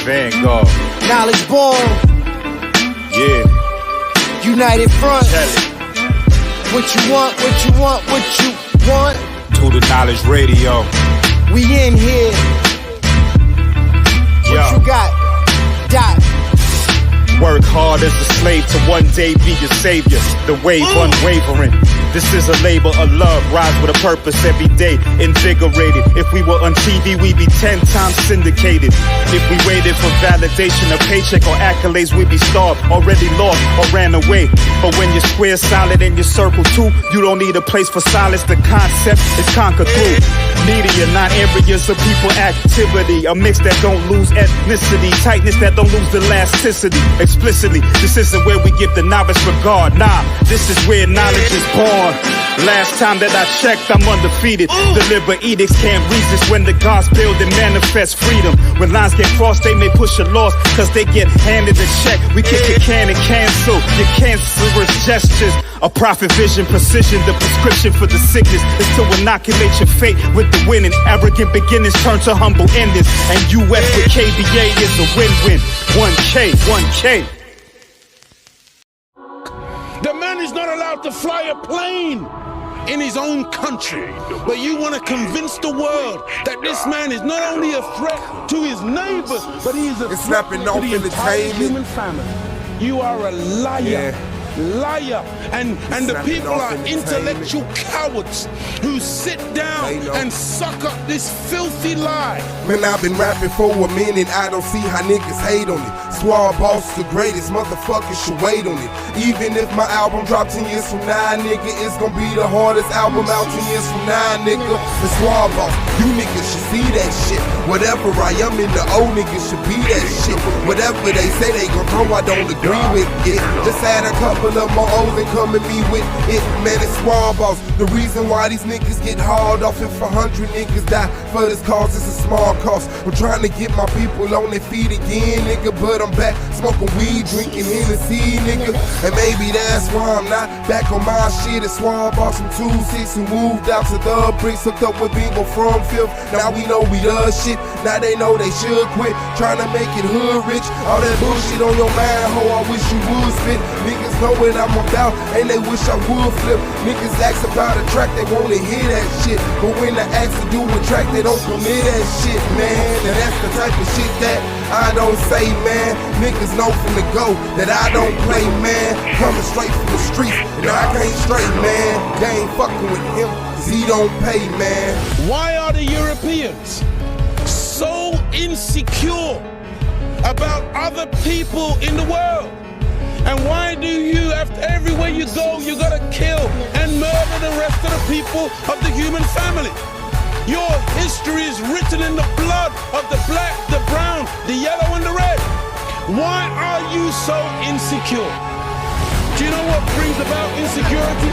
Vanguard. Knowledge born. Yeah. United Front. Tell it. What you want, what you want, what you want. To the Knowledge Radio. We in here. What you got? Dot. Work hard as a slave to one day be your savior. The wave unwavering. This is a labor of love. Rise with a purpose every day. Invigorated. If we were on TV, we'd be 10 times syndicated. If we waited for validation, a paycheck or accolades, we'd be starved, already lost or ran away. But when you're square, solid, and you circle too, you don't need a place for silence. The concept is conquered through media, not areas of people activity. A mix that don't lose ethnicity, tightness that don't lose elasticity. Explicitly, this isn't where we give the novice regard. Nah, this is where knowledge is born. Last time that I checked, I'm undefeated. Deliver edicts, can't resist when the gods build and manifest freedom. When lines get crossed, they may push a loss, cause they get handed a check. We kick your can and cancel your cancerous gestures. A prophet vision, precision, the prescription for the sickness is to inoculate your fate with the winning. Arrogant beginnings turn to humble endings. And US with KBA is a win-win. 1K, 1K. The man is not allowed to fly a plane in his own country. But you want to convince the world that this man is not only a threat to his neighbors, but he is a threat to the entire human family. You are a liar. Liar. And the people are intellectual cowards who sit down and suck up this filthy lie. Man, I've been rapping for a minute, I don't see how niggas hate on it. Suave Boss the greatest, motherfuckers should wait on it. Even if my album drops 10 years from now, nigga, it's gonna be the hardest album out 10 years from now, nigga. The Suave Boss, you niggas should see that shit. Whatever I am in the old niggas should be that shit. Whatever they say they gon' throw, I don't agree with it. Just had a couple of my old and come at me with it. Man, it's Suave Boss. The reason why these niggas get hard off if 100 niggas die for this cause, it's a small cost. I'm trying to get my people on their feet again, nigga, but I'm back smoking weed, drinking Hennessy, nigga. And maybe that's why I'm not back on my shit. It's Suave Boss from 2-6 who moved out to the bricks, hooked up with Bingo from 5th. Now we know we does shit. Now they know they should quit trying to make it hood rich. All that bullshit on your mind, ho, I wish you would spit. Niggas know what I'm about and they wish I would flip. Niggas ask about a track, they wanna hear that shit. But when I ask to do a track, they don't commit that shit, man. And that's the type of shit that I don't say, man. Niggas know from the go that I don't play, man. Coming straight from the streets, and I can't straight, man. They ain't fucking with him, cause he don't pay, man. Why are the Europeans so insecure about other people in the world? And why do you, after everywhere you go, you gotta kill and murder the rest of the people of the human family? Your history is written in the blood of the black, the brown, the yellow, and the red. Why are you so insecure? Do you know what brings about insecurity?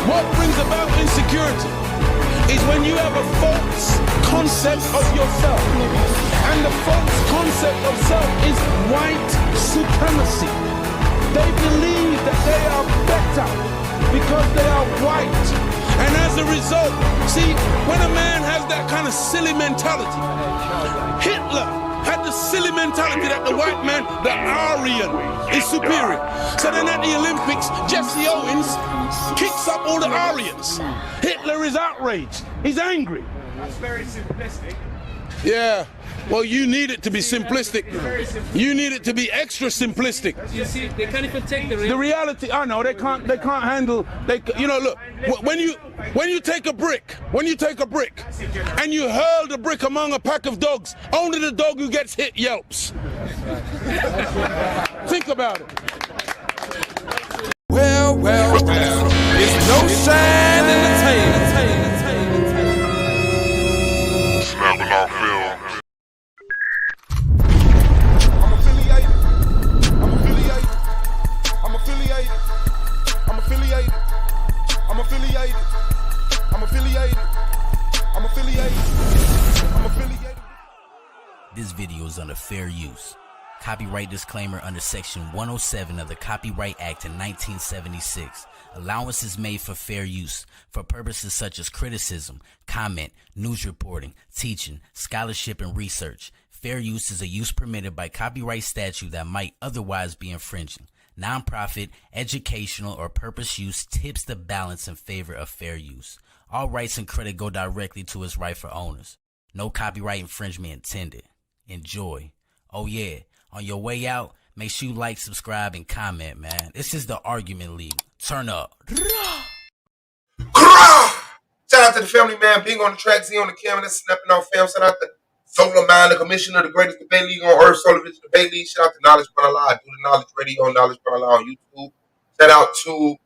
What brings about insecurity is when you have a false concept of yourself. And the false concept of self is white supremacy. They believe that they are better because they are white. And as a result, see, when a man has that kind of silly mentality, Hitler had the silly mentality that the white man, the Aryan, is superior. So then at the Olympics, Jesse Owens kicks up all the Aryans. Hitler is outraged. He's angry. That's very simplistic. Yeah. Well, you need it to be simplistic. You need it to be extra simplistic. You see, they can't even take the reality. I know they can't handle. You know, look. When you take a brick, and you hurl the brick among a pack of dogs, only the dog who gets hit yelps. Think about it. Well, it's no shine in the tail. Snapping off film. This video is under fair use. Copyright disclaimer under Section 107 of the Copyright Act in 1976. Allowance is made for fair use, for purposes such as criticism, comment, news reporting, teaching, scholarship, and research. Fair use is a use permitted by copyright statute that might otherwise be infringing. Nonprofit, educational, or purpose use tips the balance in favor of fair use. All rights and credit go directly to its rightful owners. No copyright infringement intended. Enjoy. Oh yeah, on your way out, make sure you like, subscribe, and comment, man. This is the Argument League. Turn up. Shout out to the family, man. Being on the track, Z on the camera, that's snapping off fam. Shout out to Solar Mind, the commissioner of the greatest debate league on earth, Solar Vision Debate League. Shout out to Knowledge Brother Live, do the Knowledge Radio, Knowledge Brother Live on YouTube. Shout out to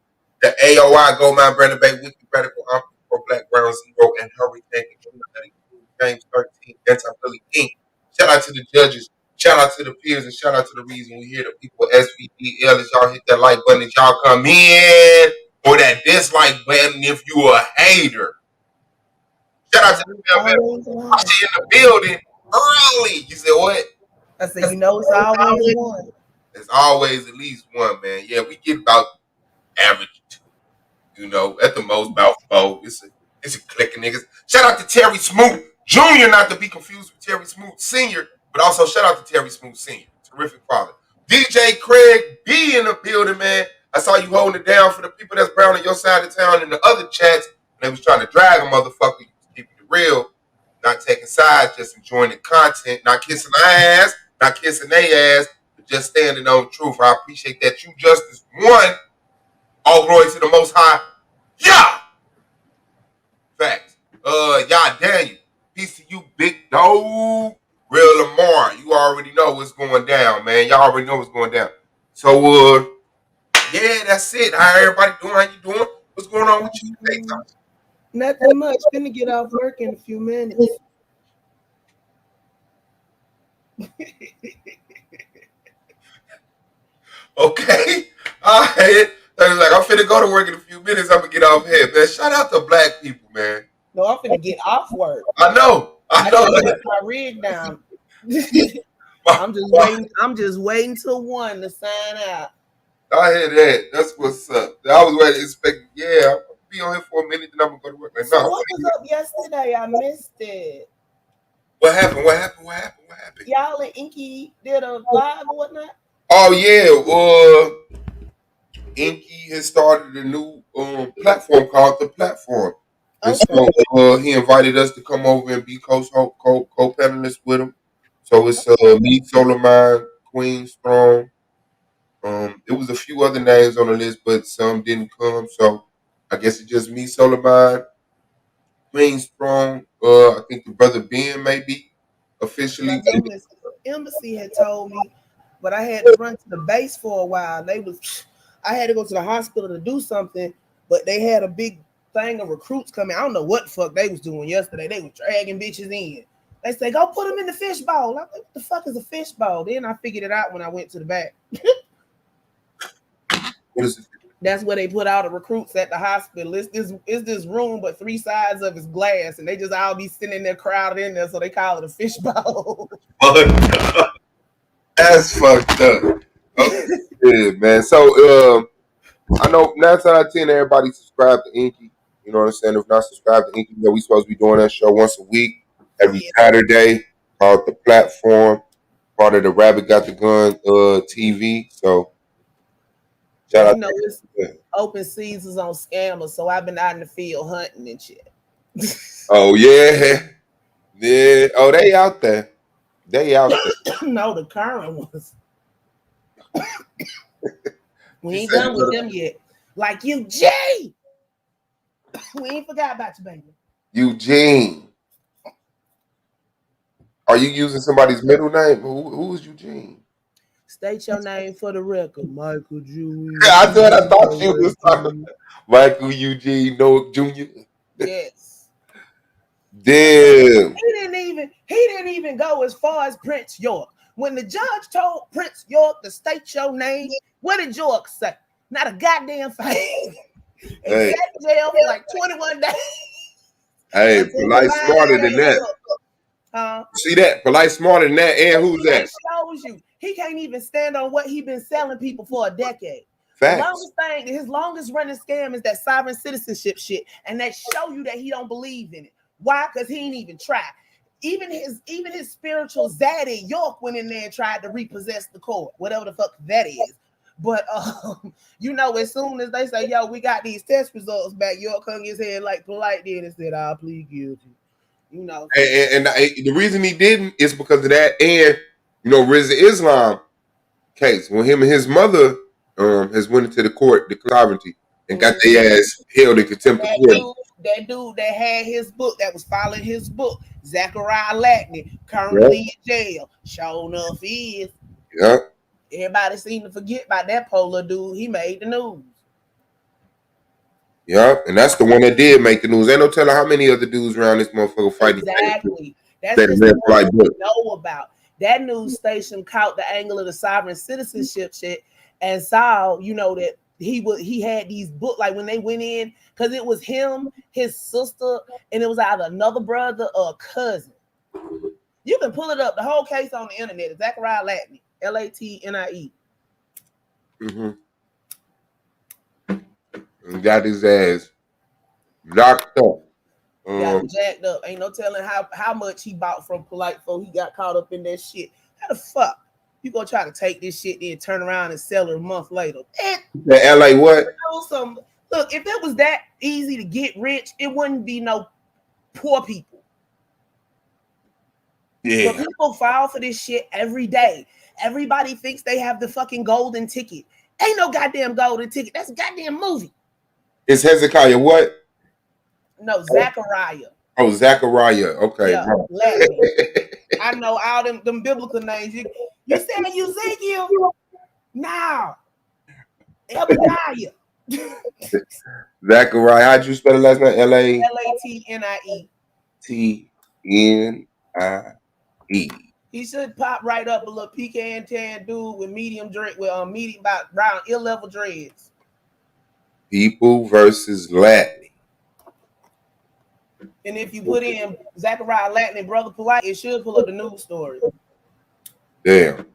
the AOI, Gold Mine Brand Debate, Wiki Radical, for Black Ground Zero, and Hurricane James 13, Anti-Philly Inc. Shout out to the judges, shout out to the peers, and shout out to the reason we hear the people at S.V.D.L. as y'all hit that like button, as y'all come in, or that dislike button if you a hater. Shout out to the family. I see in the building early. You said what? I said, you know, it's always one. There's always at least one, man. Yeah, we get about average, you know, at the most about 4. It's a clique of niggas. Shout out to Terry Smoot Jr., not to be confused with Terry Smoot Sr., but also shout out to Terry Smoot Sr., terrific father. DJ Craig B in the building, man. I saw you holding it down for the people that's brown on your side of town in the other chats. And they was trying to drag a motherfucker. You was keeping it real, not taking sides, just enjoying the content, not kissing their ass, not kissing their ass, but just standing on truth. I appreciate that. You justice one. All glory to the Most High. Yeah. Facts. Y'all Daniel. Peace to you, big dog. Real Lamar. You already know what's going down, man. Y'all already know what's going down. So, yeah, that's it. How everybody doing? How you doing? What's going on with you today, Thomas? Nothing much. Gonna get off work in a few minutes. Okay. All right. I was like, I'm finna go to work in a few minutes. I'm gonna get off here, man. Shout out to black people, man. No, I'm finna get off work. I know. I gotta put my rig down. I'm just waiting till 1 to sign out. I hear that. That's what's up. I was waiting to expect. Yeah, I'll be on here for a minute, then I'm gonna go to work. Like, so what was up yesterday? I missed it. What happened? Y'all and Inky did a live or whatnot? Oh yeah. Inky has started a new platform called The Platform. And so he invited us to come over and be co-panelists with him. So it's me, Solar Mind, Queen Strong. It was a few other names on the list, but some didn't come. So I guess it's just me, Solar Mind, Queen Strong. I think the brother Ben maybe officially. Embassy had told me, but I had to run to the base for a while. I had to go to the hospital to do something, but they had a big thing of recruits coming. I don't know what the fuck they was doing yesterday. They were dragging bitches in. They say, go put them in the fishbowl. I'm like, what the fuck is a fishbowl? Then I figured it out when I went to the back. What is it? That's where they put all the recruits at the hospital. It's this room, but 3 sides of it's glass, and they just all be sitting there crowded in there, so they call it a fishbowl. That's fucked up. Okay. Yeah, man. So I know 9 times out of 10 everybody subscribe to Inky. You know what I'm saying? If not subscribe to Inky, we supposed to be doing that show once a week, every Saturday, called The Platform, part of the Rabbit Got the Gun TV. So shout out. It's open seasons on scammers, so I've been out in the field hunting and shit. Oh yeah. Yeah. Oh, they out there. No, the current ones. We ain't done with them yet. Like Eugene. We ain't forgot about you, baby. Eugene. Are you using somebody's middle name? Who is Eugene? State your name for the record. Michael Jr. Yeah, I thought you was talking Michael Eugene Noah Jr. Yes. Damn. He didn't even go as far as Prince York. When the judge told Prince York to state your name, what did York say? Not a goddamn thing. He sat in jail for like 21 days. Hey, Polite smarter than that. See that? Polite smarter than that. And who's that? Shows you he can't even stand on what he been selling people for a decade. Longest thing, his longest running scam is that sovereign citizenship shit, and that show you that he don't believe in it. Why? Because he ain't even try. Even his spiritual zaddy York went in there and tried to repossess the court, whatever the fuck that is. But as soon as they say, "Yo, we got these test results back," York hung his head like polite did and said, "I'll plead guilty." And the reason he didn't is because of that, and Rizza Islam case when him and his mother has went into the court, the sovereignty, and got their ass held in contempt of court. That dude that had his book, that was following his book, Zachariah Latney, currently in jail. Sure enough, he is. Yeah. Everybody seemed to forget about that polar dude. He made the news. Yeah, and that's the one that did make the news. Ain't no telling how many other dudes around this motherfucker fighting. Exactly. That's just the one we know about. That news station caught the angle of the sovereign citizenship shit and saw, that he had these books, like when they went in, because it was him, his sister, and it was either another brother or a cousin. You can pull it up, the whole case on the internet. Zachariah Latney, Latnie. And got his ass locked up. Got him jacked up. Ain't no telling how much he bought from Polite before he got caught up in that shit. How the fuck you gonna try to take this shit then turn around and sell it a month later? The LA what? Look, if it was that easy to get rich, it wouldn't be no poor people. Yeah. But people fall for this shit every day. Everybody thinks they have the fucking golden ticket. Ain't no goddamn golden ticket. That's a goddamn movie. It's Hezekiah what? No, Zachariah. Oh, Zachariah. Okay. Yeah, I know all them biblical names. You said Ezekiel? Now. Ebediah. Zachariah. How'd you spell it last name? Latnie. Tnie. He should pop right up, a little pecan tan dude with medium dread, with medium about around ear-level dreads. People versus Latney. And if you put in Zachariah Latney, Brother Polite, it should pull up the news story. Damn.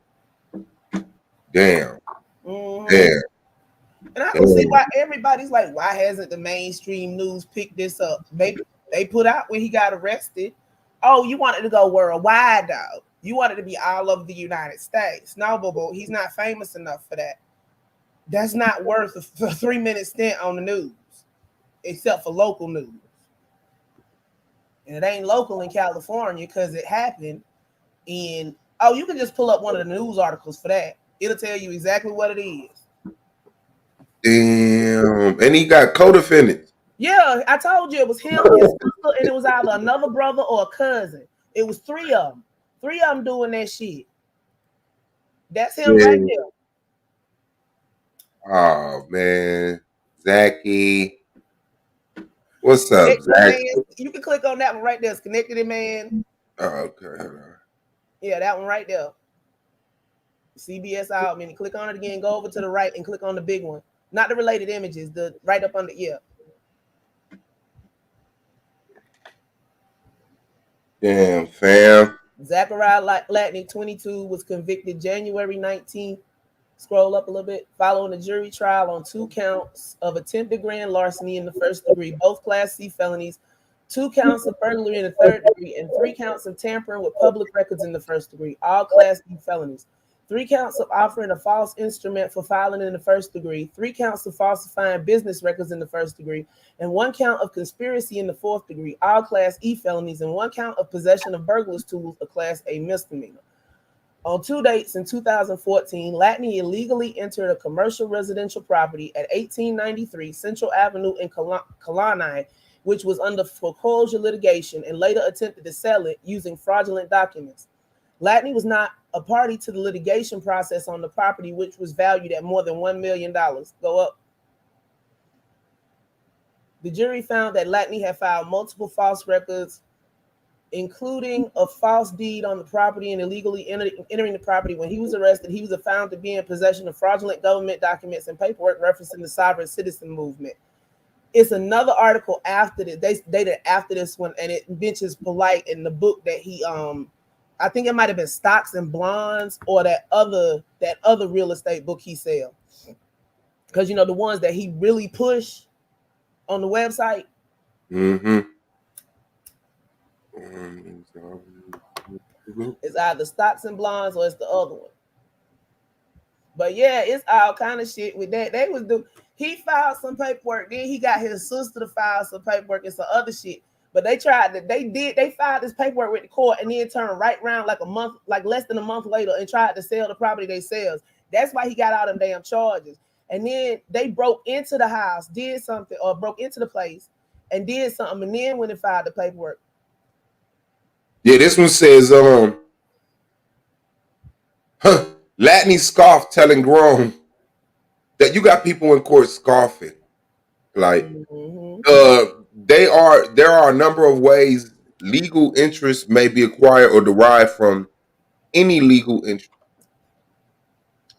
And I don't see why everybody's like, why hasn't the mainstream news picked this up? They put out when he got arrested. Oh, you wanted to go worldwide, though. You wanted to be all over the United States. No, Bobo, he's not famous enough for that. That's not worth a 3-minute stint on the news, except for local news. And it ain't local in California because it happened in, you can just pull up one of the news articles for that. It'll tell you exactly what it is. Damn. And he got co-defendants. Yeah, I told you it was him, his sister, and it was either another brother or a cousin. It was 3 of them. 3 of them doing that shit. That's him right there. Oh, man. Zachy. What's up, Zach? You can click on that one right there. It's Connected, man. Oh, okay. Yeah, that one right there. CBS out. Click on it again. Go over to the right and click on the big one. Not the related images. The right up under. Yeah. Damn, fam. Zachariah Latney, 22, was convicted January 19th. Scroll up a little bit. Following a jury trial on 2 counts of attempted grand larceny in the first degree, both Class C felonies, 2 counts of burglary in the 3rd degree, and 3 counts of tampering with public records in the 1st degree, all Class D felonies. 3 counts of offering a false instrument for filing in the 1st degree, 3 counts of falsifying business records in the 1st degree, and 1 count of conspiracy in the 4th degree, all Class E felonies, and 1 count of possession of burglar's tools, a Class A misdemeanor. On 2 dates in 2014, Latney illegally entered a commercial residential property at 1893 Central Avenue in Kalani, which was under foreclosure litigation, and later attempted to sell it using fraudulent documents. Latney was not a party to the litigation process on the property, which was valued at more than $1 million. Go up. The jury found that Latney had filed multiple false records, including a false deed on the property and illegally entering the property. When he was arrested, he was found to be in possession of fraudulent government documents and paperwork referencing the sovereign citizen movement. It's another article after this. They dated after this one, and it mentions Polite in the book that he I think it might have been Stocks and Blondes or that other real estate book he sell. because you know the ones that he really push on the website. Mm-hmm. It's either Stocks and Blondes or it's the other one. But yeah, it's all kind of shit with that. They was do. He filed some paperwork. Then he got his sister to file some paperwork and some other shit. But they tried to. They filed this paperwork with the court and then turned right around like a month, like less than a month later, and tried to sell the property themselves. That's why he got all them damn charges. And then they broke into the house, did something, or broke into the place and did something, and then when they filed the paperwork. Yeah, this one says, Latney scoffed, telling grown that you got people in court scoffing. Like, there are a number of ways legal interest may be acquired or derived from any legal interest.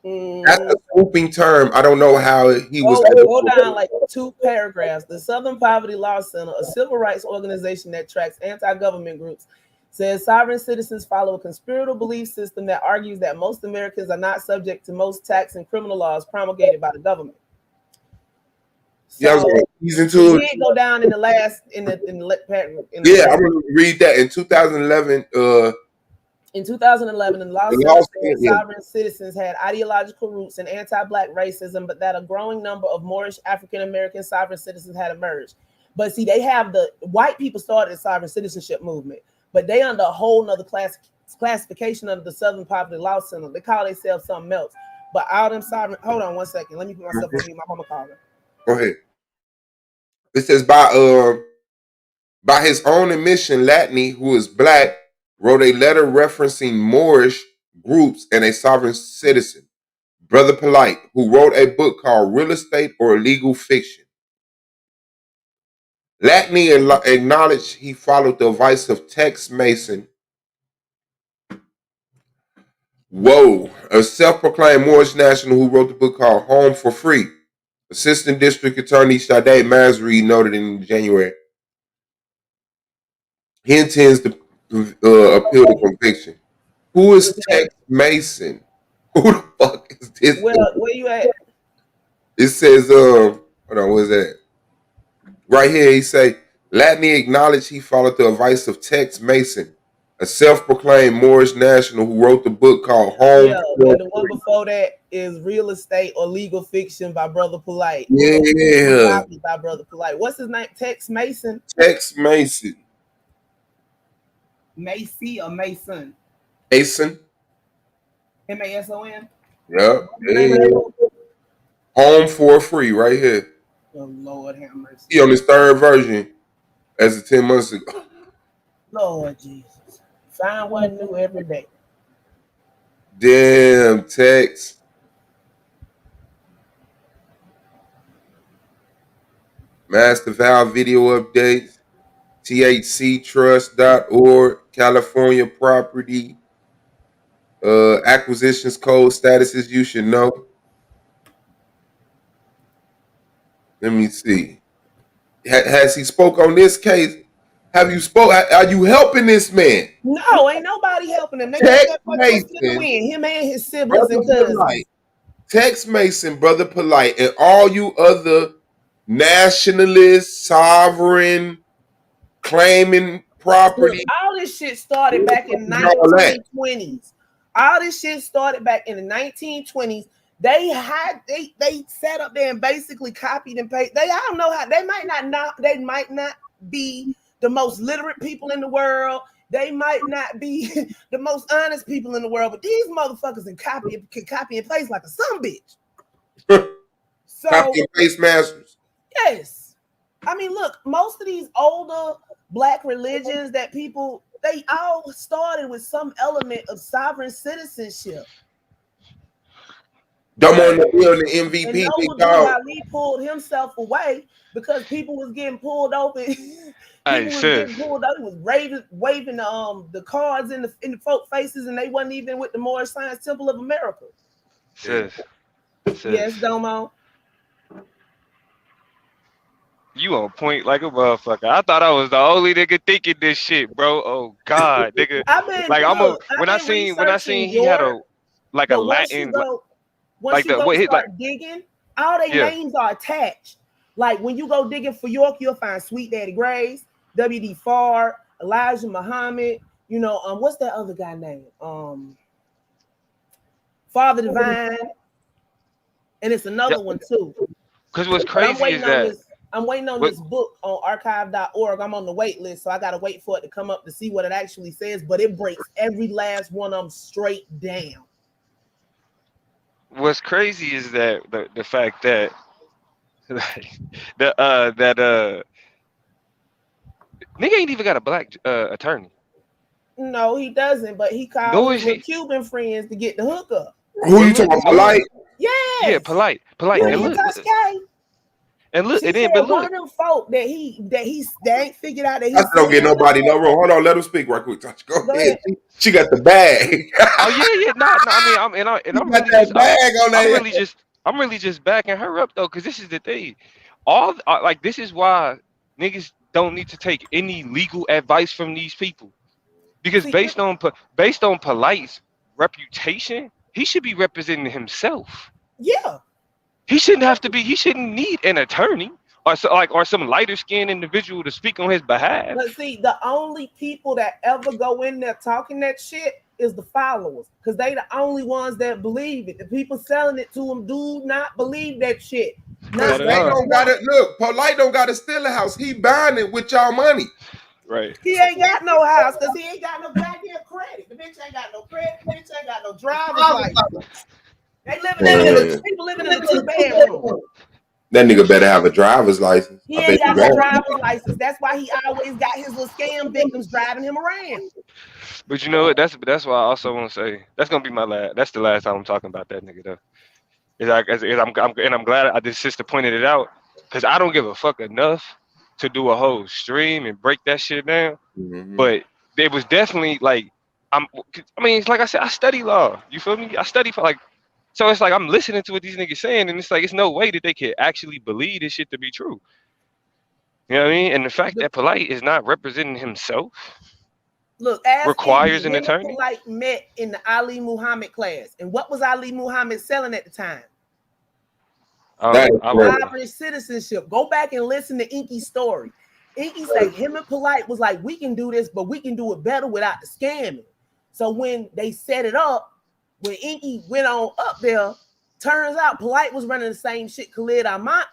That's a swooping term. I don't know how he was. Go down like 2 paragraphs. The Southern Poverty Law Center, a civil rights organization that tracks anti-government groups, says sovereign citizens follow a conspiratorial belief system that argues that most Americans are not subject to most tax and criminal laws promulgated by the government. So Yeah, he's into it. Go down in the last I'm gonna read that in 2011. In 2011, the law said sovereign citizens had ideological roots in anti-black racism, but that a growing number of Moorish African-American sovereign citizens had emerged. But see, they have the white people started the sovereign citizenship movement, but they under a whole nother classification under the Southern Poverty Law Center. They call themselves something else. But all them sovereign, hold on one second. Let me put myself on mute. My mama calling. Go ahead. It says by his own admission, Latney, who is black, wrote a letter referencing Moorish groups and a sovereign citizen, Brother Polite, who wrote a book called Real Estate or Legal Fiction. Latney acknowledged he followed the advice of Tex Mason, a self-proclaimed Moorish national who wrote the book called Home for Free. Assistant District Attorney Sade Masri noted in January. He intends to appeal the conviction. Who is Tex Mason? Who the fuck is this? Where you at? It says, hold on, what is that? Right here, he say, Latney acknowledged he followed the advice of Tex Mason, a self-proclaimed Moorish national who wrote the book called Home. Yeah, the one before that is Real Estate or Legal Fiction by Brother Polite. Yeah. By Brother Polite. What's his name? Tex Mason? Tex Mason. Macy or Mason? Mason. M-A-S-O-N? Yep. Yeah. Home for Free right here. Oh, Lord have mercy. He on his 3rd version as of 10 months ago. Lord Jesus. Find one new every day. Damn, Tex. Master Val video updates. THCtrust.org. California property. Acquisitions code statuses you should know. Let me see. Has he spoke on this case? Have you spoke? Are you helping this man? No, ain't nobody helping him. They Tex got that Mason, to win. Him and his siblings and cousins. Tex Mason, Brother Polite, and all you other nationalists, sovereign, claiming property. Look, all this shit started back in the 1920s. All this shit started back in the 1920s. They sat up there and basically copied and pasted. I don't know how they might not be the most literate people in the world. They might not be the most honest people in the world, but these motherfuckers can copy and paste like a son bitch. So copy and paste masters. Yes. I mean, look, most of these older black religions that people, they all started with some element of sovereign citizenship. Don't want to build the MVP. Ali pulled himself away because people was getting pulled over. Getting pulled over. He was waving the cards in the folk faces, and they wasn't even with the Moorish Science Temple of America. Yes, Domo. You on point like a motherfucker. I thought I was the only nigga thinking this shit, bro. Oh God, nigga. When I seen he had a Latin. Once you start digging, All their names are attached. Like when you go digging for York, you'll find Sweet Daddy Grace, W.D. Fard, Elijah Muhammad. You know, what's that other guy name? Father Divine, and it's another one too. Because what's crazy is that I'm waiting on this book on archive.org. I'm on the wait list, so I gotta wait for it to come up to see what it actually says. But it breaks every last one of them straight down. What's crazy is that the fact that nigga ain't even got a black attorney. No, he doesn't. But he called his Cuban friends to get the hookup. Who you talking about? Polite? Yes. Yeah, polite. And look, and then one of them folk that they ain't figured out that he don't get nobody no room. Hold on, let him speak right quick. Go ahead. She got the bag. Oh yeah. No. I mean, I'm really just backing her up though, because this is the thing. This is why niggas don't need to take any legal advice from these people, because based on Polite's reputation, he should be representing himself. Yeah. He shouldn't need an attorney or some lighter skinned individual to speak on his behalf. But see, the only people that ever go in there talking that shit is the followers, because they the only ones that believe it. The people selling it to them do not believe that shit. Polite don't gotta steal a house. He buying it with y'all money. Right. He ain't got no house because he ain't got no goddamn credit. The bitch ain't got no credit. The bitch ain't got no driver's license. They people living in a 2-bedroom. That nigga better have a driver's license. He ain't got no driver's license. That's why he always got his little scam victims driving him around. But you know what? That's why I also want to say that's gonna be my last. That's the last time I'm talking about that nigga though. I'm glad this sister pointed it out, because I don't give a fuck enough to do a whole stream and break that shit down. Mm-hmm. But it was definitely like it's like I said, I study law. You feel me? I study for so it's like I'm listening to what these niggas saying, and it's like it's no way that they could actually believe this shit to be true. You know what I mean? And the fact that Polite is not representing himself requires an attorney. Polite met in the Ali Muhammad class, and what was Ali Muhammad selling at the time? Sovereign citizenship. Go back and listen to Inky's story. Inky said him and Polite was like, we can do this, but we can do it better without the scamming. So when they set it up, when Inky went on up there, turns out Polite was running the same shit Khalid Muhammad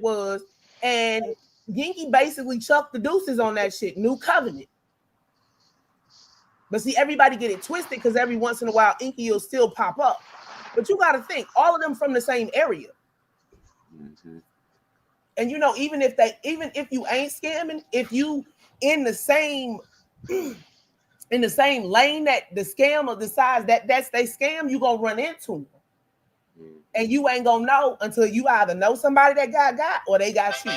was, and Inky basically chucked the deuces on that shit. New Covenant. But see, everybody get it twisted because every once in a while Inky will still pop up. But you got to think, all of them from the same area. Mm-hmm. And you know, even if you ain't scamming, if you in the same lane that the scammer decides that's they scam, you gonna run into them. Mm-hmm. And you ain't gonna know until you either know somebody that got or they got you.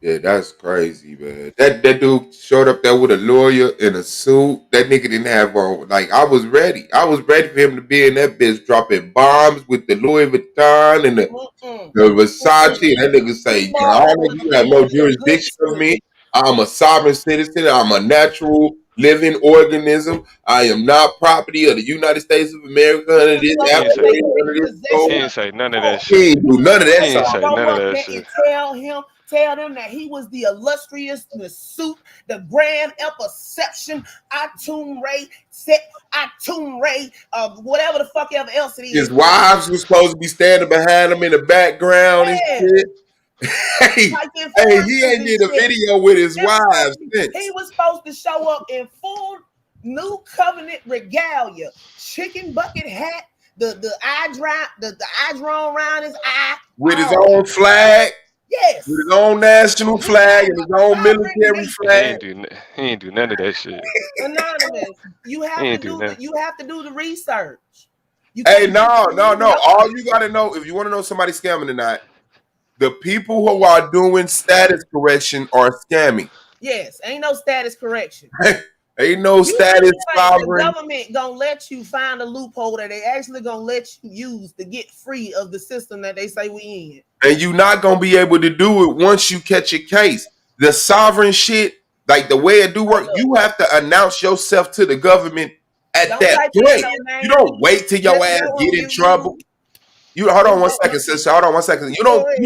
Yeah, that's crazy, man. That dude showed up there with a lawyer in a suit. That nigga didn't have on. I was ready. I was ready for him to be in that bitch dropping bombs with the Louis Vuitton and the Versace. And that nigga say, you have no jurisdiction of me. I'm a sovereign citizen. I'm a natural living organism. I am not property of the United States of America. He didn't say none of that shit. He didn't do none of that. He didn't say none of that shit. Tell them that he was the illustrious, the suit, the grand perception, Atum Ray, whatever the fuck ever else it is. His wives were supposed to be standing behind him in the background and shit. He ain't did a video with his wives. He was supposed to show up in full New Covenant regalia, chicken bucket hat, the eye drawn around his eye, with his own flag. Yes. With his own national flag and his own military flag. He ain't do none of that shit. Anonymous. You have to do the research. No. All you gotta know, if you want to know somebody scamming or not, the people who are doing status correction are scamming. Yes, ain't no status correction. Ain't no status sovereign. The government gonna let you find a loophole that they actually gonna let you use to get free of the system that they say we in. And you're not gonna be able to do it once you catch a case. The sovereign shit, like the way it do work, you have to announce yourself to the government At Don't that type in point, no you name. don't wait till your Just ass go get on in YouTube. trouble. You hold on Just one go- second, sister. Hold on one second. Go ahead.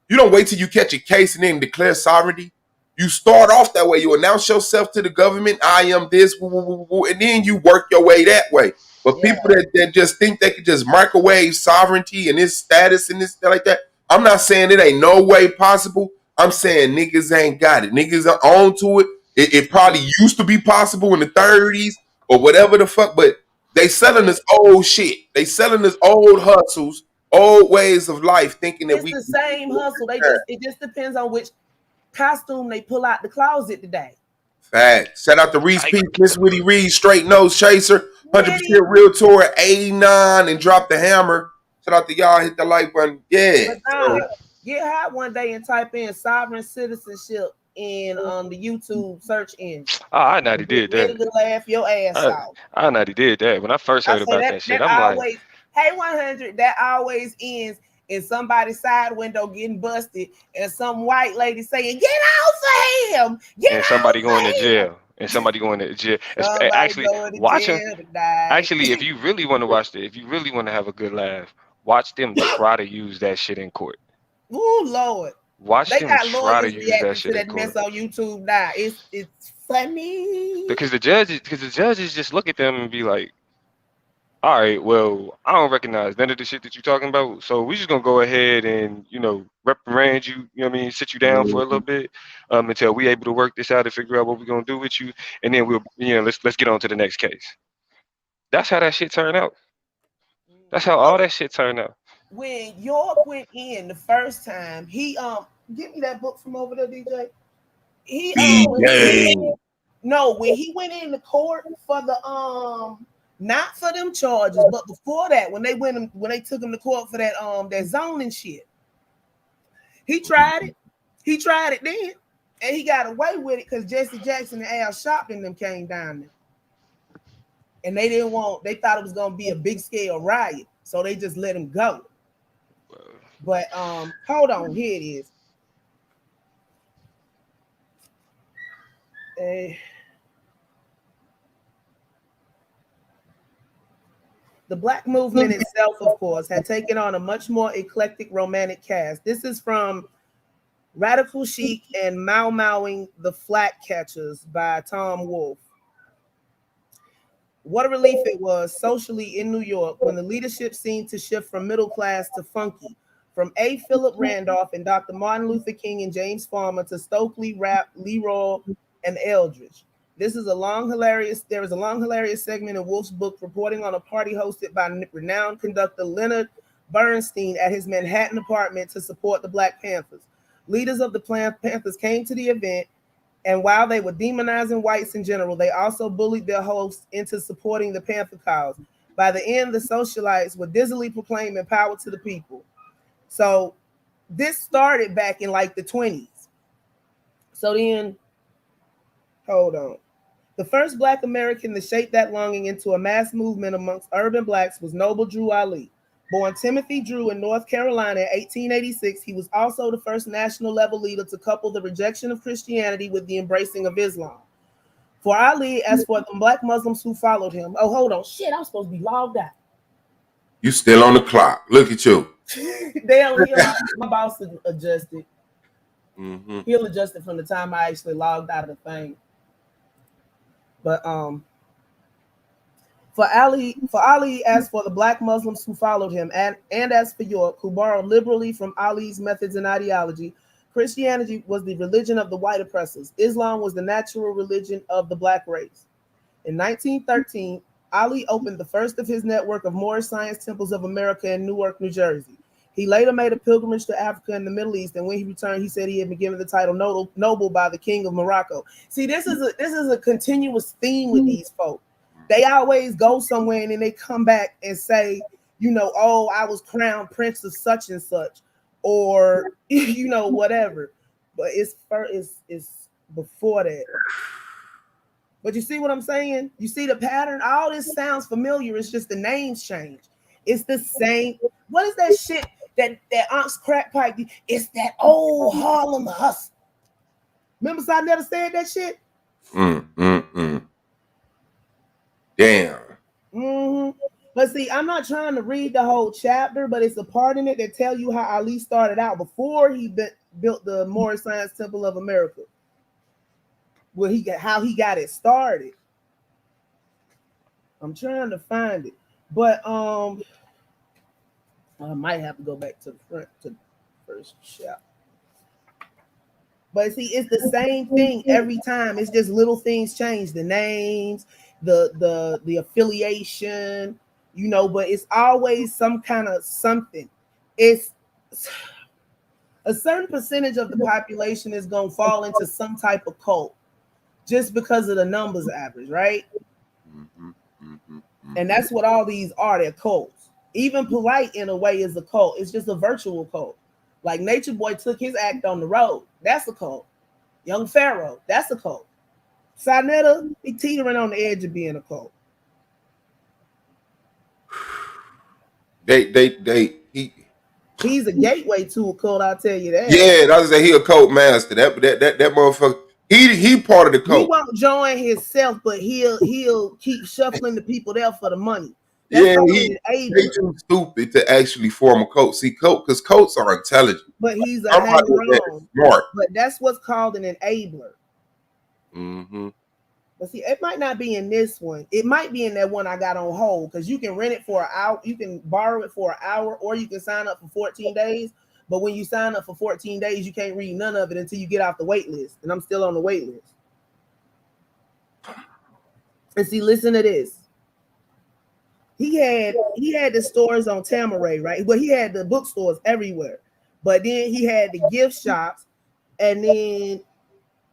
You don't wait till you catch a case and then declare sovereignty. You start off that way. You announce yourself to the government. I am this, woo, woo, woo, woo, and then you work your way that way. But Yeah. people that just think they could just microwave sovereignty and this status and this like that. I'm not saying it ain't no way possible. I'm saying niggas ain't got it. Niggas are on to it. It probably used to be possible in the 30s or whatever the fuck, but they selling us old shit. They selling us old hustles, old ways of life, thinking that It's we the can same hustle. It just depends on which costume they pull out the closet today. Fact. Shout out to Reese P, Miss Witty Reed, Straight Nose Chaser, 100% Witty. Real Tour at 89 and drop the hammer. Shout out to y'all, hit the like button. Yeah. But nah, get hot one day and type in sovereign citizenship in the YouTube search engine. Oh, I know he Get did ready that. to laugh your ass off. I know he did that. When I first I heard say about that shit, that I'm like, always, hey 100, that always ends in somebody's side window getting busted and some white lady saying, "Get out for him! Get and out somebody for going to him!" jail. And somebody going to jail. Somebody Actually, going to watch them. jail tonight. Actually, if you really want to watch it, if you really want to have a good laugh, watch them try to use that shit in court. Oh Lord. Watch They them got try to lawyers use that reacting to shit in that court. mess on YouTube now. It's funny. Because the judges just look at them and be like, all right, well, I don't recognize none of the shit that you're talking about. So we just gonna go ahead and, reprimand you, you know what I mean, sit you down for a little bit, until we able to work this out and figure out what we're gonna do with you. And then let's get on to the next case. That's how that shit turned out. That's how all that shit turned out. When York went in the first time, he give me that book from over there, DJ. He when he went into court for the not for them charges, but before that, when they took him to court for that zoning shit, he tried it. He tried it then, and he got away with it because Jesse Jackson and Al Sharpton them came down there, and they thought it was gonna be a big scale riot, so they just let him go. But hold on, here it is. The Black movement itself, of course, had taken on a much more eclectic romantic cast. This is from Radical Chic and Mau Mauing the Flat Catchers by Tom Wolfe. What a relief it was socially in New York when the leadership seemed to shift from middle class to funky, from A. Philip Randolph and Dr. Martin Luther King and James Farmer to Stokely, Rapp, Leroy, and Eldridge. There is a long, hilarious segment in Wolf's book reporting on a party hosted by renowned conductor Leonard Bernstein at his Manhattan apartment to support the Black Panthers. Leaders of the Panthers came to the event, and while they were demonizing whites in general, they also bullied their hosts into supporting the Panther cause. By the end, the socialites were dizzily proclaiming power to the people. So this started back in like the 20s. So then, hold on. The first Black American to shape that longing into a mass movement amongst urban Blacks was Noble Drew Ali. Born Timothy Drew in North Carolina in 1886, he was also the first national level leader to couple the rejection of Christianity with the embracing of Islam. For Ali, as for the Black Muslims who followed him, oh, hold on. Shit, I'm supposed to be logged out. You still on the clock. Look at you. My boss adjusted. Mm-hmm. He'll adjust it from the time I actually logged out of the thing. But for Ali, as for the Black Muslims who followed him, and as for York, who borrowed liberally from Ali's methods and ideology, Christianity was the religion of the white oppressors. Islam was the natural religion of the Black race. In 1913, Ali opened the first of his network of Moorish Science Temples of America in Newark, New Jersey. He later made a pilgrimage to Africa and the Middle East, and when he returned, he said he had been given the title noble by the King of Morocco. See, this is a continuous theme with these folk. They always go somewhere and then they come back and say, oh, I was crowned prince of such and such, or whatever. But it's before that. But you see what I'm saying? You see the pattern? All this sounds familiar. It's just the names change. It's the same. What is that shit that Aunt's crack pipe? It's that old Harlem hustle. Remember I never said that shit? Damn. Mm-hmm. But see, I'm not trying to read the whole chapter, but it's a part in it that tell you how Ali started out before he built the Moorish Science Temple of America. Where how he got it started. I'm trying to find it, but I might have to go back to the front to the first chapter. But see, it's the same thing every time. It's just little things change, the names, the affiliation, but it's always some kind of something. It's a certain percentage of the population is gonna fall into some type of cult just because of the numbers average, right? And that's what all these are. They're cults. Even Polite, in a way, is a cult. It's just a virtual cult. Like Nature Boy took his act on the road. That's a cult. Young Pharaoh, that's a cult. Sinetta, he teetering on the edge of being a cult. He's a gateway to a cult, I'll tell you that. Yeah, I was say he a cult master. That motherfucker. He part of the cult. He won't join himself, but he'll keep shuffling the people there for the money. That's he's too stupid to actually form a cult. See, because cults are intelligent. But he's a hanger-on. Smart. But that's what's called an enabler. Mm-hmm. But see, it might not be in this one. It might be in that one I got on hold, because you can rent it for an hour. You can borrow it for an hour, or you can sign up for 14 days. But when you sign up for 14 days, you can't read none of it until you get off the wait list. And I'm still on the wait list. And see, listen to this. He had the stores on Tamaray, right? Well, he had the bookstores everywhere. But then he had the gift shops, and then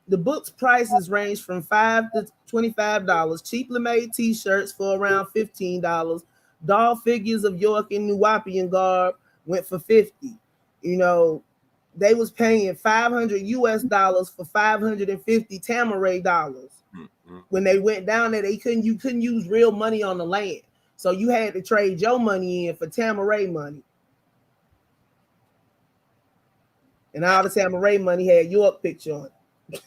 the books prices range from $5 to $25. Cheaply made T-shirts for around $15. Doll figures of York and Nuwapian garb went for $50. They was paying $500 US for 550 Tamaray dollars. When they went down there, you couldn't use real money on the land, so you had to trade your money in for Tamaray money. And all the Tamaray money had York picture on it.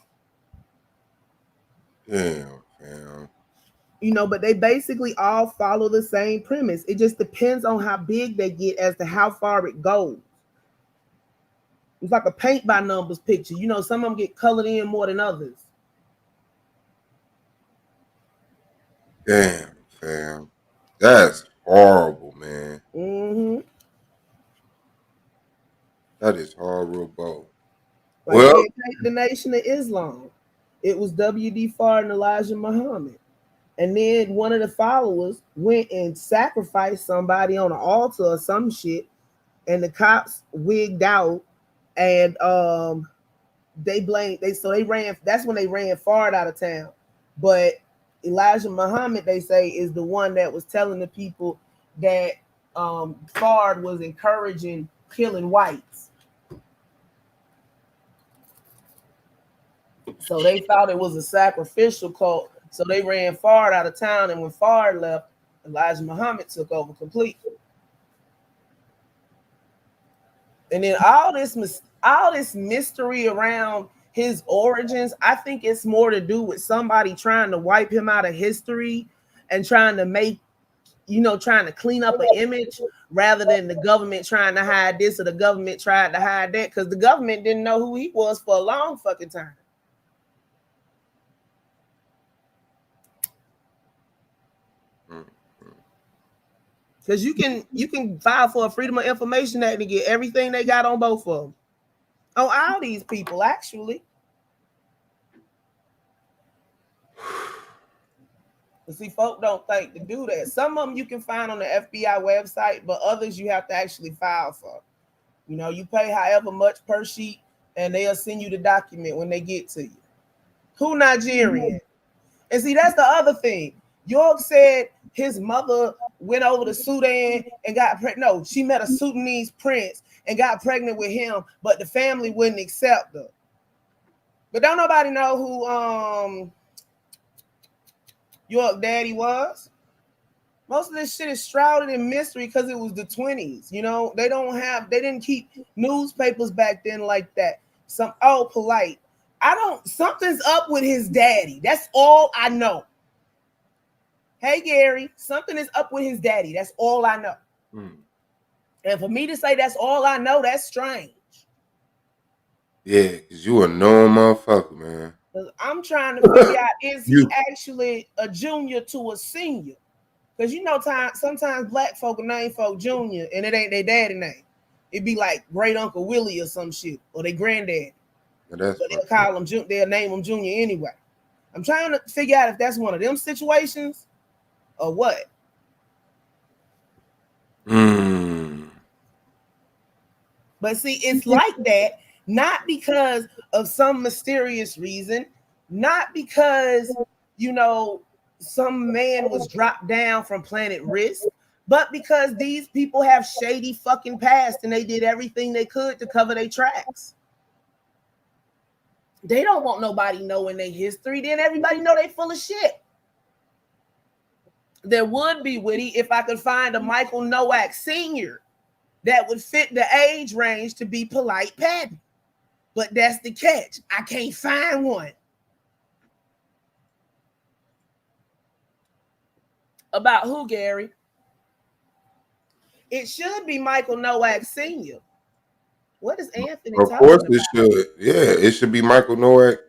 Damn. But they basically all follow the same premise. It just depends on how big they get as to how far it goes. It's like a paint by numbers picture. Some of them get colored in more than others. Damn, fam. That's horrible, man. Mm-hmm. That is horrible. Like the Nation of Islam. It was W.D. Farr and Elijah Muhammad. And then one of the followers went and sacrificed somebody on an altar or some shit, and the cops wigged out, and they ran. That's when they ran Farr out of town. But Elijah Muhammad, they say, is the one that was telling the people that Farr was encouraging killing whites. So they thought it was a sacrificial cult. So they ran Farr out of town, and when Farr left, Elijah Muhammad took over completely. And then all this mystery around his origins, I think it's more to do with somebody trying to wipe him out of history and trying to trying to clean up an image, rather than the government trying to hide this or the government tried to hide that, because the government didn't know who he was for a long fucking time. Because you can file for a Freedom of Information Act and get everything they got on both of them. On all these people, actually. But see, folk don't think to do that. Some of them you can find on the FBI website, but others you have to actually file for. You pay however much per sheet, and they'll send you the document when they get to you. Who Nigerian? And see, that's the other thing. York said his mother went over to Sudan and got pregnant. No, she met a Sudanese prince and got pregnant with him, but the family wouldn't accept her. But don't nobody know who York daddy was. Most of this shit is shrouded in mystery because it was the 20s. They didn't keep newspapers back then like that. Polite. Something's up with his daddy. That's all I know. hey Gary, something is up with his daddy. That's all I know. And for me to say that's all I know, that's strange. Yeah, because you a known motherfucker, man. I'm trying to figure out, is he actually a junior to a senior? Because you know, sometimes black folk name folk junior, and it ain't their daddy name. It'd be like great Uncle Willie or some shit, or their granddad. But they'll call him, they'll name him junior anyway. I'm trying to figure out if that's one of them situations or what. But see, it's like that, not because of some mysterious reason, not because, you know, some man was dropped down from planet Risk, but because these people have shady fucking past and they did everything they could to cover their tracks. They don't want nobody knowing their history. Then everybody know they full of shit. There would be, Witty, if I could find a Michael Nowak Sr. that would fit the age range to be polite Patton. But that's the catch. I can't find one. About who, Gary? It should be Michael Nowak Sr. What is Anthony talking about? Of course it should. Yeah, it should be Michael Nowak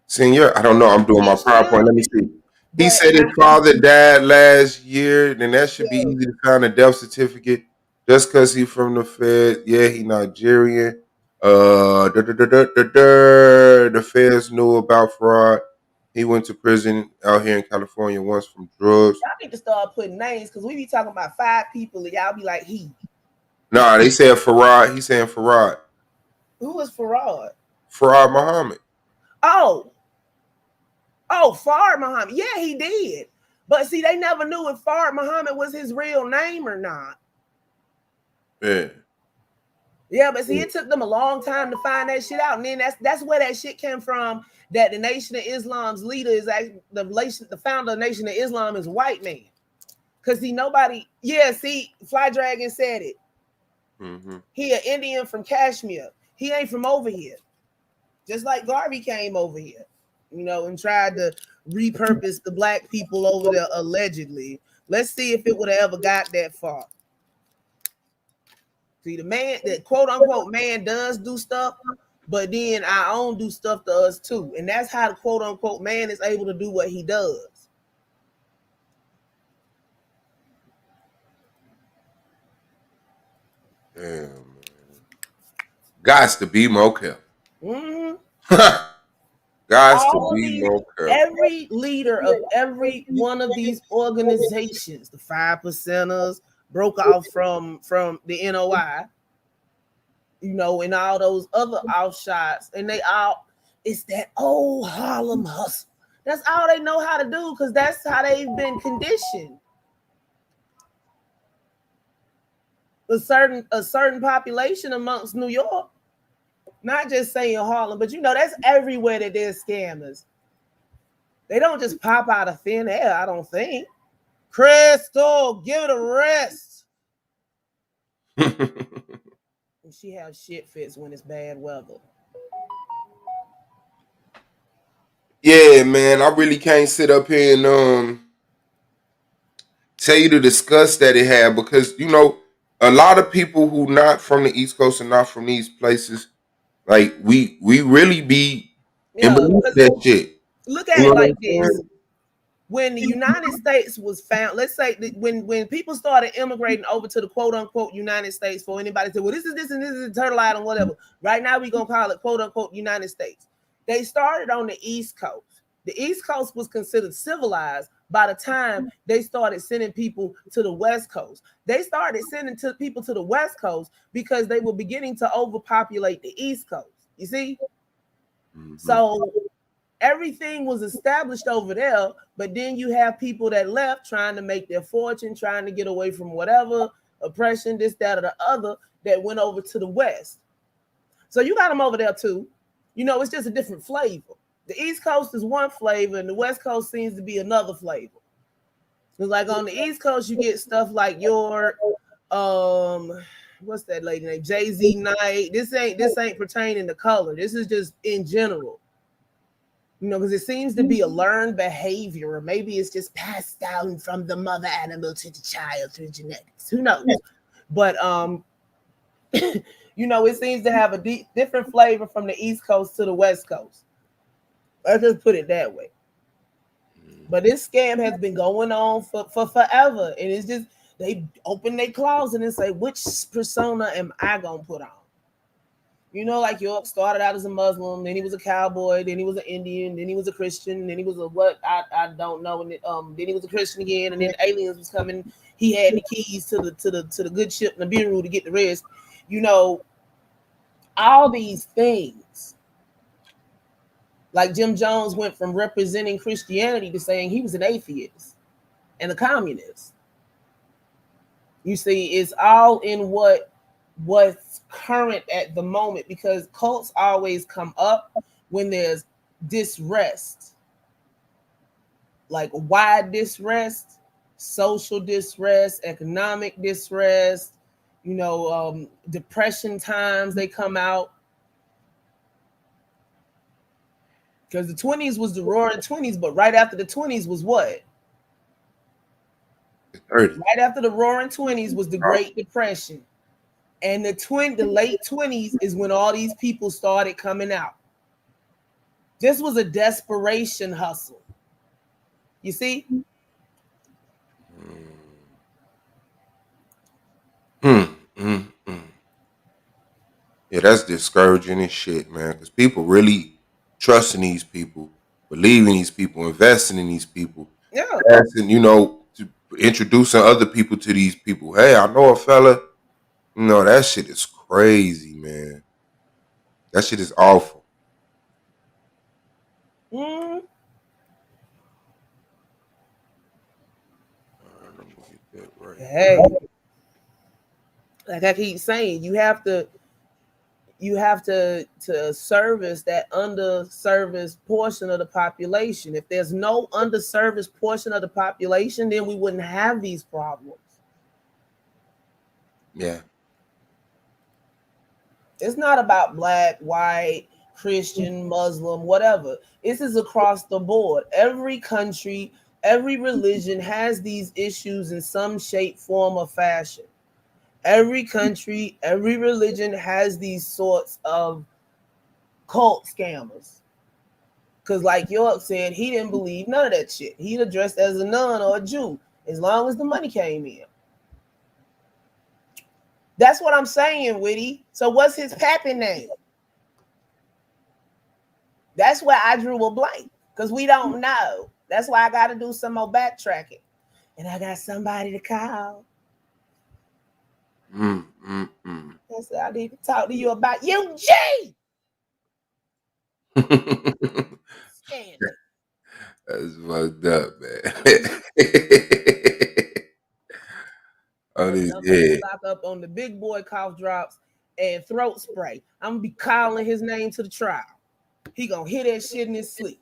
Sr. I don't know. I'm doing my PowerPoint. Let me see. He said his father died last year. Then that should be easy to find a death certificate. Just because he's from the Fed. Yeah, he Nigerian. The feds knew about fraud. He went to prison out here in California once from drugs. Y'all need to start putting names because we be talking about 5 people and y'all be like, he. Nah, they said Farad. He's saying Farad. Who is Farad? Farad Muhammad. Oh, Fard Muhammad. Yeah, he did. But see, they never knew if Fard Muhammad was his real name or not. Yeah. Yeah, but see, it took them a long time to find that shit out. And then that's where that shit came from, that the Nation of Islam's leader is actually the founder of the Nation of Islam is a white man. Because Fly Dragon said it. Mm-hmm. He an Indian from Kashmir. He ain't from over here. Just like Garvey came over here, you know, and tried to repurpose the black people over there allegedly. Let's see if it would have ever got that far. See, the man, that quote unquote man does do stuff, but then our own do stuff to us too. And that's how the quote unquote man is able to do what he does. Damn, man. Gots to be more careful. Mm-hmm. Gots to be more careful. Every leader of every one of these organizations, the 5%ers, broke off from the NOI, you know, and all those other outshots, and it's that old Harlem hustle. That's all they know how to do because that's how they've been conditioned. A certain population amongst New York, not just saying Harlem, but you know, that's everywhere that there's scammers. They don't just pop out of thin air, I don't think. Crystal, give it a rest. She has shit fits when it's bad weather. Yeah, man, I really can't sit up here and tell you the disgust that it had because, you know, a lot of people who not from the East Coast and not from these places, like we really be in that shit. Look at it like this. When the United States was found, let's say when people started immigrating over to the quote unquote United States, for anybody to say, well, this is Turtle Island, whatever. Right now, we're gonna call it quote unquote United States. They started on the East Coast. The East Coast was considered civilized by the time they started sending people to the West Coast. They started sending people to the West Coast because they were beginning to overpopulate the East Coast. You see? Mm-hmm. So everything was established over there, but then you have people that left trying to make their fortune, trying to get away from whatever oppression, this, that, or the other, that went over to the West. So you got them over there too. You know, it's just a different flavor. The East Coast is one flavor, and the West Coast seems to be another flavor. It's like on the East Coast, you get stuff like your, what's that lady name? Jay-Z Night. This ain't pertaining to color. This is just in general. You know, because it seems to be a learned behavior, or maybe it's just passed down from the mother animal to the child through genetics. Who knows? But you know, it seems to have a different flavor from the East Coast to the West Coast. Let's just put it that way. But this scam has been going on for forever. And it's just, they open their closet and say, which persona am I going to put on? You know, like York started out as a Muslim, then he was a cowboy, then he was an Indian, then he was a Christian, then he was a what? I don't know. And then he was a Christian again, and then aliens was coming. He had the keys to the good ship and the Nibiru to get the rest. You know, all these things. Like Jim Jones went from representing Christianity to saying he was an atheist and a communist. You see, it's all in what's current at the moment, because cults always come up when there's disrest. Like why disrest? Social disrest, economic disrest, you know, depression times they come out. Because the 20s was the roaring 20s, but right after the 20s was what? Right after the roaring 20s was the Great Depression. And the late 20s is when all these people started coming out. This was a desperation hustle. You see? Yeah, that's discouraging as shit, man. Because people really trusting these people, believing these people, investing in these people. Yeah. Asking, you know, introducing other people to these people. Hey, I know a fella. You know, that shit is crazy, man. That shit is awful. Mm. Let me get that right. Hey, like I keep saying, you have to service that underserviced portion of the population. If there's no underserviced portion of the population, then we wouldn't have these problems. Yeah. It's not about black, white, Christian, Muslim, whatever. This is across the board. Every country, every religion has these issues in some shape, form, or fashion. Every country, every religion has these sorts of cult scammers. Because like York said, he didn't believe none of that shit. He'd have dressed as a nun or a Jew as long as the money came in. That's what I'm saying, Witty. So what's his pappy name? That's where I drew a blank, because we don't know. That's why I got to do some more backtracking. And I got somebody to call. I said, I need to talk to you about Eugene. That's fucked up, man. On his head. Lock up on the big boy cough drops and throat spray. I'm gonna be calling his name to the trial. He gonna hear that shit in his sleep.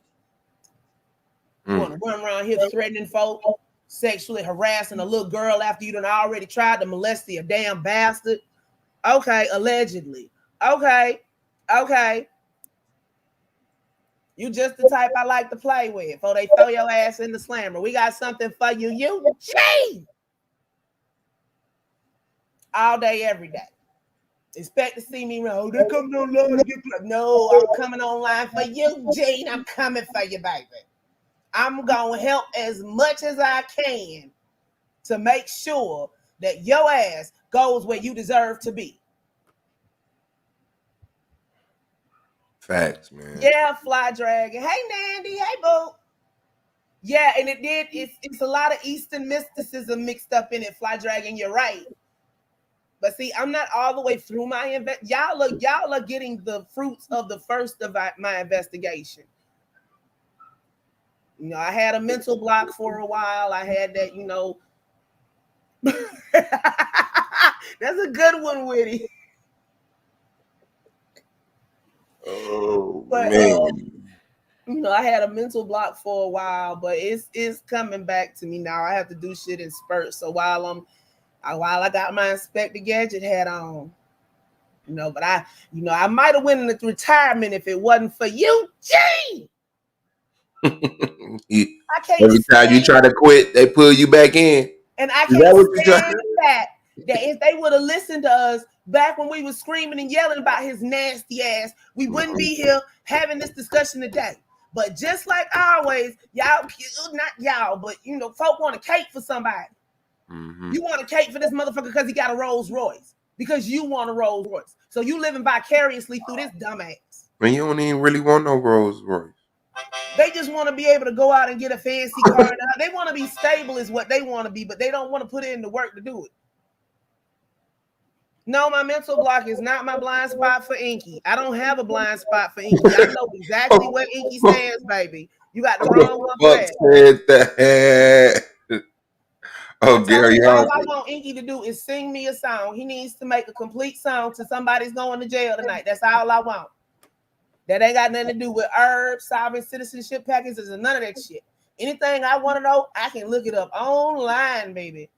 Wanna run around here threatening folk, sexually harassing a little girl after you done already tried to molest a damn bastard. Okay, allegedly. Okay. You just the type I like to play with before they throw your ass in the slammer. We got something for you, Eugene. All day, every day. Expect to see me around. Oh, they're coming online to get play. No, I'm coming online for Eugene. I'm coming for you, baby. I'm going to help as much as I can to make sure that your ass goes where you deserve to be. Facts, man. Yeah, Fly Dragon. Hey, Nandy. Hey, boo. Yeah, and it's a lot of Eastern mysticism mixed up in it, Fly Dragon. You're right. But see, I'm not all the way through my y'all are getting the fruits of the first of my investigation. You know, I had a mental block for a while. I had that, you know. That's a good one, Witty. Oh, but, man. You know, I had a mental block for a while, but it's coming back to me now. I have to do shit in spurts. So while I got my Inspector Gadget hat on, you know, but I might have went into retirement if it wasn't for Eugene. I can't Every time you stand try to quit, they pull you back in. And I Is that can't what you try? stand the fact that if they would have listened to us back when we was screaming and yelling about his nasty ass, we wouldn't be here having this discussion today. But just like always, y'all, not y'all, but you know, folk want a cake for somebody. Mm-hmm. You want a cake for this motherfucker because he got a Rolls Royce. Because you want a Rolls Royce. So you living vicariously through this dumbass. Man, you don't even really want no Rolls Royce. They just want to be able to go out and get a fancy car. They want to be stable is what they want to be, but they don't want to put in the work to do it. No, my mental block is not my blind spot for Inky. I don't have a blind spot for Inky. I know exactly where Inky stands, baby. You got the wrong one for that. Said that. Oh, Gary, all I want Inky to do is sing me a song. He needs to make a complete song to somebody's going to jail tonight. That's all I want. That ain't got nothing to do with herbs, sovereign citizenship packages, and none of that shit. Anything I want to know, I can look it up online, baby.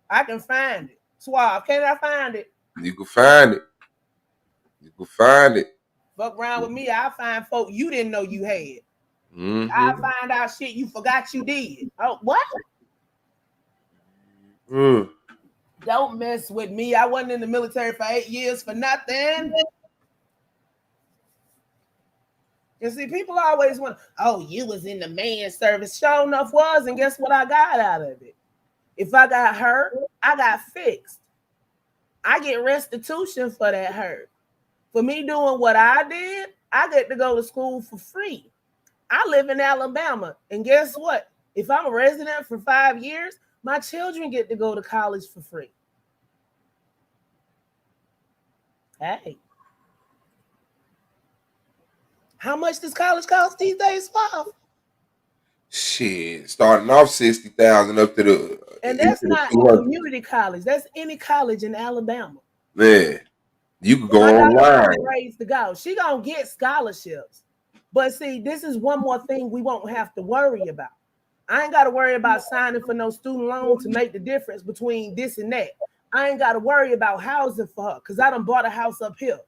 I can find it. Suave, can I find it? You can find it. You can find it. Fuck around with me, I'll find folk you didn't know you had. Mm-hmm. I'll find out shit you forgot you did. Oh, what? Don't mess with me. I wasn't in the military for 8 years for nothing. You see, people always want, oh, you was in the man service. Sure enough was, and guess what I got out of it? If I got hurt, I got fixed. I get restitution for that hurt. For me doing what I did, I get to go to school for free. I live in Alabama, and guess what? If I'm a resident for 5 years, my children get to go to college for free. Hey. How much does college cost these days, Suave? Shit, starting off 60,000 up to the. And that's not community college. That's any college in Alabama. Man, you could go online. Raised to go. She gonna get scholarships, but see, this is one more thing we won't have to worry about. I ain't got to worry about signing for no student loan to make the difference between this and that. I ain't got to worry about housing for her because I done bought a house up here,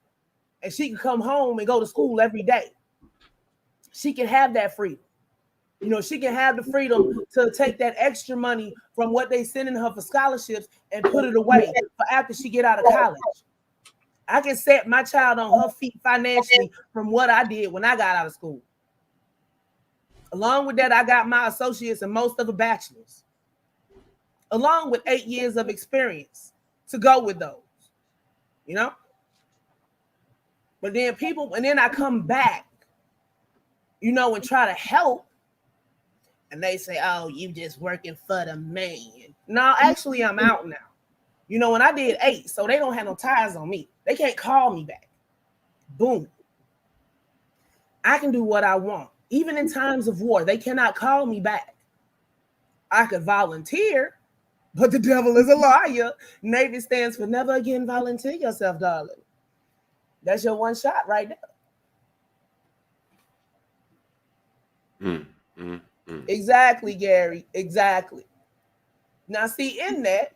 and she can come home and go to school every day. She can have that freedom. You know, she can have the freedom to take that extra money from what they sending her for scholarships and put it away for after she get out of college. I can set my child on her feet financially from what I did when I got out of school. Along with that, I got my associates and most of a bachelor's, along with 8 years of experience to go with those, you know? But then then I come back, you know, and try to help. And they say, oh, you just working for the man. No, actually, I'm out now. You know, when I did 8, so they don't have no ties on me. They can't call me back. Boom. I can do what I want. Even in times of war, they cannot call me back. I could volunteer, but the devil is a liar. Navy stands for never again volunteer yourself, darling. That's your one shot right there. Exactly, Gary. Exactly. Now, see, in that,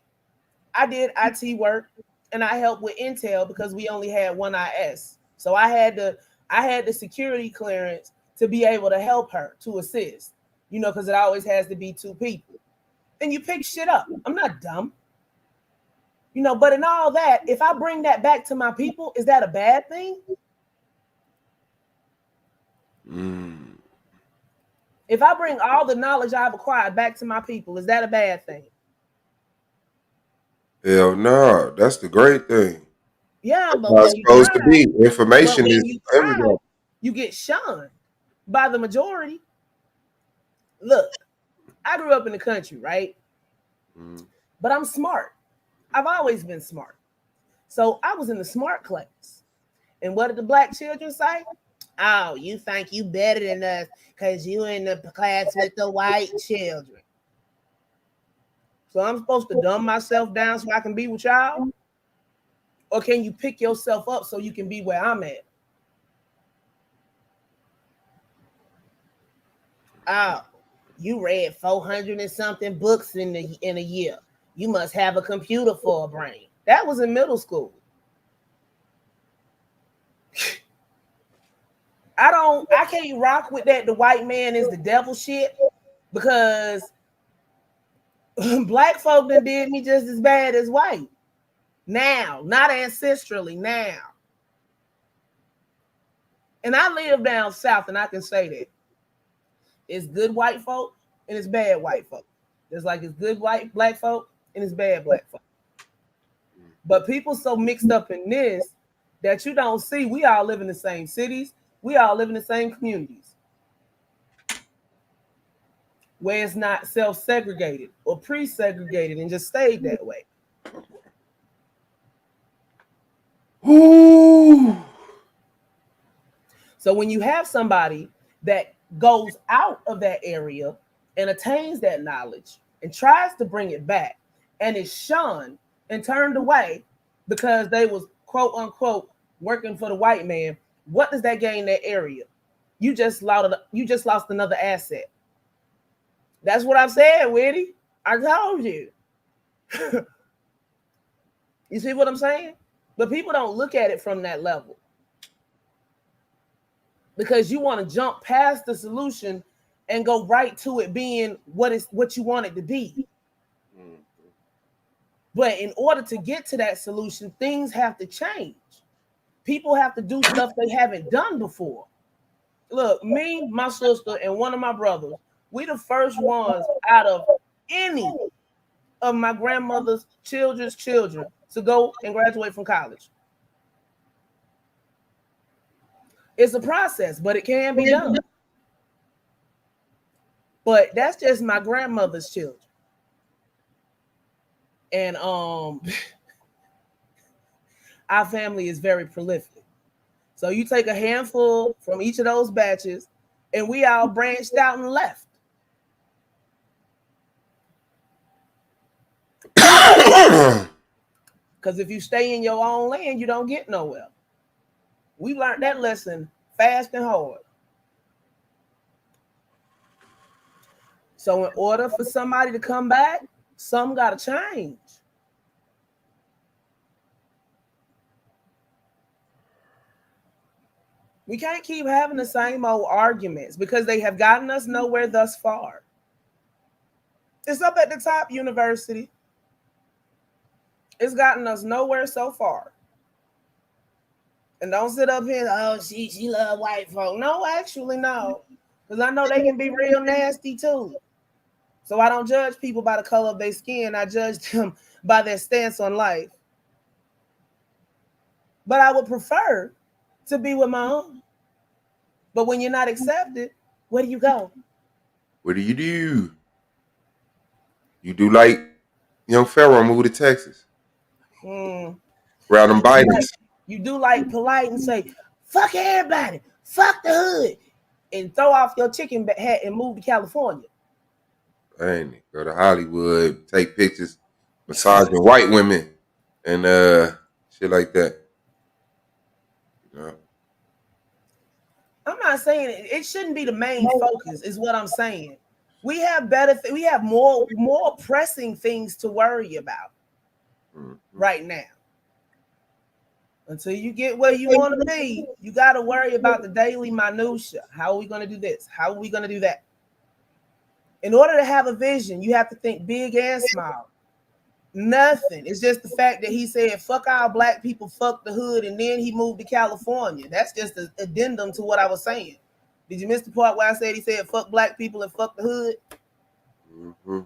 I did IT work and I helped with Intel because we only had one IS. So I had the security clearance to be able to help her, to assist, you know, because it always has to be 2 people. And you pick shit up. I'm not dumb. You know, but in all that, if I bring that back to my people, is that a bad thing? If I bring all the knowledge I've acquired back to my people, is that a bad thing? Hell no, that's the great thing. Yeah, but it's supposed to be. Information is everything. You get shunned by the majority. Look, I grew up in the country, right? But I'm smart. I've always been smart. So I was in the smart class. And what did the black children say? Oh, you think you better than us because you in the class with the white children. So I'm supposed to dumb myself down so I can be with y'all? Or can you pick yourself up so you can be where I'm at? Oh, you read 400 and something books in a year. You must have a computer for a brain. That was in middle school. I can't rock with that. The white man is the devil shit because black folk done did me just as bad as white. Now, not ancestrally, now. And I live down south, and I can say that. It's good white folk and it's bad white folk. Just like it's good white black folk and it's bad black folk. But people so mixed up in this that you don't see we all live in the same cities. We all live in the same communities. Where it's not self-segregated or pre-segregated and just stayed that way. Ooh. So when you have somebody that goes out of that area and attains that knowledge and tries to bring it back and is shunned and turned away because they was quote unquote working for the white man, what does that gain that area? You just lost another asset. That's what I've said, Whitty. I told you. You see what I'm saying? But people don't look at it from that level. Because you want to jump past the solution and go right to it being what you want it to be. But in order to get to that solution, things have to change. People have to do stuff they haven't done before. Look, me, my sister, and one of my brothers, we the first ones out of any of my grandmother's children's children to go and graduate from college. It's a process, but it can be done. But that's just my grandmother's children. And our family is very prolific. So you take a handful from each of those batches, and we all branched out and left. Because if you stay in your own land, you don't get nowhere. We learned that lesson fast and hard. So in order for somebody to come back, some got to change. We can't keep having the same old arguments because they have gotten us nowhere thus far. It's up at the top, university. It's gotten us nowhere so far. And don't sit up here, oh, she love white folk. No, actually, no. Because I know they can be real nasty too. So I don't judge people by the color of their skin. I judge them by their stance on life. But I would prefer to be with my own. But when you're not accepted, where do you go? What do? You do like young Pharaoh move to Texas. Around them Bidens. You do like polite and say, fuck everybody, fuck the hood, and throw off your chicken hat and move to California. Ain't it? Go to Hollywood, take pictures, massaging white women, and shit like that. You know? I'm not saying it shouldn't be the main focus, is what I'm saying. We have we have more pressing things to worry about right now. Until you get where you want to be, you got to worry about the daily minutia. How are we going to do this? How are we going to do that? In order to have a vision, you have to think big and small. Nothing. It's just the fact that he said, fuck all black people, fuck the hood, and then he moved to California. That's just an addendum to what I was saying. Did you miss the part where I said he said, fuck black people and fuck the hood? Mm-hmm.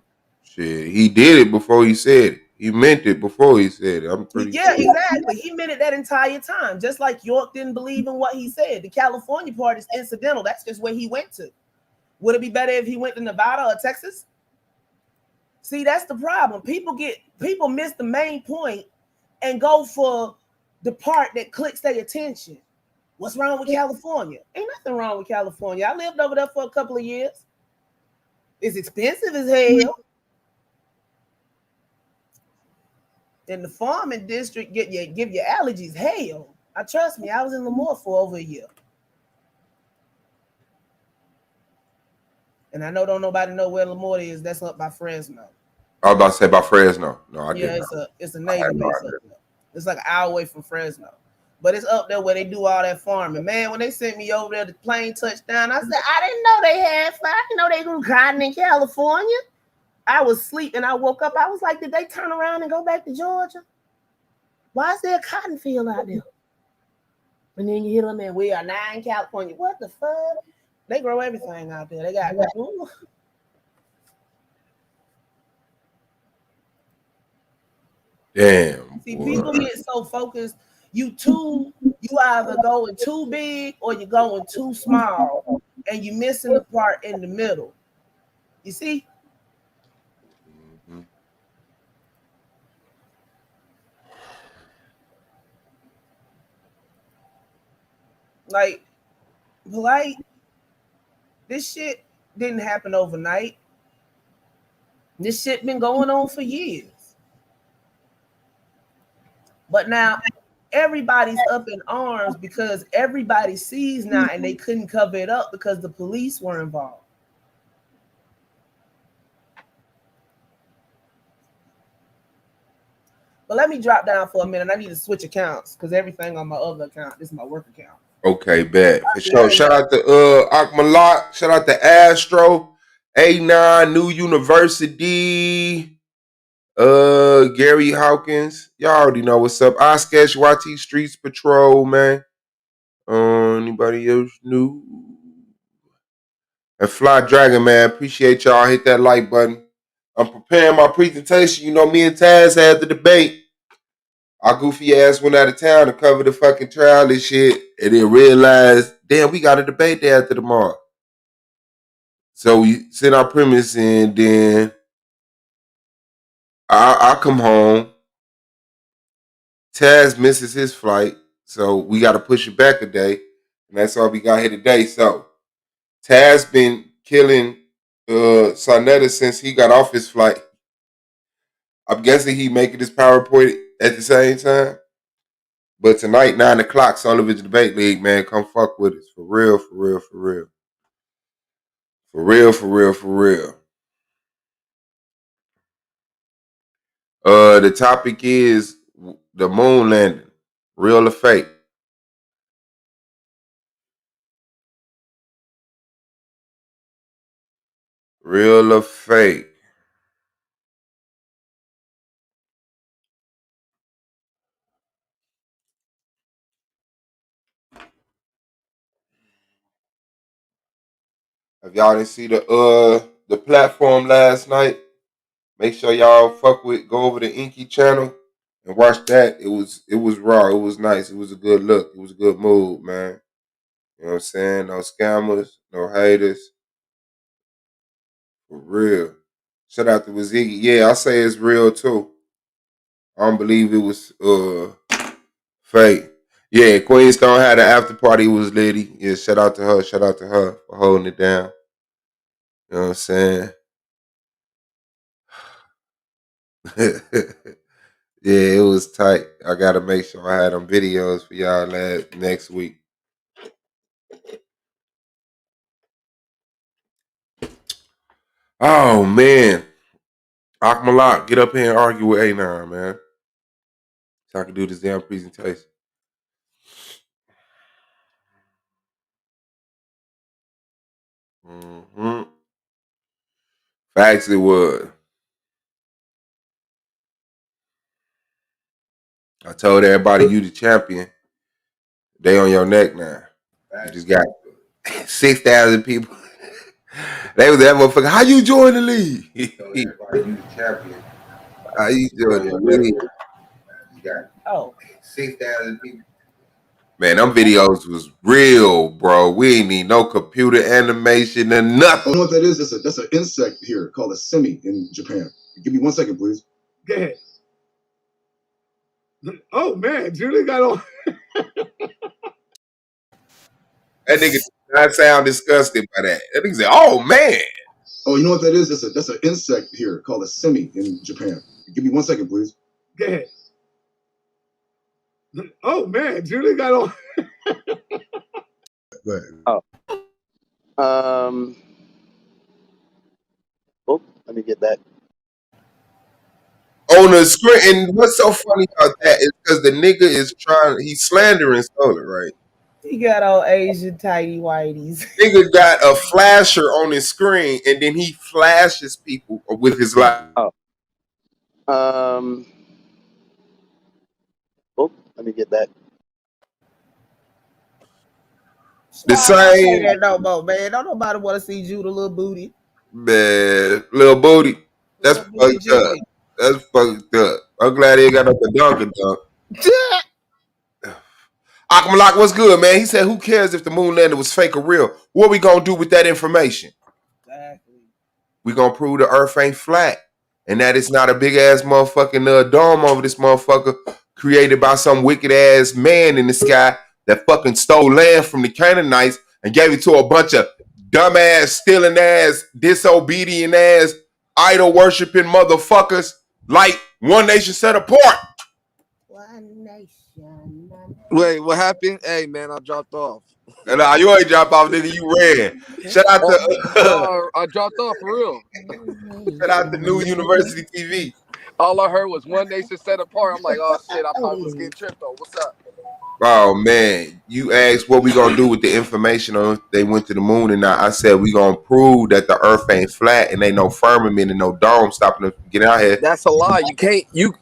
Shit, he did it before he said it. He meant it before he said it. I'm pretty sure. Exactly. He meant it that entire time. Just like York didn't believe in what he said. The California part is incidental. That's just where he went to. Would it be better if he went to Nevada or Texas? See, that's the problem. People miss the main point and go for the part that clicks their attention. What's wrong with California? Ain't nothing wrong with California. I lived over there for a couple of years. It's expensive as hell. In the farming district, give you allergies. Hell, trust me, I was in Lemoore for over a year. And I know don't nobody know where Lemoore is. That's up by Fresno. I was about to say by Fresno. No, I didn't. It's a Navy base up there. It's like an hour away from Fresno. but it's up there where they do all that farming. Man, when they sent me over there, the plane touched down. I said, I didn't know they had fire. I didn't know they grew cotton in California. I was asleep and I woke up. I was like, did they turn around and go back to Georgia? Why is there a cotton field out there? And then you hear them and we are now in California. What the fuck? They grow everything out there. They got ooh. Damn. See, boy. people get so focused. You either going too big or you're going too small, and you're missing the part in the middle. You see? Mhm. Like, this shit didn't happen overnight. This shit been going on for years. But now everybody's up in arms because everybody sees now and they couldn't cover it up because the police were involved. But let me drop down for a minute. I need to switch accounts because everything on my other account, this is my work account. Okay, bet. For sure. Shout out to Akmalak. Shout out to Astro. A9 New University. Gary Hawkins. Y'all already know what's up. I Sketch YT Streets Patrol, man. Anybody else new? And Fly Dragon, man. Appreciate y'all. Hit that like button. I'm preparing my presentation. You know, me and Taz had the debate. Our goofy ass went out of town to cover the fucking trial and shit, and then realized, damn, we got a debate day after tomorrow. So we sent our premise in, then I come home. Taz misses his flight, so we got to push it back a day, and that's all we got here today. So Taz been killing Sonetta since he got off his flight. I'm guessing he making his PowerPoint at the same time. But tonight, 9 o'clock, Sullivan's Debate League, man, come fuck with us. For real, for real, for real. For real, for real, for real. The topic is the moon landing. Real or fake? Real or fake? If y'all didn't see the platform last night, make sure y'all go over the Inky channel and watch that. It was raw. It was nice. It was a good look. It was a good mood, man. You know what I'm saying? No scammers, no haters. For real. Shout out to Waziggy. Yeah, I say it's real too. I don't believe it was fake. Yeah, Queenstone had an after party. It was litty. Yeah, shout out to her. Shout out to her for holding it down. You know what I'm saying? Yeah, it was tight. I gotta make sure I had them videos for y'all next week. Oh man. Akmalak, get up here and argue with A9, man. So I can do this damn presentation. Mm-hmm. Facts it was. I told everybody you the champion. They on your neck now. You just got 6,000 people. They was that motherfucker. How you join the league? You the champion. How you join the league? You got 6,000 people. Man, them videos was real, bro. We ain't need no computer animation and nothing. You know what that is? That's an insect here called a semi in Japan. Give me 1 second, please. Go ahead. Oh man, Julie got on. That nigga did not sound disgusted by that. That nigga said, "Oh man." Oh, you know what that is? That's an insect here called a semi in Japan. Give me 1 second, please. Go ahead. Oh man, Julie got on. Go ahead. Oh, let me get that. on the screen. And what's so funny about that is because the nigga is he's slandering solar, right? He got all Asian tidy whities. Nigga got a flasher on his screen, and then he flashes people with his light. Oh, let me get that. The Suave, don't say same that no more, man. Don't nobody want to see Judah little booty. man, little booty. That's Little booty fucked up. Judy. That's fucked up. I'm glad he got up a Dunkin' dunk. Akmalak, what's good, man? He said, "Who cares if the moon landing was fake or real? What we gonna do with that information? Exactly. We gonna prove the Earth ain't flat, and that it's not a big ass motherfucking dome over this motherfucker created by some wicked ass man in the sky that fucking stole land from the Canaanites and gave it to a bunch of dumbass, stealing ass, disobedient ass, idol worshiping motherfuckers like One Nation Set Apart." One nation. Wait, what happened? Hey, man, I dropped off. Nah, you ain't drop off, nigga. You ran. Shout out to I dropped off for real. shout out to New University TV. All I heard was One Nation Set Apart. I'm like, oh shit, I probably was getting tripped on. What's up? Oh man, you asked what we gonna do with the information on if they went to the moon and not. I said we gonna prove that the Earth ain't flat and ain't no firmament and no dome stopping them from getting out here. That's a lie. You can't. You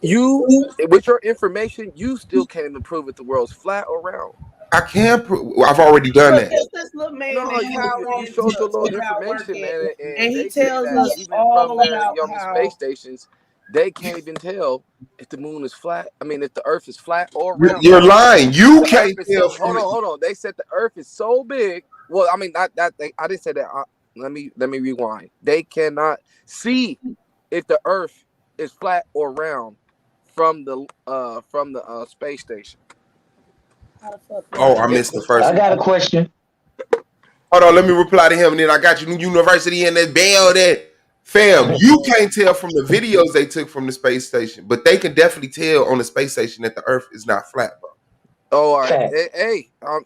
with your information, you still can't even prove if the world's flat or round. I can't prove. I've already done Look, that. it's this little man No, that you showed your little information, man, and he they say tells that us even all from their about young how space stations, they can't even tell if the moon is flat. I mean, if the Earth is flat or round. You're lying. You The can't Earth is tell. so, hold on. They said the Earth is so big. Well, I mean, I didn't say that. Let me rewind. They cannot see if the Earth is flat or round from the space station. Oh, I missed the first I one. got a question. Hold on, let me reply to him, and then I got you. New University in that Bell that. Fam, you can't tell from the videos they took from the space station, but they can definitely tell on the space station that the Earth is not flat, bro. Oh, all right. Hey, I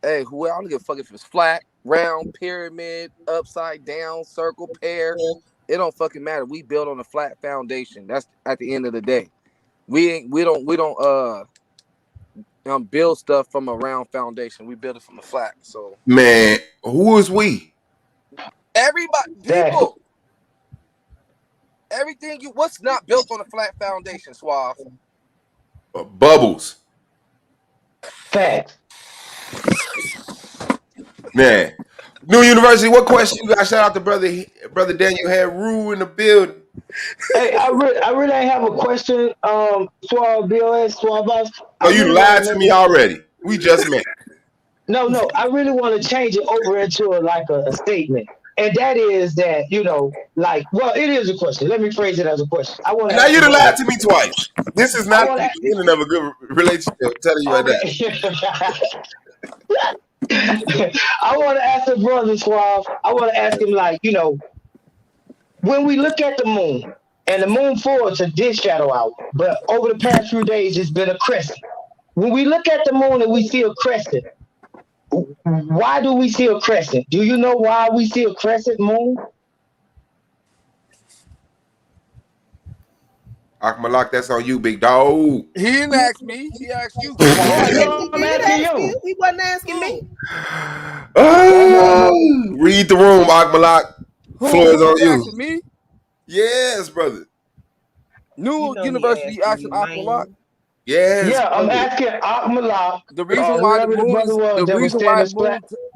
don't give a fuck if it's flat, round, pyramid, upside down, circle, pear. It don't fucking matter. We build on a flat foundation. That's at the end of the day. We don't build stuff from a round foundation. We build it from a flat. So Man, who is we? everybody, people, everything what's not built on a flat foundation, Suave? Bubbles. Facts. Man. New University, what question you got? Shout out to brother Daniel Haru in the building. Hey, I really ain't have a question. Suave, B.O.S, Suave. Oh, you lied to me already. We just met. No, I really want to change it over into a statement. And that is that, well, it is a question. Let me phrase it as a question. I want to. Now you done lied to me twice. This is not the beginning of a good relationship. I'm telling you right now. I want to ask the brother Suave. I want to ask him, when we look at the moon, and the moon forwards a disk shadow out, but over the past few days it's been a crescent. When we look at the moon and we see a crescent, why do we see a crescent? Do you know why we see a crescent moon? Akmalak, that's on you, big dog. He didn't ask me. He asked you. I'm asking you. He wasn't asking me. Oh, read the room, Akmalak. Floor is on you. Asking me? Yes, brother. New University asking Akmalak. Yes. Yeah, I'm asking Akmalak. The reason why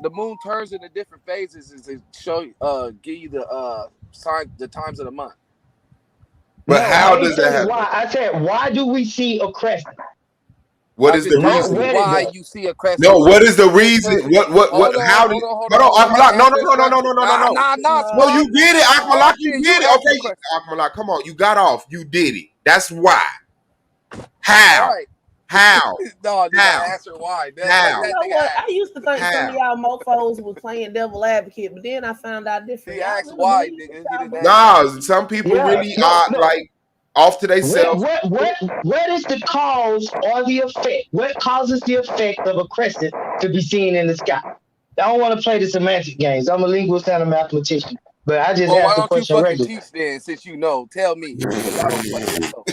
the moon turns into different phases is to show give you the times of the month. But how does that happen? Why? I said, why do we see a crescent? What is the reason? Why you see a crescent? No, what is the reason? What? How did? Hold on, Akmalak. No. No, you did it, Akmalak. You did it. Okay, Akmalak, come on. You got off. You did it. That's why. How? How? No, how? Answer why. How? You know what? I used to think some of y'all mofos was playing devil advocate, but then I found out different. He asked why, nigga. Nah, some people really are like off to themselves. What is the cause or the effect? What causes the effect of a crescent to be seen in the sky? I don't want to play the semantic games. I'm a linguist and a mathematician. but I just Well, why asked the don't you question fucking regular. teach then? Since you know, tell me. Because I don't fucking know.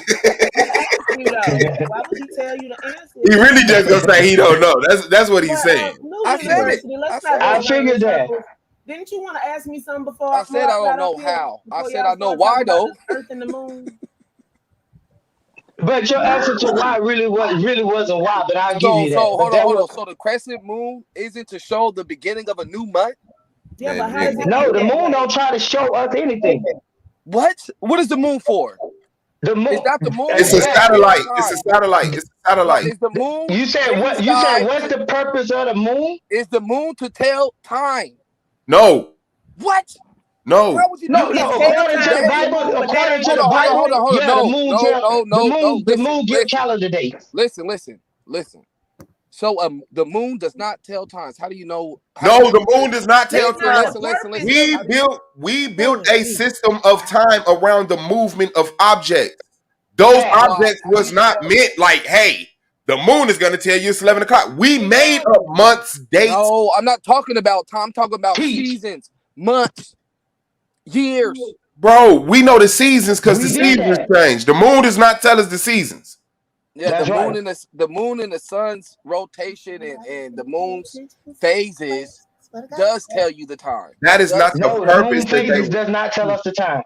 You know, why would he tell you the answer? He really just gonna say he don't know. That's what he's saying. New I said it. University. Let's I not said go I it. around in figured that. circles. Didn't you want to ask me something before I said I don't got know up here? how. I Before said y'all I know started why talking about though. this Earth and the moon. But your answer to why really wasn't why, but I'll give So you that. hold But on. So the crescent moon isn't to show the beginning of a new month? Yeah, Man, but how does it no, get the that moon way? don't try to show us anything. What? What is the moon for? The moon. Is that the moon? It's a satellite. It's a satellite. It's a satellite. Is the moon? You said what? You said what's the purpose of the moon? Is the moon to tell time? No. What? No. How would you No, do no. this? According to the Bible, according to the Bible, yeah, the moon tell the moon give calendar dates. Listen. So the moon does not tell times. How do you know? No, the moon does not tell time. Listen. We built a system of time around the movement of objects. Those objects was not meant like, hey, the moon is going to tell you it's 11 o'clock. We made up months, dates. No, I'm not talking about time. I'm talking about seasons, months, years. Bro, we know the seasons because the seasons change. The moon does not tell us the seasons. Yeah, the moon and the sun's rotation and the moon's phases does tell you the time. That is not the purpose. The moon phases does not tell us the time.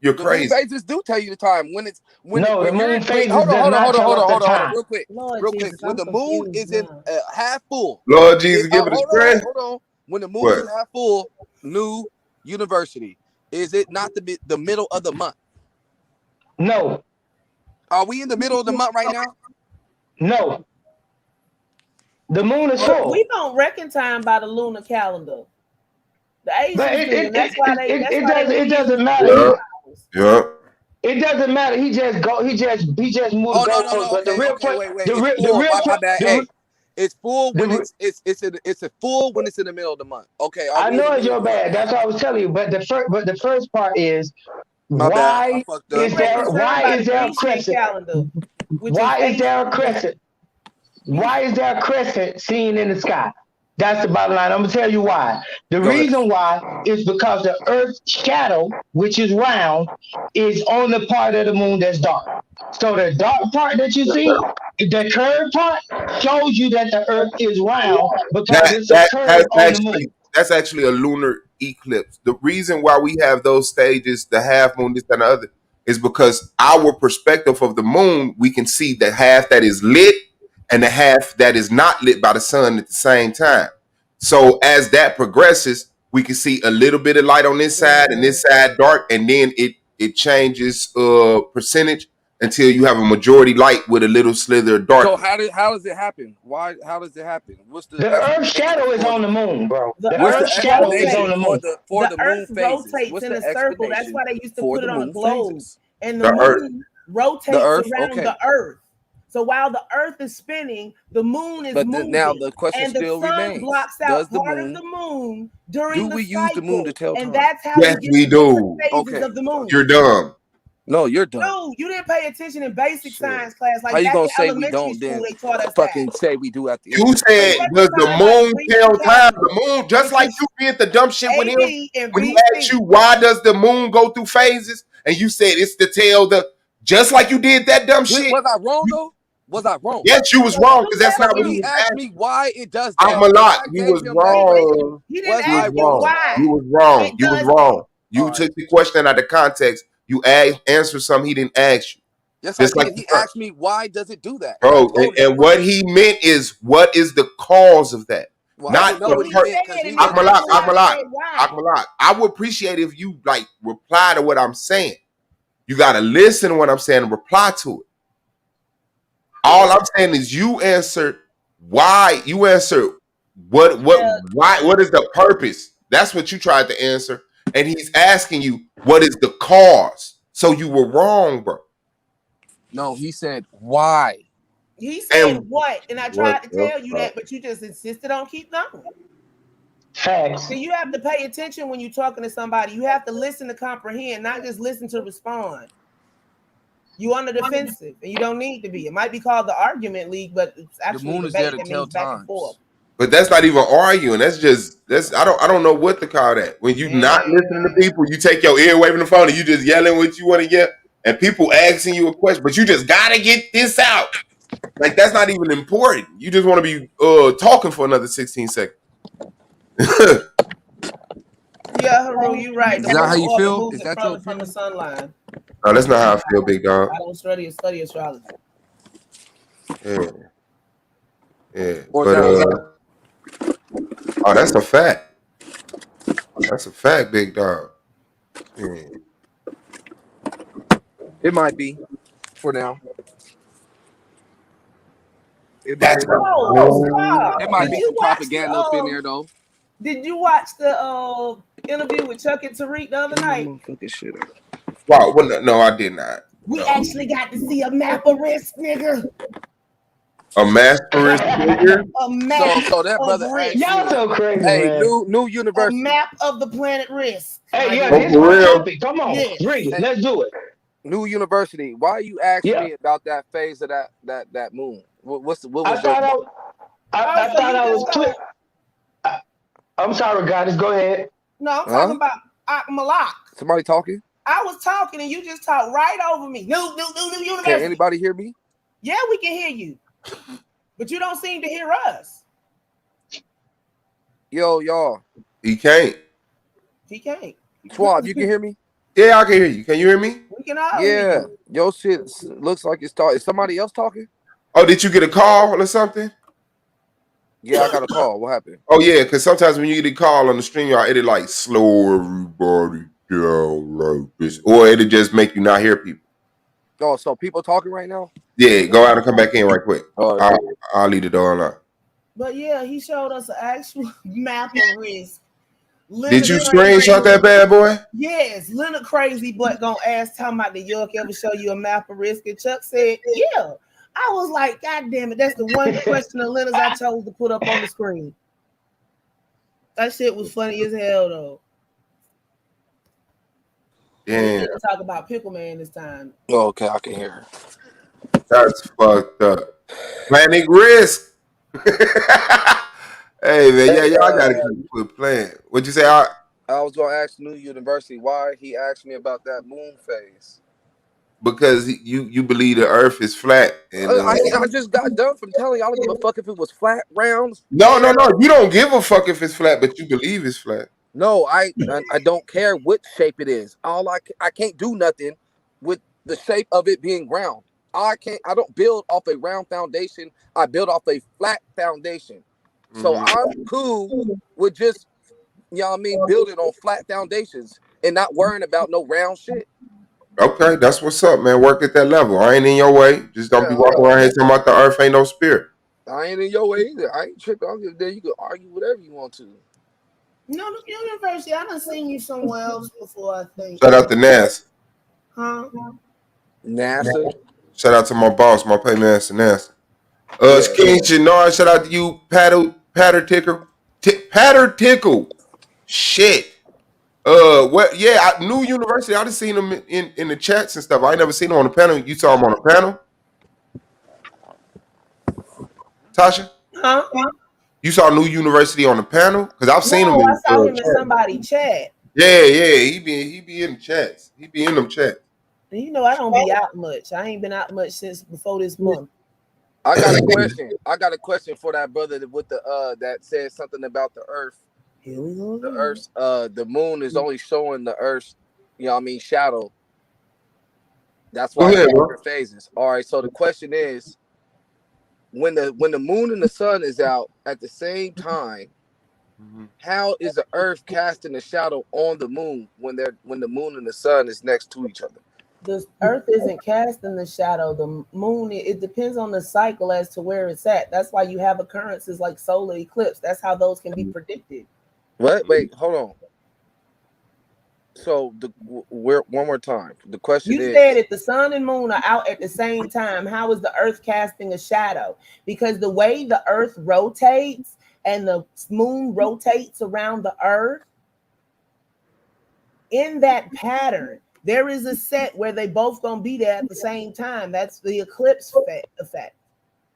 You're crazy. The moon phases do tell you the time when it's the moon phases does not tell us the time. Real quick. When the moon is in half full. Lord Jesus, give it a strength. Hold on. When the moon is half full, New University, is it not the middle of the month? No. Are we in the middle of the month right now? No. The moon is full. We don't reckon time by the lunar calendar. The Asians do, that's why it doesn't matter. Yeah. It doesn't matter. He just moved the goalpost. But the real point, it's full when it's a full when it's in the middle of the month. Okay, I know it's your bad. That's what I was telling you. But the first part is why is there a crescent? Why is there a crescent? Why is there a crescent seen in the sky? That's the bottom line. I'm gonna tell you why. The reason why is because the Earth's shadow, which is round, is on the part of the moon that's dark. So the dark part that you see, the curved part, shows you that the Earth is round because it's a curve on the moon. That's actually a lunar eclipse. The reason why we have those stages, the half moon, this, and the other, is because our perspective of the moon, we can see the half that is lit and the half that is not lit by the sun at the same time. So as that progresses, we can see a little bit of light on this side and this side dark, and then it changes percentage until you have a majority light with a little slither of dark. So how does it happen? How does it happen? What's the Earth's shadow is on the moon, bro. The Earth's shadow is on the moon. The Earth rotates in a circle. That's why they used to put it on a globe. And the moon rotates around the Earth. So while the Earth is spinning, the moon is moving. Now the question and still the sun remains: blocks out part of the moon during the cycle. Do we use the moon to tell time? And that's how yes, we do. Phases of the moon. You're dumb. No, you're dumb. No, you didn't pay attention in basic science class. Like how you gonna say we don't? Then they taught us fucking that. say we do at the end. You said does the moon tell time? The moon, just like you did the dumb shit with him when he asked you why does the moon go through phases, and you said it's to tell the just like you did that dumb shit. Was I wrong though? Was I wrong? Yes, you was wrong because that's not what he asked me why it does that. I'm a lot. You was wrong. He didn't ask you why. You was wrong. You was wrong. You took the question out of context. You answered something he didn't ask you. Yes, I did. Like he asked me why does it do that, bro? And what he meant is what is the cause of that? Well, not Akmalak. I would appreciate if you like reply to what I'm saying. You gotta listen to what I'm saying and reply to it. All I'm saying is you answered why. You answered why? What is the purpose? That's what you tried to answer, and he's asking you what is the cause. So you were wrong, bro. No, he said why. He said what, and I tried to tell you that, but you just insisted on keep going. Facts. So you have to pay attention when you're talking to somebody. You have to listen to comprehend, not just listen to respond. You on the defensive, and you don't need to be. It might be called the argument league, but it's actually the moon is there to tell time. But that's not even arguing. That's I don't know what to call that. When you not listening to people, you take your ear away from the phone and you just yelling what you want to yell, and people asking you a question, but you just gotta get this out. Like that's not even important. You just want to be talking for another 16 seconds. Yeah, Haru, you right. The Is that how first you order feel? Is movement that your probably from the opinion? sun line. No, that's not how I feel, big dog. I don't study astrology. Yeah, yeah. Or is But that oh, that's a fact. That's a fact, big dog. Yeah. it might be for now. It might, That's it a might, Oh, stop! it might Did be you some watch propaganda up in there though. Did you watch the interview with Chuck and Tariq the other night? Motherfucking shit. wow. Well, no, I did not. We No. actually got to see a map of risk, nigga. A master's figure. A map So that of brother risk. asked Y'all me, so crazy, hey, man. new A university. map of the planet risk. Hey, yeah, Oh, this for my real? topic. Come on, Yes. bring it. Hey, Let's do it. new university. Why you asking Yeah. me about that phase of that moon? What I was thought your I So thought you I was just clear. told. I'm sorry, guys. Go ahead. No, I'm huh? talking about Malak. Somebody talking? I was talking and you just talked right over me. New Can university. anybody hear me? Yeah, we can hear you, but you don't seem to hear us. Yo, y'all. He can't. He can't. Suave, you can hear me? Yeah, I can hear you. Can you hear me? We can all hear Yeah. you. Yo shit looks like it's talking. Is somebody else talking? Oh, did you get a call or something? Yeah, I got a call. What happened? Oh yeah, because sometimes when you get a call on the stream, y'all, it'll like slow everybody down like this, or it'll just make you not hear people. Oh, so people talking right now? Yeah, go out and come back in right quick. Oh, I'll leave the door unlocked. But yeah, he showed us an actual map of risk. Did you screenshot that bad boy? Yes, Leonard Crazy Butt gonna ask talking about the York ever show you a map of risk, and Chuck said, yeah. I was like, God damn it, that's the one question of Leonard's I chose to put up on the screen. That shit was funny as hell though. Damn, We talk about Pickle Man this time. Oh, okay, I can hear her. that's fucked up. Planet risk. Hey man, yeah, y'all gotta keep playing. What'd you say? I was gonna ask New University why he asked me about that moon phase. Because you believe the Earth is flat, and I just got done from telling y'all I don't give a fuck if it was flat, round. no, you don't give a fuck if it's flat, but you believe it's flat. No, I don't care what shape it is. I can't do nothing with the shape of it being round. I don't build off a round foundation. I build off a flat foundation. So I'm cool with just, you know what I mean, building on flat foundations and not worrying about no round shit. Okay, that's what's up, man. Work at that level. I ain't in your way. Just don't be walking around here talking about the Earth ain't no spirit. I ain't in your way either. I ain't tripping. I'll give there. You can argue whatever you want to. No, the university. I done seen you somewhere else before, I think. Shout out to NASA. Huh? NASA. Shout out to my boss, my paymaster NASA. King Shinard, shout out to you, Patter Tickle. Shit. What? Yeah, New University. I just seen him in the chats and stuff. I ain't never seen him on the panel. You saw him on the panel, Tasha? Huh? You saw New University on the panel? Because I've seen him. I saw him in somebody's chat. Yeah. He be in the chats. He be in them chats. You know, I don't be out much. I ain't been out much since before this month. I got a question. I got a question for that brother with the that said something about the Earth. Here we go. The Earth's the moon is only showing the Earth's, you know what I mean, shadow. That's why it's different phases. All right. So the question is, when the moon and the sun is out at the same time, how is the Earth casting a shadow on the moon when the moon and the sun is next to each other? The Earth isn't casting the shadow. The moon, it depends on the cycle as to where it's at. That's why you have occurrences like solar eclipse. That's how those can be predicted. What? Wait, hold on. So one more time. The question is, you said if the sun and moon are out at the same time, how is the Earth casting a shadow? Because the way the Earth rotates and the moon rotates around the Earth, in that pattern, there is a set where they both gonna be there at the same time. That's the eclipse effect.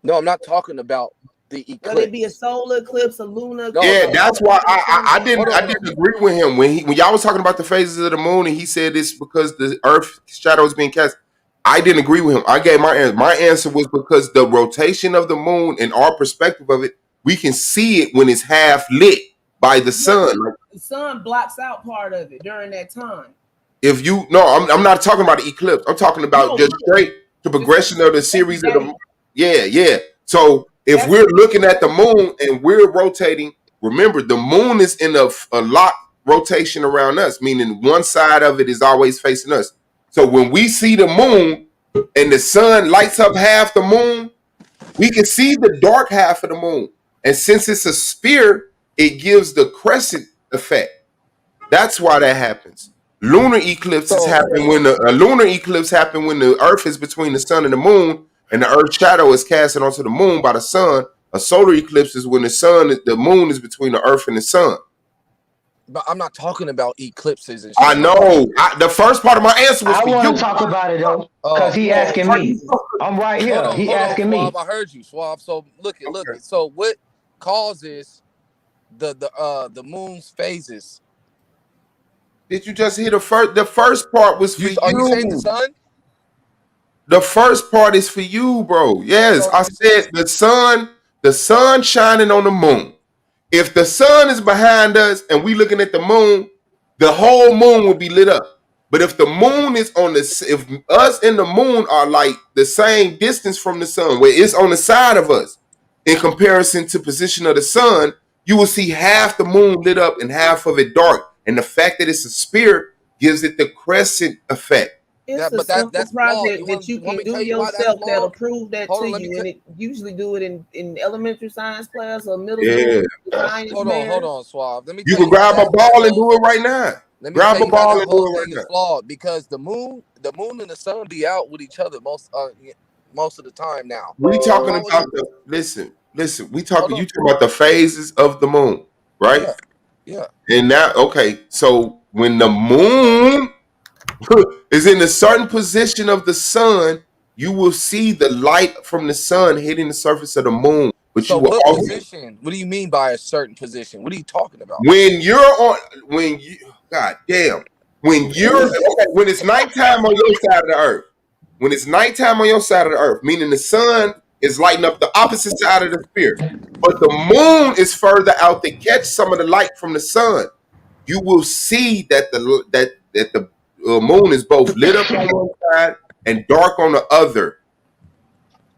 No, I'm not talking about The Whether it be a eclipse. solar eclipse, a lunar No, eclipse. Yeah, no. that's why I Hold on. didn't agree with him when y'all was talking about the phases of the moon and he said it's because the Earth shadow is being cast. I didn't agree with him. I gave my answer. My answer was because the rotation of the moon and our perspective of it, we can see it when it's half lit by the sun. Like, The sun blocks out part of it during that time. if you no, I'm not talking about the eclipse. I'm talking about just straight the progression of the series of the. Yeah. So if we're looking at the moon and we're rotating, remember the moon is in a lock rotation around us, meaning one side of it is always facing us. So when we see the moon and the sun lights up half the moon, we can see the dark half of the moon. And since it's a sphere, it gives the crescent effect. That's why that happens. Lunar eclipses happen when a lunar eclipse happen when the Earth is between the sun and the moon, and the Earth's shadow is casted onto the moon by the sun. A solar eclipse is when the moon is between the Earth and the sun. But I'm not talking about eclipses and shit. I know. The first part of my answer was I for want you. to talk about it though, because he asking me. I'm right here. He asking me. Suave, I heard you, Suave. So look it. So what causes the moon's phases? Did you just hear the first? The first part was for you. Are you saying the sun? The first part is for you, bro. Yes, I said the sun shining on the moon. If the sun is behind us and we looking at the moon, the whole moon will be lit up. But if the moon is if us and the moon are like the same distance from the sun, where it's on the side of us, in comparison to position of the sun, you will see half the moon lit up and half of it dark. And the fact that it's a sphere gives it the crescent effect. It's a simple project that you can do yourself that'll prove that to you, and it usually do it in elementary science class or middle school. Hold on, Suave. Let me. You can grab a ball and do it right now. Grab a ball and do it right now. Flawed because the moon and the sun be out with each other most of the time now. We talking about listen. You talking about the phases of the moon, right? Yeah. And now, okay, so when the moon is in a certain position of the sun, you will see the light from the sun hitting the surface of the moon. But so you will what position? What do you mean by a certain position? What are you talking about? When God damn, when it's nighttime on your side of the earth, when it's nighttime on your side of the earth, meaning the sun is lighting up the opposite side of the sphere, but the moon is further out to catch some of the light from the sun, you will see that the moon is both lit up on one side and dark on the other.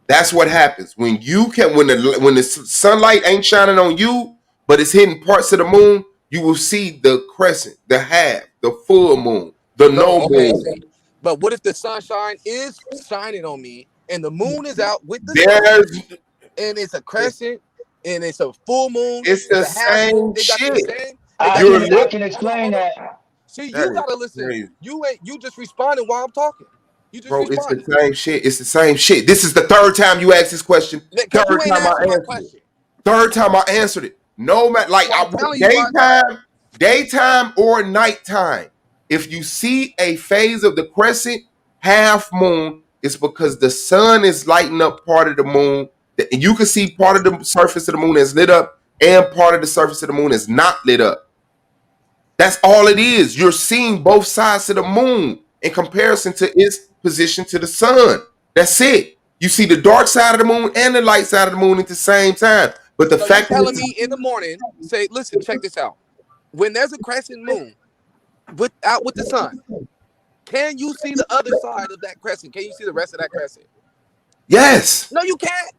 That's what happens when the sunlight ain't shining on you, but it's hitting parts of the moon. You will see the crescent, the half, the full moon, the no moon. But what if the sunshine is shining on me and the moon is out with the sun, and it's a crescent and it's a full moon? It's the same shit. I can explain that. See, you gotta listen. You just responding while I'm talking. You just Bro, responding. it's the same shit. It's the same shit. This is the third time you asked this question. Third time I answered it. No matter daytime or nighttime. If you see a phase of the crescent half moon, it's because the sun is lighting up part of the moon. And you can see part of the surface of the moon is lit up and part of the surface of the moon is not lit up. That's all it is. You're seeing both sides of the moon in comparison to its position to the sun. That's it. You see the dark side of the moon and the light side of the moon at the same time. But the fact you're telling me in the morning, say, listen, check this out. When there's a crescent moon out with the sun, can you see the other side of that crescent? Can you see the rest of that crescent? Yes. No, you can't.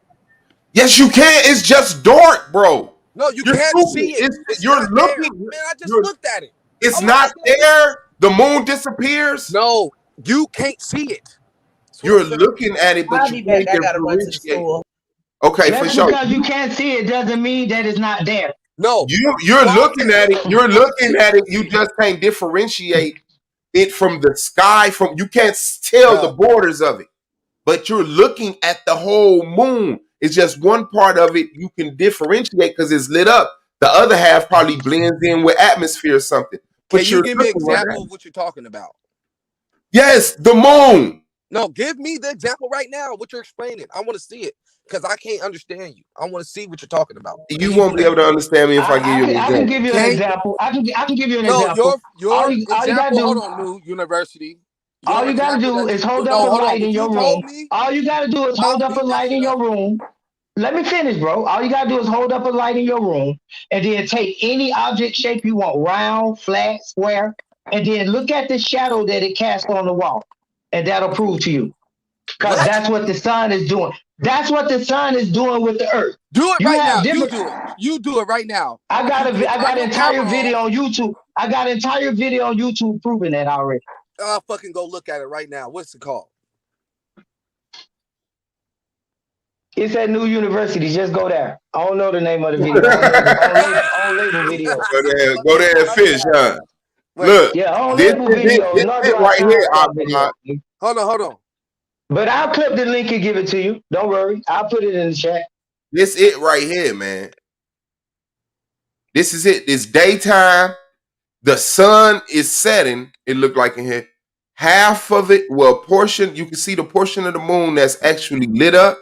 Yes, you can. It's just dark, bro. No, you're can't see it. You're looking. There. Man, I just looked at it. It's not there. The moon disappears. No, you can't see it. You're looking at it, but you can't differentiate. Okay, for sure. Because you can't see it doesn't mean that it's not there. No, you're looking at it. You're looking at it. You just can't differentiate it from the sky. You can't tell the borders of it, but you're looking at the whole moon. It's just one part of it you can differentiate because it's lit up. The other half probably blends in with atmosphere or something. Can you give me an example of what you're talking about? Yes, the moon. No, give me the example right now. What you're explaining, I want to see it because I can't understand you. I want to see what you're talking about. You won't be able to understand me if I give you an I can example. give you an example. I can give you an No, example. your All you gotta example. Hold do. on, New University. All Your you gotta example do that is you hold up no, a hold on. light What in you your told room. me, All you gotta do is I'll hold up a beat that light in shit your up. room. Let me finish, bro. All you gotta do is hold up a light in your room and then take any object shape you want, round, flat, square, and then look at the shadow that it casts on the wall. And that'll prove to you. Because What? that's what the sun is doing. That's what the sun is doing with the earth. Do it You right have now. You different. do it. You do it right now. I got You do it. I Turn got your entire camera on. video on YouTube. I got entire video on YouTube proving that already. I'll fucking go look at it right now. What's it called? It's at New University. Just go there. I don't know the name of the video. I don't label video. Go there and fish, huh? Wait. Look, Yeah, I don't this label is it. videos. This Nor is do it I right here, timestamp videos. Hold on. But I'll clip the link and give it to you. Don't worry. I'll put it in the chat. This it right here, man. This is it. It's daytime. The sun is setting. It looked like in here. Half of it, well, portion, you can see the portion of the moon that's actually lit up.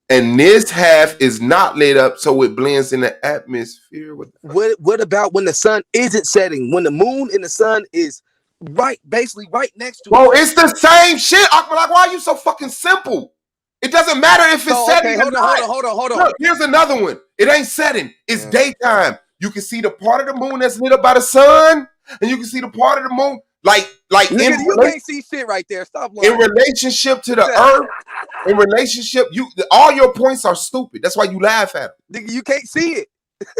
And this half is not lit up, so it blends in the atmosphere. What about when the sun isn't setting? When the moon and the sun is basically right next to Bro, each other. it's the same shit. Like, why are you so fucking simple? It doesn't matter if it's setting or not. Hold on. Look, here's another one. It ain't setting. It's daytime. You can see the part of the moon that's lit up by the sun, and you can see the part of the moon like nigga, you can't see shit right there. Stop lying. in relationship to the earth. In relationship, all your points are stupid. That's why you laugh at them. Nigga, you can't see it.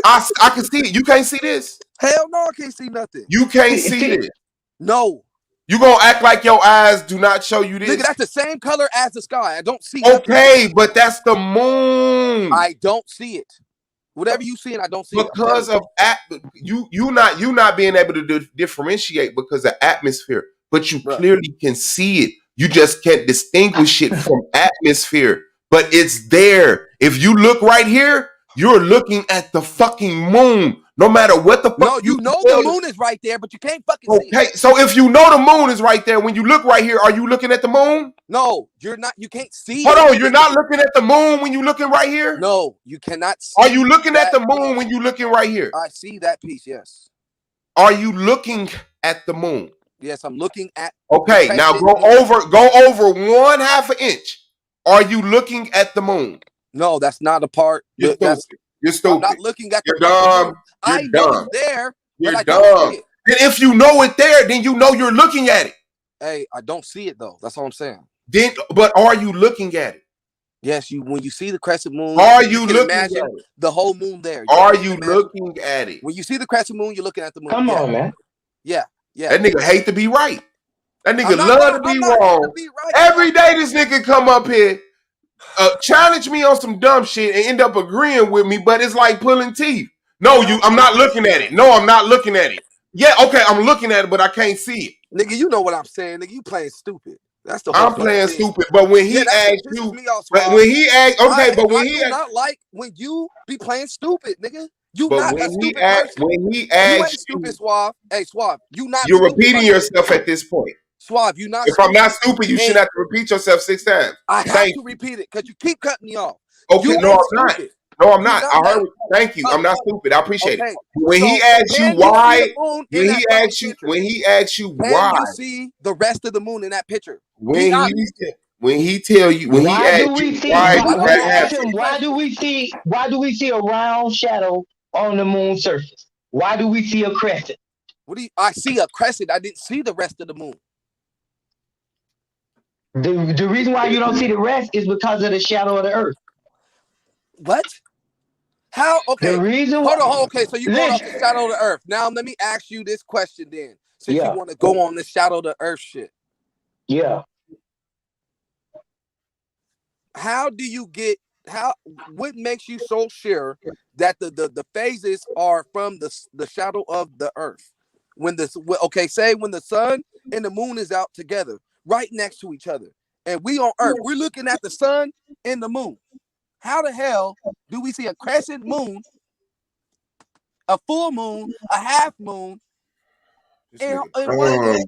I can see it. You can't see this. Hell no, I can't see nothing. You can't see this. No. You gonna act like your eyes do not show you this? Nigga, that's the same color as the sky. I don't see okay, nothing. But that's the moon. I don't see it. Whatever you see, I don't see it. Because of you not being able to differentiate because of atmosphere, but you clearly can see it. You just can't distinguish it from atmosphere. But it's there. If you look right here, you're looking at the fucking moon. No matter what the fuck. No, you know the moon is right there, but you can't fucking see it. Okay, so if you know the moon is right there, when you look right here, are you looking at the moon? No, you're not. You can't see Hold it. on, you're not looking at the moon when you're looking right here? No, you cannot see. Are you looking at the moon when you're looking right here? I see that piece, yes. Are you looking at the moon? Yes, I'm looking at. Okay, now go over 1/2 an inch. Are you looking at the moon? No, that's not a part. You're stupid. You're stupid. I'm not looking at You're dumb. I know it's there. You're dumb. And if you know it there, then you know you're looking at it. Hey, I don't see it though. That's all I'm saying. But are you looking at it? Yes, when you see the crescent moon, are you looking imagine at it? The whole moon there. Are you looking at it? When you see the crescent moon, you're looking at the moon. Come on, man. Yeah. That nigga hate to be right. That nigga love to be wrong. Every day this nigga come up here, challenge me on some dumb shit and end up agreeing with me, but it's like pulling teeth. No, I'm not looking at it. No, I'm not looking at it. Yeah, okay, I'm looking at it, but I can't see it. Nigga, you know what I'm saying. Nigga, you playing stupid. That's the whole I'm playing stupid, but when he asked you, when he asked, okay, but when he asked, not like when you be playing stupid, nigga. You but not when a stupid he asked, person. when he asked, you ain't stupid, Suave. Hey, Suave, you not. You're repeating yourself at this point. Suave, you not. If I'm not stupid, you shouldn't have to repeat yourself 6 times. I have to repeat it because you keep cutting me off. Okay, no, I'm not. No, I'm not. I heard. Thank you. I'm not stupid. I appreciate it. When he asked you why, when he asked you why, you see the rest of the moon in that picture. When he tell you, when he asked you why do we see a round shadow on the moon's surface? Why do we see a crescent? I see a crescent. I didn't see the rest of the moon. The reason why you don't see the rest is because of the shadow of the earth. What? How? Okay. The reason. Hold on. Okay, so you going off the shadow of the earth. Now let me ask you this question then, since you want to go on this shadow of the earth shit. Yeah. How do you get? What makes you so sure that the phases are from the shadow of the earth? When say when the sun and the moon is out together, right next to each other, and we on Earth, we're looking at the sun and the moon. How the hell do we see a crescent moon, a full moon, a half moon, And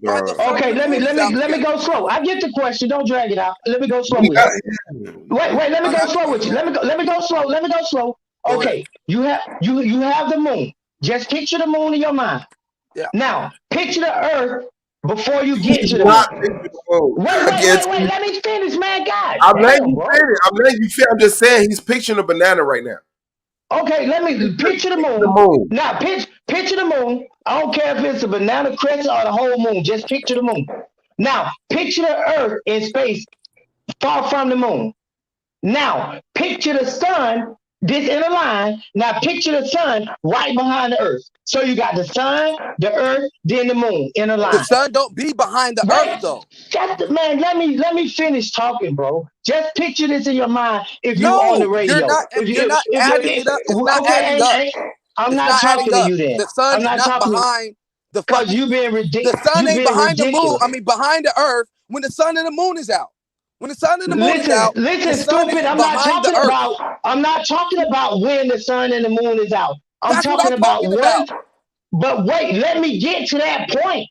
by the sun Okay, and the moon is out let me together. go slow. I get the question. Don't drag it out. Let me go slow with you. Wait, let me go slow with you. Let me go slow. Let me go slow. Go Okay, you have the moon. Just picture the moon in your mind. Yeah. Now picture the Earth before you get He's to the moon. not picking the moon. Wait. Let me finish, man. God I'm letting damn, you bro. finish. I'm just saying he's picturing a banana right now. Okay, let me picture the The moon. moon. Now picture the moon. I don't care if it's a banana crescent or the whole moon. Just picture the moon. Now picture the Earth in space far from the moon. Now picture the sun, this in a line. Now picture the sun right behind the Earth. So you got the sun, the Earth, then the moon in a The line. sun don't be behind the Earth Wait, though. man, let me finish talking, bro. Just picture this in your mind if you on the No, radio. you're not adding it up. It's not adding up. I'm It's not not adding talking to up. you then. The sun I'm is not not talking to you behind the because fucking. The sun you ain't being behind the moon. ridiculous. I mean, behind the Earth when the sun and the moon is out. When the sun and the moon is out, the Listen, sun is stupid. behind the Earth. I'm not talking about when the sun and the moon is out. I'm That's what talking I'm about talking about. but wait, let me get to that point.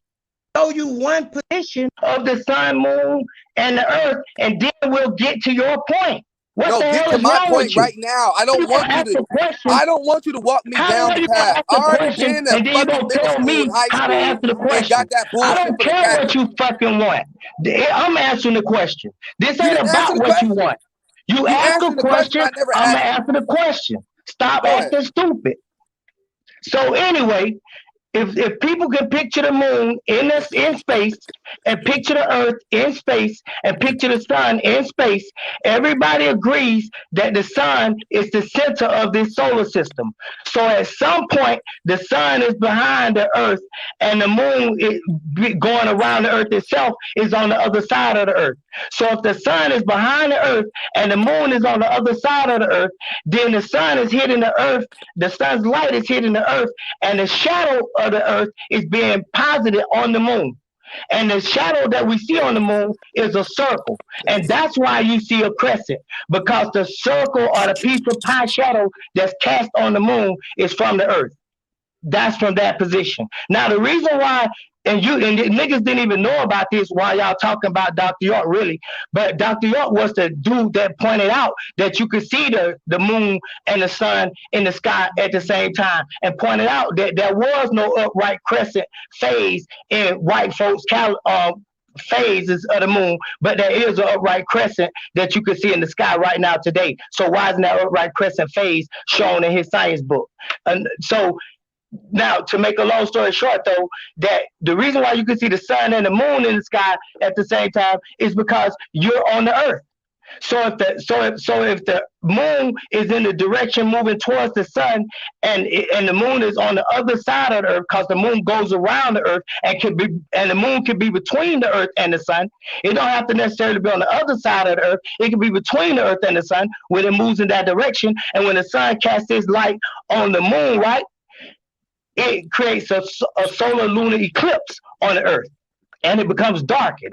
Show you one position of the sun, moon, and the Earth, and then we'll get to your point. What No, the get hell to is my wrong point with you? right now. I You don't gonna want you ask to. a question? I don't want you to walk me How the down hell the you gonna path. ask I a already question been to and then you fucking gonna middle tell school and me high how to school answer the and question? got that I bullshit don't from the care what Catholics. you fucking want. I'm answering the question. This You ain't didn't answer about the what you question. want. You You ask a answered the question. question, I never I'm gonna asked. answer the question. Stop Go ahead. acting stupid. So anyway, if people can picture the moon in space and picture the Earth in space and picture the sun in space, everybody agrees that the sun is the center of this solar system. So at some point, the sun is behind the Earth, and the moon is going around the Earth itself is on the other side of the Earth. So if the sun is behind the Earth and the moon is on the other side of the Earth, then the sun is hitting the Earth. The sun's light is hitting the Earth, and the shadow of the Earth is being posited on the moon. And the shadow that we see on the moon is a circle. And that's why you see a crescent, because the circle or the piece of pie shadow that's cast on the moon is from the Earth. That's from that position. Now the reason why, and the niggas didn't even know about this while y'all talking about Dr. York, really, but Dr. York was the dude that pointed out that you could see the moon and the sun in the sky at the same time, and pointed out that there was no upright crescent phase in white folks' phases of the moon, but there is an upright crescent that you can see in the sky right now today. So why isn't that upright crescent phase shown in his science book? And so now, to make a long story short, though, that the reason why you can see the sun and the moon in the sky at the same time is because you're on the Earth. So if the moon is in the direction moving towards the sun, and the moon is on the other side of the Earth, because the moon goes around the Earth and the moon can be between the Earth and the sun. It don't have to necessarily be on the other side of the Earth. It can be between the Earth and the sun when it moves in that direction. And when the sun casts its light on the moon, right, it creates a solar lunar eclipse on the Earth, and it becomes darkened.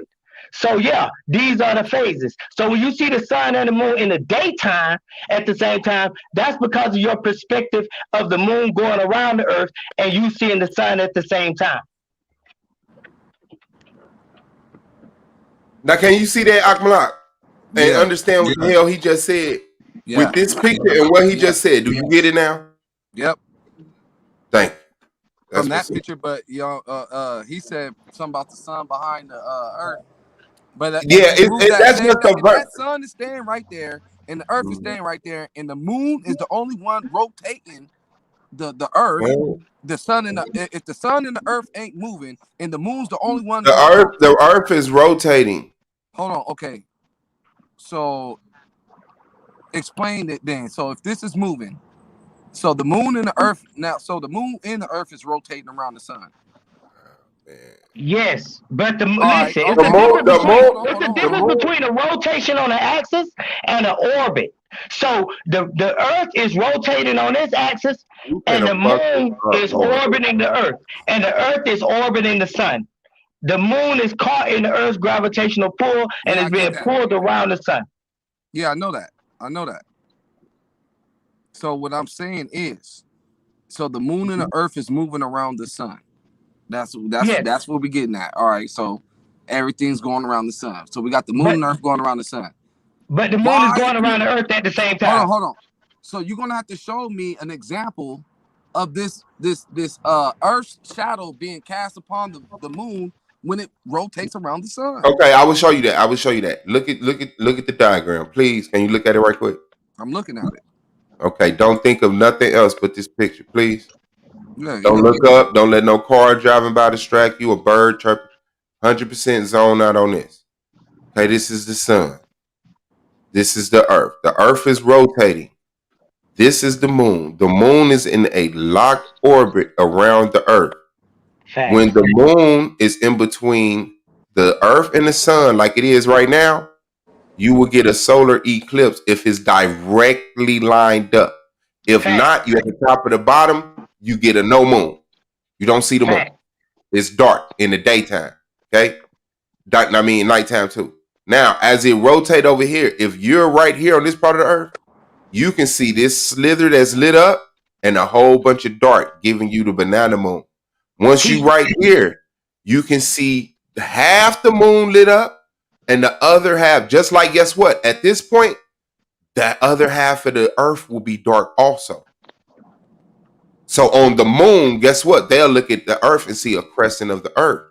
So yeah, these are the phases. So when you see the sun and the moon in the daytime at the same time, that's because of your perspective of the moon going around the Earth and you seeing the sun at the same time. Now, can you see that, Akmalak? And Yeah. understand what the hell he just said? Yeah. With this picture and what he just said, do you get it now? Yep. Thank you. That's From that what's up. picture, but he said something about the sun behind the Earth. But Yeah, that's just a if that sun is staying right there, and the Earth is staying right there, and the moon is the only one rotating the Earth. The sun and if the sun and the Earth ain't moving, and the moon's the only one. The Earth is rotating. Hold on, okay. So explain it then. So if this is moving, so the moon and the Earth now, so the moon and the Earth is rotating around the sun. Yes, but listen, right, it's the difference moon. between a rotation on an axis and an orbit. So the Earth is rotating on its axis, and the moon is orbiting the Earth, and the Earth is orbiting the sun. The moon is caught in the Earth's gravitational pull and is being pulled around the sun. Yeah, I know that. So what I'm saying is, so the moon and the Earth is moving around the sun. That's Yes. what we're getting at. All right, so everything's going around the sun. So we got the moon and Earth going around the sun. But the moon is going around the Earth at the same time. Hold on. So you're gonna have to show me an example of this Earth's shadow being cast upon the moon when it rotates around the sun. Okay, I will show you that. Look at the diagram, please. Can you look at it right quick? I'm looking at it. Okay, don't think of nothing else but this picture, please. Yeah, don't look up. Don't let no car driving by distract you. A bird chirping. 100% zone out on this. Okay, this is the sun. This is the Earth. The Earth is rotating. This is the moon. The moon is in a locked orbit around the Earth. When the moon is in between the Earth and the sun, like it is right now, you will get a solar eclipse if it's directly lined up. If not, you at the top of the bottom, you get a no moon. You don't see the moon. It's dark in the daytime. Okay? I mean, nighttime too. Now, as it rotate over here, if you're right here on this part of the Earth, you can see this slither that's lit up and a whole bunch of dark giving you the banana moon. Once you right here, you can see half the moon lit up and the other half, just like, guess what? At this point, that other half of the Earth will be dark also. So on the moon, guess what? They'll look at the Earth and see a crescent of the Earth.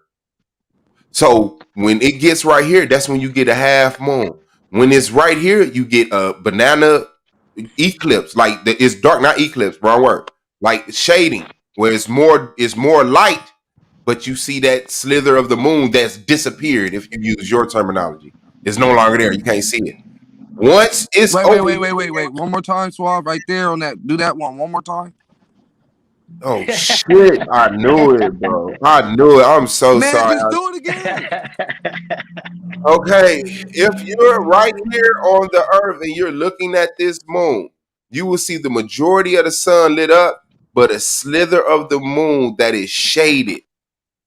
So when it gets right here, that's when you get a half moon. When it's right here, you get a banana eclipse. Like it's dark, not eclipse, wrong word. Like shading, where it's more light, but you see that slither of the moon that's disappeared. If you use your terminology, it's no longer there. You can't see it. Once it's wait. One more time, Suave, right there on that. Do that one more time. Oh shit! I knew it, bro. I knew it. I'm so sorry. Just do it again. Okay, if you're right here on the Earth and you're looking at this moon, you will see the majority of the sun lit up, but a slither of the moon that is shaded.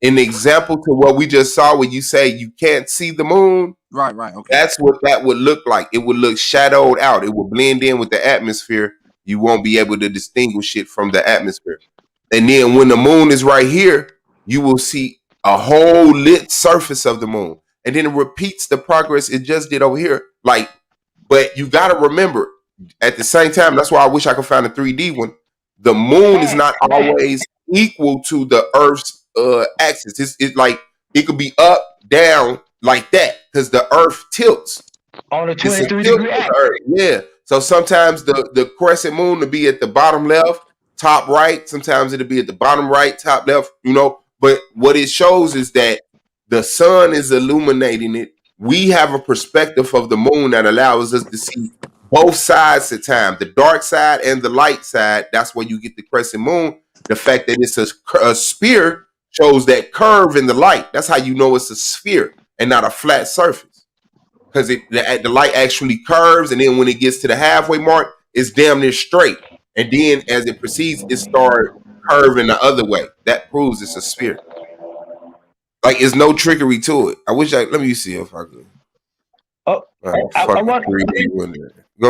An example to what we just saw when you say you can't see the moon. Right. Okay. That's what that would look like. It would look shadowed out. It will blend in with the atmosphere. You won't be able to distinguish it from the atmosphere. And then when the moon is right here, you will see a whole lit surface of the moon. And then it repeats the progress it just did over here. But you got to remember, at the same time, that's why I wish I could find a 3D one. The moon is not always equal to the Earth's axis. It's like it could be up, down, like that, because the Earth tilts. On a 23-degree axis. Yeah. So sometimes the crescent moon will be at the bottom left, top right. Sometimes it'll be at the bottom right, top left, But what it shows is that the sun is illuminating it. We have a perspective of the moon that allows us to see both sides of time, the dark side and the light side. That's where you get the crescent moon. The fact that it's a sphere shows that curve in the light. That's how you know it's a sphere and not a flat surface. Because the light actually curves, and then when it gets to the halfway mark, it's damn near straight. And then as it proceeds, it starts curving the other way. That proves it's a sphere. Like, it's no trickery to it. Let me see if I could. Go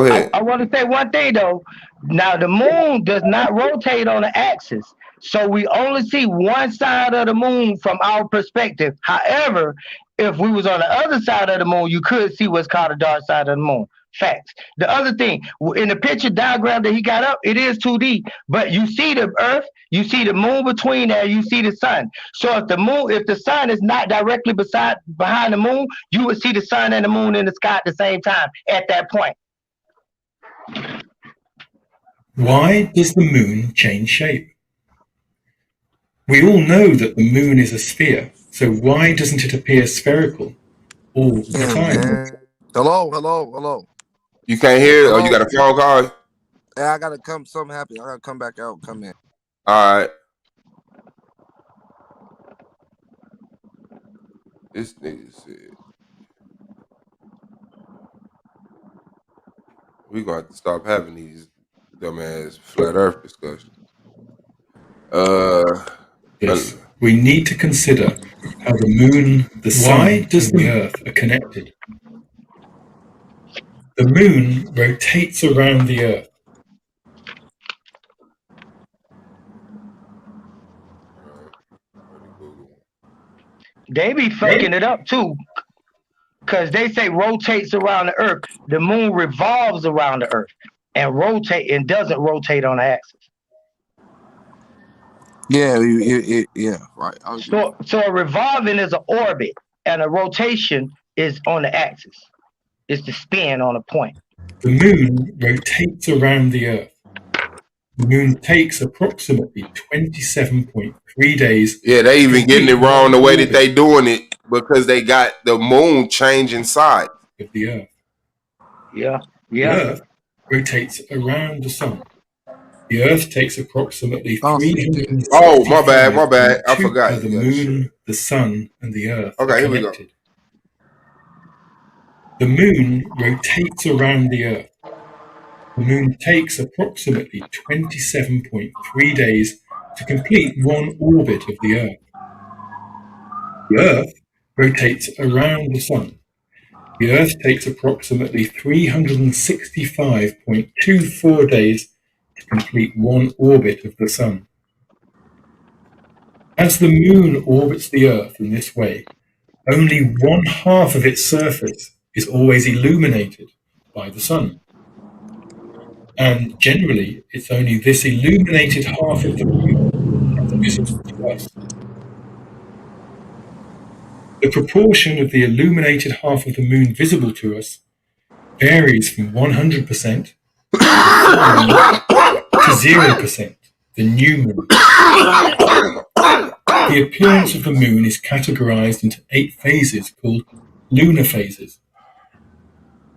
ahead. I want to say one thing, though. Now, the moon does not rotate on the axis. So we only see one side of the moon from our perspective. However, if we was on the other side of the moon, you could see what's called the dark side of the moon. Facts. The other thing, in the picture diagram that he got up, it is 2D, but you see the Earth, you see the moon between there, you see the sun. So if the sun is not directly behind the moon, you would see the sun and the moon in the sky at the same time at that point. Why does the moon change shape? We all know that the moon is a sphere, so why doesn't it appear spherical all the time? Hello. You can't hear it, or you got a phone call? Yeah, I gotta come. Something happened. I gotta come back out. Come in. All right. This nigga said we got to stop having these dumbass flat Earth discussions. Yes, we need to consider how the moon, the sun, and the Earth are connected. The moon rotates around the Earth. They be fucking it up too, because they say rotates around the Earth. The moon revolves around the Earth and doesn't rotate on the axis. Yeah, yeah, right. I agree. So a revolving is an orbit, and a rotation is on the axis. It's the spin on a point. The moon rotates around the Earth. The moon takes approximately 27.3 days. Yeah, they even getting it wrong the way that they doing it because they got the moon changing sides of the Earth. Yeah. The Earth rotates around the sun. The Earth takes approximately 365. Oh, my bad. I forgot. The moon, the sun, and the Earth are connected. Here we go. The moon rotates around the Earth. The moon takes approximately 27.3 days to complete one orbit of the Earth. The Earth rotates around the sun. The Earth takes approximately 365.24 days to complete one orbit of the sun. As the moon orbits the Earth in this way, only one half of its surface is always illuminated by the sun. And generally, it's only this illuminated half of the moon that's visible to us. The proportion of the illuminated half of the moon visible to us varies from 100% to 0%, the new moon. The appearance of the moon is categorized into 8 phases called lunar phases.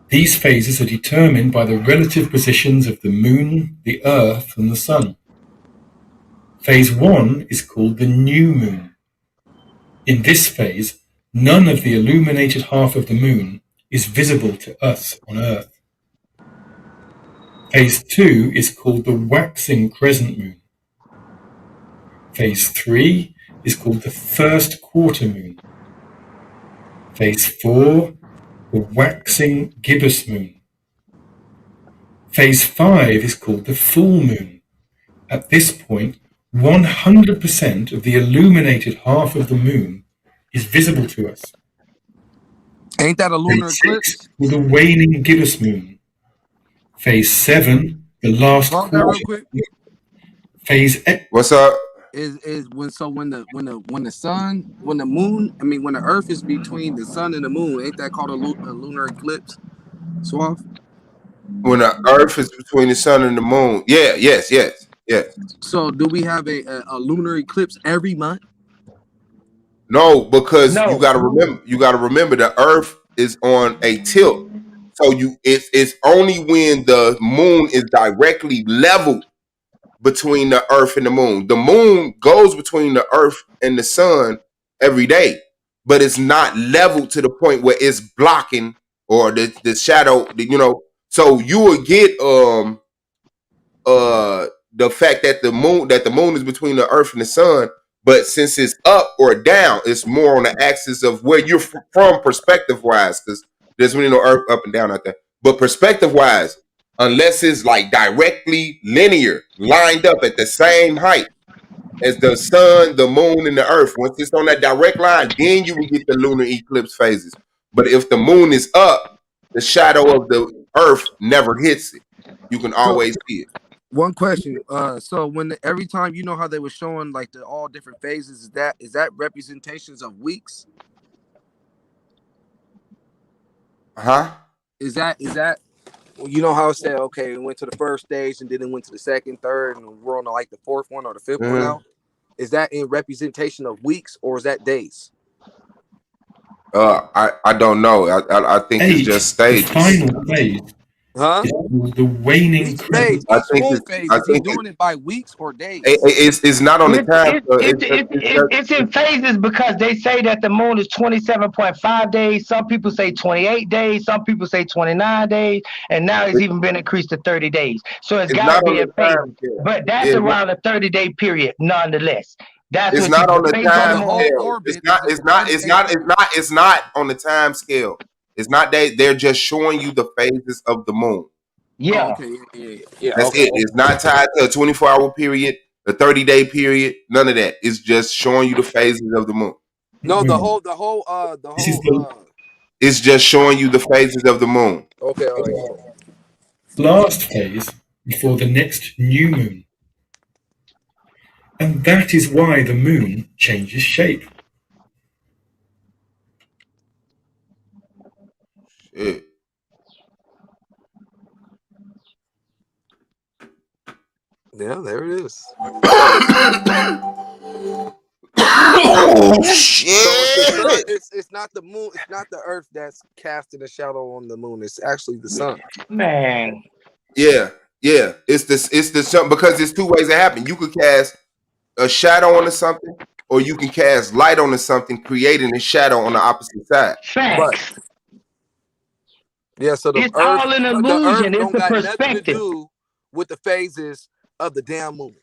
These phases are determined by the relative positions of the moon, the Earth, and the sun. Phase 1 is called the new moon. In this phase, none of the illuminated half of the moon is visible to us on Earth. Phase 2 is called the waxing crescent moon. Phase 3 is called the first quarter moon. Phase 4, the waxing gibbous moon. Phase 5 is called the full moon. At this point, 100% of the illuminated half of the moon is visible to us. Ain't that a lunar eclipse? With a waning gibbous moon. Phase 7, the last quarter. Real quick. Phase 8. What's up? When the Earth is between the sun and the moon, ain't that called a lunar eclipse? Suave? When the Earth is between the sun and the moon. Yeah, yes. So do we have a lunar eclipse every month? No, because you gotta remember the Earth is on a tilt. So it's only when the moon is directly level between the Earth and the moon. The moon goes between the Earth and the sun every day, but it's not level to the point where it's blocking or the shadow, So you will get the fact that the moon is between the Earth and the sun, but since it's up or down, it's more on the axis of where you're from perspective wise, because there's really no Earth up and down out there. But perspective wise, unless it's like directly linear, lined up at the same height as the sun, the moon, and the Earth, once it's on that direct line, then you will get the lunar eclipse phases. But if the moon is up, the shadow of the Earth never hits it. You can always see it. One question. So every time, you know how they were showing like the all different phases, is that representations of weeks? Is that you know how it said, okay, it went to the first stage and then it went to the second, third, and we're on the fourth one or the fifth one now? Is that in representation of weeks or is that days? I don't know. I think it's just stages. The final phase. The waning phase. I think he's doing it by weeks or days. It's not on the time. It's in phases because they say that the moon is 27.5 days. Some people say 28 days. Some people say 29 days. And now it's even been increased to 30 days. So it's got to be in phases. But that's around a 30-day period nonetheless. It's not on the time scale. It's not on the time scale. It's not they're just showing you the phases of the moon. Yeah. Oh, okay. Yeah. That's it. It's not tied to a 24-hour period, a 30-day period, none of that. It's just showing you the phases of the moon. No, the moon. whole This is the It's just showing you the phases of the moon. Okay, all right, go. last phase before the next new moon. And that is why the moon changes shape. Shit. Yeah, there it is. Oh So shit! it's not the moon, it's not the earth that's casting a shadow on the moon. It's actually the sun. Man, Yeah, yeah. It's the sun because it's two ways it happen. You could cast a shadow onto something, or you can cast light onto something, creating a shadow on the opposite side. Right. facts. Yeah, so It's all an the earth illusion. It's don't the got nothing to perspective. do with the phases of the damn moon.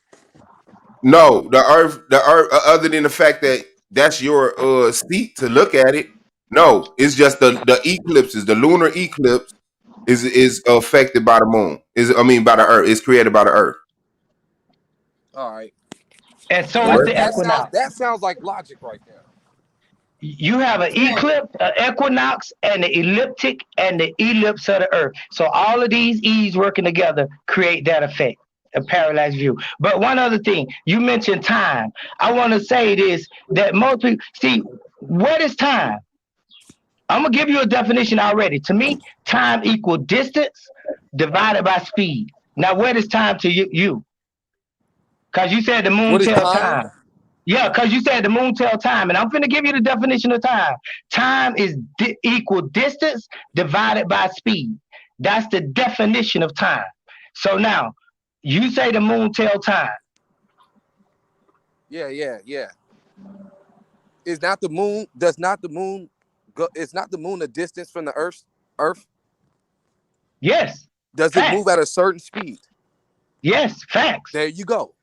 No, the earth, other than the fact that that's your seat to look at it. No, it's just the eclipses, the lunar eclipse is affected by the moon. By the earth. It's created by the earth. All right. And so is the equinox. That sounds like logic right there. You have an eclipse, an equinox, and the elliptic, and the ellipse of the earth. So all of these E's working together create that effect, a parallax view. But one other thing, you mentioned time. I want to say this, that most people, see, what is time? I'm going to give you a definition already. To me, time equal distance divided by speed. Now, what is time to you? Because you said the moon What is tells time? time. Yeah, because you said the moon tell time, and I'm finna give you the definition of time. Time is equal distance divided by speed. That's the definition of time. So now, you say the moon tell time. Yeah. Is not the moon? Does not the moon go? Is not the moon a distance from the Earth? Yes. Does facts. It move at a certain speed? Yes, facts. There you go.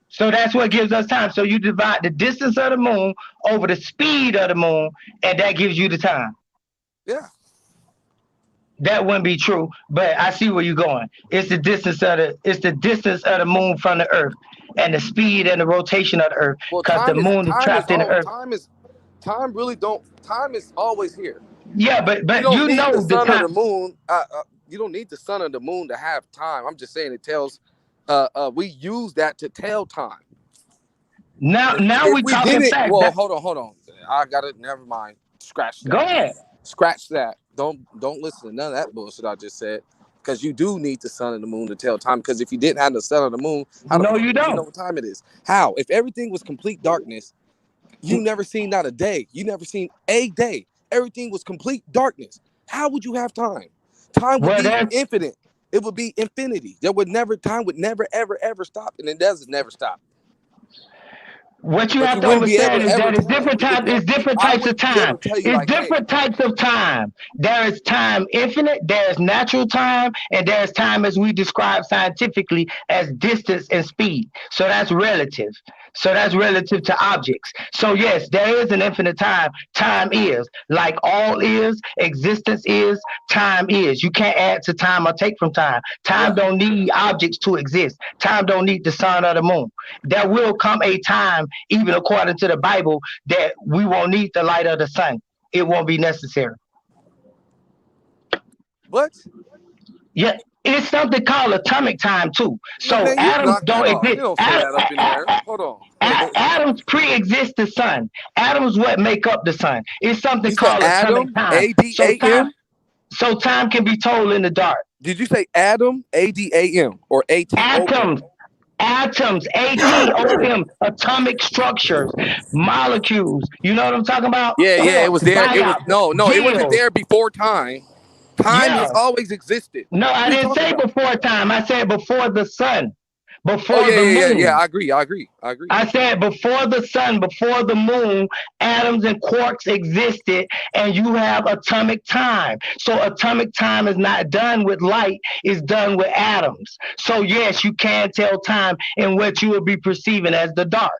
So that's what gives us time. So you divide the distance of the moon over the speed of the moon, and that gives you the time. Yeah. That wouldn't be true, but I see where you're going. It's the distance of the moon from the earth, and the speed and the rotation of the earth, because the moon is trapped in the earth. Time is always here. Yeah, but you don't need know the sun time. or the moon. You don't need the sun or the moon to have time. I'm just saying it tells. We use that to tell time. Now we talking facts. Well, hold on. I got it. Never mind. Scratch that. Go ahead. Scratch that. Don't listen to none of that bullshit I just said. Because you do need the sun and the moon to tell time. Because if you didn't have the sun or the moon, how no, you don't. You know what time it is? How? If everything was complete darkness, you never seen not a day. You never seen a day. Everything was complete darkness. How would you have time? Time would be infinite. It would be infinity. Time would never, ever stop. And it doesn't never stop. What you have to understand is that it's different types. It's different types of time. It's different types of time. There is time infinite. There is natural time, and there is time as we describe scientifically as distance and speed. So that's relative. So that's relative to objects. So yes, there is an infinite time. Time is like all is, existence is, time is. You can't add to time or take from time. Time don't need objects to exist. Time don't need the sun or the moon. There will come a time, even according to the Bible, that we won't need the light of the sun. It won't be necessary. What? Yeah. It's something called atomic time too. So atoms don't exist. You don't say that up in there. Hold on. Atoms pre-exist the sun. Atoms what make up the sun. It's something called atomic time. A-D-A-M? So time can be told in the dark. Did you say atom? A-D-A-M or A-T-O-M? Atoms, A-T-O-M, atomic structures, molecules. You know what I'm talking about? Yeah, it was there. It wasn't there before time. Time has always existed. No, I didn't say before time. I said before the sun. Before the moon. Yeah, I agree. I said before the sun, before the moon, atoms and quarks existed, and you have atomic time. So atomic time is not done with light, it's done with atoms. So yes, you can tell time in what you would be perceiving as the dark.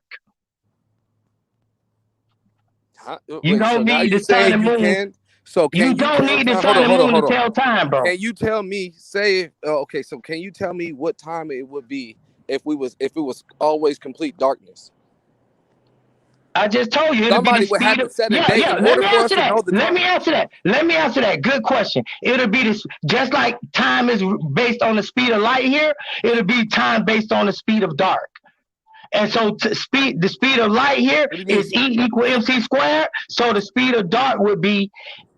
You don't need the sun and moon. So you don't need the sun and moon to tell time, bro. Can you tell me, can you tell me what time it would be if it was always complete darkness? I just told you it'll be the Somebody would have speed to of set a date in Let order me for us answer to that. know the Let me time. answer that. Let me answer that. Good question. It'll be this just like time is based on the speed of light here. It'll be time based on the speed of dark. And so the speed of light here What do you mean? is E equal MC squared. So the speed of dark would be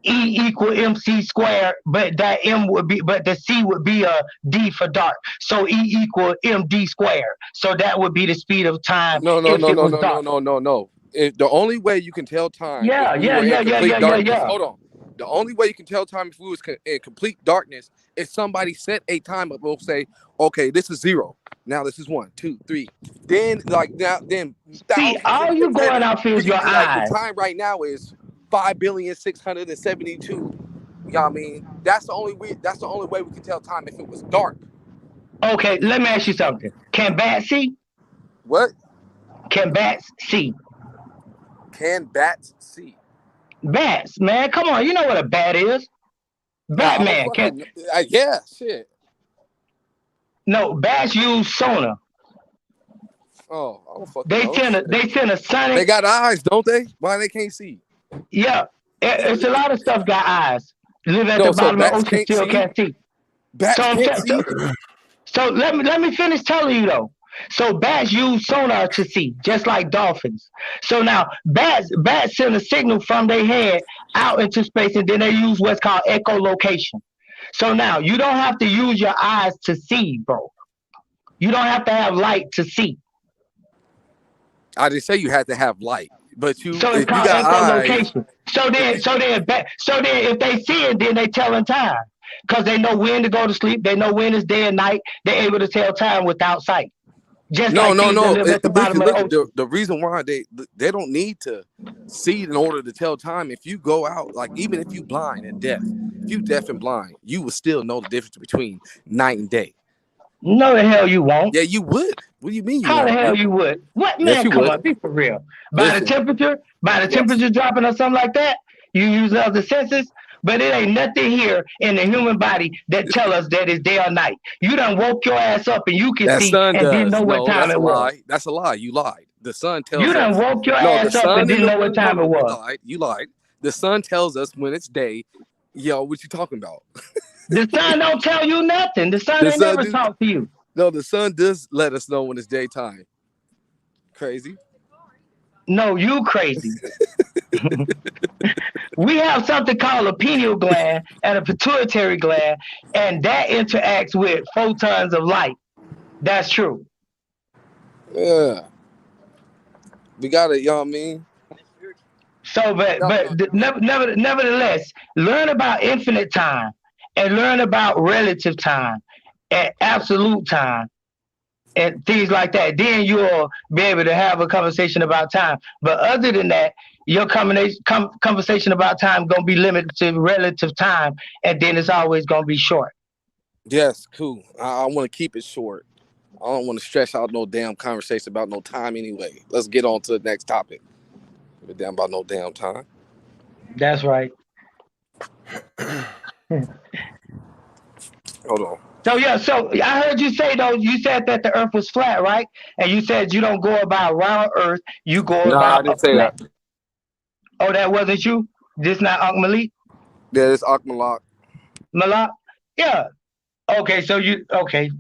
E equal MC squared, but the C would be a D for dark. So E equal MD squared. So that would be the speed of time No, no, if no, it no, was no, no, dark. no, no, no. The only way you can tell time if Yeah, we yeah, were in yeah, yeah, complete yeah, yeah, darkness. yeah. Hold on. The only way you can tell time if we was in complete darkness is somebody set a time up. We'll say, okay, this is 0. Now this is 1, 2, 3. Then then See, thousands of all you years going later, off we is can your be like, the eyes. time right now is 5,672. You know what I mean? That's the only way we can tell time if it was dark. Okay, let me ask you something. Can bats see? What? Can bats see? Can bats see? Bats, man, come on. You know what a bat is? I don't Batman can. fucking. Yeah, shit. No, bats use sonar. Oh, I don't fucking They know. send a Shit. they send a sonic. They got eyes, don't they? Why they can't see? Yeah, it's a lot of stuff got eyes. Live at No, the so bottom of the bats ocean, can't still see. can't see. Bats can't see. So let me finish telling you though. So bats use sonar to see, just like dolphins. So now bats send a signal from their head out into space, and then they use what's called echolocation. So now you don't have to use your eyes to see, bro. You don't have to have light to see. I didn't say you had to have light, but So it's if you called got eyes, echolocation. So then if they see it, then they telling time because they know when to go to sleep. They know when it's day and night. They're able to tell time without sight, just no. like things that live at the bottom of the ocean. The reason why they don't need to see in order to tell time. If you go out, like even if you blind and deaf, if you deaf and blind, you will still know the difference between night and day. No, the hell you won't. Yeah, you would. What do you mean? How the hell you would? What, man? Yes, you Come would. on, be for real. By Listen. the temperature dropping or something like that, you use other senses. But it ain't nothing here in the human body that tell us that it's day or night. You done woke your ass up and you can That see sun and didn't does. know what No, time that's a it was. lie. That's a lie. You lied. The sun tells You us. done woke your No, the ass up and sun didn't and know what time it was. You lied. The sun tells us when it's day. Yo, what you talking about? The sun don't tell you nothing. The sun ain't never talk to you. No, the sun does let us know when it's daytime. Crazy. No, you crazy. We have something called a pineal gland and a pituitary gland, and that interacts with photons of light. That's true. Yeah. We got it, you know what I mean? So, nevertheless, learn about infinite time and learn about relative time and absolute time and things like that. Then you'll be able to have a conversation about time. But other than that, your conversation about time gonna be limited to relative time, and then it's always gonna be short. Yes, cool. I want to keep it short. I don't want to stretch out no damn conversation about no time anyway. Let's get on to the next topic. Give a damn about no damn time. That's right. Hold on. So I heard you say though, you said that the earth was flat, right? And you said you don't go about round earth, you go about I didn't say flat. that. Oh, that wasn't you? This not Ak Malik? Yeah, it's Ak Malak. Malak? Yeah. Okay, so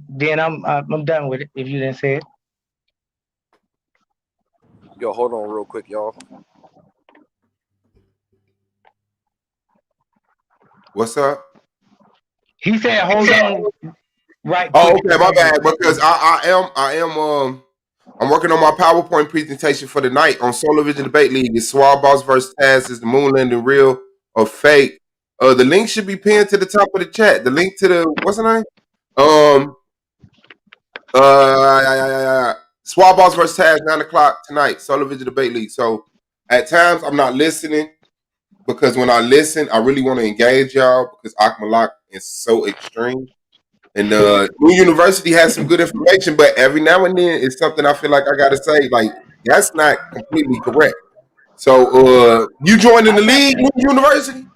then I'm done with it if you didn't say it. Yo, hold on real quick, y'all. What's up? He said, "Hold on." Right. Oh, okay, my bad. Because I'm working on my PowerPoint presentation for the night on Solar Vision Debate League. It's Suave B.O.S versus Taz. Is the moon landing real or fake? The link should be pinned to the top of the chat. The link to the what's the name? Suave B.O.S versus Taz, 9:00 tonight. Solar Vision Debate League. So at times I'm not listening because when I listen, I really want to engage y'all because Ak Malak is so extreme. And New University has some good information, but every now and then it's something I feel like I gotta say, like that's not completely correct. So you joined in the league, New University?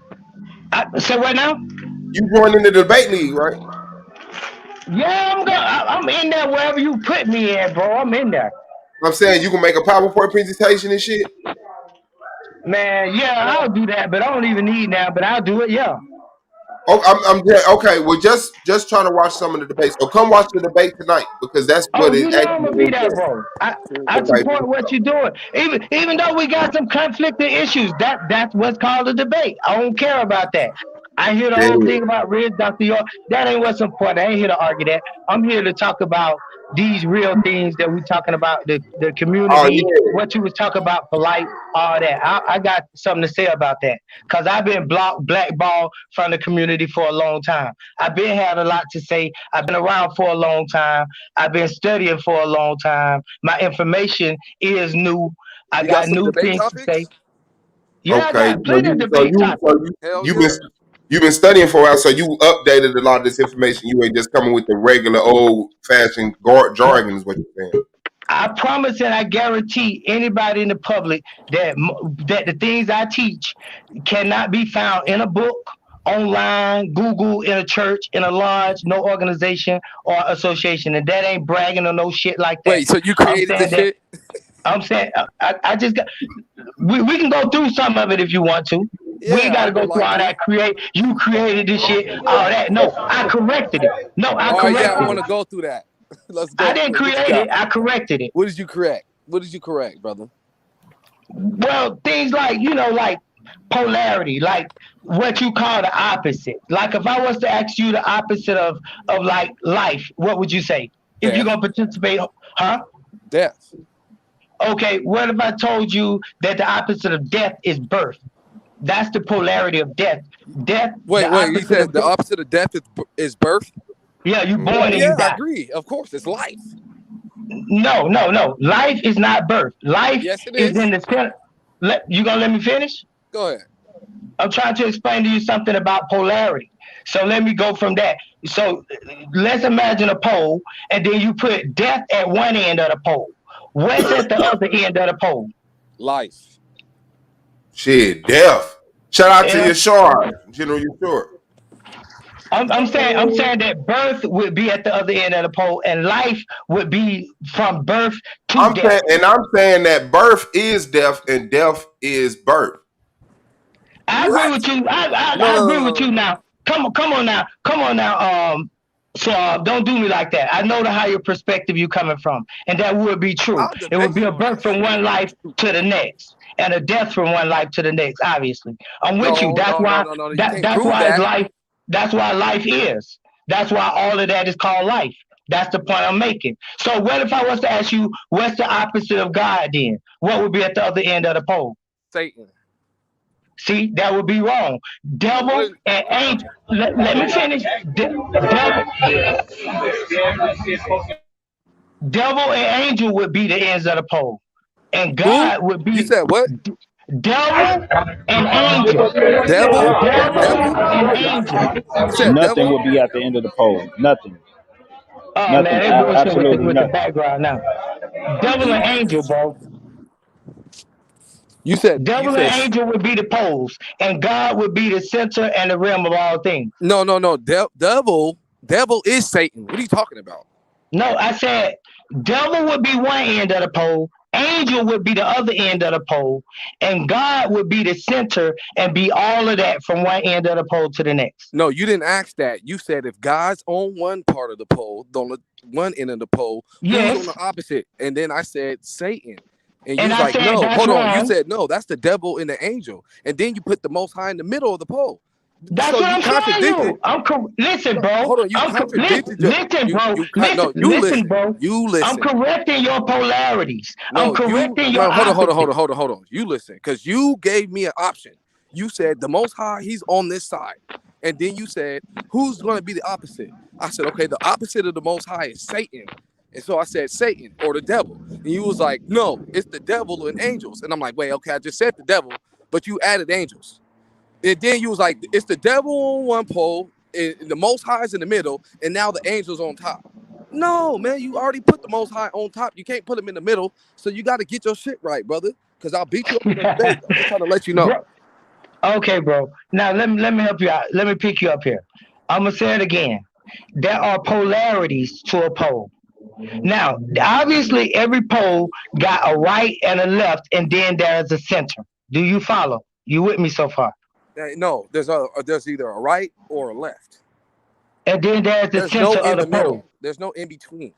So right now? You joined in the debate league, right? Yeah, I'm in there wherever you put me at, bro. I'm in there. I'm saying you can make a PowerPoint presentation and shit. Man, yeah, I'll do that, but I don't even need that, but I'll do it, yeah. Oh, okay. Well, just trying to watch some of the debates. So come watch the debate tonight because that's Oh, what it you know I'm actually gonna be is. there, bro. I Okay. support what you're doing. Even though we got some conflicting issues, that's what's called a debate. I don't care about that. I hear the Yeah. whole thing about Red Dr. York. That ain't what's important. I ain't here to argue that. I'm here to talk about these real things that we talking about, the Oh community, yeah. what you was talking about for life, all that. I got something to say about that. Cause I've been blackballed from the community for a long time. I've been had a lot to say. I've been around for a long time. I've been studying for a long time. My information is new. I You got got some new debate things to say. topics? Yeah, I Okay. got plenty of debate topics. Hell You've yeah. been studying for a while, so you updated a lot of this information. You ain't just coming with the regular old fashioned jargon, is what you're saying. I promise and I guarantee anybody in the public that the things I teach cannot be found in a book, online, Google, in a church, in a lodge, no organization or association, and that ain't bragging or no shit like that. Wait, so you I'm created saying this that. shit? I'm saying I just got. We can go through some of it if you want to. We ain't Yeah, got I to go would through like all to. that. You created this shit, all that. No, I corrected it. No, I All right, yeah, I corrected want it. to go through that. Let's I go didn't through it. What you create it. got? I corrected it. What did you correct? What did you correct, brother? Well, things like like polarity, like what you call the opposite. Like if I was to ask you the opposite of like life, what would you say? If you're Death. gonna participate, huh? Death. Okay, what if I told you that the opposite of death is birth? That's the polarity of death. Death, the Wait. You opposite said of the death. opposite of death is birth? Yeah, you Hell born and yeah, you I die. agree. Of course, it's life. No. Life is not birth. Life Yes, it is is. in the center. You gonna let me finish? Go ahead. I'm trying to explain to you something about polarity. So let me go from that. So let's imagine a pole, and then you put death at one end of the pole. What's at the other end of the pole? Life. Shit, death. Shout out to And Yashar, General Yashar. I'm saying that birth would be at the other end of the pole, and life would be from birth to death. I'm saying that birth is death and death is birth. I agree with you. I agree with you No. now. Come on now. So don't do me like that. I know the higher perspective you coming from, and that would be true. I'll It would debate be you a on that birth from shit. one life to the next, and a death from one life to the next. Obviously, I'm with you. No. You can't That's prove why it's that. life. That's why life is. That's why all of that is called life. That's the point I'm making. So what if I was to ask you, what's the opposite of God then? What would be at the other end of the pole? Satan. See, that would be wrong. Devil and angel. Let me finish. Devil and angel would be the ends of the pole, and Who? God would You be said what? devil and angel. Devil? Devil Devil? and angel. You said Nothing devil? will be at the end of the pole. Nothing. Oh man, Nothing. they bullshit Absolutely with the nothing. background now. Devil and angel, bro. You said Devil and angel would be the poles, and God would be the center and the realm of all things. no. Devil is Satan. What are you talking about? No, I said devil would be one end of the pole, angel would be the other end of the pole, and God would be the center and be all of that from one end of the pole to the next. No, you didn't ask that. You said if God's on one part of the pole, on the one end of the pole, who's on Yes. the opposite? And then I said Satan. And you And was I like, said no, that's hold on. You wrong. said, no, that's the devil and the angel. And then you put the Most High in the middle of the pole. That's So what you I'm showing contradicted. you. Listen, bro. Hold on. You contradicted your. Listen, bro. You Listen, listen. bro. You I'm listen. correcting your polarities. I'm No, correcting your no, hold opposite. on. You listen, because you gave me an option. You said the Most High, he's on this side. And then you said, who's going to be the opposite? I said, okay, the opposite of the Most High is Satan. And so I said Satan or the devil. And you was like, no, it's the devil and angels. And I'm like, wait, okay, I just said the devil, but you added angels. And then you was like, it's the devil on one pole, and the Most High is in the middle, and now the angels on top. No, man, you already put the Most High on top. You can't put him in the middle, so you got to get your shit right, brother, because I'll beat you up in the debate. I'm just trying to let you know. Bro, okay, bro. Now let me help you out. Let me pick you up here. I'm gonna say it again. There are polarities to a pole. Now, obviously, every pole got a right and a left, and then there's a center. Do you follow? You with me so far? No, there's either a right or a left. And then there's no center in of the middle. pole. There's no in between.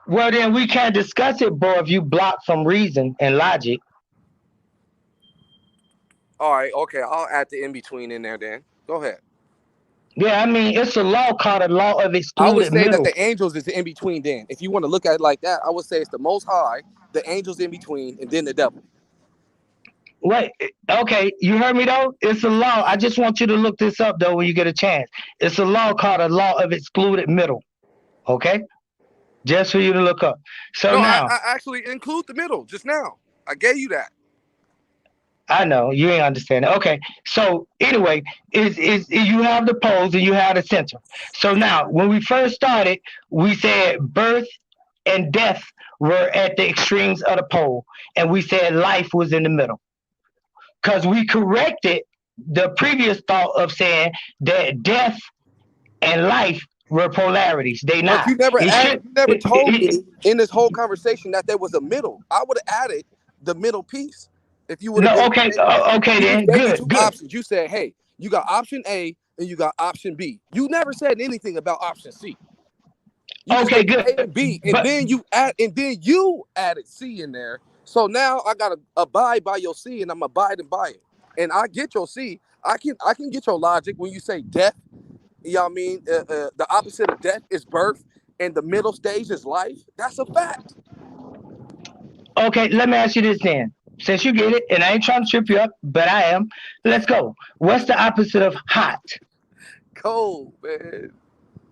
Well, then we can't discuss it, bro, if you block from reason and logic. All right, okay, I'll add the in between in there then. Go ahead. Yeah, I mean, it's a law called a law of I would excluded say middle. that the angels is in between then. If you want to look at it like that, I would say it's the Most High, the angels in between, and then the devil. Wait, okay, you heard me though? It's a law. I just want you to look this up though when you get a chance. It's a law called a law of excluded middle. Okay? Just for you to look up. So No, now I actually include the middle just now. I gave you that. I know you ain't understand it. Okay, so anyway, is you have the poles and you have the center. So now, when we first started, we said birth and death were at the extremes of the pole, and we said life was in the middle. Because we corrected the previous thought of saying that death and life were polarities. They But not. you never It should. you never told me in this whole conversation that there was a middle. I would have added the middle piece. If you would have No, been okay, okay you then, gave me good, two good. options. You said, hey, you got option A and you got option B. You never said anything about option C. You just Okay, gave me good. A and B, and But then you added C in there. So now I gotta abide by your C, and I'm abiding by it. And I get your C. I can get your logic when you say death. You know what I mean? The opposite of death is birth, and the middle stage is life. That's a fact. okay, let me ask you this then. Since you get it, and I ain't trying to trip you up, but I am. Let's go. What's the opposite of hot? Cold, man.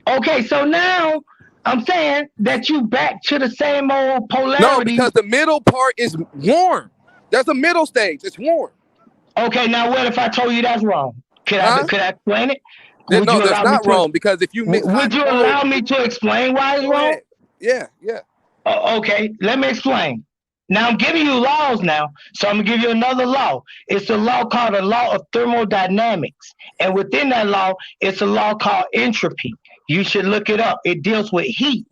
Okay, so now I'm saying that you back to the same old polarity. No, because the middle part is warm. There's a middle stage. It's warm. Okay, now what if I told you that's wrong? Could I explain it? Would you That's allow me not to? wrong, because if you mix hot Would you and cold, allow me to explain why it's go wrong? ahead. Yeah. Okay, let me explain. Now I'm giving you laws now, so I'm gonna give you another law. It's a law called the law of thermodynamics, and within that law, it's a law called entropy. You should look it up. It deals with heat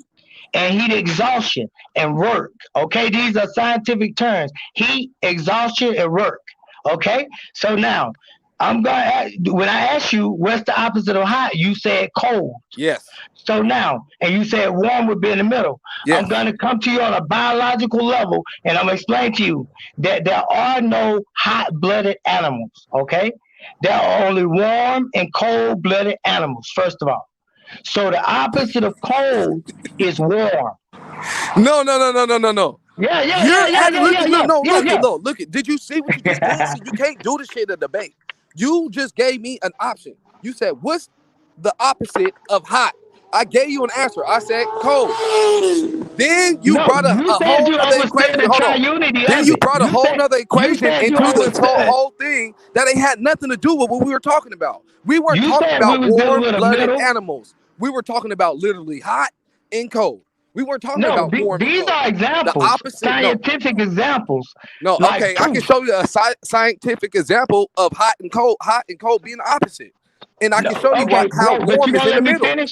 and heat exhaustion and work. Okay, these are scientific terms: heat, exhaustion, and work. Okay, so now I'm gonna ask, when I ask you what's the opposite of hot, you said cold. Yes. So now, and you said warm would be in the middle. Yes. I'm going to come to you on a biological level, and I'm going to explain to you that there are no hot-blooded animals, okay? There are only warm and cold-blooded animals, first of all. So the opposite of cold is warm. No. Yeah. Look it. Did you see what you just did? See, you can't do this shit in a debate. You just gave me an option. You said, what's the opposite of hot? I gave you an answer. I said cold. Then you brought a whole other equation. Hold on. Then you brought a whole other equation into this whole thing that ain't had nothing to do with what we were talking about. We weren't talking about warm-blooded animals. We were talking about literally hot and cold. We weren't talking about warm and cold. These are examples. The opposite, scientific examples. No, like okay, I can show you a scientific example of hot and cold being the opposite. And I can show you how warm is in the middle.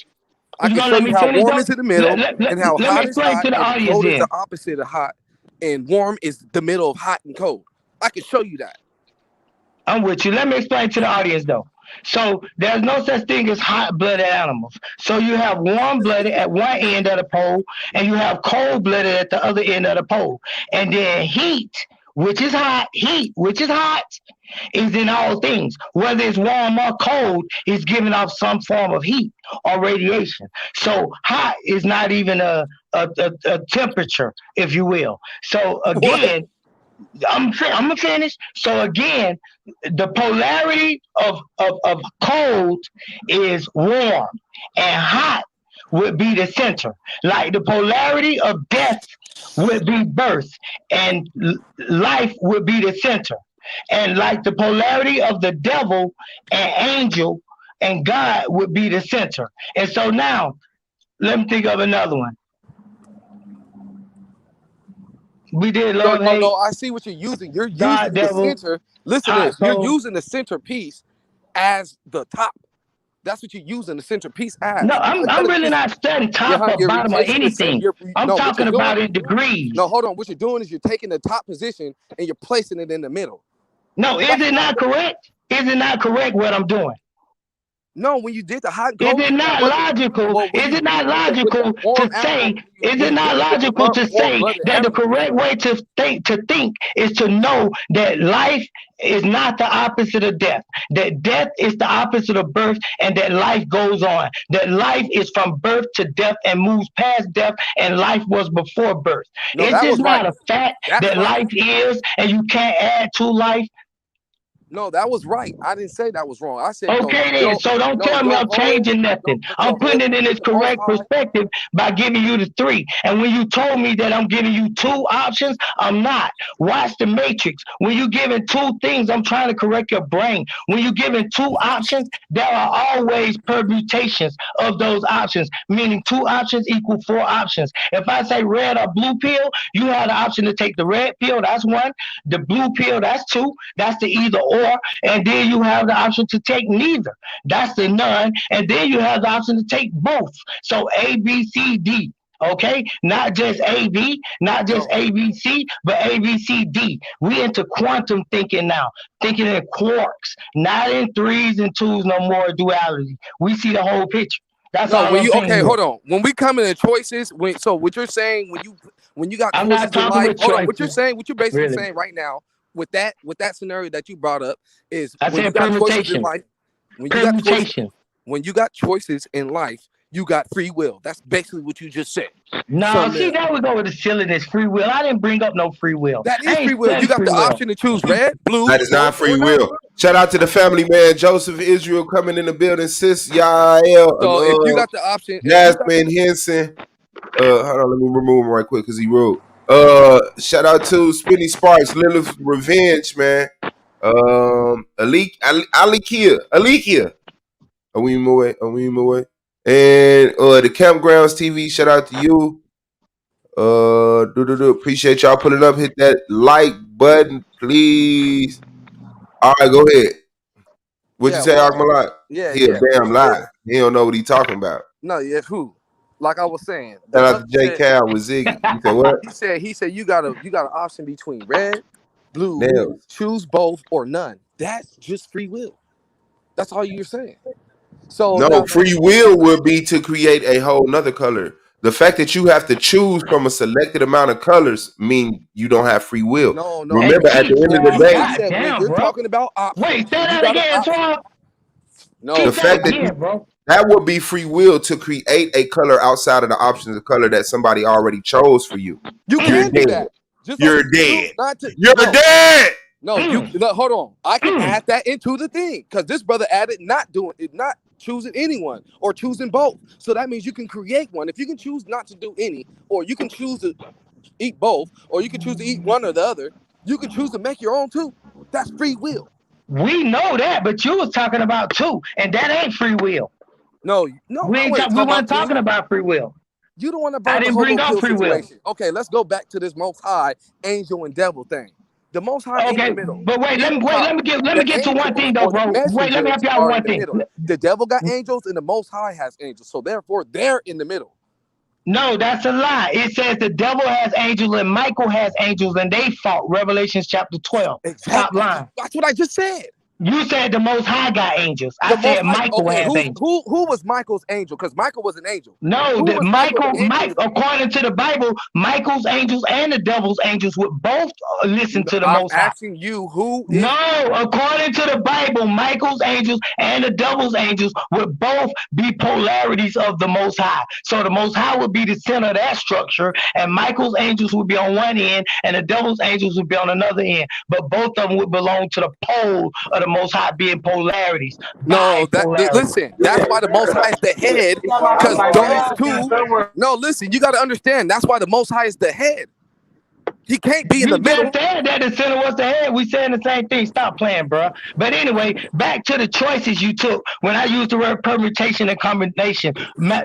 I can show you how warm is in the middle and how hot is hot and cold is the opposite of hot, and warm is the middle of hot and cold. I can show you that. I'm with you. Let me explain to the audience though. So there's no such thing as hot-blooded animals. So you have warm-blooded at one end of the pole, and you have cold-blooded at the other end of the pole. And then heat, which is hot, is in all things. Whether it's warm or cold, it's giving off some form of heat or radiation. So hot is not even a temperature, if you will. So again, I'm gonna finish. So again, the polarity of cold is warm, and hot would be the center. Like the polarity of death would be birth, and life would be the center. And like the polarity of the devil and angel and God would be the center. And so now, let me think of another one. We did love, hate. No, I see what you're using. You're using the center. Listen to this. You're using the centerpiece as the top. That's what you're using the centerpiece as. No, I'm really not studying top or bottom or anything. I'm talking about in degrees. No, hold on. What you're doing is you're taking the top position and you're placing it in the middle. No, is it not correct? Is it not correct what I'm doing? No, when you did the hot and Is cold, it not logical? when Is you it not did it with the logical warm to alcohol, say? Is when it you not did it with the logical to warm say blood and that the everything. correct way to think is to know that life is not the opposite of death, that death is the opposite of birth, and that life goes on, that life is from birth to death and moves past death, and life was before birth. No, Is that this was right. not a fact That's that right. life is and you can't add to life? No, that was right. I didn't say that was wrong. I said Okay then, so don't tell me I'm changing nothing. I'm putting it in its the Most correct High. perspective by giving you the three. And when you told me that I'm giving you two options, I'm not. Watch the Matrix. When you giving two things, I'm trying to correct your brain. When you giving two options, there are always permutations of those options, meaning two options equal four options. If I say red or blue pill, you have the option to take the red pill, that's one. The blue pill, that's two. That's the either or. And then you have the option to take neither. That's the none. And then you have the option to take both. So A, B, C, D. Okay, not just AB, not just ABC, but ABCD. We into quantum thinking now, thinking in quarks, not in threes and twos no more duality. We see the whole picture. That's No, all when I'm you saying. hold on. When we come into choices, so what you're saying when you got I'm choices not in talking life, with hold on. What choices. you're basically Really. saying right now with that scenario that you brought up is I when you said got choices in permutation. life, Permutation. when you got choices in life, you got free will. That's basically what you just said. No, see, now we go with the silliness, free will. I didn't bring up no free will. That I is free ain't will. You said got free the will. option to choose red, blue, That is both, not free or will. none. Shout out to the family, man. Joseph Israel coming in the building. Sis Yael. So if you got the option, Jasmine Henson. Hold on, let me remove him right quick because he rude. Shout out to Spinny Sparks, Lilith Revenge, man. Alikia. Away. And the Campgrounds TV, shout out to you. Appreciate y'all pulling up. Hit that like button, please. All right, go ahead. What'd you say, Akmalot? He a damn lie. He don't know what he talking about. No, yeah, who? Like I was saying, Shout out to J. Cal with Ziggy. You said what? He said you got an option between red, blue, Nails. choose both or none. That's just free will. That's all you're saying. So No, now, free will would be to create a whole nother color. The fact that you have to choose from a selected amount of colors mean you don't have free will. No. Remember, at the end of the day, I said when you're talking about options, wait, say that again, Suave. No, the fact that bro. that would be free will to create a color outside of the options of color that somebody already chose for you. You You're can do dead. that. Just You're like dead. You're dead. No, hold on. I can add that into the thing because this brother added not choosing anyone or choosing both. So that means you can create one. If you can choose not to do any, or you can choose to eat both, or you can choose to eat one or the other, you can choose to make your own too. That's free will. We know that, but you was talking about two, and that ain't free will. No, we weren't talking about free will. You don't want to I bring the didn't bring homo up pill free will. situation. Okay, let's go back to this Most High angel and devil thing. The Most High ain't in the middle. But let me get to one thing though, bro. Wait, let me help you out with one thing. The devil got angels and the Most High has angels, so therefore they're in the middle. No, that's a lie. It says the devil has angels and Michael has angels, and they fought. Revelations chapter 12. Exactly. Stop lying. That's what I just said. You said the Most High got angels. I said Michael has angels. Who was Michael's angel? Because Michael was an angel. No, Michael, according to the Bible, Michael's angels and the devil's angels would both listen to the Most High. I'm asking you who is... No, according to the Bible, Michael's angels and the devil's angels would both be polarities of the Most High. So the Most High would be the center of that structure, and Michael's angels would be on one end, and the devil's angels would be on another end. But both of them would belong to the pole of the Most High being polarities. No, listen, that's why the Most High is the head, because those two... No, listen, you got to understand, that's why the Most High is the head. He can't be in the middle. You just said that the center was the head. We saying the same thing. Stop playing, bro. But anyway, back to the choices you took. When I used the word permutation and combination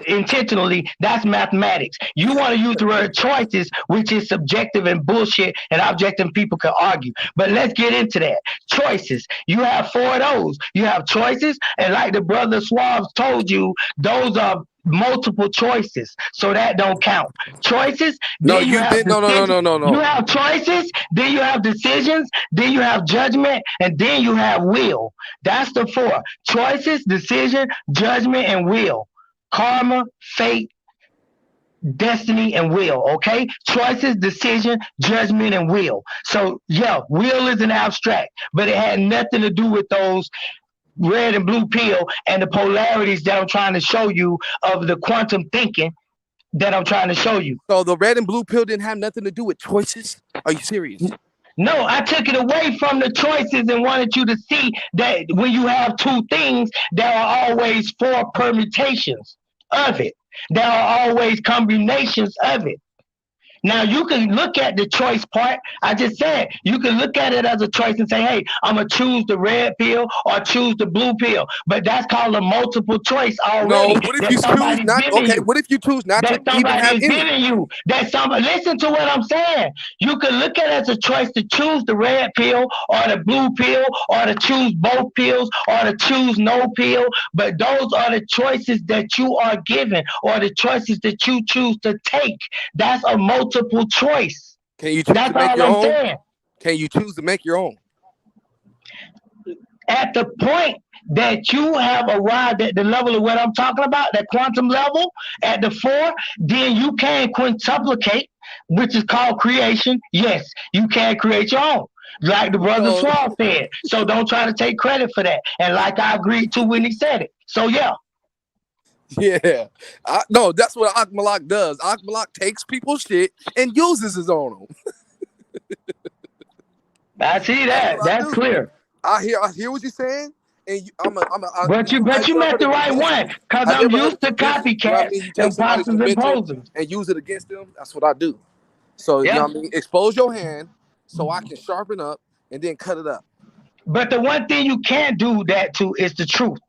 intentionally, that's mathematics. You want to use the word choices, which is subjective and bullshit, and objective people can argue. But let's get into that. Choices. You have four of those. You have choices, and like the brother Suave told you, those are multiple choices, so that don't count. Choices, No, then you you have did. No. you have choices, then you have decisions, then you have judgment, and then you have will. That's the four: choices, decision, judgment, and will. Karma, fate, destiny, and will. Okay, choices, decision, judgment, and will. So yeah, will is an abstract, but it had nothing to do with those red and blue pill and the polarities that I'm trying to show you of the quantum thinking that I'm trying to show you. So the red and blue pill didn't have nothing to do with choices? Are you serious? No, I took it away from the choices and wanted you to see that when you have two things, there are always four permutations of it. There are always combinations of it. Now you can look at the choice part. I just said you can look at it as a choice and say, "Hey, I'm gonna choose the red pill or choose the blue pill." But that's called a multiple choice already. No. What if That you choose somebody's not? giving Okay. you. What if you choose not to That even somebody have is any? giving you. That somebody. Listen to what I'm saying. You can look at it as a choice to choose the red pill or the blue pill or to choose both pills or to choose no pill. But those are the choices that you are given or the choices that you choose to take. That's a multiple choice. Can you choose That's to make all your I'm own? saying. Can you choose to make your own? At the point that you have arrived at the level of what I'm talking about, that quantum level, at the four, then you can quintuplicate, which is called creation. Yes, you can create your own. Like the brother So- Suave said. So don't try to take credit for that. And like I agreed to when he said it. So yeah. Yeah. No, that's what Akmalak does. Akmalak takes people's shit and uses his own. I see that. That's clear. I hear what you're saying. And But you met the right one, because Have you I'm ever heard used of to tradition? You know what I copycats, mean? You take somebody's imposters, and mental posers. and use it against them. That's what I do. So you know what I mean? Expose your hand so I can sharpen up and then cut it up. But the one thing you can't do that to is the truth.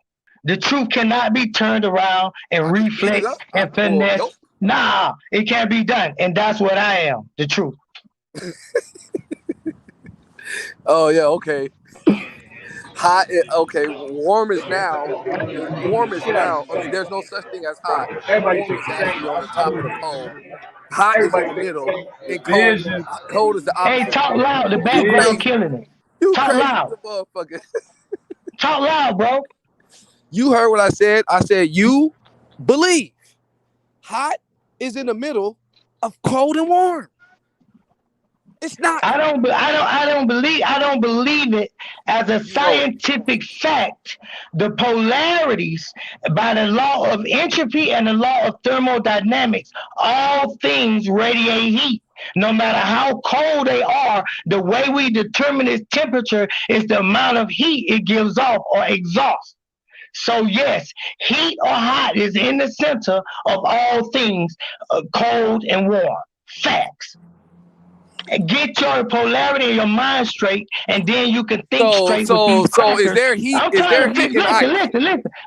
The truth cannot be turned around and reflect and finesse. Nope. Nah, it can't be done. And that's what I am, the truth. Oh yeah, okay. Hot, okay. Warm is now. Warm is now. I mean, there's no such thing as hot. Warm is actually on the top of the pole. Hot is in the middle, and cold is the Hey, opposite. talk loud. The You background crazy? killing it. You Talk crazy loud. motherfucker. Talk loud, bro. You heard what I said. I said you believe hot is in the middle of cold and warm. It's not. I don't believe it as a scientific fact. The polarities by the law of entropy and the law of thermodynamics, all things radiate heat. No matter how cold they are, the way we determine its temperature is the amount of heat it gives off or exhausts. So yes, heat or hot is in the center of all things, cold and warm. Facts. Get your polarity in your mind straight, and then you can think straight with these crackers. Is there heat? I'm Is trying there to heat fix. in ice?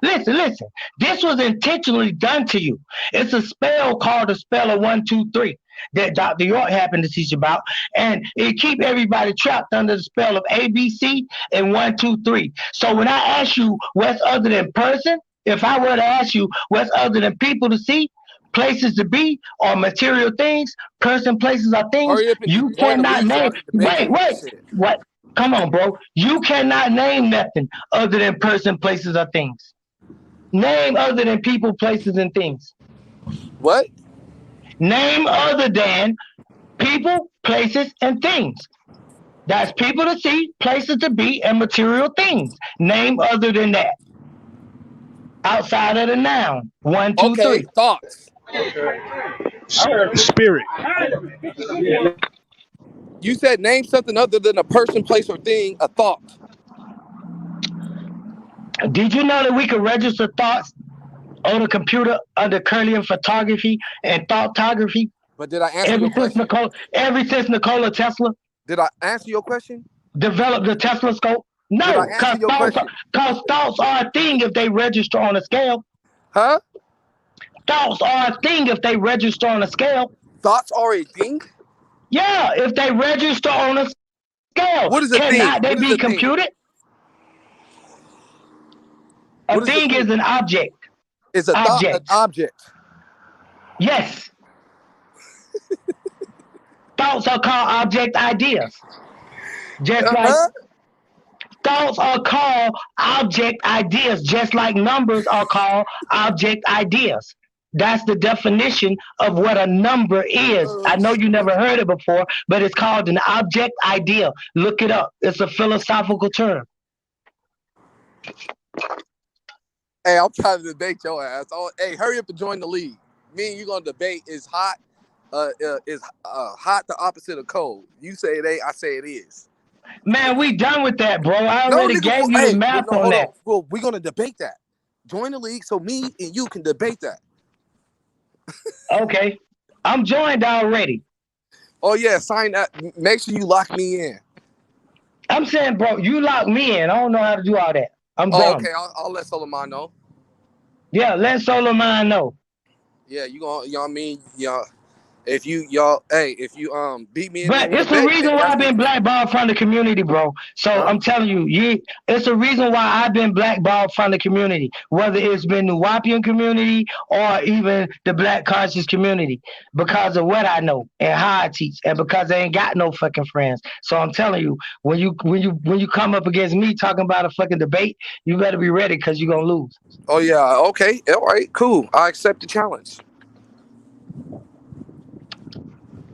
Listen. This was intentionally done to you. It's a spell called the spell of 1, 2, 3 that Dr. York happened to teach about, and it keep everybody trapped under the spell of ABC and 1, 2, 3. So when I ask you what's other than person, if I were to ask you what's other than people to see, places to be, or material things, person, places, or things, you cannot name. Wait. What? Come on, bro. You cannot name nothing other than person, places, or things. Name other than people, places, and things. What? Name other than people, places, and things. That's people to see, places to be, and material things. Name other than that. Outside of the noun. 1, 2, 3. Thoughts. Spirit. You said name something other than a person, place, or thing, a thought. Did you know that we can register thoughts on a computer under Curlian photography and thoughtography? But did I answer your question? Ever since Nikola Tesla. Did I answer your question? Developed the Tesla scope? No, because thoughts are a thing if they register on a scale. Huh? Thoughts are a thing if they register on a scale. Thoughts are a thing? Yeah, if they register on a scale. What is a thing? Cannot they be computed? A thing is an object. It's a thought, an object. Yes. Thoughts are called object ideas. Just like thoughts are called object ideas, just like numbers are called object ideas. That's the definition of what a number is. I know you never heard it before, but it's called an object idea. Look it up. It's a philosophical term. Hey, I'm trying to debate your ass. Oh, hey, hurry up and join the league. Me and you gonna debate is hot the opposite of cold. You say it ain't, I say it is. Man, we done with that, bro. I already gave you the math on that. Well, we're gonna debate that. Join the league so me and you can debate that. Okay. I'm joined already. Oh yeah, sign up. Make sure you lock me in. I'm saying, bro, you lock me in. I don't know how to do all that. I'm dumb. Okay, I'll let Solomon know. Yeah, let Solomon know. Yeah, you know what I mean? Yeah. If you beat me in but it's the reason why I've been blackballed from the community, bro. So I'm telling you, it's the reason why I've been blackballed from the community, whether it's been the Wapian community or even the Black conscious community, because of what I know and how I teach, and because I ain't got no fucking friends. So I'm telling you, when you come up against me talking about a fucking debate, you better be ready because you're gonna lose. Oh yeah, okay, all right, cool. I accept the challenge.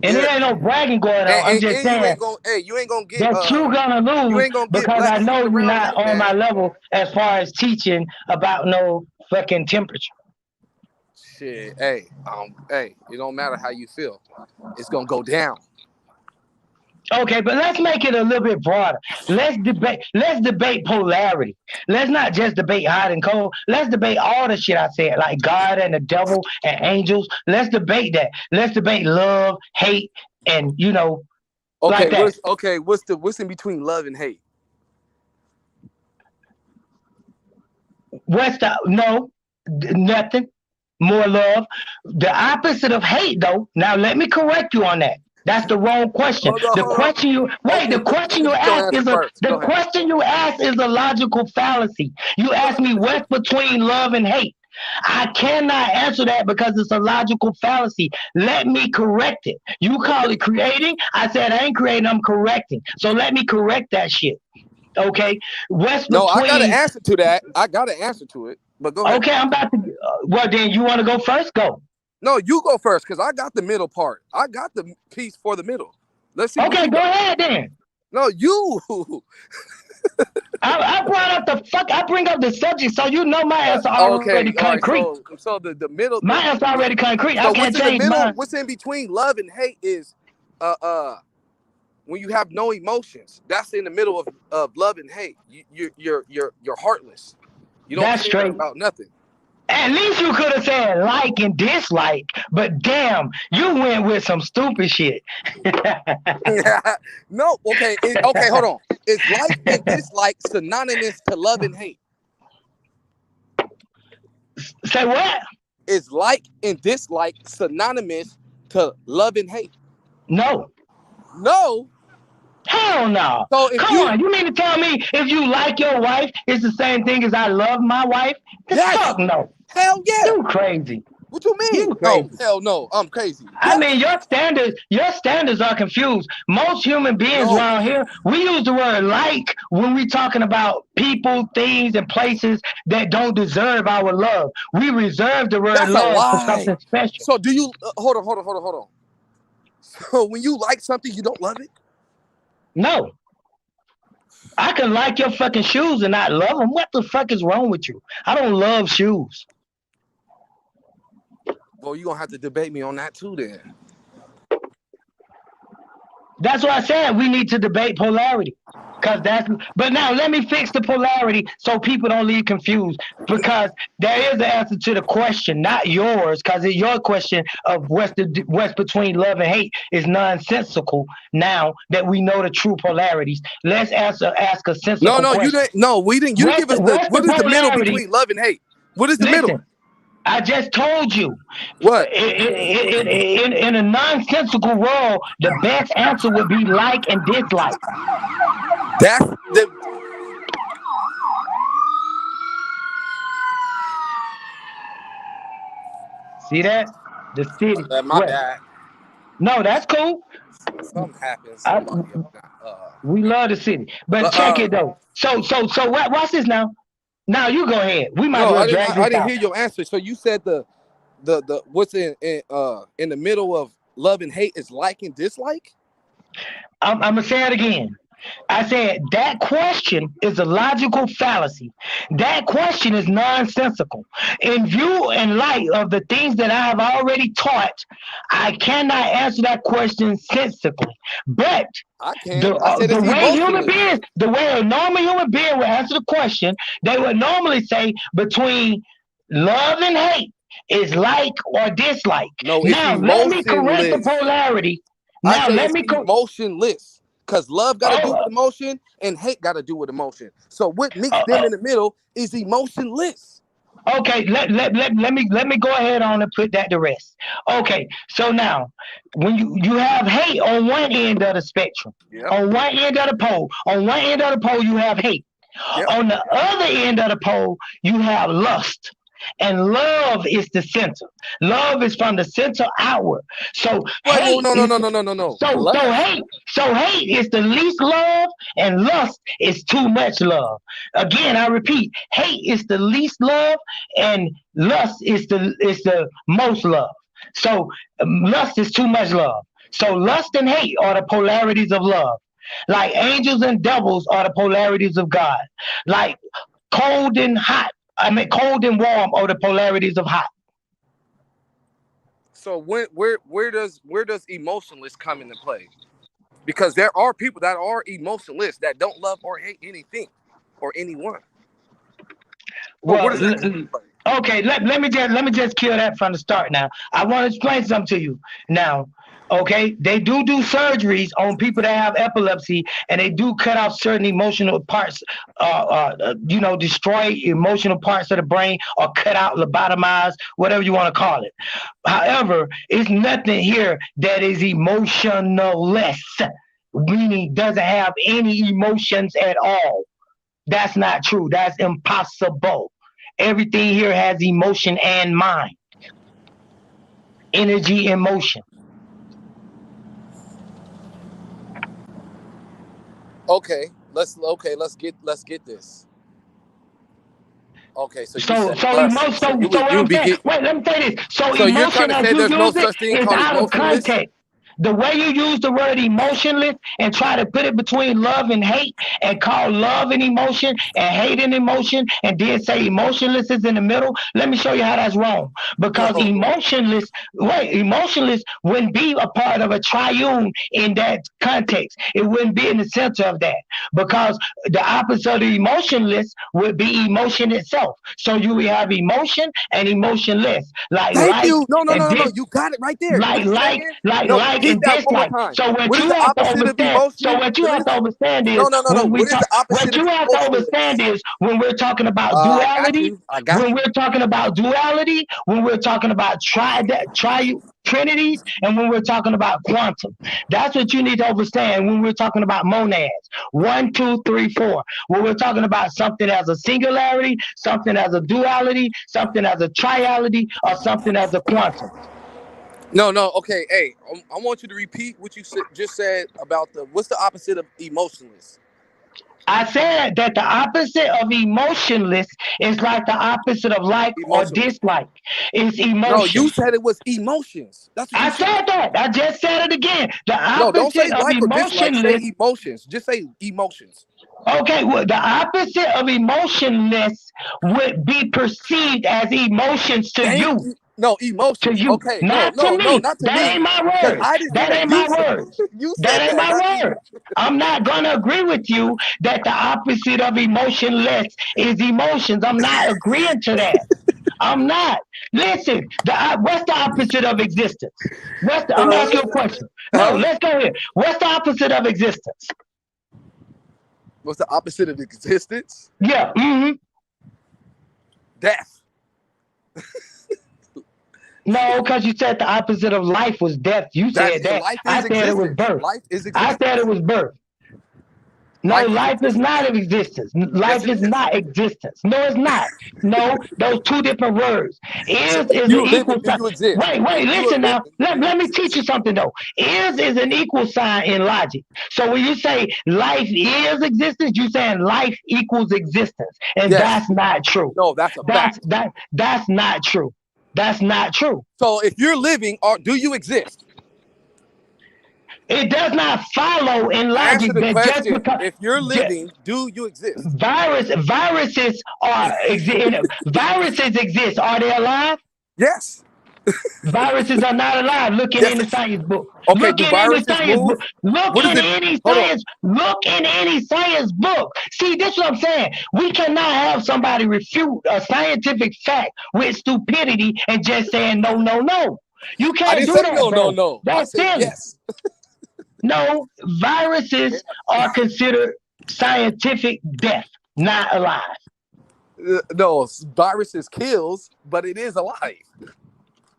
And there ain't no bragging going on. I'm just saying you ain't gonna get that you're gonna lose because I know you're not on my level as far as teaching about no fucking temperature. Shit, hey, it don't matter how you feel. It's gonna go down. Okay, but let's make it a little bit broader. Let's debate polarity. Let's not just debate hot and cold. Let's debate all the shit I said, like God and the devil and angels. Let's debate that. Let's debate love, hate, and Okay, like that. What's in between love and hate? Nothing. More love. The opposite of hate, though. Now let me correct you on that. That's the wrong question. The question you ask is a logical fallacy. You asked me what's between love and hate. I cannot answer that because it's a logical fallacy. Let me correct it. You call it creating. I said I ain't creating, I'm correcting. So let me correct that shit. Okay? I got an answer to that. I got an answer to it. But go ahead. Okay, I'm about to. Well, then you want to go first? Go. No, you go first because I got the middle part. I got the piece for the middle. Let's see. Okay, go ahead then. No, you. I brought up the fuck. I bring up the subject, so you know my answer already concrete. Right, so the middle. My answer already concrete. So I can't change mine. What's in between love and hate is, when you have no emotions. That's in the middle of love and hate. You're heartless. You don't care about nothing. At least you could have said like and dislike, but damn, you went with some stupid shit. No, okay, hold on. Is like and dislike synonymous to love and hate? Say what? Is like and dislike synonymous to love and hate? No. No? Hell no. So Come on, you mean to tell me if you like your wife, it's the same thing as I love my wife? Fuck no. Hell yeah. You crazy. What you mean? No, hell no. I'm crazy. I mean, your standards are confused. Most human beings around here, we use the word like when we're talking about people, things, and places that don't deserve our love. We reserve the word love for something special. So do you hold on. So when you like something, you don't love it? No. I can like your fucking shoes and not love them. What the fuck is wrong with you? I don't love shoes. Well, you're going to have to debate me on that too then. That's why I said we need to debate polarity. But now let me fix the polarity so people don't leave confused, because there is an answer to the question, not yours, because your question of what's between love and hate is nonsensical now that we know the true polarities. Let's ask a sensible question. We didn't. You give us what is the middle between love and hate? What is the middle? I just told you. What? In a nonsensical world, the best answer would be like and dislike. That's the. See that? The city. My What? bad. No, that's cool. Something happened. I, Somebody. we love the city, but check it though. So watch this now. Now you go ahead. We might as No, well I didn't. drag I this didn't out. hear your answer. So you said the what's in the middle of love and hate is like and dislike. I'm gonna say it again. I said that question is a logical fallacy. That question is nonsensical. In view and light of the things that I have already taught, I cannot answer that question sensibly. But I can. I said the it's way human emotionless. beings, the way a normal human being would answer the question, they would normally say between love and hate is like or dislike. No, it's Now let me correct the emotionless. polarity. I Now say let it's me emotionless because love got to do with emotion and hate got to do with emotion. So what mixed them in the middle is emotionless. Okay, let me go ahead on and put that to rest. Okay, so now when you have hate on one end of the spectrum, on one end of the pole, you have hate. On the other end of the pole, you have lust. And love is the center. Love is from the center outward. So hate no. So hate is the least love, and lust is too much love. Again, I repeat, hate is the least love, and lust is the most love. So lust is too much love. So lust and hate are the polarities of love. Like angels and devils are the polarities of God. Like cold and warm are the polarities of hot. So where does emotionless come into play? Because there are people that are emotionless that don't love or hate anything or anyone. Well, okay, let me just kill that from the start. Now, I want to explain something to you. Now, okay, they do surgeries on people that have epilepsy, and they do cut off certain emotional parts, destroy emotional parts of the brain, or cut out, lobotomize, whatever you want to call it. However, it's nothing here that is emotionless, meaning doesn't have any emotions at all. That's not true. That's impossible. Everything here has emotion and mind. Energy and motion. Okay, let's get this. Okay, so you said wait, let me say this. So you're emotion trying to as say you there's no use it such thing is called out of emotionless? context. The way you use the word emotionless and try to put it between love and hate and call love an emotion and hate an emotion and then say emotionless is in the middle, let me show you how that's wrong. Because emotionless wouldn't be a part of a triune in that context. It wouldn't be in the center of that. Because the opposite of the emotionless would be emotion itself. So you would have emotion and emotionless. Thank you. No. You got it right there. Like Repeat and that one more dislike. time. So what What is you the have to opposite of understand. So emotion? what you have to understand is No. when we What is talk. the opposite What of you have to emotionless? understand is when we're talking about duality. I got When you. we're talking about duality. When we're talking about trinities, and when we're talking about quantum. That's what you need to understand when we're talking about monads. 1, 2, 3, 4. When we're talking about something as a singularity, something as a duality, something as a triality, or something as a quantum. No. Okay. Hey, I want you to repeat what you just said about what's the opposite of emotionless? I said that the opposite of emotionless is like the opposite of like or dislike. It's emotion. No, you said it was emotions. That's what you said. I said that. I just said it again. The opposite No, don't say of like or dislike. emotionless. Say emotions. Just say emotions. Okay, well, the opposite of emotionless would be perceived as emotions to you. No, emotions. To you. Okay, Not no, to me. not to That me. ain't my Because words. I didn't That say ain't you my said, words. you said That ain't my not me. words. I'm not gonna agree with you that the opposite of emotionless is emotions. I'm not agreeing to that. I'm not. Listen, what's the opposite of existence? I'm asking you a question. No, let's go here. What's the opposite of existence? What's the opposite of existence? Yeah. Mm-hmm. Death. No, because you said the opposite of life was death. You said that. I said it was birth. Life is I existence. said it was birth. No, life is not existence. Yes, Life it is is. not existence. No, it's not. No, those two different words. So Is if an you live equal it, do sign. you exist? Wait, If you are listen now. living, do you Let me teach exist? you something though. Is an equal sign in logic. So when you say life is existence, you're saying life equals existence. And Yes. that's not true. No, that's a fact. That's not true. That's not true. So if you're living, or do you exist? It does not follow in Answer logic the that just question. because If you're living, do you exist? viruses viruses exist. Are they alive? Yes. Viruses are not alive. Look in Yes. any science book. Okay. Look Do in any viruses science move? book. Look What is in it? any Hold on. science. Look in any science book. See, this is what I'm saying. We cannot have somebody refute a scientific fact with stupidity and just saying no, no, no. You I can't didn't do say that, no, no, bro. no. I That's said silly. yes. No, viruses are considered scientific death, not alive. No, viruses kills, but it is alive.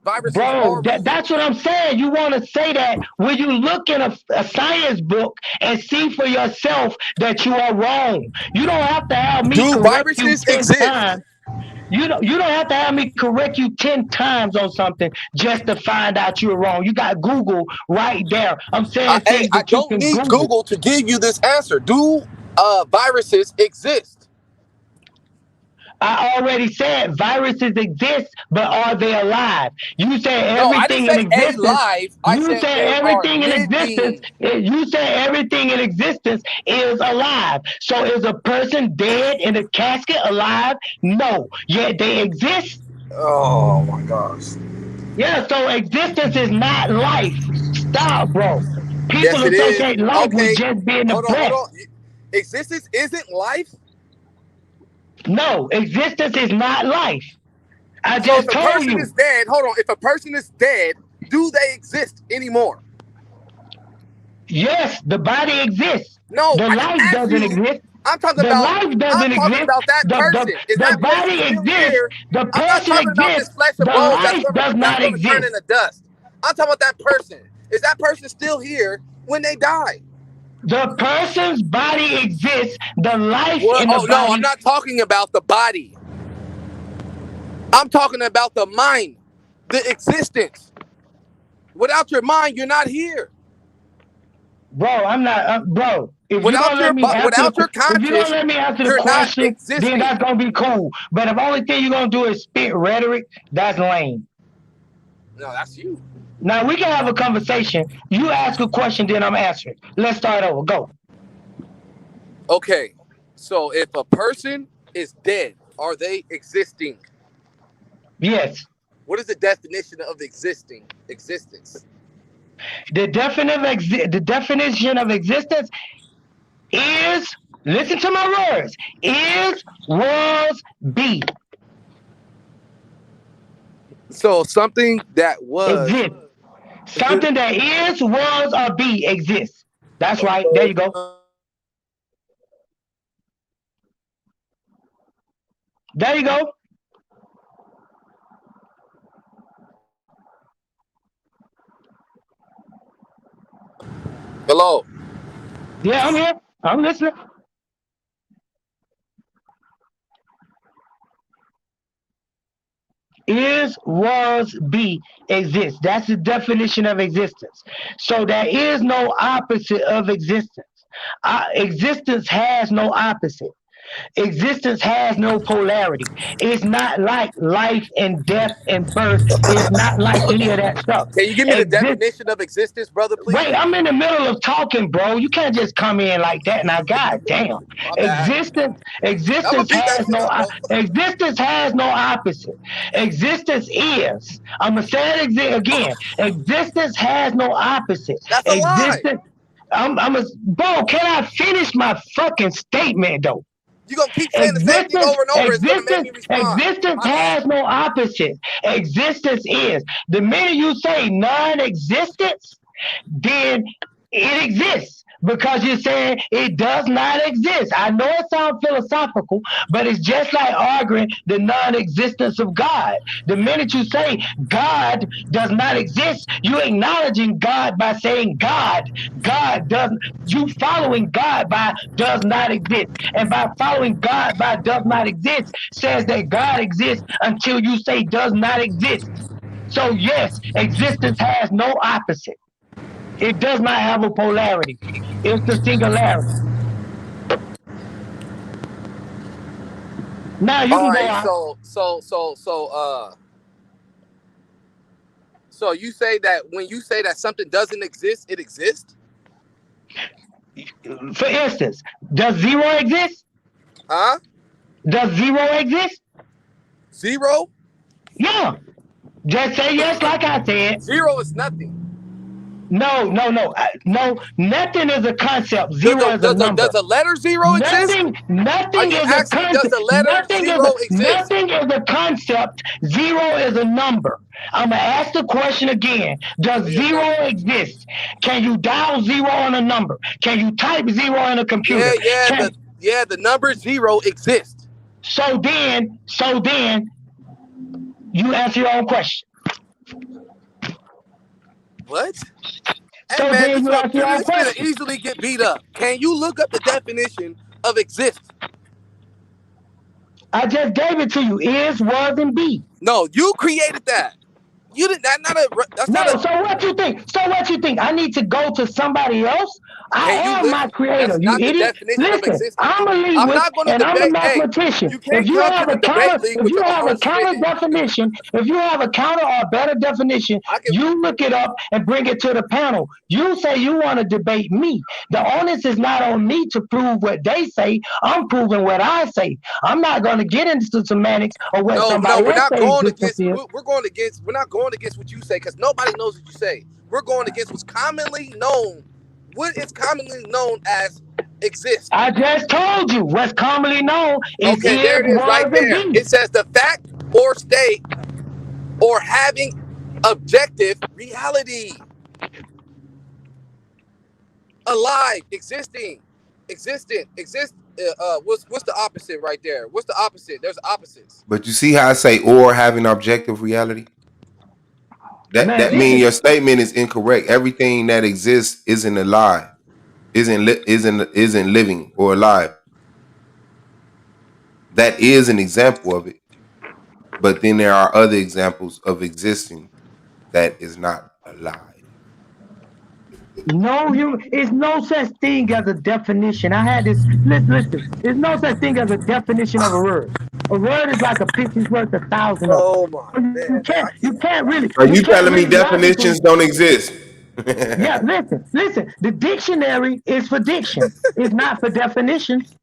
Viruses Bro, are moving. that's what I'm saying. You want to say that when you look in a science book and see for yourself that you are wrong. You don't have to have me Do correct you viruses 10 exist? times. You don't have to have me correct you 10 times on something just to find out you're wrong. You got Google right there. I'm saying things I that you don't can need Google. Google to give you this answer. Do viruses exist? I already said viruses exist, but are they alive? You said No, I didn't everything in say a existence. live. I You said said they are everything in existence. living. You said everything in existence is alive. So is a person dead in a casket alive? No. Yet they exist. Oh my gosh. Yeah. So existence is not life. Stop, bro. People Yes, it is. associate life with Okay. just being the Hold breath. on. Existence isn't life. No, existence is not life. I So if just a told person you. is dead, hold on. If a person is dead, do they exist anymore? Yes, the body exists. No, The I didn't life ask doesn't you. exist. I'm talking The about. life I'm doesn't talking exist. about that person. Is The that person body still exists. here? The I'm not person talking about this exists. flesh and The bones life does that's not gonna turn exist. into dust. I'm talking about that person. Is that person still here when they die? The person's body exists. The life What? in the Oh no, I'm body. not talking about the body. I'm talking about the mind, the existence. Without your mind, you're not here. Bro, I'm not, bro. If you don't Without let your me answer without your if you don't conscious, let me answer the you're not question, then existing. that's gonna be cool. But if the only thing you're gonna do is spit rhetoric, that's lame. No, that's you. Now we can have a conversation. You ask a question, then I'm answering. Let's start over. Go. Okay, so if a person is dead, are they existing? Yes. What is the definition of existing? Existence. The definition of existence is, listen to my words, is, was, be. So something that was. Exist. Something that is, was, or be exists. That's right. There you go. There you go. Hello. Yeah, I'm here. I'm listening. Is, was, be, exist. That's the definition of existence. So there is no opposite of existence. Existence has no opposite. Existence has no polarity. It's not like life and death and birth. It's not like any of that stuff. Can you give me the definition of existence, brother, please? Wait, I'm in the middle of talking, bro. You can't just come in like that. Now, god damn. My bad. I'ma beat that shit up, bro. Existence has no opposite. Existence is. I'm gonna say it again. Existence has no opposite. That's a lie. Bro, can I finish my fucking statement though? You gonna keep saying the same thing over and over? It's gonna make me respond. Existence has no opposite. Existence is. The minute you say non-existence, then it exists. because you're saying it does not exist. I know it sounds philosophical, but it's just like arguing the non-existence of God. The minute you say God does not exist, you're acknowledging God by saying God. God doesn't. You following God by does not exist, and by following God by does not exist says that God exists until you say does not exist. So yes, existence has no opposite. It does not have a polarity. It's the singularity. Now you All can go right, on. so you say that when you say that something doesn't exist, it exists? For instance, does zero exist? Huh? Does zero exist? Zero? Yeah. Just say yes, like I said. Zero is nothing. No. Nothing is a concept. Does Zero is a number. the letter zero exist? Nothing Are is you a asking, does concept. the letter zero exist? Nothing is a concept. Zero is a number. I'm gonna ask the question again. Does Say zero another. exist? Can you dial zero on a number? Can you type zero in a computer? The number zero exists. So then you answer your own question. What? Hey So man, then you answer your own this finna question. easily get beat up. Can you look up the definition of exist? I just gave it to you. Is, was, and be. No, you created that. You did that. That's not No, a. so what you think? I need to go to somebody else? I Can you am my listen? creator, That's you not the idiot. definition of Listen, I'm existence. a I'm linguist not going to and I'm a debate. Hey, mathematician. you can't come to the debate league If with you your have a own counter spitting. definition, if you have a counter or a better definition, you look it up and bring it to the panel. You say you want to debate me. The onus is not on me to prove what they say. I'm proving what I say. I'm not going to get into semantics or what No, somebody we're else not says going existence against. is. We're not going against what you say because nobody knows what you say. We're going against what's commonly known. What is commonly known as exist? I just told you what's commonly known is Okay, there it is, was, right and there. be. It says the fact or state or having objective reality, alive, existing, existent, exist. What's the opposite right there? What's the opposite? There's opposites. But you see how I say or having objective reality? Man, That means listen. your statement is incorrect. Everything that exists isn't alive, isn't living or alive. That is an example of it. But then there are other examples of existing that is not alive. No human. It's no such thing as a definition. I had this. Listen. There's no such thing as a definition of a word. A word is like a picture's worth 1,000 of Oh my it. man, man, I You can't. can't really. Are You you can't telling me really logically. definitions don't exist? Yeah. Listen. The dictionary is for diction. It's not for definitions.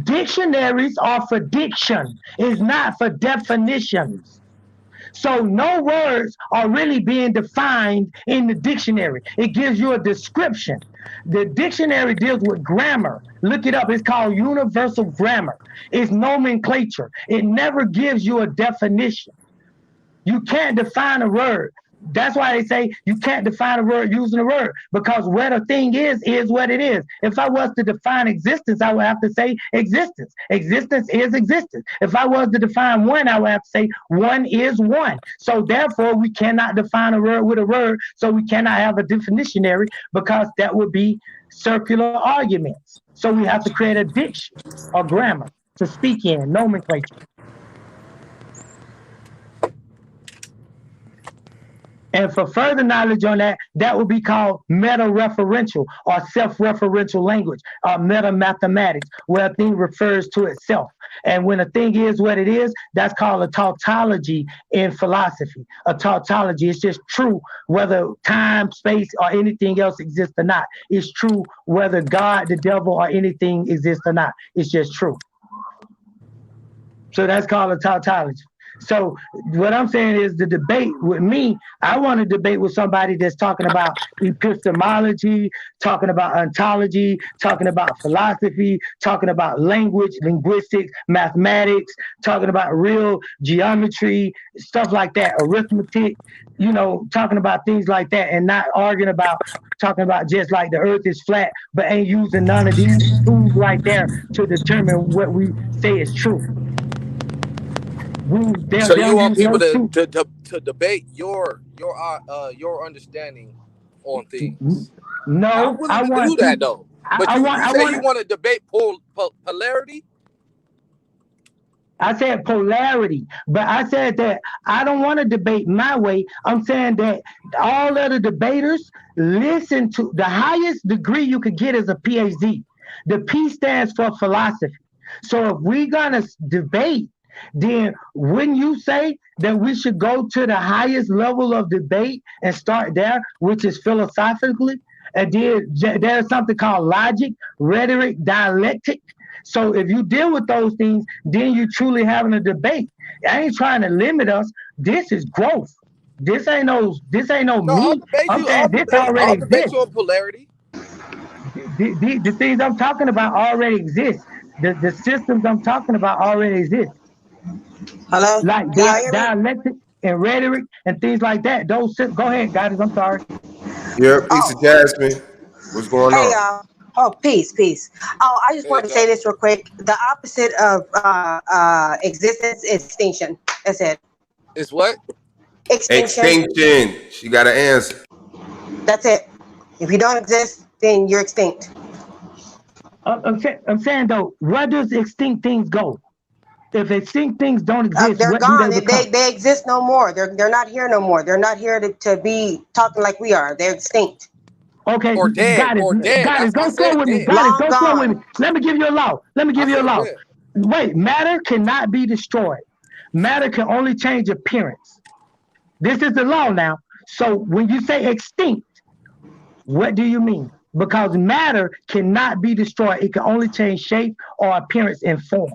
Dictionaries are for diction. It's not for definitions. So no words are really being defined in the dictionary. It gives you a description. The dictionary deals with grammar. Look it up. It's called universal grammar. It's nomenclature. It never gives you a definition. You can't define a word. That's why they say you can't define a word using a word, because what a thing is what it is. If I was to define existence, I would have to say existence. Existence is existence. If I was to define one, I would have to say one is one. So therefore, we cannot define a word with a word. So we cannot have a definitionary, because that would be circular arguments. So we have to create a diction or grammar to speak in, nomenclature. And for further knowledge on that, that would be called meta-referential or self-referential language, or meta-mathematics, where a thing refers to itself. And when a thing is what it is, that's called a tautology in philosophy. A tautology is just true whether time, space, or anything else exists or not. It's true whether God, the devil, or anything exists or not. It's just true. So that's called a tautology. So what I'm saying is the debate with me, I want to debate with somebody that's talking about epistemology, talking about ontology, talking about philosophy, talking about language, linguistics, mathematics, talking about real geometry, stuff like that, arithmetic, talking about things like that, and not arguing about talking about just like the earth is flat, but ain't using none of these tools right there to determine what we say is true. So you They'll want use people those to two. debate your understanding on things. I'm No, willing I to do want that people. though. But you I say want. you want to debate polarity? I said polarity, but I said that I don't want to debate my way. I'm saying that all of the debaters listen to the highest degree you could get is a PhD. The P stands for philosophy. So if we're gonna debate, then wouldn't you say that we should go to the highest level of debate and start there, which is philosophically? And then there's something called logic, rhetoric, dialectic. So if you deal with those things, then you truly having a debate. I ain't trying to limit us. This is growth. This ain't no No, I'll me. debate I'm you. saying this already I'll debate exists. you on polarity. The things I'm talking about already exist. The systems I'm talking about already exist. Hello? Like Can y'all hear me? dialectic and rhetoric and things like that. Go ahead, guys. I'm sorry. Yeah, piece of Oh, Jasmine. What's going hey on? y'all. Oh, peace. Oh, I just Hey, wanted to say Jasmine. this real quick. The opposite of existence is extinction. That's it. It's what? Extinction. Extinction. She got an answer. That's it. If you don't exist, then you're extinct. I'm saying though, where does extinct things go? If extinct things don't exist, They're what do they gone. become? They exist no more. They're not here no more. They're not here to be talking like we are. They're extinct. Okay, Or dead. Or dead. go I slow said with me. dead. Long Go slow with me. gone. Let me give you a law. I said dead. Wait, matter cannot be destroyed. Matter can only change appearance. This is the law now. So when you say extinct, what do you mean? Because matter cannot be destroyed. It can only change shape or appearance and form.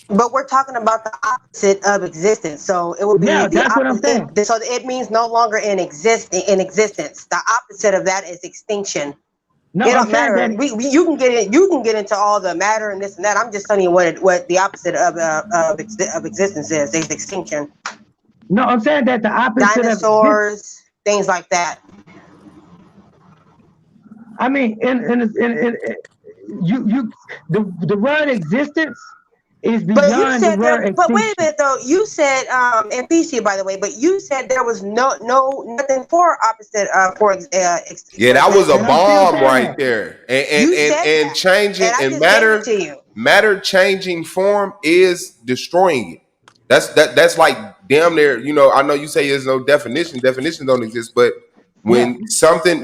But we're talking about the opposite of existence. So it would be Yeah, the that's what I'm saying. opposite. So it means no longer in existence. The opposite of that is extinction. No, It I'm don't saying matter. that. You can get it. You can get into all the matter and this and that. I'm just telling you what the opposite of existence is. It's extinction. No, I'm saying that the opposite of this. Dinosaurs, things like that. I mean, the word existence is But you beyond the said there. word But wait a extinction. minute though. You said and PC by the way. But you said there was nothing for opposite for Yeah, for that was a And existence. I'm still bomb saying right that. there. You said And that, and changing I and just gave it to you. matter changing form is destroying it. That's like damn near, I know you say there's no definition. Definitions don't exist, but Yeah, when something,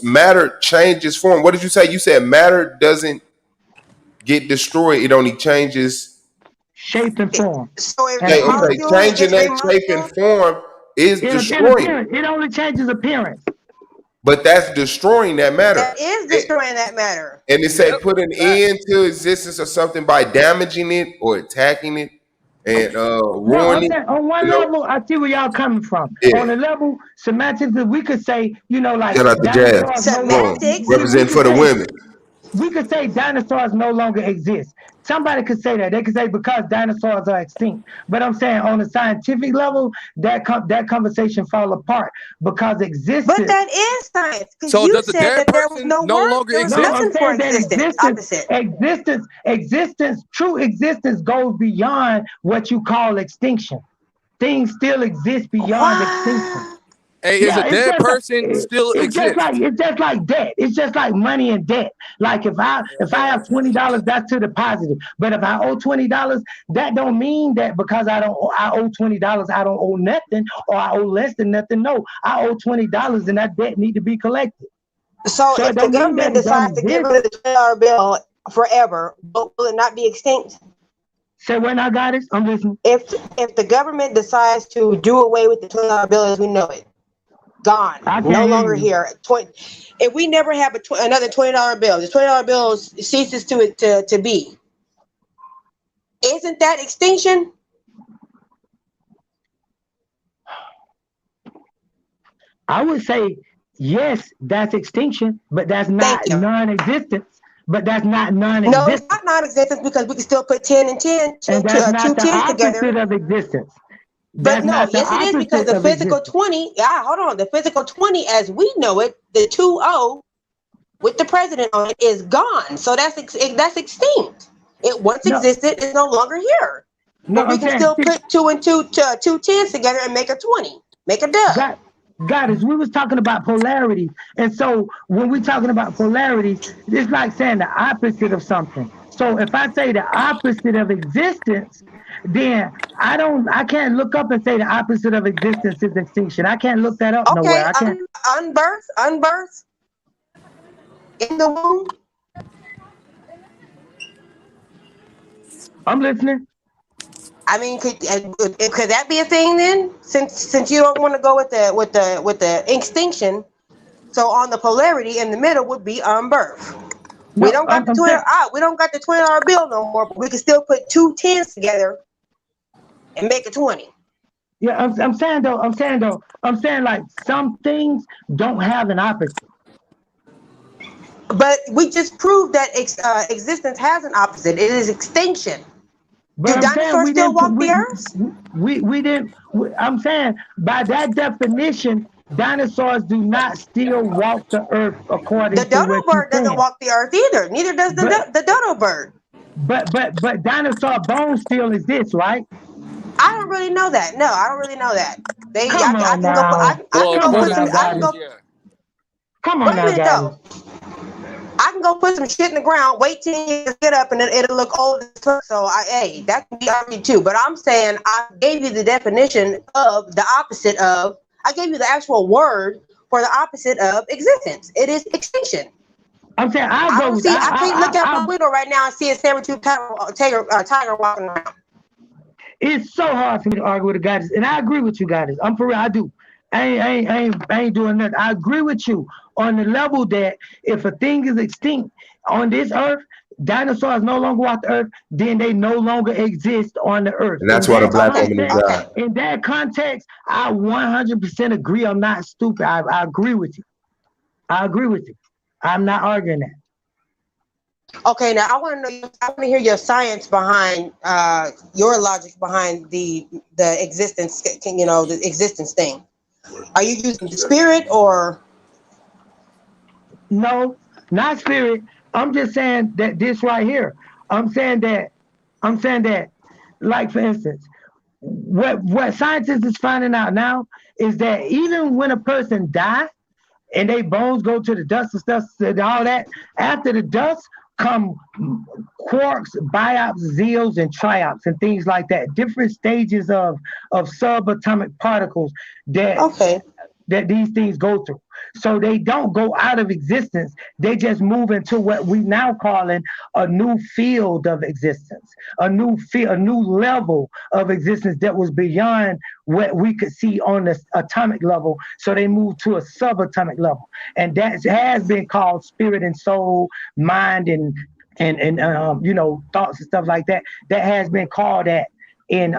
matter changes form. What did you say? You said matter doesn't get destroyed, it only changes shape and form So if and your shape. Okay, appearance. molecule, it changing gets that shape and remolecule. form is In destroying it. appearance, it only changes appearance. But that's destroying that matter. That is destroying that matter. And it say Yep. put an end Facts. to existence or something by damaging it or attacking it and No, I'm ruining saying on it. one level, I see where y'all coming from. On Yeah. the level semantically, we could say, like Shout out to Jazz. dinosaurs no longer. Boom. Semantics. We Represent could for the say women. dinosaurs no longer exist. Somebody could say that. They could say because dinosaurs are extinct. But I'm saying on a scientific level, that conversation fall apart because But existence. that is science, because So you does a said dead that there was person no no work, longer there was No, I'm exist? nothing for saying that existence. Opposite. true existence goes beyond what you call extinction. Things still exist beyond extinction. What? Hey, is a Yeah, dead person still exist? it's just like debt. It's just like money and debt. Like if I have $20, that's to the positive. But if I owe $20, that don't mean that because I owe $20, I don't owe nothing or I owe less than nothing. No, I owe $20 and that debt need to be collected. So So it if the don't mean that government it don't decides to get exist. rid of the $20 bill forever, will it not be extinct? Say when I got it, I'm listening. If the government decides to do away with the $20 bill as we know it, gone, I no can't hear longer you. here. If we never have another $20 bill, the $20 bill ceases to be. Isn't that extinction? I would say yes, that's extinction, but that's not non-existence. But that's not No, it's non-existence, not non-existence because we can still put 10 and 10, and two, that's two not the tens together. opposite of existence. But That's no, not the yes, it is because opposite the of physical existence. 20, hold on, the physical 20 as we know it, the 2-0 with the president on it is gone. So that's extinct. It once No, existed, is no longer here. no, But we I'm can saying, still put 2 and 2, two tens together and make a 20, make a dub. God, we was talking about polarities, and so when we're talking about polarities, it's like saying the opposite of something. So if I say the opposite of existence, then I can't look up and say the opposite of existence is extinction. I can't look that up nowhere. Okay, I can't. unbirth in the womb. I'm listening. I mean, could that be a thing then? Since you don't want to go with the extinction, so on the polarity in the middle would be unbirth. No, We don't got the I'm $20. saying, We don't got the $20 bill no more, but we can still put 2 tens together and make a 20. yeah, I'm saying like some things don't have an opposite. But we just proved that existence has an opposite. It is extinction. But Do I'm saying dinosaurs we still didn't. walk the earth? We didn't. I'm saying by that definition, dinosaurs do not still walk the earth The according to dodo what you're bird doesn't saying. walk the earth either. Neither does But the dodo bird. but dinosaur bones still exist, right? I don't really know that. No, I don't really know that. Come I on can go put now. I can Well, go Come on put according now, some. to I can guys. go. science, yeah. Come on Wait a now, minute guys. though. I can go put some shit in the ground, wait 10 years, get up, and it'll look old as fuck. So that can be argued too. But I'm saying I gave you the definition of the opposite of. I gave you the actual word for the opposite of existence. It is extinction. I'm saying I'll I go don't with see. I can't look out I my window right now and see a saber-tooth tiger walking around. It's so hard for me to argue with a goddess, and I agree with you, goddess. I'm for real. I do. I ain't doing nothing. I agree with you on the level that if a thing is extinct on this earth, dinosaurs no longer walk the earth, then they no longer exist on the earth. And that's why the black woman is God. In that context, I 100% agree. I'm not stupid. I agree with you. I agree with you. I'm not arguing that. Okay, now I want to hear your science behind your logic behind the existence. The existence thing. Are you using the spirit or? No, not spirit. I'm just saying that this right here. I'm saying that, like for instance, what scientists is finding out now is that even when a person dies and they bones go to the dust and stuff and all that, after the dust come quarks, biops, zeals, and triops and things like that. Different stages of subatomic particles that these things go through. So they don't go out of existence. They just move into what we now calling a new field of existence, a new level of existence that was beyond what we could see on the atomic level. So they move to a subatomic level, and that has been called spirit and soul, mind and thoughts and stuff like that. That has been called that in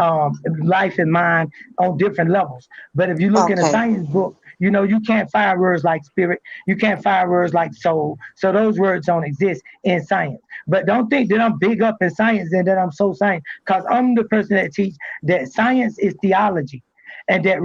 life and mind on different levels. But if you look in a science book, you can't find words like spirit. You can't find words like soul. So those words don't exist in science. But don't think that I'm big up in science and that I'm so science, because I'm the person that teach that science is theology and that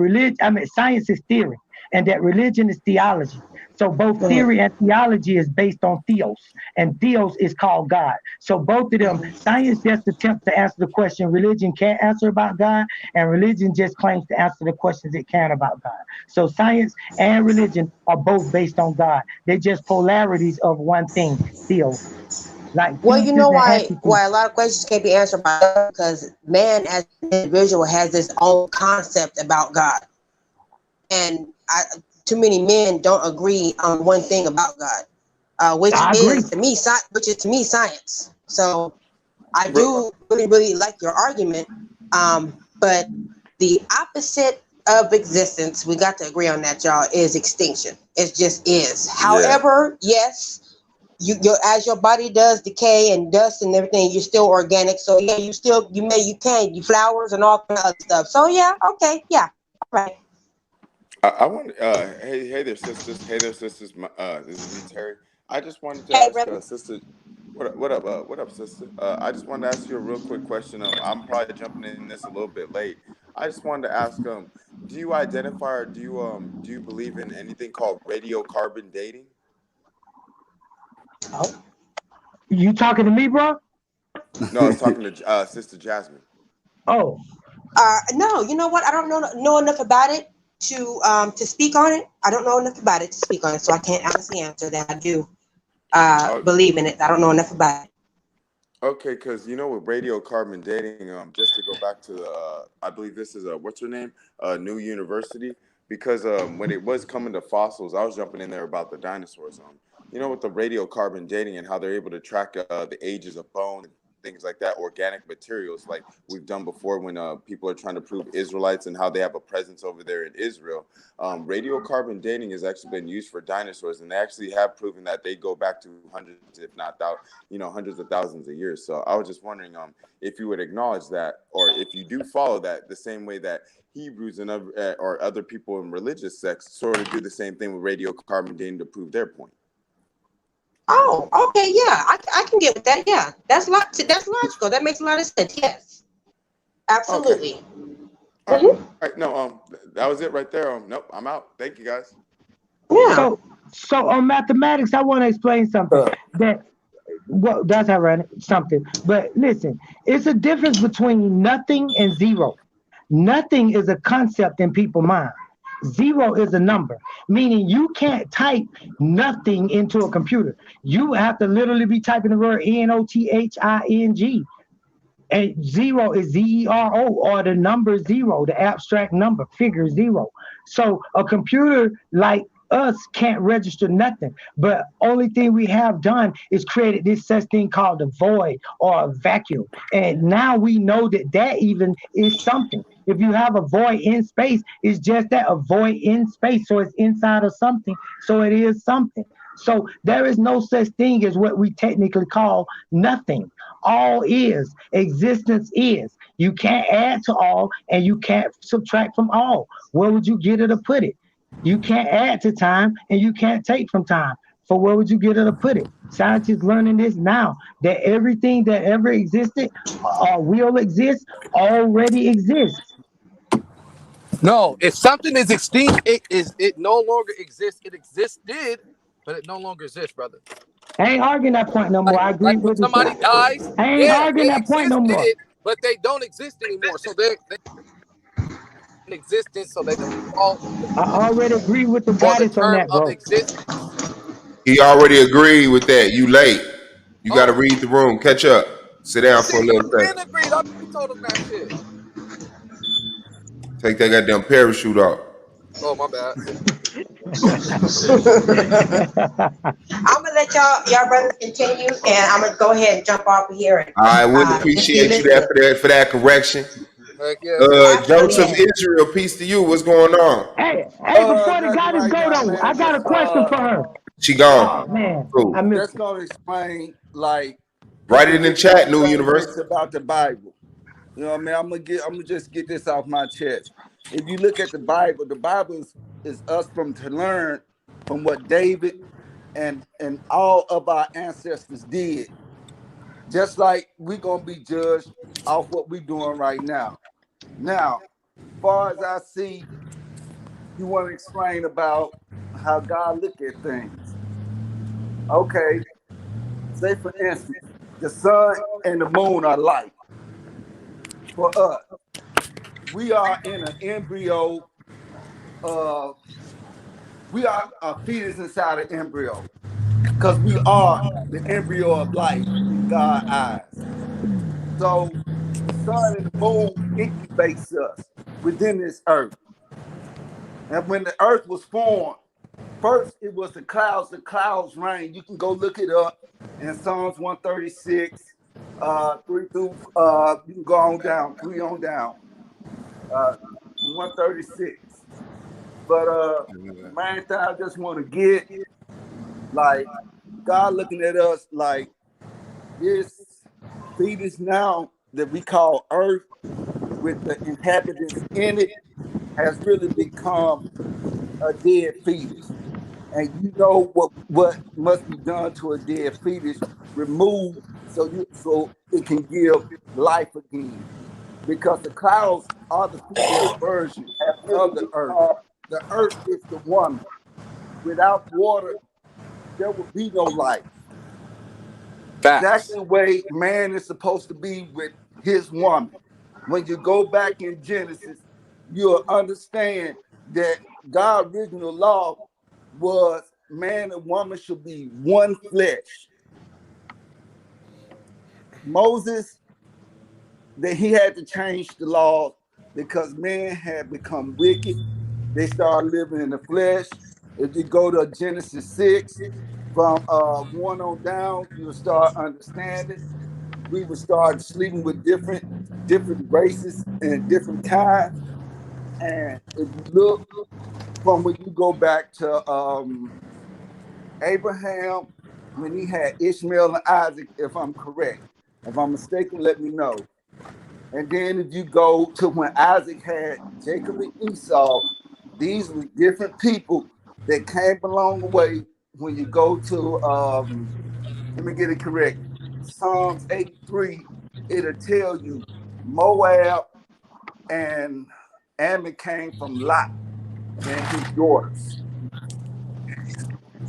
science is theory and that religion is theology. So both theory and theology is based on theos, and theos is called God. So both of them, science just attempts to answer the question religion can't answer about God, and religion just claims to answer the questions it can about God. So science and religion are both based on God. They're just polarities of one thing, theos. Like Well, you know why entities. a lot of questions can't be answered by God, because man as an individual has his own concept about God, and too many men don't agree on one thing about God, which is to me science. So I do really, really like your argument, but the opposite of existence, we got to agree on that, y'all, is extinction. It just is. However, yes, you as your body does decay and dust and everything, you're still organic. So yeah, you flowers and all kind of other stuff. So yeah, okay, yeah, all right. I want. Hey there, sisters. Hey there, sisters. This is me, Terry. I just wanted to Hey, ask, brother. sister. What up, sister? I just wanted to ask you a real quick question. I'm probably jumping in this a little bit late. I just wanted to ask, do you identify or do you believe in anything called radiocarbon dating? Oh, you talking to me, bro? No, I was talking to Sister Jasmine. Oh, No, you know what? I don't know enough about it to speak on it. I don't know enough about it to speak on it, so I can't honestly answer that. I do Oh, believe in it. I don't know enough about it. okay, because with radiocarbon dating, just to go back to I believe this is what's her name, New University, because when it was coming to fossils, I was jumping in there about the dinosaurs. With the radiocarbon dating and how they're able to track the ages of bone and things like that, organic materials, like we've done before when people are trying to prove Israelites and how they have a presence over there in Israel. Radiocarbon dating has actually been used for dinosaurs, and they actually have proven that they go back to hundreds, if not thousands, hundreds of thousands of years. So I was just wondering if you would acknowledge that, or if you do follow that the same way that Hebrews and or other people in religious sects sort of do the same thing with radiocarbon dating to prove their point. Oh, okay, yeah, I can get with that. Yeah, that's logical. That makes a lot of sense. Yes, absolutely. Okay. All right. No, that was it right there. Nope, I'm out. Thank you, guys. Yeah. So on mathematics, I want to explain something that. Well, that's how I ran it, something. But listen, it's a difference between nothing and zero. Nothing is a concept in people's mind. Zero is a number, meaning you can't type nothing into a computer. You have to literally be typing the word NOTHING. And zero is ZERO, or the number zero, the abstract number, figure zero. So a computer like us can't register nothing. But only thing we have done is created this such thing called a void or a vacuum. And now we know that even is something. If you have a void in space, it's just that, a void in space. So it's inside of something. So it is something. So there is no such thing as what we technically call nothing. All is, existence is. You can't add to all and you can't subtract from all. Where would you get it to put it? You can't add to time and you can't take from time. So where would you get it to put it? Scientists learning this now, that everything that ever existed or will exist already exists. No, if something is extinct, it no longer exists. It existed, but it no longer exists, brother. I ain't arguing that point no more. I agree Like when with it. somebody dies, I ain't yeah, arguing they that point no more. existed, but they don't exist anymore. So they're in existence, so they don't fall I already agree with the or the goddess on term that, of bro. existence. He already agreed with that. You late. You got to Oh, read the room. Catch up. Sit down for a shit, we little been second. agreed. I been told them that shit. Take that goddamn parachute off. Oh, my bad. I'm gonna let y'all brothers continue, and I'm gonna go ahead and jump off of here and I would just be appreciate you listening. for that correction. Heck yeah, man. Absolutely. Joseph Israel, peace to you. What's going on? Hey, before the Nothing goddess right go now, though, I man. got a Just question for her. She gone. Oh man, I Cool. missed just it. gonna explain, like, Write people it in the get so chat, New prejudiced University. about the Bible. You know what I mean? I'm gonna just get this off my chest. If you look at the Bible is us to learn from what David and all of our ancestors did. Just like we're gonna be judged off what we're doing right now. Now, far as I see, you want to explain about how God look at things. Okay, say for instance, the sun and the moon are light. For us, we are in an embryo. We are a fetus inside an embryo because we are the embryo of life in God's eyes. So the sun and the moon incubates us within this earth. And when the earth was formed, first it was the clouds rain. You can go look it up in Psalms 136, 3 through, you can go on down, 3 on down, 136. But the main thing I just want to get, like, God looking at us like this fetus now that we call Earth with the inhabitants in it has really become a dead fetus. And you know what must be done to a dead fetus, removed so it can give life again. Because the clouds are the female version of the earth. The earth is the woman. Without water, there will be no life. That's Facts. the way man is supposed to be with his woman. When you go back in Genesis, you'll understand that God's original law was man and woman should be one flesh. Moses, that he had to change the law because man had become wicked. They started living in the flesh. If you go to Genesis 6, from 1 on down, you'll start understanding. We would start sleeping with different races and different kinds. And if you look from when you go back to Abraham, when he had Ishmael and Isaac, if I'm correct. If I'm mistaken, let me know. And then if you go to when Isaac had Jacob and Esau, these were different people that came along the way. When you go to, let me get it correct, Psalms 83, it'll tell you Moab and Ammon came from Lot and his daughters.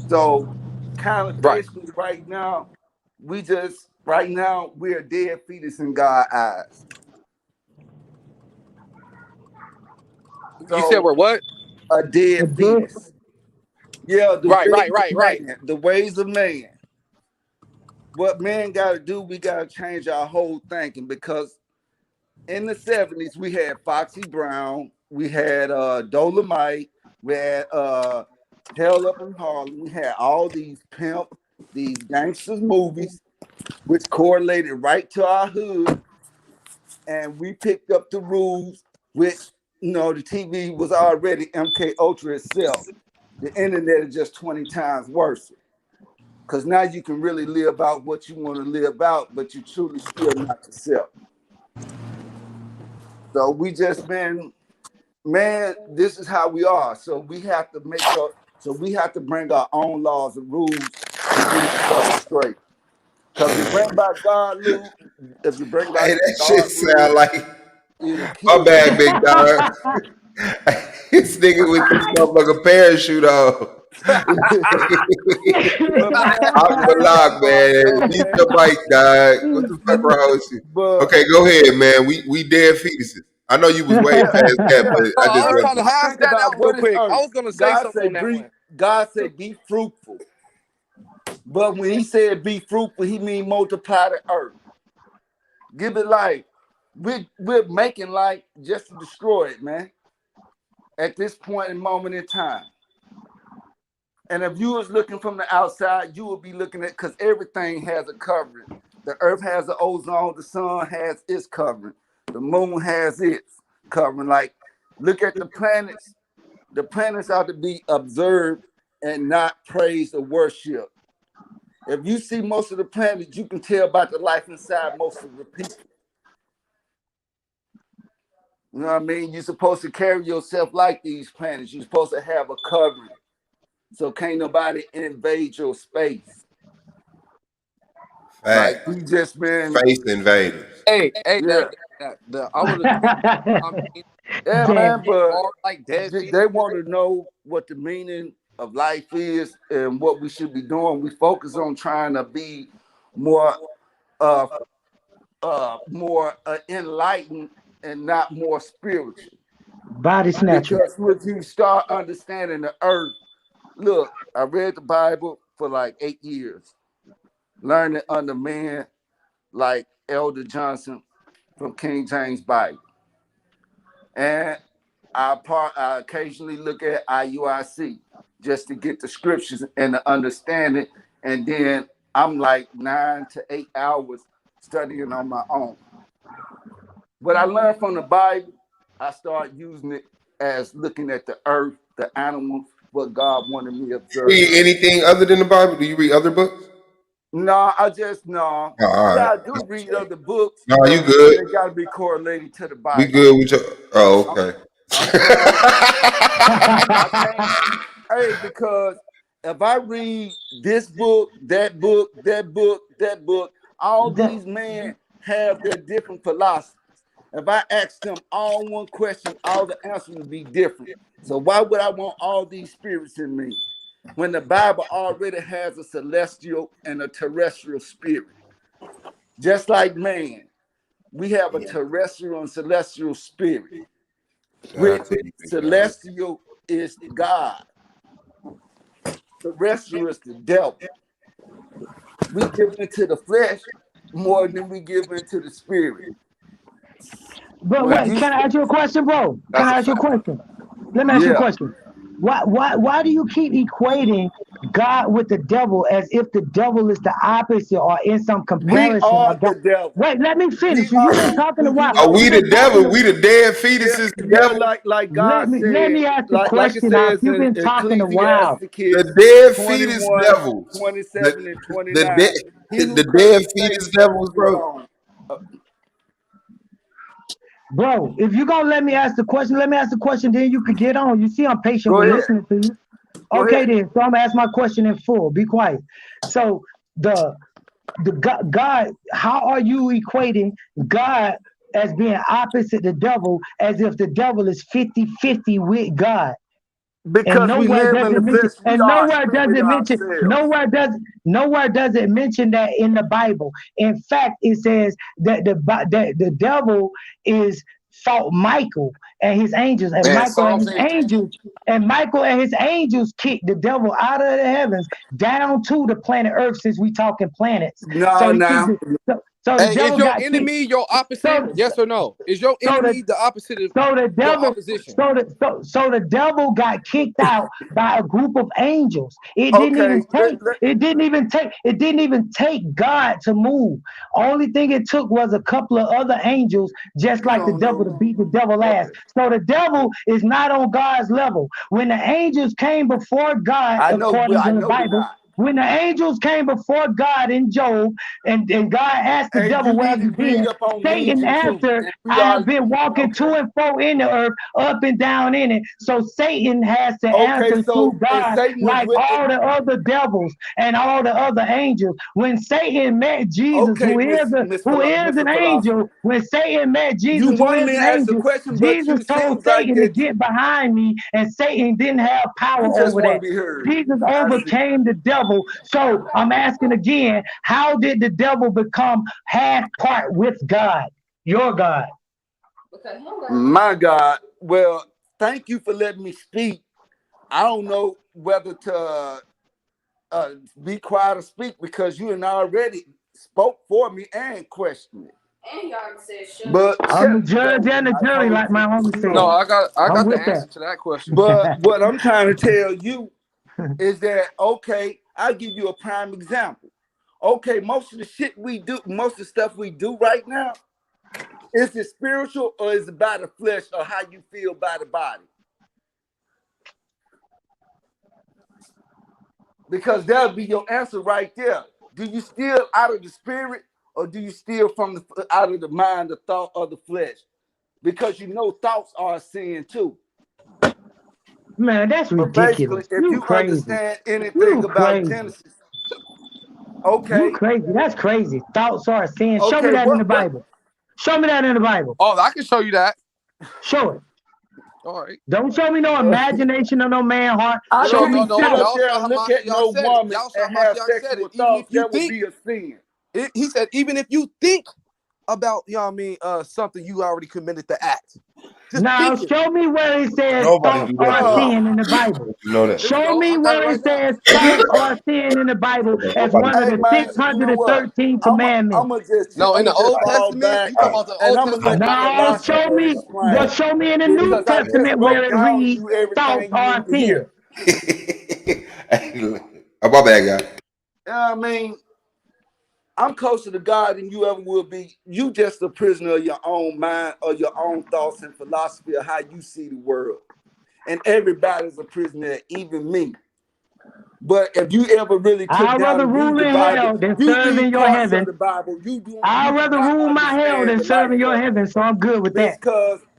So kind of Right. basically right now, we're a dead fetus in God's eyes. You said So we're what? a dead fetus. Yeah, the Right, ways right, of right, right. man. The ways of man. What man got to do, we got to change our whole thinking because in the 70s, we had Foxy Brown, we had Dolomite, we had Hell Up in Harlem, we had all these pimp, these gangsters movies, which correlated right to our hood, and we picked up the rules, which the TV was already MK Ultra itself. The internet is just 20 times worse. Because now you can really live out what you want to live out, but you truly still not yourself. So we just been, man, this is how we are. So we have to we have to bring our own laws and rules to get ourselves straight. Because if you bring about God, Lou, if you bring Hey, about that shit God sound rules, like it'll my kill you. bad, big dog. This nigga with this motherfucker parachute on. But man, I'm the lock, man. no Beat man. the bike, dog. What the fuck wrong with you? But Okay, go ahead, man. We dead fetuses. I know you was way yeah, past that, yeah. but Oh, I I just was Earth, trying wanted to to. hash think that about out real what is quick. I Earth. was gonna say something on that one. God said be fruitful. But when he said be fruitful, he mean multiply the earth. Give it life. We're making life just to destroy it, man. At this point and moment in time. And if you was looking from the outside, you would be looking at because everything has a covering. The earth has the ozone, the sun has its covering, the moon has its covering. Like, look at the planets. The planets are to be observed and not praised or worshiped. If you see most of the planets, you can tell about the life inside most of the people. You know what I mean? You're supposed to carry yourself like these planets. You're supposed to have a covering. So can't nobody invade your space. Like Fact. we just been, Space invaders. Hey, yeah, I would agree. I mean, yeah, some man. people But are like dead feet. they want to know what the meaning of life is and what we should be doing. We focus on trying to be more, uh, more enlightened and not more spiritual. Body snatcher. Because once you start understanding the earth, look, I read the Bible for like 8 years, learning under men like Elder Johnson from King James Bible. And I occasionally look at IUIC just to get the scriptures and the understanding. And then I'm like 9 to 8 hours studying on my own. What I learned from the Bible, I start using it as looking at the earth, the animals, what God wanted me to observe. Read anything other than the Bible? Do you read other books? No, I just no. Oh, all Yeah, right. I do read other books, No, you but good. they got to be correlated to the We Bible. good with your. Oh, I'm, okay. I can't. Hey, because if I read this book, that book, that book, that book, all these men have their different philosophies. If I ask them all one question, all the answers would be different. So why would I want all these spirits in me when the Bible already has a celestial and a terrestrial spirit? Just like man, we have a terrestrial and celestial spirit. Which celestial is God, terrestrial is the devil. We give into the flesh more than we give into the spirit. But wait, can I ask you a question, bro? Can I ask you a question? Let me ask you a question. Why do you keep equating God with the devil as if the devil is the opposite or in some comparison? We are the devil. Wait, let me finish. You've been talking a while. Are we the devil? We the dead fetuses, the devil? Like God said. Let me ask the like it question now. says You've in been talking a while. Ecclesiastes The dead fetus 21, devils. 27, and 29. The dead fetus devils, bro. Bro, if you're gonna let me ask the question, let me ask the question, then you could get on. You see, I'm patient with listening to you. Okay, then. So I'm gonna ask my question in full. Be quiet. So the God, how are you equating God as being opposite the devil as if the devil is 50-50 with God? Because we live in the flesh, we are spirit ourselves. Nowhere does it mention that in the Bible. In fact, it says that the devil fought Michael and his angels, and Michael and his angels kicked the devil out of the heavens down to the planet Earth. Since we talking planets, So the Hey, devil is your got enemy kicked. your opposite? Yes or no? Is your enemy the opposite of your opposition? So the devil got kicked out by a group of angels. It didn't even take God to move. Only thing it took was a couple of other angels, just like the devil, to beat the devil ass. So the devil is not on God's level. When the angels came before God, according to the Bible. When the angels came before God in Job, and God asked the devil, "Where have you been?" Satan answered, "I have been walking to and fro in the earth, up and down in it." So Satan has to answer to God like all the other devils and all the other angels. When Satan met Jesus, who is an angel, when Satan met Jesus, who is an angel, Jesus told Satan to get behind me, and Satan didn't have power over that. Jesus overcame the devil. So I'm asking again, how did the devil become half part with God, your God? My God. Well, thank you for letting me speak. I don't know whether to be quiet or speak, because you and I already spoke for me and questioned it. And y'all said shut But I'm the judge and the jury, like my homie said. No, I got the answer to that question. But what I'm trying to tell you is that, okay, I'll give you a prime example. Okay, most of the shit we do, most of the stuff we do right now, is it spiritual or is it by the flesh or how you feel by the body? Because that'll be your answer right there. Do you steal out of the spirit, or do you steal from out of the mind, the thought of the flesh? Because you know thoughts are a sin too. Man, that's ridiculous. If you understand anything about Genesis, okay. You crazy. That's crazy. Thoughts are a sin. Show me that in the Bible. Show me that in the Bible. Oh, I can show you that. Show it. All right. Don't show me no imagination or no man heart. Show me sit up there and look at no woman and have sexual thoughts. That would be a sin. He said, even if you think about, something, you already committed the act. Now show me where it says thoughts are sin in the Bible. Show me where it says thoughts are sin in the Bible as one of the 613 commandments. No, in the Old Testament, you talking about the Old Testament? No, show me in the New Testament where it reads thoughts are sin. Oh, my bad, guy. I mean, I'm closer to God than you ever will be. You just a prisoner of your own mind or your own thoughts and philosophy of how you see the world. And everybody's a prisoner, even me. But if you ever really took down and read the Bible, you read parts of the Bible. I'd rather rule my hell than serve in your heaven, so I'm good with that. Because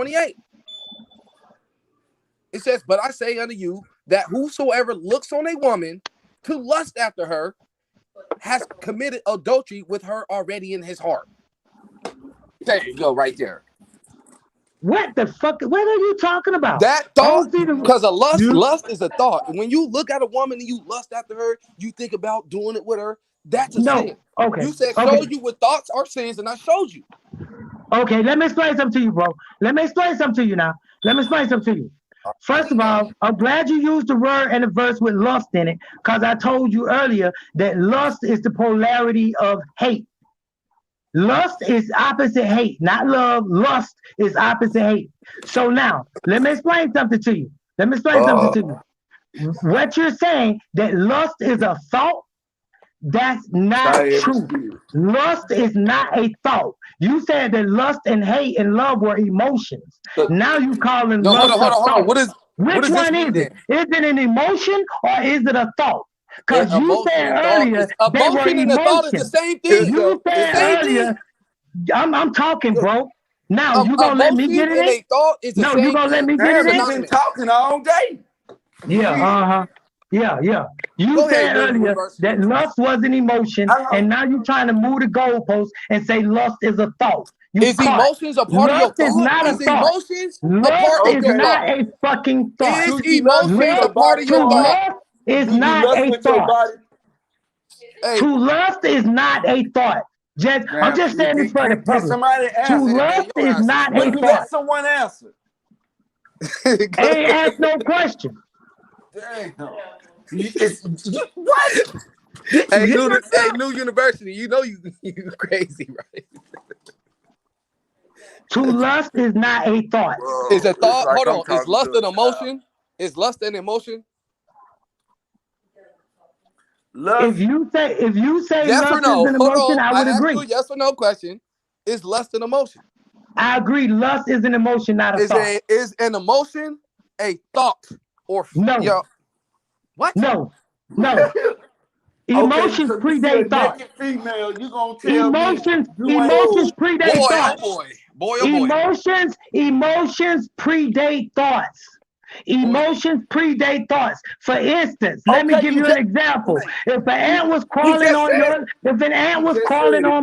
28. It says, but I say unto you that whosoever looks on a woman to lust after her has committed adultery with her already in his heart. There you go, right there. What the fuck? What are you talking about? That thought, because a lust is a thought. And when you look at a woman and you lust after her, you think about doing it with her. That's a sin. Okay. You said show you what thoughts are sins, and I showed you. Okay, let me explain something to you, bro. Let me explain something to you now. Let me explain something to you. First of all, I'm glad you used the word and the verse with lust in it, because I told you earlier that lust is the polarity of hate. Lust is opposite hate, not love. Lust is opposite hate. So now, let me explain something to you. What you're saying, that lust is a thought, that's not true. Lust is not a thought. You said that lust and hate and love were emotions. Now you calling lust a thought. Which one is it? Is it an emotion or is it a thought? Because you said earlier they were emotion and a thought is the same thing. You said earlier, I'm talking, bro. Now you gonna let me get it in? No, you gonna let me get it in? You've been talking all day. Yeah, Yeah. You said earlier that lust was an emotion, and now you're trying to move the goalpost and say lust is a thought. Is emotions a part of your thought? Lust is not a thought. Emotions Lust is not a fucking thought. Is emotions a part of your thought? Lust is not a thought. To lust is not a thought. I'm just saying this for the public. To lust is not a thought. Let someone answer. Ain't ask no question. Damn. What? Hey, New University, you know you crazy, right? To lust is not a thought. Is a thought? Hold on. Is lust an emotion? Is lust an emotion? If you say yes lust or no? is an emotion, I would agree. You a yes or no question. Is lust an emotion? I agree. Lust is an emotion, not a thought. Is an emotion a thought or no? What? No. Emotions predate thought. Female, you gonna tell emotions predate thoughts. Emotions predate thoughts. Emotions predate thoughts. For instance, let me give you an example. If an ant was crawling on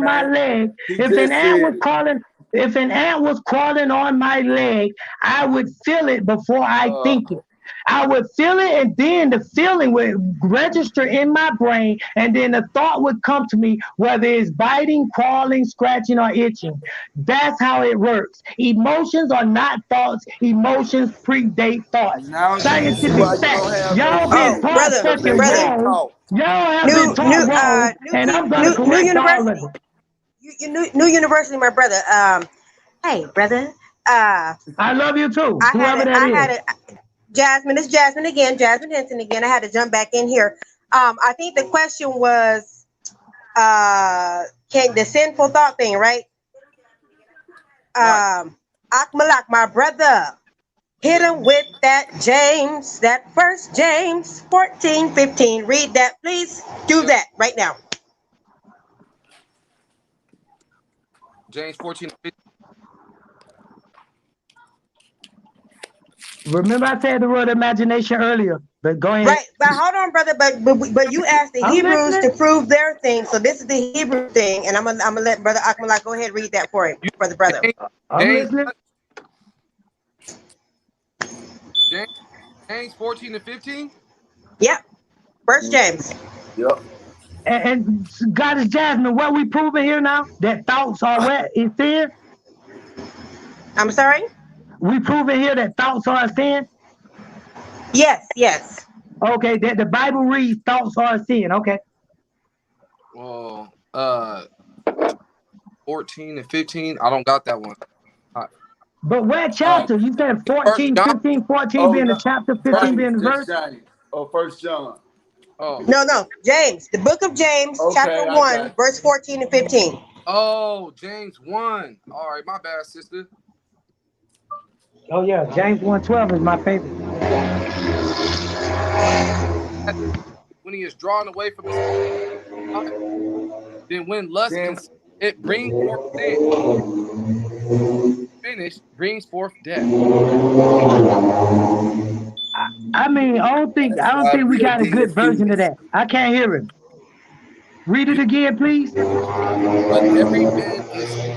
my leg, if an ant was crawling on my leg, I would feel it before I think it. I would feel it, and then the feeling would register in my brain, and then the thought would come to me, whether it's biting, crawling, scratching, or itching. That's how it works. Emotions are not thoughts. Emotions predate thoughts. Scientific fact. Y'all been taught fucking wrong. Y'all have been taught wrong, and I'm going to correct all of it. New University, my brother. Hey, brother. I love you too. Whoever that is. Jasmine, it's Jasmine again. Jasmine Henson again. I had to jump back in here. I think the question was, can the sinful thought thing, right? Akmalak, my brother, hit him with that James, that First James 14:15. Read that, please. Do that right now. James 14:15. Remember, I said the word imagination earlier, but go ahead. Right, but hold on, brother. But you asked the Hebrews to prove their thing, so this is the Hebrew thing, and I'm gonna let Brother Akmalak go ahead and read that for him, brother. I'm listening. James 14:15. Yep, First James. Yep. And God is Jasmine. What we proving here now? That thoughts are what is sin. I'm sorry. We proving here that thoughts are a sin? Yes. Okay, that the Bible reads thoughts are a sin. Okay. Well, 14 and 15. I don't got that one. But what chapter? You said 14, 15, 14 being the chapter, 15 being the verse? First John. Oh. No. James. The book of James, chapter 1, verse 14 and 15. Oh, James 1. All right, my bad, sister. Oh yeah, James 1:12 is my favorite. When he is drawn away from his then when lust it brings forth sin. Finished brings forth death. I mean, I don't think we got a good version of that. I can't hear him. Read it again, please.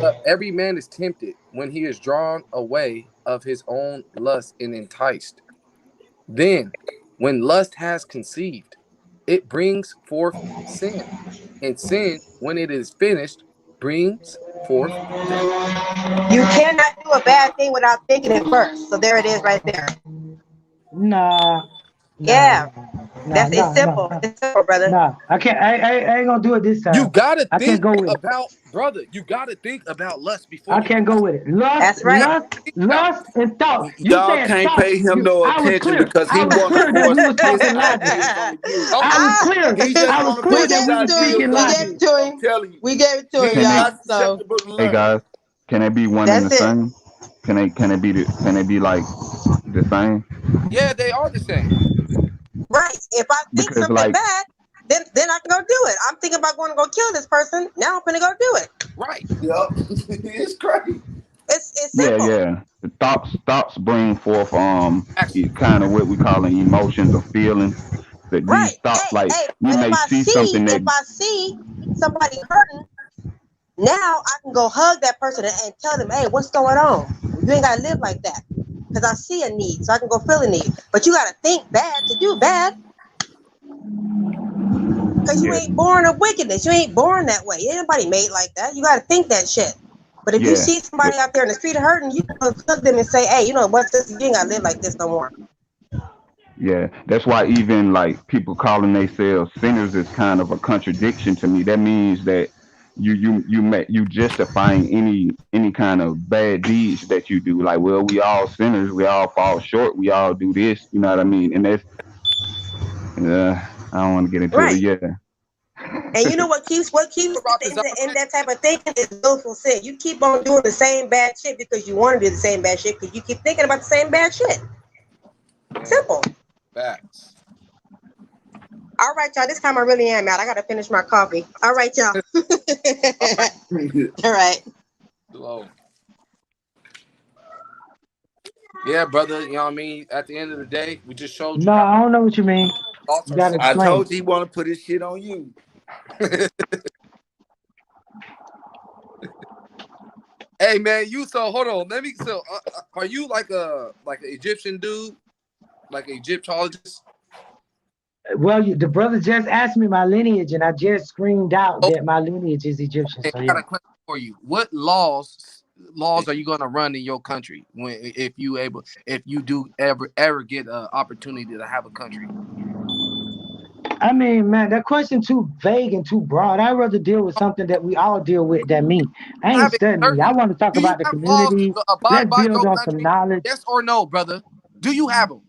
But every man is tempted when he is drawn away of his own lust and enticed. Then, when lust has conceived, it brings forth sin, and sin, when it is finished, brings forth death. You cannot do a bad thing without thinking it first. So there it is, right there. Nah. Yeah, it's simple. It's simple, brother. Nah, I can't. I ain't gonna do it this time. You gotta I can't think go with about, brother. You gotta think about lust before I you. can't go with it. Lust, that's right. Lust and thought. You Y'all said can't thought. pay him no I was attention clear. because he I was want to clear that force you was his talking logic. ideas on you. I was clear. He just I was want to clear put that his we was ideas speaking on We logic. gave you. it to I'm him. telling you. We gave it to him, He is y'all. not susceptible to Hey learn. guys, can it be one and the That's it. same? Can it be like the same? Yeah, they are the same. Right. If I think Because something like bad, then I can go do it. I'm thinking about going to go kill this person. Now I'm gonna go do it. Right. Yup. It's crazy. It's yeah, simple. yeah. The thoughts bring forth Action. kind of what we call emotions or feelings. That these Right. thoughts, like Hey, we but may see something if that I see somebody hurting, now I can go hug that person and tell them, hey, what's going on? You ain't gotta live like that. Because I see a need, so I can go fill a need. But you gotta think bad to do bad. Because you yeah, ain't born of wickedness. You ain't born that way. Ain't nobody made like that. You gotta think that shit. But if you yeah. see somebody out there in the street hurting, you can hug them and say, hey, you know what, sister, you ain't gotta live like this no more. Yeah, that's why even like people calling themselves sinners is kind of a contradiction to me. That means that you justifying any kind of bad deeds that you do. Like, well, we all sinners, we all fall short, we all do this. You know what I mean? And that's I don't want to get into it. Right. Yeah, And you know what keeps in that type of thinking is willful sin. You keep on doing the same bad shit because you want to do the same bad shit because you keep thinking about the same bad shit. Simple. Facts. All right, y'all. This time I really am out. I gotta finish my coffee. All right, y'all. All right. Slow. Yeah, brother. You know what I mean? At the end of the day, we just showed you No, how I don't know what you mean. thoughts You are gotta set. I explain. told you he want to put his shit on you. Hey man, hold on. Are you like an Egyptian dude, like an Egyptologist? Well, the brother just asked me my lineage, and I just screamed out Oh, that my lineage is Egyptian. I So got yeah. a question for you. What laws are you gonna run in your country if you do ever get an opportunity to have a country? I mean, man, that question too vague and too broad. I'd rather deal with something that we all deal with than me. I ain't Have it studying me. I certain. want to talk Do you about the have laws community. to abide Let's by in build your on some country? knowledge. Yes or no, brother? Do you have them?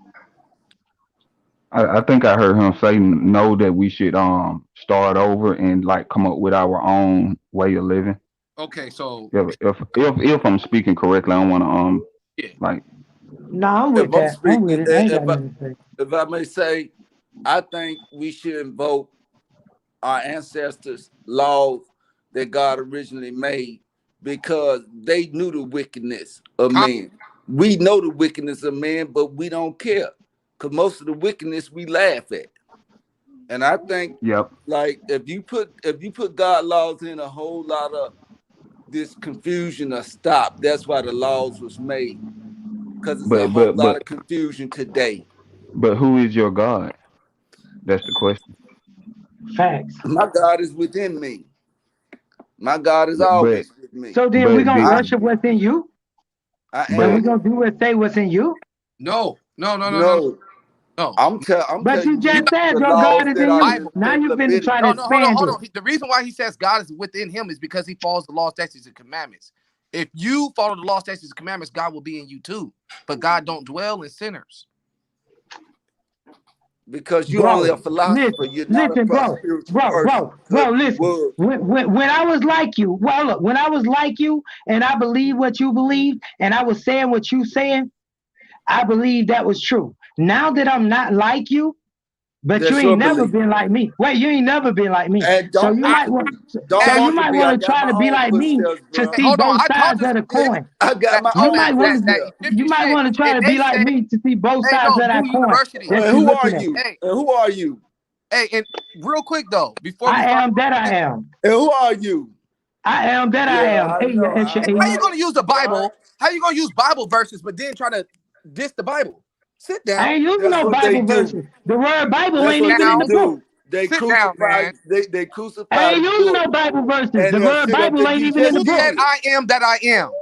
I think I heard him say no that we should start over and like come up with our own way of living. Okay, so If I'm speaking correctly, I don't want to yeah. like No, I'm with If I'm that. I'm with speaking, it. I ain't got nothing to say. if I may say, I think we should invoke our ancestors' laws that God originally made because they knew the wickedness of man. We know the wickedness of man, but we don't care because most of the wickedness we laugh at. And I think, yep. like, if you put God laws in, a whole lot of this confusion will stop. That's why the laws was made because it's a But whole but lot but of confusion today. but who is your God? That's the question. Facts. My God is within me. My God is But always with me. So then we but gonna the, I worship what's in you, I and we am. but gonna do and say what's in you. No. No, I'm But you telling you just said the your laws God is that in are you. in Now you've been Leviticus. trying to No, hold on, expand hold it. on. The reason why he says God is within him is because he follows the law, statutes, and commandments. If you follow the law, statutes, and commandments, God will be in you too. But God don't dwell in sinners. Because you're only a Bro, philosopher. You're not a spiritual person. Because if you listen. was, When I was like you, well, look, when I was like you, and I believed what you believed, and I was saying what you saying, I believe that was true. Now that I'm not like you, But you That's ain't your never belief. been like me. Wait, you ain't never been like me. And So don't you have might to want. be. Don't So you have to might be. I want to got try my to be own like me footsteps, to bro. see Hold on. both I told sides the of the nigga coin. I got that my You own might want that to. footsteps. You Egyptian might shit, want to try and to be they like said, me to see both "Hey, sides no, of New that coin University. that And you're who are looking at. you? Hey, And who are you? hey, and real quick though, before we I start, am that I am. And who are you? I am that I Yeah, am. I Hey, know. extra I how eight. you know. gonna use the All right. Bible? How you gonna use Bible verses, but then try to diss the Bible? Sit I down. ain't using That's no what they Bible do. verses. The word Bible That's ain't what even in they the book. do. They Sit down, crucify. man. They I crucify the ain't using book, no Bible verses. and The they'll word sit up Bible and ain't you even in just the Who book. said read it. I am that I am?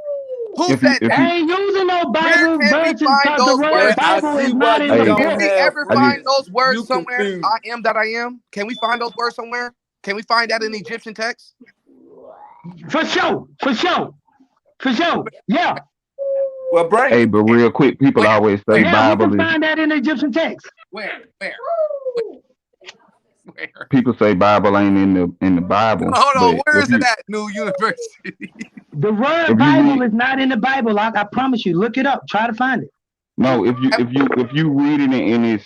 Who If you said if that? you I ain't using no Where Bible can we verses find because the those word And words? I Bible see is why not in you the hey Can don't book. we have ever have you find friends. those words You somewhere? I confused. am that I am. Can we find those words somewhere? Can we find that in the Egyptian text? For sure. For sure. For sure. Yeah. Well, bring hey it. but real quick, people Where? always say Where? Yeah, we can Bible is find that in the Egyptian text. Where? Where? people say Bible ain't in the Bible, Hold on. but Where is it at, New University? The word if you Bible read is not in the Bible. I promise you. Look it up. Try to find it. no if you read it in its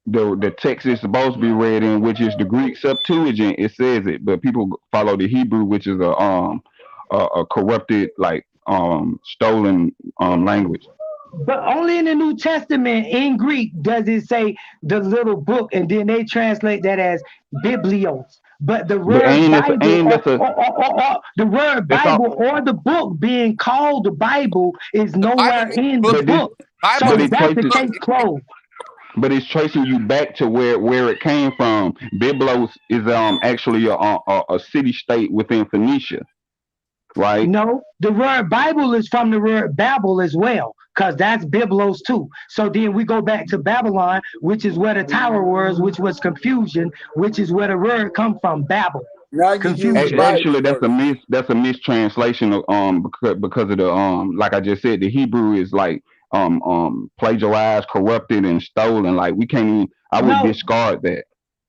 the text is supposed to be read in, which is the Greek Septuagint, it says it, but people follow the Hebrew, which is a corrupted, like stolen language. But only in the New Testament in Greek does it say the little book, and then they translate that as biblios. But the But word Bible, ain't that's a the word that's all. Bible, or the book being called the Bible is The Bible nowhere means in the book. But this book. Bible but So means it that's the traces book. case closed. but it's tracing you back to where it came from. Byblos is actually a city state within Phoenicia, right? No, the word Bible is from the word Babel as well, because that's Biblos too. So then we go back to Babylon, which is where the tower was, which was confusion, which is where the word come from, Babel, Now you use the confusion. Bible Actually, verse. that's a mistranslation of because of the like I just said, the Hebrew is like plagiarized, corrupted, and stolen. Like we can't even. I would No, discard that.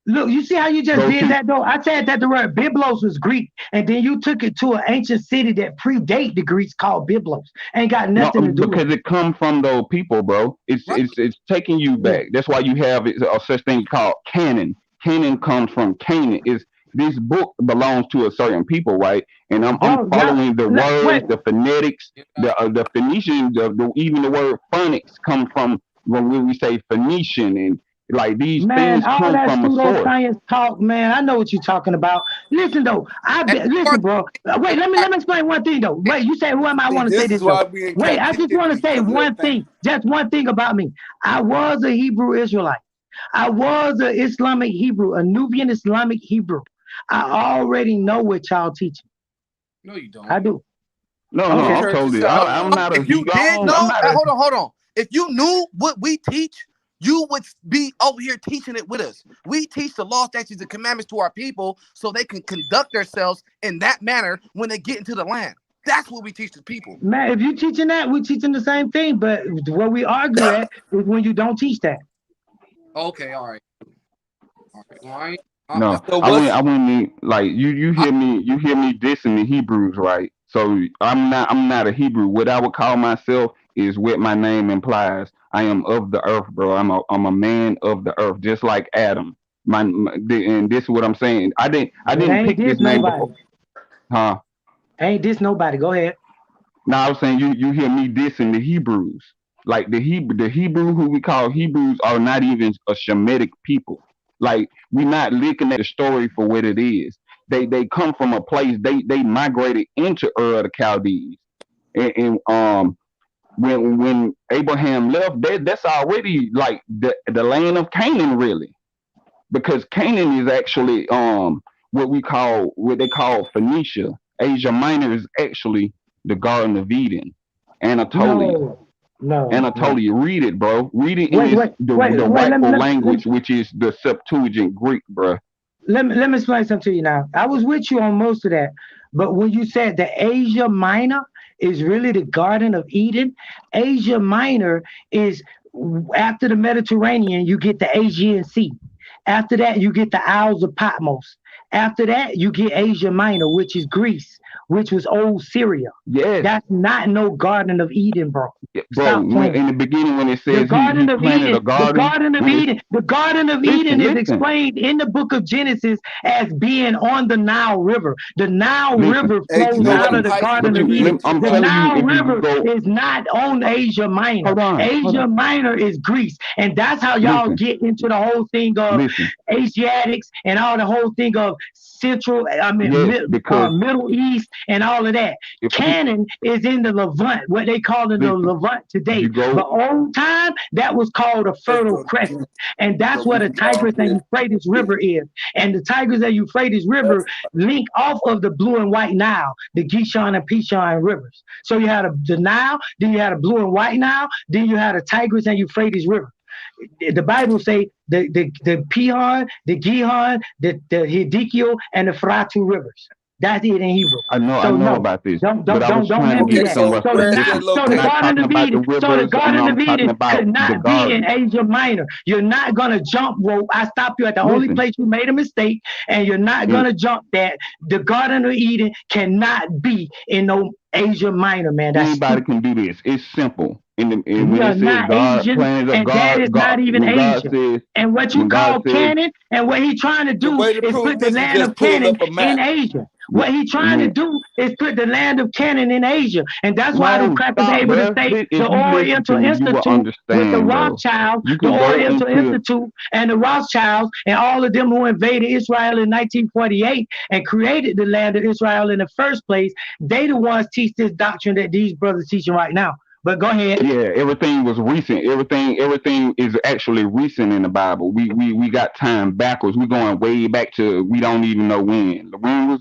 look, you see how you just Go did to that though? I said that the word Biblos was Greek, and then you took it to an ancient city that predate the Greeks called Biblos. Ain't got no nothing to do with because it. it come from those people, bro. Right. It's taking you Yeah. back. That's why you have a such thing called canon. Canon comes from Canaan. Is this book belongs to a certain people, right? And I'm Bro, yeah. following the Wait, words, the phonetics, Yeah. the Phoenician, even the word phonics come from when we say Phoenician, and like these man, things all come that from a source. pseudoscience talk, man. I know what you're talking about. Listen though, And you are listen, bro. Wait, let me explain one thing though. Wait, you say who am I? I See, want to say this this is though. why we in Wait, I just want to captivity say because of one that thing. thing, just one thing about me. I was a Hebrew Israelite. I was an Islamic Hebrew, a Nubian Islamic Hebrew. I already know what y'all teaching. no, you don't. I do. No, no, What Okay. I'm church is totally. y'all I'm in? not a If you he. did I'm know, not a. hold on. If you knew what we teach, you would be over here teaching it with us. We teach the law, statutes, and commandments to our people so they can conduct themselves in that manner when they get into the land. That's what we teach the people. Man, if you teaching that, we teaching the same thing. But where we argue at is when you don't teach that. Okay, all right. All right. Well, No, So I wouldn't. what's I wouldn't need, like you I, hear me. You hear me dissing the Hebrews, right? So I'm not. I'm not a Hebrew. What I would call myself is what my name implies. I am of the earth, bro. I'm a man of the earth, just like Adam. And this is what I'm saying. I It didn't ain't pick this this name nobody. before, huh? Ain't this nobody. Go ahead. Now I was saying you hear me dissing the Hebrews. Like the Hebrew who we call Hebrews are not even a Shemitic people. Like we're not looking at the story for what it is. They come from a place they migrated into Ur of the Chaldees. And when Abraham left, that's already like the land of Canaan really. Because Canaan is actually what they call Phoenicia. Asia Minor is actually the Garden of Eden. Anatolia. No, no, no. Anatolia, read it, bro. Read it in Wait, its wait, the wait, wait. rightful language, which is the Septuagint Greek, bro. Let me explain something to you now. I was with you on most of that, but when you said the Asia Minor is really the Garden of Eden, Asia Minor is after the Mediterranean, you get the Aegean Sea. After that, you get the Isles of Patmos. After that, you get Asia Minor, which is Greece, which was old Syria. Yes. That's not no Garden of Eden, bro. Bro, Stop playing. in the beginning when it The says Garden he of planted a Eden, the garden, Garden of when it's, Eden, the Garden of listen, Eden is listen, explained in the book of Genesis as being on the Nile River. The Nile listen. River Hey, you flows know Let, what out the of the pipes Garden was of Eden. created too, I'm The right? telling you, Nile if you River go, is not on Asia Minor. hold on, Asia Minor is Greece. And that's how y'all listen, get into the whole thing of listen. Asiatics and all the whole thing of Yes, because Middle East and all of that. if you Canaan is in the Levant, what they call in the listen, Levant if today. you go, But old time, that was called a Let's fertile go to crescent. Genesis. And that's So where we the can all Tigris and get Euphrates it. River is. And the Tigris and Euphrates River That's link off of the Blue and White Nile, the Gishon and Pishon rivers. So you had the Nile, then you had a Blue and White Nile, then you had a Tigris and Euphrates River. The Bible say the Pihon, the Gihon, the Hiddekel, and the Fratu rivers. That's it in Hebrew. I So know no, about this, but I was don't trying to mimic get okay. that. So somewhere So the where's Nile, that specific. so the I'm not located? Garden talking of about the Eden, so the rivers. Garden I'm of talking Eden about could the not be in garden. Asia Minor. You're not gonna jump rope. I stopped you at the only Listen, place you made a mistake, and you're not and gonna jump that. The Garden of Eden cannot be in no Asia Minor, man. That's anybody stupid. can do this. It's simple. And We when are it says not God Asian, planted a and that is God, not even when God Asia. says, And what you when God call says, Canaan, and what he trying to The do way to is prove put the this is land just of pull Canaan up a in map. Asia. when, What he trying to when do is put the land of Canaan in Asia. And that's why them no, crackers stop, able to bro. say If the you listen to Oriental me, you will Institute with the understand, bro. Rothschilds, You the can go Oriental into, Institute and the Rothschilds, and all of them who invaded Israel in 1948 and created the land of Israel in the first place. They the ones teach this doctrine that these brothers teaching right now. But go ahead. yeah, everything was recent. Everything is actually recent in the Bible. We got time backwards. We're going way back to we don't even know when.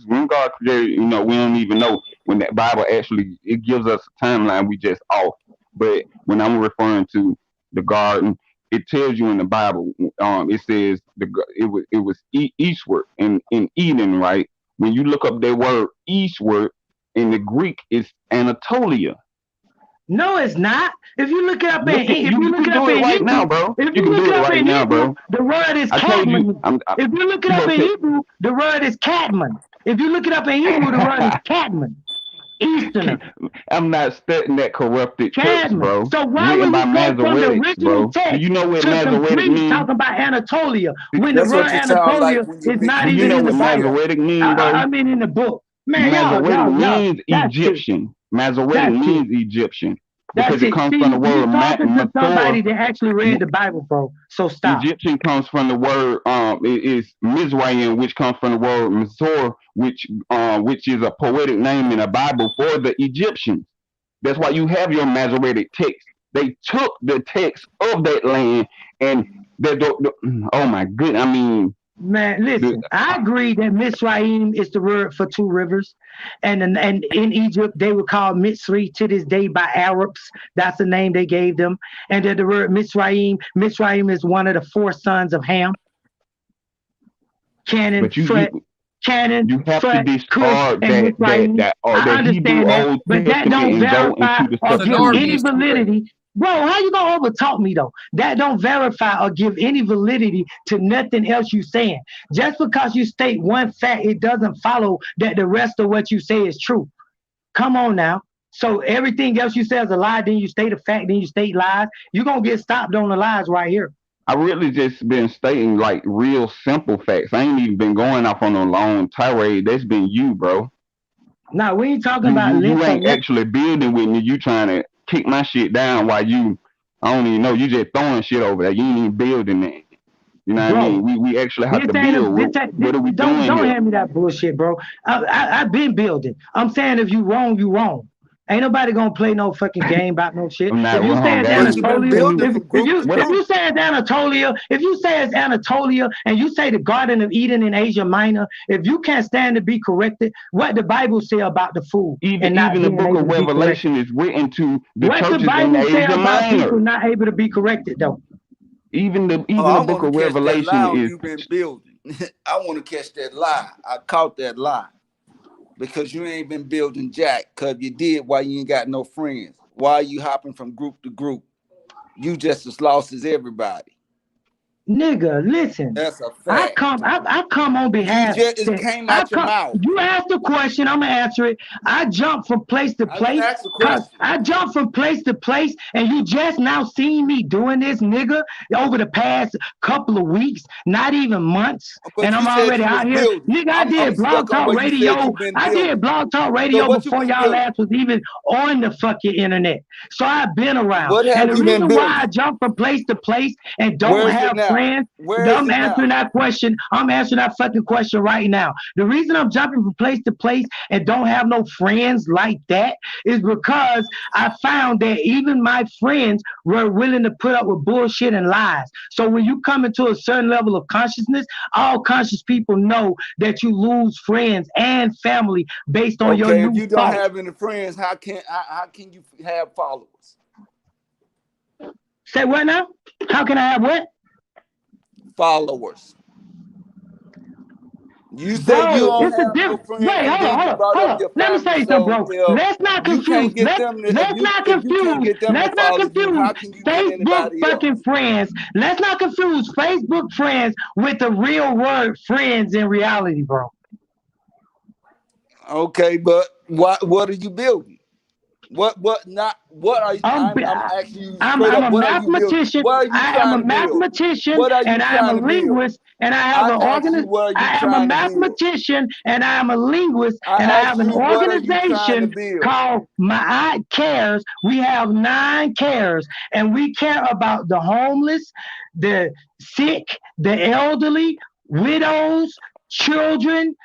When God created, we don't even know when that Bible actually it gives us a timeline. We just off. But when I'm referring to the garden, it tells you in the Bible. It says it was eastward in Eden, right? When you look up that word eastward in the Greek, it's Anatolia. No, it's not. If you look it up Look in at if you. you You look can it up do it in right now, Hebrew, bro. if You you can look do it it up right in now, Hebrew, bro. the word is I told you. Cadmon. If you look it You up gonna in take? Hebrew, the word is Cadmon. If you look it up in Hebrew, the word is Cadmon. Easterner. I'm not studying that corrupted text, Cadmon. bro. So why Written would by he go from the Masoretics, original bro. Do text you know what to some Masoretic Greeks means? talking about Anatolia when the That's word what you sound Anatolia like when you is mix not Do you even know in the what Bible? Masoretic mean, bro? I mean in the book. Man, Masoretic y'all, means that's it. Egyptian. Masoretic That's it. means Egyptian because That's it it. comes from See, the you word talking to Mathor. somebody that actually read the Bible, bro. So stop. Egyptian comes from the word it is Mizraim, which comes from the word Mizor, which is a poetic name in the Bible for the Egyptians. That's why you have your Masoretic text. They took the text of that land and oh my goodness, I mean Man, the, listen, I agree that Mitzrayim is the word for two rivers. And in Egypt, they were called Mitzri to this day by Arabs. That's the name they gave them. And that the word Mitzrayim is one of the four sons of Ham. Canaan, but you Phut, Canaan, you have to Phut, Cush, discard and Mitzrayim. that I Hebrew understand that, Old but that Testament don't and go verify into the or So give Darby any Septuagint. is correct. validity. Bro, how you gonna overtalk me though? That don't verify or give any validity to nothing else you saying. Just because you state one fact, it doesn't follow that the rest of what you say is true. Come on now. So everything else you say is a lie, then you state a fact, then you state lies. You're gonna get stopped on the lies right here. I really just been stating like real simple facts. I ain't even been going off on a long tirade. That's been you, bro. Now we ain't talking You about you you length or ain't length. actually building with me. You trying to kick my shit down while I don't even know. You just throwing shit over there. You ain't even building that. You know what I mean? Bro, We actually have this to ain't a build. this ain't this, What are we doing don't here? hand me that bullshit, bro. I've been building. I'm saying if you wrong, you wrong. Ain't nobody gonna play no fucking game about no shit. I'm If not you say wrong, it's But gang. you've been Anatolia, building You from group to what? if group. you say it's Anatolia, if you say it's Anatolia and you say the Garden of Eden in Asia Minor, if you can't stand to be corrected, what the Bible say about the food Even and not even the being book able of to be corrected? Revelation is written to the What the churches in Bible say Asia about people Minor. not able to be corrected though? Oh, Even the I book want to of catch that lie Revelation on is you been building. I want to catch that lie. I caught that lie because you ain't been building jack. Cause you did while you ain't got no friends. Why you hopping from group to group? You just as lost as everybody. Nigga, listen. That's a I fact. come on behalf. It came out your mouth. You asked a question, I'm gonna answer it. I jump from place to I place. didn't ask a question. I jump from place to place, and you just now seen me doing this, nigga, over the past couple of weeks, not even months. But And you I'm said already you was out here. building. Nigga, I I'm did Blog stuck on Talk where you said Radio. you've been I building. did Blog Talk So Radio what you before been y'all building? ass was even on the fucking internet. So I've been around. What And have the you been reason why I building? jump from place to place and don't Where is it have now? friends, Where is I'm it answering now? that question. I'm answering that fucking question right now. The reason I'm jumping from place to place and don't have no friends like that is because I found that even my friends were willing to put up with bullshit and lies. So when you come into a certain level of consciousness, all conscious people know that you lose friends and family based on your Okay, if new you don't thoughts. have any friends, how can you have followers? Say what now? How can I have what? Followers. You said Bro, you don't it's a have no different. friends, Wait, and then you brought hold up on. your Let me family. say something, So bro. Let's not you can't confuse. get them. Let's not If you can't confuse. get them to Let's not follow you, confuse how can you get Facebook anybody fucking else? friends. Let's not confuse Facebook friends with the real word friends in reality, bro. Okay, but what are you building? What are you? I'm asking you straight I'm up. a What are you building? mathematician. What are you I am trying a to build? mathematician, What are you and I am a trying to build? linguist, and I have I an asked you, organization. what are you I am a trying to build? mathematician, and I am a linguist, I and I have asked an you, what are you trying to organization build? called My Cares. We have 9 cares, and we care about the homeless, the sick, the elderly, widows, children,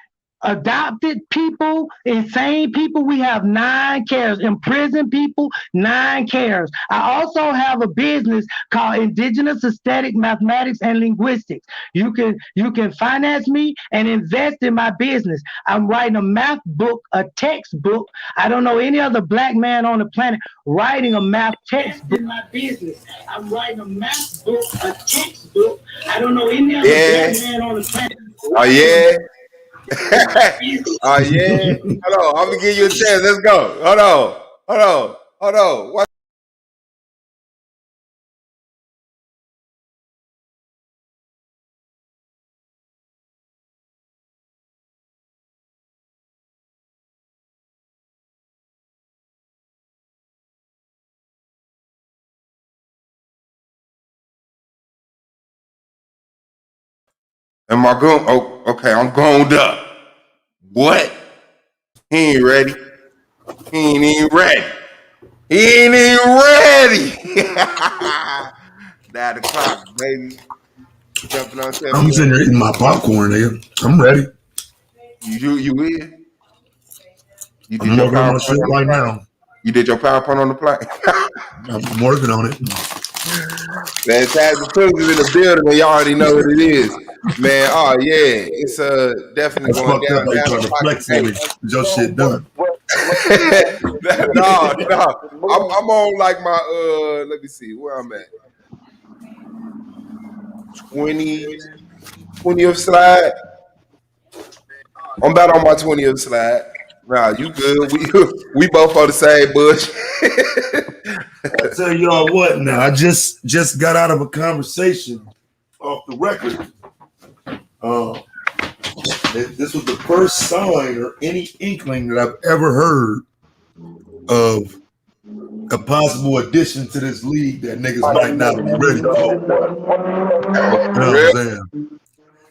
adopted people, insane people. We have 9 cares. Imprisoned people, 9 cares. I also have a business called Indigenous Aesthetic Mathematics and Linguistics. You can finance me and invest in my business. I'm writing a math book, a textbook. I don't know any other black man on the planet writing a math textbook. In my business, I'm writing a math book, a textbook. I don't know any other black man on the planet. Oh yeah. Oh yeah. Hold on, I'm gonna give you a chance. Let's go. Hold on. What? Am I going? Oh, okay. I'm grown up. What? He ain't ready. He ain't even ready. He ain't even ready. 9 o'clock, baby. Jumping on I'm sitting 7. there eating my popcorn, nigga. I'm ready. You in? You did I'm your working on my PowerPoint shit on the right plane? now. You did your PowerPoint on the plane? I'm working on it. Man, Taz the Tools is in the building, and y'all already know what it is. Man, oh yeah, it's definitely That's going fucked down up how you 9 tried to o'clock flex on today. me. Get your shit done. No. I'm on like my let me see where I'm at. 20th slide. I'm about on my 20th slide. Nah, you good. We both on the same bush. I tell y'all what now, I just got out of a conversation off the record. This was the first sign or any inkling that I've ever heard of a possible addition to this league that niggas might not be ready for. You know what I'm saying?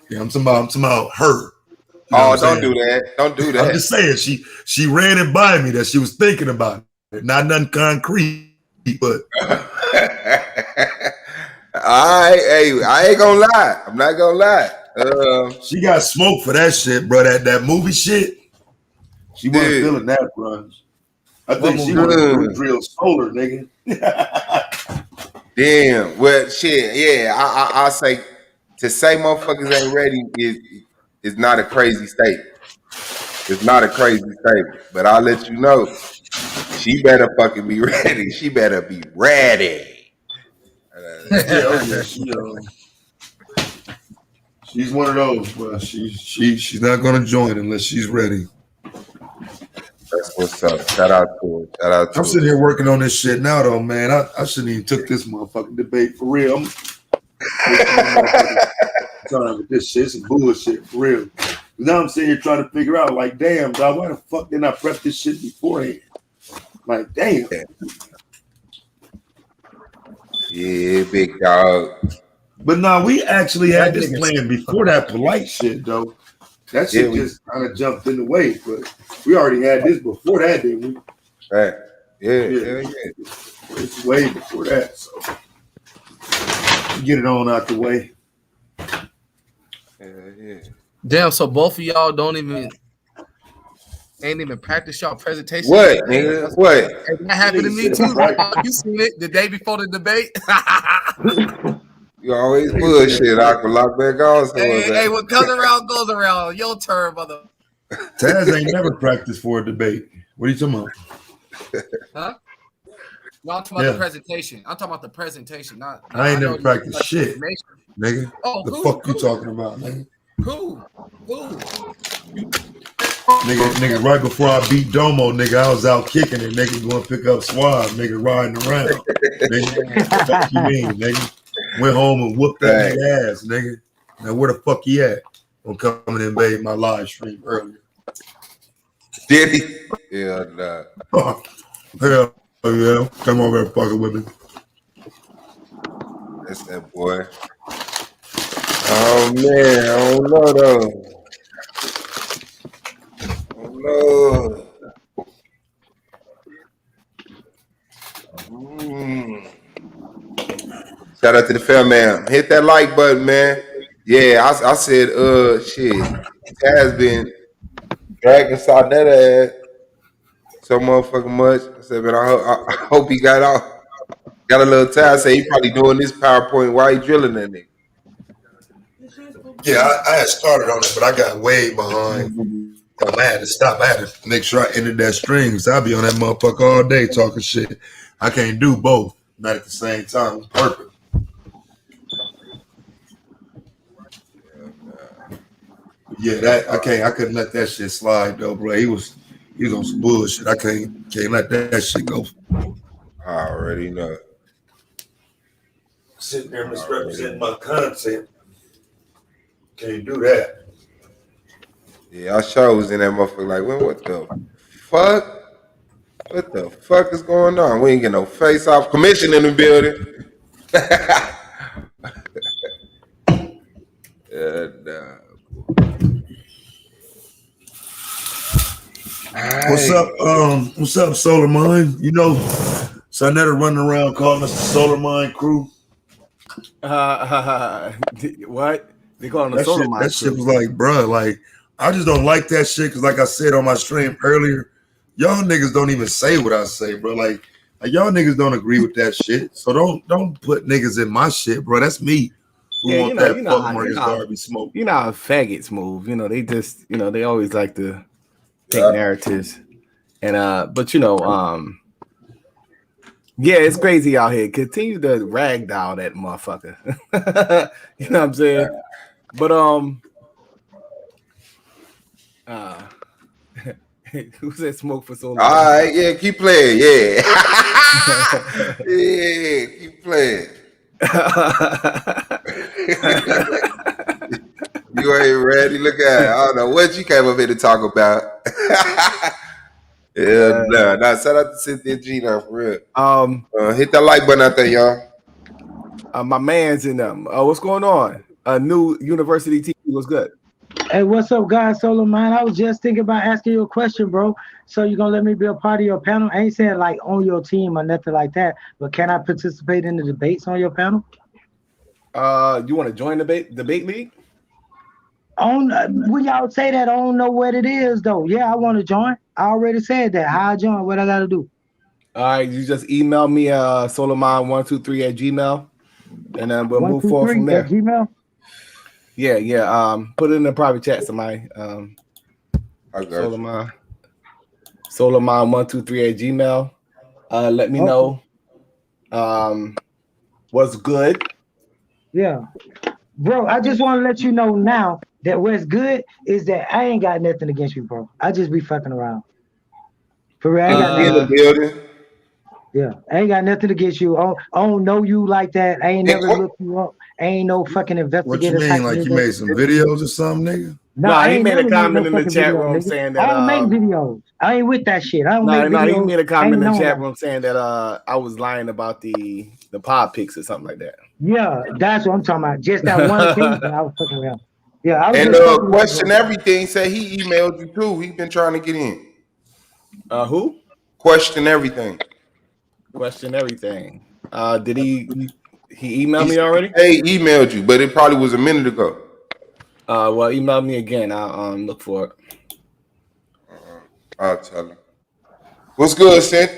Yeah, I'm talking about her. You know Oh, what I'm don't saying? do that. Don't do I'm that. just saying she ran it by me that she was thinking about it. Not nothing concrete, but I ain't gonna lie. I'm not gonna lie. She got smoked for that shit, bro. That movie shit. She wasn't feeling that, bro. I think she want to drill solar, nigga. Damn. Well, shit. Yeah, I say to say motherfuckers ain't ready is not a crazy statement. It's not a crazy statement, but I'll let you know. She better fucking be ready. She better be ready. Yeah, she's one of those, bro. She's not gonna join unless she's ready. That's what's up. Shout out to her. I'm sitting here working on this shit now, though, man. I shouldn't even took this motherfucking debate for real. Time with this shit, it's bullshit for real. Now I'm sitting here trying to figure out, like, damn, dog, why the fuck didn't I prep this shit beforehand? Like, damn. Yeah, big dog. But no, we actually had this plan before that polite shit, though. That shit just kind of jumped in the way, but we already had this before that, didn't we? Right. Yeah. It's way before that, so get it on out the way. Yeah. Damn, so both of y'all ain't even practice y'all presentation. What, nigga? What? Hey, that happened to me too. You seen it the day before the debate. You always bullshit. I can lock back on. Hey, what comes around goes around. Your turn, brother. Taz ain't never practiced for a debate. What are you talking about? Huh? No, I'm talking about the presentation. I'm talking about the presentation. Not. I ain't never practiced shit, nigga. Oh, the fuck you talking about, nigga? Who? Nigga, right before I beat Domo, nigga, I was out kicking it, nigga, going to pick up Suave, nigga, riding around. Nigga, what the fuck you mean, nigga? Went home and whooped that nigga ass, nigga. Now where the fuck he at? I'm coming and invade my live stream earlier. Did he? Yeah, nah. Hell yeah, come over and fucking with me. That's that boy. Oh man, I don't know though. No. Shout out to the fam, man. Hit that like button, man. Yeah, I said, shit. Taz been dragging Sarnetta ass so motherfucking much. I said, man, I hope he got out. Got a little Taz. Say he probably doing this PowerPoint while he drilling that nigga. Yeah, I had started on it, but I got way behind. I had to stop. I had to make sure I ended that stream because I'll be on that motherfucker all day talking shit. I can't do both, not at the same time. Perfect. Yeah, that I couldn't let that shit slide though, bro. He was on some bullshit. I can't let that shit go. I already know. Sitting there misrepresenting my content. Can't do that. Yeah, I sure was in that motherfucker like, what the fuck? What the fuck is going on? We ain't get no face off commission in the building. What's up, Solar Mind? You know, Sarnetta running around calling us the Solar Mind crew. What? They calling the Solar Mind crew? That shit was like, bro, like, I just don't like that shit because, like I said on my stream earlier, y'all niggas don't even say what I say, bro. Like y'all niggas don't agree with that shit. So don't put niggas in my shit, bro. That's me. Who want that fuck Marcus Garvey smoke? You know how faggots move. You know, they just, they always like to think narratives. And but yeah, it's crazy out here. Continue to ragdoll that motherfucker. You know what I'm saying? But who said smoke for so long? All right, yeah, keep playing, yeah. Yeah, keep playing. You ain't ready. Look at it. I don't know what you came up here to talk about. Yeah, nah. Shout out to Cynthia G now, for real. Hit that like button out there, y'all. My man's in them. What's going on? New University TV was good. Hey, what's up, guys? Solo Man. I was just thinking about asking you a question, bro. So you gonna let me be a part of your panel? I ain't saying like on your team or nothing like that, but can I participate in the debates on your panel? You want to join the debate league? When y'all say that, I don't know what it is though. Yeah, I want to join. I already said that. How I join? What I gotta do? All right, you just email me solomon123@gmail, and then we'll move forward from there. Gmail? Yeah. Put it in the private chat, somebody. Solomon123@gmail. Let me know what's good. Yeah. Bro, I just want to let you know now that what's good is that I ain't got nothing against you, bro. I just be fucking around. For real, I ain't got nothing. In the building. Yeah, I ain't got nothing against you. I don't know you like that. I ain't And never looked you up. I ain't no fucking What you investigator mean? type of Like you nigga. made some videos or something, nigga? No, No, I he ain't made a never made no comment in the fucking chat video, room nigga. saying I that don't make videos. I ain't with that shit. I don't make no, he videos. made a I comment ain't in the on chat that. room saying that I was lying about the pod pics or something like that. Yeah, that's what I'm talking about. Just that one occasion I was fucking around. Yeah, I was and just fucking with you, question bro. everything. Said he emailed you too. He been trying to get in. Who? Question everything. Question everything. Did he emailed me already? He emailed you, but it probably was a minute ago. Well, email me again. I'll look for it. I'll tell him. What's good, Seth?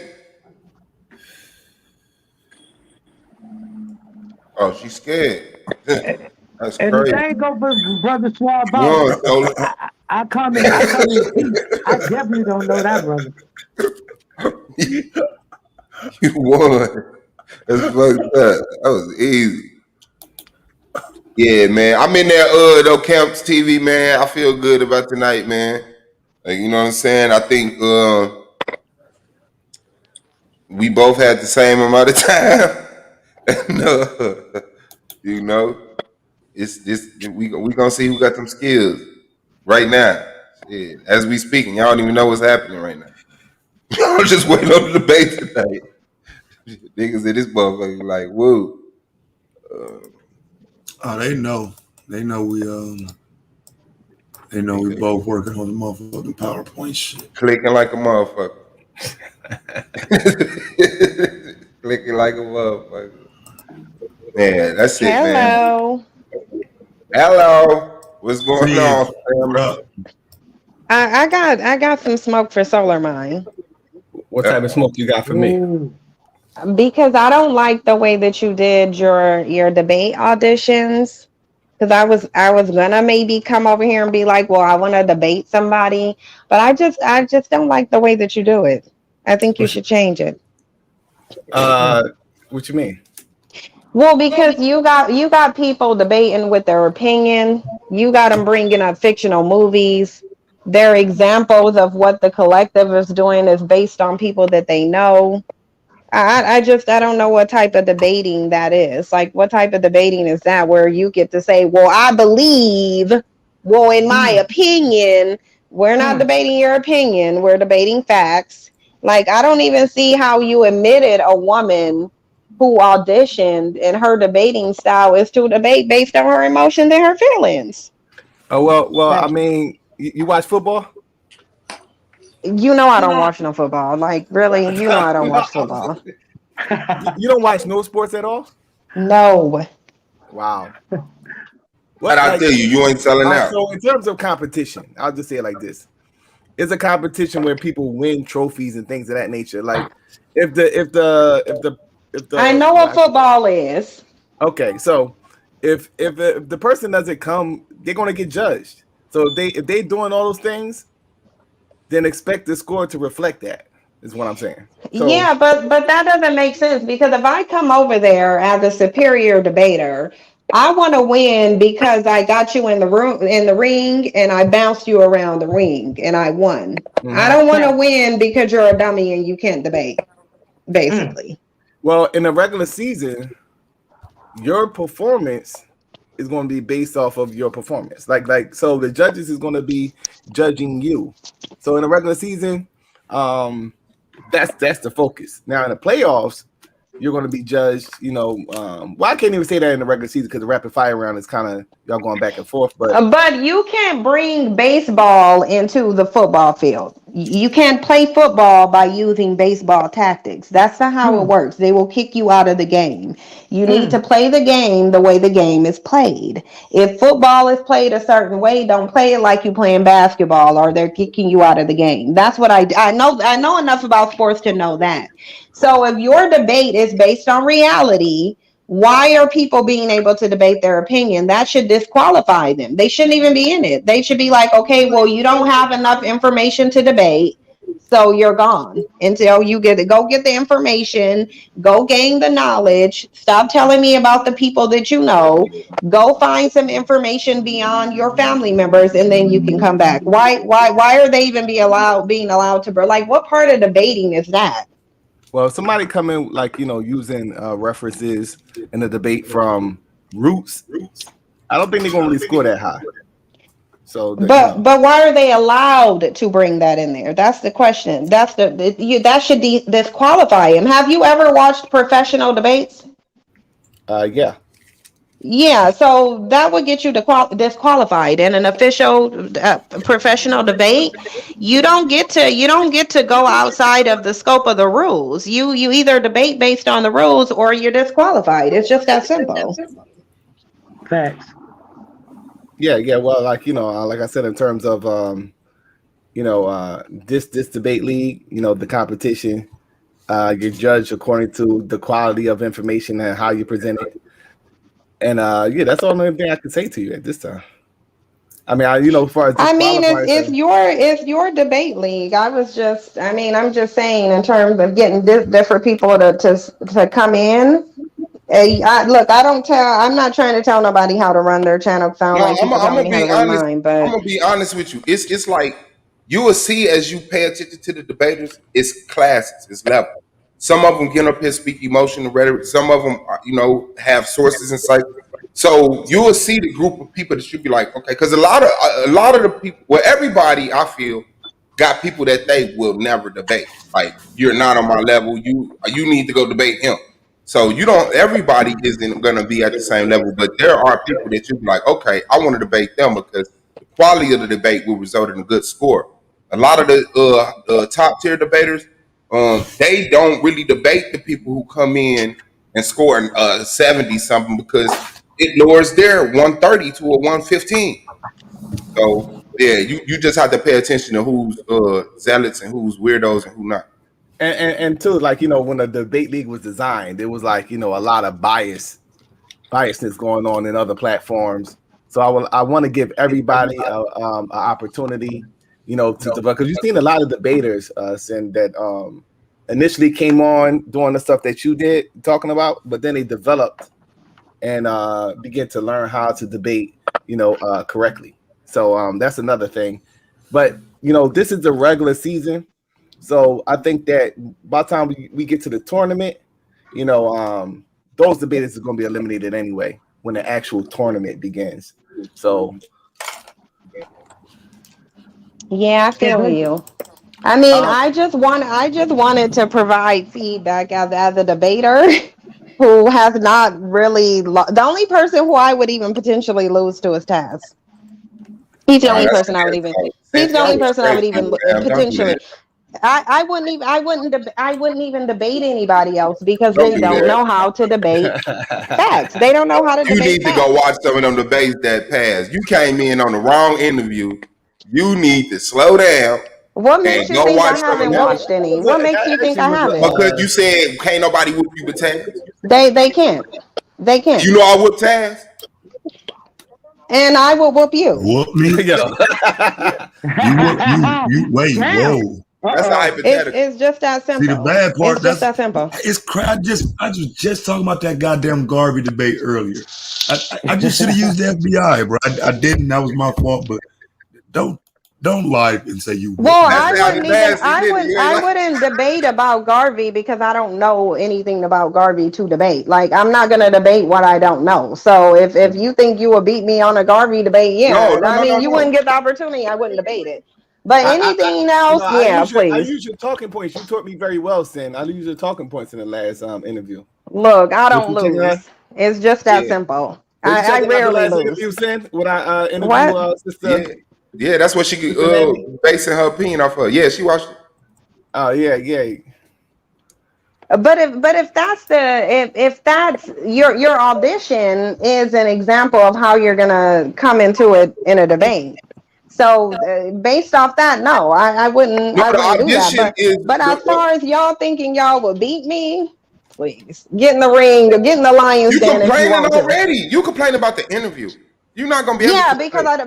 Oh, she's scared. That's And the crazy. thing go for brother Suave You Boss. won, Sola. I come in peace. I definitely don't know that brother. You won. That's fucked up. That was easy. Yeah, man. I'm in there, though, Camps TV, man. I feel good about tonight, man. Like, you know what I'm saying? I think we both had the same amount of time. And, you know, it's this we gonna see who got them skills right now. Shit. As we speaking, y'all don't even know what's happening right now. Y'all just waiting on the debate tonight. Niggas in this motherfucker like, whoa. Oh, they know. They know we both working on the motherfucking PowerPoint shit. Clicking like a motherfucker. Clicking like a motherfucker. Man, that's it, man. Hello. Hello. What's going Sid, on, what family? up? I got some smoke for Solar Mine What type of smoke you got for me? Ooh. because I don't like the way that you did your debate auditions. Because I was gonna maybe come over here and be like, well, I want to debate somebody, but I just don't like the way that you do it. I think you What you, should change it. what you mean? Well, because you got people debating with their opinion. You got them bringing up fictional movies. Their examples of what the collective is doing is based on people that they know. I don't know what type of debating that is. Like, what type of debating is that where you get to say, well, I believe, well, in my opinion, we're not debating your opinion, we're debating facts. Like, I don't even see how you admitted a woman who auditioned and her debating style is to debate based on her emotions and her feelings. Oh well. I mean, you watch football? You know I don't watch no football. Like, really, you know I don't watch football. You don't watch no sports at all? No. Wow. What I tell you, you ain't selling out. So in terms of competition, I'll just say it like this: it's a competition where people win trophies and things of that nature. Like if the I know what football is. Okay, so if the person doesn't come, they're gonna get judged. So if they doing all those things, then expect the score to reflect that. Is what I'm saying. So Yeah, but that doesn't make sense because if I come over there as a superior debater, I want to win because I got you in the room in the ring and I bounced you around the ring and I won. I don't want to win because you're a dummy and you can't debate, basically. well, in a regular season, your performance is going to be based off of your performance. So the judges is going to be judging you. So in a regular season, that's the focus. Now in the playoffs, you're going to be judged. Well, I can't even say that in the regular season because the rapid fire round is kind of y'all going back and forth. But you can't bring baseball into the football field. You can't play football by using baseball tactics. That's not how it works. They will kick you out of the game. You need to play the game the way the game is played. If football is played a certain way, don't play it like you're playing basketball or they're kicking you out of the game. That's what I know. I know enough about sports to know that. So if your debate is based on reality, why are people being able to debate their opinion? That should disqualify them. They shouldn't even be in it. They should be like, okay, well, you don't have enough information to debate, so you're gone until you get it. Go get the information, go gain the knowledge, stop telling me about the people that you know, go find some information beyond your family members, and then you can come back. Why are they even being allowed to like what part of debating is that? Well, if somebody come in like using references in the debate from Roots, I don't think they're gonna really score that high. So but why are they allowed to bring that in there? That's the question. That's that should disqualify him. Have you ever watched professional debates? Yeah. Yeah, so that would get you disqualified in an official professional debate. You don't get to go outside of the scope of the rules. You either debate based on the rules or you're disqualified. It's just that simple. Facts. Yeah. Well, like I said, in terms of this debate league, the competition, you're judged according to the quality of information and how you present it. And that's the only thing I can say to you at this time. I mean, as far as I mean, disqualifying, it's your debate league. I'm just saying in terms of getting different people to come in. Look, I'm not trying to tell nobody how to run their channel. Sound No, like people I'm telling gonna me how be to run honest. mine, I'm but gonna be honest with you. It's like you will see as you pay attention to the debaters. It's classes. It's level. Some of them get up here speak emotion and rhetoric. Some of them, have sources and sites. So you will see the group of people that should be like, okay, because a lot of the people, well, everybody I feel got people that they will never debate. Like you're not on my level. You need to go debate him. So you don't. Everybody isn't going to be at the same level, but there are people that you be like, okay, I want to debate them because the quality of the debate will result in a good score. A lot of the top tier debaters, they don't really debate the people who come in and score 70 something because it lowers their 130 to a 115. So yeah, you just have to pay attention to who's zealots and who's weirdos and who not. and too, when the debate league was designed, it was a lot of biasness going on in other platforms. So I want to give everybody a opportunity, to develop, because you've seen a lot of debaters saying that initially came on doing the stuff that you did talking about, but then they developed and begin to learn how to debate, correctly. So that's another thing. But this is the regular season, so I think that by the time we get to the tournament, those debaters are going to be eliminated anyway when the actual tournament begins. So yeah, I feel you. I mean, I just wanted to provide feedback as a debater who has not really the only person who I would even potentially lose to is Taz. He's the Nah, only that's person I would even. He's the Cynthia only was person I would crazy, even man. Don't do potentially. that. I wouldn't even debate anybody else because Don't they do don't that. know how to debate facts. They don't know how to You debate need to go facts. watch some of them debates that passed. You came in on the wrong interview. You need to slow down What and makes you go think I watch some of haven't them watched any? What makes you think I haven't? because you said can't nobody whoop you with Taz. They can't. They can't. You know I whoop Taz. And I will whoop you. Whoop me? You whoop you wait, Damn. whoa. That's a hypothetical. It's just that See the simple. bad part, It's just that simple. I was just talking about that goddamn Garvey debate earlier. I just should have used the FBI, bro. I didn't. That was my fault. But don't lie and say you Well, whooped me. I wouldn't debate about Garvey because I don't know anything about Garvey to debate. Like I'm not gonna debate what I don't know. So if you think you will beat me on a Garvey debate, yeah. I mean you wouldn't get the opportunity, I wouldn't debate it. But anything else, yeah, I please. use your talking points. You taught me very well, Sin. I used your talking points in the last interview. Look, I What don't you checking out? lose. It's just that Yeah. simple. Was you I checking out the rarely last lose. interview, Sin? When I interview What? sister? Yeah, that's what she Sister Nanny? basing her opinion off of. Yeah, she watched it. Oh yeah. But if that's your audition is an example of how you're gonna come into it in a debate. So based off that, no, I wouldn't No, the do that. audition is But as far as y'all thinking y'all would beat me, please get in the ring, get in the lion's you den if you complaining want to. already. You complain about the interview. You're not gonna be able Yeah, to.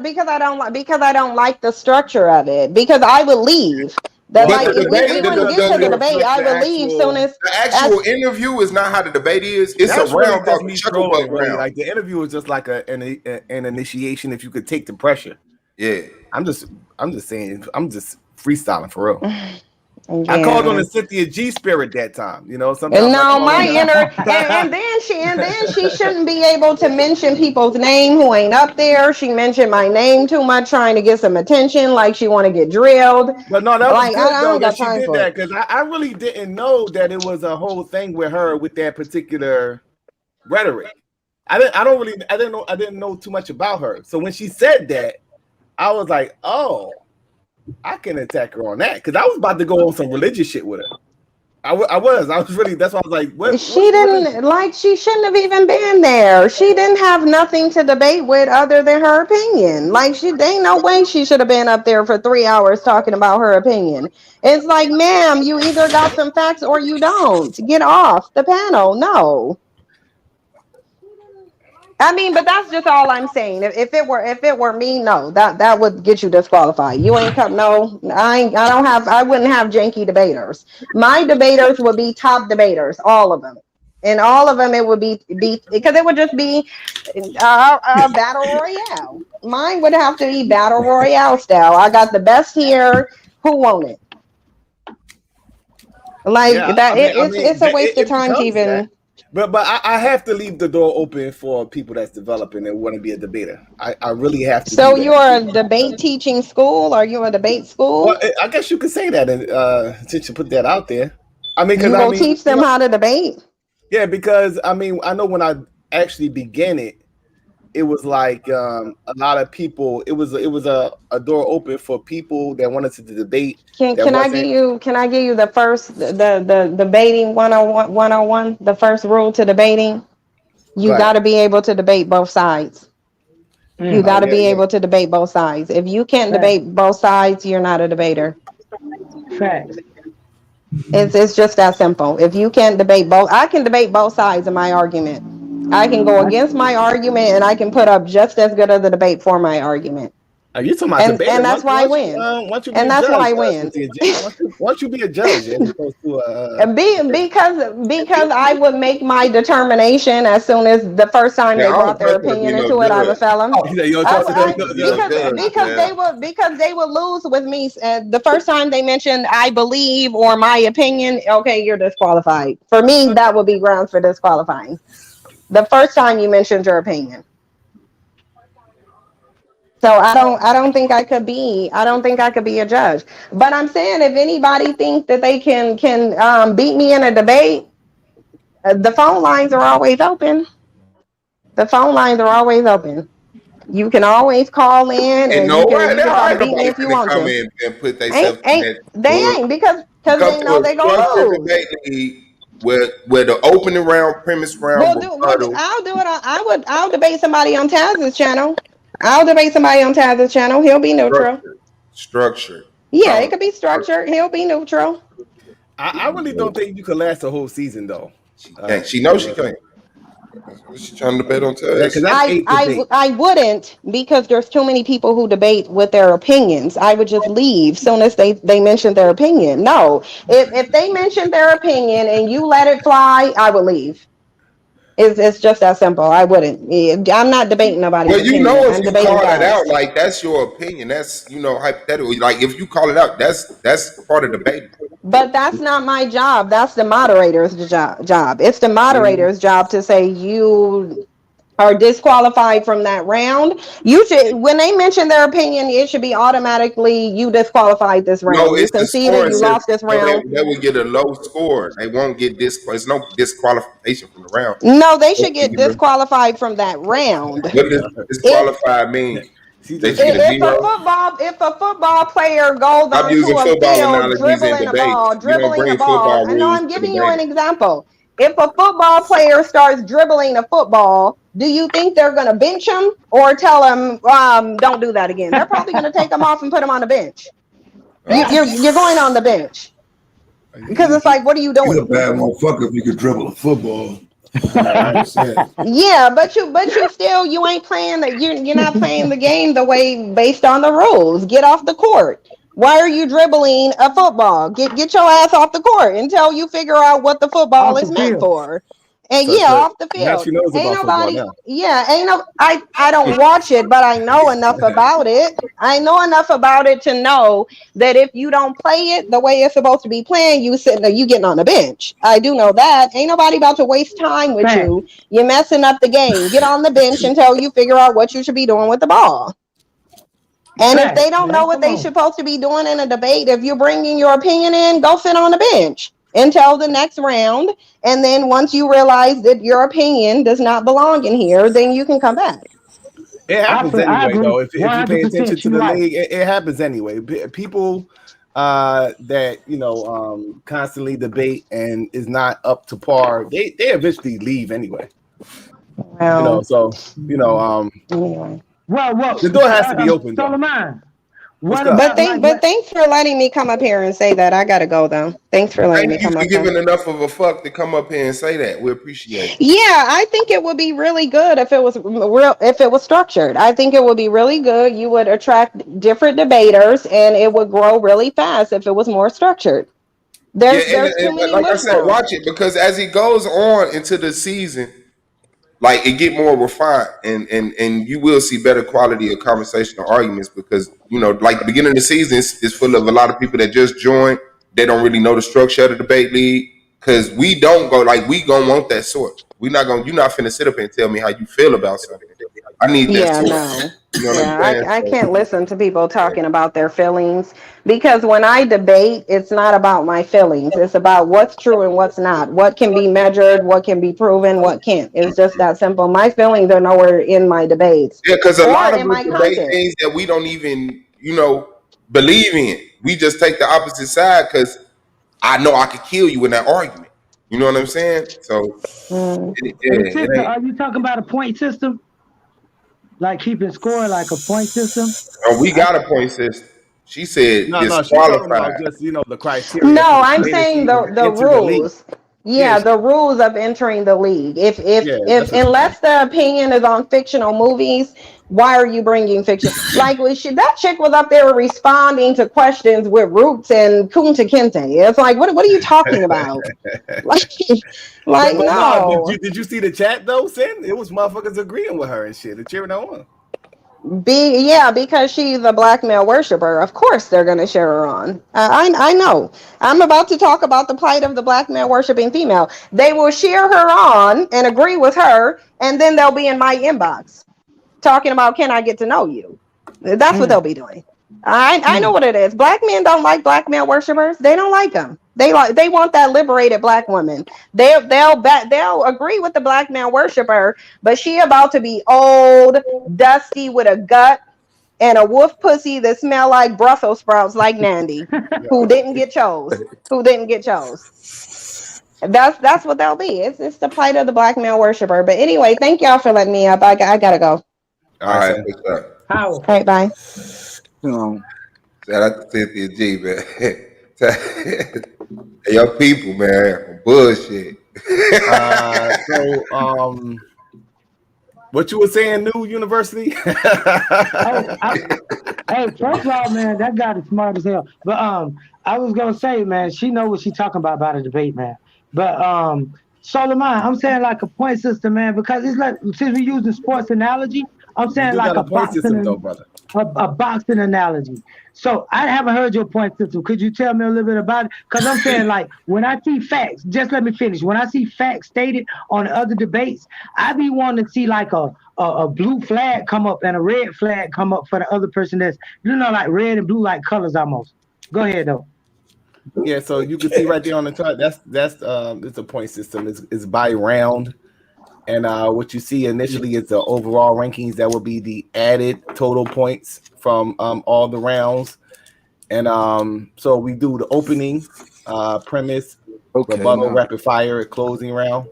because I don't like the structure of it. Because I would leave. That But like the if we debate, wouldn't get to the debate, I would leave soon as the actual interview is not how the debate is. It's a That's really round just called the me chuckle trolling, butt really. round. Like the interview is just like an initiation. If you could take the pressure, Yeah. I'm just saying. I'm just freestyling for real. I called on Yeah. the Cynthia G spirit that time. You know, And sometimes I no, call my on inner that. and then she shouldn't be able to mention people's name who ain't up there. She mentioned my name too much, trying to get some attention, like she want to get drilled. But no, that was Like good I though don't that got she time did for that it. because I really didn't know that it was a whole thing with her with that particular rhetoric. I didn't know too much about her. So when she said that, I was like, oh, I can attack her on that because I was about to go on some religious shit with her. I was really. That's why I was like, She what's going on? didn't like. She shouldn't have even been there. She didn't have nothing to debate with other than her opinion. Like there ain't no way she should have been up there for 3 hours talking about her opinion. It's like, ma'am, you either got some facts or you don't. Get off the panel. No. I mean, but that's just all I'm saying. If it were me, no, that would get you disqualified. You ain't come. No, I wouldn't have janky debaters. My debaters would be top debaters, all of them, and all of them it would be because it would just be a battle royale. Mine would have to be battle royale style. I got the best here. Who won it? Like Yeah, that. It's a waste of it time to becomes that. even. But I have to leave the door open for people that's developing and want to be a debater. I really have to do So that. you're a debate teaching school? Are you a debate Well, school? I guess you could say that since you put that out there. I mean, because You go teach them how to debate? yeah, because I mean, I know when I actually began it, it was like a lot of people. It was a door open for people that wanted to debate. That wasn't Can I give you the first the debating 101 the first rule to debating? You got right. to be able to debate both sides. You got to Yeah, be yeah. able to debate both sides. If you can't Facts. debate both sides, you're not a debater. Facts. It's just that simple. If you can't debate both, I can debate both sides of my argument. I can go against my argument and I can put up just as good of the debate for my argument. You talking about And debating? that's why I win. Once you be And a that's judge, why I win. Cynthia G, once you be a judge as opposed to Because I would make my determination as soon as the first time Yeah, they I brought don't their trust her to be opinion no into it, I judge. would tell them. you know, you don't trust her to be no To be no judge. judge, man. Because they would lose with me. The first time they mentioned I believe or my opinion, okay, you're disqualified. For me, that would be grounds for disqualifying. The first time you mentioned your opinion. So I don't think I could be a judge. But I'm saying if anybody thinks that they can beat me in a debate, the phone lines are always open. The phone lines are always open. You can always call in And and no, you can try to ain't beat me nobody if you finna want come to. in and put themselves in Ain't that they bull. ain't because Come they to know a they structured gonna lose. debate league where the opening round, premise round, rebuttal. I'll do it. I'll debate somebody on Taz's channel. I'll debate somebody on Taz's channel. He'll be neutral. Structured. Yeah, it Call could be structured. He'll be neutral. I really don't think you could last a whole season though. Can't. She knows she can't. She trying to debate on Yeah, Taz. because that's eight debate. I wouldn't because there's too many people who debate with their opinions. I would just leave soon as they mention their opinion. No, if they mention their opinion and you let it fly, I would leave. It's just that simple. I wouldn't. I'm not debating nobody's Well, you opinion. know, if I'm you debating call it out, facts. like that's your opinion. That's hypothetical. Like if you call it out, that's part of debating. But that's not my job. That's the moderator's job. It's the moderator's job to say you are disqualified from that round. You should, when they mention their opinion, it should be automatically you disqualified this No, round. You it's the conceded. scoring You system. lost this So round. they will get a low score. They won't get There's no disqualification from the round. No, they should get disqualified from that round. What does If disqualified mean? They should get a if zero. if a football player goes I'm onto using a football field analogies in debates. You don't dribbling a bring ball, football I know rules I'm to giving you an debating. example. If a football player starts dribbling a football, do you think they're going to bench him or tell him, don't do that again? They're probably going to take him off and put him on the bench. You're going on the bench because it's like, what are you You're doing? a bad motherfucker if you could dribble a football. I'm just saying. Yeah, but you still you ain't playing that you're not playing the game the way based on the rules. Get off the court. Why are you dribbling a football? Get your ass off the court until you figure out what the football Off is the meant field. for. And So yeah, off the now field. she knows Ain't about football nobody, now. yeah, ain't no, I don't watch it, but I know enough about it. I know enough about it to know that if you don't play it the way it's supposed to be playing, you sitting there, you getting on the bench. I do know that. Ain't nobody about to waste time with Fact. you. You're messing up the game. Get on the bench until you figure out what you should be doing with the ball. And if they Facts, don't know man. what Come they on. supposed to be doing in a debate, if you're bringing your opinion in, go sit on the bench until the next round. And then once you realize that your opinion does not belong in here, then you can come back. It happens I anyway, agree though. If you pay 100%. attention to She the right. league, it happens anyway. People that constantly debate and is not up to par, they eventually leave anyway. Well, So anyway. Well, the door has to be open, though. Solomon, What's what up? about like But what? thanks for letting me come up here and say that. I gotta go though. Thanks for letting Thank me you come for up here. giving enough of a fuck to come up here and say that. We appreciate it. Yeah, I think it would be really good if it was real, if it was structured. I think it would be really good. You would attract different debaters, and it would grow really fast if it was more structured. Yeah, There's too but many like I mush said, mouths. watch it because as it goes on into the season, like it get more refined and you will see better quality of conversational arguments because like the beginning of the season is full of a lot of people that just joined. They don't really know the structure of the debate league because we don't go like we gonna want that sort. You're not finna sit up and tell me how you feel about something. I need that Yeah, sort. no. You know what I'm Yeah, saying? I So, can't listen to people yeah. talking about their feelings because when I debate, it's not about my feelings. It's about what's true and what's not. What can be measured, what can be proven, what can't. It's just that simple. My feelings are nowhere in my debates Yeah, because a or lot of in us my debate content. things that we don't even, believe in. We just take the opposite side because I know I could kill you in that argument. You know what I'm saying? So, Mm. Hey, it sister, ain't. are you talking about a point system? Like keeping score, like a point system? Oh, we I, got a point system. She said No, she's talking disqualified. about just the criteria for No, the I'm debaters to saying even the enter the league. rules. Yeah, the rules of entering the league. Yeah, If that's what she's saying. unless the opinion is on fictional movies, why are you bringing fiction? Like that chick was up there responding to questions with Roots and Kunta Kinte. It's like, what are you talking about? Like, like But no, no. did you see the chat though, Sin? It was motherfuckers agreeing with her and shit and cheering her on. Because she's a black male worshiper. Of course, they're gonna share her on. I know. I'm about to talk about the plight of the black male worshiping female. They will share her on and agree with her, and then they'll be in my inbox talking about, can I get to know you? That's what they'll be doing. I know what it is. Black men don't like black male worshipers. They don't like them. They want that liberated black woman. They'll agree with the black man worshiper, but she about to be old, dusty with a gut and a wolf pussy that smell like Brussels sprouts like Nandy, who didn't get chose. Who didn't get chose. That's what they'll be. It's the plight of the black male worshiper. But anyway, thank y'all for letting me up. I gotta go. All All right, right, Sin. what's up? how? All right, bye. Shout out to Cynthia G, man. Hey, your people, man, bullshit. What you were saying, New University? Hey, first of all, man, that guy is smart as hell. But I was gonna say, man, she know what she talking about a debate, man. But Solomon, I'm saying like a point system, man, because it's like since we use the sports analogy, I'm You saying do like got a a point system though, boxing brother. a boxing analogy. So I haven't heard your point system. Could you tell me a little bit about it? Because I'm saying like when I see facts, just let me finish. When I see facts stated on other debates, I be wanting to see like a blue flag come up and a red flag come up for the other person that's like red and blue like colors almost. Go ahead though. Yeah, so you can see right there on the chart. That's it's a point system. It's by round, and what you see initially is the overall rankings. That will be the added total points from all the rounds, and so we do the opening, premise, rebuttal, rapid fire, closing round,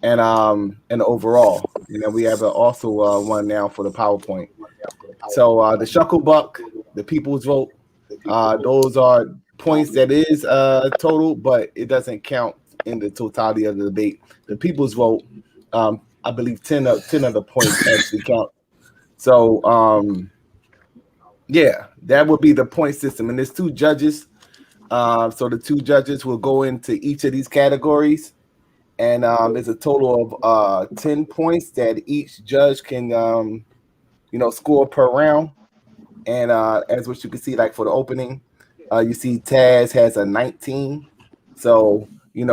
and the overall. And then we have also one now for the PowerPoint. So the Shuckle Buck, the People's Vote, those are points that is total, but it doesn't count in the totality of the debate. The People's Vote, I believe 10 of the points actually count. So yeah, that would be the point system. And there's two judges. So the two judges will go into each of these categories and there's a total of 10 points that each judge can score per round. And as what you can see, like for the opening, you see Taz has a 19. So he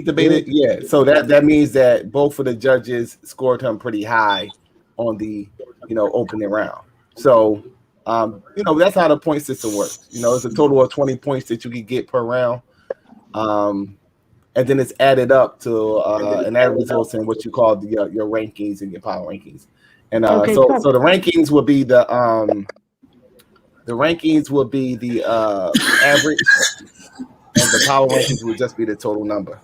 debated, yeah. So that means that both of the judges scored him pretty high on the opening round. So that's how the point system works. It's a total of 20 points that you can get per round. And then it's added up to and that results in what you call your rankings and your power rankings. And so the rankings will be the average, and the power rankings will just be the total number.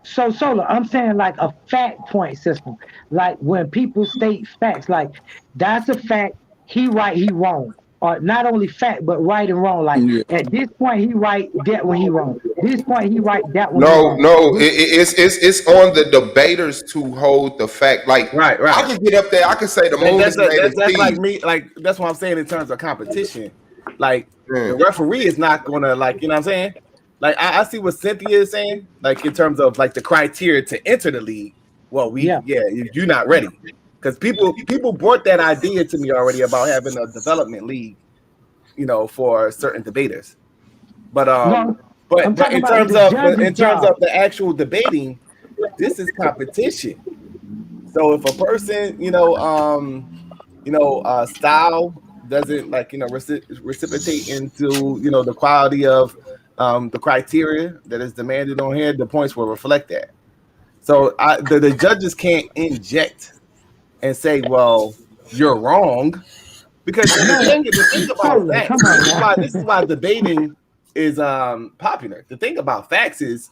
So Solar, I'm saying like a fact point system. Like when people state facts, like that's a fact, he right, he wrong. Or not only fact, but right and wrong. Like at this point he right, that when he wrong. This point he right, that when he No, wrong. it's on the debaters to hold the fact. Like, right. I can get up there, I can say the moon is made of that's like cheese. me, like that's what I'm saying in terms of competition. Like the referee is not gonna, like, you know what I'm saying? Like I see what Cynthia is saying, like in terms of like the criteria to enter the league. Well, you're not ready. Because people brought that idea to me already about having a development league, for certain debaters. But in terms of the actual debating, this is competition. So if a person, style doesn't reciprocate into the quality of the criteria that is demanded on here, the points will reflect that. So the judges can't inject and say, well, you're wrong, because the thing about facts, this is why debating is popular. The thing about facts is,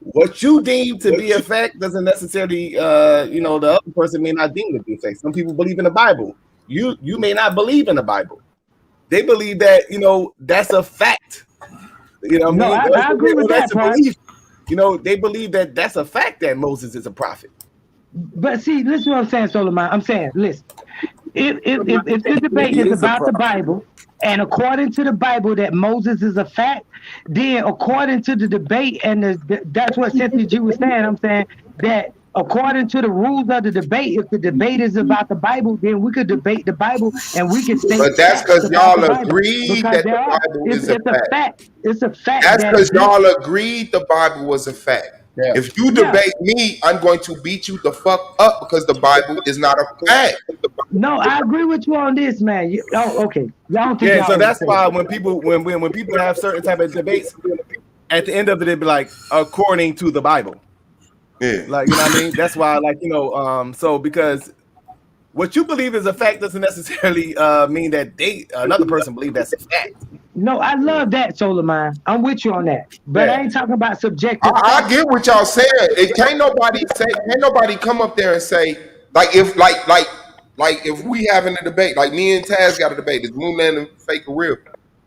what you deem to be a fact doesn't necessarily, the other person may not deem to be a fact. Some people believe in the Bible. You may not believe in the Bible. They believe that, that's a fact. You know what I mean? I agree with that part. Belief. They believe that that's a fact that Moses is a prophet. But see, listen what I'm saying, Solomon. I'm saying, listen, if the debate is about the Bible, and according to the Bible that Moses is a fact, then according to the debate, and that's what Cynthia G was saying, I'm saying that according to the rules of the debate, if the debate is about the Bible, then we could debate the Bible and we could state. But that's because y'all agreed that the Bible is a fact. It's a fact. That's because y'all agreed the Bible was a fact. Yeah. If you debate me, I'm going to beat you the fuck up because the Bible is not a fact. No, I agree with you on this, man. Okay. Y'all think so that's why when people have certain type of debates, at the end of it, they'd be like, according to the Bible. Yeah. Like, you know what I mean? That's why, like, so because what you believe is a fact doesn't necessarily mean that another person believes that's a fact. No, I love that, Solomon. I'm with you on that. But I ain't talking about subjective. I get what y'all saying. It can't nobody come up there and say, like, if we having a debate, like me and Taz got a debate, is moon landing fake or real?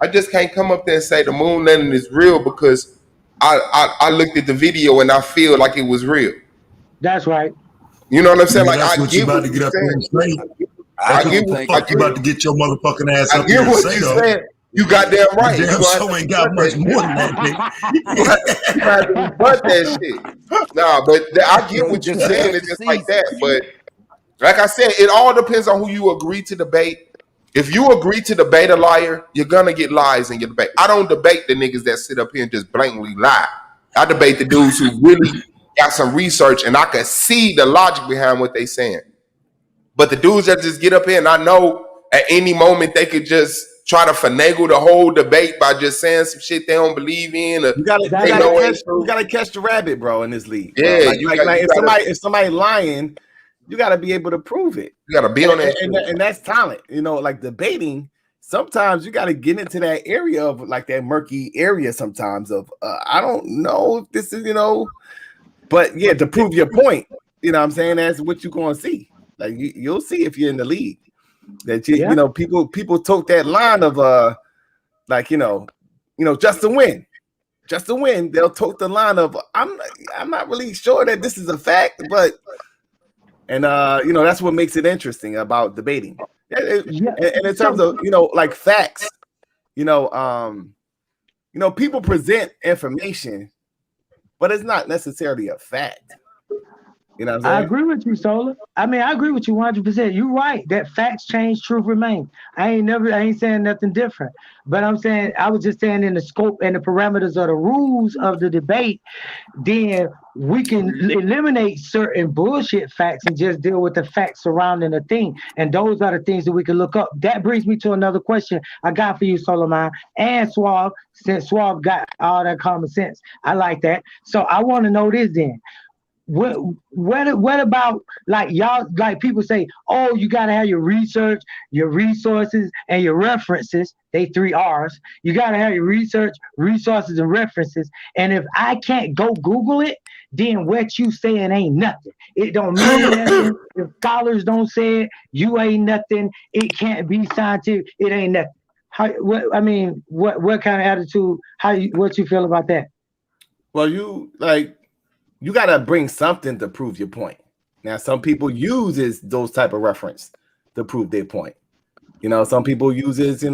I just can't come up there and say the moon landing is real because I looked at the video and I feel like it was real. That's right. You know what I'm saying? Like, that's what you about to get up there and say. That's what the fuck you about to get your motherfucking ass up here and say, though. You goddamn right. You damn sure ain't got much more than that, nigga. You have to rebut that shit. Nah, but I get what you're saying. It's just like that. But like I said, it all depends on who you agree to debate. If you agree to debate a liar, you're gonna get lies in your debate. I don't debate the niggas that sit up here and just blatantly lie. I debate the dudes who really got some research and I can see the logic behind what they saying. But the dudes that just get up here and I know at any moment they could just try to finagle the whole debate by just saying some shit they don't believe in. You gotta catch the rabbit, bro, in this league. Bro. Yeah, if somebody lying, you gotta be able to prove it. You gotta be on that, and that's talent. Like debating. Sometimes you gotta get into that area of like that murky area. Sometimes of I don't know if this is but yeah, to prove your point, you know what I'm saying, that's what you're gonna see. Like you'll see if you're in the league. That people took that line of just to win. They'll tote the line of I'm not really sure that this is a fact, but that's what makes it interesting about debating. And in terms of like facts, people present information, but it's not necessarily a fact. You know what I'm saying? I agree with you, Solar. I mean, I agree with you 100%. You're right. That facts change, truth remain. I ain't saying nothing different. But I'm saying, I was just saying in the scope and the parameters of the rules of the debate, then we can eliminate certain bullshit facts and just deal with the facts surrounding the thing. And those are the things that we can look up. That brings me to another question I got for you, Solomon, and Suave, since Suave got all that common sense. I like that. So I want to know this then. What about, like, y'all, like people say, oh, you got to have your research, your resources, and your references. They 3 R's. You got to have your research, resources, and references. And if I can't go Google it, then what you saying ain't nothing. It don't mean nothing. If scholars don't say it, you ain't nothing. It can't be scientific. It ain't nothing. What kind of attitude? What you feel about that? Well, you got to bring something to prove your point. Now, some people uses those type of reference to prove their point. Some people uses,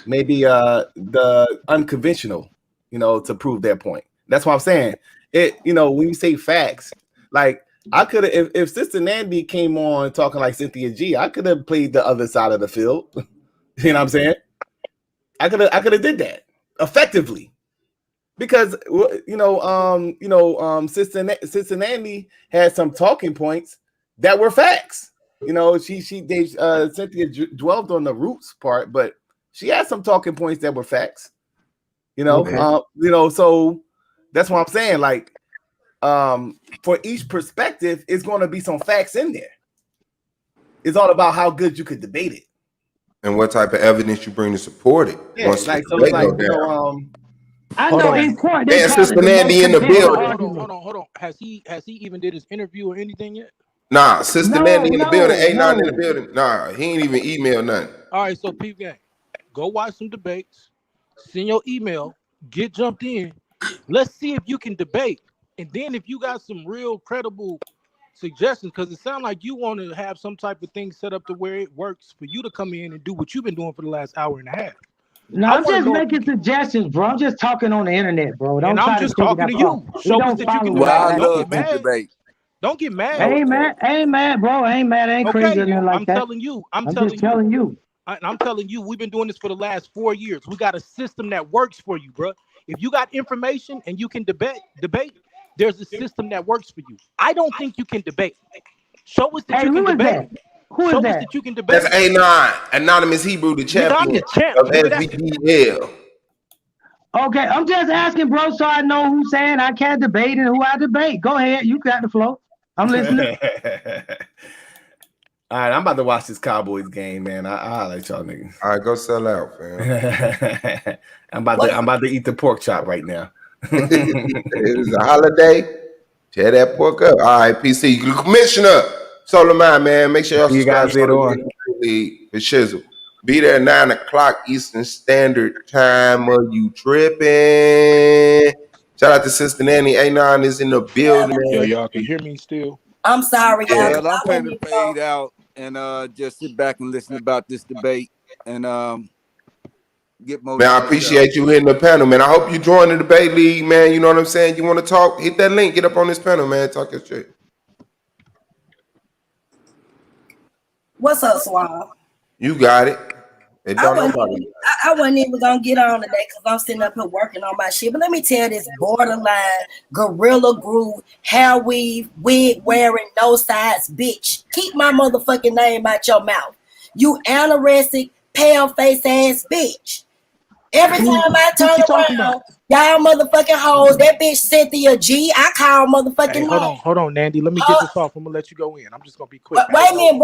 maybe the unconventional, to prove their point. That's what I'm saying. When you say facts, like I could have, if Sister Nandy came on talking like Cynthia G, I could have played the other side of the field. You know what I'm saying? I could have did that effectively. Because Sister Nandy had some talking points that were facts. Cynthia dwelled on the roots part, but she had some talking points that were facts. So that's what I'm saying. Like, for each perspective, it's going to be some facts in there. It's all about how good you could debate it and what type of evidence you bring to support it. Yeah, I know in court they call Sister it Nandy in the building. Hold on. Has he even did his interview or anything yet? Nah, Sister Nandy in the building. A9 in the building. Nah, he ain't even email nothing. All right, so peep gang, go watch some debates. Send your email. Get jumped in. Let's see if you can debate. And then if you got some real credible suggestions, because it sounds like you want to have some type of thing set up to where it works for you to come in and do what you've been doing for the last hour and a half. No, I'm just making suggestions, bro. I'm just talking on the internet, bro. Don't and try I'm just to talking to you. Show us that you can debate. I Don't love get mad. debate. Don't get mad. I ain't mad, bro. I ain't mad. I ain't crazy or nothing like that. I'm just telling you. I'm telling you, we've been doing this for the last 4 years. We got a system that works for you, bro. If you got information and you can debate, there's a system that works for you. I don't think you can debate. Show us that you can debate. Who is that? That you can debate. That's A9, Anonymous Hebrew, the champion of S.V.D.L. Okay, I'm just asking, bro, so I know who's saying I can't debate and who I debate. Go ahead, you got the flow. I'm listening. All right, I'm about to watch this Cowboys game, man. I'll let y'all niggas. All right, go sell out, fam. I'm about to eat the pork chop right now. It's a holiday. Tear that pork up. All right, PC. Commissioner Solomon, man. Make sure y'all subscribe for Shizzle. Be there at 9 o'clock Eastern Standard Time. Are you tripping? Shout out to Sister Nanny. A9 is in the building. Yo, y'all can hear me still? I'm sorry, y'all. Well, I'm paying to fade out and just sit back and listen about this debate and get more. Man, I appreciate you hitting the panel, man. I hope you join the debate league, man. You know what I'm saying? You want to talk? Hit that link. Get up on this panel, man. Talk your shit. What's up, Suave? You got it. I wasn't even gonna get on today because I'm sitting up here working on my shit. But let me tell this borderline gorilla groove, hair weave, wig wearing, no sides bitch. Keep my motherfucking name out your mouth. You anorexic, pale face ass bitch. Every time I turn around, y'all motherfucking hoes, that bitch Cynthia G, I call motherfucking hold on, Nandy. Let me get this off. I'm gonna let you go in. I'm just gonna be quick. Wait a minute,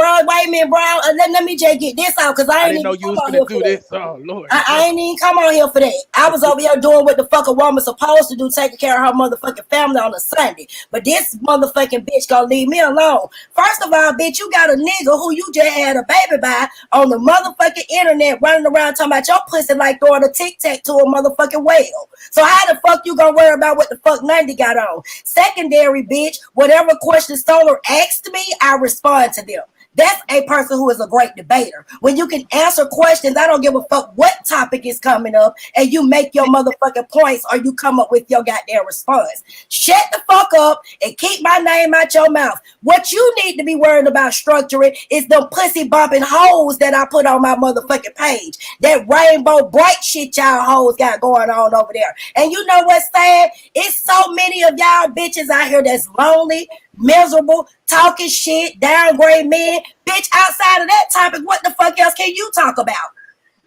bro. Let me just get this out because I didn't know you was gonna do this. Oh Lord. I ain't even come on here for that. I was over here doing what the fuck a woman's supposed to do, taking care of her motherfucking family on a Sunday. But this motherfucking bitch gonna leave me alone. First of all, bitch, you got a nigga who you just had a baby by on the motherfucking internet running around talking about your pussy like throwing a tic-tac to a motherfucking whale. So how the fuck you gonna worry about what the fuck Nandy got on? Secondary, bitch, whatever questions Solar asked me, I respond to them. That's a person who is a great debater. When you can answer questions, I don't give a fuck what topic is coming up, and you make your motherfucking points or you come up with your goddamn response. Shut the fuck up and keep my name out your mouth. What you need to be worried about structuring is the pussy bumping hoes that I put on my motherfucking page. That rainbow bright shit y'all hoes got going on over there. And you know what's sad? It's so many of y'all bitches out here that's lonely, miserable, talking shit, downgrade men. Bitch, outside of that topic, what the fuck else can you talk about?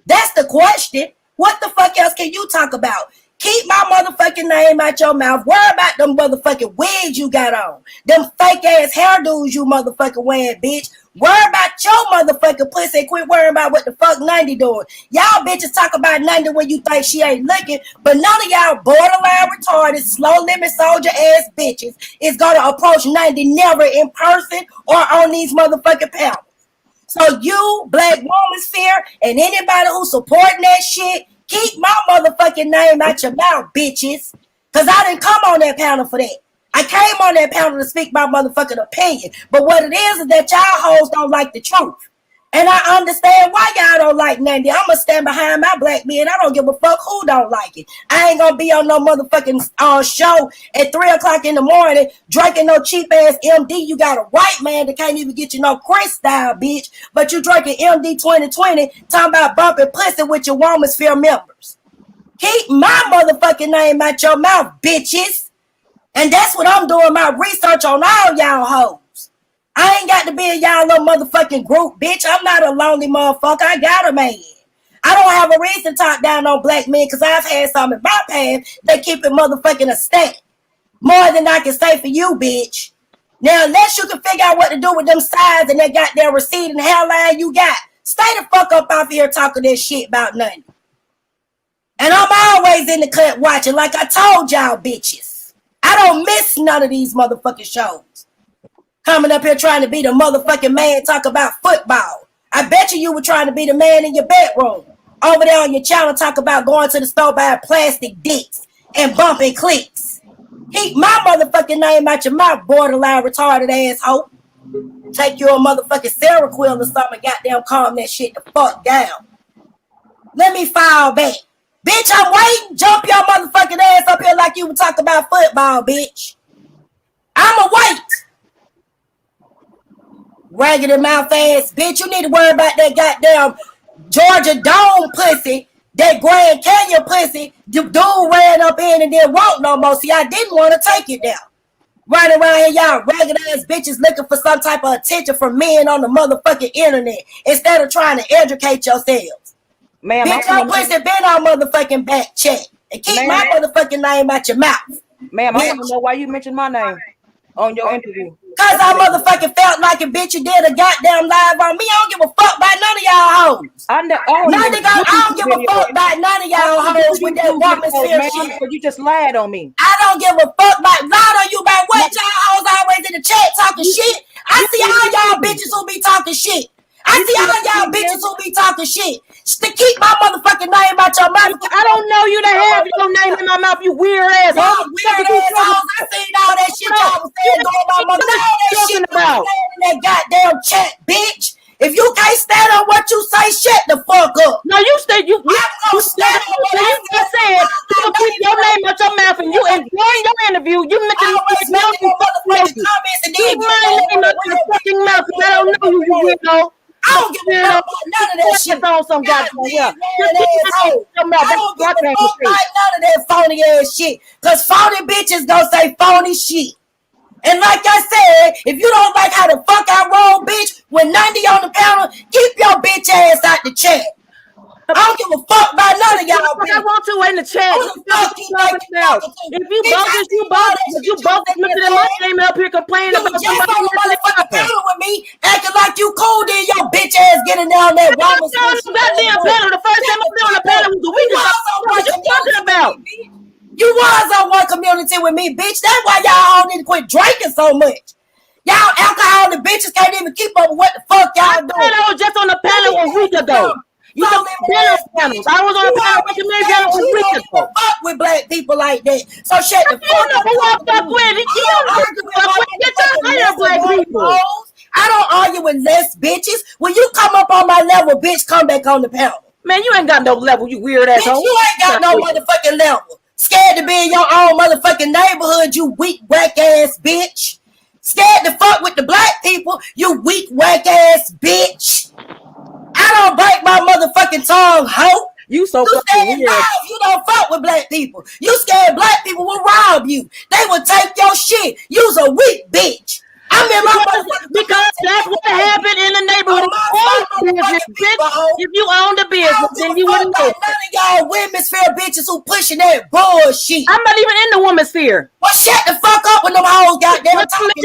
That's the question. What the fuck else can you talk about? Keep my motherfucking name out your mouth. Worry about them motherfucking wigs you got on. Them fake ass hairdos you motherfucking wearing, bitch. Worry about your motherfucking pussy. Quit worrying about what the fuck Nandy doing. Y'all bitches talk about Nandy when you think she ain't looking, but none of y'all borderline retarded, slow limit soldier ass bitches is gonna approach Nandy never in person or on these motherfucking panels. So you, Black Woman Sphere, and anybody who supporting that shit, keep my motherfucking name out your mouth, bitches. Because I didn't come on that panel for that. I came on that panel to speak my motherfucking opinion. But what it is that y'all hoes don't like the truth. And I understand why y'all don't like Nandy. I'm going to stand behind my black men. I don't give a fuck who don't like it. I ain't going to be on no motherfucking show at 3 o'clock in the morning drinking no cheap-ass MD. You got a white man that can't even get you no Cristal, bitch. But you drinking MD 2020 talking about bumping pussy with your Woman Sphere members. Keep my motherfucking name out your mouth, bitches. And that's what I'm doing my research on all y'all hoes. I ain't got to be in y'all little motherfucking group, bitch. I'm not a lonely motherfucker. I got a man. I don't have a reason to talk down on black men because I've had some in my past that keep it motherfucking a stat. More than I can say for you, bitch. Now, unless you can figure out what to do with them sides and that goddamn receding hairline you got, stay the fuck up off here talking that shit about nothing. And I'm always in the cut watching like I told y'all bitches. I don't miss none of these motherfucking shows. Coming up here trying to be the motherfucking man, talk about football. I bet you were trying to be the man in your bedroom. Over there on your channel, talk about going to the store buying plastic dicks and bumping clicks. Keep my motherfucking name out your mouth, borderline retarded asshole. Take you a motherfucking Seroquel or something, goddamn calm that shit the fuck down. Let me fall back. Bitch, I'm waiting. Jump your motherfucking ass up here like you were talking about football, bitch. I'ma wait. Raggedy mouth ass bitch, you need to worry about that goddamn Georgia Dome pussy, that Grand Canyon pussy. The dude ran up in and didn't want no more. See, I didn't want to take it down. Running around here, y'all ragged ass bitches looking for some type of attention from men on the motherfucking internet instead of trying to educate yourselves. Ma'am, bitch, your pussy been on motherfucking back check. And keep my motherfucking name out your mouth. Ma'am, I want to know why you mentioned my name on your interview. Cause I motherfucking felt like a bitch you did a goddamn live on me. I don't give a fuck about none of y'all hoes. I don't give a fuck about none of y'all hoes with that Woman Sphere shit. Because you just lied on me. I don't give a fuck about lied on you about what y'all hoes always in the chat talking shit. I see all y'all bitches who be talking shit. I see all y'all bitches who be talking shit. To keep my motherfucking name out your mouth. I don't know you to have your name in my mouth, you weird ass. Y'all weird ass hoes. I seen all that shit y'all was saying going my mother. All that shit about in that goddamn chat, bitch. If you can't stand on what you say, shut the fuck up. No, you stay. You just said you keep your name out your mouth, and you during your interview, you mentioned motherfucking comments and then keep my name out your fucking mouth. I don't know you, you weirdo. I don't give a fuck about none of that shit. On some goddamn yeah. I don't give a fuck about none of that phony ass shit. Cause phony bitches gonna say phony shit. And like I said, if you don't like how the fuck I roll, bitch, when 90 on the panel, keep your bitch ass out the chat. I don't give a fuck about none of y'all. I want to in the chat. If you bogus, you bogus mentioning my name up here complaining about somebody on the motherfucking panel with me, acting like you cool, then your bitch ass getting down that Woman Sphere. Goddamn panel. The first time I was on the panel was a week ago. What you talking about? You was on one community with me, bitch. That's why y'all all need to quit drinking so much. Y'all alcoholic bitches can't even keep up with what the fuck y'all doing. I was just on the panel a week ago. You know, panels. I was on a panel with your panel a week ago. Fuck with black people like that. So shut the fuck up. Who I fuck with? You don't know who I fuck with. Get your black people. I don't argue with less bitches. When you come up on my level, bitch, come back on the panel. Man, you ain't got no level, you weird asshole. Bitch, you ain't got no motherfucking level. Scared to be in your own motherfucking neighborhood, you weak, whack ass bitch. Scared to fuck with the black people, you weak, whack ass bitch. I don't bite my motherfucking tongue, hoe. You so you fucking weird. You don't fuck with black people. You scared black people will rob you. They will take your shit. You's a weak bitch. I'm in my because that's what happened in the neighborhood. Business, bitch. If you own the business, then you wouldn't know. None of y'all women's sphere bitches who pushing that bullshit. I'm not even in the women's sphere. Well, shut the fuck up when them hoes goddamn talking.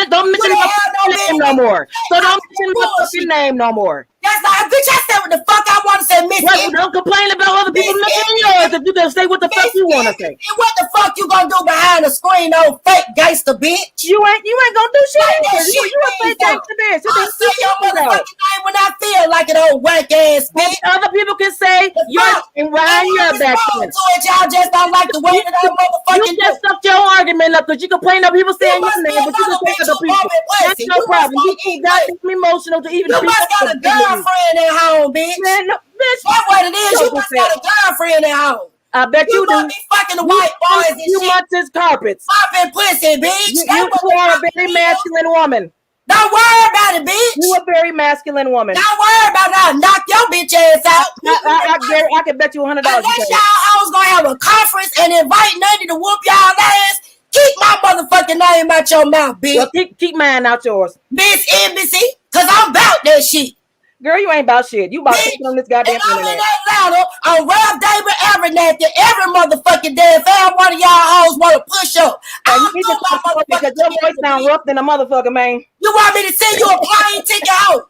Don't mention my name no more. So don't mention my fucking name no more. That's not, bitch, I said what the fuck I want to say, Miss. Well, don't complain about other people mentioning yours if you can say what the fuck you want to say. And what the fuck you gonna do behind the screen, old fake gangster bitch? You ain't gonna do shit. You a fake gangster bitch. I'll say your motherfucking name when I feel like it, old whack ass bitch. Other people can say you're and Ryan, you're back then. Y'all just don't like the way that I motherfucking you just stuck your argument up because you complain of people saying your name, but you can say other people. That's no problem. You too goddamn emotional to even. You must got a girlfriend at home, bitch. Man, no, bitch. That's what it is. You must got a girlfriend at home. I bet you do. Be fucking the white boys and you shit. want this carpets. Popping pussy, bitch. You are a very masculine woman. Don't worry about it, bitch. You a very masculine woman. Don't worry about it. I'll knock your bitch ass out. I can bet you $100. Unless y'all hoes gonna have a conference and invite Nutty to whoop y'all ass, keep my motherfucking name out your mouth, bitch. Well, keep mine out yours. Miss Embassy, cause I'm about that shit. Girl, you ain't about shit. You about talking on this goddamn internet. I'm in Atlanta on Ralph David Abernathy every motherfucking day. If every one of y'all hoes want to push up, you need to talk because your voice sound rough than a motherfucker, man. You want me to send you a plane ticket out?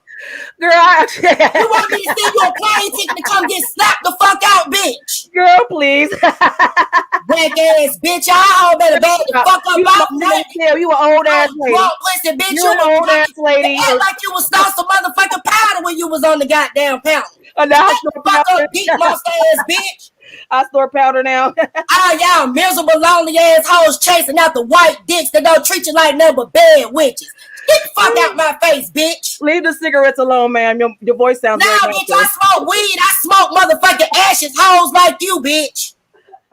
Girl, you want me to send you a plane ticket to come get slapped the fuck out, bitch? Girl, please. Whack ass bitch, y'all better back the fuck up out now. You an old ass lady. Listen, bitch, you an old ass lady. You act like you was start some motherfucking powder when you was on the goddamn powder. Now I store powder. Deep monster ass bitch. I store powder now. Y'all miserable, lonely ass hoes chasing out the white dicks that don't treat you like nothing but bad witches. Get the fuck out my face, bitch. Leave the cigarettes alone, ma'am. Your voice sounds nah, very bitch, I smoke weed. I smoke motherfucking ashes hoes like you, bitch.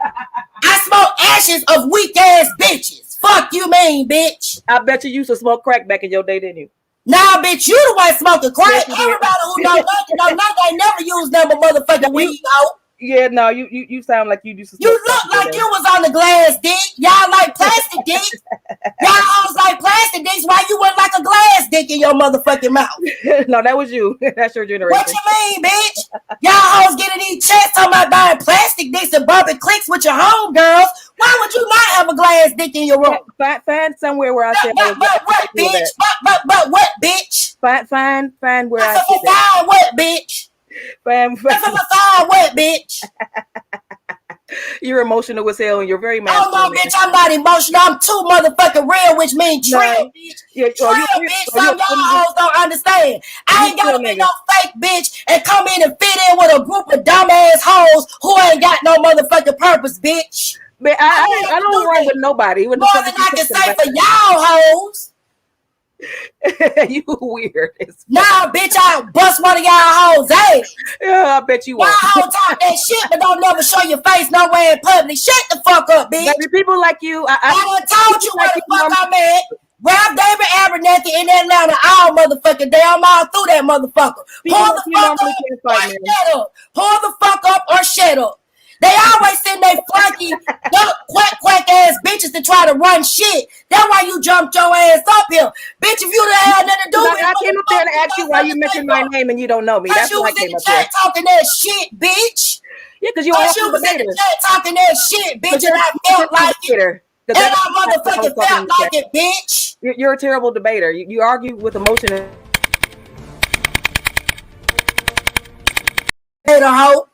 I smoke ashes of weak ass bitches. Fuck you mean, bitch. I bet you used to smoke crack back in your day, didn't you? Nah, bitch, you the one smoking crack. Everybody who know nothing ain't never used nothing but motherfucking weed, though. Yeah, no, you sound like you used to. You look like you was on the glass dick. Y'all like plastic dick. Y'all hoes like plastic dicks. Why you wasn't like a glass dick in your motherfucking mouth? No, that was you. That's your generation. What you mean, bitch? Y'all hoes getting these checks talking about buying plastic dicks and bumping clicks with your homegirls. Why would you not have a glass dick in your room? Find somewhere where I said but what, bitch? But what, bitch? Find where I said that. Find what, bitch? Find what, bitch? You're emotional as hell and you're very mad. Oh no, bitch, I'm not emotional. I'm too motherfucking real, which means trill, bitch. Yeah, trill, bitch. Some y'all hoes don't understand. I ain't gotta be no fake bitch and come in and fit in with a group of dumbass hoes who ain't got no motherfucking purpose, bitch. But I don't run with nobody. More than I can say for y'all hoes. You weird. Nah, bitch, I'll bust one of y'all hoes ass. Yeah, I bet you won't. Y'all hoes talk that shit, but don't never show your face nowhere in public. Shut the fuck up, bitch. Baby, people like you. I told you what the fuck I'm at. Ralph David Abernathy in Atlanta all motherfucking day. I'm all through that motherfucker. Pull the fuck up or shut up. Pull the fuck up or shut up. They always send they flunky, quack ass bitches to try to run shit. That's why you jumped your ass up here. Bitch, if you done had nothing to do with it. I came up there and asked you why you mentioned my name and you don't know me. That's why I came up there. Talking that shit, bitch. Yeah, because you was in the chat talking that shit, bitch, and I felt like it. And I motherfucking felt like it, bitch. You're a terrible debater. You argue with emotion. Hater hoe.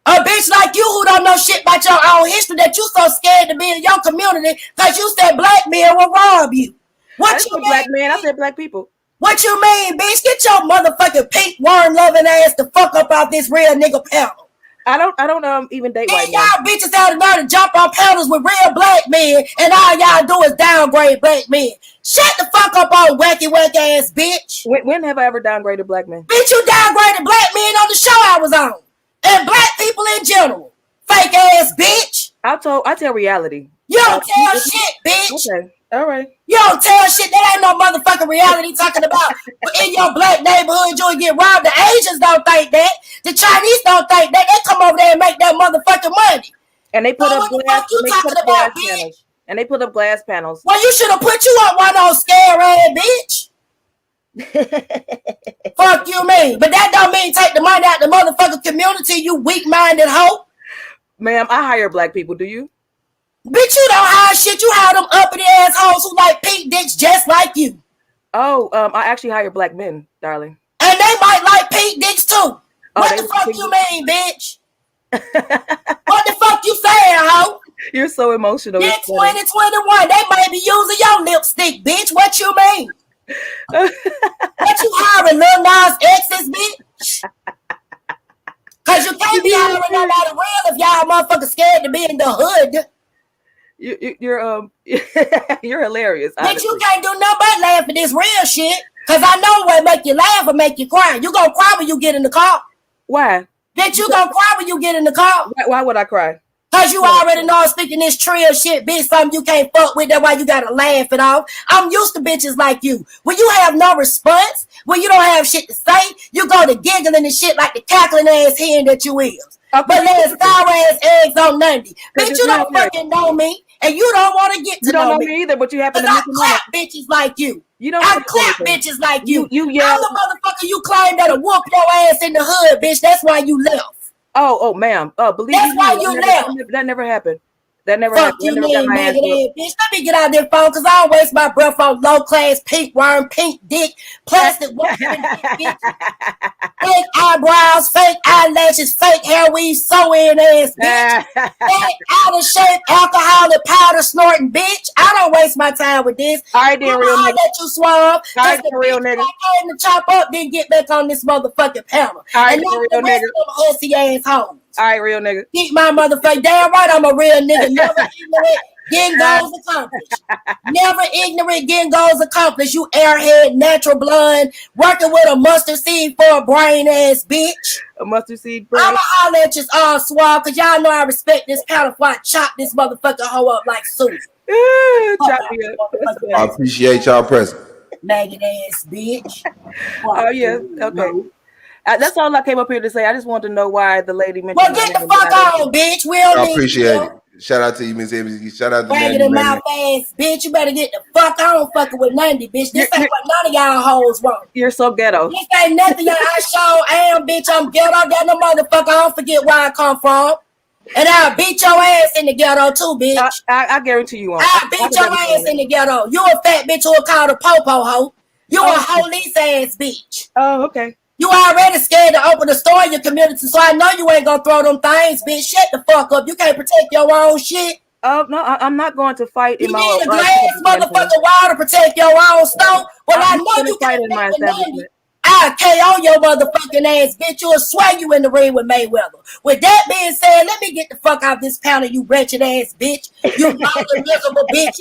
A bitch like you who don't know shit about your own history that you so scared to be in your community because you said black men will rob you. What you mean? Black man, I said black people. What you mean, bitch? Get your motherfucking pink worm loving ass the fuck up out this real nigga panel. I don't even date white men. Y'all bitches out there to jump on panels with real black men, and all y'all do is downgrade black men. Shut the fuck up, old wacky ass bitch. When have I ever downgraded black men? Bitch, you downgraded black men on the show I was on, and black people in general. Fake ass bitch. I tell reality. You don't tell shit, bitch. Okay, all right. You don't tell shit. That ain't no motherfucking reality talking about in your black neighborhood you'll get robbed. The Asians don't think that. The Chinese don't think that. They come over there and make that motherfucking money. And they put up glass. You talking about, bitch? Panels. And they put up glass panels. Well, you should have put you up one of those scare ass bitch. Fuck you mean. But that don't mean take the money out the motherfucking community, you weak-minded hoe. Ma'am, I hire black people. Do you? Bitch, you don't hire shit. You hire them uppity assholes who like pink dicks just like you. Oh, I actually hire black men, darling. And they might like pink dicks too. What the fuck you mean, bitch? What the fuck you saying, hoe? You're so emotional. In 2021, they might be using your lipstick, bitch. What you mean? What you hiring, Lil Nas X's, bitch? Cause you can't be hiring nobody real if y'all motherfuckers scared to be in the hood. You're you're hilarious. Bitch, you can't do nothing but laugh at this real shit. Cause I know what make you laugh or make you cry. You gonna cry when you get in the car. Why? Bitch, you gonna cry when you get in the car. Why would I cry? Cause you already know I'm speaking this trill shit, bitch, something you can't fuck with. That's why you gotta laugh it off. I'm used to bitches like you. When you have no response, when you don't have shit to say, you go to giggling and shit like the cackling ass hen that you is. But there's sour ass eggs on Monday. Bitch, you don't fucking know me, and you don't want to get to you don't know me either, but you happen to I clap bitches like you. I clap bitches like you. I'm the motherfucker you claim that'll whoop your ass in the hood, bitch. That's why you left. Oh, ma'am. Believe that's me, why you left. That never happened. That never Fuck happened. you, mean maggot ass bitch. Let me get out of this phone because I don't waste my breath on low class pink worm, pink dick, plastic bitch. Fake eyebrows, fake eyelashes, fake hair weave, sew-in ass bitch. Fake out of shape, alcoholic powder snorting bitch. I don't waste my time with this. All right, then, real nigga. Let you Suave. All right, then, real nigga. I came to chop up, then get back on this motherfucking panel. All right, and then, real the rest nigga. of them hussy ass hoes. All right, real nigga. Keep my motherfucker. Damn right, I'm a real nigga. Never ignorant, getting goals accomplished. Never ignorant, getting goals accomplished. You airhead, natural blood, working with a mustard seed for a brain ass bitch. A mustard seed brain. I'ma holler at you all Suave, because y'all know I respect this panel before I chop this motherfucker hoe up like Susan. Chop me up. I appreciate y'all present. Maggot ass bitch. Oh, yeah. Okay. That's all I came up here to say. I just wanted to know why the lady mentioned. Well, get the fuck on, bitch. We don't I need appreciate you. it. Shout out to you, Miss Emily. Shout out to Ragged Nandy, in man. mouth ass, bitch. You better get the fuck on fucking with Nandy, bitch. This ain't what none of y'all hoes want. You're so ghetto. This ain't nothing y'all. I sure am, bitch. I'm ghetto. I got no motherfucker. I don't forget where I come from. And I'll beat your ass in the ghetto too, bitch. I guarantee you won't. I'll beat your ass in the ghetto. You a fat bitch who will call the popo hoe. You a police ass bitch. Oh, okay. You already scared to open a store in your community, so I know you ain't gonna throw them things, bitch. Shut the fuck up. You can't protect your own shit. Oh, no, I'm not going to fight in my own. You need a glass motherfucking wall to protect your own store. Well, I know you fight can't in my establishment. I'll KO your motherfucking ass, bitch. You'll swear you in the ring with Mayweather. With that being said, let me get the fuck out this panel, you wretched ass bitch. You lonely, miserable bitches.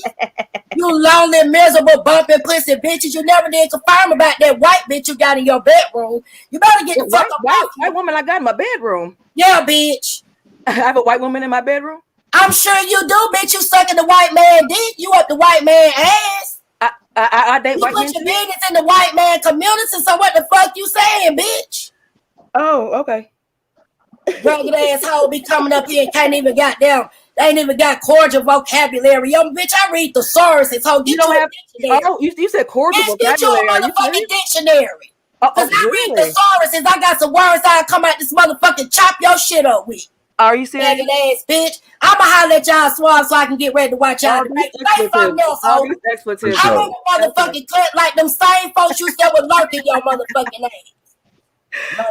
You lonely, miserable, bumping pussy bitches. You never did confirm about that white bitch you got in your bedroom. You better get the fuck up. White woman I got in my bedroom. Yeah, bitch. I have a white woman in my bedroom? I'm sure you do, bitch. You sucking the white man dick. You up the white man ass. I date you white men. You put your business in the white man community, so what the fuck you saying, bitch? Oh, okay. Rugged asshole be coming up here and can't even got down. They ain't even got cordial vocabulary. Yo, bitch, I read thesaurus. Ho, you don't have. Oh, you said cordial vocabulary. Get you a motherfucking dictionary. Because I read thesauruses. I got some words I come out this motherfucking chop your shit up with. Are you serious? Ragged ass bitch. I'ma holler at y'all Suave so I can get ready to watch y'all debate. Say something else, ho. I'm in the motherfucking cut like them same folks you said was lurking your motherfucking ass.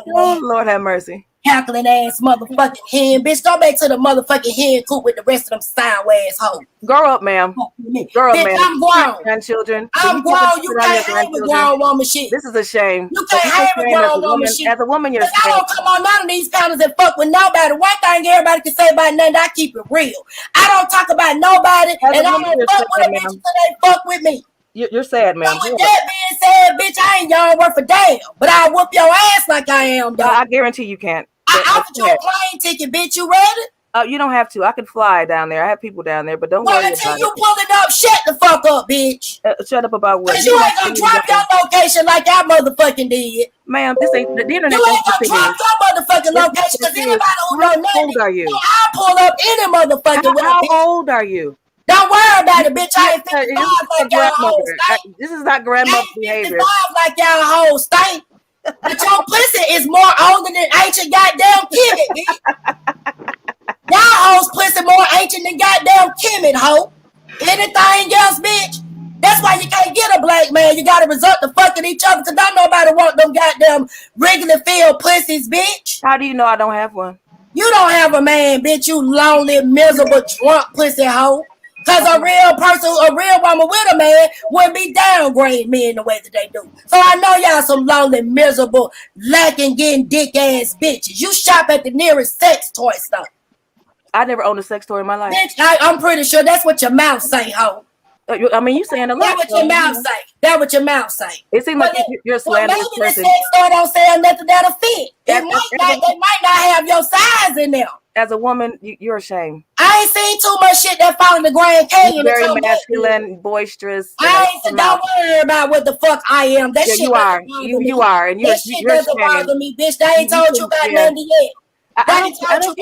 Oh, Lord have mercy. Cackling ass motherfucking hen, bitch. Go back to the motherfucking hen coop with the rest of them sideways hoes. Grow up, ma'am. Grow up, Bitch, ma'am. I'm grown. Grandchildren. I'm grown. You can't hang with grown woman shit. This is a shame. You can't hang with grown woman shit. As a woman, you're I don't come on none of these panels and fuck with nobody. One thing everybody can say about nothing, I keep it real. I don't talk about nobody, and I don't fuck with a bitch until they fuck with me. You're sad, ma'am. So with that being said, bitch, I ain't y'all worth a damn, but I'll whoop your ass like I am, dog. I guarantee you can't. I offered you a plane ticket, bitch. You ready? Oh, you don't have to. I can fly down there. I have people down there, but don't well, worry until about you it. pull it up, shut the fuck up, bitch. Shut up about what? Cause you ain't gonna drop your location like I motherfucking did. Ma'am, this ain't the internet. You ain't gonna drop your motherfucking location because anybody who know nothing, how old are you? I'll pull up any motherfucking way. How old are you? Don't worry about it, bitch. I ain't 55 like y'all hoes stink. This is not grandmother behavior. 55 like y'all hoes stink. But your pussy is more older than ancient goddamn Kemet, bitch. Y'all hoes pussy more ancient than goddamn Kemet, hoe. Anything else, bitch? That's why you can't get a black man. You gotta resort to fucking each other because don't nobody want them goddamn regular filled pussies, bitch. How do you know I don't have one? You don't have a man, bitch. You lonely, miserable, drunk pussy hoe. Because a real person, a real woman with a man wouldn't be downgrading men the way that they do. So I know y'all some lonely, miserable, lacking, getting dick ass bitches. You shop at the nearest sex toy store. I never owned a sex toy in my life. Bitch, I'm pretty sure that's what your mouth say, ho. I mean, you saying a lot. That's what your mouth say. That's what your mouth say. It seems like you're a slanderous maybe person. The sex store don't sell nothing that'll fit. They might not have your size in there. As a woman, you're ashamed. I ain't seen too much shit that fall in the Grand Canyon. You're very masculine, boisterous. Don't worry about what the fuck I am. That shit you are. You are, and that shit doesn't bother me, bitch. They ain't told you about Nandy yet. I don't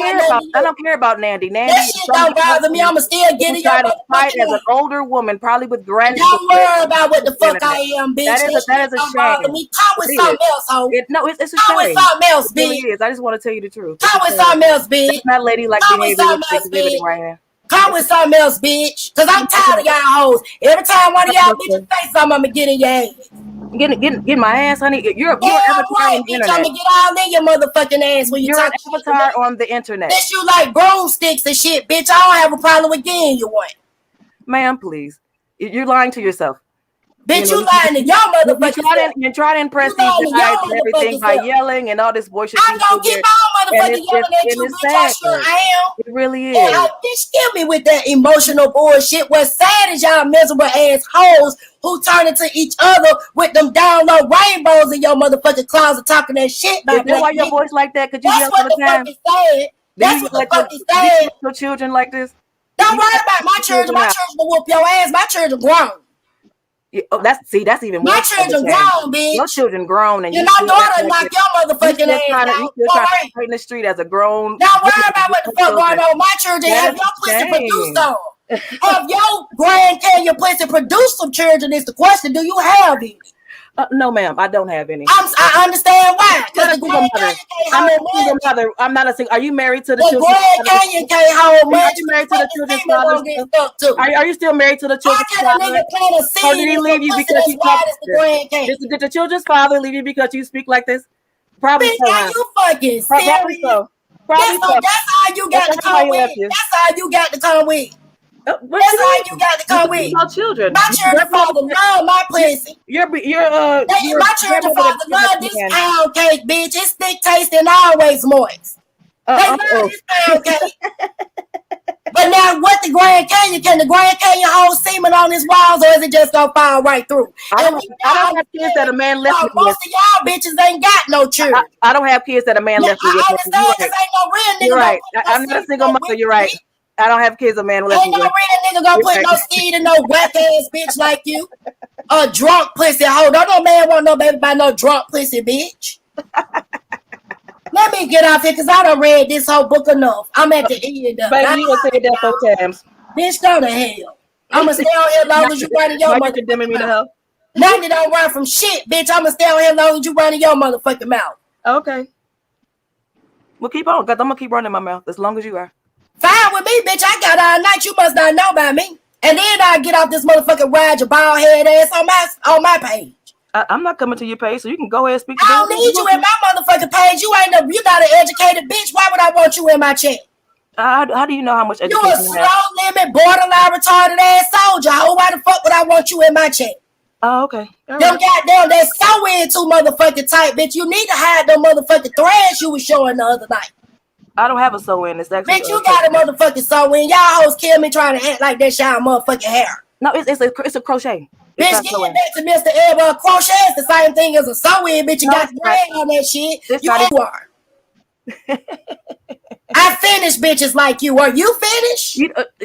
care about Nandy. Nandy, that shit don't bother me. I'ma still get it. Try to fight as an older woman, probably with grandchildren. Don't worry about what the fuck I am, bitch. That is a shame. Come with something else, ho. No, it's a shame. Come with something else, bitch. It is. I just want to tell you the truth. Come with something else, bitch. It's not ladylike behavior exhibiting right now. Come with something else, bitch. Cause I'm tired of y'all hoes. Every time one of y'all bitches say something, I'ma get in your ass. Get my ass, honey. You're avatar on the internet. I'm gonna get all in your motherfucking ass when you're an avatar on the internet. Bitch, you like broomsticks and shit, bitch. I don't have a problem with getting you one. Ma'am, please. You're lying to yourself. Bitch, you lying to your motherfucking You try to impress these guys and everything by yelling and all this bullshit. I don't keep on motherfucking yelling at you, bitch. I sure am. It really is. Bitch, kill me with that emotional bullshit. What's sad is y'all miserable ass hoes who turn into each other with them down low rainbows in your motherfucking closet talking that shit about that. Why your voice like that? Cause you yell all the time. That's what the fuck is saying. Your children like this. Don't worry about my children. My children will whoop your ass. My children grown. Oh, that's even my children grown, bitch. Your children grown, and my daughter knock your motherfucking ass out. You still trying to fight in the street as a grown. Don't worry about what the fuck going on. My children have your pussy produced some. Have your Grand Canyon pussy produced some children? Is the question. Do you have any? No, ma'am, I don't have any. I understand why. I'm a single mother. I'm not a single. Are you married to the children? Grand Canyon can't hold much. Are you married to the children's father? Are you still married to the children's father? Or did he leave you because you talk like this? Did the children's father leave you because you speak like this? Probably so. Are you fucking serious? Probably so. That's all you got to come with. That's all you got to come with. That's all you got to come with. My children. My children father love my pussy. My children father love this pound cake, bitch. It's thick tasting, always moist. They love this pound cake. But now, what the Grand Canyon? Can the Grand Canyon hold semen on his walls, or is it just gonna fall right through? I don't have kids that a man left me with. Most of y'all bitches ain't got no children. I don't have kids that a man left me with. I understand because ain't no real nigga. You're right. I'm not a single mother. You're right. I don't have kids a man left me with. Ain't no real nigga gonna put no seed in no whack ass bitch like you. A drunk pussy hoe. Don't no man want no baby by no drunk pussy bitch. Let me get off here because I done read this whole book enough. I'm at the end of it. Baby, you gonna say that 4 times. Bitch, go to hell. I'ma stay on here as long as you running your motherfucking mouth. Nothing don't run from shit, bitch. I'ma stay on here as long as you running your motherfucking mouth. Okay. Well, keep on, because I'm gonna keep running my mouth as long as you are. Fine with me, bitch. I got all night. You must not know about me. And then I get off this motherfucking ride your bald head ass on my page. I'm not coming to your page, so you can go ahead and speak. I don't need you in my motherfucking page. You not an educated bitch. Why would I want you in my chat? How do you know how much education you a slow limit, borderline retarded ass soldier. Oh, why the fuck would I want you in my chat? Oh, okay. Them goddamn, that's so in too motherfucking tight, bitch. You need to hide them motherfucking threads you was showing the other night. I don't have a sew in. It's actually. Bitch, you got a motherfucking sew in. Y'all hoes kill me trying to act like that's y'all motherfucking hair. No, it's a crochet. Bitch, get back to Mr. Edward. Crochet is the same thing as a sew in, bitch. You got thread on that shit. You are. I finish bitches like you. Are you finished?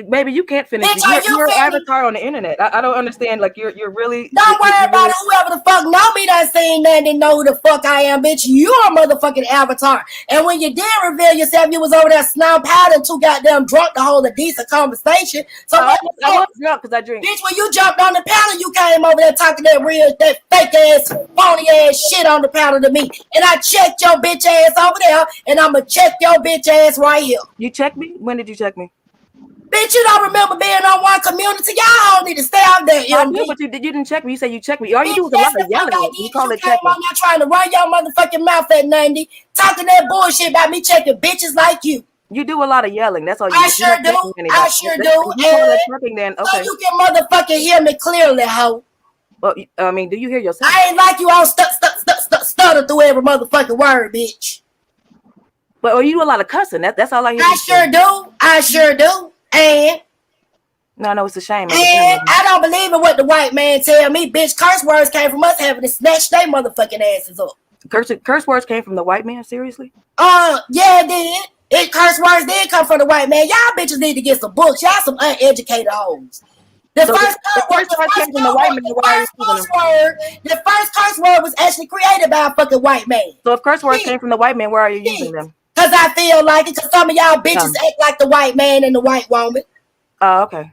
Baby, you can't finish. Bitch, you're an avatar on the internet. I don't understand. Like you're really. Don't worry about it. Whoever the fuck know me done seen nothing and know who the fuck I am, bitch. You're a motherfucking avatar. And when you did reveal yourself, you was over there snot powder and too goddamn drunk to hold a decent conversation. So I was drunk because I drink. Bitch, when you jumped on the panel, you came over there talking that fake ass, phony ass shit on the panel to me. And I checked your bitch ass over there, and I'ma check your bitch ass right here. You checked me? When did you check me? Bitch, you don't remember being on one community. Y'all all need to stay out there. I do, but you didn't check me. You said you checked me. All you do is a lot of yelling. You call it checking. I'm not trying to run your motherfucking mouth at 90, talking that bullshit about me checking bitches like you. You do a lot of yelling. That's all you do. I sure do. I sure do. So you can motherfucking hear me clearly, hoe. Well, I mean, do you hear yourself? I ain't like you all stutter through every motherfucking word, bitch. But you do a lot of cussing. That's all I hear. I sure do. I sure do. And no, it's a shame. And I don't believe in what the white man tell me, bitch. Curse words came from us having to snatch their motherfucking asses up. Curse words came from the white man? Seriously? Yeah, it did. Curse words did come from the white man. Y'all bitches need to get some books. Y'all some uneducated hoes. The first curse word was actually created by a fucking white man. So if curse words came from the white man, where are you using them? Because I feel like it. Because some of y'all bitches act like the white man and the white woman. Oh, okay.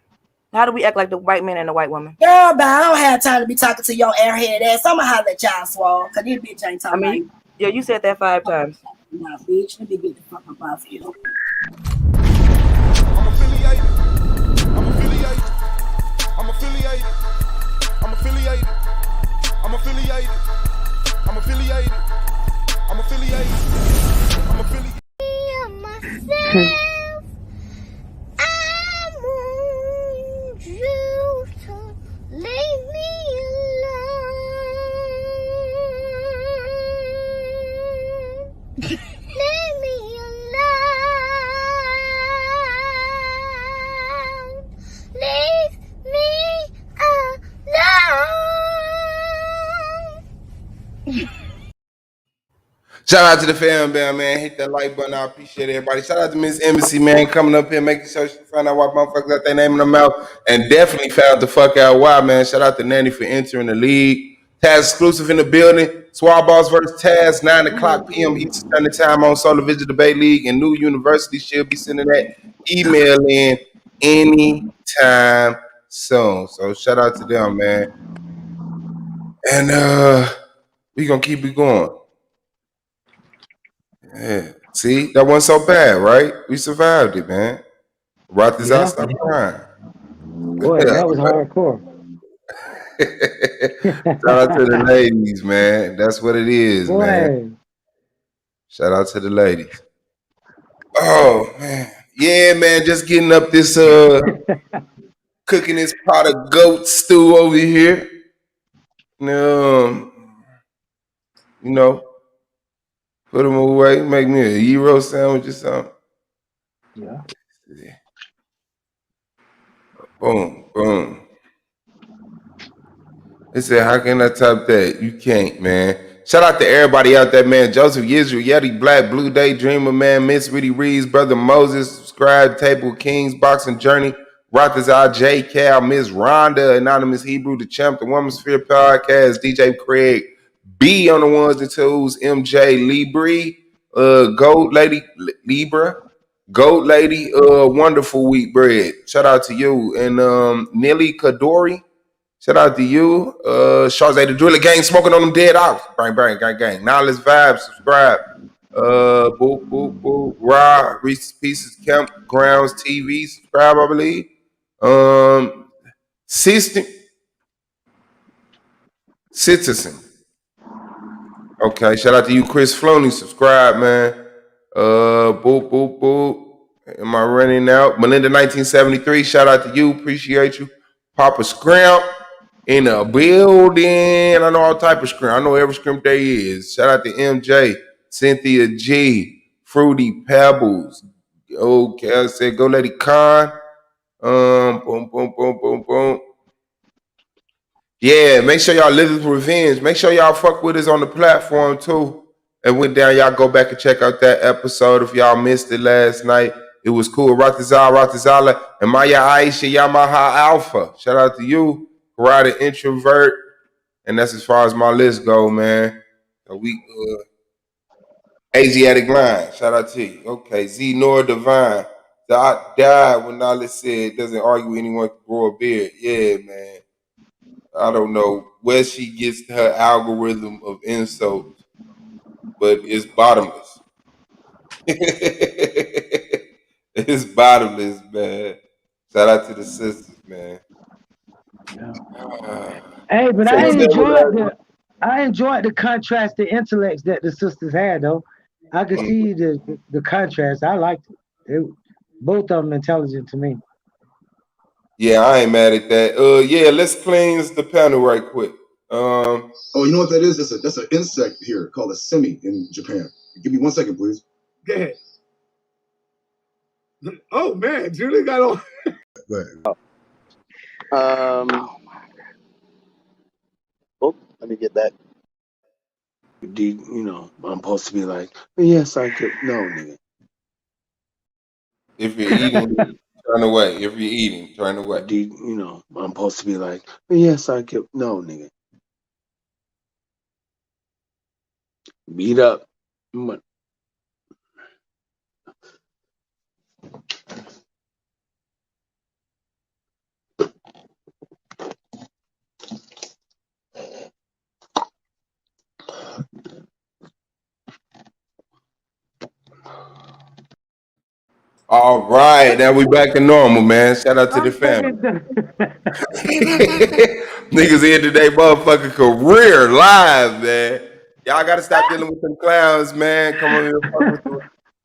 How do we act like the white man and the white woman? Girl, but I don't have time to be talking to your airhead ass. I'ma holler at y'all, Suave. Because this bitch ain't talking about you. Yeah, you said that 5 times. Nah, bitch. Let me get the fuck up off you. I'm affiliated. I'm affiliated. I'm affiliated. I'm affiliated. I'm affiliated. I'm affiliated. I'm affiliated. I'm affiliated. I want you to leave me alone. Leave me alone. Leave me alone. Shout out to the fam band, man. Hit that like button. I appreciate everybody. Shout out to Miss Embassy, man, coming up here, making sure she found out why motherfuckers got their name in their mouth. And definitely found the fuck out why, man. Shout out to Nanny for entering the league. Taz exclusive in the building. Suave Boss versus Taz, 9 o'clock p.m. Eastern Standard Time on Solar Vision Debate League. And New University should be sending that email in anytime soon. So shout out to them, man. And we gonna keep it going. Yeah. See, that wasn't so bad, right? We survived it, man. Brought this out, stop crying. Boy, that was hardcore. Shout out to the ladies, man. That's what it is, Boy. man. Shout out to the ladies. Oh, man. Yeah, man. Just getting up this cooking this pot of goat stew over here. You know, put them away, make me a gyro sandwich or something. Yeah. Boom, boom. They said, how can I top that? You can't, man. Shout out to everybody out there, man. Joseph Yisrael, Yeti Black, Blue Day, Dreamer, man. Miss Ritty Reeves, Brother Moses, Subscribe, Table Kings, Boxing Journey, Rothazar, J. Cal, Miss Rhonda, Anonymous Hebrew, The Champ, The Woman Sphere Podcast, DJ Craig, B on the ones and twos, MJ, Libri, Gold Lady, Libra, Goat Lady, Wonderful Wheat Bread. Shout out to you. And Nilly Kadori. Shout out to you. Shawzay the Driller Gang smoking on them dead ops. Bang, bang, gang, gang. Now let's vibe, subscribe. Boop, boop, boop. Raw, Reese's Pieces, Campgrounds TV, subscribe, I believe. Citizen. Okay, shout out to you, Chris Floney. Subscribe, man. Boop, boop, boop. Am I running out? Melinda 1973. Shout out to you. Appreciate you. Papa Scrimp in the building. I know all type of scrimp. I know every scrimp there is. Shout out to MJ, Cynthia G, Fruity Pebbles. Okay, I said go Lady Con. Boom, boom, boom, boom, boom. Yeah, make sure y'all live with revenge. Make sure y'all fuck with us on the platform too. And went down, y'all go back and check out that episode if y'all missed it last night. It was cool. Ratazala, and Maya Aisha Yamaha Alpha. Shout out to you, Karate Introvert. And that's as far as my list go, man. So we Asiatic Line. Shout out to you. Okay, Z Nor Divine. Dot died when Nala said doesn't argue with anyone to grow a beard. Yeah, man. I don't know where she gets her algorithm of insults, but it's bottomless. It's bottomless, man. Shout out to the sisters, man. Hey, but So I what's enjoyed the contrasted intellects that the sisters had, though. I could see the contrast. I liked it. Both of them intelligent to me. Yeah, I ain't mad at that. Yeah, let's cleanse the panel right quick. Oh, you know what that is? That's an insect here called a semi in Japan. Give me 1 second, please. Go ahead. Oh man, Julie got on. Go ahead. Oh, let me get that. You know, I'm supposed to be like, yes, I could. No, nigga. If you're eating, turn away. If you're eating, turn away. You know, I'm supposed to be like, yes, I could. No, nigga. Beat up. All right, now we back to normal, man. Shout out to the family. Niggas ended their motherfucking career live, man. Y'all gotta stop dealing with them clowns, man. Come on here,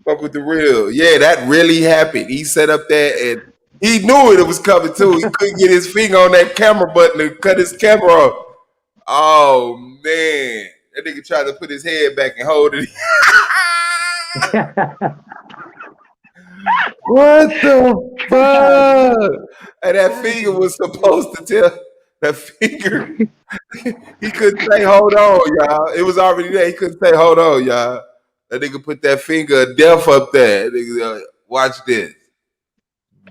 fuck with the real. Yeah, that really happened. He set up there and he knew it was coming too. He couldn't get his finger on that camera button to cut his camera off. Oh man. That nigga tried to put his head back and hold it. What the fuck? And that finger was supposed to tell that finger. He couldn't say hold on, y'all. It was already there. He couldn't say hold on, y'all. That nigga put that finger of death up there. Nigga, watch this.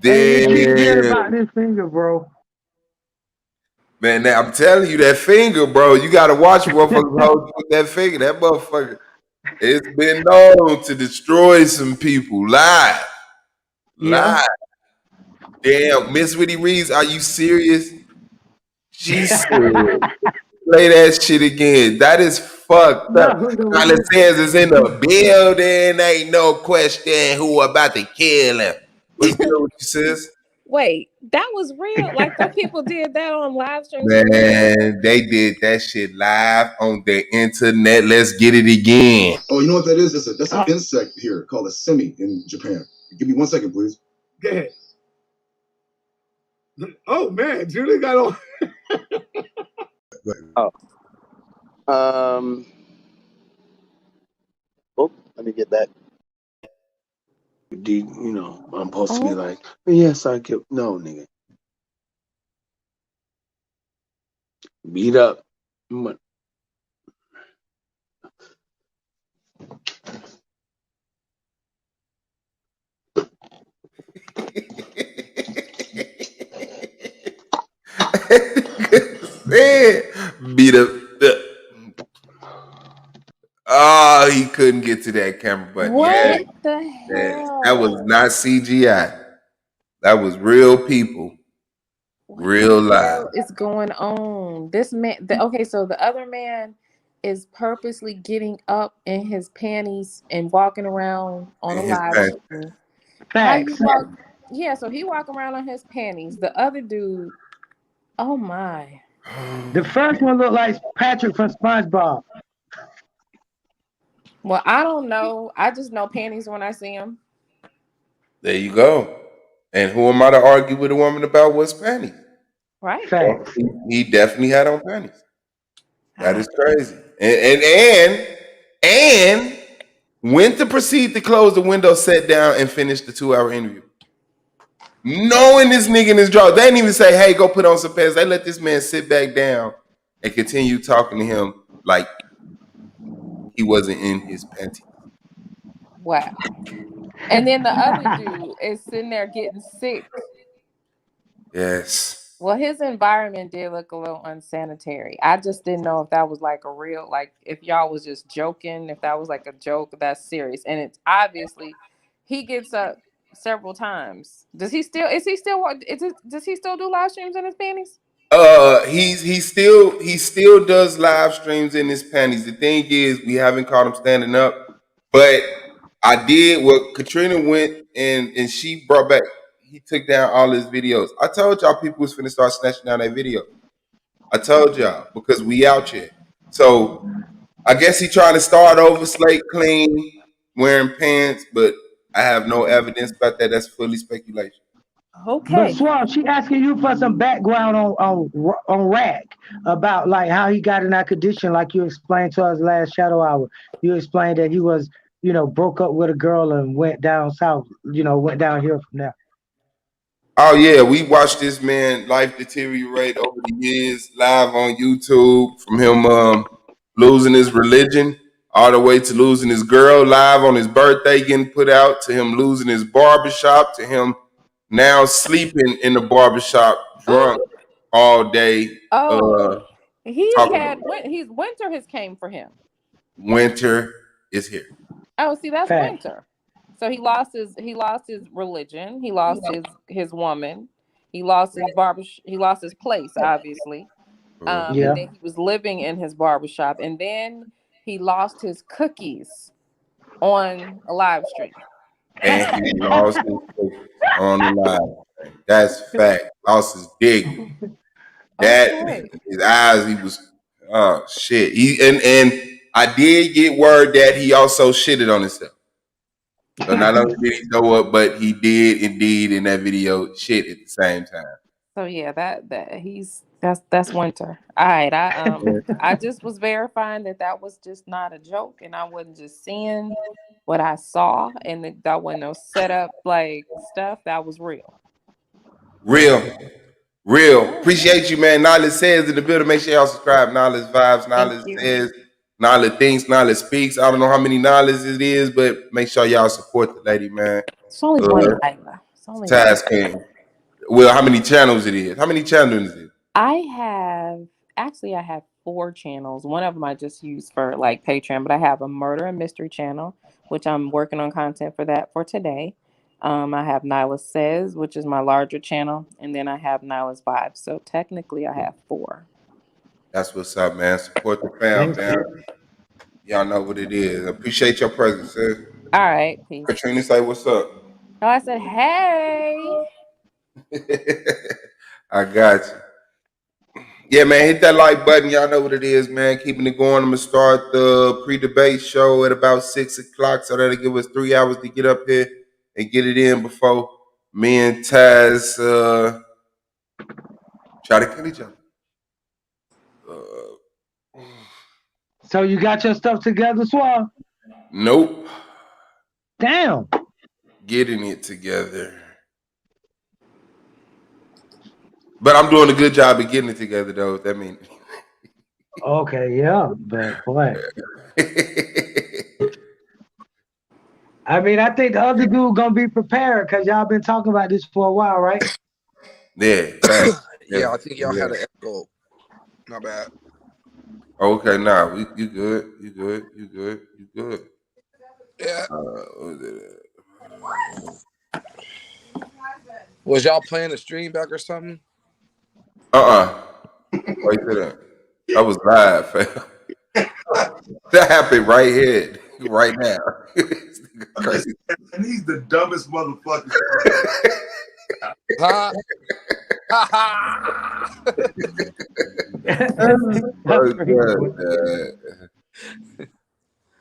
Hey, you keep hearing Damn. about this finger, bro. Man, now, I'm telling you, that finger, bro, you gotta watch motherfuckers hold with that finger. That motherfucker, it's been known to destroy some people live. Yeah. Live. Damn, Miss Whitty Reeves, are you serious? She said, play that shit again. That is fucked up. Carla says is in the building. Ain't no question who about to kill him. What's good with you, sis? Wait, that was real? Like, the people did that on live streams? Man, they did that shit live on the internet. Let's get it again. Oh, you know what that is? That's an insect here called a semi in Japan. Give me 1 second, please. Go ahead. Oh man, Julie got on. Oh, let me get that. You know, I'm supposed to be like, yes, I could. No, nigga. Beat up. Beat up. Oh, he couldn't get to that camera button. What Yeah, the hell? that was not CGI. That was real people, real life. What is going on? This man, okay, so the other man is purposely getting up in his panties and walking around on a live stream. Facts. Yeah, so he walking around on his panties. The other dude, oh my. The first one looked like Patrick from SpongeBob. Well, I don't know. I just know panties when I see them. There you go. And who am I to argue with a woman about what's panties? Right. Facts. He definitely had on panties. That is crazy. And went to proceed to close the window, sat down, and finished the 2-hour interview. Knowing this nigga in his draw. They didn't even say, hey, go put on some pants. They let this man sit back down and continue talking to him like he wasn't in his panties. Wow. And then the other dude is sitting there getting sick. Yes. Well, his environment did look a little unsanitary. I just didn't know if that was like a real, like if y'all was just joking, if that was like a joke that's serious. And it's obviously he gets up several times. Does he still do live streams in his panties? He still does live streams in his panties. The thing is, we haven't caught him standing up, but I did what Katrina went and she brought back. He took down all his videos. I told y'all people was finna start snatching down that video. I told y'all because we out here. So I guess he trying to start over, slate clean, wearing pants, but I have no evidence about that. That's fully speculation. But Okay. Suave, she asking you for some background on Rack about like how he got in that condition, like you explained to us last Shadow Hour. You explained that he was, broke up with a girl and went down south, went down here from there. Oh yeah, we watched this man life deteriorate over the years live on YouTube from him losing his religion all the way to losing his girl live on his birthday getting put out to him losing his barbershop to him now sleeping in the barbershop drunk all day. Oh, Talking winter has came for him. winter is here. Oh, see, that's Fact. winter. So he lost his religion. He lost his woman. He lost his he lost his place, obviously. And Yeah. then he was living in his barbershop, and then he lost his cookies on a live stream. And he lost his focus on the live. That's fact. Lost his dignity. That Okay. his eyes, he was shit. He and I did get word that he also shitted on himself. So not only did he throw up, but he did indeed in that video shit at the same time. So yeah, that's winter. All right, I just was verifying that was just not a joke, and I wasn't just seeing what I saw, and that wasn't no setup like stuff. That was real. Real. Appreciate you, man. Knowledge says in the building. Make sure y'all subscribe. Knowledge vibes. Thank Knowledge you. says. Knowledge thinks. Knowledge speaks. I don't know how many knowledge it is, but make sure y'all support the lady, man. It's only one Lila. It's only one. Task King. Well, how many channels it is? How many channels is it? I have 4 channels. One of them I just use for like Patreon, but I have a murder and mystery channel, which I'm working on content for that for today. I have Nyla Says, which is my larger channel, and then I have Nyla's Vibes. So technically I have 4. That's what's up, man. Support the fam, man. Y'all know what it is. Appreciate your presence, sis. All right, peace. Katrina, say what's up. Oh, I said, hey. I got you. Yeah, man, hit that like button. Y'all know what it is, man. Keeping it going. I'm gonna start the pre-debate show at about 6 o'clock, so that'll give us 3 hours to get up here and get it in before me and Taz try to kill each other. So you got your stuff together, Suave? Nope. Damn. Getting it together. But I'm doing a good job of getting it together, though. That means. Okay, yeah, but boy. I mean, I think the other dude gonna be prepared because y'all been talking about this for a while, right? Yeah. Yeah, I think y'all had an echo. Not bad. Okay, nah, you good. You good. You good. You good. Yeah. Was y'all playing the stream back or something? Wait to that. I was live, fam. That happened right here, right now. Crazy. And he's the dumbest motherfucker. Huh?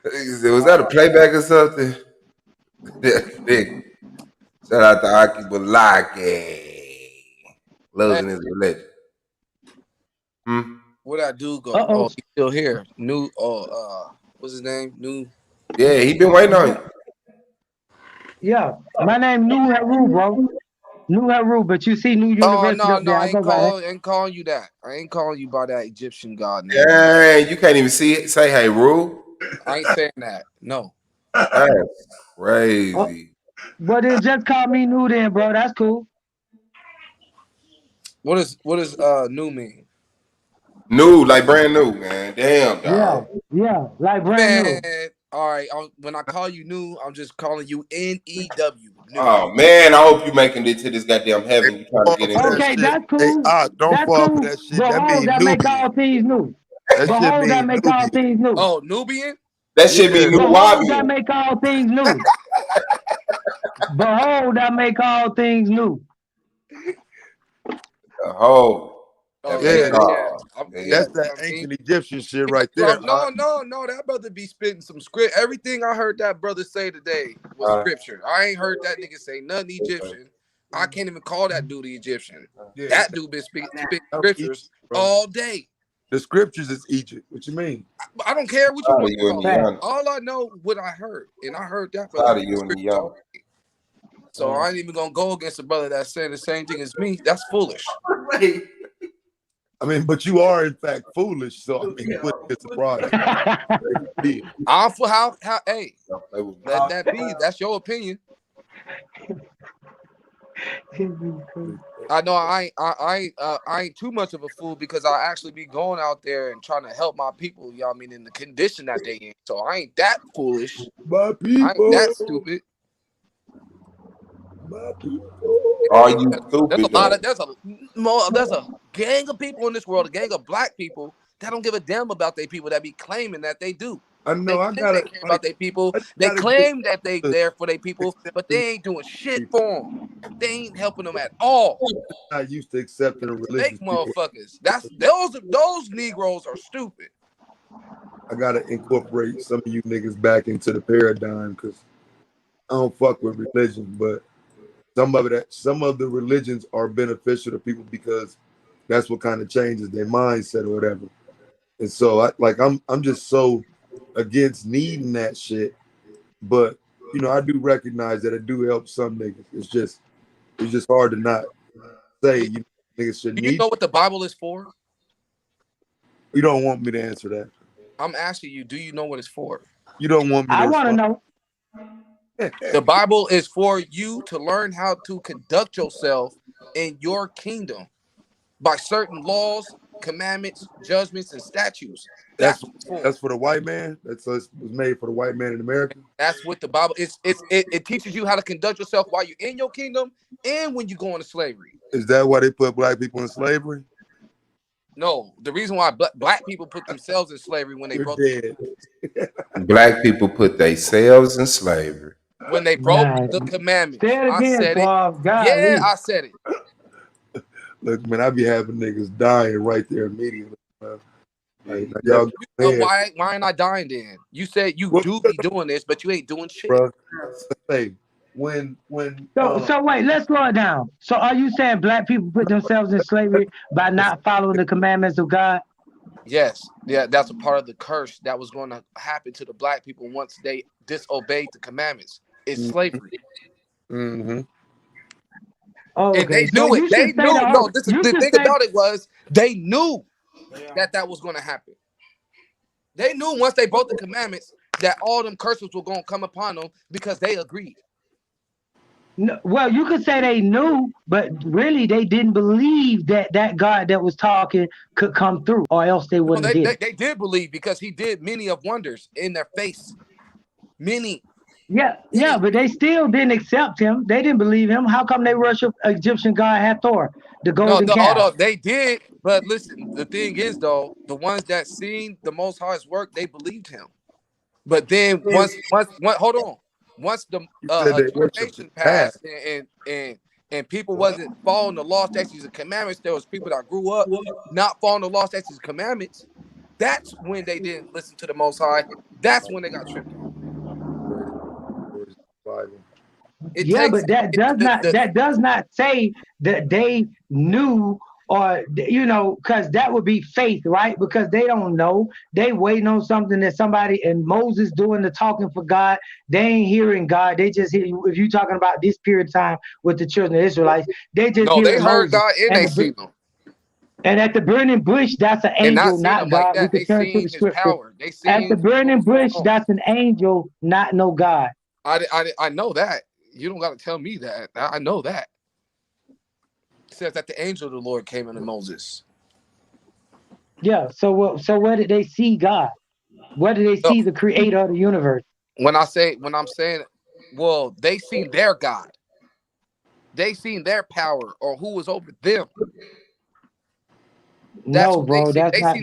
Was that a playback or something? Nigga. Shout out to Aki Balaki. Losing his religion. What I do go? Uh-oh. Oh, he's still here. New. What's his name? New. Yeah, he been waiting on you. Yeah, my name New Haru, bro. New Haru, but you see New University No, up there. I I go by that. ain't calling you that. I ain't calling you by that Egyptian god name. Yeah, you can't even see it. Say hey, Rule. I ain't saying that. No. That's crazy. Oh, but then just call me New then, bro. That's cool. What does new mean? New, like brand new, man. Damn, dog. Yeah, like brand new. All right. When I call you new, I'm just calling you NEW. New. Oh man, I hope you making it to this goddamn heaven. You trying to get in Okay, there. that's cool. Don't That's fall cool. for that shit. That Behold, mean that make all Nubian. things new. That shit Behold, that mean make all Nubian. things new. Oh, Nubian? That should be new Behold, that Wabian. make all things new. Behold, that make all things new. Oh, Yeah, Yeah. that's that ancient Egyptian shit right there. No, that brother be spitting some script. Everything I heard that brother say today was scripture. I ain't heard that nigga say nothing Egyptian. I can't even call that dude the Egyptian. Yeah. That dude been spitting scriptures all day. The scriptures is Egypt. What you mean? I don't care what you want to call Fact. it. All I know what I heard, and I heard that Proud brother. of you and the young. So I ain't even gonna go against a brother that's saying the same thing as me. That's foolish. I mean, but you are in fact foolish. So I mean, you wouldn't get surprised. I'm for how hey, let that be. That's your opinion. I know I ain't too much of a fool because I actually be going out there and trying to help my people, you know what I mean, in the condition that they in. So I ain't that foolish. My people. I ain't that stupid. My people. Are you stupid? There's a gang of people in this world, a gang of black people that don't give a damn about their people that be claiming that they do. I know I gotta care about their people. They claim that they there for their people, but they ain't doing shit for them. They ain't helping them at all. Not used to accepting a religious Fake motherfuckers. Those Negroes are stupid. I gotta incorporate some of you niggas back into the paradigm because I don't fuck with religion, but some of the religions are beneficial to people because that's what kind of changes their mindset or whatever. And so I'm just so against needing that shit. But you know, I do recognize that it do help some niggas. It's just hard to not say niggas should need. Do you know what the Bible is for? You don't want me to answer that. I'm asking you, do you know what it's for? You don't want me to I want to know. The Bible is for you to learn how to conduct yourself in your kingdom by certain laws, commandments, judgments, and statutes. That's for the white man. It was made for the white man in America. That's what the Bible is. It teaches you how to conduct yourself while you're in your kingdom and when you go into slavery. Is that why they put black people in slavery? No, the reason why black people put themselves in slavery when they broke Black people put themselves in slavery. When they broke the commandments. Say it again, I said Suave. it. God, Yeah, I said it. Look, man, I be having niggas dying right there immediately. Like, y'all why ain't I dying then? You said you do be doing this, but you ain't doing shit. Bro, hey, when So wait, let's slow it down. So are you saying black people put themselves in slavery by not following the commandments of God? Yes, yeah, that's a part of the curse that was going to happen to the black people once they disobeyed the commandments. It's slavery. Mm-hmm. Oh, okay. And they knew it. They knew. No, the thing about it was they knew that was going to happen. They knew once they broke the commandments that all them curses were going to come upon them because they agreed. No, well, you could say they knew, but really they didn't believe that God that was talking could come through, or else they wouldn't did. They did believe because he did many of wonders in their face. Many. Yeah, but they still didn't accept him. They didn't believe him. How come they worship Egyptian god Hathor, the golden calf? Hold on. They did, but listen, the thing is though, the ones that seen the Most High's work, they believed him. But then once the generation passed and people wasn't following the law, statutes, and commandments, there was people that grew up not following the law, statutes, and commandments. That's when they didn't listen to the Most High. That's when they got tripped on. But that does not say that they knew, or because that would be faith, right? Because they don't know. They waiting on something that somebody, and Moses doing the talking for God. They ain't hearing God. They just hear, if you talking about this period of time with the children of Israelites, they just they hearing heard Moses. God and they seen him. And at the burning bush, that's an angel, not God. We can turn to the scripture. Power. They seen at the burning bush, that's an angel, not no God. I know that. You don't got to tell me that. I know that. It says that the angel of the Lord came unto Moses. Yeah. So where did they see God? Where did they see the creator of the universe? When I'm saying, well, they seen their God. They seen their power or who was over them. No, bro, that's not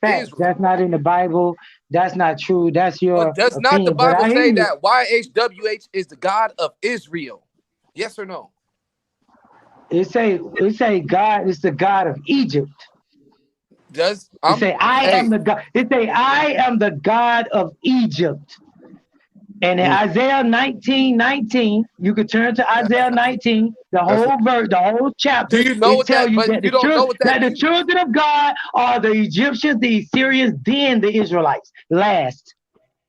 fact. That's not in the Bible. That's not true. That's your But does not the Bible say that YHWH is the God of Israel? Yes or no? It say God is the God of Egypt. It say I am the God. It say I am the God of Egypt. And in Isaiah 19:19, you could turn to Isaiah 19, the whole verse, the whole chapter. Do you know it tell you that the children of God are the Egyptians, the Assyrians, then the Israelites. Last.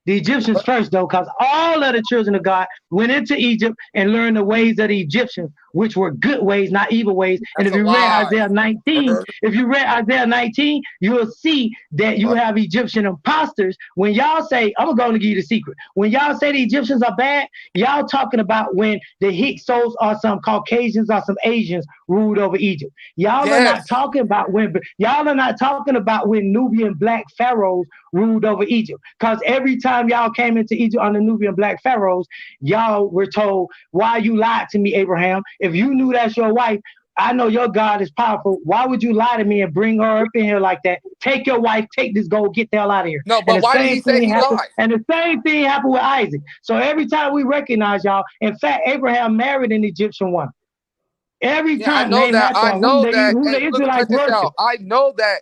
The Egyptians first, though, because all of the children of God went into Egypt and learned the ways of the Egyptians, which were good ways, not evil ways. And if you read Isaiah 19, you'll see that you have Egyptian imposters. When y'all say, I'm going to give you the secret. When y'all say the Egyptians are bad, y'all talking about when the Hyksos or some Caucasians or some Asians ruled over Egypt. Y'all are not talking about when Nubian black pharaohs ruled over Egypt. Because every time y'all came into Egypt under Nubian black pharaohs, y'all were told, why you lied to me, Abraham? If you knew that's your wife, I know your God is powerful. Why would you lie to me and bring her up in here like that? Take your wife, take this gold, get the hell out of here. No, but why did he say he lied? And the same thing happened with Isaac. So every time we recognize y'all, in fact, Abraham married an Egyptian woman. Every time I know that. who the Israelites worship. I know that.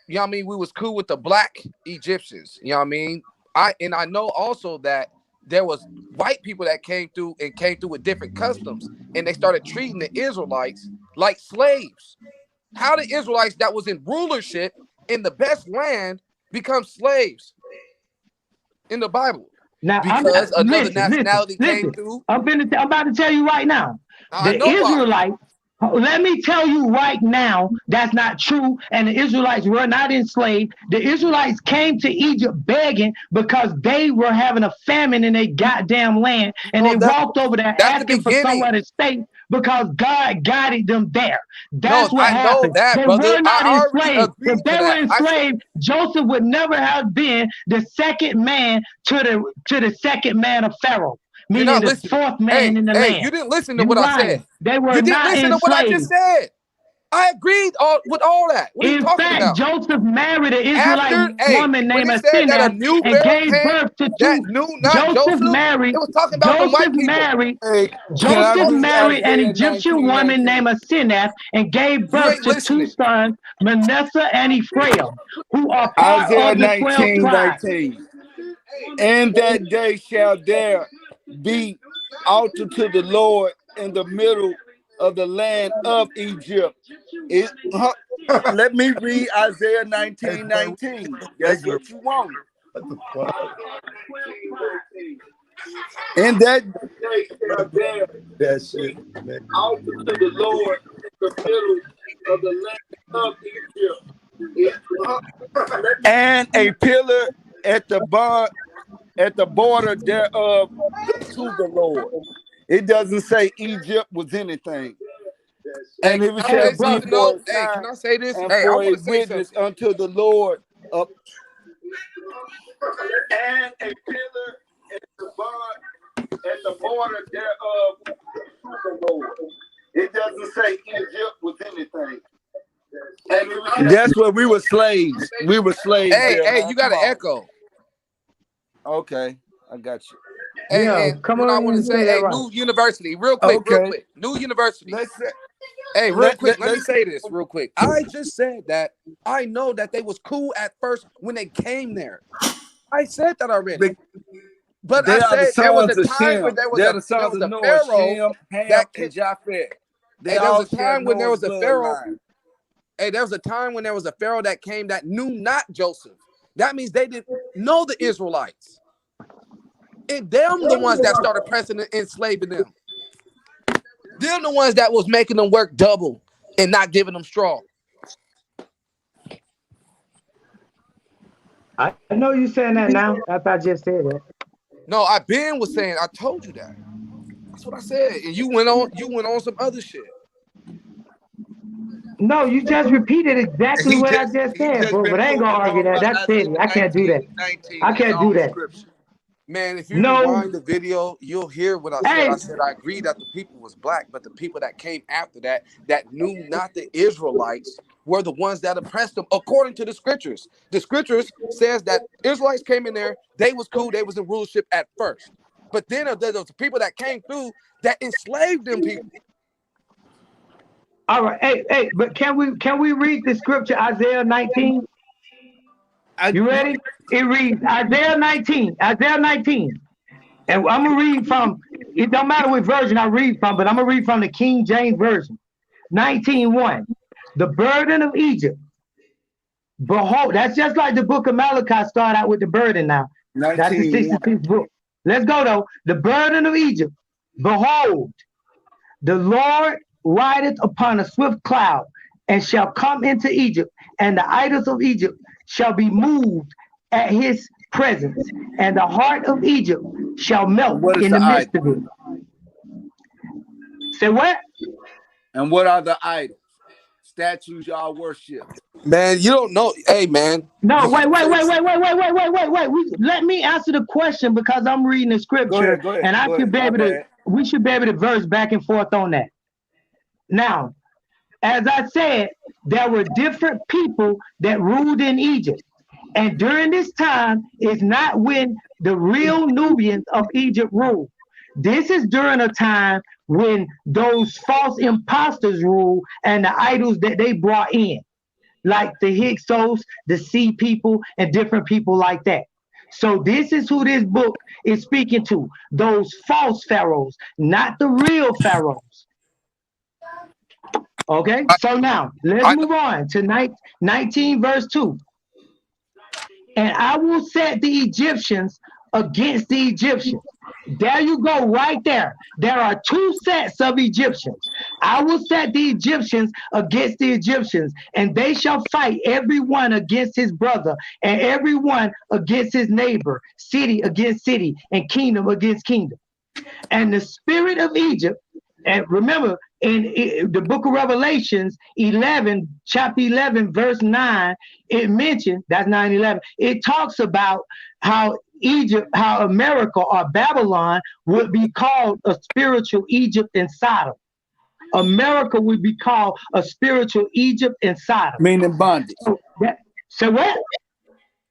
You know what I mean? We was cool with the black Egyptians. You know what I mean? I know also that there was white people that came through with different customs, and they started treating the Israelites like slaves. How the Israelites that was in rulership in the best land become slaves in the Bible? Now, because another nationality came through. I'm about to tell you right now. The Israelites. Let me tell you right now, that's not true. And the Israelites were not enslaved. The Israelites came to Egypt begging because they were having a famine in their goddamn land. And they walked over there asking for somewhere to stay because God guided them there. That's what happened. They were not enslaved. If they were enslaved, Joseph would never have been the second man to the second man of Pharaoh. Meaning the fourth man in the land. You didn't listen to what I said. They were you didn't not listen enslaved. to what I just said. I agreed with all that. What are you talking about? Joseph married an Israelite woman named Asenath and gave birth to two. Joseph married. It was talking about the white people. Joseph married an Egyptian woman named Asenath and gave birth to two sons, Manasseh and Ephraim, who are part Isaiah of the 12 tribes. 19:19. In that day shall there be altar to the Lord in the middle of the land of Egypt. Let me read Isaiah 19:19. That's what you want. In that day shall there be altar to the Lord in the middle of the land of Egypt. And a pillar at the border thereof to the Lord. It doesn't say Egypt was anything. And if it shall be for a sign, can I say this? And I for want a to say witness something. unto the Lord. And a pillar at the border thereof to the Lord. It doesn't say Egypt was anything. That's what we were slaves. We were slaves. Hey, you got an echo. Okay, I got you. Hey, and what I want to say, New University, real quick. New University. Hey, real quick, let me say this real quick. I just said that I know that they was cool at first when they came there. I said that already. But I They are the said there was a sons of time when Shem. They are the sons of a Noah, pharaoh Shem, Ham, that and came. Japheth. They Hey, there was all a share time when there Noah's was a pharaoh. bloodline. Hey, there was a time when there was a pharaoh that came that knew not Joseph. That means they didn't know the Israelites. And them the ones that started pressing and enslaving them. Them the ones that was making them work double and not giving them straw. I know you saying that now. After I just said that. No, I was saying, I told you that. That's what I said. And you went on some other shit. No, you just repeated exactly what I just He said, just bro. been But I ain't gonna proving argue wrong that. about That's petty. Isaiah I can't do that. 19:19. I That's can't do all that. scripture. Man, if you No. rewind the video, you'll hear what I said. Hey. I said I agree that the people was black, but the people that came after that knew not the Israelites were the ones that oppressed them, according to the scriptures. The scriptures says that Israelites came in there, they was cool, they was in rulership at first. But then there was people that came through that enslaved them people. All right, hey, but can we read the scripture Isaiah 19? You ready? It reads Isaiah 19, and I'm gonna read from. It don't matter what version I read from, but I'm gonna read from the King James version. 19:1. The burden of Egypt. Behold, that's just like the book of Malachi started out with the burden. Now that's the 66th book. Let's go though. The burden of Egypt. Behold, the Lord rideth upon a swift cloud, and shall come into Egypt, and the idols of Egypt shall be moved at his presence, and the heart of Egypt shall melt in the midst of it. Say what? And what are the idols? Statues y'all worship. Man, you don't know. Hey, man. No, wait. Let me answer the question because I'm reading the scripture, and I should be able to. We should be able to verse back and forth on that. Now, as I said, there were different people that ruled in Egypt. And during this time is not when the real Nubians of Egypt ruled. This is during a time when those false imposters rule and the idols that they brought in, like the Hyksos, the sea people, and different people like that. So this is who this book is speaking to, those false pharaohs, not the real pharaohs. Okay, so now let's move on to 19 verse 2. And I will set the Egyptians against the Egyptians. There you go, right there. There are two sets of Egyptians. I will set the Egyptians against the Egyptians, and they shall fight every one against his brother, and every one against his neighbor, city against city, and kingdom against kingdom. And the spirit of Egypt, and remember, in the book of Revelations 11, chapter 11, verse 9, it mentioned, that's 9:11, it talks about how Egypt, how America or Babylon would be called a spiritual Egypt and Sodom. America would be called a spiritual Egypt and Sodom. Meaning bondage. So what?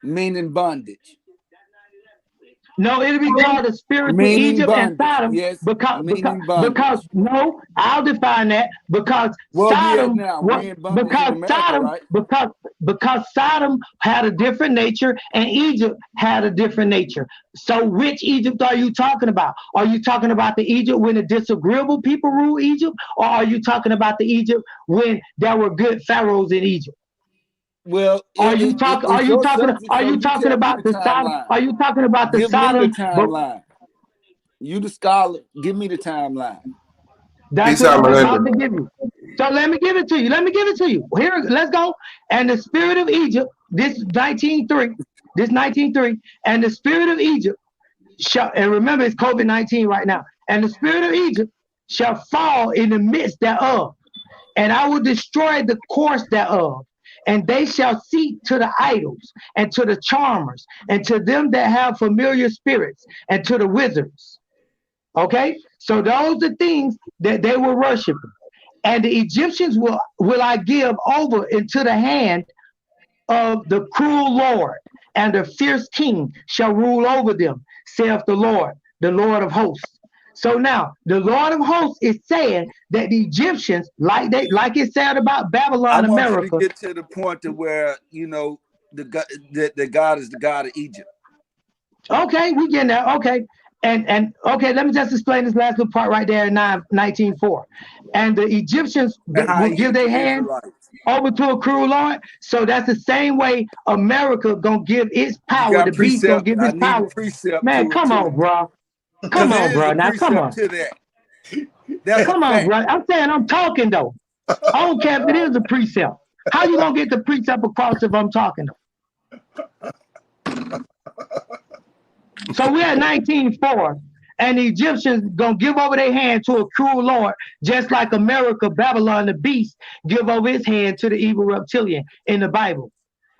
Meaning bondage. No, it'll be called a spiritual Egypt and Sodom. Yes, because no, I'll define that because Sodom because Sodom had a different nature and Egypt had a different nature. So which Egypt are you talking about? Are you talking about the Egypt when the disagreeable people ruled Egypt, or are you talking about the Egypt when there were good pharaohs in Egypt? Well, are you talking about the Sodom? Are you talking about the Sodom? Give me the timeline. You the scholar, give me the timeline. That's what I'm about to give you. So let me give it to you. Here, let's go. And the spirit of Egypt, this 19:3, and the spirit of Egypt shall, and remember it's COVID-19 right now, and the spirit of Egypt shall fall in the midst thereof, and I will destroy the course thereof. And they shall seek to the idols, and to the charmers, and to them that have familiar spirits, and to the wizards. Okay? So those are things that they were worshiping. And the Egyptians will I give over into the hand of the cruel Lord, and the fierce king shall rule over them, saith the Lord of hosts. So now the Lord of hosts is saying that the Egyptians, like it said about I Babylon, want you to America. get to the point to where the God is the God of Egypt. Okay, we getting there. Okay. And okay, let me just explain this last little part right there in 19:4. And the Egyptians And how will he give hit their the hand Israelites. over to a cruel Lord. So that's the same way America gonna give its You power. got The beast gonna precept. give I its need a power. precept Man, to it come too. on, bro. Because Come there on, is bro. a Now, come precept on. to that. That's a Come on, fact. bro. I'm saying I'm talking though. I don't care if it is a precept. How you gonna get the precept across if I'm talking though? So we're at 19:4, and the Egyptians gonna give over their hand to a cruel Lord, just like America, Babylon, the beast, give over his hand to the evil reptilian in the Bible.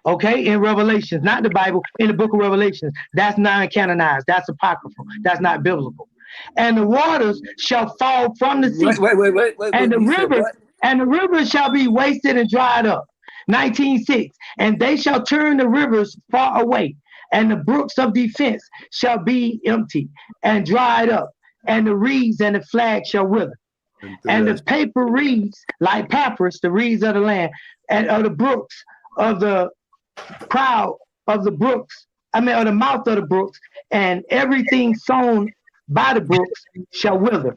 Okay, in Revelations, not the Bible, in the book of Revelations. That's non-canonized. That's apocryphal. That's not biblical. And the waters shall fall from the sea, Wait. and the You said rivers what? and the rivers shall be wasted and dried up. 19:6, and they shall turn the rivers far away, and the brooks of defense shall be empty and dried up, and the reeds and the flag shall wither. And the paper reeds, like papyrus, the reeds of the land, and of the brooks of the crowd of the brooks, of the mouth of the brooks, and everything sown by the brooks shall wither,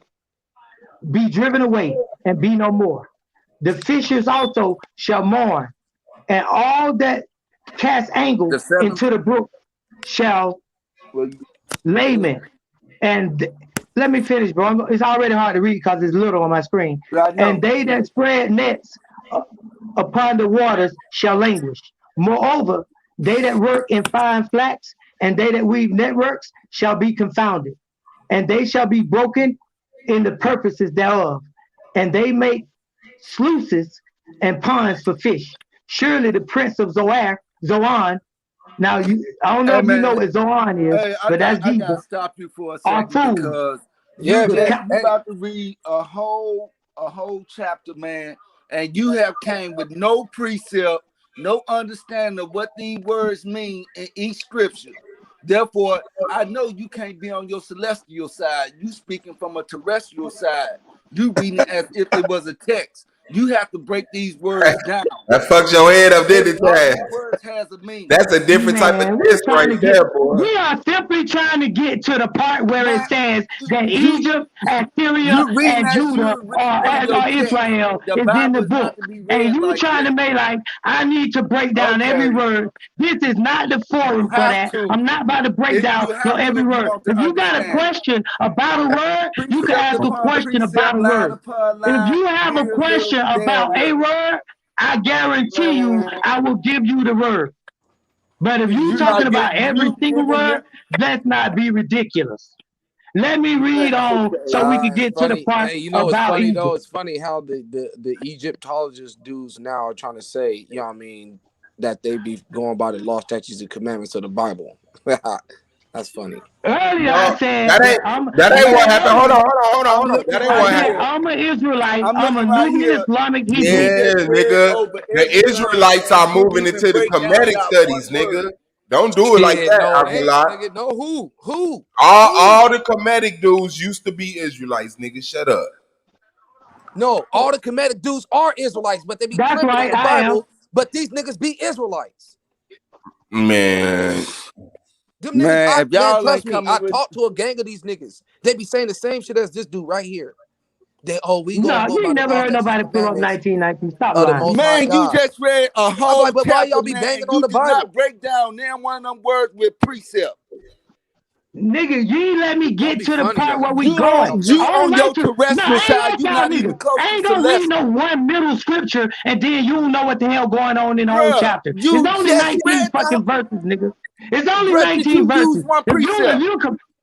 be driven away, and be no more. The fishers also shall mourn, and all that cast angle The seventh. into the brook shall lament. And let me finish, bro. It's already hard to read because it's little on my screen. I know. And they that spread nets upon the waters shall languish. Moreover, they that work in fine flax and they that weave networks shall be confounded, and they shall be broken in the purposes thereof, and they make sluices and ponds for fish. Surely the prince of Zoan. Now I don't know Hey if you know man, what Zoan is, hey, but that's I gotta Jesus. stop you for a Our second fools. because Yeah, you man. about to read a whole chapter, man, and you have came with no precept, no understanding of what these words mean in each scripture. Therefore, I know you can't be on your celestial side. You speaking from a terrestrial side. You reading it as if it was a text. You have to break these words down. That fucks your head up, didn't it, All Chad? these words has a meaning. That's a different type of Man, disc right there, boy. we are simply trying to get to the part where it Man, says that you Egypt, Assyria, reading and as Judah, you or read from your text. Israel, The is in the Bible is book. not to be And read you like trying that. to make like, I need to break down every Okay, word. This is not the you forum for have that. to. I'm not about to break down You have to every if you word. want to If you got a understand it. question about a word, you can Precept ask a upon question about precept, a line word. upon If line, you have a here a little, question there a about a little. word, I guarantee you I will give you the word. But if you You're talking not about getting every you single giving word, them. let's not be ridiculous. Let me Man, read on okay. so we can It's get to the funny. part Hey, you know it's about funny though. Egypt. It's funny how the Egyptologist dudes now are trying to say, you know what I mean, that they be going by the law, statutes, and commandments of the Bible. That's funny. Earlier I No, said that ain't that ain't what happened. Hold on, hold on, hold on, I'm hold on. looking That ain't I right what said happened. here. I'm an Israelite. I'm I'm a looking right Nubian here. Islamic You Hebrew. just Yeah, read nigga. over The everything, Israelites and are you moving didn't even into the break down Kemetic not studies, one word. nigga. Don't do it like Shit, that, no, it ain't, Abdullah. nigga. No, who? All the Kemetic dudes used to be Israelites, nigga. Shut up. No, all the Kemetic dudes are Israelites, but they be That's tripping on right, the I am. Bible. But these niggas be Israelites. Man. Them niggas, Man, if man, y'all trust ain't me. coming I with, talked to a gang of these niggas. They be saying the same shit as this dude right here. We gonna No, go you by ain't the never law, heard statutes, and nobody pull up commandments 1919. Stop of the lying. Most High man, you God. just read a I'm whole like, but why chapter, y'all be man, banging and on you the did Bible? not break down now one of them words with precept. Nigga, you ain't let me Don't get be to the funny part though. where we You going. on Okay. you I don't on your like to. No, terrestrial I ain't side. like You're y'all not even niggas. close I to ain't gonna read no celestial, one middle scripture and then you don't know what the hell going on in the whole bruh. chapter. It's You only just 19 read the, fucking verses, nigga. It's only bruh. Did 19 you use verses. one If precept?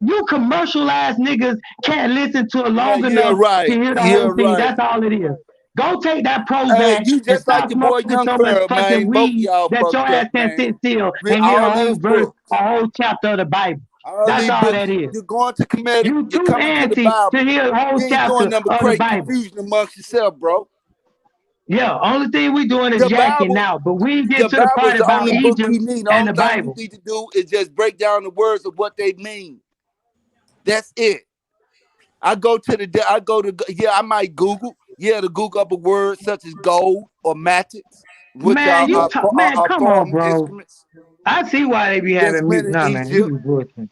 you commercialized niggas can't listen to it long Man, you're enough to right. hear the whole You're thing. right. That's all it is. Go take that Hey, Prozac you and just like stop your boy smoking Young so much Thurl, fucking man. Both of weed y'all that your fucked ass up, can't man. sit still Read and hear a all whole these verse, books. a whole chapter of the Bible. All That's these all books. that is. You're going to Kemetic. You You're too coming to the antsy to Bible. hear a whole You ain't doing chapter nothing but of the create Bible. confusion amongst yourself, bro. Yeah, only thing we doing is The yakking Bible, now, but we the get to the Bible part is the about only book Egypt you need. The and only the thing you Bible. need to do is just break down the words of what they mean. That's it. I go to I might Google to Google up a word such as gold or matches, which Man, are come on, farming bro. instruments. I see why they be That's having meant mute. in Nah, man, you Egypt. be bullshitting.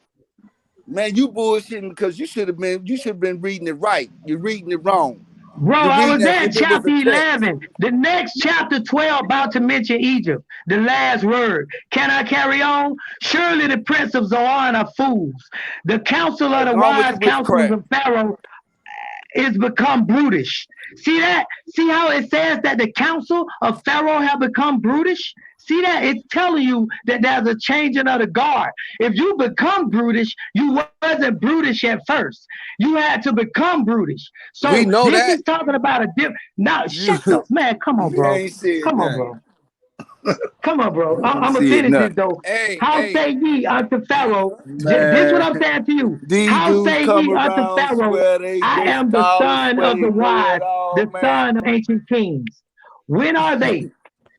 Man, you bullshitting because you should have been reading it right. You're reading it wrong. Bro, You're I reading was as at if it was chapter a text. 11. The next chapter 12 about to mention Egypt. The last word. Can I carry on? Surely the prince of Zoan are fools. The counsel of the Gone with wise the counselors witchcraft. of Pharaoh is become brutish. See that? See how it says that the counsel of Pharaoh have become brutish? See that? It's telling you that there's a changing of the guard. If you become brutish, you wasn't brutish at first. You had to become brutish. So We know this that. is talking about a different. Now, shut up, man. Come on, You bro. ain't said Come on, nothing. bro. Come on, bro. You I'm ain't gonna said finish this nothing. though. Hey, How say ye unto Pharaoh? This is what I'm man. saying to you. These How dudes say come ye unto around, Pharaoh? swear I they am the scholars, son swear of the they know wise, it all, the man. son of ancient kings. When are they?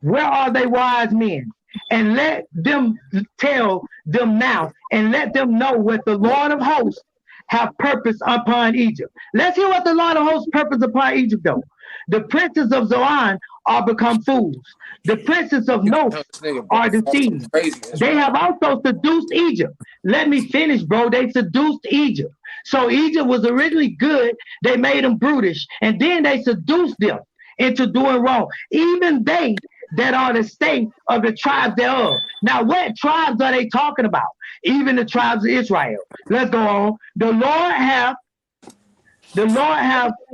Where are they wise men? And let them tell them now, and let them know what the Lord of hosts have purpose upon Egypt. Let's hear what the Lord of hosts purpose upon Egypt, though. The princes of Zoan are become fools. The princes of You Noph tell this nigga, bro. are That's some deceived. craziness, They bro. have also seduced Egypt. Let me finish, bro. They seduced Egypt. So Egypt was originally good. They made them brutish, and then they seduced them into doing wrong. Even they that are the state of the tribes thereof. Now, what tribes are they talking about? Even the tribes of Israel. Let's go on. The Lord have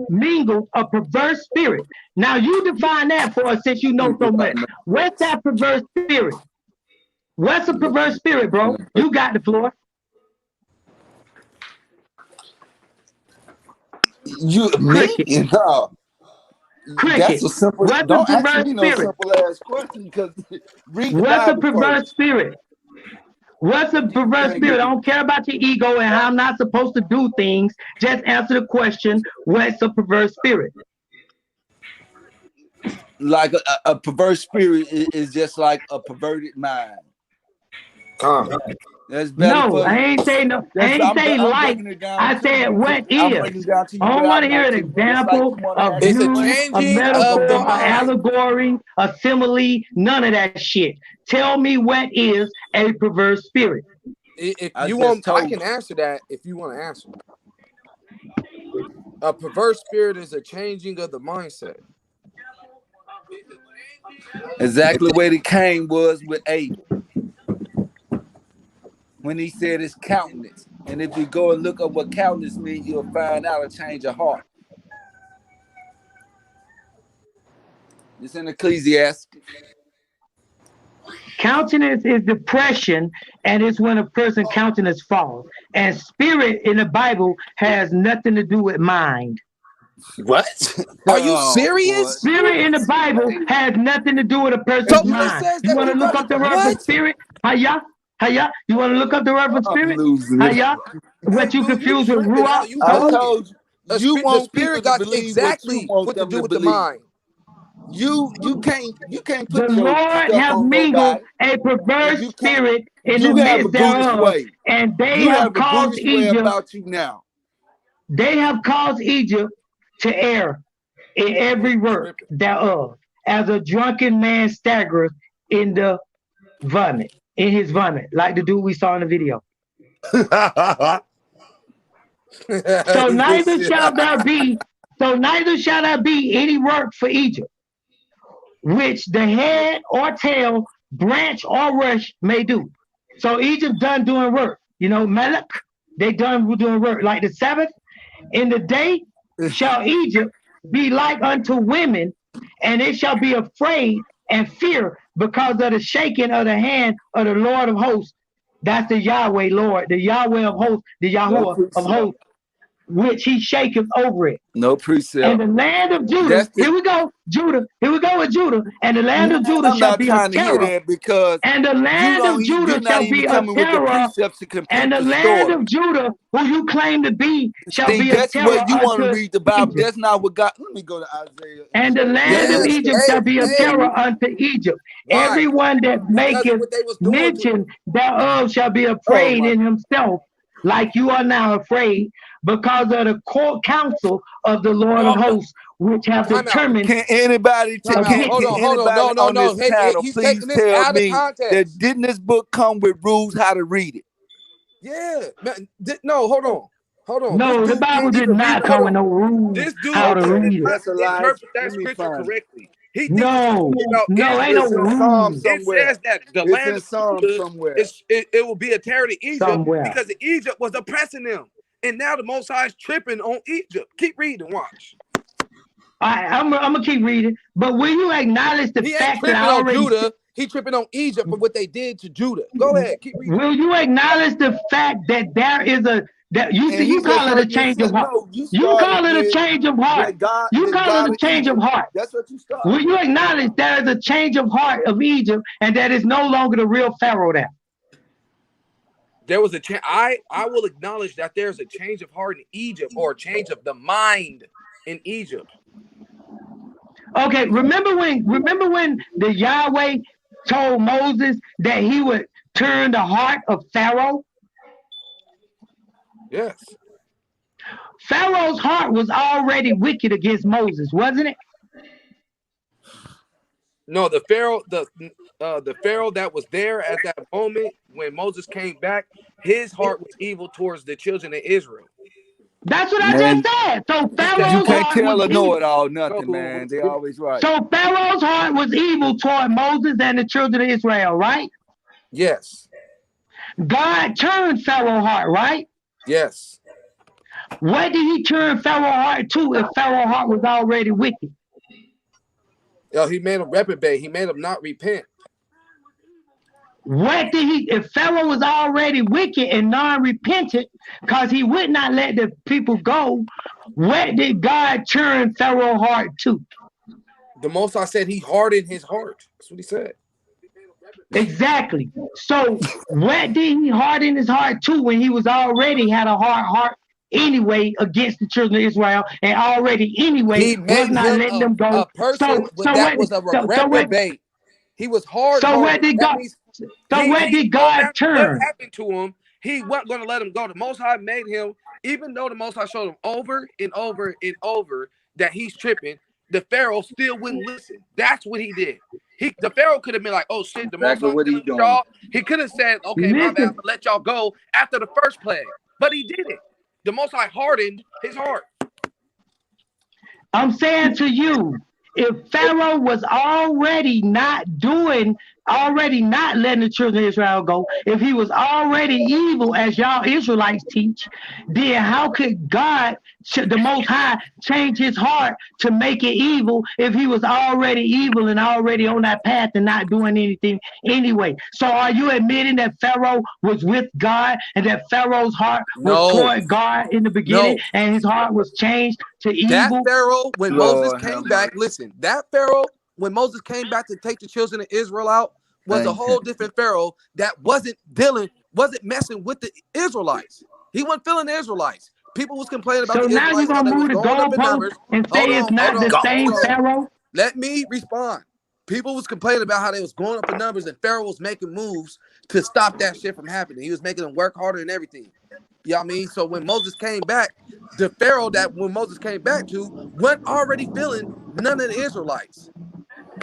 mingled a perverse spirit. Now you define that for us since you know so much. What's that perverse spirit? What's a perverse spirit, bro? You got the floor. You Cricket. me? No. Cricket. That's a simple. What's a Don't ask perverse me no spirit? simple ass question because read the What's a Bible perverse first. spirit? What's a perverse spirit? I don't care about your ego and how I'm not supposed to do things. Just answer the question. What's a perverse spirit? Like a perverse spirit is just like a perverted mind. That's better No, for I you. ain't saying no. I ain't saying I'm like. breaking it down I to said you. what I'm is. breaking it down to you I where don't I want to hear like an to. Just like example, you want to a ask It's a a view, question. a changing of the metaphor, an mind. allegory, a simile, none of that shit. Tell me what is a perverse spirit. If I you just want, I told can you. answer that if you want to answer. A perverse spirit is a changing of the mindset. Exactly where it came was with Abel. When he said his countenance. And if you go and look up what countenance means, you'll find out a change of heart. It's in Ecclesiastes. Countenance is depression, and it's when a person countenance falls. And spirit in the Bible has nothing to do with mind. What? Are you Boy. serious? Spirit in the Bible has nothing to do with a person's So it mind. says You that want to you look got up the word for what? spirit? Hiya? Hiya? You want to look up the word for I'm spirit? losing it. Hiya? What you Dude, you confuse with tripping ruach? out. You I Code? bugging. told you, you The want people spirit to got believe what you exactly want what to them do to with the believe. mind. You can't The put your Lord stuff have on mingled nobody, a and perverse you can't. spirit in the You have a midst brutish thereof, way. and they You have have a caused brutish way Egypt. about you now. They have caused Egypt to err in every work thereof, as a drunken man staggereth in the vomit, in his vomit, like the dude we saw in the video. So neither shall there be any work for Egypt, which the head or tail, branch or rush may do. So Egypt done doing work. You know, Melech, they done doing work. Like the Sabbath, in the day shall Egypt be like unto women, and it shall be afraid and fear because of the shaking of the hand of the Lord of hosts. That's the Yahweh Lord, the Yahweh of hosts, the No Yahuwah of precept. hosts, which he shaketh over it. No precept. And the land of Judah, here we go, Judah, here we go with Judah, and the land of Judah I'm shall not be a trying to hear terror, that because and the land of you're Judah not shall even be a coming with the terror, precepts to and complete the the land story. of Judah, who you claim to be, shall See, be a that's terror what you want to unto read the Bible. Egypt. That's not what God. Let me go to Isaiah and And show the you. land of Yes. Egypt shall be a Hey. terror unto Egypt. Why? Everyone that Because of maketh what they was doing to mention him. thereof shall be Oh afraid my! in himself, like you are now afraid, because of the court counsel of the Lord of No, hosts, which have time out. determined. Can anybody Time out. Hold on, hold on. No, no, on no. this Hey, panel he's please taking this tell out of me that context. didn't this book come with rules how to read it? Yeah, man. No, hold on. Hold on. This No, the dude Bible can't did even read. not Hold come with on. no rules This dude how to Okay, read it. that's a lie. interpret that Let me scripture find it. correctly. He thinks it's No, talking about no, ain't no It's Israel. in Psalm rules It somewhere. says that the It's land in of Psalm Judah somewhere. it will be a terror to Egypt somewhere. because Egypt was oppressing them. And now the Most High is tripping on Egypt. Keep reading, watch. I'm gonna keep reading, but will you acknowledge the He ain't fact that tripping I on already? Judah. He tripping on Egypt for what they did to Judah. Go ahead, keep reading. Will you acknowledge the fact that there is that you And see he you just call it a heard me change say, of heart? no, you You started call it a with change of heart. You the call it God a of change of Egypt. heart. That's what you started. Will you acknowledge there is a change of heart of Egypt and that is no longer the real Pharaoh there? There was a change. I will acknowledge that there's a change of heart in Egypt, or a change of the mind in Egypt. Okay, remember when the Yahweh told Moses that he would turn the heart of Pharaoh? Yes. Pharaoh's heart was already wicked against Moses, wasn't it? No, the Pharaoh that was there at that moment when Moses came back, his heart was evil towards the children of Israel. That's what I Man, just said. So You said you Pharaoh's can't heart was tell or know evil. it all nothing, man. They always right. So Pharaoh's heart was evil toward Moses and the children of Israel, right? Yes. God turned Pharaoh's heart, right? Yes. What did he turn Pharaoh's heart to if Pharaoh's heart was already wicked? Yo, he made him reprobate. He made him not repent. What did he, if Pharaoh was already wicked and non-repentant, because he would not let the people go, what did God turn Pharaoh's heart to? The Most High said he hardened his heart. That's what he said. Exactly. So what did he harden his heart to when he was already had a hard heart anyway against the children of Israel and already anyway He was made not him letting them go? a person that was a reprobate. He was hard-hearted. That means what did no God matter what turn? happened to him, he wasn't going to let him go. The Most High made him, even though the Most High showed him over and over and over that he's tripping, the Pharaoh still wouldn't listen. That's what he did. The Pharaoh could have been like, oh shit, the Most Exactly High what dealing he with doing. y'all. He could have said, okay, my bad, I'm gonna let y'all go after the first plague. But he didn't. The Most High hardened his heart. I'm saying to you, if Pharaoh was already not letting the children of Israel go, if he was already evil as y'all Israelites teach, then how could God, the Most High, change his heart to make it evil if he was already evil and already on that path and not doing anything anyway? So are you admitting that Pharaoh was with God and that Pharaoh's heart was toward God in the beginning and his heart was changed to That evil? Pharaoh, when Moses Lord came have back, mercy. listen, that Pharaoh, when Moses came back to take the children of Israel out, was a Thank whole you. different Pharaoh that wasn't messing with the Israelites. He wasn't feeling the Israelites. People was complaining about So the now you're Israelites, how gonna they was move the going up in goalpost numbers. and Hold say it's on, hold not on, the hold same on. Pharaoh? Let me respond. People was complaining about how they was going up in numbers and Pharaoh was making moves to stop that shit from happening. He was making them work harder and everything. You know what I mean? So when Moses came back, the Pharaoh that when Moses came back to wasn't already feeling none of the Israelites.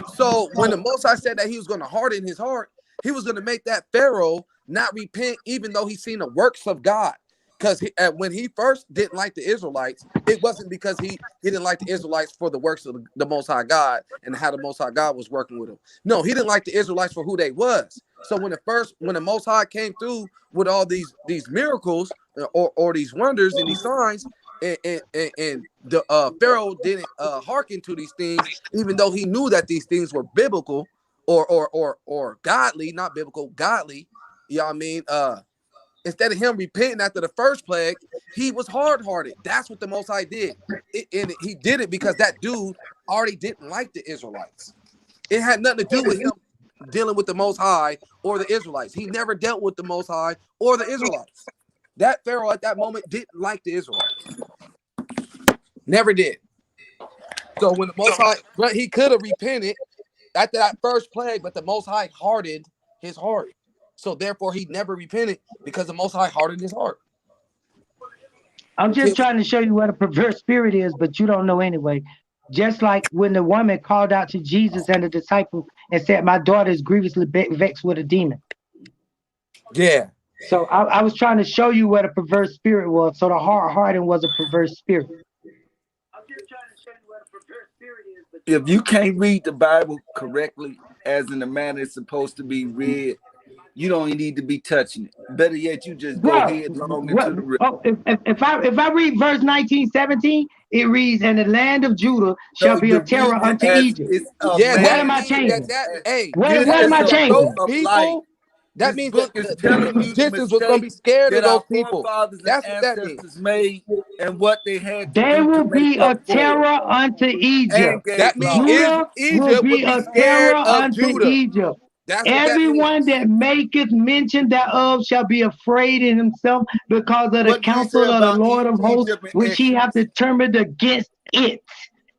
So when the Most High said that he was going to harden his heart, he was going to make that Pharaoh not repent, even though he's seen the works of God. Because when he first didn't like the Israelites, it wasn't because he didn't like the Israelites for the works of the Most High God and how the Most High God was working with him. No, he didn't like the Israelites for who they was. So when the Most High came through with all these miracles or these wonders and these signs, and the Pharaoh didn't hearken to these things, even though he knew that these things were biblical or godly, not biblical, godly. You know what I mean? Instead of him repenting after the first plague, he was hard-hearted. That's what the Most High did. And he did it because that dude already didn't like the Israelites. It had nothing to do with him dealing with the Most High or the Israelites. He never dealt with the Most High or the Israelites. That Pharaoh at that moment didn't like the Israelites. Never did. So when the Most High, but he could have repented after that first plague, but the Most High hardened his heart. So therefore he never repented because the Most High hardened his heart. I'm just trying to show you what a perverse spirit is, but you don't know anyway. Just like when the woman called out to Jesus and the disciples and said, "My daughter is grievously vexed with a demon." Yeah. So I was trying to show you what a perverse spirit was. So the hard hardened was a perverse spirit. If you can't read the Bible correctly, as in the manner it's supposed to be read, you don't need to be touching it. Better yet, you just go headlong into the river. Oh, if I read verse 19:17, it reads, "And the land of Judah shall No, be you a terror read it unto as Egypt." it's a Yeah, What that am man. I means changing? This What am is I a changing? book those of light. people, that This means book is the telling you the Egyptians was gonna be mistakes scared of that those our people. forefathers and That's what that means. ancestors made and what they had to They do to will make be a up for it, terror unto and Egypt. gave That means law. Judah will Egypt be would be a scared terror of unto Judah. Egypt. That's what that Everyone means. that maketh mention thereof shall be afraid in himself because of the What do you counsel say of the about Lord of hosts, Egypt and which he hath Exodus? determined against it.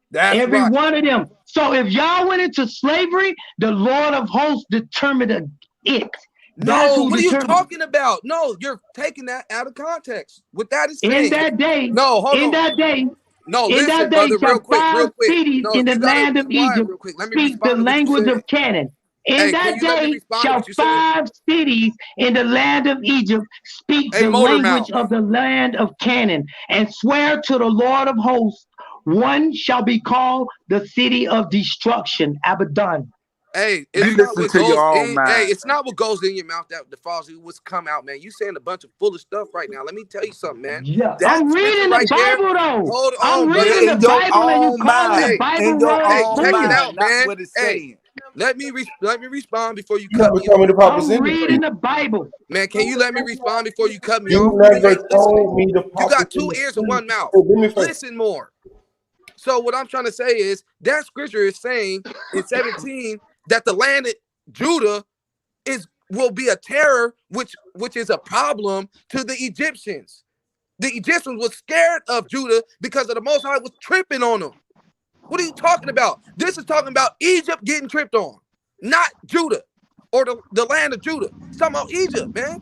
That's Every right. one of them. So if y'all went into slavery, the Lord of hosts determined it. That's No, who what are you determined. talking about? No, you're taking that out of context. What that is In saying. that day, No, hold in on. that day, No, in listen, that day brother, shall real quick. 5 cities No, in the you gotta land be of quiet Egypt real quick. Let me speak the respond to what you language said. of Canaan. In Hey, that can you let me day respond to shall what you said? 5 cities in the land of Egypt speak Hey, the motor language mouth. of the land of Canaan and swear to the Lord of hosts. One shall be called the city of destruction, Abaddon. Hey, You it's not listen what to your goes own in. Hey, mind. it's not what goes in your mouth that defiles you. What's come out, man. You saying a bunch of foolish stuff right now. Let me tell you something, man. Yeah, That I'm scripture reading the right there. Bible though. Hold I'm on, brother. reading Yeah, the in your Bible and you own calling the mind. Bible In your writers own Check it foolish. out, mind, not man. what it's Hey, saying. let me respond before you You cut never me told me off. the proper I'm sentence for you. reading the Bible. Man, can you let me respond before you cut me You off? You never ain't listening. told me the You proper got 2 sentence ears for and you. 1 mouth. Hey, do me a favor. Listen more. So what I'm trying to say is that scripture is saying in 17 that the land of Judah will be a terror, which is a problem to the Egyptians. The Egyptians were scared of Judah because of the Most High was tripping on them. What are you talking about? This is talking about Egypt getting tripped on, not Judah or the land of Judah. It's talking about Egypt, man.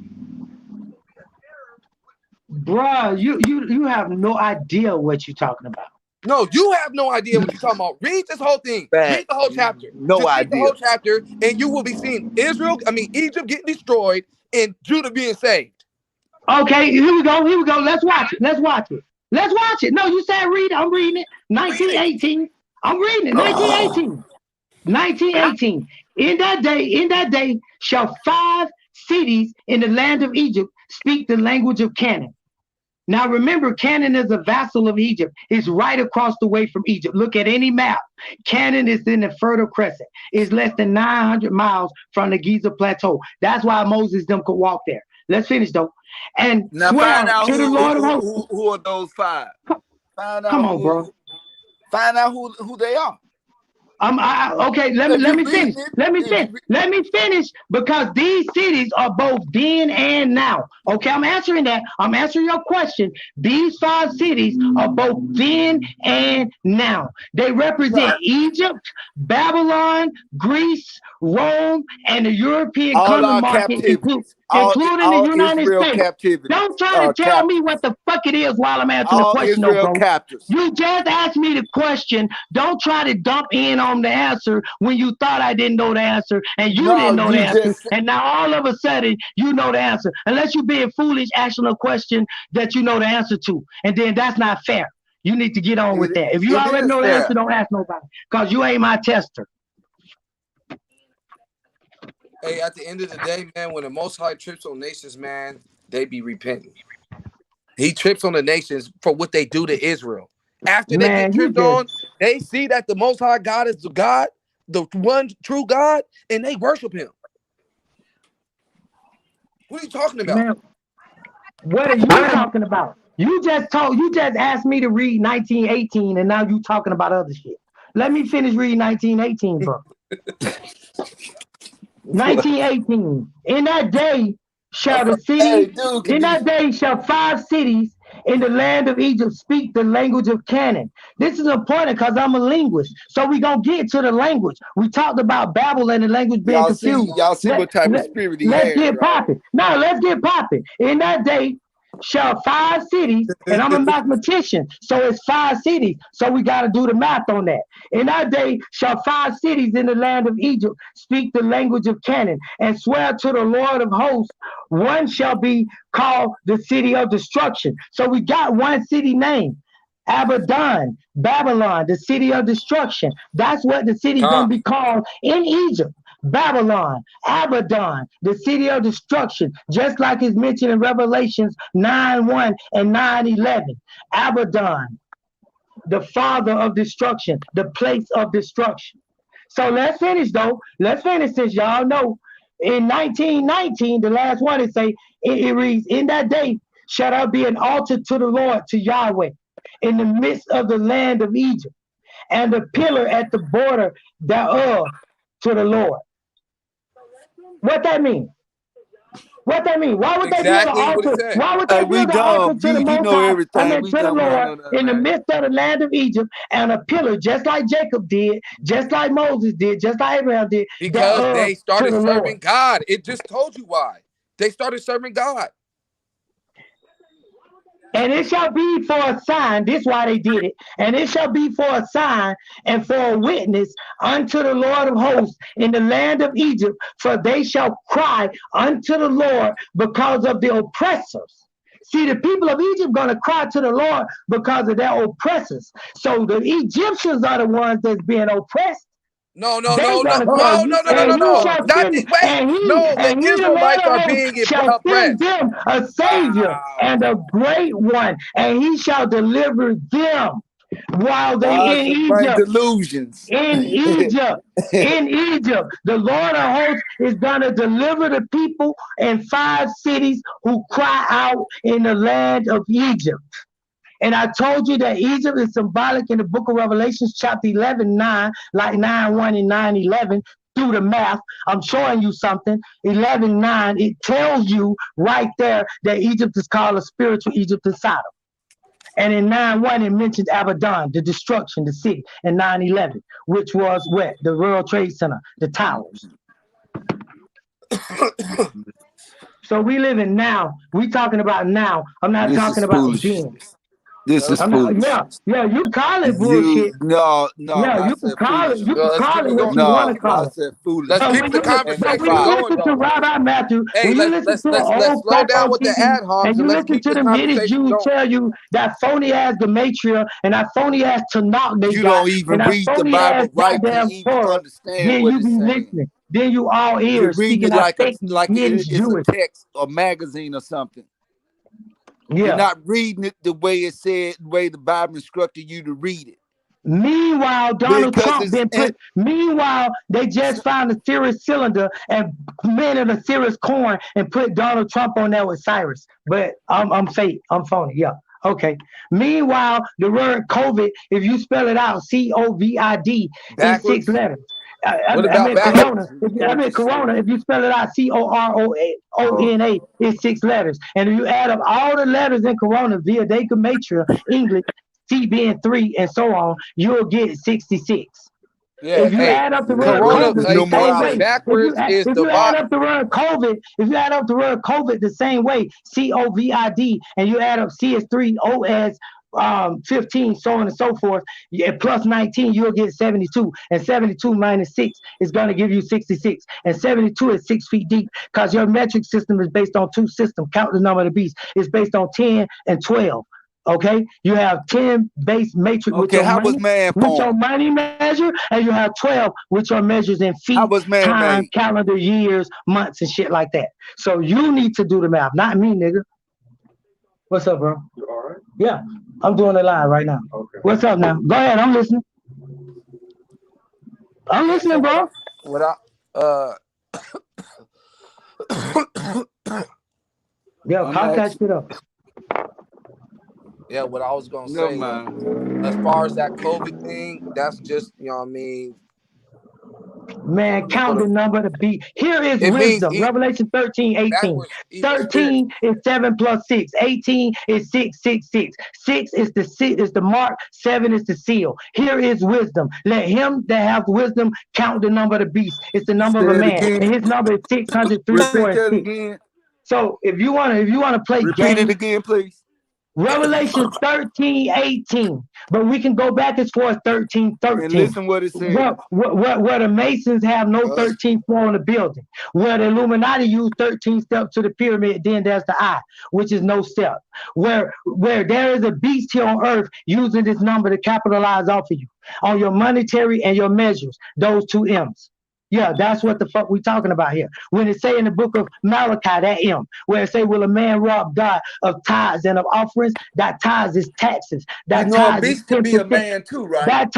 Bruh, you have no idea what you're talking about. No, you have no idea what you're talking about. Read this whole thing. Read the Facts. whole chapter. No Just read the idea. whole chapter, and you will be seeing Egypt getting destroyed and Judah being saved. Okay, here we go. Here we go. Let's watch it. Let's watch it. Let's watch it. No, you said read. I'm reading it. 1918. I'm reading it. 1918. 1918. In that day shall 5 cities in the land of Egypt speak the language of Canaan. Now remember, Canaan is a vassal of Egypt. It's right across the way from Egypt. Look at any map. Canaan is in the Fertile Crescent. It's less than 900 miles from the Giza Plateau. That's why Moses them could walk there. Let's finish though. And Now swear find out to the Lord of hosts. who are those 5. Find Come out on, bro. Find out who they are. Okay, let me finish. Let me finish because these cities are both then and now. Okay, I'm answering that. I'm answering your question. These 5 cities are both then and now. They represent Egypt, Babylon, Greece, Rome, and the European All common our market, captivities. including the All United Israel States. captivities. Don't try to tell me Captors. what the fuck it is while I'm answering the All question, though, Israel bro. captors. You just asked me the question. Don't try to dump in on the answer when you thought I didn't know the answer and you didn't know the answer. And now all of a sudden you know the answer. Unless you're being foolish, asking a question that you know the answer to. And then that's not fair. You need to get on with that. If you It already is know the fair. answer, don't ask nobody. Because you ain't my tester. Hey, at the end of the day, man, when the Most High trips on nations, man, they be repenting. He trips on the nations for what they do to Israel. After they get tripped on, they see that the Most High God is the God, the one true God, and they worship him. What are you talking about? Man, what are you talking about? You just asked me to read 1918 and now you talking about other shit. Let me finish reading 1918, bro. 1918. In that day shall the city, in that day shall 5 cities in the land of Egypt speak the language of Canaan. This is important because I'm a linguist. So we're going to get to the language. We talked about Babel and the language being confused. Y'all see what type of spirit he Let's has, get right? popping. No, let's get popping. In that day shall 5 cities, and I'm a mathematician, so it's 5 cities. So we got to do the math on that. In that day shall 5 cities in the land of Egypt speak the language of Canaan, and swear to the Lord of hosts, one shall be called the city of destruction. So we got one city name. Abaddon, Babylon, the city of destruction. That's what the city gonna be called in Egypt. Babylon, Abaddon, the city of destruction, just like it's mentioned in Revelations 9:1 and 9:11. Abaddon, the father of destruction, the place of destruction. So let's finish though. Let's finish since y'all know. In 1919, the last one it say it reads, "In that day shall there be an altar to the Lord, to Yahweh, in the midst of the land of Egypt, and a pillar at the border thereof to the Lord." What that mean? What that mean? Why would they build an altar? Why would they build an altar to the Most High? I mean, to the Lord in the midst of the land of Egypt, and a pillar, just like Jacob did, just like Moses did, just like Abraham did. Because they started serving God. It just told you why. They started serving God. And it shall be for a sign, this is why they did it, and it shall be for a sign and for a witness unto the Lord of hosts in the land of Egypt, for they shall cry unto the Lord because of the oppressors. See, the people of Egypt going to cry to the Lord because of their oppressors. So the Egyptians are the ones that's being oppressed. No. The Israelites Lord are of being hosts shall send oppressed. them a savior and a great one, and he shall deliver them while they in Egypt. Delusions. In Egypt. In Egypt. The Lord of hosts is gonna deliver the people in 5 cities who cry out in the land of Egypt. And I told you that Egypt is symbolic in the book of Revelations, chapter 11:9, like 9:1 and 9:11. Do the math. I'm showing you something. 11:9, it tells you right there that Egypt is called a spiritual Egypt and Sodom. And in 9:1, it mentions Abaddon, the destruction, the city, and 9:11, which was what? The World Trade Center, the towers. So we live in now. We talking about now. I'm not talking about then. This is foolish. Yeah, you call it bullshit. No, yeah, you can call it. You can call it what you want to call it. I said foolish. Let's keep the conversation when you going, listen to though. Rabbi Matthew, Hey, when you listen to an old slow crack down on with the TV, ad homs and you let's listen keep to the them Yiddish conversation Jews going. tell you that phony ass Demetria and that phony ass Tanakh they You got, don't even and that read the phony ass Bible right to goddamn even Torah, understand then what you it's be saying. listening. Then you all You're ears reading speaking it that fake Yiddish it's Jewish. a text or magazine or something. Yeah. You're not reading it the way it said, the way the Bible instructed you to read it. Meanwhile, Donald Trump been put. Meanwhile, they just found a Cirrus cylinder and minted a Cirrus corn and put Donald Trump on there with Cyrus. But I'm fake. I'm phony. Yeah. Okay. Meanwhile, the word COVID, if you spell it out, COVID, is 6 letters. What about Corona. backwards? Corona. If you spell it out, CORONA, is 6 letters. And if you add up all the letters in Corona via decomatria, English, C being 3, and so on, you'll get 66. Yeah, if you add up the word Corona, COVID the same way, backwards is if you add up the word COVID, if you add up the word COVID the same way, COVID, and you add up C is 3, O as 15, so on and so forth, plus 19, you'll get 72. And 72 minus 6 is going to give you 66. And 72 is 6 feet deep because your metric system is based on 2 systems. Count the number of the beast. It's based on 10 and 12. Okay, you have 10 base matrix with your money measure, and you have 12 with your measures in feet, time, calendar, years, months, and shit like that. So you need to do the math, not me, nigga. What's up, bro? You all right? Yeah, I'm doing it live right now. Okay. What's up now? Go ahead, I'm listening. I'm listening, bro. Yeah, cough that shit up. Yeah, what I was gonna say, as far as that COVID thing, that's just, you know what I mean. Man, count the number to be. Here is wisdom. Revelation 13:18. 13 is 7 plus 6. 18 is 666. 6 is the mark. 7 is the seal. Here is wisdom. Let him that have wisdom count the number of the beast. It's the number of a man. And his number is 600, 3, 4, and 6. So if you wanna play Repeat games, it again, please. Revelation 13:18. But we can go back as far as 13:13. And listen what it says. Where the Masons have no 13th floor in the building. Where the Illuminati use 13 steps to the pyramid, then there's the eye, which is no step. Where there is a beast here on earth using this number to capitalize off of you on your monetary and your measures, those two M's. Yeah, that's what the fuck we talking about here. When it say in the book of Malachi, that M, where it say, will a man rob God of tithes and of offerings? That tithes is taxes. That You know, a tithes is beast can 10%. be a man too, right? That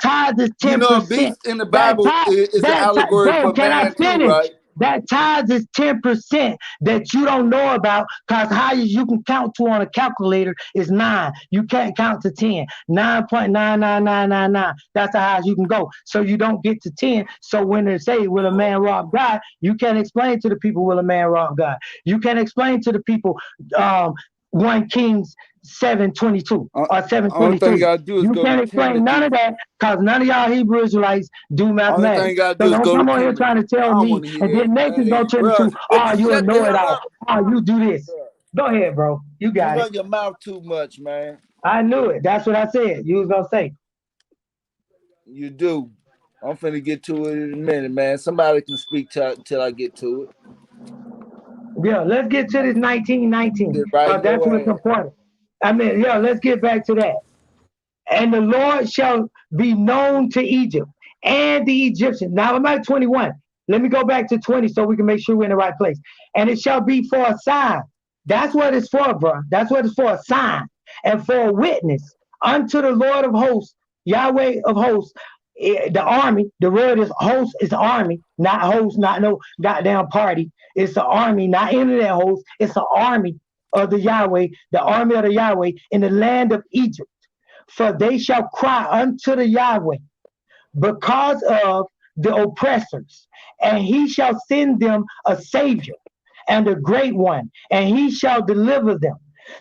tithes is 10%. You know, a beast in the Bible is an allegory Bro, for can I man too, finish? right? That tithes is 10% that you don't know about, because highest you can count to on a calculator is 9. You can't count to 10. 9.99999. That's the highest you can go. So you don't get to 10. So when they say, will a man rob God? You can't explain to the people, will a man rob God? You can't explain to the people 1 Kings 7:22 or 7:23. Only thing you gotta do is You go can't to explain none of that, because none of y'all Hebrew Israelites do Only thing mathematics. you gotta So do is don't go to come on here Timothy. trying to I tell don't me, want to hear and then that. Nathan's gonna turn Bro, into, would you you a shut the hell know-it-all. up? You do this. Go ahead, bro. You got You it. run your mouth too much, man. I knew it. That's what I said. You was gonna say. You do. I'm finna get to it in a minute, man. Somebody can speak till I get to it. Yeah, let's get to this 1919, Get right because in that's your what's ass. important. I mean, yeah, let's get back to that. And the Lord shall be known to Egypt and the Egyptians. Now I'm at 21. Let me go back to 20 so we can make sure we're in the right place. And it shall be for a sign. That's what it's for, bro. That's what it's for, a sign and for a witness unto the Lord of hosts, Yahweh of hosts. The army, the word is host, is army, not host, not no goddamn party. It's the army, not internet host. It's the army of the Yahweh, the army of the Yahweh in the land of Egypt. For they shall cry unto the Yahweh because of the oppressors, and he shall send them a savior and a great one, and he shall deliver them.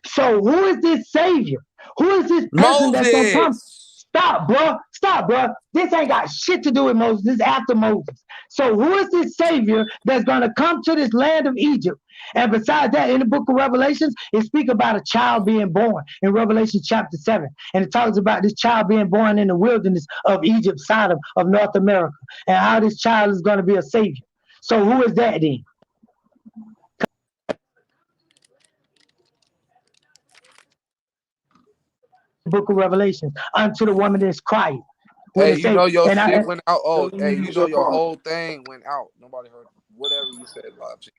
So who is this savior? Who is this person that's gonna come? Moses. Stop, bro. Stop, bro. This ain't got shit to do with Moses. This is after Moses. So who is this savior that's gonna come to this land of Egypt? And besides that, in the book of Revelations, it speaks about a child being born in Revelation chapter 7. And it talks about this child being born in the wilderness of Egypt, side of North America, and how this child is going to be a savior. So who is that then? Book of Revelation, unto the woman that's crying. When Hey, it you say, know your and shit I, went out. Oh, hey, you know your whole thing went out. Nobody heard whatever you said, Logic.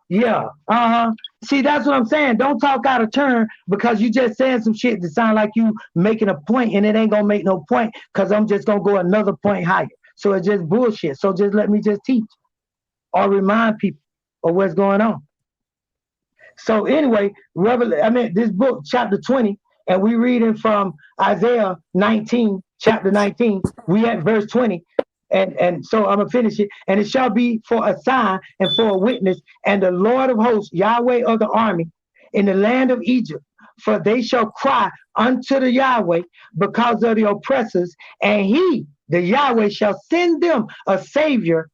yeah, see, that's what I'm saying. Don't talk out of turn, because you just saying some shit that sound like you making a point, and it ain't gonna make no point, because I'm just gonna go another point higher. So it's just bullshit. So just let me just teach or remind people of what's going on. So anyway, this book, chapter 20, and we reading from Isaiah 19, chapter 19. We at verse 20. And so I'm gonna finish it. And it shall be for a sign and for a witness, and the Lord of hosts, Yahweh of the army, in the land of Egypt, for they shall cry unto the Yahweh because of the oppressors, and he, the Yahweh, shall send them a savior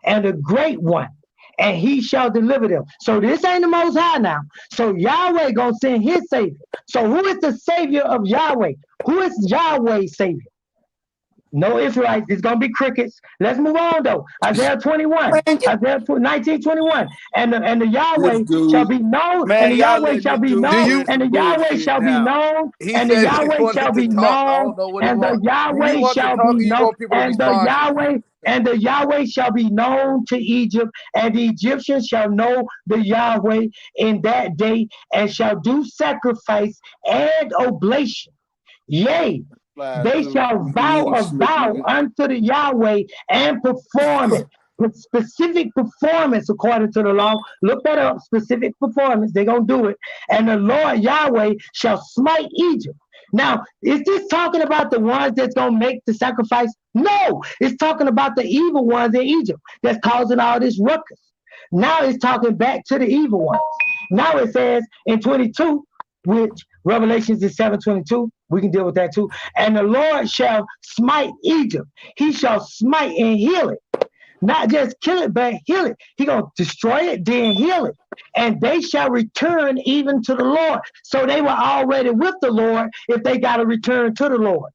and a great one, and he shall deliver them. So this ain't the Most High now. So Yahweh gonna send his savior. So who is the savior of Yahweh? Who is Yahweh's savior? No Israelites. It's gonna be crickets. Let's move on though. Isaiah 21, Isaiah 19:21, and the Yahweh shall be known, and Man, the y'all Yahweh letting shall this be dude known, saying and the some Yahweh bullshit shall be now. known, He and the said he Yahweh shall wanted to be talk. I known, don't know what he and the wants. Do he Yahweh want to shall talk be or you known, want people to and the respond to him? Yahweh shall be known to Egypt, and the Egyptians shall know the Yahweh in that day, and shall do sacrifice and oblation. Yea, they shall vow a vow unto the Yahweh and perform it. With specific performance according to the law. Look that up, specific performance. They're going to do it. And the Lord Yahweh shall smite Egypt. Now, is this talking about the ones that's going to make the sacrifice? No, it's talking about the evil ones in Egypt that's causing all this ruckus. Now it's talking back to the evil ones. Now it says in 22, which Revelations is 7:22. We can deal with that too. And the Lord shall smite Egypt. He shall smite and heal it. Not just kill it, but heal it. He gonna destroy it, then heal it. And they shall return even to the Lord. So they were already with the Lord if they got to return to the Lord.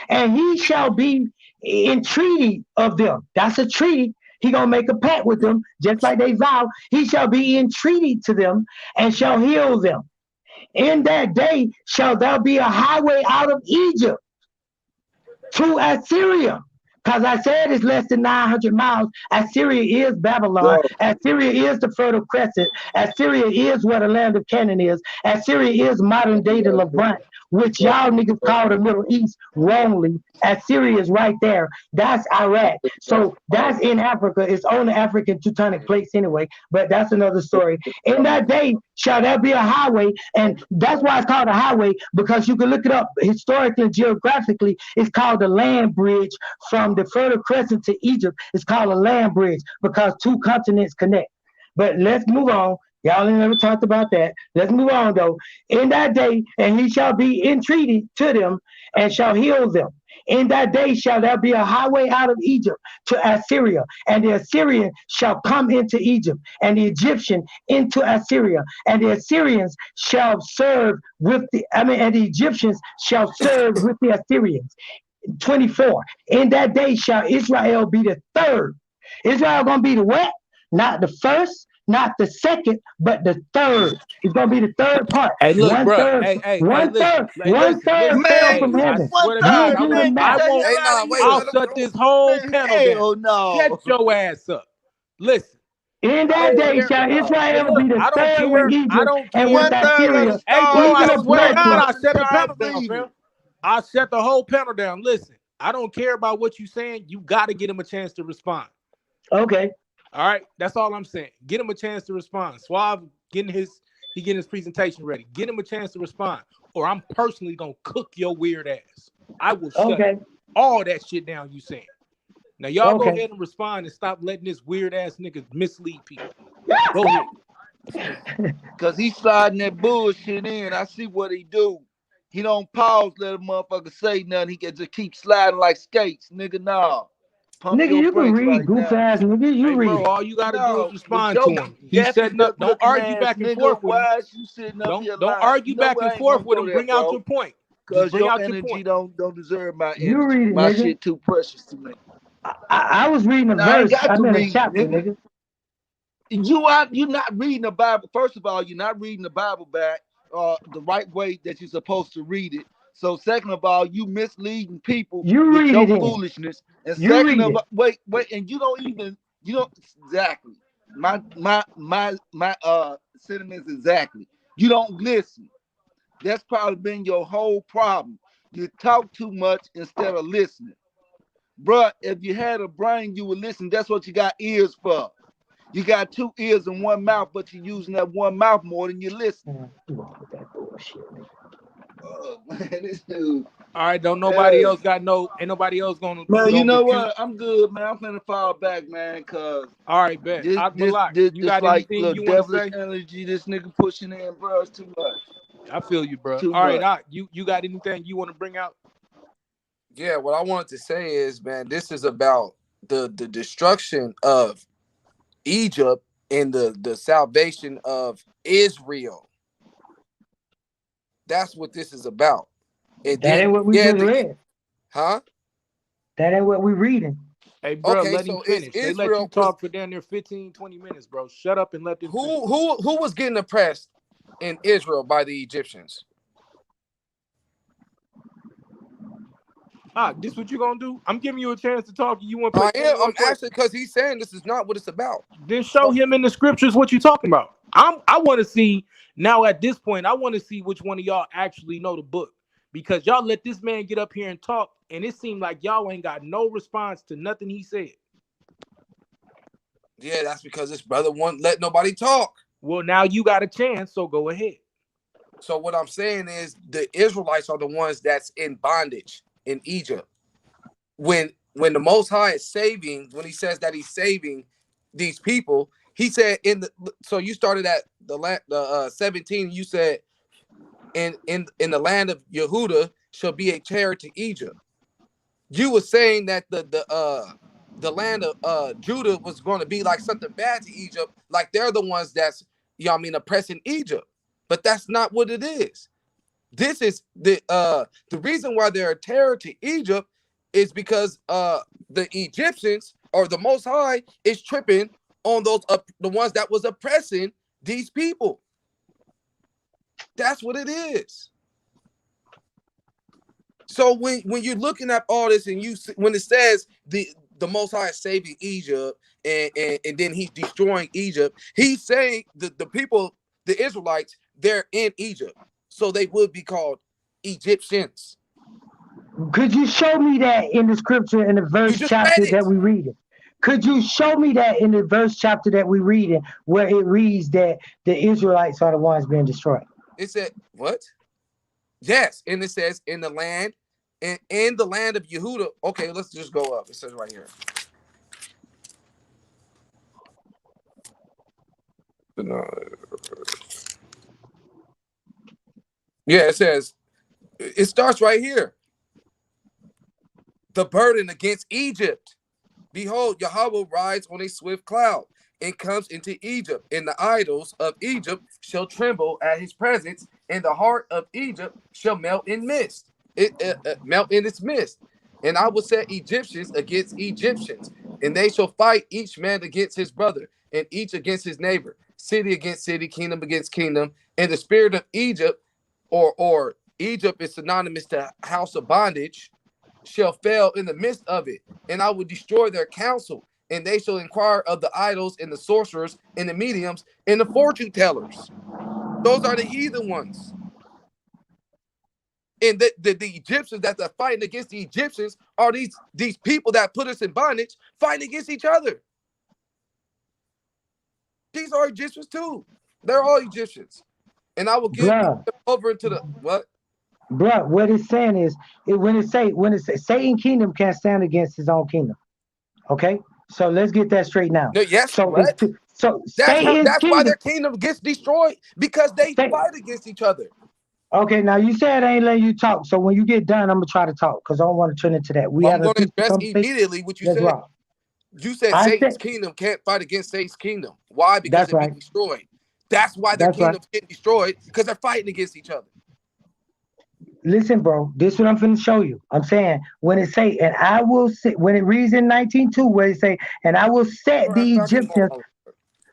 And he shall be in treaty of them. That's a treaty. He gonna make a pact with them, just like they vow. He shall be in treaty to them and shall heal them. In that day shall there be a highway out of Egypt to Assyria. Because I said it's less than 900 miles. Assyria is Babylon. Bro, Assyria is the Fertile Crescent. Assyria is where the land of Canaan is. Assyria is modern day the Levant, which y'all niggas call the Middle East wrongly. Assyria is right there. That's Iraq. So that's in Africa. It's on the African Teutonic plates anyway, but that's another story. In that day shall there be a highway, and that's why it's called a highway, because you can look it up historically and geographically. It's called the land bridge from the Fertile Crescent to Egypt. It's called a land bridge because two continents connect. But let's move on. Y'all ain't never talked about that. Let's move on though. In that day, and he shall be entreaty to them and shall heal them. In that day shall there be a highway out of Egypt to Assyria, and the Assyrian shall come into Egypt, and the Egyptian into Assyria, and the Assyrians shall serve with and the Egyptians shall serve with the Assyrians. 24. In that day shall Israel be the third. Israel gonna be the what? Not the first, not the second, but the third. It's gonna be the third part. Hey, look, One bro. third, Hey, listen. Hey, listen, listen. fell man, Hey, from you I heaven. one swear to You'll God, third, I'm do gonna, the man. Get math. the I hell won't. Hey, out nah, of wait, I'll let here. him shut go. this whole Man, panel down. hell Shut no. your ass up. Listen, In I that don't day care. shall Hey, Israel look, be the I don't third with care. I Egypt don't and with care. One third gonna Assyria, Hey, bro, starve, I even go swear to back God, oppressing. up, I'll and shut the try panel and down, beat fam. it. I'll shut the whole panel down. Listen, I don't care about what you saying. You got to get him a chance to respond. Okay. All right, that's all I'm saying. Get him a chance to respond. Suave getting his presentation ready. Get him a chance to respond, or I'm personally gonna cook your weird ass. I will shut Okay. all that shit down you saying. Now y'all go Okay. ahead and respond and stop letting this weird ass nigga mislead people. Go ahead. Cause he sliding that bullshit in. I see what he do. He don't pause, let a motherfucker say nothing. He can just keep sliding like skates. Nigga, nah. Pump Nigga, your you can brakes read, right goof now. ass nigga. You Hey, read bro, it. all you gotta do is No, with respond your to him. He's deafy setting up. Don't looking argue ass back and nigga, forth with him. why is you sitting up here Don't lying? You argue know back what? and I ain't forth gonna with go him. there, Bring out bro. your point. Just Cause bring your out your energy point. don't deserve my You energy. read it, My nigga. shit too precious to me. I was reading a And I ain't verse. got I to meant a read, chapter, nigga. nigga. You're not reading the Bible. First of all, you're not reading the Bible back the right way that you're supposed to read it. So second of all, you misleading people You with read your it in. foolishness. And You second read of it. all, wait, and you don't exactly. My sentiments exactly. You don't listen. That's probably been your whole problem. You talk too much instead of listening. Bruh, if you had a brain, you would listen. That's what you got ears for. You got two ears and one mouth, but you're using that one mouth more than you're listening. Oh man, this dude. All right, don't nobody Hey. else got no. Ain't nobody else gonna Man, you know refute. what? I'm good, man. I'm finna fall back, man, cause All right, bet. Malak, you this got like anything little you want to devilish say? energy this nigga pushing in, bro. It's too much. I feel you, bro. Too All right, much. you got anything you want to bring out? Yeah, what I wanted to say is, man, this is about the destruction of Egypt and the salvation of Israel. That's what this is about. And That then, ain't what we yeah, just read. huh? That ain't what we reading. Hey, bro, Okay, let him so is finish. They let you Israel was talk for damn near 15, 20 minutes, bro. Shut up and let them finish. who was getting oppressed in Israel by the Egyptians? This what you gonna do? I'm giving you a chance to talk. You want to I put am. 21 I'm asking questions? because he's saying this is not what it's about. Then show him in the scriptures what you talking about. I want to see now at this point. I want to see which one of y'all actually know the book, because y'all let this man get up here and talk, and it seemed like y'all ain't got no response to nothing he said. Yeah, that's because this brother won't let nobody talk. Well, now you got a chance, so go ahead. So what I'm saying is the Israelites are the ones that's in bondage in Egypt. When the Most High is saving, when he says that he's saving these people, he said so you started at the 17, you said in the land of Yehuda shall be a terror to Egypt. You were saying that the the land of Judah was going to be like something bad to Egypt, like they're the ones that's, you know what I mean, oppressing Egypt. But that's not what it is. This is the reason why they're a terror to Egypt is because the Egyptians or the Most High is tripping on those the ones that was oppressing these people. That's what it is. So when you're looking at all this and when it says the Most High is saving Egypt and then he's destroying Egypt, he's saying the people, the Israelites, they're in Egypt, so they would be called Egyptians. Could you show me that in the scripture in the verse chapter that we read it? Could you show me that in the verse chapter that we read it, where it reads that the Israelites are the ones being destroyed? It said what? Yes, and it says in the land, in the land of Yehuda. Okay, let's just go up. It says right here. Yeah, it says, it starts right here. The burden against Egypt. Behold, Yahweh rides on a swift cloud and comes into Egypt, and the idols of Egypt shall tremble at his presence, and the heart of Egypt shall melt in mist. Melt in its mist. And I will set Egyptians against Egyptians, and they shall fight each man against his brother, and each against his neighbor, city against city, kingdom against kingdom. And the spirit of Egypt, or Egypt is synonymous to house of bondage, shall fail in the midst of it, and I will destroy their counsel, and they shall inquire of the idols and the sorcerers and the mediums and the fortune tellers. Those are the heathen ones. And the Egyptians that are fighting against the Egyptians are these people that put us in bondage fighting against each other. These are Egyptians too. They're all Egyptians. And I will give them over into the what? Bruh, what it's saying is when it say Satan kingdom can't stand against his own kingdom. Okay, so let's get that straight now. No, yes, so what? That's why their kingdom gets destroyed, because they fight against each other. Okay, now you said I ain't letting you talk, so when you get done, I'm gonna try to talk because I don't want to turn into that. I'm going to address immediately what you said. Wrong. You said Satan's kingdom can't fight against Satan's kingdom. Why? Because it'd be destroyed. That's why their kingdoms get destroyed, because they're fighting against each other. Listen, bro, this is what I'm finna show you. I'm saying when it say, and I will sit, when it reads in 19:2, where it say, and I will set the Egyptians,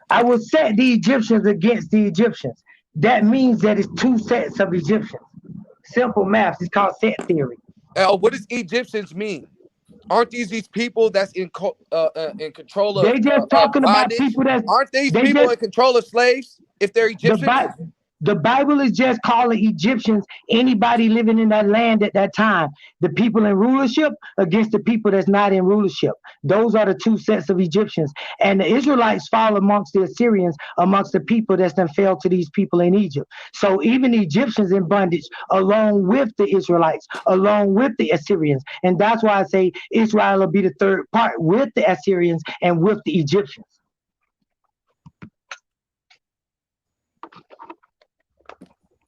I will set the Egyptians against the Egyptians. That means that it's two sets of Egyptians. Simple math. It's called set theory. What does Egyptians mean? Aren't these people that's in control of they just talking about bondage? people that aren't these people in control of slaves if they're Egyptians? The Bible is just calling Egyptians anybody living in that land at that time. The people in rulership against the people that's not in rulership. Those are the two sets of Egyptians. And the Israelites fall amongst the Assyrians, amongst the people that's then fell to these people in Egypt. So even the Egyptians in bondage along with the Israelites, along with the Assyrians. And that's why I say Israel will be the third part with the Assyrians and with the Egyptians.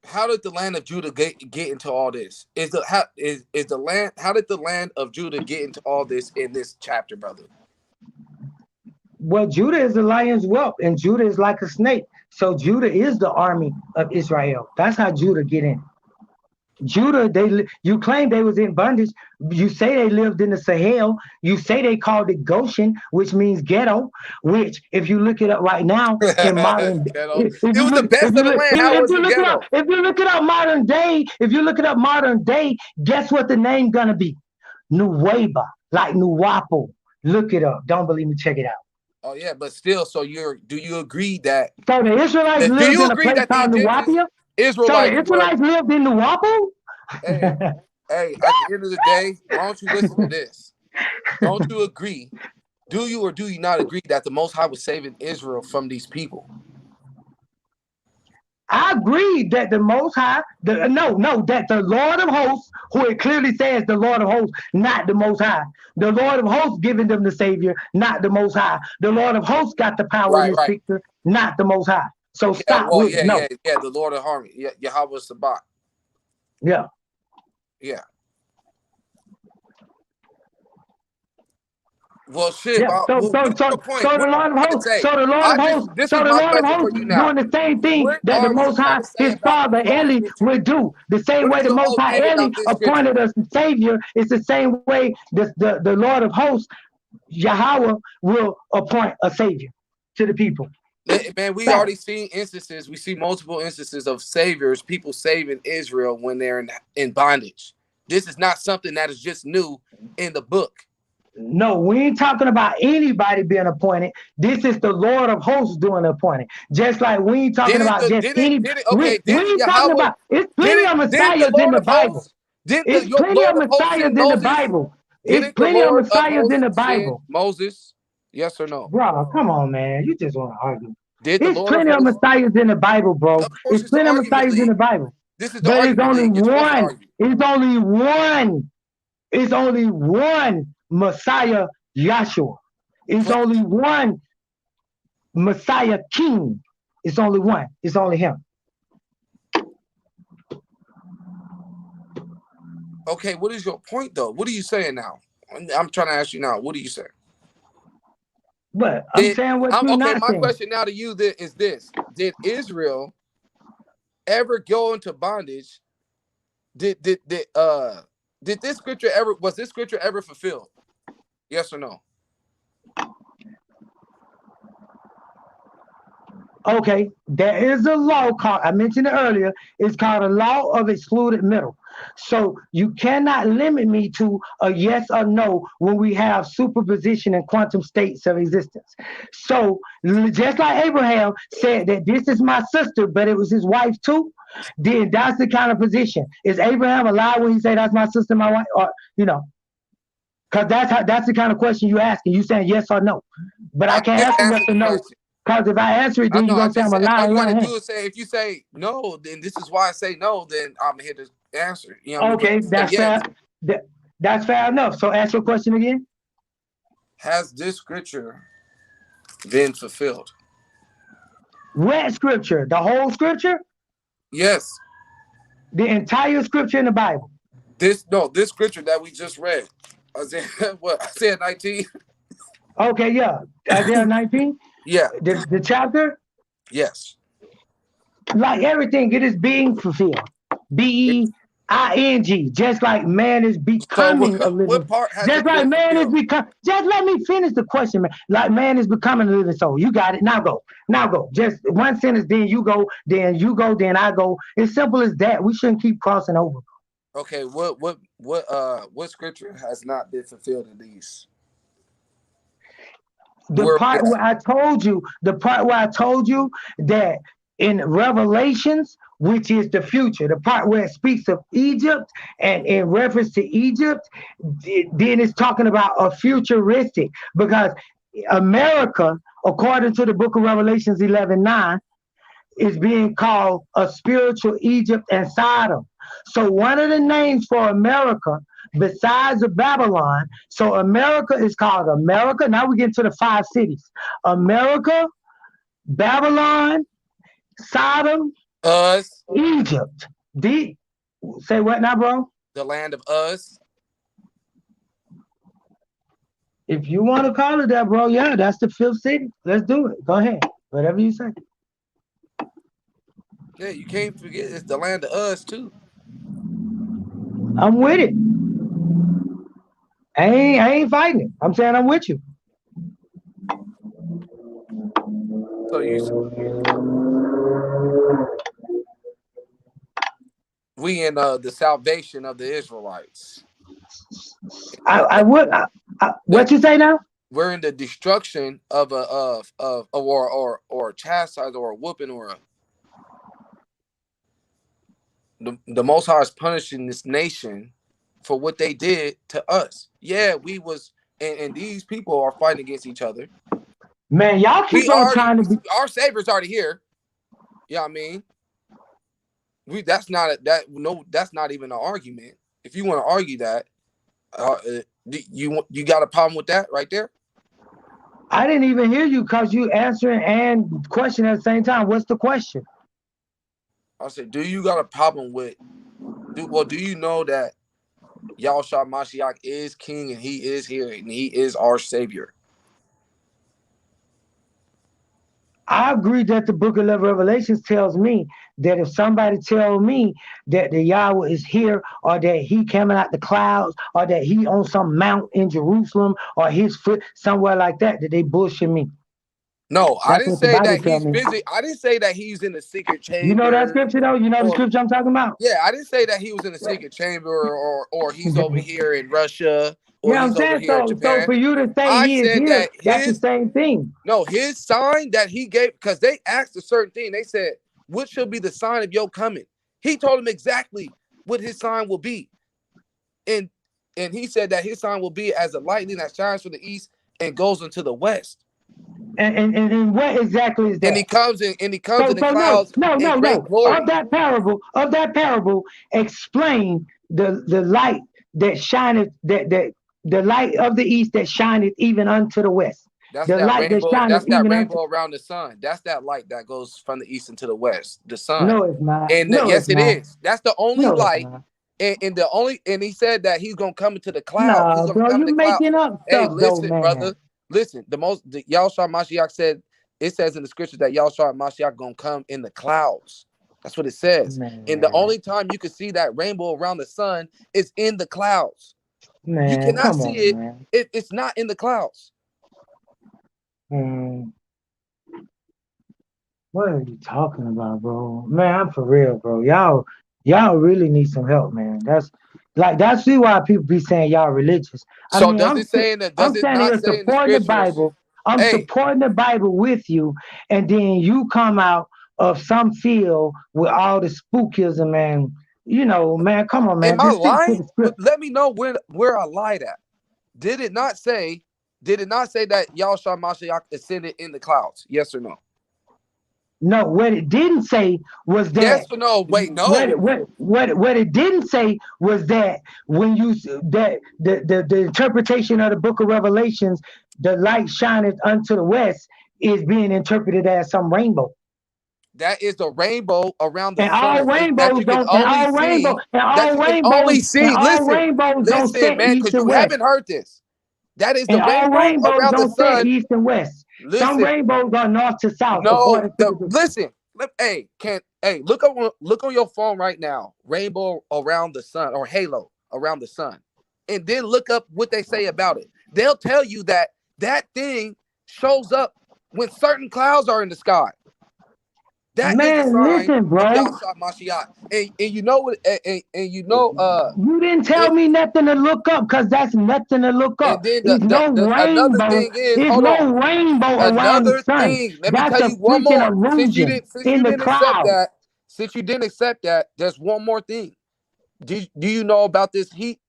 How did the land of Judah get into all this? How did the land of Judah get into all this in this chapter, brother? Well, Judah is the lion's whelp, and Judah is like a snake. So Judah is the army of Israel. That's how Judah get in. Judah, you claim they was in bondage. You say they lived in the Sahel. You say they called it Goshen, which means ghetto. Which, if you look it up right now in modern, it was the best of the land. How was it ghetto? If you look it up modern day, guess what the name gonna be? Nueva, like Nuwapo. Look it up. Don't believe me? Check it out. Oh yeah, but still, so do you agree that? So the Israelites lived in a place called Nuwapia? So the Israelites lived in Nuwapo? Hey, at the end of the day, why don't you listen to this? Don't you agree? Do you or do you not agree that the Most High was saving Israel from these people? I agree that the Most High, that the Lord of Hosts, who it clearly says the Lord of Hosts, not the Most High. The Lord of Hosts giving them the Savior, not the Most High. The Lord of Hosts got the power in this picture, not the Most High. So stop with no. Yeah, the Lord of Harmony. Yeah, Yahweh Sabaoth. Yeah. Yeah. Well, shit. Yeah. So Well, what's your point? the What are Lord of you trying to hosts, say? This so is the my Lord of question for hosts you doing now. the same thing What that the are you Most trying High, to say his about the father false Eli scripture? would do. The same What way is the your Most whole High thing Eli about this scripture? appointed us Savior. It's the same way the Lord of hosts, Yahweh, will appoint a Savior to the people. Man, we Fact. already seen instances. We see multiple instances of saviors, people saving Israel when they're in bondage. This is not something that is just new in the book. No, we ain't talking about anybody being appointed. This is the Lord of hosts doing the appointing. Just like we ain't talking about just any. We ain't talking about. It's plenty of Didn't the messiahs in Lord the of Bible. hosts, didn't It's your plenty of Lord of hosts messiahs send in the Moses? Bible. It's Didn't the plenty of Lord of messiahs in hosts the send Bible. Moses? Yes or no? Bro, come on, man. You just want to argue. Did the It's Lord of plenty of hosts? messiahs in the Bible, bro. Of course, It's it's the plenty of argument messiahs in the league. Bible. This is the But it's argument only league. You're supposed to one. argue. It's only one. It's only one Messiah, Yahshua. It's only one Messiah King. It's only one. It's only him. Okay, what is your point though? What are you saying now? I'm trying to ask you now. What are you saying? But I'm saying what you're okay, not my saying. question now to you is this: did Israel ever go into bondage? Did this scripture ever fulfilled? Yes or no? Okay, there is a law called, I mentioned it earlier, it's called a law of excluded middle. So you cannot limit me to a yes or no when we have superposition and quantum states of existence. So just like Abraham said that this is my sister, but it was his wife too, then that's the kind of position. Is Abraham alive when he say that's my sister, my wife? Or, because that's the kind of question you asking. You saying yes or no. But I can't answer yes or no. Because if I answer it, then you're going to say I'm a liar. All you got to do is say, if you say no, then this is why I say no, then I'm here to answer. You know what I mean? Okay, that's fair. That's fair enough. So ask your question again. Has this scripture been fulfilled? What scripture? The whole scripture? Yes. The entire scripture in the Bible? This scripture that we just read. Isaiah 19? Okay, yeah. Isaiah 19? Yeah. The chapter? Yes. Like everything, it is being fulfilled. B-E-I-N-G. Just like man is becoming a living. What part has Just like man is becoming. Just let me finish the question, man. Like man is becoming a living soul. You got it. Now go. Just one sentence, then you go, then I go. It's simple as that. We shouldn't keep crossing over. Okay, what scripture has not been fulfilled in these? The part where I told you that in Revelations, which is the future, the part where it speaks of Egypt and in reference to Egypt, then it's talking about a futuristic, because America, according to the book of Revelations 11:9, is being called a spiritual Egypt and Sodom. So one of the names for America, besides of Babylon, so America is called America. Now we get into the 5 cities: America, Babylon, Sodom, Uz, Egypt. Say what now, bro? The land of Uz. If you want to call it that, bro, yeah, that's the 5th city. Let's do it. Go ahead. Whatever you say. Yeah, you can't forget it's the land of Uz too. I'm with it. I ain't fighting it. I'm saying I'm with you. So we in the salvation of the Israelites. What you say now? We're in the destruction of or chastise or a whooping or the Most High is punishing this nation for what they did to us. Yeah, we was and these people are fighting against each other. Man, y'all keep on trying to be. Our Savior's already here. You know what I mean? That's not even an argument. If you want to argue that, you got a problem with that right there? I didn't even hear you because you answering and question at the same time. What's the question? I said, do you got a problem with? Do you know that Yahushua Mashiach is king and he is here and he is our savior. I agree that the book of Revelations tells me that if somebody tell me that the Yahweh is here or that he coming out the clouds or that he on some mount in Jerusalem or his foot somewhere like that they bullshit me. No, I That's didn't what the say Bible that tell he's me. busy. I didn't say that he's in the secret chamber. You know that scripture though? You know the scripture I'm talking about? Yeah, I didn't say that he was in the secret chamber or he's over here in Russia or Yeah, I'm he's over saying here in so Japan. for you to say I he is said here, that that's the same thing. No, his sign that he gave, because they asked a certain thing. They said, what shall be the sign of your coming? He told them exactly what his sign will be. And he said that his sign will be as a lightning that shines from the east and goes into the west. And what exactly is that? And he comes in the clouds in great glory. Of that parable, explain the light that shineth, that the light of the east that shineth even unto the west. That's the that light rainbow. that That's shineth that even rainbow around the sun. That's that light that goes from the east into the west. The sun. No, it's not. And No, yes, it's it not. is. That's the only No, it's light. not. And he said that he's gonna come into the cloud. He's No, gonna bro, come in you the cloud. making up Hey, stuff though, listen, man. brother. Listen, the Yahushua Mashiach said, it says in the scriptures that Yahushua Mashiach gonna come in the clouds. That's what it says. Man. And the only time you can see that rainbow around the sun is in the clouds. Man, you cannot see it man. if it's not in the clouds. What are you talking about, bro? Man, I'm for real, bro. Y'all really need some help, man. That's why people be saying y'all religious. So I'm does it say in the I'm standing here say in the supporting the scriptures? Bible. I'm supporting the Bible with you, and then you come out of some field with all the spookism, man. You know, man, come on, man. Am I Just stick to lying? the script. Let me know where I lied at. Did it not say that Yahushua Mashiach ascended in the clouds? Yes or no? No, what it didn't say was that. Yes or no? Wait, no. What it didn't say was that when you that the interpretation of the book of Revelations, the light shineth unto the west, is being interpreted as some rainbow. That is the rainbow around the and sun all rainbows that you can don't. only And all see. rainbow. And That all you can rainbows. only And see. all rainbows don't Listen, set man, east because and you west. haven't heard this. That is the And all rainbow rainbows around the don't set sun. east and west. Listen, some rainbows are north to south. No, listen. Look on your phone right now. Rainbow around the sun or halo around the sun, and then look up what they say about it. They'll tell you that thing shows up when certain clouds are in the sky. That is a sign listen, bro. of Yahushua Mashiach. And you know what? And you know, you didn't tell me nothing to look up, because that's nothing to look up. And then It's no another rainbow. thing is, It's hold no on. rainbow around the Another sun. thing, let me That's tell a you one freaking more. Since you illusion in the didn't accept clouds. that, there's one more thing. Do you know about this heat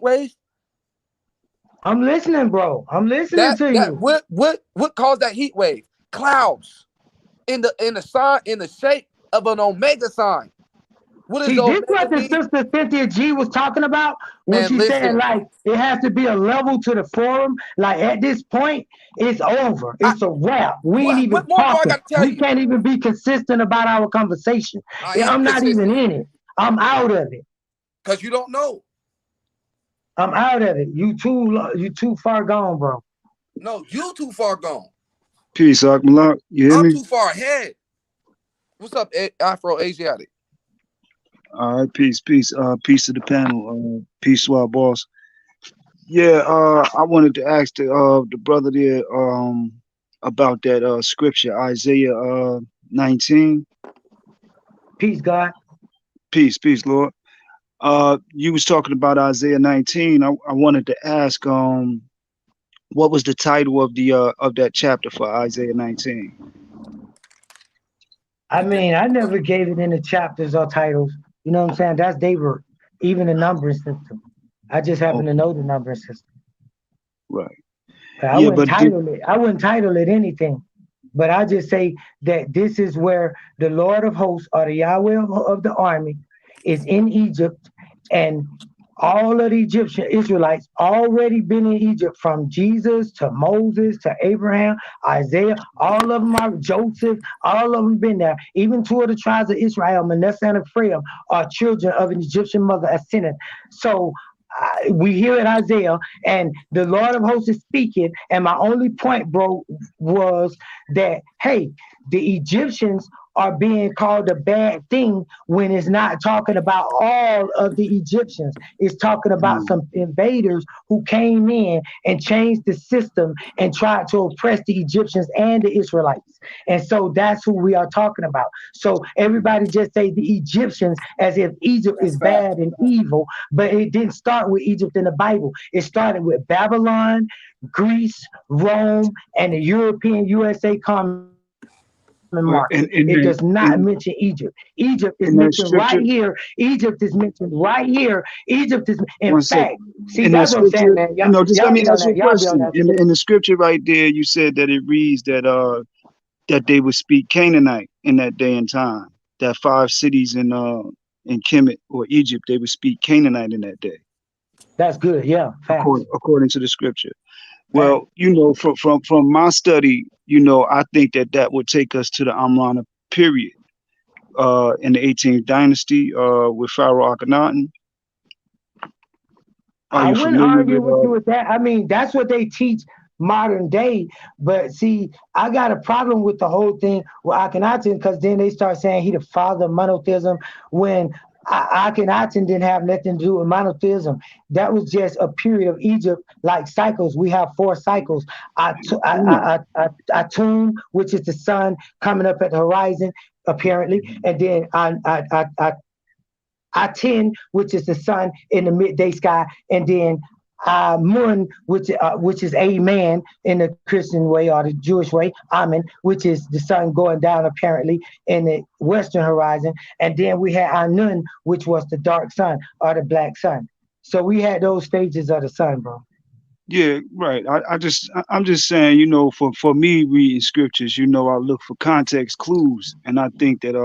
wave? I'm listening, bro. I'm listening to you. What caused that heat wave? Clouds in the shape of an omega sign. What is See, this what the mean? sister Cynthia G was talking about when Man, she said, listen. like, it has to be a level to the forum. Like, at this point, it's over. It's a wrap. We ain't even what more do I talking. gotta tell We you? can't even be consistent about our conversation. I'm not even in it. I'm out of it. Because you don't know. I'm out of it. You too far gone, bro. No, you too far gone. Peace, Akmalak. You hear me? I'm too far ahead. What's up, Afro Asiatic? All right, peace to the panel. Peace to our boss. Yeah, I wanted to ask the brother there about that scripture, Isaiah 19. Peace, God. Peace, Lord. You was talking about Isaiah 19. I wanted to ask what was the title of that chapter for Isaiah 19? I mean, I never gave it any chapters or titles. You know what I'm saying? That's David, even the numbering system. I just happen to know the numbering system. Right. I wouldn't title it anything. But I just say that this is where the Lord of hosts, or the Yahweh of the army, is in Egypt, and all of the Egyptian Israelites already been in Egypt from Jesus to Moses to Abraham, Isaiah, all of them are Joseph, all of them been there. Even two of the tribes of Israel, Manasseh and Ephraim, are children of an Egyptian mother, a sinner. So we hear it Isaiah, and the Lord of hosts is speaking. And my only point, bro, was that hey, the Egyptians are being called a bad thing when it's not talking about all of the Egyptians. It's talking about some invaders who came in and changed the system and tried to oppress the Egyptians and the Israelites. And so that's who we are talking about. So everybody just say the Egyptians as if Egypt is bad and evil, but it didn't start with Egypt in the Bible. It started with Babylon, Greece, Rome, and the European USA common But market. It does not mention Egypt. Egypt is in that mentioned right scripture, here. Egypt is mentioned right here. Egypt is, in one sec. fact, see, In that that's what I'm saying, scripture, man. just let Y'all me be on ask you that. a Y'all be on question. that. In the scripture right there, you said that it reads that they would speak Canaanite in that day and time. That 5 cities in Kemet or Egypt, they would speak Canaanite in that day, That's good. Yeah, facts. according to the scripture. Facts. Well, from my study, I think that would take us to the Amrana period in the 18th dynasty with Pharaoh Akhenaten. Are I you wouldn't familiar argue with? with you with that. I mean, that's what they teach modern day. But see, I got a problem with the whole thing with Akhenaten because then they start saying he the father of monotheism when Akhenaten didn't have nothing to do with monotheism. That was just a period of Egypt like cycles. We have 4 cycles. Atum, which is the sun coming up at the horizon, apparently, and then Aten, which is the sun in the midday sky, and then Mun, which is a man in the Christian way or the Jewish way, Amen, which is the sun going down apparently in the western horizon, and then we had Anun, which was the dark sun or the black sun. So we had those stages of the sun, bro. Yeah, right. I'm just saying, for me reading scriptures, I look for context clues, and I think that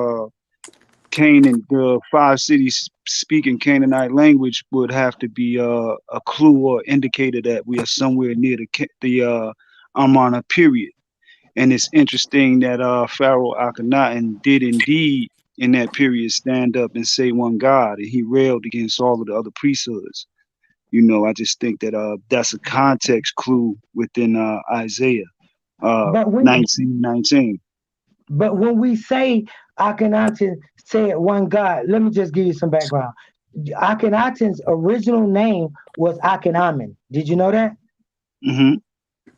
Canaan, the 5 cities speaking Canaanite language would have to be a clue or indicator that we are somewhere near the Amarna period. And it's interesting that Pharaoh Akhenaten did indeed in that period stand up and say one God, and he railed against all of the other priesthoods. I just think that that's a context clue within Isaiah But when 19:19. but when we say Akhenaten said one God, let me just give you some background. Akhenaten's original name was Akhenamen. Did you know that? Mm-hmm.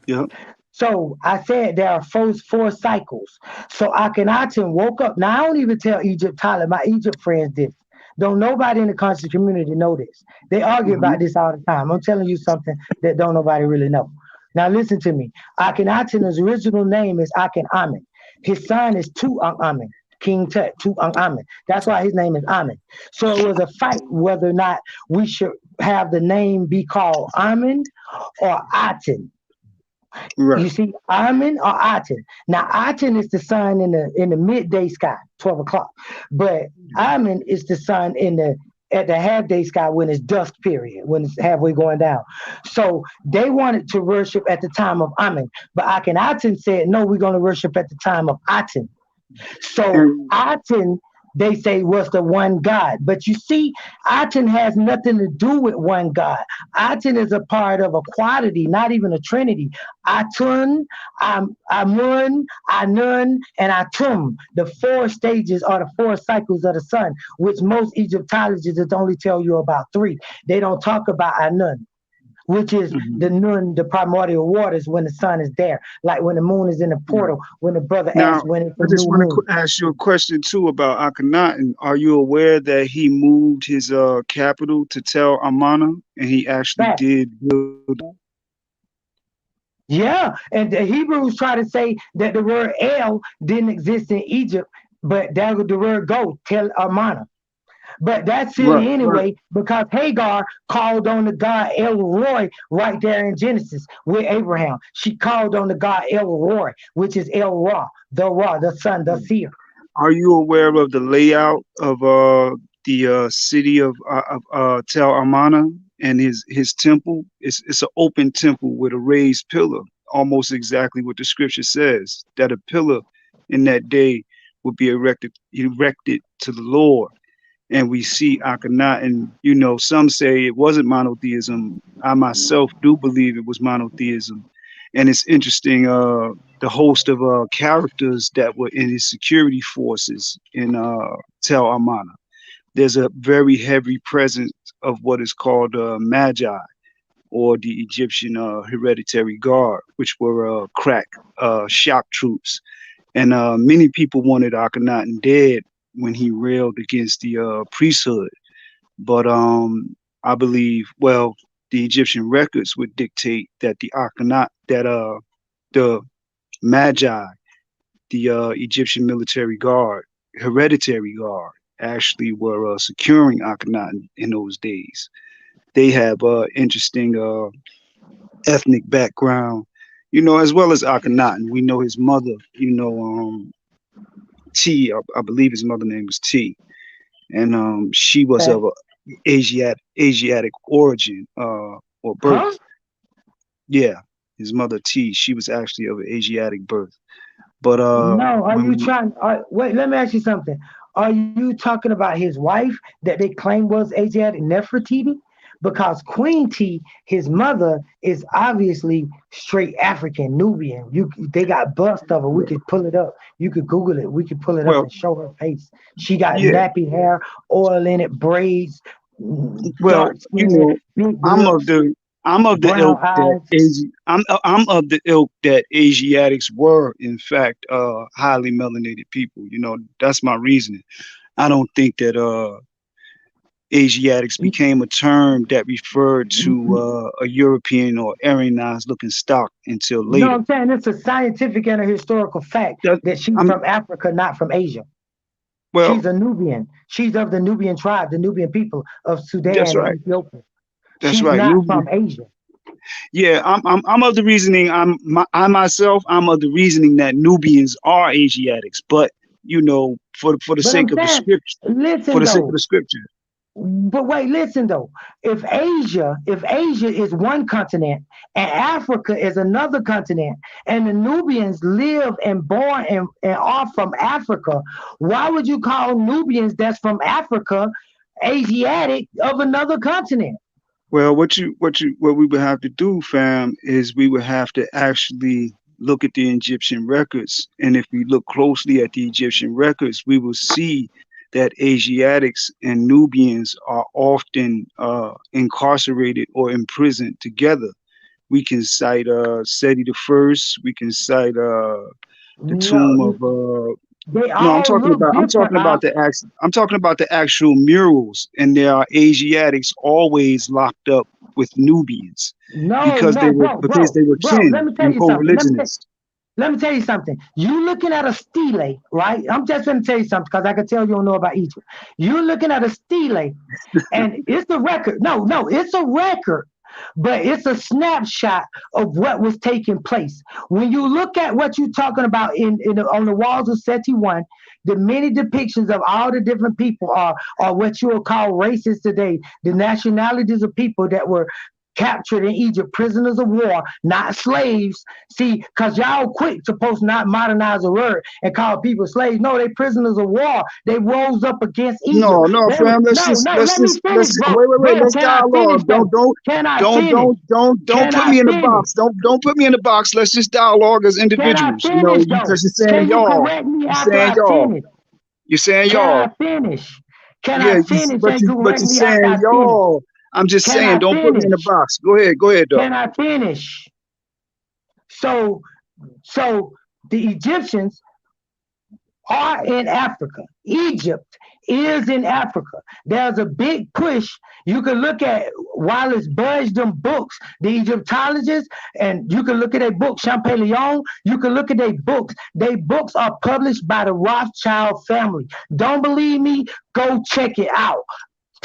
Yep. So I said there are four cycles. So Akhenaten woke up. Now I don't even tell Egypt Tyler, my Egypt friends this. Don't nobody in the conscious community know this. They argue Mm-hmm. about this all the time. I'm telling you something that don't nobody really know. Now listen to me. Akhenaten's original name is Akhenamen. His son is Tu-Amen. King Tut, Tu-Amen. That's why his name is Amen. So it was a fight whether or not we should have the name be called Amen or Aten. Right. You see, Amen or Aten. Now, Aten is the sun in the midday sky, 12 o'clock. But Amen is the sun at the half day sky when it's dusk period, when it's halfway going down. So they wanted to worship at the time of Amen. But Akhenaten said, no, we're going to worship at the time of Aten. So And Aten, they say, was the one God. But you see, Aten has nothing to do with one God. Aten is a part of a quantity, not even a trinity. Atun, Amun, Anun, and Atum. The 4 stages are the 4 cycles of the sun, which most Egyptologists only tell you about 3. They don't talk about Anun, which is the Nun, the primordial waters when the sun is there. Like when the moon is in the portal, when the brother now, asks when it's I the just new want moon. to ask you a question too about Akhenaten. Are you aware that he moved his capital to Tel Amarna, and he actually Fact. did build? Yeah, and the Hebrews try to say that the word El didn't exist in Egypt, but that was the word go, Tel Amarna. But that's Right, silly right. anyway, because Hagar called on the God El Roy right there in Genesis with Abraham. She called on the God El Roy, which is El Ra, the sun, the seer. Are you aware of the layout of the city of Tel Amana and his temple. It's an open temple with a raised pillar, almost exactly what the scripture says, that a pillar in that day would be erected to the Lord. And we see Akhenaten, some say it wasn't monotheism. I myself do believe it was monotheism. And it's interesting, the host of characters that were in his security forces in Tel Amana. There's a very heavy presence of what is called Magi, or the Egyptian hereditary guard, which were crack shock troops. And many people wanted Akhenaten dead when he railed against the priesthood. But I believe, well, the Egyptian records would dictate that the Magi, the Egyptian military guard, hereditary guard, actually were securing Akhenaten in those days. They have interesting ethnic background, as well as Akhenaten. We know his mother, T. I believe his mother name was T, and she was of Asiatic origin or birth. Huh? Yeah, his mother T. She was actually of Asiatic birth. But No, are you trying? Wait, let me ask you something. Are you talking about his wife that they claim was Asiatic Nefertiti? Because Queen T, his mother, is obviously straight African, Nubian. They got bust of her. We could pull it up. You could Google it. We could pull it up and show her face. She got nappy hair, oil in it, braids, dark skin, big lips. I'm of the ilk that I'm of the ilk that Asiatics were in fact highly melanated people. That's my reasoning. I don't think that Asiatics became a term that referred to a European or Aryanized looking stock until later. No, I'm saying it's a scientific and a historical fact that she's from Africa, not from Asia. Well, she's a Nubian. She's of the Nubian tribe, the Nubian people of Sudan and Ethiopia. That's she's right. not from Asia. Yeah, I'm of the reasoning. I'm of the reasoning that Nubians are Asiatics, but for the sake of the scripture, for the sake of the scripture. But wait, listen though. If Asia is one continent and Africa is another continent, and the Nubians live and born and are from Africa, why would you call Nubians that's from Africa Asiatic of another continent? Well, what we would have to do, fam, is we would have to actually look at the Egyptian records, and if we look closely at the Egyptian records, we will see that Asiatics and Nubians are often incarcerated or imprisoned together. We can cite Seti the First. We can cite the tomb of. I'm talking about the actual murals, and there are Asiatics always locked up with Nubians because they were kin and co-religionists. Let me tell you something. You looking at a stele, right? I'm just going to tell you something because I can tell you don't know about Egypt. You're looking at a stele, and it's a record. No, it's a record, but it's a snapshot of what was taking place. When you look at what you're talking about on the walls of Seti 1, the many depictions of all the different people are what you will call races today, the nationalities of people that were captured in Egypt, prisoners of war, not slaves. See, because y'all quick supposed to not modernize a word and call people slaves. No, they prisoners of war. They rose up against Egypt. No, fam. Let's dialogue. Don't put me in the box. Don't put me in the box. Let's just dialogue as individuals. Because you're saying y'all. You're saying y'all. You're saying y'all. Can I finish? But you're saying y'all. I'm just saying, don't put me in the box. Go ahead, dog. Can I finish? So the Egyptians are in Africa. Egypt is in Africa. There's a big push. You can look at Wallace Budge's books, the Egyptologists, and you can look at their book, Champollion. You can look at their books. Their books are published by the Rothschild family. Don't believe me? Go check it out.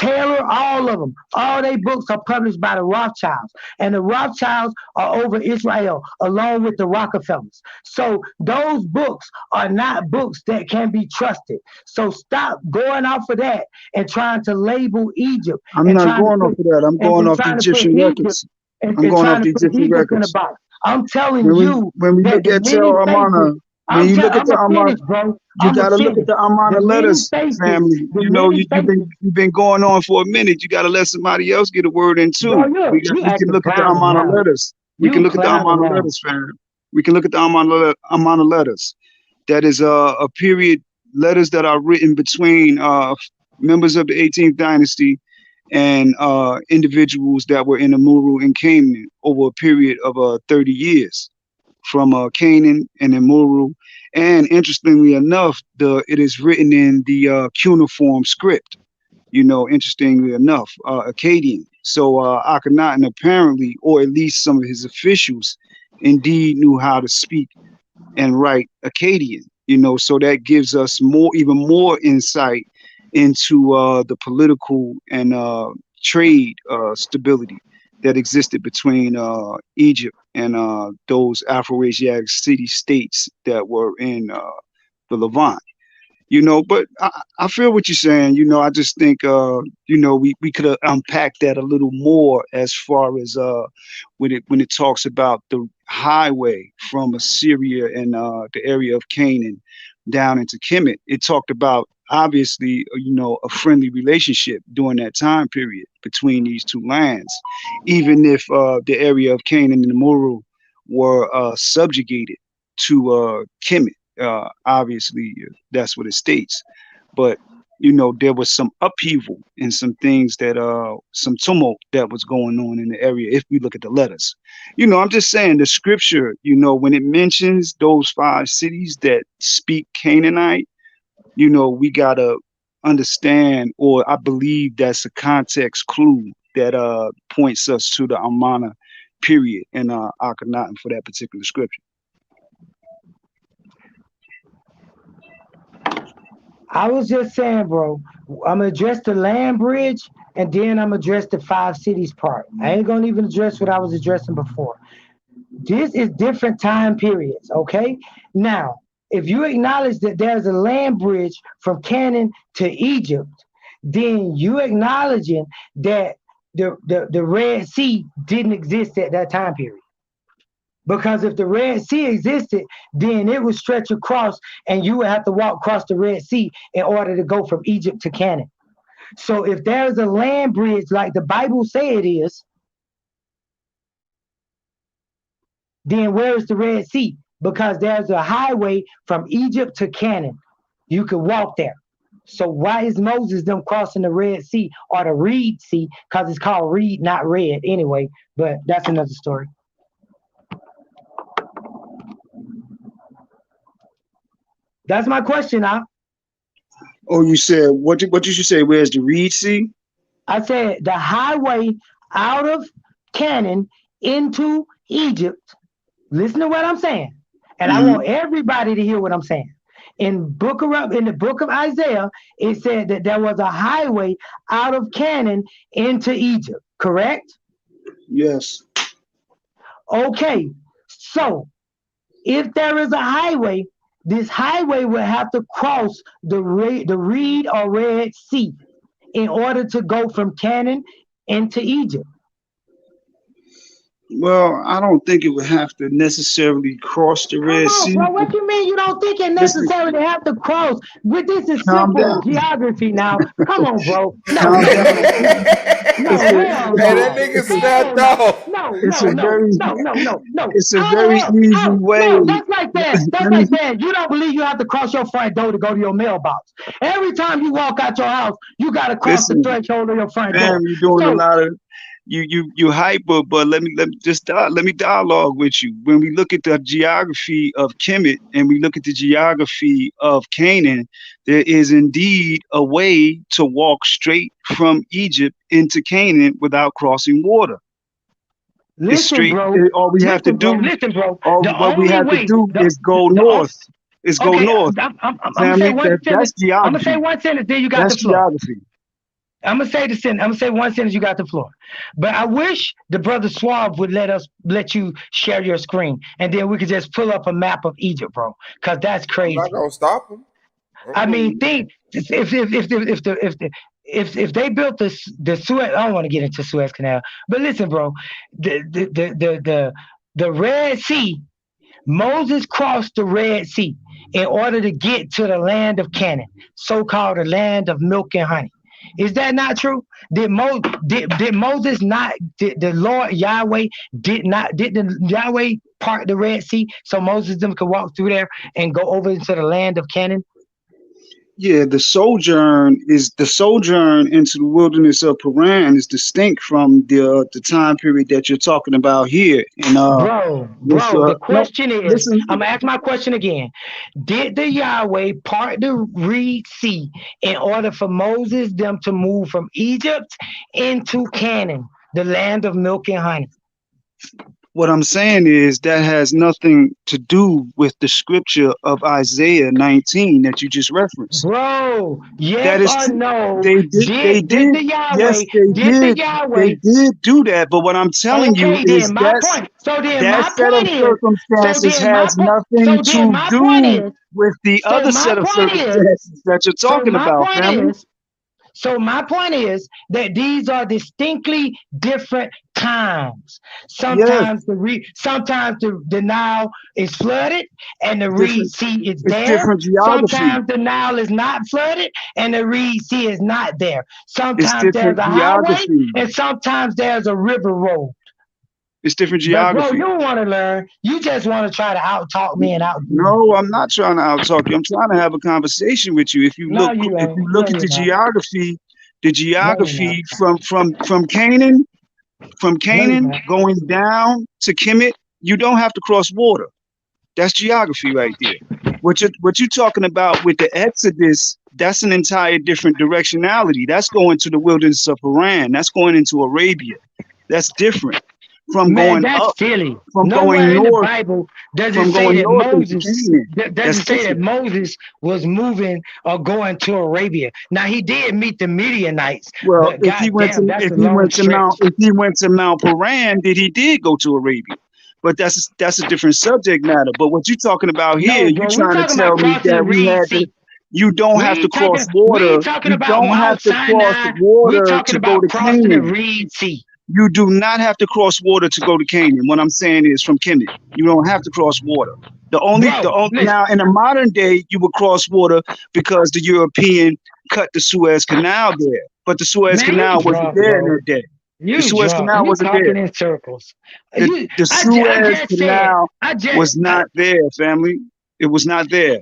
Taylor, all of them. All their books are published by the Rothschilds. And the Rothschilds are over Israel, along with the Rockefellers. So those books are not books that can be trusted. So stop going off of that and trying to label Egypt I'm and not trying to going off put of that. I'm going off the trying to put Egyptian Egypt records. and I'm going off trying to the put Egyptian Egypt in a records. box. I'm telling you When we that look the at Tel many faces, Amana, when you look at I'm the gonna Amana, finish, bro. you I'm gonna got to look at finish. the Amana The many letters, faces, family. the You know, many faces. you've been going on for a minute. You got to let somebody else get a word in Bro, too. you We can acting look at the clowning Amana now. letters. We can You look at the clowning Amana now. letters, fam. We can look at the Amana letters. That is a period letters that are written between members of the 18th dynasty and individuals that were in Amuru and Canaan over a period of 30 years from Canaan and Amuru. And interestingly enough, it is written in the cuneiform script. You know, interestingly enough, Akkadian. So Akhenaten apparently, or at least some of his officials, indeed knew how to speak and write Akkadian. You know, so that gives us even more insight into the political and trade stability that existed between Egypt and those Afro-Asiatic city-states that were in the Levant. You know, but I feel what you're saying. You know, I just think you know, we could have unpacked that a little more as far as when it talks about the highway from Assyria and the area of Canaan down into Kemet. It talked about obviously, you know, a friendly relationship during that time period between these two lands, even if the area of Canaan and Amuru were subjugated to Kemet. Obviously, that's what it states. But you know, there was some upheaval and some things that some tumult that was going on in the area. If we look at the letters, you know, I'm just saying the scripture. You know, when it mentions those 5 cities that speak Canaanite, you know, we gotta understand, or I believe that's a context clue that points us to the Amana period and Akhenaten for that particular scripture. I was just saying, bro, I'm gonna address the land bridge and then I'm gonna address the 5 cities part. I ain't gonna even address what I was addressing before. This is different time periods, okay? Now, if you acknowledge that there's a land bridge from Canaan to Egypt, then you acknowledging that the Red Sea didn't exist at that time period. Because if the Red Sea existed, then it would stretch across and you would have to walk across the Red Sea in order to go from Egypt to Canaan. So if there's a land bridge like the Bible say it is, then where is the Red Sea? Because there's a highway from Egypt to Canaan. You could walk there. So why is Moses them crossing the Red Sea or the Reed Sea? Because it's called Reed, not Red anyway, but that's another story. That's my question, Op. Oh, you said what did you say? Where's the Reed Sea? I said the highway out of Canaan into Egypt. Listen to what I'm saying. And I want everybody to hear what I'm saying. In the book of Isaiah, it said that there was a highway out of Canaan into Egypt, correct? Yes. Okay. So if there is a highway, this highway will have to cross the Reed or Red Sea in order to go from Canaan into Egypt. Well, I don't think it would have to necessarily cross the Red Sea. Bro, what you mean you don't think it necessarily have to cross? This is simple geography now. Come on, bro. No, Calm down. No, hell no. Hey, that nigga snapped off. No. It's a very easy way. No, that's like that. That's like that. You don't believe you have to cross your front door to go to your mailbox. Every time you walk out your house, you got to cross the threshold of your front door. You're doing a lot of you hyper, but let me dialogue with you. When we look at the geography of Kemet and we look at the geography of Canaan, there is indeed a way to walk straight from Egypt into Canaan without crossing water. Listen, bro. All we have to do is go north. Is go north. I'm gonna say one sentence. That's geography. I'm gonna say one sentence. Then you got that's the flow. geography. I'm gonna say the sentence. I'm gonna say one sentence. You got the floor. But I wish the brother Suave would let you share your screen, and then we could just pull up a map of Egypt, bro. Cause that's I'm not crazy. gonna stop him. I mean, think if they built the Suez. I don't want to get into Suez Canal, but listen, bro. The Red Sea. Moses crossed the Red Sea in order to get to the land of Canaan, so-called the land of milk and honey. Is that not true? Did Moses not? Did the Lord Yahweh did the Yahweh part the Red Sea so Moses them could walk through there and go over into the land of Canaan? Yeah, the sojourn into the wilderness of Paran is distinct from the time period that you're talking about here. And this Bro, the no, question is, listen, I'm gonna ask my question again. Did the Yahweh part the Red Sea in order for Moses them to move from Egypt into Canaan, the land of milk and honey? what I'm saying is that has nothing to do with the scripture of Isaiah 19 that you just referenced. Bro, That yes is or true. no? They Did did, the Yahweh? yes, they Did the did. They Yahweh? did do that. But what I'm telling you Okay, is then my point. So then that my set of point is. So circumstances then my has point. nothing So then to my point do is. with the So other my set of point is. circumstances that you're So talking my about, point family. is. So my point is that these are distinctly different times. Yes, Sometimes the Nile is flooded and the Red different. Sea is It's there. different geography. Sometimes the Nile is not flooded and the Red Sea is not there. It's Sometimes there's different a highway geography. and sometimes there's a river road. It's different But bro, geography. you don't want to learn. You just want to try to out talk me and outdo me. No, I'm not trying to outtalk you. I'm trying to have a conversation with you. No, you If ain't. you No, look at you're not. the No, you're not. geography from Canaan, No, you're not. going down to Kemet, you don't have to cross water. That's geography right there. What you're talking about with the Exodus, that's an entire different directionality. That's going to the wilderness of Haran. That's going into Arabia. That's different from Man, going that's up, silly. from Nowhere going in the north, Bible does it from say going that north into Moses Canaan. does That's it say that different. Moses was moving or going to Arabia. Now he did meet the Midianites, Well, but goddamn, that's a long stretch. If he went to Mount Paran, he did go to Arabia. But that's a different subject matter. But what you're talking about here, No, you bro, we trying to talking about tell me crossing the that Red Sea. you don't have to cross We water. ain't talking You about don't have Mount to cross Sinai. We water talking to go about to crossing the Canaan. Red Sea. You do not have to cross water to go to Canaan. What I'm saying is from Kemet. You don't have to cross water. Bro, listen, Now in the modern day you would cross water because the European cut the Suez Canal there. But the Suez man, you Canal wasn't drunk, there in bro. that day. The You Suez drunk. Canal You wasn't there. talking in circles. The I Suez just said, Canal was not there, family. It was not there.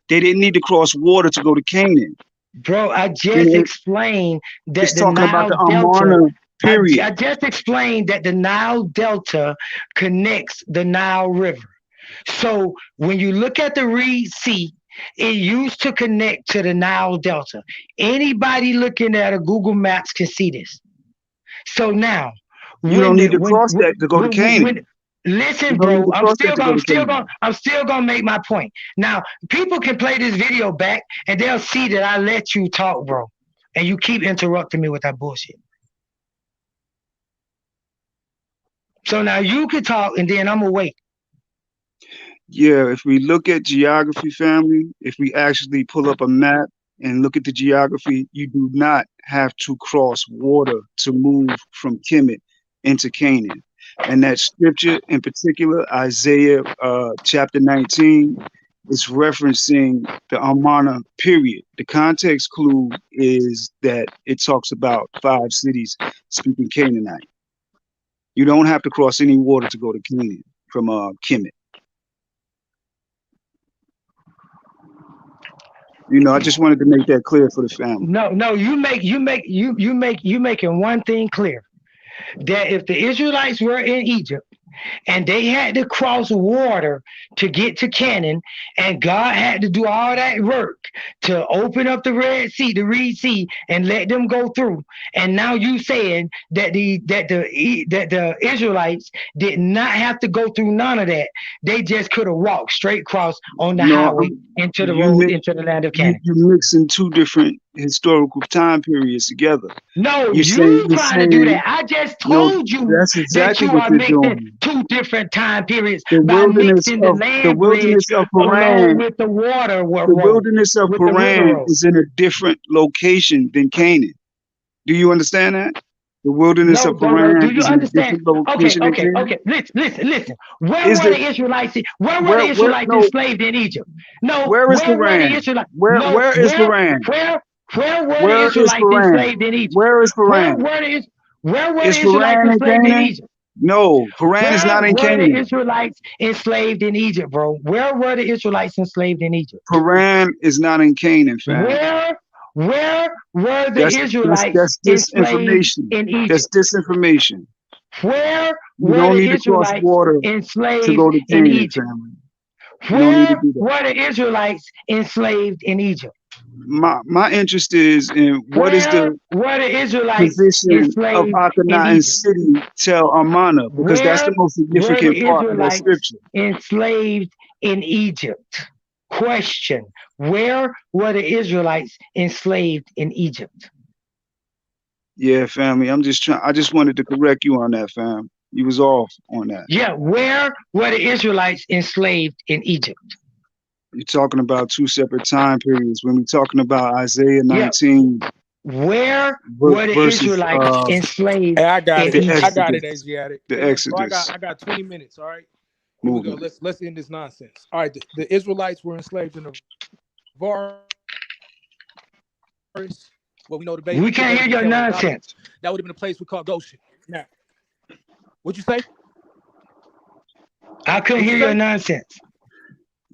They didn't need to cross water to go to Canaan. bro, I And just explained it's that the talking about Nile the Delta. Amarna period. I just explained that the Nile Delta connects the Nile River. So when you look at the Red Sea, it used to connect to the Nile Delta. Anybody looking at a Google Maps can see this. So now, You when don't the need to cross that to go to Canaan. listen, You don't need bro, to cross that to go to Canaan. I'm still gonna make my point. Now, people can play this video back and they'll see that I let you talk, bro, and you keep interrupting me with that bullshit. So now you can talk, and then I'm gonna wait. Yeah, if we look at geography, family, if we actually pull up a map and look at the geography, you do not have to cross water to move from Kemet into Canaan. And that scripture in particular, Isaiah chapter 19, is referencing the Amarna period. The context clue is that it talks about 5 cities speaking Canaanite. You don't have to cross any water to go to Canaan from Kemet. I just wanted to make that clear for the family. No, you making one thing clear, that if the Israelites were in Egypt and they had to cross water to get to Canaan, and God had to do all that work to open up the Red Sea, and let them go through. And now you saying that the Israelites did not have to go through none of that. They just could have walked straight across on the No, highway into the you road mix into the land of you Canaan. you mixing two different historical time periods together. No, You're saying, trying to do that. I just no, told you that's that exactly you what are you're mixing doing. two different time periods The by wilderness mixing the of land bridge along Paran, with the water the road, wilderness of with the river Paran road. is in a different location than Canaan. Do you understand that? The wilderness No, of Doro, do Paran you is in a understand? different location than Canaan. Okay. Listen. Where Is were the the Israelites? Where were the Israelites no? enslaved in Egypt? No, Where is where were the Paran? Israelites? Where is Paran? Where were the Where is Israelites Paran? enslaved in Egypt? Where is Where Paran? were the Where were the Is Israelites Paran in enslaved in Canaan? Egypt? No, Paran is not Where in were the Canaan. Israelites enslaved in Egypt, bro? Where were the Israelites enslaved in Egypt? Paran is not in Canaan, fam. Where were the That's Israelites enslaved disinformation. in That's Egypt? disinformation. Where You were don't the need to cross Israelites water to enslaved go to in Canaan, Egypt? family. You don't need to Where do that. were the Israelites enslaved in Egypt? My interest is in what is Where the were the Israelites position of enslaved in Akhenaten Egypt? city Tel Amarna, because that's the Where most were the significant part of that Israelites scripture. enslaved in Egypt? Question. Where were the Israelites enslaved in Egypt? Yeah, family. I just wanted to correct you on that, fam. You was off on that. Yeah, where were the Israelites enslaved in Egypt? You're talking about two separate time periods. When we're talking about Isaiah 19, where were the versus Israelites enslaved Hey, I got in it. Egypt? I got it, Asiatic. The Hey, look, bro, Exodus I got 20 minutes. All right, here we go. movement. Let's end this nonsense. All right, the Israelites were enslaved in the forest. What we know the We can't hear your nonsense. That would have been a place we call Goshen. Now, what'd you say? I couldn't hear your nonsense.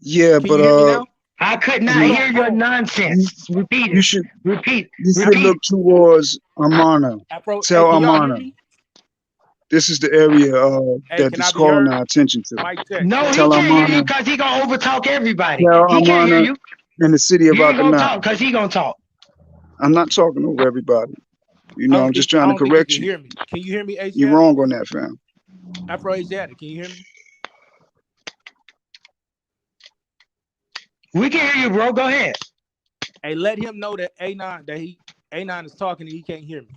Yeah, Can you hear me now? I could not hear your nonsense. Repeat it. You should Repeat. look towards Amarna. Tell Can y'all hear Amarna. me? This is the area that can is I be calling heard? our attention to. Mic check. No, he Tell can't hear you Amarna. because he gonna overtalk everybody. Tell He can't hear Amarna you. in the city of He ain't gonna talk Akhenaten. because he gonna talk. I'm not talking over everybody. You know, I'm just trying I to don't think you correct can you. hear me. Can you hear me, Asiatic? You're wrong on that, fam. Afro Asiatic, can you hear me? We can hear you, bro. Go ahead. Hey, let him know that A9 is talking and he can't hear me.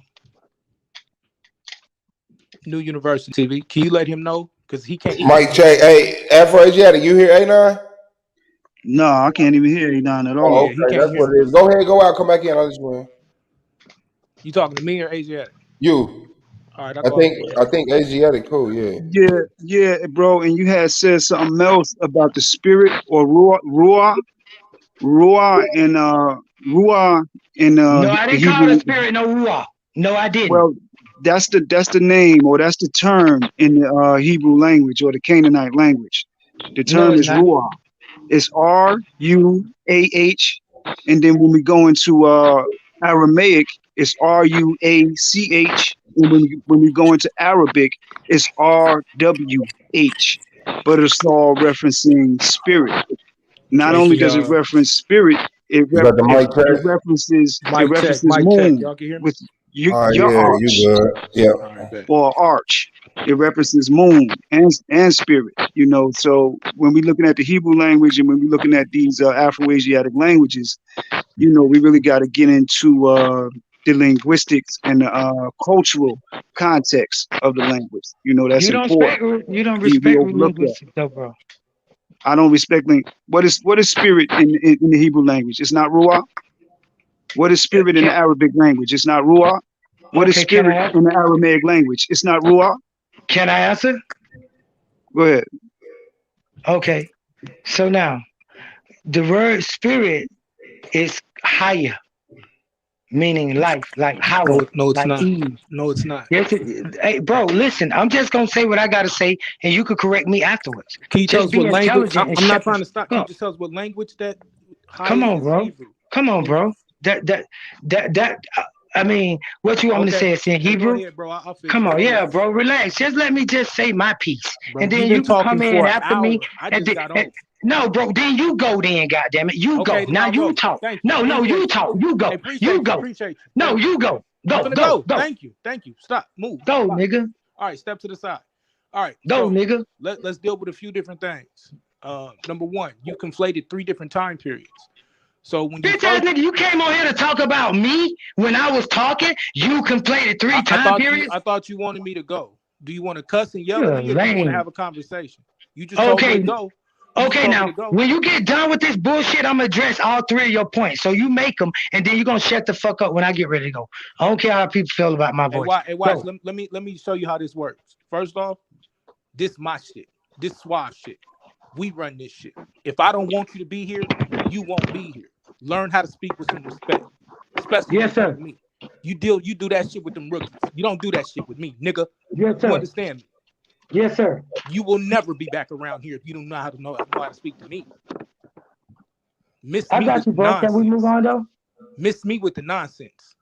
New University TV. Can you let him know? Because he can't. Mike check. Hey, Afro Asiatic, you hear A9? No, I can't even hear A9 at all. Oh, okay, that's what it is. Go ahead, go out, come back in. I'll just win. You talking to me or Asiatic? You. All right, I'll I call him think Asiatic, cool, yeah. Yeah, bro. And you had said something else about the spirit or ruah in No, I the didn't call the Hebrew. spirit no ruah. No, I didn't. Well, that's the name or that's the term in the Hebrew language or the Canaanite language. The No, term it's is not. ruah. It's Ruah, and then when we go into Aramaic, it's Ruach, and when we go into Arabic, it's RWH. But it's all referencing spirit. Not only does it reference spirit, it You got the mic check? references Mic check. moon Y'all can hear me? with your Yeah, you arch good. Yeah. All right, bet. or arch. It references moon and spirit. You know, so when we're looking at the Hebrew language and when we're looking at these Afro-Asiatic languages, you know, we really got to get into the linguistics and the cultural context of the language. You know, that's important. You don't We respect overlook that. linguistics, though, bro. I don't respect what is spirit in the Hebrew language? It's not ruah. What is spirit in the Arabic language? It's not ruah. What is spirit in the Aramaic language? It's not ruah. Can I answer? Go ahead. Okay. So now, the word spirit is higher, meaning life, like Howard, No, it's like not. Eve. No, it's not. Yes, hey, bro, listen, I'm just going to say what I got to say, and you can correct me afterwards. Can you tell Just us be what language? intelligent and I'm not shut trying the to stop. fuck Can you up. just tell us what language that Come on, is bro. Hebrew? Come on, bro. I mean, what you want me to say? It's in Hebrew? Go ahead, bro. I'll fix Come it. on, Go yeah, ahead. bro. Relax. Just let me just say my piece, Bro, and then you've you been can come talking in for an after me. hour. I just got on. No, bro. Then you go. Then, goddammit, you Okay, go. then Now I'll you go. talk. Thank you. No, you talk. You go. You go. Appreciate you. No, Thank you go. I'm Go. gonna Go. go. Thank you. Stop. Move. Go, Stop. nigga. All right, step to the side. All right, go, so nigga. Let's deal with a few different things. Number one, you conflated 3 different time periods. So when Bitch ass nigga, you came on here to talk about me when I was talking. You complained 3 time periods. I thought you wanted me to go. Do you want to cuss and yell You're at me, or do you want lame. to have a conversation? You just told me to go. Okay, now, when you get done with this bullshit, I'm going to address all 3 of your points. So you make them, and then you're going to shut the fuck up when I get ready to go. I don't care how people feel about my voice. Hey, watch. Let me show you how this works. First off, this my shit. This Suave shit. We run this shit. If I don't want you to be here, you won't be here. Learn how to speak with some respect, especially in front of me. You do that shit with them rookies. You don't do that shit with me, nigga. Yes, sir. You understand me? Yes, sir. You will never be back around here if you don't know how to speak to me. I got you, bro. Can we move on though? Miss me with the nonsense.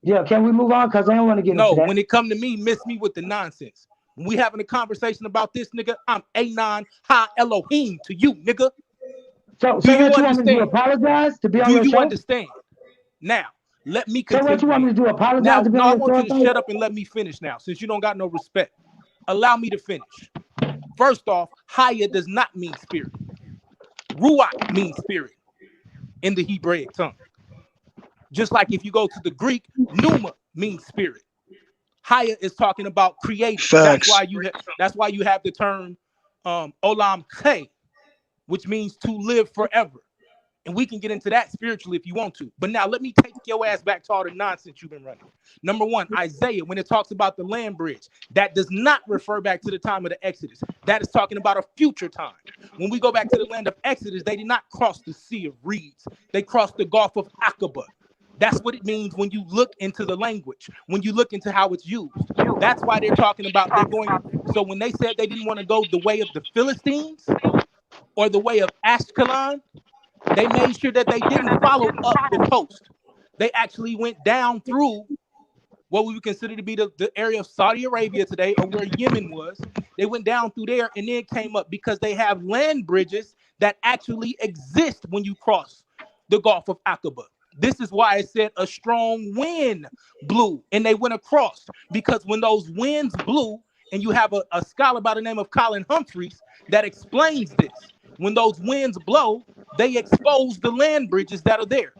Yeah, can we move on? Because I don't want to get into that. When it come to me, miss me with the nonsense. When we having a conversation about this, nigga, I'm Anon Ha Elohim to you, nigga. So what you want me to do? Apologize to be on your show? Do you understand? Now, let me continue. So what you want me to do? Apologize to be on your show? I want you to shut up and let me finish now, since you don't got no respect. Allow me to finish. First off, Haya does not mean spirit. Ruach means spirit in the Hebraic tongue. Just like if you go to the Greek, pneuma means spirit. Haya is talking about creating. Facts. That's why you have the term olam khe, which means to live forever. And we can get into that spiritually if you want to. But now let me take your ass back to all the nonsense you've been running. Number one, Isaiah, when it talks about the land bridge, that does not refer back to the time of the Exodus. That is talking about a future time. When we go back to the land of Exodus, they did not cross the Sea of Reeds. They crossed the Gulf of Aqaba. That's what it means when you look into the language, when you look into how it's used. That's why they're talking about they're going. So when they said they didn't want to go the way of the Philistines or the way of Ashkelon, they made sure that they didn't follow up the coast. They actually went down through what we would consider to be the area of Saudi Arabia today, or where Yemen was. They went down through there and then came up because they have land bridges that actually exist when you cross the Gulf of Aqaba. This is why it said a strong wind blew and they went across, because when those winds blew, and you have a scholar by the name of Colin Humphreys that explains this. When those winds blow, they expose the land bridges that are there.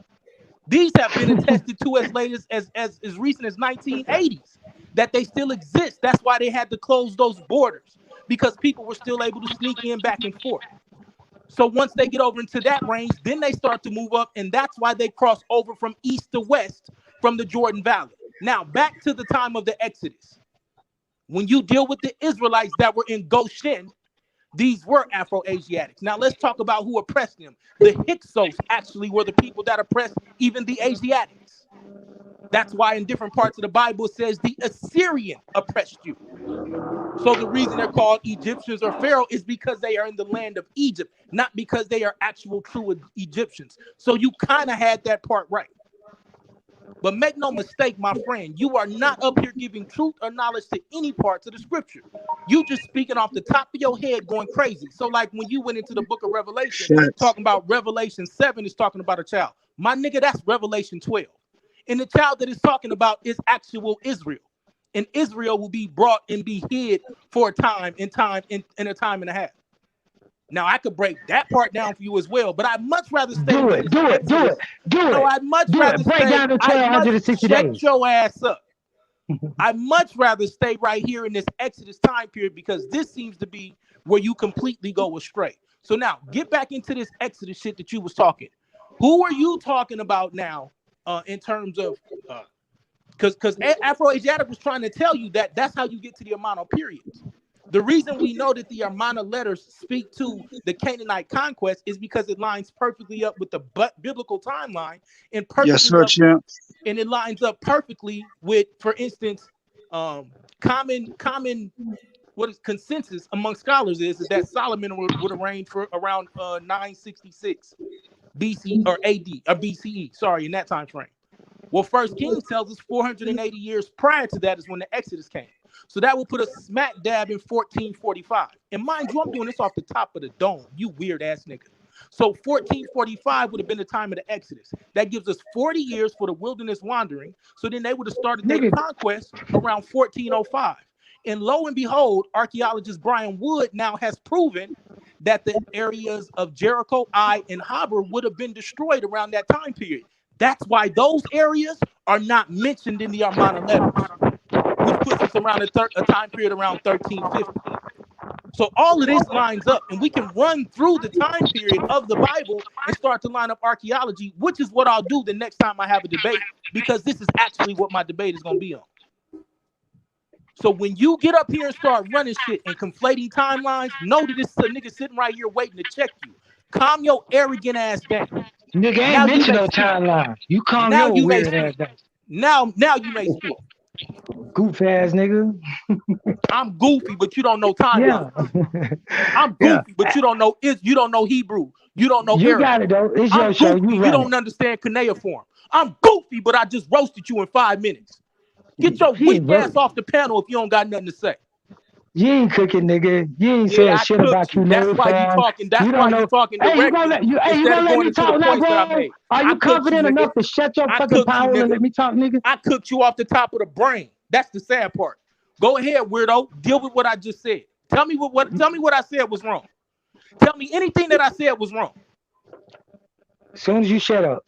These have been attested to as late as recent as 1980s, that they still exist. That's why they had to close those borders, because people were still able to sneak in back and forth. So once they get over into that range, then they start to move up, and that's why they cross over from east to west from the Jordan Valley. Now, back to the time of the Exodus. When you deal with the Israelites that were in Goshen, these were Afro-Asiatics. Now, let's talk about who oppressed them. The Hyksos actually were the people that oppressed even the Asiatics. That's why in different parts of the Bible it says the Assyrian oppressed you. So the reason they're called Egyptians or Pharaoh is because they are in the land of Egypt, not because they are actual true Egyptians. So you kind of had that part right. But make no mistake, my friend, you are not up here giving truth or knowledge to any parts of the scripture. You just speaking off the top of your head going crazy. So like when you went into the book of Revelation, talking about Revelation 7 is talking about a child. My nigga, that's Revelation 12. And the child that is talking about is actual Israel. And Israel will be brought and be hid for a time in a time and a half. Now I could break that part down for you as well, but I'd much rather stay. Do it. No, I'd much rather break down the 1,260 days. Shut your ass up. I'd much rather stay right here in this Exodus time period, because this seems to be where you completely go astray. So now get back into this Exodus shit that you was talking. Who are you talking about now in terms of because Afro-Asiatic was trying to tell you that that's how you get to the Amano periods. The reason we know that the Amana letters speak to the Canaanite conquest is because it lines perfectly up with the biblical timeline, and and it lines up perfectly with, for instance, common what is consensus among scholars is that Solomon would have reigned for around 966 BC or AD or BCE. Sorry, in that time frame. Well, First Kings tells us 480 years prior to that is when the Exodus came. So that will put us smack dab in 1445. And mind you, I'm doing this off the top of the dome, you weird ass nigga. So 1445 would have been the time of the Exodus. That gives us 40 years for the wilderness wandering. So then they would have started their conquest around 1405. And lo and behold, archaeologist Brian Wood now has proven that the areas of Jericho, Ai, and Habor would have been destroyed around that time period. That's why those areas are not mentioned in the Armana letters, which puts us around a time period around 1350. So all of this lines up, and we can run through the time period of the Bible and start to line up archaeology, which is what I'll do the next time I have a debate, because this is actually what my debate is going to be on. So when you get up here and start running shit and conflating timelines, know that this is a nigga sitting right here waiting to check you. Calm your arrogant ass down. Nigga ain't mention no timeline. You calm Now your you may weird ass speak. down. Now you may speak. Goof ass nigga. I'm goofy, but you don't know timeline. Yeah. I'm goofy, but you don't know Hebrew. You don't know You Arabic. got it though. It's I'm your show. goofy. You You run don't understand cuneiform. I'm goofy, but I just roasted you in 5 minutes. Get your weak ass off the panel if you don't got nothing to say. You ain't cooking, nigga. You ain't saying Yeah, I shit cooked about you. That's why you cuneiform. talking. That's You why don't you know. talking Hey, you directly gonna instead of let going me into the talk now, points that I bro? made. Are I you cooked you, confident nigga. enough to shut your I fucking cooked you, power and nigga. let me talk, nigga? I cooked you off the top of the brain. That's the sad part. Go ahead, weirdo. Deal with what I just said. Tell me what I said was wrong. Tell me anything that I said was wrong. As soon as you shut up.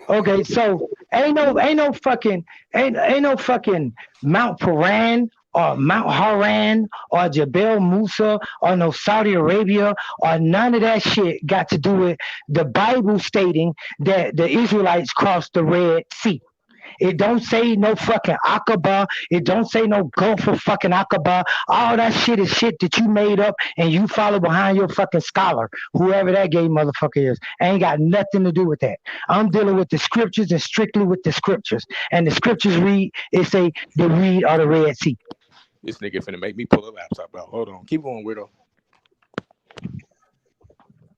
Okay, so ain't no fucking Mount Paran or Mount Haran or Jebel Musa or no Saudi Arabia or none of that shit got to do with the Bible stating that the Israelites crossed the Red Sea. It don't say no fucking Aqaba. It don't say no Gulf of fucking Aqaba. All that shit is shit that you made up and you follow behind your fucking scholar, whoever that gay motherfucker is. Ain't got nothing to do with that. I'm dealing with the scriptures and strictly with the scriptures. And the scriptures read, it say the reed or the Red Sea. This nigga finna make me pull a laptop out. Hold on. Keep going, weirdo.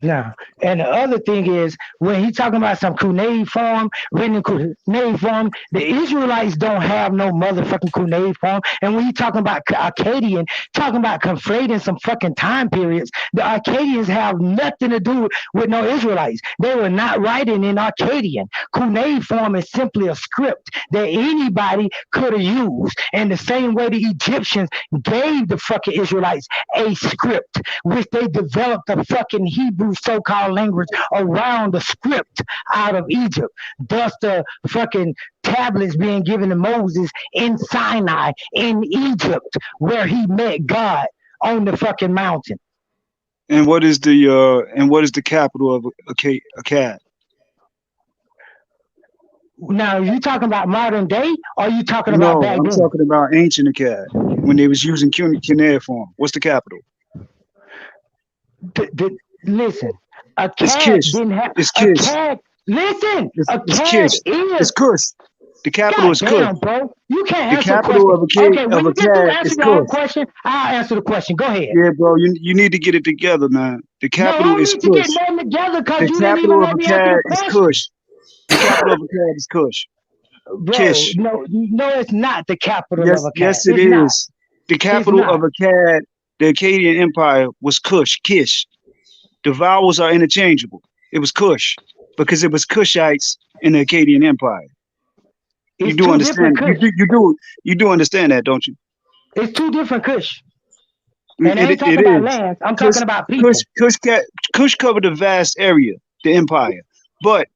Now, and the other thing is, when he talking about some cuneiform, written in cuneiform, the Israelites don't have no motherfucking cuneiform. And when he talking about Akkadian, talking about conflating some fucking time periods, the Akkadians have nothing to do with no Israelites. They were not writing in Akkadian. Cuneiform is simply a script that anybody could have used. And the same way the Egyptians gave the fucking Israelites a script, which they developed a fucking Hebrew so-called language around the script out of Egypt. Thus the fucking tablets being given to Moses in Sinai in Egypt, where he met God on the fucking mountain. And what is the capital of Akkad? Now, you talking about modern day, or you talking about No, back I'm then? talking about ancient Akkad when they was using cuneiform. What's the capital? Listen, It's Akkad Kish. didn't have It's Kish. Akkad. Listen, It's Akkad Kish. is. It's Kush. The capital is Kush. Damn, bro. You can't The answer a capital question. of Okay, when you get through Akkad is answering your own Kush. question, I'll answer the question. Go ahead. Yeah, bro, you need to get it together, man. The No, I capital don't is need to get Kush. nothing together because The you didn't even capital of let me answer Akkad the is question. Kush. The capital of Akkad is Kush. Bro, Kish. no, it's not the capital of Yes, Akkad. yes, it It's not. is. The It's capital of not. Akkad, the Akkadian Empire, was Kush, Kish. The vowels are interchangeable. It was Kush because it was Kushites in the Akkadian Empire. You It's do two different understand? Kush. You do understand that, don't you? It's two different Kush. And I ain't It talking about is. lands. I'm talking about people. Kush covered a vast area, the empire, but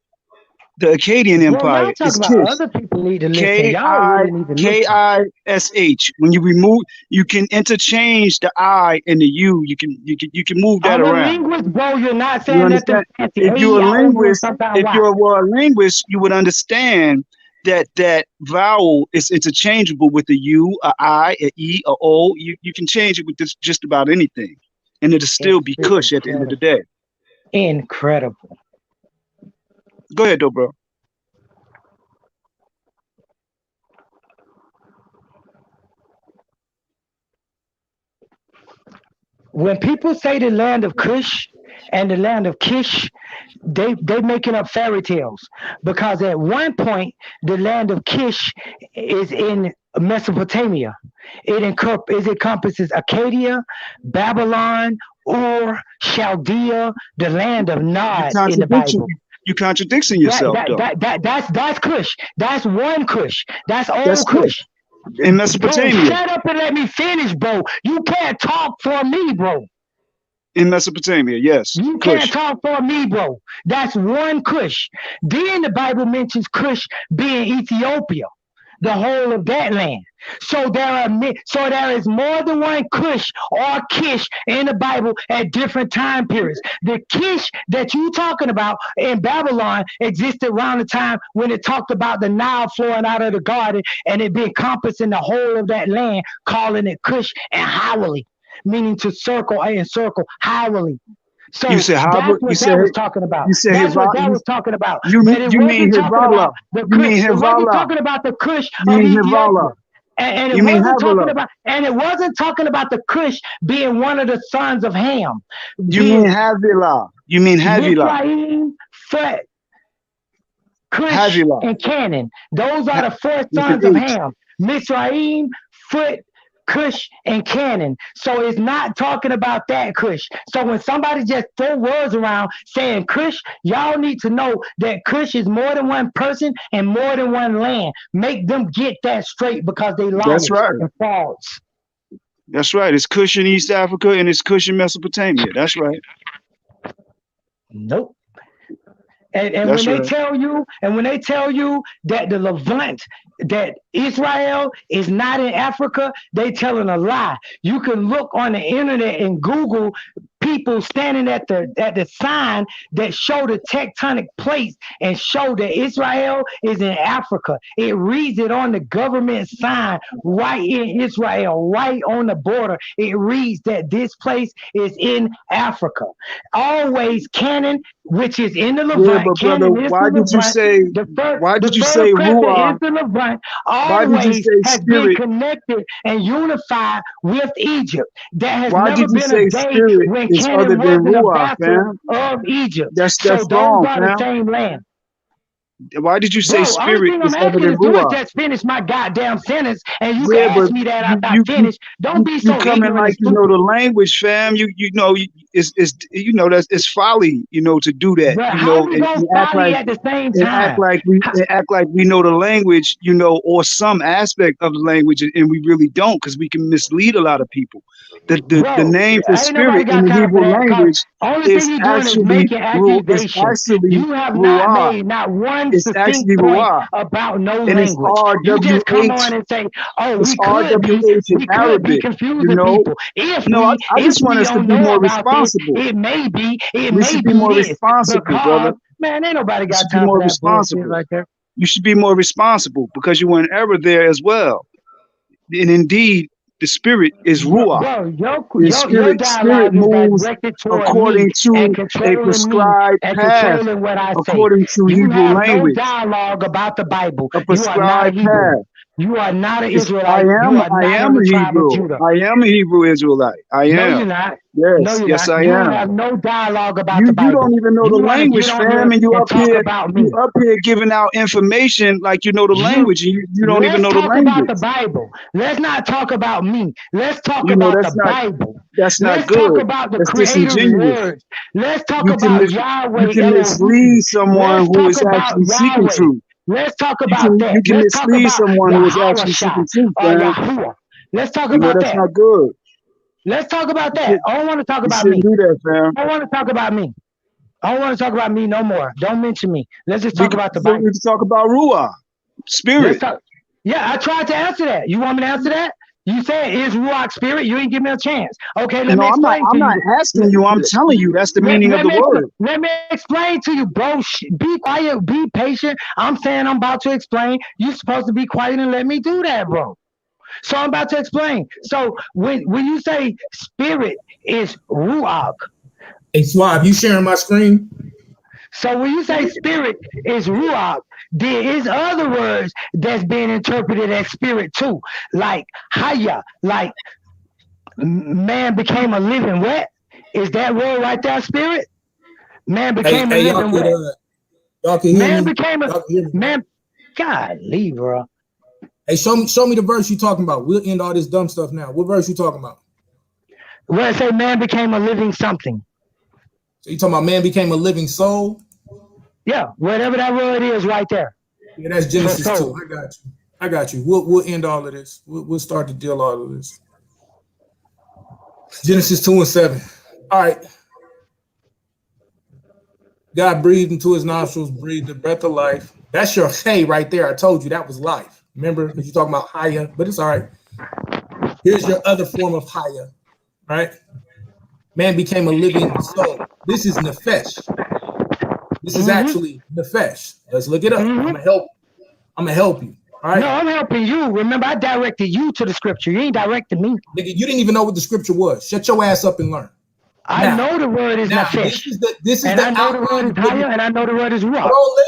the Akkadian Bro, Empire y'all is talking about Kish. other people need to listen. Y'all really need to listen. Kish. When you remove, you can interchange the I and the U. You can move that I'm a around. linguist, bro. You're not You saying nothing understand? fancy. If you're a A-E-I-O-U and linguist, sometimes Y. you would understand that vowel is interchangeable with a U, a I, a E, a O. You can change it with this just about anything, and it'll still be Kush at the end of the day. Incredible. Go ahead, though, bro. When people say the land of Cush and the land of Kish, they making up fairy tales, because at one point the land of Kish is in Mesopotamia. It encompasses Acadia, Babylon, Ur, Chaldea, the land of Nod in the Bible. You contradicting yourself, though. That's Cush. That's one Cush. That's That's old Kush. Cush. In Mesopotamia. Bro, shut up and let me finish, bro. You can't talk for me, bro. In Mesopotamia, yes. You can't talk for me, bro. That's one Cush. Then the Bible mentions Cush being Ethiopia, the whole of that land. So there is more than one Cush or Kish in the Bible at different time periods. The Kish that you talking about in Babylon existed around the time when it talked about the Nile flowing out of the garden and it being encompassing the whole of that land, calling it Cush and Hawali, meaning to circle and circle Hawali. So you said that's what that was talking about. That's what that was talking about. But it wasn't talking about the Kush. It wasn't talking about the Kush of Ethiopia. And it wasn't talking about, and it wasn't talking about the Cush being one of the sons of Ham. You mean Havilah? You mean Havilah? Mitzrayim, Phut, Cush, and Canaan. Those are the four sons of Ham. Mitzrayim, Phut, Cush, and Canaan. So it's not talking about that Cush. So when somebody just throw words around saying Cush, y'all need to know that Cush is more than one person and more than one land. Make them get that straight because they liars and frauds. That's right. It's Cush in East Africa and it's Cush in Mesopotamia. That's right. Nope. And when they tell you, that the Levant, that Israel is not in Africa, they telling a lie. You can look on the internet and Google people standing at the sign that show the tectonic plates and show that Israel is in Africa. It reads it on the government sign right in Israel, right on the border. It reads that this place is in Africa. Always Canaan, which is in the Levant. Yeah, but brother, why did you say Ruah? Is the Levant always has been connected and unified with Egypt. There has never been a day when Canaan wasn't a vassal of Egypt. That's so wrong, those are the same land. Why did you say spirit is other than Ruah? Just finish my goddamn sentence, and you can ask me that after I finish. Don't be so coming like you know the language, fam. You know it's it's folly, to do that. But how we gonna folly at the same time? Act like we know the language, or some aspect of the language, and we really don't, because we can mislead a lot of people. The name for spirit in the Hebrew language is actually Ruah. You have not made not one succinct point about no language. You just come on and say, "Oh, we could be confusing people." I just want us to be more responsible. It may be more responsible, brother. Man, ain't nobody got time for that bullshit right there. You should be more responsible because you were in error there as well. And indeed, the spirit is Ruah. Bro, your dialogue is directed toward according to a prescribed path, according to Hebrew language. No dialogue about the Bible. A prescribed path. You are not an Israelite. I am a Hebrew. I am a Hebrew Israelite. I am. No, you're not. Yes, I am. You have no dialogue about the Bible. You don't even know the language, fam, and you up here giving out information like you know the language, and you don't even know the language. Let's talk about the Bible. Let's not talk about me. Let's talk about the Bible. That's not good. Let's talk about the Creator's words. Let's talk about Yahweh. You can mislead someone who is actually seeking truth. Let's talk about that. You can mislead someone who is actually seeking truth, fam. Let's talk about that. That's not good. Let's talk about that. I don't want to talk about me. Do that, fam. I want to talk about me. I don't want to talk about me no more. Don't mention me. Let's just talk about the Bible. We can talk about Ruah, spirit. Yeah, I tried to answer that. You want me to answer that? You said is Ruach spirit. You ain't give me a chance. Okay, let me explain to you. I'm not asking you. I'm telling you. That's the meaning of the word. Let me explain to you, bro. Be quiet. Be patient. I'm saying I'm about to explain. You're supposed to be quiet and let me do that, bro. So I'm about to explain. So when you say spirit is Ruach. Hey, Suave, you sharing my screen? So when you say spirit is Ruach, there is other words that's being interpreted as spirit too. Like Haya, like man became a living what? Is that word right there, spirit? Man became a living what? Y'all can hear man me? Became a man. Golly, bro. Hey, show me the verse you talking about. We'll end all this dumb stuff now. What verse you talking about? Where it say man became a living something. So you talking about man became a living soul? Yeah, whatever that word is right there. Yeah, that's Genesis 2. I got you. I got you. We'll end all of this. We'll start to deal all of this. Genesis 2:7. All right. God breathed into his nostrils, breathed the breath of life. That's your hey right there. I told you that was life. Remember, because you're talking about haya, but it's all right. Here's your other form of haya, right? Man became a living soul. This is nefesh. This is actually nefesh. Let's look it up. I'm gonna help you. All right. No, I'm helping you. Remember, I directed you to the scripture. You ain't directed me. Nigga, you didn't even know what the scripture was. Shut your ass up and learn. I know the word is nefesh. This is and the I know the word is haya, and I know the word is ruach. Oh,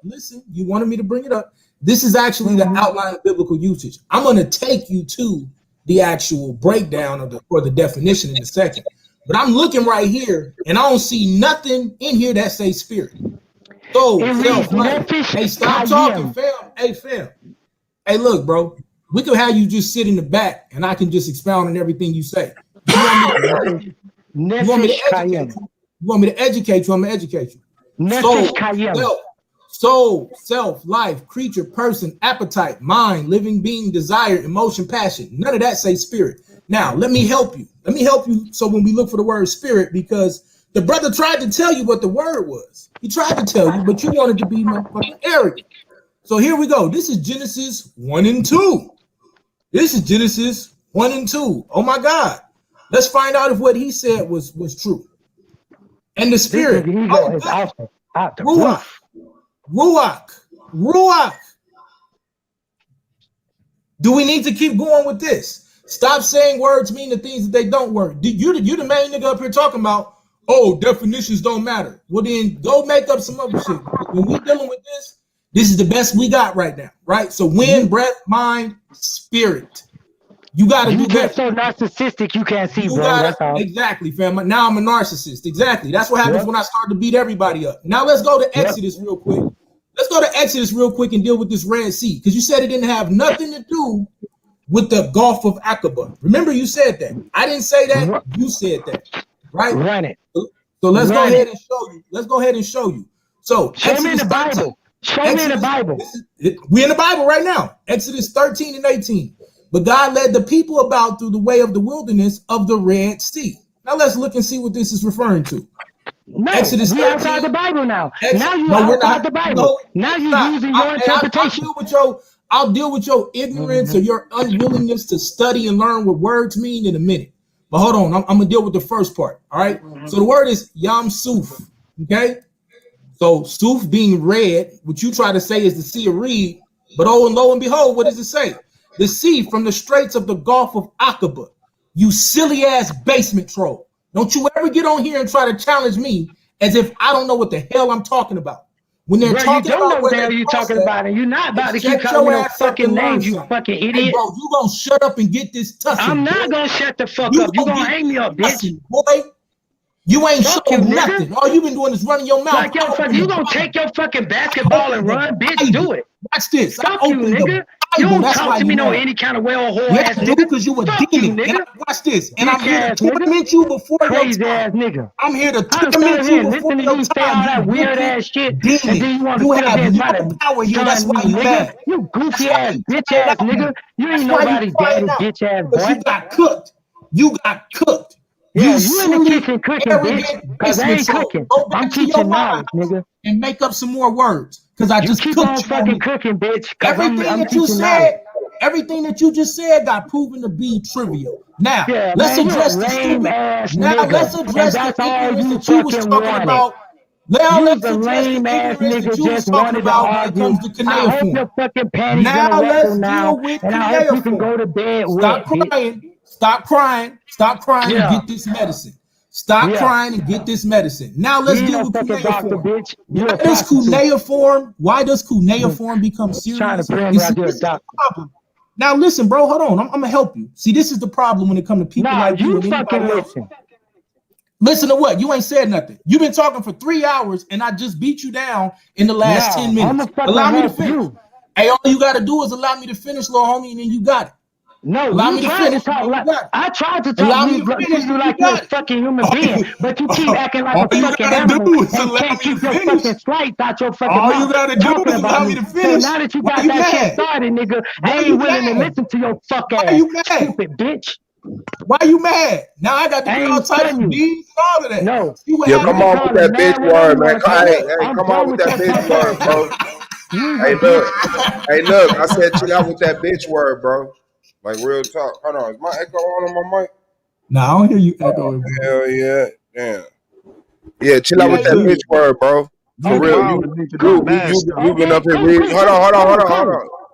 listen. You wanted me to bring it up. This is actually the outline of biblical usage. I'm going to take you to the actual breakdown of the definition in a second. But I'm looking right here, and I don't see nothing in here that says spirit. So, hey, stop talking, fam. Hey, fam. Hey, look, bro. We could have you just sit in the back, and I can just expound on everything you say. You want me to educate you? I'm going to educate you. Soul, self, life, creature, person, appetite, mind, living being, desire, emotion, passion. None of that say spirit. Now, let me help you. So when we look for the word spirit, because the brother tried to tell you what the word was. He tried to tell you, but you wanted to be motherfucking arrogant. So here we go. This is Genesis 1 and 2. Oh my God. Let's find out if what he said was true. And the spirit. Ruach. Do we need to keep going with this? Stop saying words mean the things that they don't work. You the main nigga up here talking about, oh, definitions don't matter. Well, then go make up some other shit. When we dealing with this is the best we got right now, right? So wind, breath, mind, spirit. You got to do better. So narcissistic, you can't see, bro. That's all. Exactly, fam. Now I'm a narcissist. Exactly. That's what happens when I start to beat everybody up. Now let's go to Exodus real quick. And deal with this Red Sea, because you said it didn't have nothing to do with the Gulf of Aqaba. Remember, you said that. I didn't say that. You said that, right? Run it. So let's go ahead and show you. So show me in the Bible. Me in the Bible. We're in the Bible right now. Exodus 13 and 18. But God led the people about through the way of the wilderness of the Red Sea. Now let's look and see what this is referring to. No, Exodus 13. We outside the Bible now. Now you outside the Bible. Now you're using your interpretation. I'll deal with your ignorance or your unwillingness to study and learn what words mean in a minute. But hold on, I'm gonna deal with the first part. All right. So the word is Yam Suf. Okay. So Suf being red, what you try to say is the sea of reed. But oh, and lo and behold, what does it say? The sea from the straits of the Gulf of Aqaba. You silly ass basement troll. Don't you ever get on here and try to challenge me as if I don't know what the hell I'm talking about. When they're talking about what you're talking about, and you're not about to keep calling me no fucking names, you fucking idiot. Hey, bro, you gonna shut up and get this tussle. I'm not gonna shut the fuck up. You gonna hang me up, bitch. Boy, you ain't showing nothing. All you been doing is running your mouth. Like you gonna take your fucking basketball and run, bitch? Do it. Watch this. Fuck you, nigga. You don't talk to me no any kind of whore ass nigga. Because you a demon. Nigga. Watch this. And I'm here to torment you before crazy ass nigga. I'm here to torment you before your time. Say all that weird ass shit, and then you want to sit up here and try to power here. That's why you mad. You goofy ass bitch ass nigga. You ain't nobody's daddy bitch ass boy. You got cooked. Yeah, you in the kitchen cooking, bitch. Because I ain't cooking. I'm teaching knowledge, nigga. And make up some more words. Because I just keep on fucking cooking, bitch. Everything that you just said got proven to be trivial. Now, let's address the stupid. Now, let's address the ignorance that you was talking about. Now, let's address the ignorance that you was talking about when it comes to cuneiform. Now, let's deal with cuneiform. And I hope you can go to bed with Stop crying and get this medicine. Stop crying and get this medicine. Now let's deal with cuneiform. Why does cuneiform become serious? Now listen, bro, hold on. I'm gonna help you. See, this is the problem when it comes to people like you. Fucking listen. Listen to what? You ain't said nothing. You've been talking for 3 hours, and I just beat you down in the last 10 minutes. Allow me to finish. Hey, all you gotta do is allow me to finish, little homie, and then you got it. No, Allow you me to tried to finish. talk like I tried to talk Allow me to to finish. you You like you're a got it. fucking human being, but you keep acting like All a you fucking gotta animal do is and allow can't me to keep your finish. fucking slice out your fucking All you mouth gotta do talking is about allow me me. to So finish. now that you Why got you that shit mad? started, nigga, Why I you ain't willing to mad? listen to your fuck Why ass, you mad? stupid bitch. Why you mad? Now I got to I get all ain't types studying of you. beans and all of that. No, See what Yeah, you come can happens? on with call it that bitch mad, whatever word, you man. want to call it. Hey, I'm come on done with with that your bitch fuck word, ass, bro. nigga. You's a Hey, bitch. look. Hey, look. I said chill out with that bitch word, bro. Like real talk. Hold on. Is my echo on my mic? Nah, I don't hear you Oh, echoing, bro. hell yeah. Damn. Yeah, chill out Yeah, with Hey, that look. bitch word, bro. you For real. Okay, wild You enough to be you cool. you master. you been Okay, up here cool, reading. cool, cool, Hold on.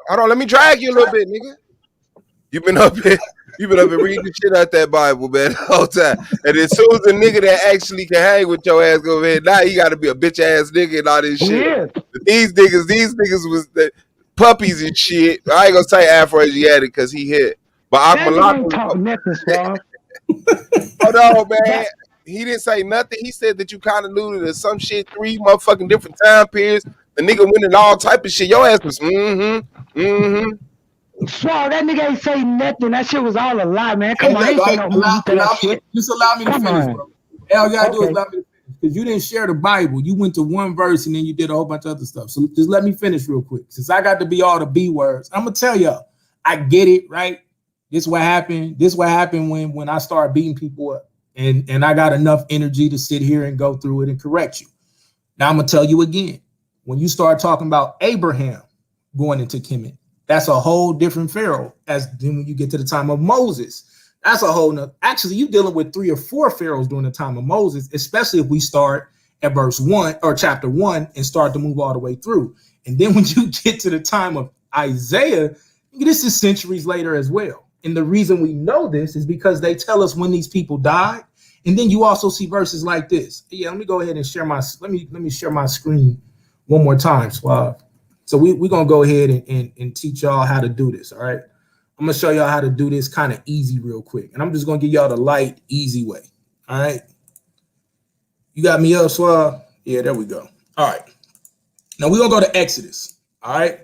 Hold on. Let me drag you a little bit, nigga. You been up here. You been up here reading the shit out that Bible, man, the whole time. And as soon as a nigga that actually can hang with your ass go ahead, now he got to be a bitch ass nigga and all this He shit. is. These niggas was the puppies and shit. I ain't gonna say Afro-Asiatic because he hit. But That nigga ain't Akmalaka, talk nothing, Suave. hold on, man. That He didn't say nothing. He said that you kind of alluded to some shit, 3 motherfucking different time periods. The nigga went in all type of shit. Your ass was Suave, that nigga ain't say nothing. That shit was all a lie, man. Hey, Come on, I look, ain't say no to that allow me to shit. just allow me to Come finish, on. bro. All you gotta do is Okay. allow me to finish because you didn't share the Bible. You went to one verse and then you did a whole bunch of other stuff. So just let me finish real quick. Since I got to be all the B words, I'm gonna tell y'all. I get it, right? This what happened. This what happened when I started beating people up, and I got enough energy to sit here and go through it and correct you. Now I'm gonna tell you again. When you start talking about Abraham going into Kemet, that's a whole different Pharaoh. As then when you get to the time of Moses, that's a whole nother. Actually, you dealing with 3 or 4 pharaohs during the time of Moses, especially if we start at verse 1 or chapter 1 and start to move all the way through. And then when you get to the time of Isaiah, this is centuries later as well. And the reason we know this is because they tell us when these people died. And then you also see verses like this. Yeah, let me go ahead and share my let me share my screen one more time, Suave. So we're gonna go ahead and teach y'all how to do this. All right. I'm gonna show y'all how to do this kind of easy real quick. And I'm just gonna give y'all the light, easy way. All right. You got me up, Suave? Yeah, there we go. All right. Now we're gonna go to Exodus. All right.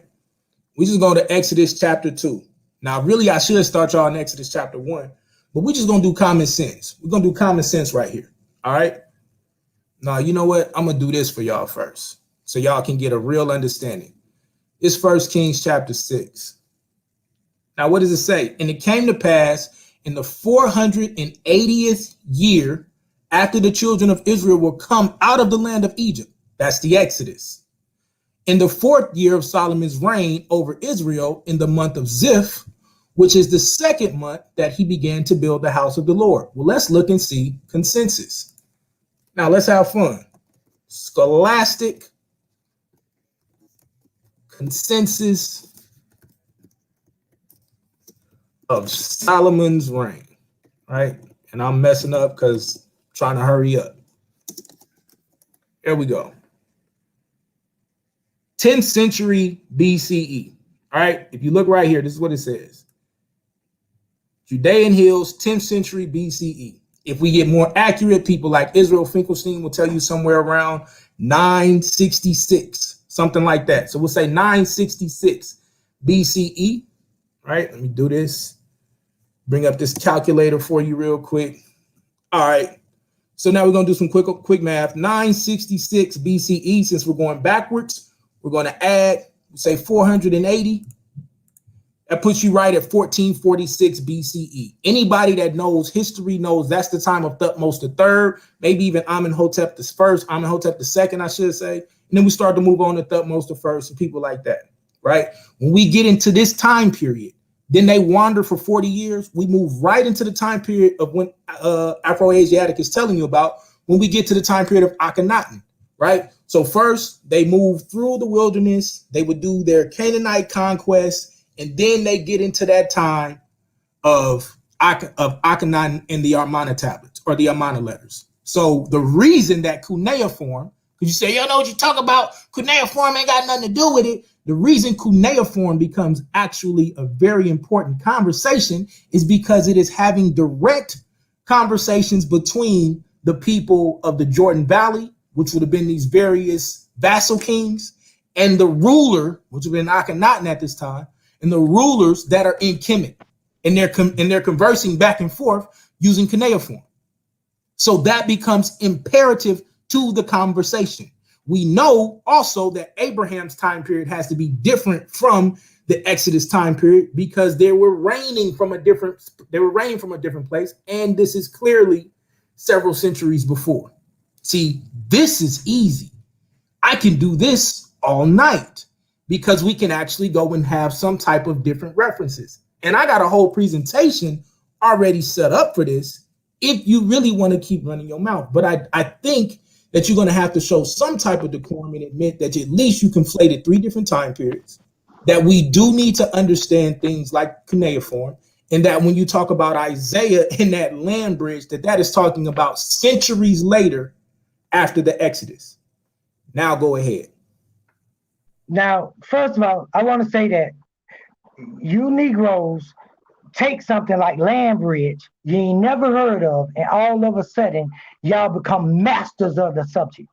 We just go to Exodus chapter 2. Now, really, I should start y'all in Exodus chapter 1, but we're just gonna do common sense. We're gonna do common sense right here. All right. Now, you know what? I'm gonna do this for y'all first, so y'all can get a real understanding. It's 1 Kings chapter 6. Now, what does it say? And it came to pass in the 480th year after the children of Israel were come out of the land of Egypt. That's the Exodus. In the 4th year of Solomon's reign over Israel, in the month of Ziph, which is the 2nd month that he began to build the house of the Lord. Well, let's look and see consensus. Now, let's have fun. Scholastic consensus of Solomon's reign, right? And I'm messing up because I'm trying to hurry up. There we go. 10th century BCE. All right. If you look right here, this is what it says. Judean Hills, 10th century BCE. If we get more accurate, people like Israel Finkelstein will tell you somewhere around 966, something like that. So we'll say 966 BCE. All right. Let me do this. Bring up this calculator for you real quick. All right. So now we're going to do some quick math. 966 BCE, since we're going backwards, we're going to add, say 480. That puts you right at 1446 BCE. Anybody that knows history knows that's the time of Thutmose III, maybe even Amenhotep I, Amenhotep II, I should say. And then we start to move on to Thutmose I and people like that, right? When we get into this time period, then they wander for 40 years. We move right into the time period of when Afro-Asiatic is telling you about when we get to the time period of Akhenaten, right? So first, they move through the wilderness. They would do their Canaanite conquest. And then they get into that time of Akhenaten and the Amarna tablets or the Amarna letters. So the reason that cuneiform, because you say, you know what you talk about, cuneiform ain't got nothing to do with it. The reason cuneiform becomes actually a very important conversation is because it is having direct conversations between the people of the Jordan Valley, which would have been these various vassal kings, and the ruler, which would have been Akhenaten at this time, and the rulers that are in Kemet. and they're conversing back and forth using cuneiform. So that becomes imperative to the conversation. We know also that Abraham's time period has to be different from the Exodus time period because they were reigning from a different place, and this is clearly several centuries before. See, this is easy. I can do this all night because we can actually go and have some type of different references. And I got a whole presentation already set up for this if you really want to keep running your mouth. But I think that you're going to have to show some type of decorum and admit that at least you conflated 3 different time periods, that we do need to understand things like cuneiform, and that when you talk about Isaiah in that land bridge, that is talking about centuries later after the Exodus. Now go ahead. Now, first of all, I want to say that you Negroes take something like land bridge you ain't never heard of, and all of a sudden, y'all become masters of the subject.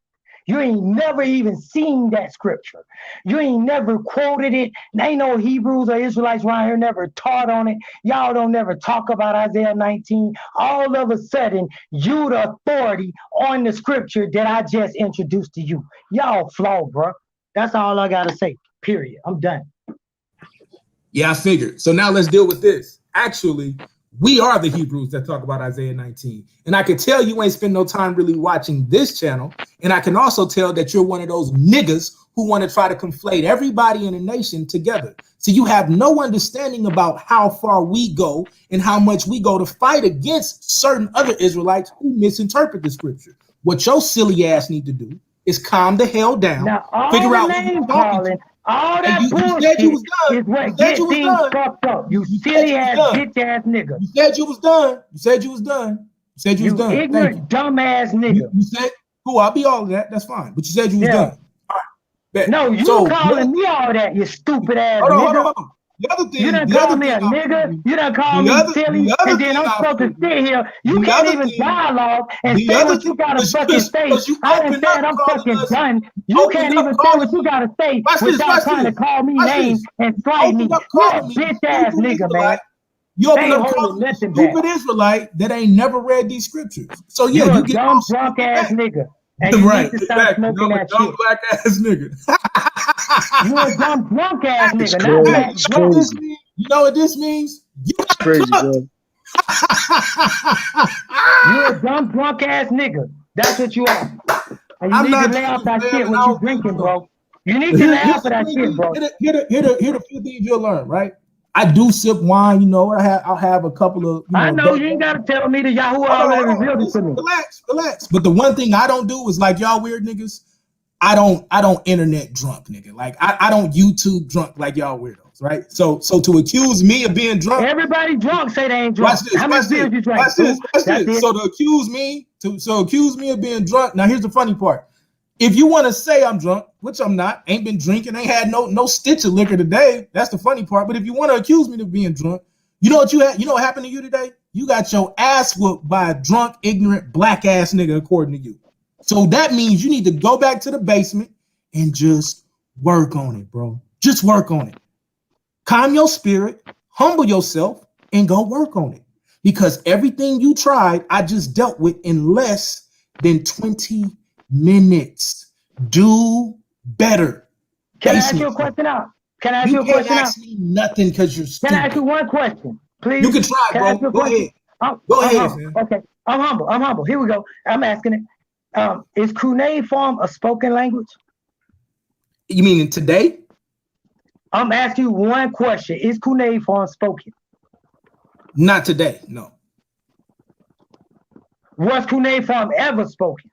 You ain't never even seen that scripture. You ain't never quoted it. There ain't no Hebrews or Israelites around here never taught on it. Y'all don't never talk about Isaiah 19. All of a sudden, you the authority on the scripture that I just introduced to you. Y'all flawed, bro. That's all I gotta say, period. I'm done. Yeah, I figured. So now let's deal with this. Actually, we are the Hebrews that talk about Isaiah 19. And I can tell you ain't spend no time really watching this channel. And I can also tell that you're one of those niggas who want to try to conflate everybody in a nation together. So you have no understanding about how far we go and how much we go to fight against certain other Israelites who misinterpret the scripture. What your silly ass need to do is calm the hell down, now, figure all out the who you're name talking calling, to. all that You bullshit said you was done. is what You said gets you was things done. fucked up. You You said silly you was ass, done. bitch ass nigga. You said you was done. You said you was done. You said you was done. Thank Ignorant, you. dumb ass nigga. You said, cool, I'll be all of that. That's fine. But you said you was Yeah. done. All right. Bet. No, you So, calling me all that, you stupid ass hold nigga. on. The other thing, You done call me a nigga. You done call me silly, and then I'm supposed to sit here. You can't even dialogue and say what you gotta fucking say. I done said I'm fucking done. You can't even say what you gotta say without trying to call me names and slight me. You a bitch ass nigga, man. You open up holding calling me a nothing back. stupid Israelite that ain't never read these scriptures. So yeah, You you a get dumb drunk ass nigga. And you right, need to stop smoking that dumb shit. black ass nigga. You a dumb drunk ass It's nigga, crazy. not black It's drunk. crazy. You know what this means? You got Crazy, cooked. bro. You a dumb drunk ass nigga. That's what you are. And you I'm need to not lay off that drinking, shit fam, what and I you don't think drinking, so. bro. You need to lay off of that shit, bro. Here the few things you'll learn, right? I do sip wine, you know. I'll have a couple of, I know you ain't gotta tell me that Yahoo already revealed it to me. Relax. But the one thing I don't do is like y'all weird niggas. I don't internet drunk, nigga. Like I don't YouTube drunk like y'all weirdos, right? So to accuse me of being drunk, everybody drunk say they ain't drunk. How many beers you drank? Watch this. So to accuse me of being drunk. Now here's the funny part. If you want to say I'm drunk, which I'm not, ain't been drinking, ain't had no stitch of liquor today. That's the funny part. But if you want to accuse me of being drunk, you know what you had? You know what happened to you today? You got your ass whooped by a drunk, ignorant, black ass nigga, according to you. So that means you need to go back to the basement and just work on it, bro. Just work on it. Calm your spirit, humble yourself, and go work on it. Because everything you tried, I just dealt with in less than 20 minutes. Do better. Can I ask you a question out? Can I ask you a question out? You can't ask me nothing because you're stupid. Can I ask you one question, please? You can try, bro. Go ahead. Go ahead, man. Okay, I'm humble. Here we go. I'm asking it. Is cuneiform a spoken language? You mean today? I'm asking you one question. Is cuneiform spoken? Not today, no. Was cuneiform ever spoken?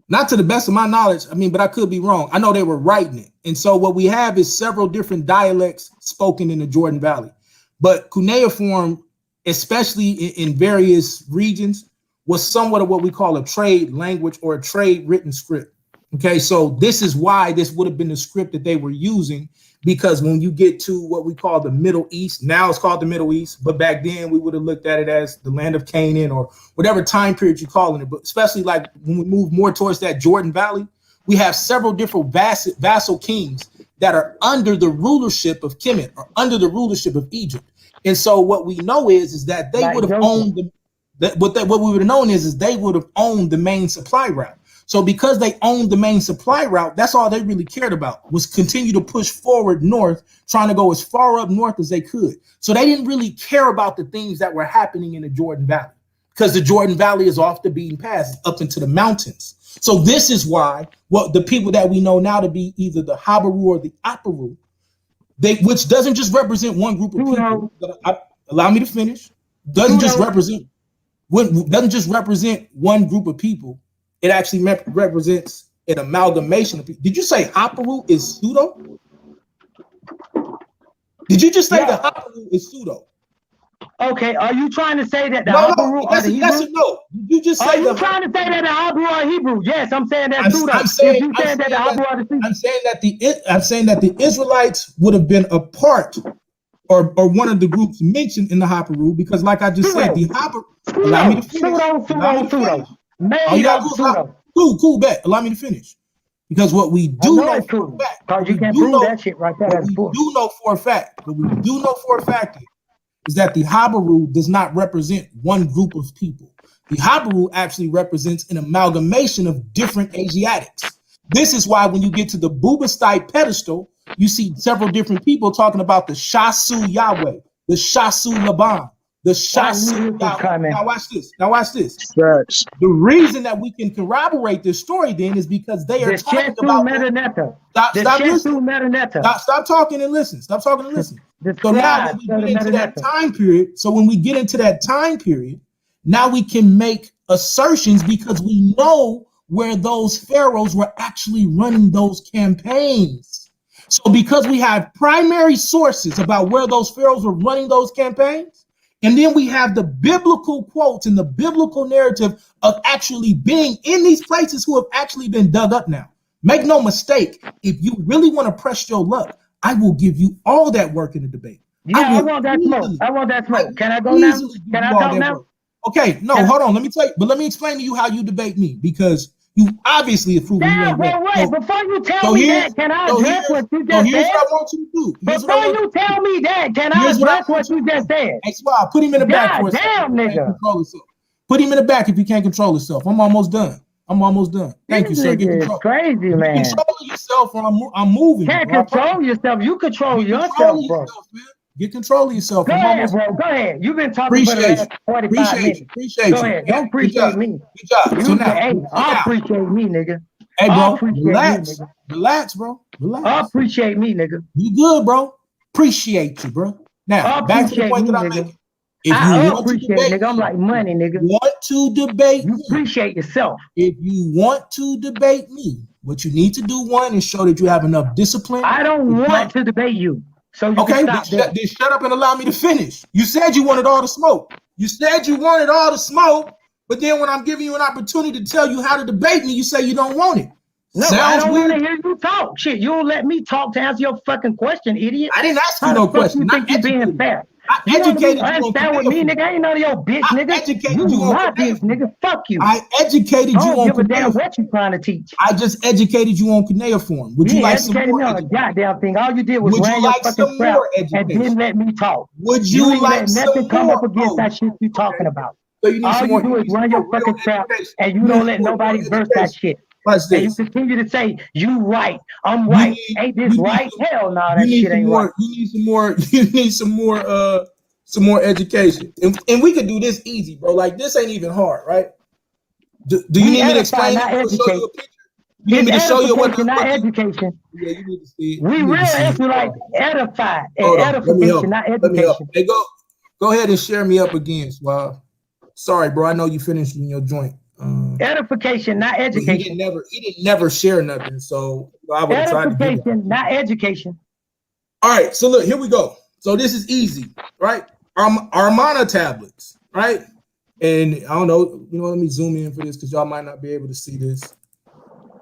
Not to the best of my knowledge. I mean, but I could be wrong. I know they were writing it. And so what we have is several different dialects spoken in the Jordan Valley. But cuneiform, especially in various regions, was somewhat of what we call a trade language or a trade written script. Okay, so this is why this would have been the script that they were using, because when you get to what we call the Middle East, now it's called the Middle East, but back then we would have looked at it as the land of Canaan or whatever time period you're calling it. But especially like when we move more towards that Jordan Valley, we have several different vassal kings that are under the rulership of Kemet or under the rulership of Egypt. And so what we know is that they would have owned what we would have known is they would have owned the main supply route. So because they owned the main supply route, that's all they really cared about was continue to push forward north, trying to go as far up north as they could. So they didn't really care about the things that were happening in the Jordan Valley, because the Jordan Valley is off the beaten path up into the mountains. So this is why what the people that we know now to be either the Habaru or the Aparu, which doesn't just represent one group of people. Allow me to finish. Doesn't just represent one group of people. It actually represents an amalgamation of people. Did you say Haparu is pseudo? Did you just say the Haparu is pseudo? Okay, are you trying to say that the Habaru are the Hebrew? Yes or no? You just say are you trying to say that the Habaru are Hebrew? Yes, I'm saying that pseudo. I'm saying that the Israelites would have been a part or one of the groups mentioned in the Haparu, because like I just said, the Haparu. Allow me to finish. Cool, bet. Allow me to finish. Because what we do know for a fact, because you can't prove that shit right there. What we do know for a fact is that the Habaru does not represent one group of people. The Habaru actually represents an amalgamation of different Asiatics. This is why when you get to the Bubastite pedestal, you see several different people talking about the Shasu Yahweh, the Shasu Laban, the Shasu Yahweh. Now watch this. Facts. The reason that we can corroborate this story then is because they are talking about Stop talking and listen. So now when we get into that time period, now we can make assertions because we know where those pharaohs were actually running those campaigns. So because we have primary sources about where those pharaohs were running those campaigns, and then we have the biblical quotes and the biblical narrative of actually being in these places who have actually been dug up now. Make no mistake, if you really want to press your luck, I will give you all that work in the debate. Yeah, I want that smoke. Can I go now? Can I talk now? Okay, no, hold on. Let me explain to you how you debate me, because you obviously have proven you ain't wait. Before you tell me that, can I address what you just said? Here's what I want you to do. Before you tell me that, can I address what you just said? Hey, Suave, put him in the back for a second. Damn, nigga. Put him in the back if you can't control yourself. I'm almost done. Thank you, sir. Get control. Crazy, man. Control yourself, or I'm moving. Can't control yourself. You control yourself, bro. Get control of yourself. Go ahead, bro. Go ahead. You've been talking for the last 45 minutes. Go ahead. Don't appreciate me. Good job. So now, I'll appreciate me, nigga. Hey, bro. Relax, bro. I'll appreciate me, nigga. You good, bro? Appreciate you, bro. Now, back to the point that I'm making. If you want to debate, nigga, I'm like money, nigga. Want to debate? You appreciate yourself. If you want to debate me, what you need to do, one, is show that you have enough discipline. I don't want to debate you. So you okay, then shut up and allow me to finish. You said you wanted all the smoke. But then when I'm giving you an opportunity to tell you how to debate me, you say you don't want it. No, I don't want to hear you talk. Shit, you don't let me talk to answer your fucking question, idiot. I didn't ask you no question. You think you're being fair? I educated you on with me, nigga. Ain't none of your bitch, nigga. I educated you on bitch, nigga. Fuck you. I educated you on. I don't give a damn what you trying to teach. I just educated you on cuneiform. Would you like some more? You educated me on a goddamn thing. All you did was run your fucking crap and didn't let me talk. Would you like some more? Nothing come up against that shit you talking about. So you need all you do is run your fucking crap and you don't let nobody verse that shit. And you continue to say, you right, I'm right. Ain't this right? Hell no, that shit ain't right. You need some more education. And we could do this easy, bro. Like, this ain't even hard, right? Do you need me to explain it? You need me to show you what not education. Yeah, you need to see it. We real Israelite edify and edification, not education. Hey, go ahead and share me up again, Suave. Sorry, bro. I know you finished in your joint. Edification, not education. He didn't never share nothing, so I would have tried to do that. Edification, not education. All right, so look, here we go. So this is easy, right? Armana tablets, right? And I don't know, let me zoom in for this because y'all might not be able to see this.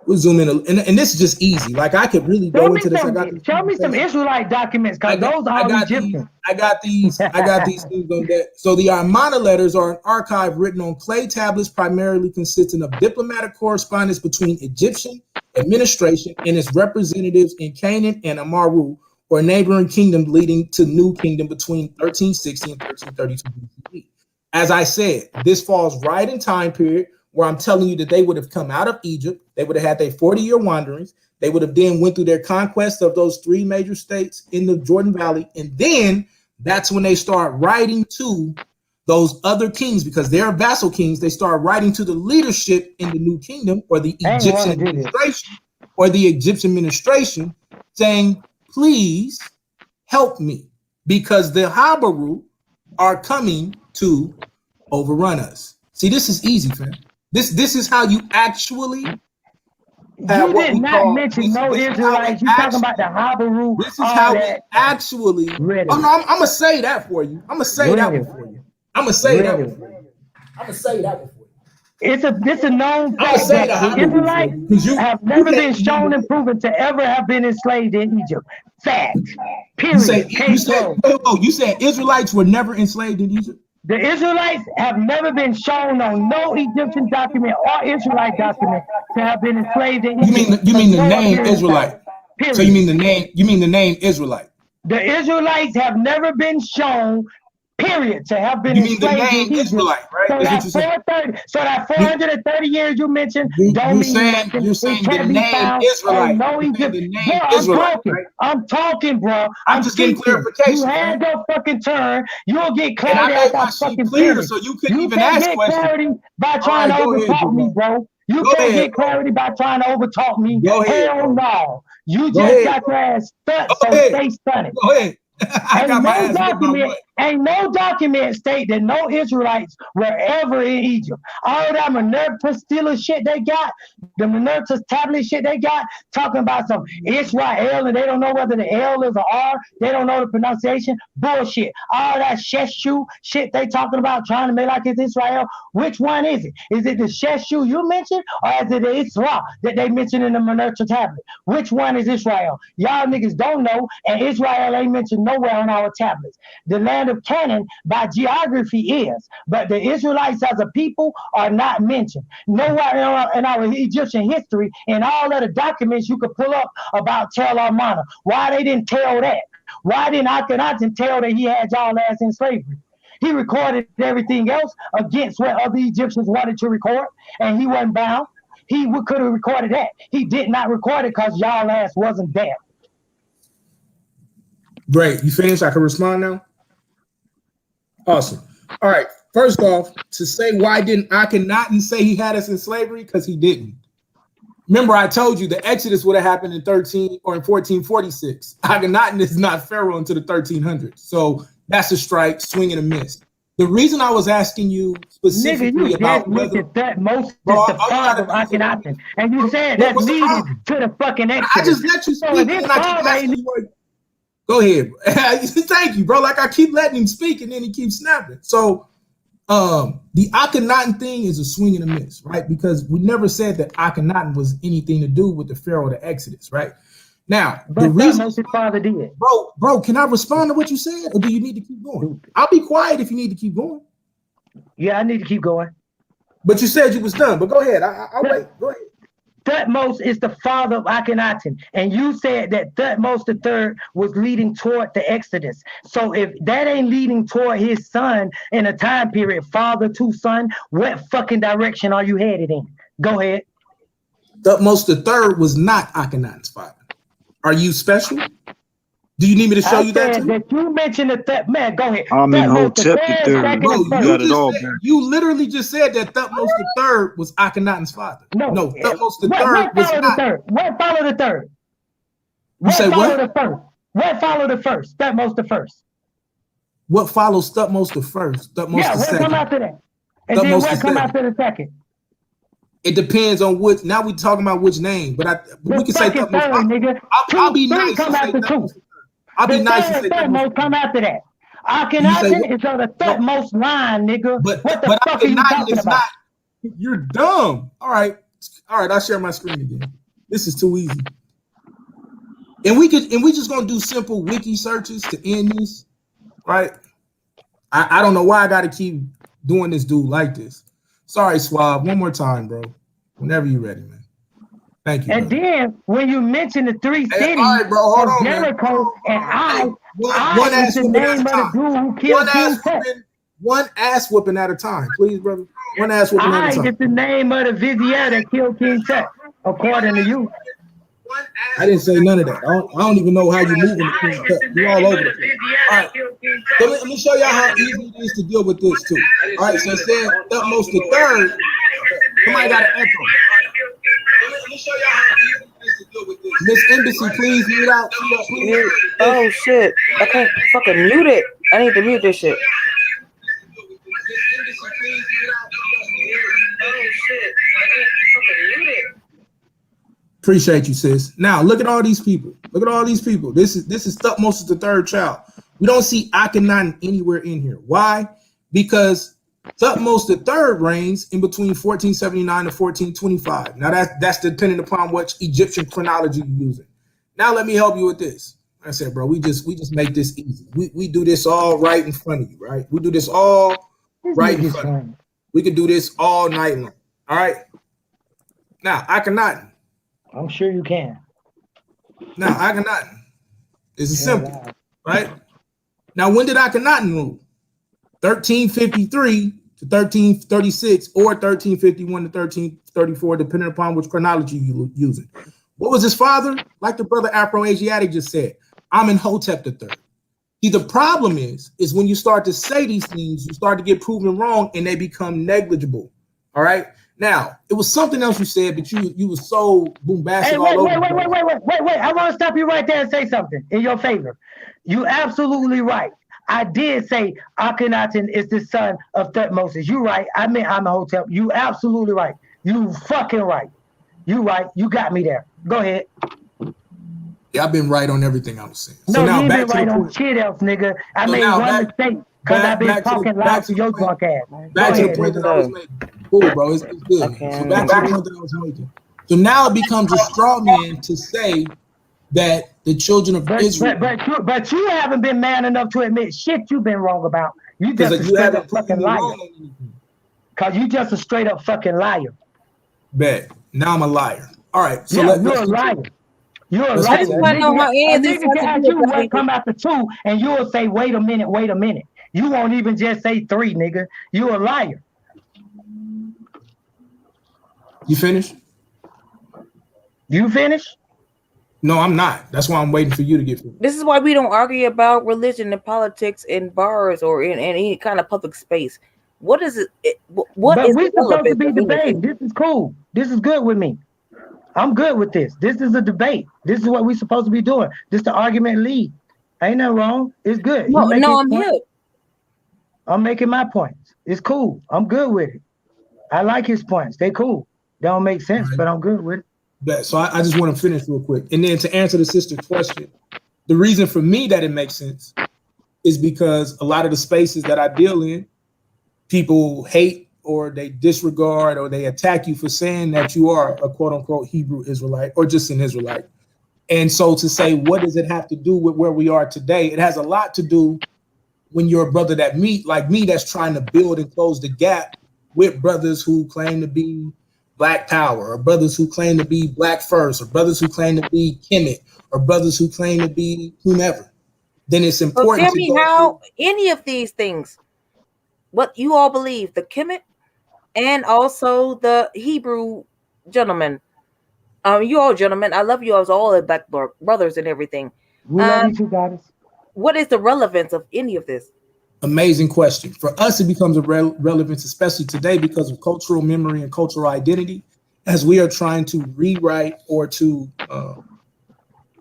We'll zoom in, and this is just easy. Like, I could really go into this. Show me some Israelite documents, because those are Egyptian. I got these things on that. So the Armana letters are an archive written on clay tablets, primarily consisting of diplomatic correspondence between Egyptian administration and its representatives in Canaan and Amaru, or a neighboring kingdom leading to new kingdom between 1360 and 1332 BCE. As I said, this falls right in time period where I'm telling you that they would have come out of Egypt. They would have had their 40-year wanderings. They would have then went through their conquest of those 3 major states in the Jordan Valley. And then that's when they start writing to those other kings, because they're vassal kings. They start writing to the leadership in the new kingdom, or the Egyptian administration, saying, please help me, because the Habaru are coming to overrun us. See, this is easy, fam. This is how you actually have you what did we not call mention no Israelites. You talking about the Habaru? This is how we actually. Ready. Oh no, I'm gonna say that for you. I'm gonna say that one for you. I'm gonna say that one for you. I'm gonna say that one for you. It's a known fact that the Israelites have never been shown and proven to ever have been enslaved in Egypt. Fact. Period. You said Israelites were never enslaved in Egypt? The Israelites have never been shown on no Egyptian document or Israelite document to have been enslaved in Egypt. You mean the name Israelite? So you mean the name Israelite? The Israelites have never been shown, period, to have been enslaved in Egypt. Israelite, right? So that 430 years you mentioned don't mean nothing. It can't be found on no Egypt. Bro, I'm talking, bro. I'm just getting clarification. You had your fucking turn. You'll get clarity after I fucking finish. So you couldn't even ask questions. Clarity by trying to overtalk me, bro. You can't get clarity by trying to overtalk me. Hell no. You just got your ass stuck, so stay stunning. Go ahead. Ain't no document state that no Israelites were ever in Egypt. All that Minerva Stela shit they got, the Minerva tablet shit they got, talking about some Israel and they don't know whether the L is an R, they don't know the pronunciation. Bullshit. All that Sheshu shit they talking about, trying to make like it's Israel. Which one is it? Is it the Sheshu you mentioned, or is it the Isra that they mentioned in the Minerva tablet? Which one is Israel? Y'all niggas don't know, and Israel ain't mentioned nowhere on our tablets. The land of Canaan by geography is, but the Israelites as a people are not mentioned. Nowhere in our Egyptian history, in all of the documents you could pull up about Tel Armana. Why they didn't tell that? Why didn't Akhenaten tell that he had y'all ass in slavery? He recorded everything else against what other Egyptians wanted to record, and he wasn't bound. He could have recorded that. He did not record it because y'all ass wasn't there. Great. You finished? I can respond now? Awesome. All right. First off, to say why didn't Akhenaten say he had us in slavery? Because he didn't. Remember, I told you the Exodus would have happened in 1446. Akhenaten is not Pharaoh until the 1300s. So that's a strike, swing and a miss. The reason I was asking you specifically about whether that most is the father of Akhenaten, and you said that's leading to the fucking Exodus. I just let you speak, and I keep asking you. Go ahead. Thank you, bro. Like I keep letting him speak, and then he keeps snapping. So, the Akhenaten thing is a swing and a miss, right? Because we never said that Akhenaten was anything to do with the Pharaoh of the Exodus, right? Now, but the reason his father did, bro, can I respond to what you said, or do you need to keep going? I'll be quiet if you need to keep going. Yeah, I need to keep going. But you said you was done. But go ahead. I'll wait. Go ahead. Thutmose is the father of Akhenaten, and you said that Thutmose III was leading toward the Exodus. So if that ain't leading toward his son in a time period, father to son, what fucking direction are you headed in? Go ahead. Thutmose III was not Akhenaten's father. Are you special? Do you need me to show you that too? That you mentioned that man. Go ahead. Amenhotep III. Bro, you literally just said that Thutmose III was Akhenaten's father. No, Thutmose III was not. What followed the third? You say what? What followed the first? Thutmose the first. What follows Thutmose the first? Thutmose the second. What come after that? And then what come after the second? It depends on which. Now we're talking about which name, but we can say Thutmose. I'll be nice and say Thutmose. I'll be nice and say Thutmose come after that. Akhenaten is on the Thutmose line, nigga. What the fuck are you talking about? You're dumb. All right. I'll share my screen again. This is too easy. And we just gonna do simple wiki searches to end this, right? I don't know why I got to keep doing this dude like this. Sorry, Suave. One more time, bro. Whenever you're ready, man. Thank you. And brother. then when you mention the three cities All right, bro. Hold of on, man. Jericho, and Hey, I one is ass the whooping at a name of the time. dude who One killed ass King Tut. whooping. One ass whooping at a time, please, brother. One ass whooping at a I time. is the name of the vizier that killed King Tut, according to you. I didn't say none of that. I don't even know how you moving the King Tut. You all over the place. All right. So let me show y'all how easy it is to deal with this too. All right. So it said Thutmose the third. Somebody got an echo. Let me show y'all how easy it is to deal with this. Miss Embassy, please mute out. Please. Oh shit! I can't fucking mute it. I need to mute this shit. Appreciate you, sis. Now look at all these people. Look at all these people. This is Thutmose the third child. We don't see Akhenaten anywhere in here. Why? Because Thutmose the third reigns in between 1479 and 1425. Now that's depending upon what Egyptian chronology you're using. Now let me help you with this. Like I said, bro, we just make this easy. We do this all right in front of you, right? We do this all right in front of you. We could do this all night long. All right. Now Akhenaten. I'm sure you can. Now Akhenaten is simple, right? Now when did Akhenaten rule? 1353 to 1336 or 1351 to 1334, depending upon which chronology you're using. What was his father? Like the brother Afro-Asiatic just said, Amenhotep III. See, the problem is when you start to say these things, you start to get proven wrong and they become negligible. All right. Now, it was something else you said, but you were so bombastic. Hey, wait. I want to stop you right there and say something in your favor. You absolutely right. I did say Akhenaten is the son of Thutmose. You right. I meant Amenhotep. You absolutely right. You fucking right. You right. You got me there. Go ahead. Yeah, I've been right on everything I was saying. No, So now you back been to right the on point. shit else, nigga. I So made now one mistake because I've been talking loud to your drunk ass. Back to the point that I was making. Cool, bro. It's good. So back to the point that I was making. So now it becomes a straw man to say that the children of Israel. But you haven't been man enough to admit shit you've been wrong about. You just a straight up fucking liar. Cause you just a straight up fucking liar. Bet. Now I'm a liar. All right. So yeah, you're a liar. You're a liar. I just want to know how any of this nigga has can to ask do you with what come after 2, and you'll say, wait a minute. You won't even just say 3, nigga. You're a liar. You finished? You finished? No, I'm not. That's why I'm waiting for you to get finished. This is why we don't argue about religion and politics in bars or in any kind of public space. What is it? What is we supposed to be relevant? debating. This is cool. This is good with me. I'm good with this. This is a debate. This is what we're supposed to be doing. This the argument lead. Ain't nothing wrong. It's good. No, I'm here. I'm making my points. It's cool. I'm good with it. I like his points. They cool. They don't make sense, but I'm good with it. So I just want to finish real quick. And then to answer the sister's question, the reason for me that it makes sense is because a lot of the spaces that I deal in, people hate or they disregard or they attack you for saying that you are a quote unquote Hebrew Israelite or just an Israelite. And so to say, what does it have to do with where we are today? It has a lot to do when you're a brother like me, that's trying to build and close the gap with brothers who claim to be Black Power, or brothers who claim to be Black First, or brothers who claim to be Kemet, or brothers who claim to be whomever. Then it's important. So tell me how any of these things, what you all believe, the Kemet and also the Hebrew gentlemen. You all gentlemen, I love you as all Black brothers and everything. We love you too, goddess. What is the relevance of any of this? Amazing question. For us, it becomes a relevance, especially today, because of cultural memory and cultural identity, as we are trying to rewrite or to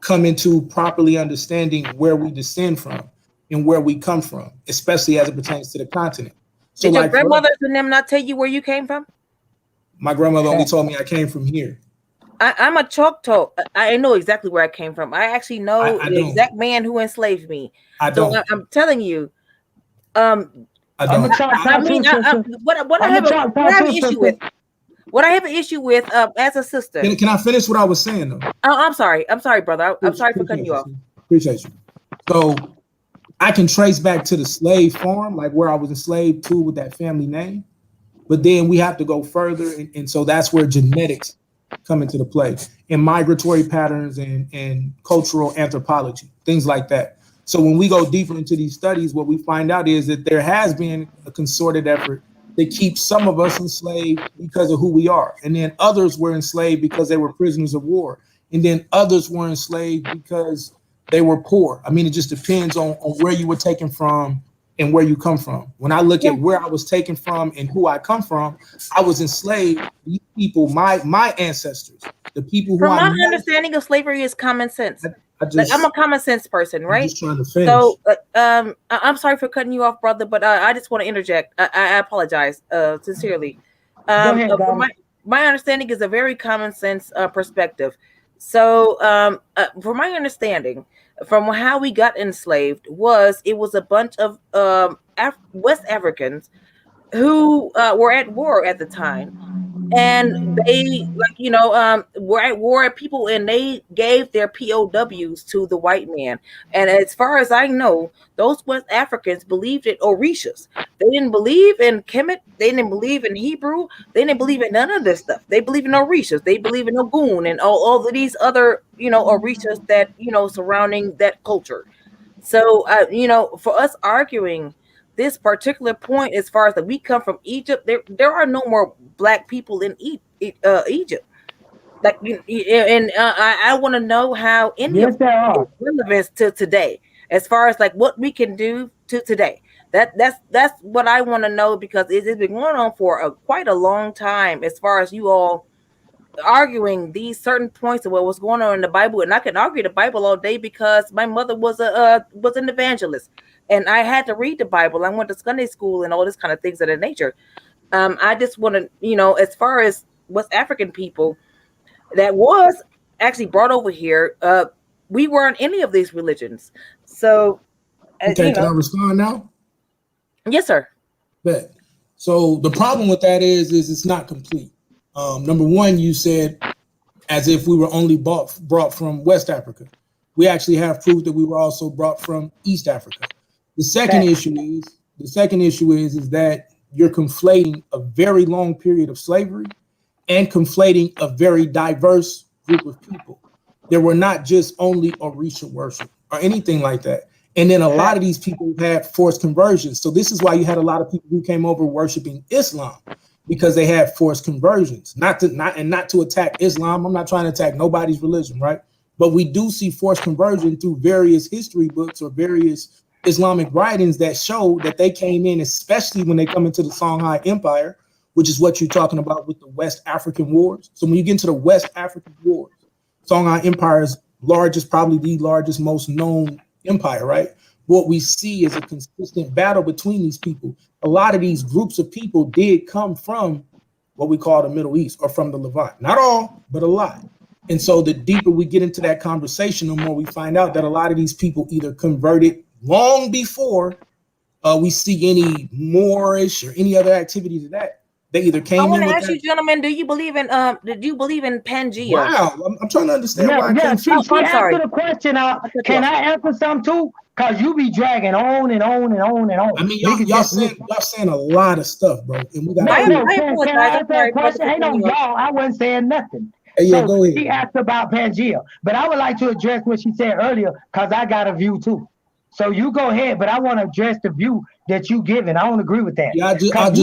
come into properly understanding where we descend from and where we come from, especially as it pertains to the continent. So did your grandmothers and them not tell you where you came from? My grandmother only told me I came from here. I'm a Choctaw. I know exactly where I came from. I actually know the exact man who enslaved me. I'm telling you. What I have an issue with. What I have an issue with as a sister. Can I finish what I was saying though? I'm sorry, brother. I'm sorry for cutting you off. Appreciate you. So I can trace back to the slave farm, like where I was enslaved to with that family name. But then we have to go further, and so that's where genetics come into the play, and migratory patterns and cultural anthropology, things like that. So when we go deeper into these studies, what we find out is that there has been a concerted effort to keep some of us enslaved because of who we are. And then others were enslaved because they were prisoners of war. And then others were enslaved because they were poor. I mean, it just depends on where you were taken from and where you come from. When I look at where I was taken from and who I come from, I was enslaved. These people, my ancestors, the people who From my know, understanding of slavery is common sense. like, I'm a common sense person, right? I'm just trying to finish. So, I'm sorry for cutting you off, brother, but I just want to interject. I apologize, sincerely. Go ahead, My understanding is a very common sense perspective. So, from my understanding, from how we got enslaved it was a bunch of West Africans who were at war at the time, and they were at war at people, and they gave their POWs to the white man. And as far as I know, those West Africans believed in Orishas. They didn't believe in Kemet. They didn't believe in Hebrew. They didn't believe in none of this stuff. They believe in Orishas. They believe in Ogun and all of these other Orishas that surrounding that culture. So for us arguing this particular point, as far as that we come from Egypt, there are no more black people in Egypt. Like, and I want to know how any of that is relevant to today, as far as like what we can do to today. That's what I want to know, because it's been going on for quite a long time, as far as you all arguing these certain points of what was going on in the Bible. And I can argue the Bible all day, because my mother was an evangelist, and I had to read the Bible. I went to Sunday school and all this kind of things of that nature. I just want to, as far as West African people that was actually brought over here, we weren't any of these religions. So, okay, can I respond now? Yes, sir. Bet. So the problem with that is it's not complete. Number one, you said as if we were only brought from West Africa. We actually have proof that we were also brought from East Africa. The second issue is that you're conflating a very long period of slavery and conflating a very diverse group of people. There were not just only Orisha worship or anything like that. And then a lot of these people had forced conversions. So this is why you had a lot of people who came over worshiping Islam, because they had forced conversions. Not to attack Islam. I'm not trying to attack nobody's religion, right? But we do see forced conversion through various history books or various Islamic writings that show that they came in, especially when they come into the Songhai Empire, which is what you're talking about with the West African Wars. So when you get into the West African Wars, Songhai Empire is largest, probably the largest, most known empire, right? What we see is a consistent battle between these people. A lot of these groups of people did come from what we call the Middle East, or from the Levant. Not all, but a lot. And so the deeper we get into that conversation, the more we find out that a lot of these people either converted long before we see any Moorish or any other activity to that. They either came in. I want to ask you, gentlemen, do you believe in Pangea? Wow, I'm trying to understand why. Yeah, she asked the question. Can I answer some too? Because you be dragging on and on and on and on. I mean, y'all saying a lot of stuff, bro. And we got can I answer that question? Ain't no y'all. I wasn't saying nothing. Hey, yeah, go ahead. She asked about Pangea, but I would like to address what she said earlier, because I got a view too. So you go ahead, but I want to address the view that you given. I don't agree with that. Yeah, you said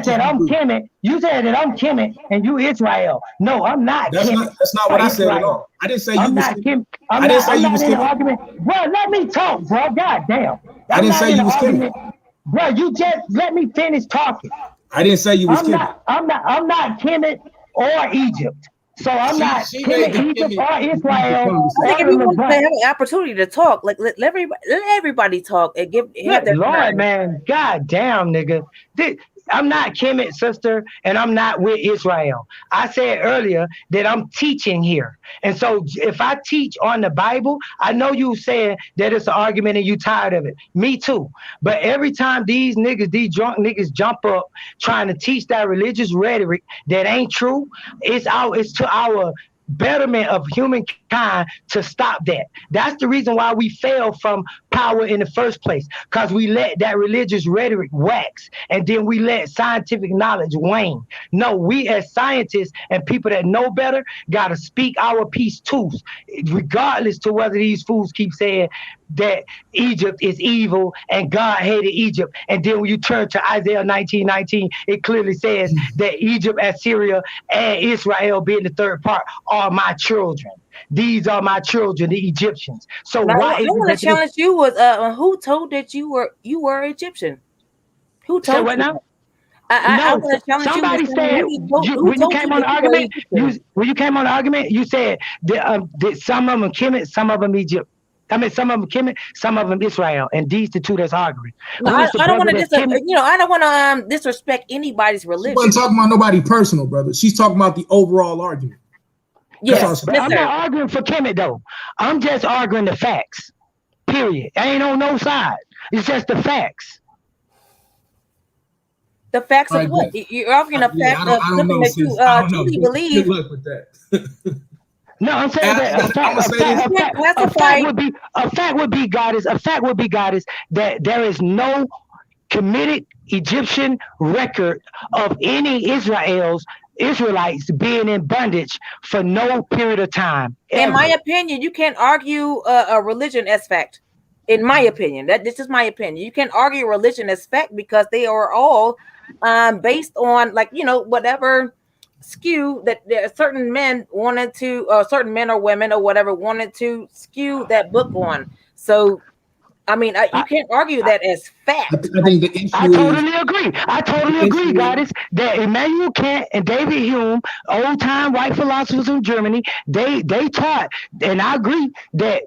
that I'm Kemet. You said that I'm Kemet and you Israel. No, I'm not. That's not what I said at all. I didn't say you was Kemet. I didn't say you was Kemet. Bro, let me talk, bro. God damn. I didn't say you was Kemet. Bro, you just let me finish talking. I didn't say you was Kemet. I'm not Kemet or Egypt. So I'm not Kemet, Egypt, or Israel. I think if you want to have an opportunity to talk, like let everybody talk and have their Lord, time. man, god damn, nigga. I'm not Kemet, sister, and I'm not with Israel. I said earlier that I'm teaching here. And so if I teach on the Bible, I know you saying that it's an argument and you tired of it. Me too. But every time these drunk niggas jump up trying to teach that religious rhetoric that ain't true, it's to our betterment of human kind to stop that. That's the reason why we fell from power in the first place, because we let that religious rhetoric wax, and then we let scientific knowledge wane. No, we as scientists and people that know better got to speak our piece too, regardless to whether these fools keep saying that Egypt is evil and God hated Egypt. And then when you turn to Isaiah 19:19, it clearly says that Egypt, Assyria, and Israel, being the third part, are my children. These are my children, the Egyptians. So Now, why I is it want that to challenge you was who told that you were Egyptian? Who say told what you? now? I No, want to challenge you with somebody saying said who when you told you came on that the you were argument, Egyptian? when you came on the argument, you said that some of them Kemet, some of them Egypt. I mean, some of them Kemet, some of them Israel, and these the two that's arguing. No, Who is the I don't brother want that's to Kemet? I don't want to disrespect anybody's She wasn't religion. talking about nobody personal, brother. She's talking about the overall argument. Yes, But I'm not arguing for Kemet though. I'm just arguing the facts. Period. I ain't on no side. It's just the facts. The facts of Right, what? You're arguing a yeah, fact I of don't something know, that you sis. I don't know. truly Good believe. luck with that. No, I'm saying And that I'm gonna say this. a fact would be goddess. A fact would be goddess that there is no committed Egyptian record of any Israelites being in bondage for no period of time. In my Ever. opinion, you can't argue a religion as fact. In my opinion, this is my opinion. You can't argue religion as fact because they are all based on, like, whatever skew that certain men wanted to, or certain men or women or whatever wanted to skew that book on. So I mean, you can't argue that as fact. I think the issue I is. totally agree. I totally agree, goddess, that Immanuel Kant and David Hume, old time white philosophers in Germany, they taught, and I agree, that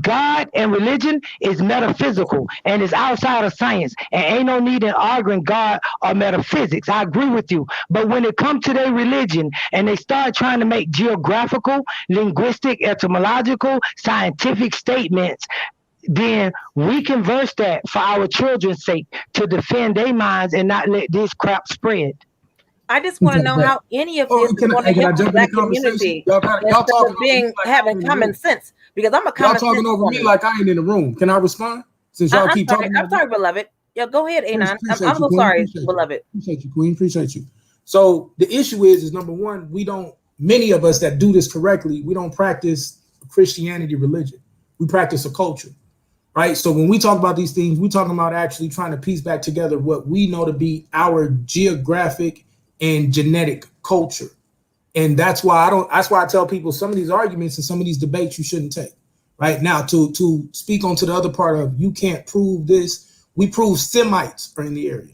God and religion is metaphysical and is outside of science, and ain't no need in arguing God or metaphysics. I agree with you. But when it comes to their religion and they start trying to make geographical, linguistic, etymological, scientific statements, then we converse that for our children's sake to defend their minds and not let this crap spread. I just want to know how any of this is going to help the Black community Y'all talking being having common sense, because I'm a common sense. Y'all talking over me like I ain't in the room. Can I respond? Since y'all keep talking. I'm sorry, beloved. Yeah, go ahead, Anon. I'm so Queen. sorry, beloved. Appreciate you, Queen. Appreciate you. So the issue is number one, many of us that do this correctly, we don't practice Christianity religion. We practice a culture. Right. So when we talk about these things, we're talking about actually trying to piece back together what we know to be our geographic and genetic culture. And that's why I tell people some of these arguments and some of these debates you shouldn't take. Right now, to speak on to the other part of you can't prove this. We prove Semites are in the area.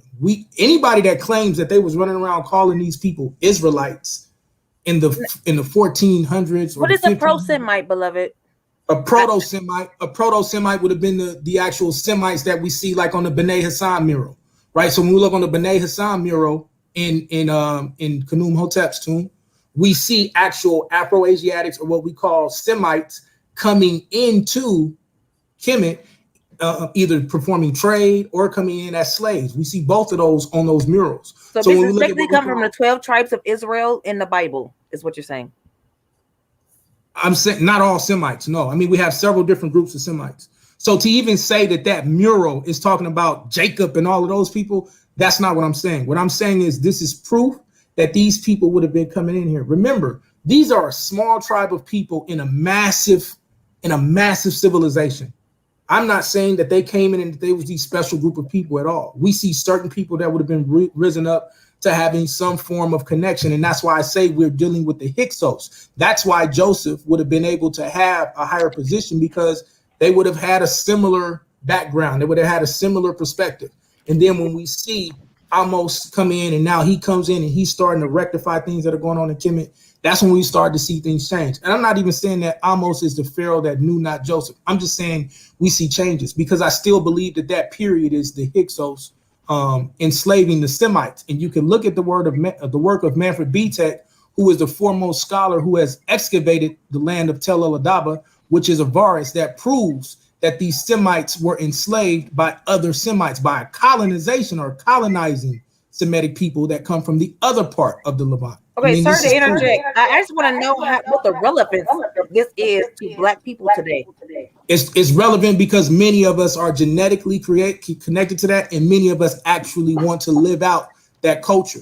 Anybody that claims that they was running around calling these people Israelites in the 1400s. What is a pro-Semite, beloved? A proto-Semite would have been the actual Semites that we see like on the B'nai Hassan mural, right? So when we look on the B'nai Hassan mural in Khnum Hotep's tomb, we see actual Afro-Asiatics, or what we call Semites, coming into Kemet, either performing trade or coming in as slaves. We see both of those on those murals. So this is basically come from the 12 tribes of Israel in the Bible, is what you're saying. I'm saying not all Semites. No, I mean, we have several different groups of Semites. So to even say that mural is talking about Jacob and all of those people, that's not what I'm saying. What I'm saying is this is proof that these people would have been coming in here. Remember, these are a small tribe of people in a massive civilization. I'm not saying that they came in and they was these special group of people at all. We see certain people that would have been risen up to having some form of connection. And that's why I say we're dealing with the Hyksos. That's why Joseph would have been able to have a higher position, because they would have had a similar background. They would have had a similar perspective. And then when we see Amos come in and now he comes in and he's starting to rectify things that are going on in Kemet, that's when we start to see things change. And I'm not even saying that Amos is the Pharaoh that knew not Joseph. I'm just saying we see changes, because I still believe that period is the Hyksos enslaving the Semites. And you can look at the work of Manfred Betek, who is the foremost scholar who has excavated the land of Tel El Adaba, which is Avaris, that proves that these Semites were enslaved by other Semites, by colonization or colonizing Semitic people that come from the other part of the Levant. Okay, sorry to interject. I just want to know what the relevance this is to Black people today? It's relevant because many of us are genetically connected to that, and many of us actually want to live out that culture.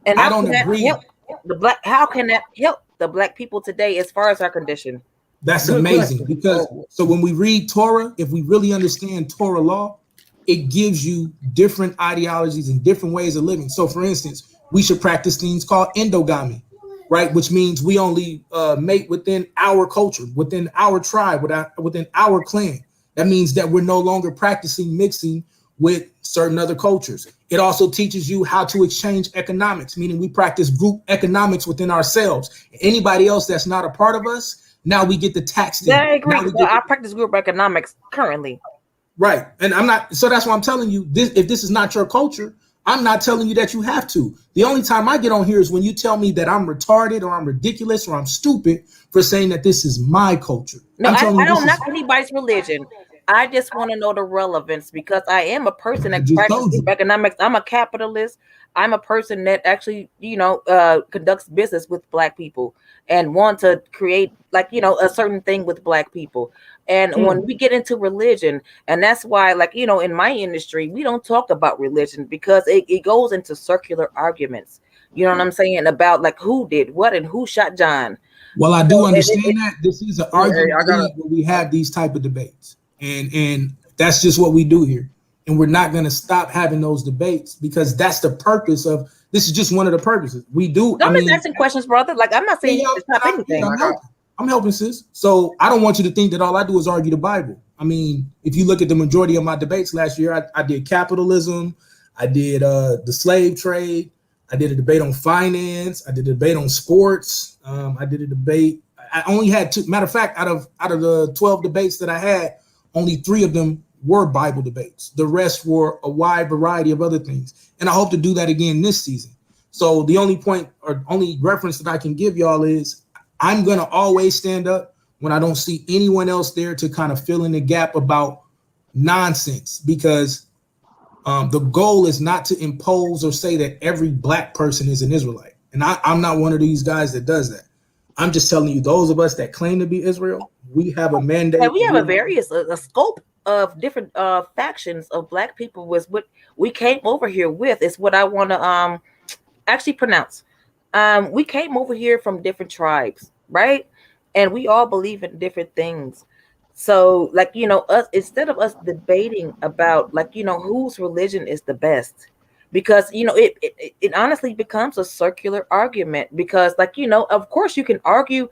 And I how don't can that agree. help the Black? How can that help the Black people today as far as our condition? That's Good amazing question. because so when we read Torah, if we really understand Torah law, it gives you different ideologies and different ways of living. So, for instance, we should practice things called endogamy, right? Which means we only mate within our culture, within our tribe, within our clan. That means that we're no longer practicing mixing with certain other cultures. It also teaches you how to exchange economics, meaning we practice group economics within ourselves. Anybody else that's not a part of us, now we get the tax. Yeah, I agree. I practice group economics currently. Right. And I'm not, so that's why I'm telling you this, if this is not your culture, I'm not telling you that you have to. The only time I get on here is when you tell me that I'm retarded or I'm ridiculous or I'm stupid for saying that this is my culture. No, I'm telling I you don't this knock anybody's religion. I just want to know the relevance because I am a person that just practices told you. group economics. I'm a capitalist. I'm a person that actually, conducts business with Black people and want to create a certain thing with Black people. And when we get into religion, and that's why, in my industry, we don't talk about religion because it goes into circular arguments. You know what I'm saying? About who did what and who shot John. Well, I do understand that this is an argument I gotta- where we have these type of debates, and that's just what we do here. And we're not going to stop having those debates because that's the purpose of this. Is just one of the purposes we do. I'm just asking questions, brother. I'm not saying you to stop anything. I'm helping, sis. So I don't want you to think that all I do is argue the Bible. I mean, if you look at the majority of my debates last year, I did capitalism, I did the slave trade, I did a debate on finance, I did a debate on sports, I did a debate. I only had two. Matter of fact, out of the 12 debates that I had, only 3 of them were Bible debates. The rest were a wide variety of other things. And I hope to do that again this season. So the only point or only reference that I can give y'all is I'm going to always stand up when I don't see anyone else there to kind of fill in the gap about nonsense, because the goal is not to impose or say that every Black person is an Israelite. And I'm not one of these guys that does that. I'm just telling you, those of us that claim to be Israel, we have a mandate. Yeah, we have a scope of different factions of Black people. Was what we came over here with. Is what I want to actually pronounce. We came over here from different tribes, right? And we all believe in different things. So, us, instead of us debating about whose religion is the best, because it honestly becomes a circular argument. Because of course you can argue,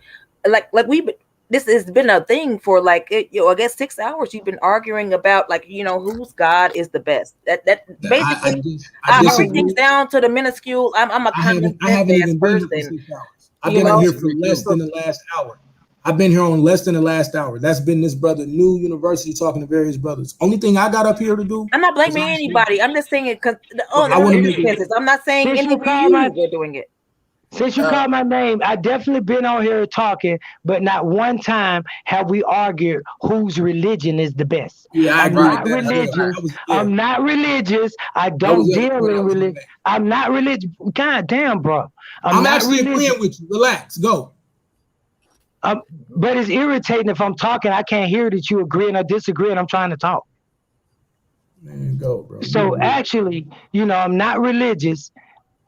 this has been a thing for I guess 6 hours. You've been arguing about whose God is the best. That basically I break things down to the minuscule. I'm a common sense person. I've been on here for less than the last hour. I've been here on less than the last hour. That's been this brother, New University, talking to various brothers. Only thing I got up here to do. I'm not blaming anybody. I'm just saying it because I'm not saying any of you are doing it. Since you called my name, I definitely been on here talking, but not one time have we argued whose religion is the best. I'm not religious. I'm not religious. I don't deal in religion. I'm not religious. God damn, bro. I'm actually agreeing with you. Relax. Go. But it's irritating if I'm talking, I can't hear that you agreeing or disagreeing. I'm trying to talk. Man, go, bro. So actually, I'm not religious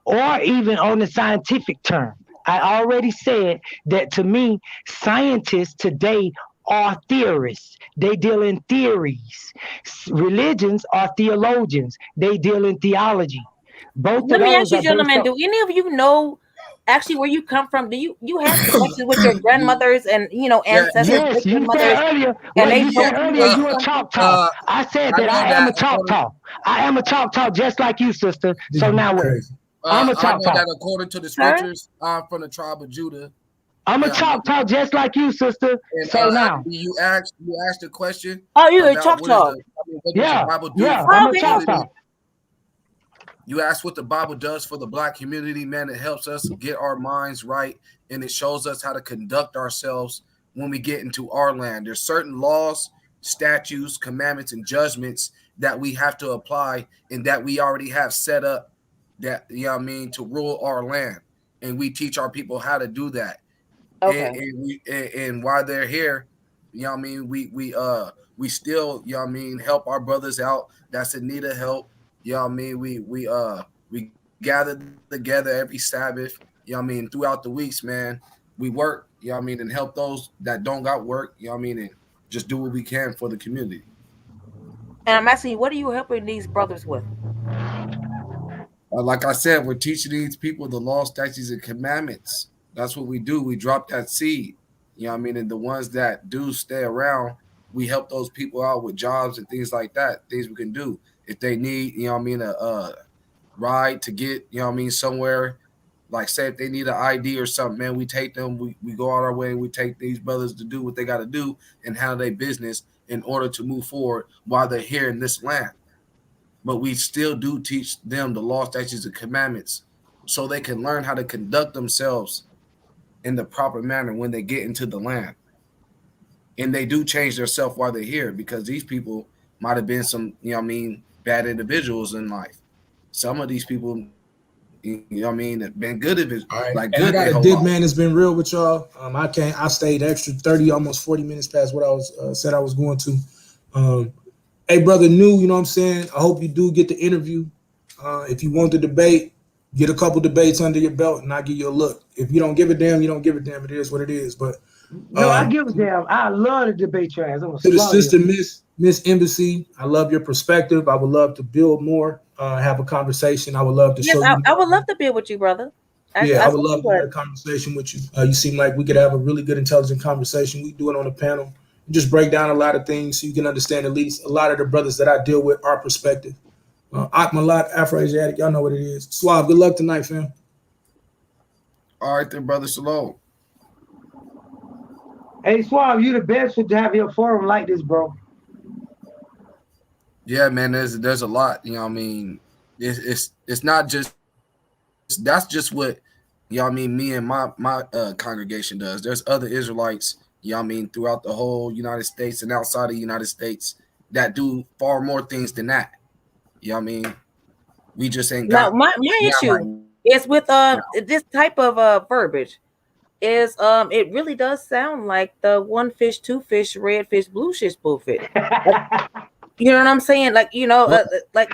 or even on the scientific term. I already said that to me, scientists today are theorists. They deal in theories. Religions are theologians. They deal in theology. Let me ask you, gentlemen, do any of you know actually where you come from? Do you have connections with your grandmothers and ancestors? Yes, you said earlier. You said earlier you a Choctaw. I said that I am a Choctaw. I am a Choctaw just like you, sister. So now what? I'm a Choctaw. I know that according to the scriptures, I'm from the tribe of Judah. I'm a Choctaw just like you, sister. And, so now you asked the question. Oh, you're a Choctaw. Yeah, I'm a Choctaw. You asked what the Bible does for the Black community, man. It helps us get our minds right, and it shows us how to conduct ourselves when we get into our land. There's certain laws, statutes, commandments, and judgments that we have to apply and that we already have set up that, to rule our land. And we teach our people how to do that. Okay. And while they're here, you know what I mean, we still, you know what I mean, help our brothers out that's in need of help. You know what I mean? We gather together every Sabbath, you know what I mean, throughout the weeks, man. We work, you know what I mean, and help those that don't got work, you know what I mean, and just do what we can for the community. And I'm asking you, what are you helping these brothers with? Like I said, we're teaching these people the law, statutes, and commandments. That's what we do. We drop that seed. You know what I mean? And the ones that do stay around, we help those people out with jobs and things like that, things we can do. If they need, you know what I mean, a ride to get, you know what I mean, somewhere, like say if they need an ID or something, man, we take them, we go out our way and we take these brothers to do what they got to do and handle their business in order to move forward while they're here in this land. But we still do teach them the law, statutes, and commandments so they can learn how to conduct themselves in the proper manner when they get into the land. And they do change themselves while they're here because these people might have been some, you know what I mean, bad individuals in life. Some of these people, you know what I mean, have been good if it's like And I good got their a whole dip, life. man. It's been real with y'all. I stayed extra 30, almost 40 minutes past what I was said I was going to. Hey, brother, New, you know what I'm saying? I hope you do get the interview. If you want the debate, get a couple debates under your belt and I'll give you a look. If you don't give a damn, you don't give a damn. It is what it is. But no, I give a damn. I love to debate your ass. I'm to the sister, Miss Embassy, I love your perspective. I would love to build more, have a conversation. I would love to Yes, show you. I would love to be with you, brother. I would love to have a conversation with you. You seem like we could have a really good, intelligent conversation. We do it on a panel. Just break down a lot of things so you can understand at least a lot of the brothers that I deal with, our perspective. Akmalat, Afro-Asiatic, y'all know what it is. Suave, good luck tonight, fam. All right, then, brother. Shalom. Hey, Suave, you the best to have your forum like this, bro. Yeah, man. There's a lot. You know what I mean? It's not just that's just what, you know what I mean, me and my congregation does. There's other Israelites, you know what I mean, throughout the whole United States and outside of the United States that do far more things than that. You know what I mean? We just ain't got. Now, my issue is with this type of verbiage is it really does sound like the one fish, two fish, red fish, blue fish bullfish. You know what I'm saying? Like, you know, like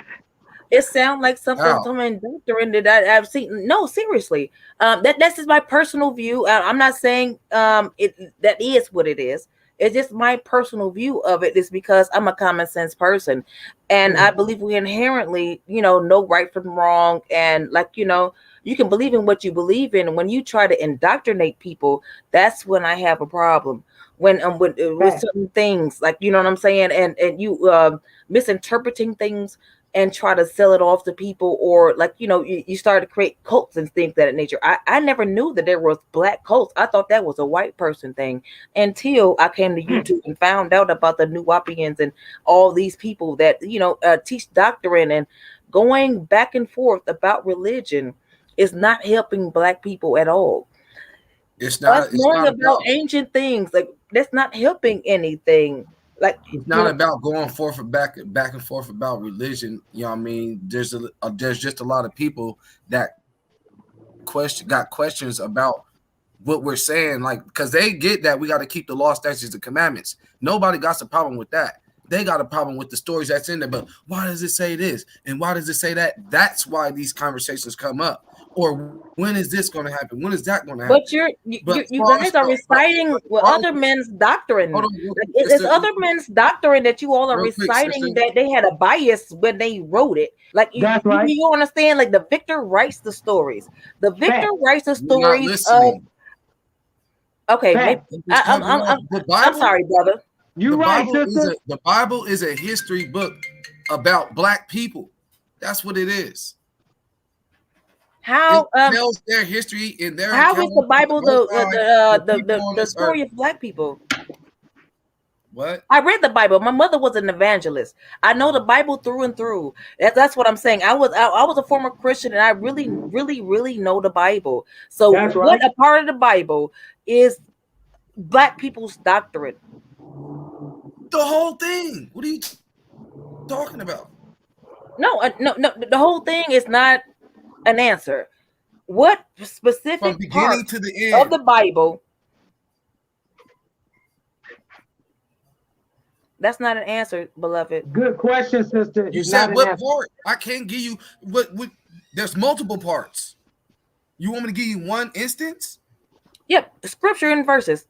it sounds like something doctrine that I've seen. No, seriously. That's just my personal view. I'm not saying that is what it is. It's just my personal view of it is because I'm a common sense person. And I believe we inherently, you know right from wrong. And like, you can believe in what you believe in. And when you try to indoctrinate people, that's when I have a problem. When with certain things, like, you know what I'm saying? And you misinterpreting things and try to sell it off to people, or like, you start to create cults and things of that nature. I never knew that there was black cults. I thought that was a white person thing until I came to YouTube and found out about the Nuwapians and all these people that, teach doctrine, and going back and forth about religion is not helping black people at all. It's not. It's knowing not about ancient things, like, that's not helping anything. Like, it's not about going forth and back and forth about religion. You know what I mean? There's just a lot of people that got questions about what we're saying, like, because they get that we got to keep the law, statutes, and commandments. Nobody got a problem with that. They got a problem with the stories that's in there. But why does it say this? And why does it say that? That's why these conversations come up. Or when is this going to happen? When is that going to happen? But you guys are reciting other men's doctrine. It's other men's doctrine that you all are reciting that they had a bias when they wrote it. Like, you understand? Like, the victor writes the stories. The victor writes the stories of. Okay, maybe, I'm sorry, brother. You're right, sister. The Bible is a history book about black people. That's what it is. How it tells their history in their. How is the Bible the story of black people? What? I read the Bible. My mother was an evangelist. I know the Bible through and through. That's what I'm saying. I was a former Christian, and I really, really, really know the Bible. So what a part of the Bible is black people's doctrine? The whole thing. What are you talking about? No. The whole thing is not an answer. What specific from beginning part to the end of the Bible That's not an answer, beloved. Good question, sister. You It's said not an what answer. part? I can't give you what. There's multiple parts. You want me to give you one instance? Yep, scripture and verses.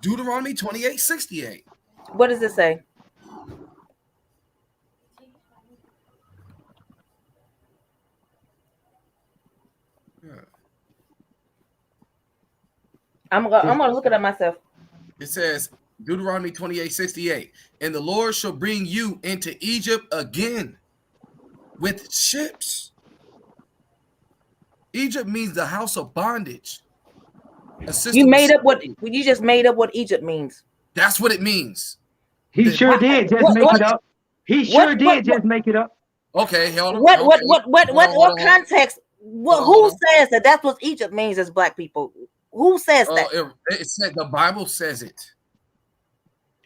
Deuteronomy 28:68. What does it say? I'm gonna look it up myself. It says Deuteronomy 28:68, and the Lord shall bring you into Egypt again with ships. Egypt means the house of bondage. You made up what you just made up what Egypt means. That's what it means. He sure did just make it up. He sure did just make it up. Okay, hold on. What context? Who says that that's what Egypt means as black people? Who says that? It said the Bible says it.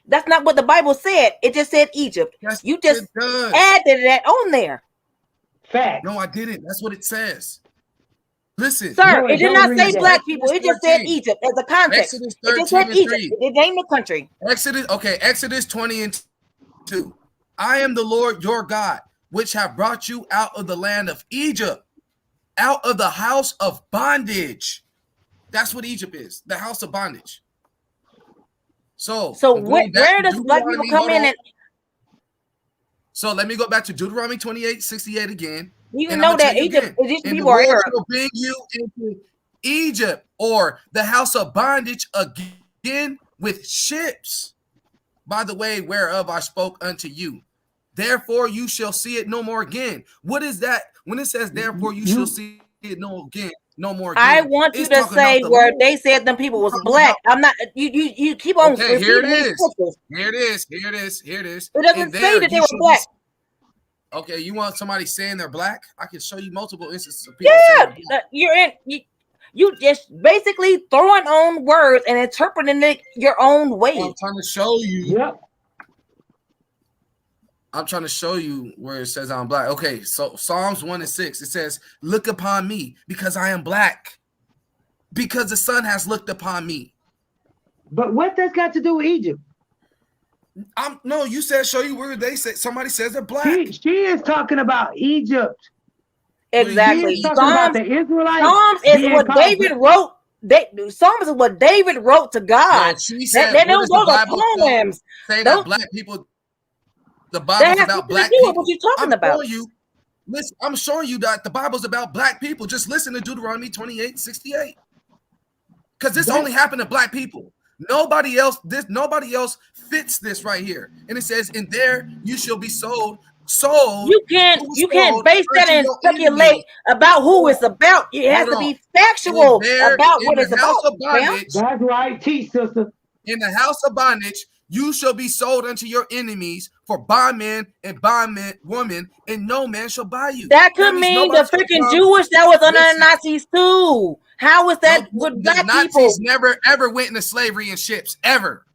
That's not what the Bible said. It just said Egypt. Yes, you just added that on there. Fact. No, I didn't. That's what it says. Listen, sir, it did not say black people. It just said Egypt as a context. Exodus it just said 13 Egypt. 3. It named the country. Exodus 20:2. I am the Lord your God, which have brought you out of the land of Egypt, out of the house of bondage. That's what Egypt is, the house of bondage. So where does black people come in? And so let me go back to Deuteronomy 28:68 again. You know that Egypt, Egypt people are here. Will bring you into Egypt or the house of bondage again with ships. By the way, whereof I spoke unto you. Therefore you shall see it no more again. What is that? When it says therefore you shall see it no more again. I want you to say where they said them people was black. I'm not. You keep on. Okay, here it is. Here it is. Here it is. Here it is. It doesn't say that they were black. Okay, you want somebody saying they're black? I can show you multiple instances of people saying they're black. You're in. You just basically throwing on words and interpreting it your own way. I'm trying to show you. Yep. I'm trying to show you where it says I'm black. Okay, so Psalms 1:6, it says, look upon me because I am black, because the sun has looked upon me. But what that's got to do with Egypt? No, you said show you where they say somebody says they're black. She is talking about Egypt. Exactly. She is talking about the Israelites. Psalms is what David wrote. Psalms is what David wrote to God. No, she said, those are poems. Say that black people. The Bible's about black people. What you talking about? Listen, I'm showing you that the Bible's about black people. Just listen to Deuteronomy 28:68. Because this only happened to black people. Nobody else fits this right here. And it says, "In there you shall be sold." You can't base that and speculate about who it's about. It has to be factual about what it's about. That's right, teach sister. In the house of bondage, you shall be sold unto your enemies for bondmen and bondwomen, and no man shall buy you. That could mean the freaking Jewish that was under the Nazis too. How is that with black people? Nazis never ever went into slavery in ships ever.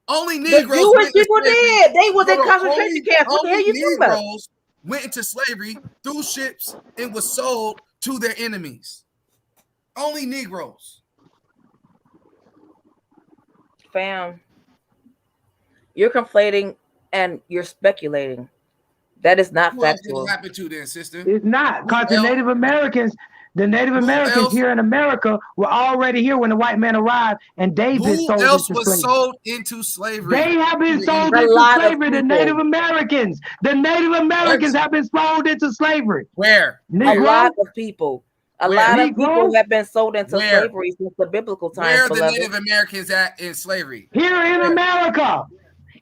Only Negroes. The Jewish people did. They was in concentration camps. What the hell you talking about? Negroes went into slavery through ships and was sold to their enemies. Only Negroes. Fam, you're conflating and you're speculating. That is not factual. What happened to then, sister? It's not, because the Native Americans here in America were already here when the white man arrived, and they've been sold into slavery. Who else was sold into slavery? They have been sold into slavery. The Native Americans. The Native Americans have been sold into slavery. Where? A lot of people. A lot of people have been sold into slavery since the biblical times. Where are the Native Americans at in slavery? Here in America.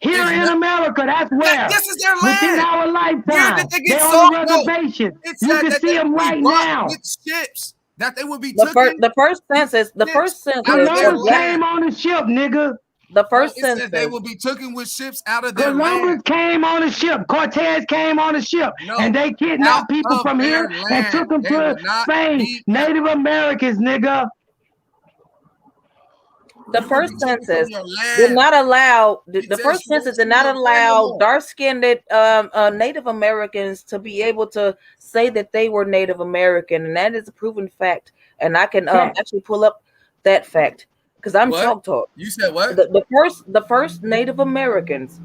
Here in America, that's where. This is their land. Within our lifetime. Where did they get They're sold? on the reservation. You can see them right now. With ships that they would be the first census. Columbus came on the ship, nigga. The first census. They will be taken with ships out of their Columbus land. came on a ship. Cortez came on a ship. And they kidnapped people from here and took them to Spain. Native Americans, nigga. The first census did not allow dark-skinned Native Americans to be able to say that they were Native American, and that is a proven fact. And I can actually pull up that fact. because I'm What? Choctaw. You said what? The first Native Americans,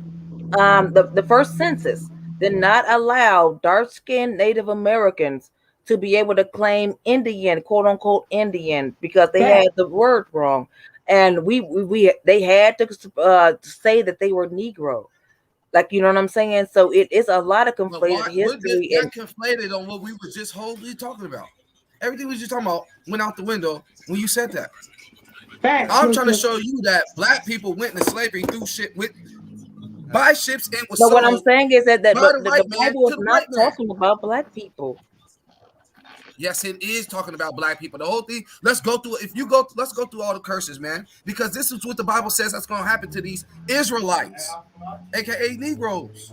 the first census did not allow dark-skinned Native Americans to be able to claim Indian, quote unquote Indian, because they had the word wrong, and they had to say that they were Negro. Like, you know what I'm saying? So it is a lot of conflated history. That conflated on what we were just wholly talking about. Everything we were just talking about went out the window when you said that. I'm trying to show you that black people went into slavery through shit by ships and was But sold. what I'm saying is that the white man Bible to is the not white man. talking about black people. Yes, it is talking about black people. The whole thing. Let's go through all the curses, man, because this is what the Bible says that's going to happen to these Israelites, aka Negroes.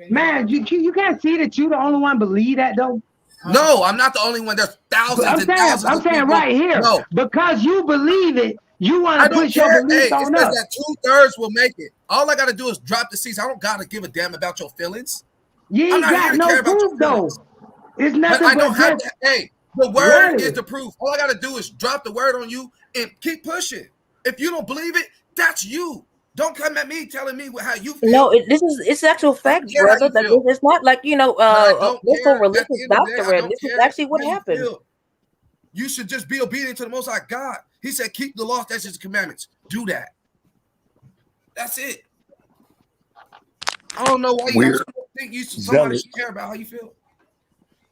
Man, you can't see that you the only one believe that though. No, I'm not the only one. There's thousands thousands I'm of saying people. right here. No, because you believe it, you want to push your beliefs Hey, on it says us. that 2/3 will make it. All I got to do is drop the seats. I don't got to give a damn about your feelings. You ain't got no proof though. It's nothing I don't have just. to. Hey, the word is the proof. All I got to do is drop the word on you and keep pushing. If you don't believe it, that's you. Don't come at me telling me how you feel. No, it's actual fact, brother. That it's not like, you know, this whole religious doctrine. This is actually what happened. You should just be obedient to the Most High God. He said, keep the law, statutes, and commandments. Do that. That's it. I don't know why you think somebody should care about how you feel.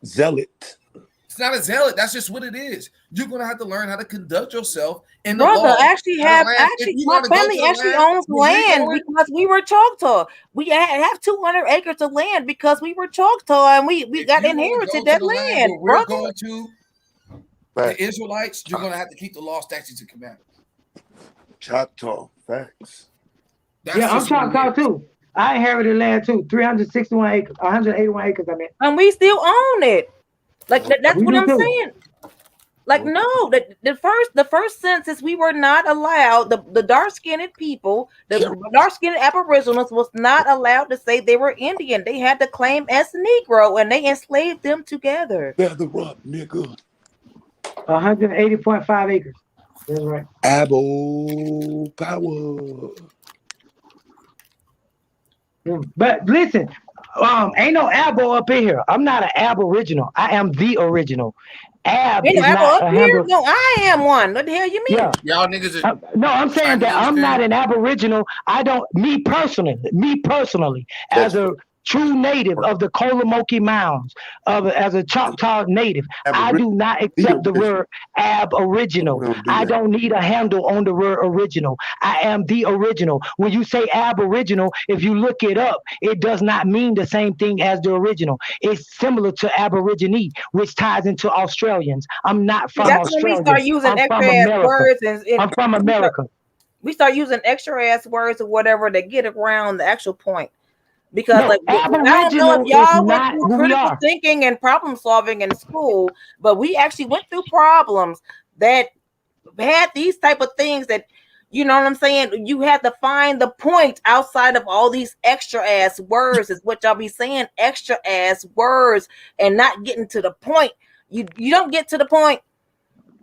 Zealot. It's not a zealot. That's just what it is. You're gonna have to learn how to conduct yourself in the Brother, law. my family actually owns land because we were Choctaw. We have 200 acres of land because we were Choctaw, and we got inherited that land, We're brother. going to the Israelites. You're gonna have to keep the law, statutes, and commandments. Choctaw facts. I'm Choctaw too. I inherited land too. 361 acres, 181 acres. I mean, and we still own it. Like that's what I'm saying. Like, no, the first census, we were not allowed, the dark-skinned people, the dark-skinned Aboriginals was not allowed to say they were Indian. They had to claim as Negro, and they enslaved them together. Feather up, nigga. 180.5 acres. That's right. Abo power. But listen, ain't no Abo up in here. I'm not an Aboriginal. I am the original. Ab ain't is no not up here? No, I am one. What the hell you mean? Yeah. Y'all niggas is, no, I'm saying that I'm not an Aboriginal. Me personally, as a true native of the Kolomoki Mounds, as a Choctaw native, I do not accept the word Aboriginal. I don't need a handle on the word original. I am the original. When you say Aboriginal, if you look it up, it does not mean the same thing as the original. It's similar to Aborigine, which ties into Australians. I'm not from That's Australia. when we start using extra ass words. I'm from America. We start using extra ass words or whatever to get around the actual point. Because I don't know if y'all went through critical thinking and problem solving in school, but we actually went through problems that had these type of things that, you know what I'm saying? You had to find the point outside of all these extra ass words, is what y'all be saying, extra ass words, and not getting to the point. You don't get to the point.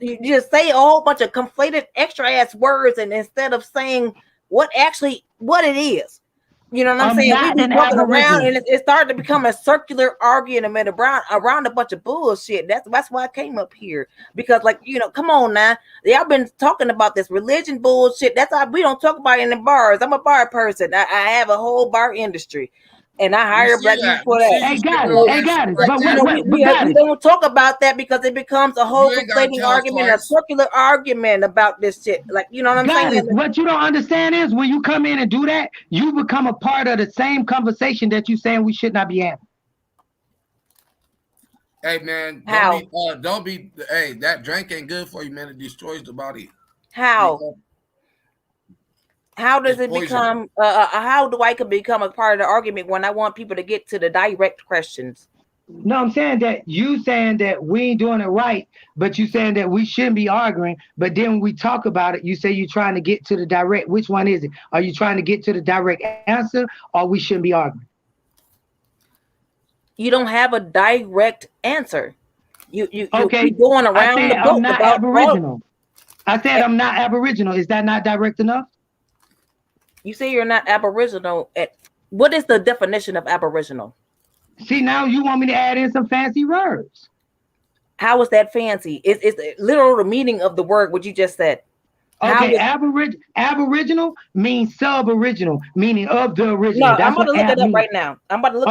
You just say a whole bunch of conflated extra ass words, and instead of saying what it is. You know what I'm saying? We be talking around, and it started to become a circular argument around a bunch of bullshit. That's why I came up here, because, like, you know, come on now, y'all been talking about this religion bullshit. That's why we don't talk about it in the bars. I'm a bar person. I have a whole bar industry, and I hire black people for that. Hey, got it. But we don't talk about that because it becomes a whole conflating argument, a circular argument about this shit. Like, you know what I'm saying? What you don't understand is when you come in and do that, you become a part of the same conversation that you saying we should not be having. Hey man, don't be. Hey, that drink ain't good for you, man. It destroys the body. How? How does it become? How do I can become a part of the argument when I want people to get to the direct questions? No, I'm saying that you saying that we ain't doing it right, but you saying that we shouldn't be arguing. But then when we talk about it, you say you're trying to get to the direct. Which one is it? Are you trying to get to the direct answer, or we shouldn't be arguing? You don't have a direct answer. You okay? You're going around the book I'm not Aboriginal. I said I'm not Aboriginal. Is that not direct enough? You say you're not Aboriginal. What is the definition of Aboriginal? See, now you want me to add in some fancy words. How is that fancy? It's literal the meaning of the word what you just said. Okay, Aboriginal means sub-original, meaning of the original. No, That's I'm about to look it up right now. I'm about to look.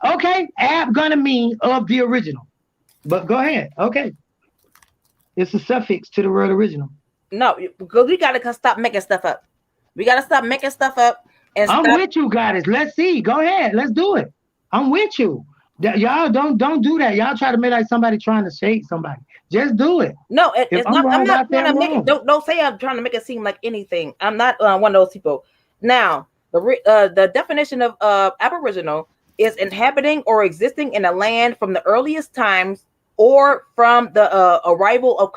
Okay. Ab gonna mean of the original. But go ahead. Okay. It's a suffix to the word original. No, because we gotta stop making stuff up. We gotta stop making stuff up. And I'm with you, guys. Let's see. Go ahead. Let's do it. I'm with you. Y'all don't do that. Y'all try to make like somebody trying to shake somebody. Just do it. No, it's not. I'm not trying to make it. Don't say I'm trying to make it seem like anything. I'm not one of those people. Now, the definition of Aboriginal is inhabiting or existing in a land from the earliest times or from the arrival of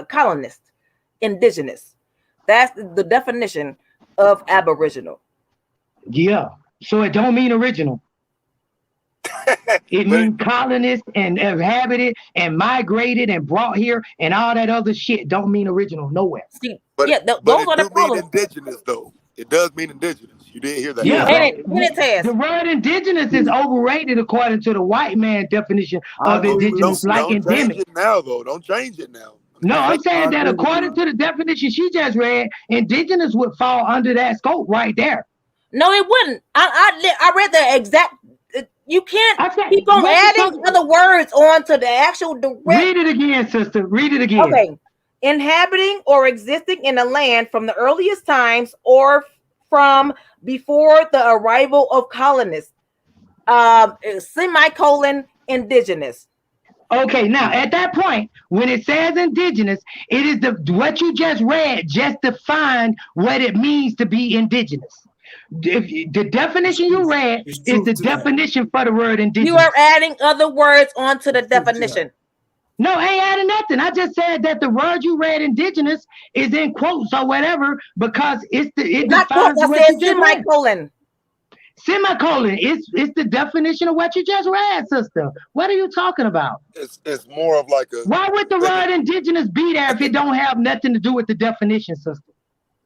colonists, indigenous. That's the definition of Aboriginal. Yeah. So it don't mean original. It means colonists and inhabited and migrated and brought here and all that other shit don't mean original nowhere. See, but those are the mean indigenous though. It does mean indigenous. You didn't hear that. Yeah, the word indigenous is overrated according to the white man definition of indigenous, don't endemic. Change it now, though. Don't change it now. No, I'm saying that according to the definition she just read, indigenous would fall under that scope right there. No, it wouldn't. I read the exact. You can't keep on adding other words onto the actual direct. Read it again, sister. Read it again. Okay. Inhabiting or existing in a land from the earliest times or from before the arrival of colonists. Semicolon indigenous. Okay, now at that point, when it says indigenous, it is what you just read just defined what it means to be indigenous. The definition you read is the definition for the word indigenous. You are adding other words onto the definition. No, I ain't adding nothing. I just said that the word you read, indigenous, is in quotes or whatever because it defines what you just semicolon. Semicolon. It's the definition of what you just read, sister. What are you talking about? It's more of like a. Why would the word indigenous be there if it don't have nothing to do with the definition, sister?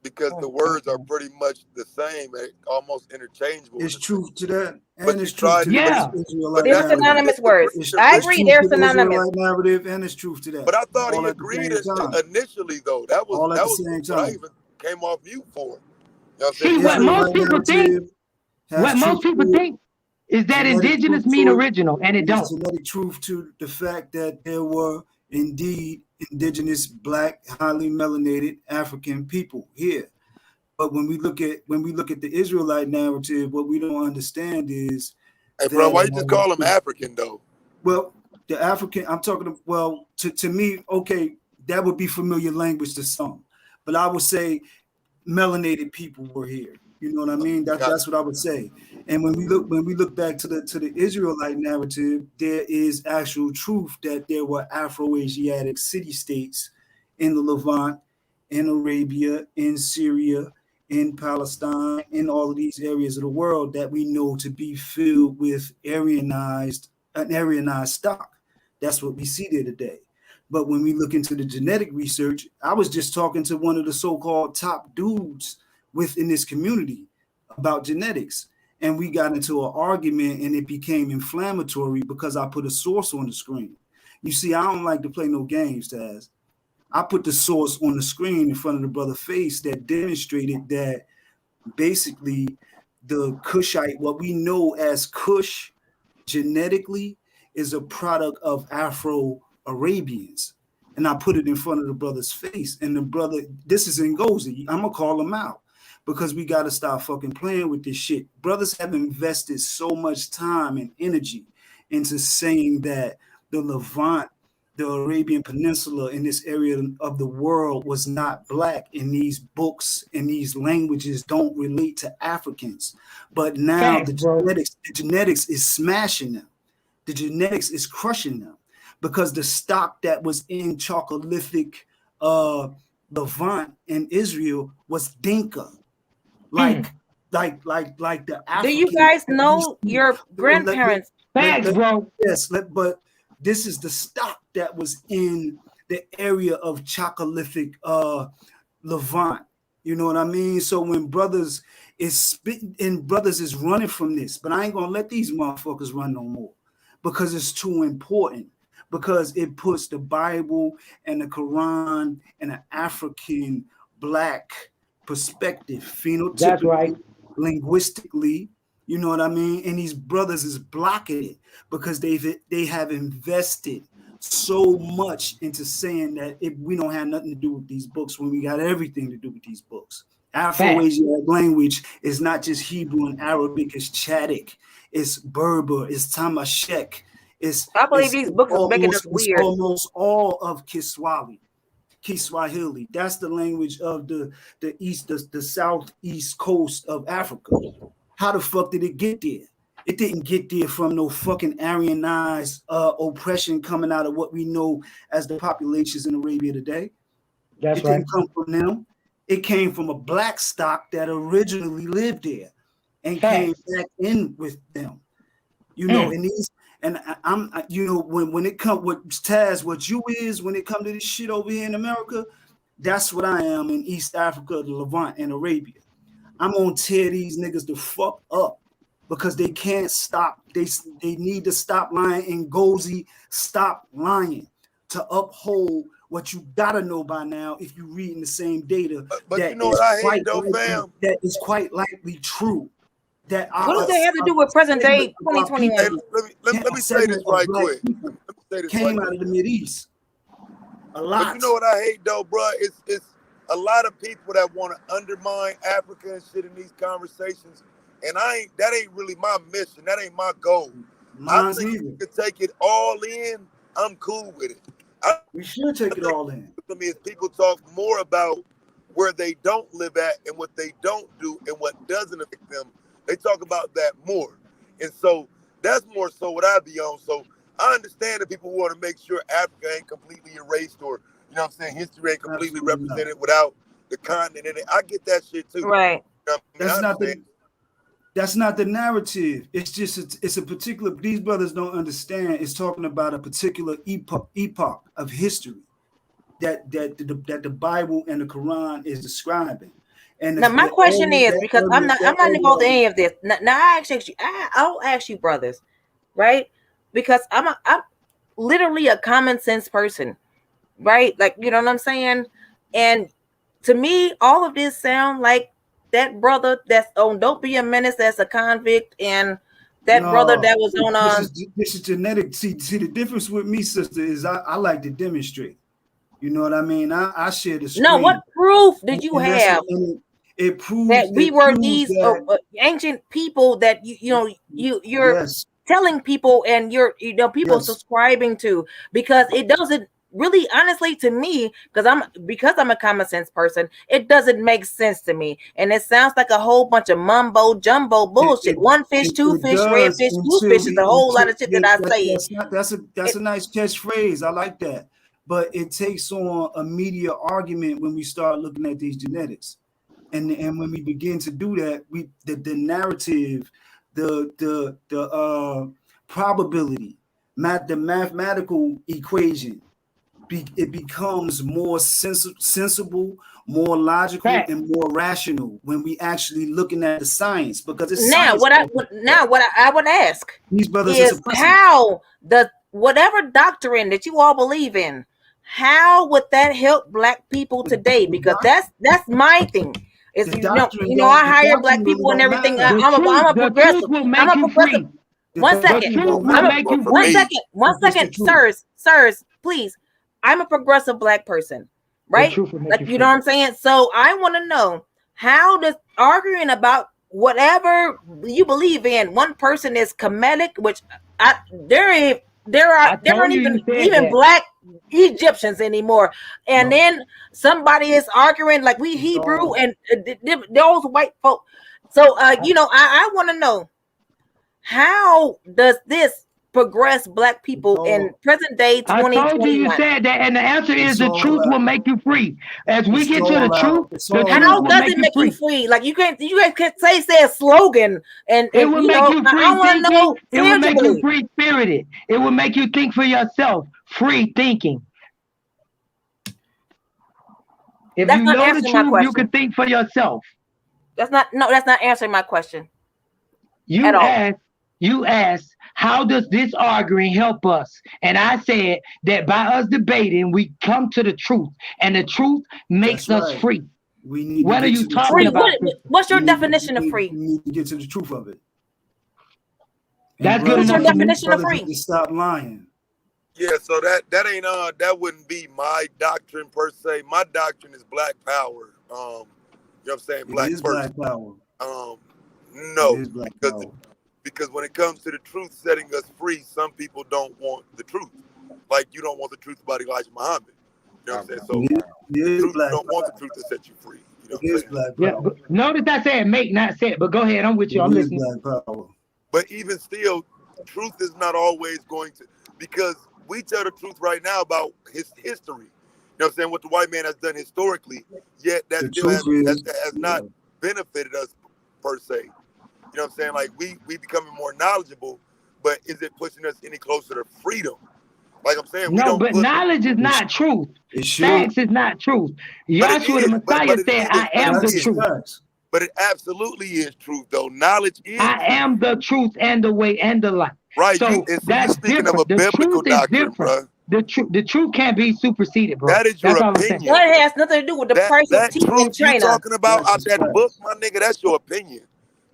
Because the words are pretty much the same, almost interchangeable. It's truth to that, but and it's truth to that. They're synonymous words. I agree, they're synonymous. Narrative, and it's truth to that. But I thought he agreed initially, though. That was what I even came off mute for. See, what most people think. What most people think is that indigenous mean original, and it don't. Genetic truth to the fact that there were indeed indigenous, black, highly melanated African people here. But when we look at the Israelite narrative, what we don't understand is, hey, bro, why you just call them African though? Well, the African, I'm talking. Well, to me, okay, that would be familiar language to some, but I would say melanated people were here. You know what I mean? That's what I would say. And when we look back to the Israelite narrative, there is actual truth that there were Afro-Asiatic city-states in the Levant, in Arabia, in Syria, in Palestine, in all of these areas of the world that we know to be filled with Aryanized stock. That's what we see there today. But when we look into the genetic research, I was just talking to one of the so-called top dudes within this community about genetics, and we got into an argument and it became inflammatory because I put a source on the screen. You see, I don't like to play no games, Taz. I put the source on the screen in front of the brother's face that demonstrated that basically the Kushite, what we know as Kush genetically, is a product of Afro-Arabians. And I put it in front of the brother's face, and the brother, this is Ngozi, I'm gonna call him out, because we got to stop fucking playing with this shit. Brothers have invested so much time and energy into saying that the Levant, the Arabian Peninsula, in this area of the world was not black, and these books and these languages don't relate to Africans. But now the genetics is smashing them. The genetics is crushing them because the stock that was in Chalcolithic Levant and Israel was Dinka. Like the African. Do you guys know your grandparents? Facts, bro. Yes, but this is the stock that was in the area of Chalcolithic Levant. You know what I mean? So when brothers is spitting and brothers is running from this, but I ain't gonna let these motherfuckers run no more because it's too important. Because it puts the Bible and the Quran in an African black perspective, phenotypically, That's right. linguistically. You know what I mean? And these brothers is blocking it because they have invested so much into saying that we don't have nothing to do with these books when we got everything to do with these books. Afro-Asiatic language is not just Hebrew and Arabic, it's Chadic, it's Berber, it's Tamashek. I believe these books are making us weird. It's almost all of Kiswahili. That's the language of the east, the southeast coast of Africa. How the fuck did it get there? It didn't get there from no fucking Aryanized oppression coming out of what we know as the populations in Arabia today. That's it right. didn't come from them. It came from a black stock that originally lived there and came back in with them. You know, and these. And I'm, you know, when it comes with Taz, what you is when it comes to this shit over here in America, that's what I am in East Africa, the Levant, and Arabia. I'm gonna tear these niggas the fuck up because they can't stop. They need to stop lying. And Ngozi, stop lying to uphold what you gotta know by now if you're reading the same data. But you know what I hate though, fam? That is quite likely true. That what does that have to do with present day 2021? Hey, let me say this right quick. Came out of the Mideast. A lot. But you know what I hate though, bro? It's a lot of people that want to undermine Africa and shit in these conversations, and that ain't really my mission. That ain't my goal. I think if you can take it all in, I'm cool with it. We should take it all in. I mean, people talk more about where they don't live at and what they don't do and what doesn't affect them. They talk about that more. And so that's more so what I be on. So I understand that people want to make sure Africa ain't completely erased or, you know what I'm saying, history ain't completely represented without the continent in it. I get that shit too. Right. You know That's not the narrative. It's just, it's a particular, these brothers don't understand. It's talking about a particular epoch of history that the Bible and the Quran is describing. And now my question is, because I'm not involved in any of this. Now I ask you, I'll ask you, brothers, right? Because I'm literally a common sense person, right? Like, you know what I'm saying? And to me, all of this sound like that brother that's on Don't Be a Menace, that's a convict, and that brother that was on this is genetic. See the difference with me, sister, is I like to demonstrate. You know what I mean? I share the screen. No, what proof did you have? It proves that we were these ancient people that you're telling people, and people subscribing to, because it doesn't really, honestly, to me, because I'm a common sense person, it doesn't make sense to me, and it sounds like a whole bunch of mumbo jumbo bullshit. One fish, two fish, red fish, two fish is a whole lot of shit that I say. That's a nice catchphrase. I like that, but it takes on a media argument when we start looking at these genetics. And when we begin to do that, the narrative, the probability, the mathematical equation, it becomes more sensible, more logical, and more rational when we actually looking at the science, because it's what I would ask these brothers is how whatever doctrine that you all believe in, how would that help Black people today? Because that's my thing. Is I hire Black people and everything. I'm a progressive. I'm a progressive. One second, sirs, please. I'm a progressive Black person, right? Like, you know what I'm saying? So I want to know, how does arguing about whatever you believe in, one person is Kemetic, which there aren't even Black Egyptians anymore, and then somebody is arguing like we Hebrew and those white folk. So I want to know, how does this progress Black people in present day 2021? I told you said that, and the answer is the truth will make you free. As we get to the truth, how does it make you free? Like, you can't say a slogan and it will make you free. I want to know. It will make you free spirited. It will make you think for yourself. Free thinking. If That's you not know the answering my truth, you can question. think for yourself. That's not answering my question at You all. asked, how does this arguing help us? And I said that by us debating, we come to the truth, and the truth makes That's us right. free. We need What to are get you to the talking Free. truth. about? What's your We need- definition of we free? need to get to the truth of it. That's good What's your enough for me. definition of Brothers free? need to stop lying. Yeah, so that wouldn't be my doctrine per se. My doctrine is black power. You know what I'm saying? It Black is first. black power. No, It is black because power. because when it comes to the truth setting us free, some people don't want the truth. Like you don't want the truth about Elijah Muhammad. You know what I'm saying? So It is truth, you black don't want the power. truth to set you free. You know It what I'm is saying? black Yeah, power. but notice I said make, not set. But go ahead, I'm with you. I'm It is listening. black power. But even still, truth is not always going to, because we tell the truth right now about his history. You know what I'm saying? What the white man has done historically, yet that The still truth is, has not benefited us per se. You know what I'm saying? Like we becoming more knowledgeable, but is it pushing us any closer to freedom? Like I'm saying, we No, don't but put. knowledge is not truth. it should. Facts is not truth. But it Joshua the is. Messiah But it said, is. I But am it the is. truth. Facts. But it absolutely is truth, though. Knowledge is I truth. am the truth and the way and the life. Right. So You're that's speaking of a different. The biblical truth is doctrine, different. bro. The truth can't be superseded, bro. That is your That's all I'm saying. opinion. That has nothing to do with the price of That tea in truth you China. talking about That's out that facts. book, my nigga, that's your opinion.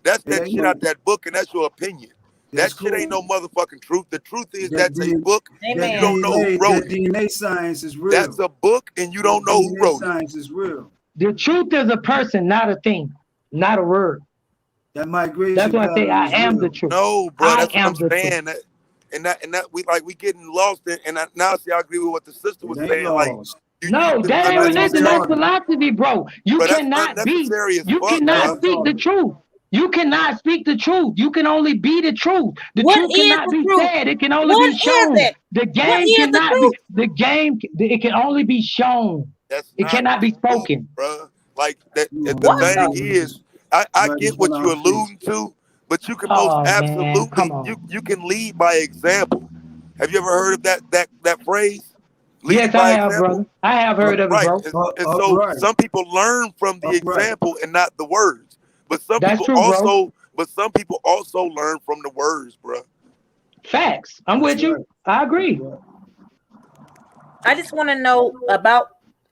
That's It that ain't shit no. out that book, and that's your opinion. That's That shit ain't no cool. motherfucking truth. The truth is That that's a book, and that you don't know who DNA, wrote that it. DNA science is real. That's a book, and you don't know who DNA wrote it. science is real. The truth is a person, not a thing, not a word. That migration That's why I say pattern I is am real. the truth. No, bro, I that's what am I'm the truth. saying. And that we getting lost in. And now see, I agree with what the sister was It ain't saying. Like lost. No, you that ain't That's what's religion. That's taught. philosophy, bro. You but that's cannot be. unnecessary as You fuck, cannot bro. speak the truth. You cannot speak the truth. You can only be the truth. The What truth is cannot the be truth? said. It can only What be is shown. it? The What game is the cannot truth? be. The game. It can only be shown. That's It not cannot be the truth, spoken. bro. Like that. The What thing the? is, I get what you're alluding to, but you can most Oh man, come absolutely on. you can lead by example. Have you ever heard of that phrase? Leading Yes, I by have, brother. example. I have heard of it, Right. bro. And so Right. some people learn from the Right. example and not the words. But some That's people true, bro. also learn from the words, bro. Facts. I'm That's with you. right. I agree. That's right. I just want to know about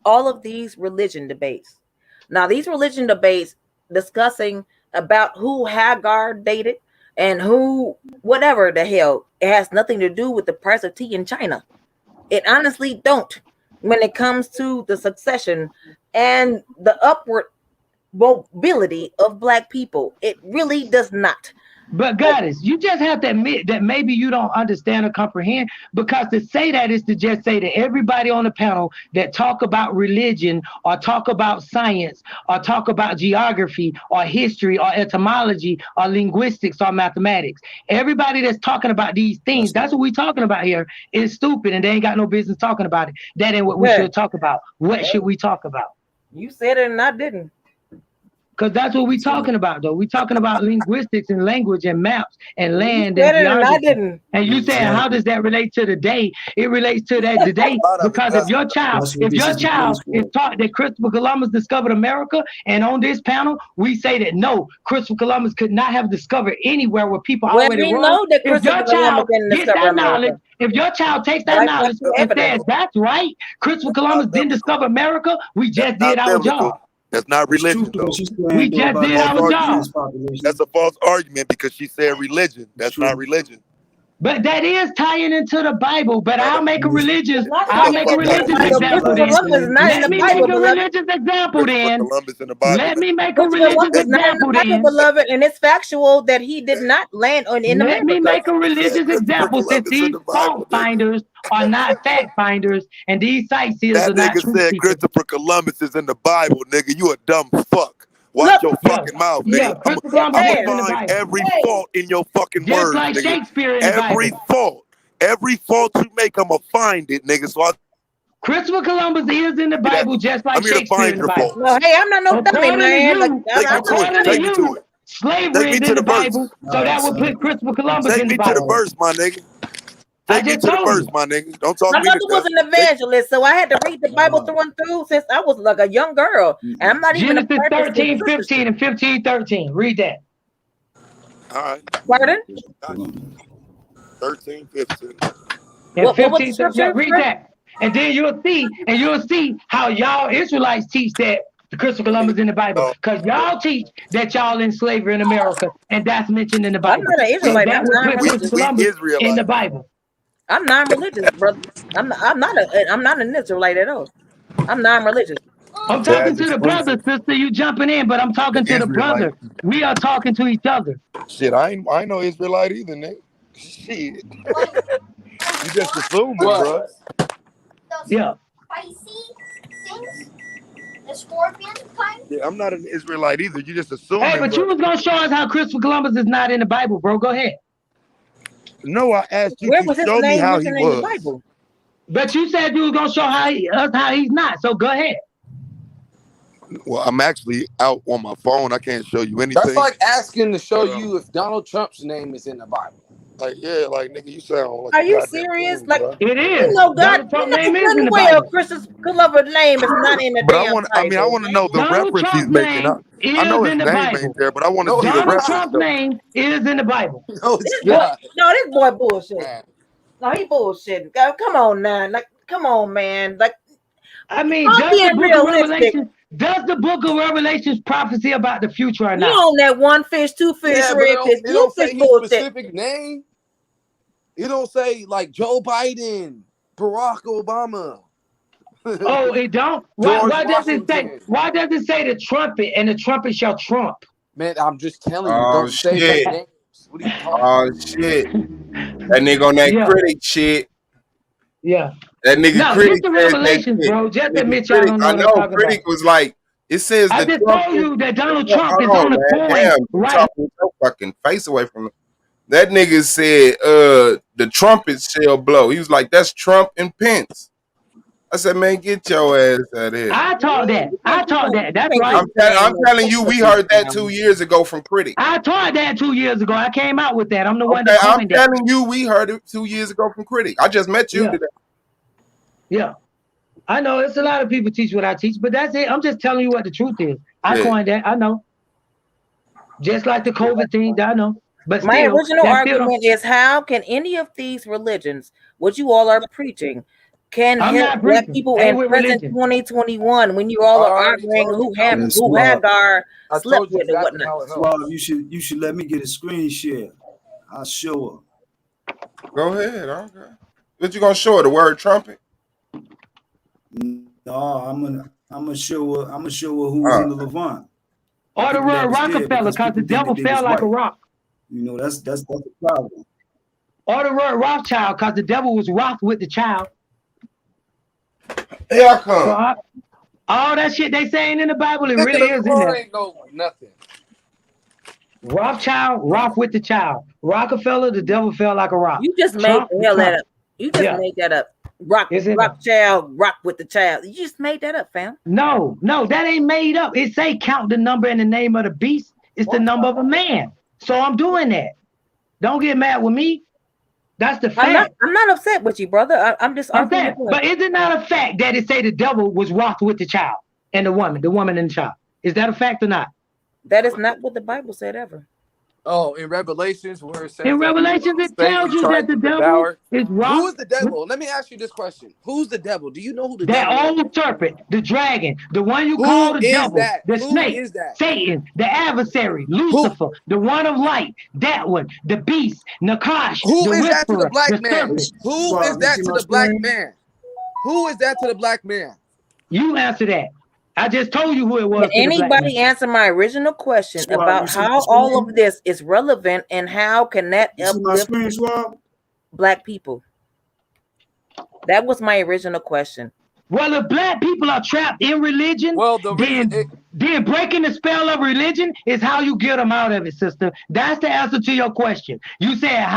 all of these religion debates. Now, these religion debates discussing about who Hagar dated and who, whatever the hell, it has nothing to do with the price of tea in China. It honestly don't when it comes to the succession and the upward mobility of Black people. It really does not. But goddess, you just have to admit that maybe you don't understand or comprehend, because to say that is to just say that everybody on the panel that talk about religion or talk about science or talk about geography or history or etymology or linguistics or mathematics, everybody that's talking about these things, that's what we're talking about here, is stupid and they ain't got no business talking about it. That ain't what we should talk about. What should we talk about? You said it and I didn't. Because that's what we're talking about, though. We're talking about linguistics and language and maps and land You and said it and I geography. didn't. And you saying, how does that relate to the day? It relates to that today because if your child is taught that Christopher Columbus discovered America, and on this panel we say that no, Christopher Columbus could not have discovered anywhere where people Well, already we were. know that If your Christopher Columbus child didn't gets discover that America. knowledge, if your child takes that Like knowledge factual and evidence. says, that's right, Christopher Columbus didn't discover America, we just did our job. That's not religion, though. We just did our job. That's a false argument because she said religion. That's not religion. But that is tying into the Bible. But I'll make a religious Christopher example then. Columbus is not in Let the me Bible, make a beloved. religious example then. Columbus in the Bible. Let me make a Christopher religious Columbus is not in the example Bible, then. beloved, and it's factual that he did not land in Let America. me make a religious example since these fault finders are not fact finders and these sightseers That are not nigga truth said seekers. Christopher Columbus is in the Bible, nigga. You a dumb fuck. Watch your fucking mouth, nigga. Yeah, Christopher Columbus I'm is gonna in the find Bible. every fault in your fucking Just words, like nigga. Shakespeare in the Every Bible. fault you make, I'ma find it, nigga. So Christopher Columbus is in the Bible just like I'm here to Shakespeare find in the your Bible. fault. Well, hey, I'm not no dummy, According to man. Like, you, Take me to it. slavery Take me is to in the the Bible, verse. so that would put Christopher Columbus Take in the me to the Bible. verse, my nigga. Take me to the verse, my nigga. Don't talk My me mother to was death. an evangelist, so I had to read the Bible through and through since I was like a young girl. And I'm not even a Genesis practicing 13, Christian. 15, and 15, 13. Read that. All right. Pardon? 13, 15. And What was the 15, scripture? read that. And then you'll see how y'all Israelites teach that Christopher Columbus in the Bible. Because y'all teach that y'all in slavery in America, and that's mentioned in the I'm Bible. not an So Israelite. that I'm would put non-religious. Christopher Columbus in the Bible. I'm non-religious, brother. I'm not an Israelite at all. I'm non-religious. I'm talking to the brother, sister. You jumping in, but I'm talking to the Israelite. brother. We are talking to each other. Shit, I ain't no Israelite either, nigga. Shit. You just assuming, bro. Yeah. Spicy things? The scorpion kind? Yeah, I'm not an Israelite either. You just assuming, Hey, but bro. you was gonna show us how Christopher Columbus is not in the Bible, bro. Go ahead. No, I asked you Where to was his show me name how he mentioned in the was. Bible? But you said you was gonna show us how he's not. So go ahead. Well, I'm actually out on my phone. I can't show you anything. That's like asking to show you if Donald Trump's name is in the Bible. Like, yeah, like nigga, you sound like Are a you goddamn serious? fool, Like, bro. It you is. know, God, Donald you Trump's know, name is there's in no the way Bible. a Christopher Columbus name is not in the But I damn want Bible. to know the Donald reference he's Trump's making. name I know is his in the name Bible. ain't there, but I want to No, see the Donald reference Trump's though. name is in the Bible. No, This it's boy, not. no, this boy bullshit. No, he bullshit. Come on now, like, come on, man. Like, I mean, I'm does the being book of realistic. Revelation, does the book of Revelations prophecy about the future or You not? on that one fish, two fish, Yeah, but red fish, it blue don't fish say his bullshit. specific name. It don't say like Joe Biden, Barack Obama. Oh, it don't? Why does it say? Why does it say the trumpet and the trumpet shall trump? Man, I'm just telling you, Oh don't say their shit. names. What are you talking Oh about? shit. That nigga on that Yeah. critic shit. Yeah. That nigga No, critic get the said that Revelations, shit. bro. Just Nigga admit y'all critic, don't know I what I'm know talking critic about. was like, it says I the just trumpet. told you that Donald Hold Trump is on, on the man. coin, Damn, you right? talking your fucking face away from the. That nigga said, the trumpet shall blow. He was like, that's Trump and Pence. I said, man, get your ass out of here. I taught that. I taught that. That's right. I'm telling you, we heard that 2 years ago from critic. I taught that 2 years ago. I came out with that. I'm the one Okay, that I'm coined that. telling you, we heard it 2 years ago from critic. I just met you Yeah. today. Yeah. I know it's a lot of people teach what I teach, but that's it. I'm just telling you what the truth is. I Yeah. coined that. I know. Just like the COVID thing, I know. But My still, original that still argument is, how can any of these religions, what you all are preaching, can I'm help not black preaching. people Ain't in with present religion. 2021 when you all I are already arguing told you who Hagar I slept told you with and exactly whatnot? how it helps. Suave, you should let me get a screen share. I'll show Go ahead. Okay. What you gonna show her? The word trumpet? her. No, I'm gonna show her who was in the Levant. Or the People that word was there Rockefeller, because the people think devil that they was fell like a white. rock. You know, that's the problem. Or the word Rothschild, because the devil was wroth with the child. Here I come. So all that shit they saying in the Bible, it really is in there. Ain't no nothing. Rothschild, wroth with the child. Rockefeller, the devil fell like a rock. You just made Trump, the hell Trump. that up. You just Yeah. made that up. Rock child, rock with the child. You just made that up, fam. No, that ain't made up. It say count the number in the name of the beast. It's the number of a man. So I'm doing that. Don't get mad with me. That's the fact. I'm not upset with you, brother. I'm just arguing your point. But is it not a fact that it say the devil was wroth with the child and the woman and the child? Is that a fact or not? That is not what the Bible said ever. Oh, in Revelations, where it says in Revelations, it tells you that the devil is wroth. Who is the devil? Let me ask you this question: who's the devil? Do you know who the that devil is? old serpent, the dragon, the one you Who call the is devil, that? the Who snake, is that? Satan, the adversary, Lucifer, the one of light, that one, the beast, Nakash, Who the is that to the whisperer, black the man? serpent. Who is that to the black man? Who is that to the black man? You answer that. I just told you who it was. Can anybody answer my original question Suave, about you see how my screen? all of this is relevant and how can that You see my uplift screen, Suave? black people? That was my original question. Well, if black people are trapped in religion, then breaking the spell of religion is how you get them out of it, sister. That's the answer to your question. You said,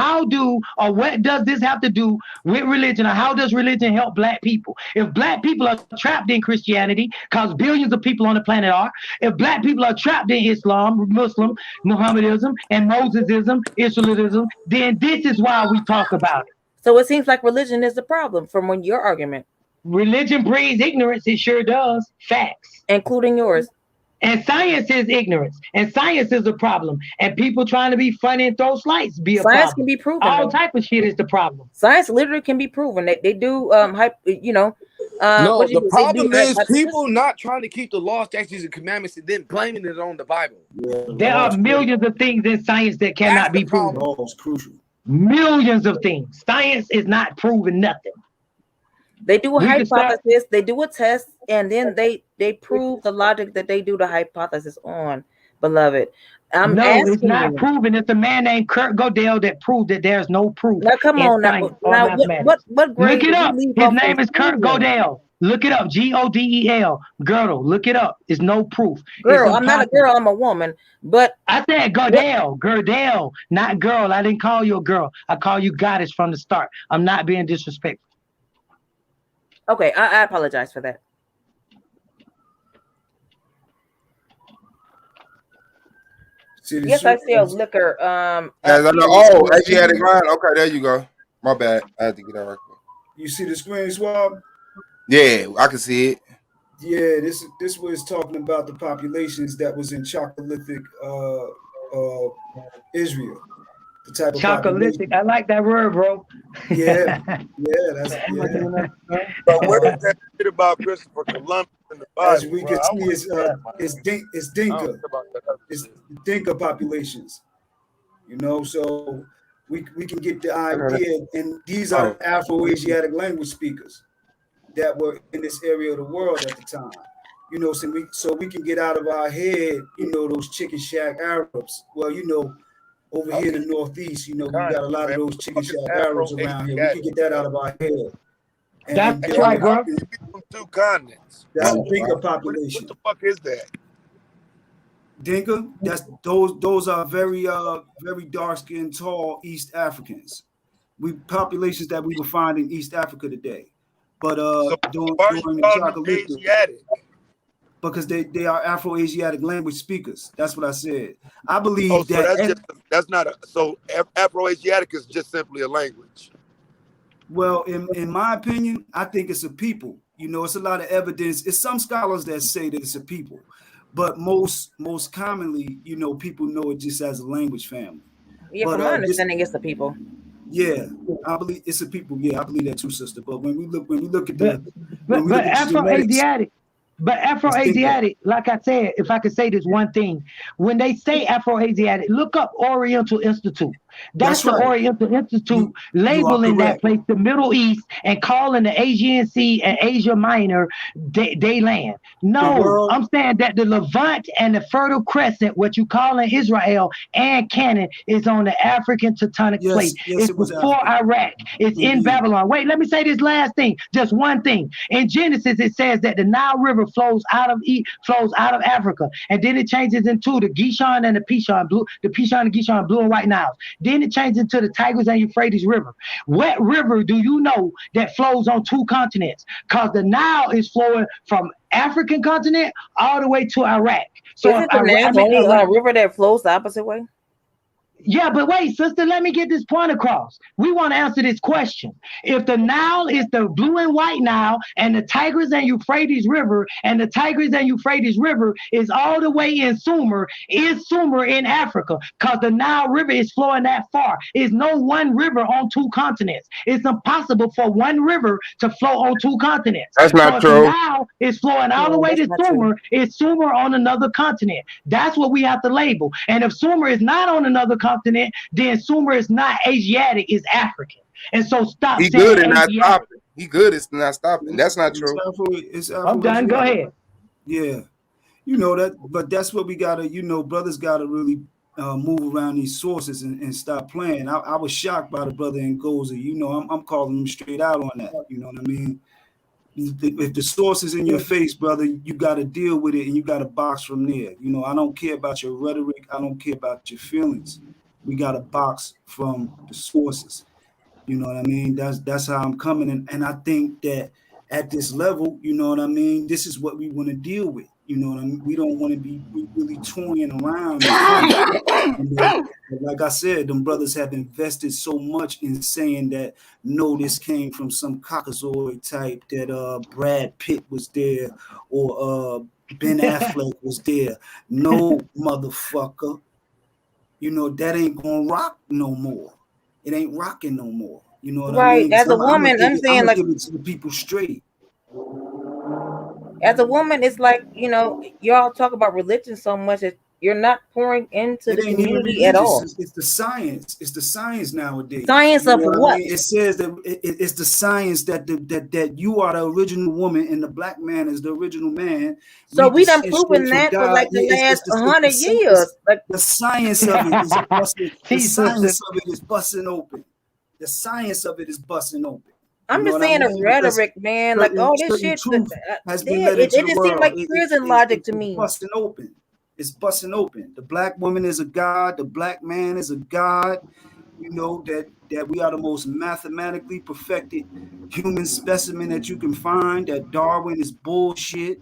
what does this have to do with religion, or how does religion help black people? If black people are trapped in Christianity, because billions of people on the planet are, if black people are trapped in Islam, Muslim, Mohammedanism, and Mosesism, Israelism, then this is why we talk about it. So it seems like religion is the problem from your argument. Religion breeds ignorance. It sure does. Facts. Including yours. And science is ignorance. And science is a problem. And people trying to be funny and throw slights be a Science problem. can be proven. All type of shit is the problem. Science literally can be proven. They do no, the problem is hypothesis? people not trying to keep the law, statutes, and commandments and then blaming it on the Bible. There are millions of things in science that cannot be proven. Law is crucial. Millions of things. Science is not proving nothing. They do a hypothesis, they do a test, and then they prove the logic that they do the hypothesis on, beloved. It's not proven. It's a man named Kurt Godel that proved that there's no proof. Now, come on. Now what grade? Look it up. His name is Kurt Godel. Look it up. Godel. Girdle. Look it up. It's no proof. Girl, I'm not a girl. I'm a woman. But I said Godel. Girdle, not girl. I didn't call you a girl. I call you goddess from the start. I'm not being disrespectful. Okay, I apologize for that. Yes, I sell liquor. As I know. Oh, Asiatic line. Okay, there you go. My bad. I had to get that right quick. You see the screen, Suave? Yeah, I can see it. Yeah, this was talking about the populations that was in Chalcolithic Israel. The type of Chalcolithic. I like that word, bro. Yeah, that's yeah. But where is that shit about Christopher Columbus in the Bible? As we can see, it's Dinka. It's Dinka populations. You know, so we can get the idea, and these are Afro-Asiatic language speakers that were in this area of the world at the time. You know, so we can get out of our head, you know, those chicken shack Arabs. Well, you know, over here in the Northeast, you know, we got a lot of those chicken shack Arabs around here. We can get that out of our head. And that's right, bro. Two continents. That's Dinka population. What the fuck is that? Dinka, those are very dark skinned, tall East Africans. Populations that we will find in East Africa today. But during the Chalcolithic, because they are Afro-Asiatic language speakers. That's what I said. I believe that's not Afro-Asiatic is just simply a language. Well, in my opinion, I think it's a people. You know, it's a lot of evidence. It's some scholars that say that it's a people, but most commonly, you know, people know it just as a language family. Yeah, from my understanding, it's the people. Yeah, I believe it's a people. Yeah, I believe that too, sister. But when we look at but Afro-Asiatic. But Afro-Asiatic, like I said, if I could say this one thing, when they say Afro-Asiatic, look up Oriental Institute. That's the right. Oriental Institute labeling that place the Middle East and calling the Asian Sea and Asia Minor they land. No, I'm saying that the Levant and the Fertile Crescent, what you call in Israel and Canaan, is on the African Tectonic plate. It's before Iraq. It's in Babylon. Wait, let me say this last thing. Just one thing. In Genesis, it says that the Nile River flows out of Africa, and then it changes into the Gishon and the Pishon, the Pishon and Gishon, blue and white Niles. Then it changes into the Tigris and Euphrates River. What river do you know that flows on two continents? Because the Nile is flowing from African continent all the way to Iraq. So isn't the Nile only a river that flows the opposite way? Yeah, but wait, sister, let me get this point across. We want to answer this question. If the Nile is the blue and white Nile and the Tigris and Euphrates River and the Tigris and Euphrates River is all the way in Sumer, is Sumer in Africa? Because the Nile River is flowing that far. It's no one river on two continents. It's impossible for one river to flow on two continents. That's not true. The Nile is flowing all the way to Sumer. It's Sumer on another continent. That's what we have to label. And if Sumer is not on another continent, then Sumer is not Asiatic, is African. And so stop. He good and not stopping. He good is not stopping. That's not true. I'm done. Go ahead. Yeah. You know that, but that's what we gotta, you know, brothers gotta really move around these sources and stop playing. I was shocked by the brother in Goza. You know, I'm calling him straight out on that. You know what I mean? If the source is in your face, brother, you got to deal with it and you got to box from there. You know, I don't care about your rhetoric. I don't care about your feelings. We got to box from the sources. You know what I mean? That's how I'm coming. And I think that at this level, you know what I mean? This is what we want to deal with. You know what I mean? We don't want to be really toying around. You know? Like I said, them brothers have invested so much in saying that no, this came from some Caucasoid type, that Brad Pitt was there or Ben Affleck was there. No, motherfucker. You know, that ain't gonna rock no more. It ain't rocking no more. You know what I Right. mean? As a I'm woman, I'm saying, like, give it to the people straight. as a woman, it's like, you know, y'all talk about religion so much that you're not pouring into It the ain't even community at religious. all. It's the science. It's the science nowadays. Science You of know what I what? mean? It says that it's the science that you are the original woman and the black man is the original man. So we done descend proven straight from that for God. like the last 100 years. Like, the science of it is busting. The Jesus. science of it is busting open. The science of it is busting open. You I'm know just what I saying the mean? Because rhetoric, man. Like all this certain shit, truth has been yeah, let into it the just seemed world. like prison logic to It's me. busting open. It's busting open. The black woman is a god. The black man is a god. You know that we are the most mathematically perfected human specimen that you can find. That Darwin is bullshit.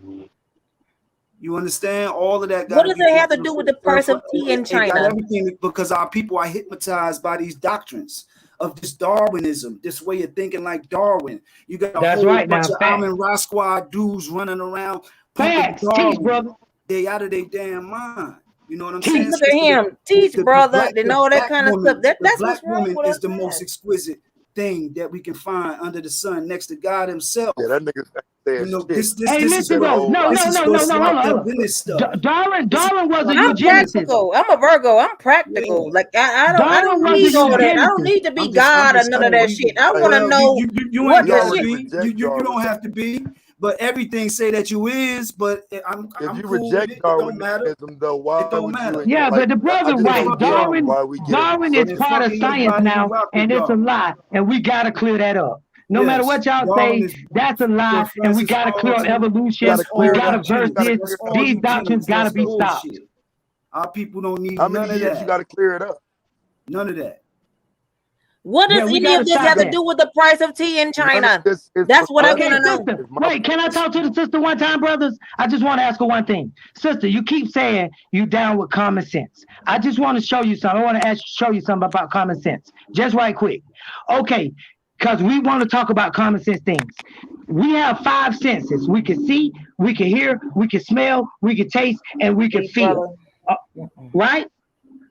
You understand? All of that got What to does be it have to do with the price of tea in it got China? everything because our people are hypnotized by these doctrines of this Darwinism, this way of thinking like Darwin. You got a That's whole right bunch now, of facts. Amin Ra Squad dudes running around pumping Facts. Teach, Darwin. brother. They out of their damn mind. You know what I'm saying? Look at him, teach, brother, and all that black kind of woman, stuff. the That's black what's wrong woman with is us, the man. most exquisite thing that we can find under the sun, next to God Himself. Yeah, that nigga said You know, shit. this Hey, is listen, That though. old No, like no, no, no, no. Hold on, hold on. Darwin was a I'm eugenicist. practical. I'm a Virgo. I'm practical. Yeah. Like I Darwin don't was need a all that. I don't eugenicist. need to be I'm God or just none of saying, that shit. I want to well, know you what ain't the gotta shit. be. You don't have to be. But everything say that you is. But I'm if you cool with reject it. It don't matter. Darwinism though, why It don't would you matter. Yeah, like but the I brother just right. don't get Darwin why we get is upset. part of science anybody now, rock with and it's a Darwin. lie, and we gotta clear that up. No matter Yes, what y'all Darwin say, is that's a lie, for and we Francis gotta clear up Alton. evolution. Gotta We clear gotta that. verse You gotta this. clear That's all These doctrines eugenics. gotta That's be stopped. bullshit. Our people don't need how many none of years you that. gotta clear it up? None of that. What does Yeah, we any gotta of this stop have to that. do with the price of tea in None of China? this is That's what I Okay, want to know. sister. Wait, can I talk to the sister one time, brothers? I just want to ask her one thing. Sister, you keep saying you down with common sense. I just want to show you something. I want to show you something about common sense. Just right quick. Okay, because we want to talk about common sense things. We have 5 senses. We can see, we can hear, we can smell, we can taste, and we can feel. Right?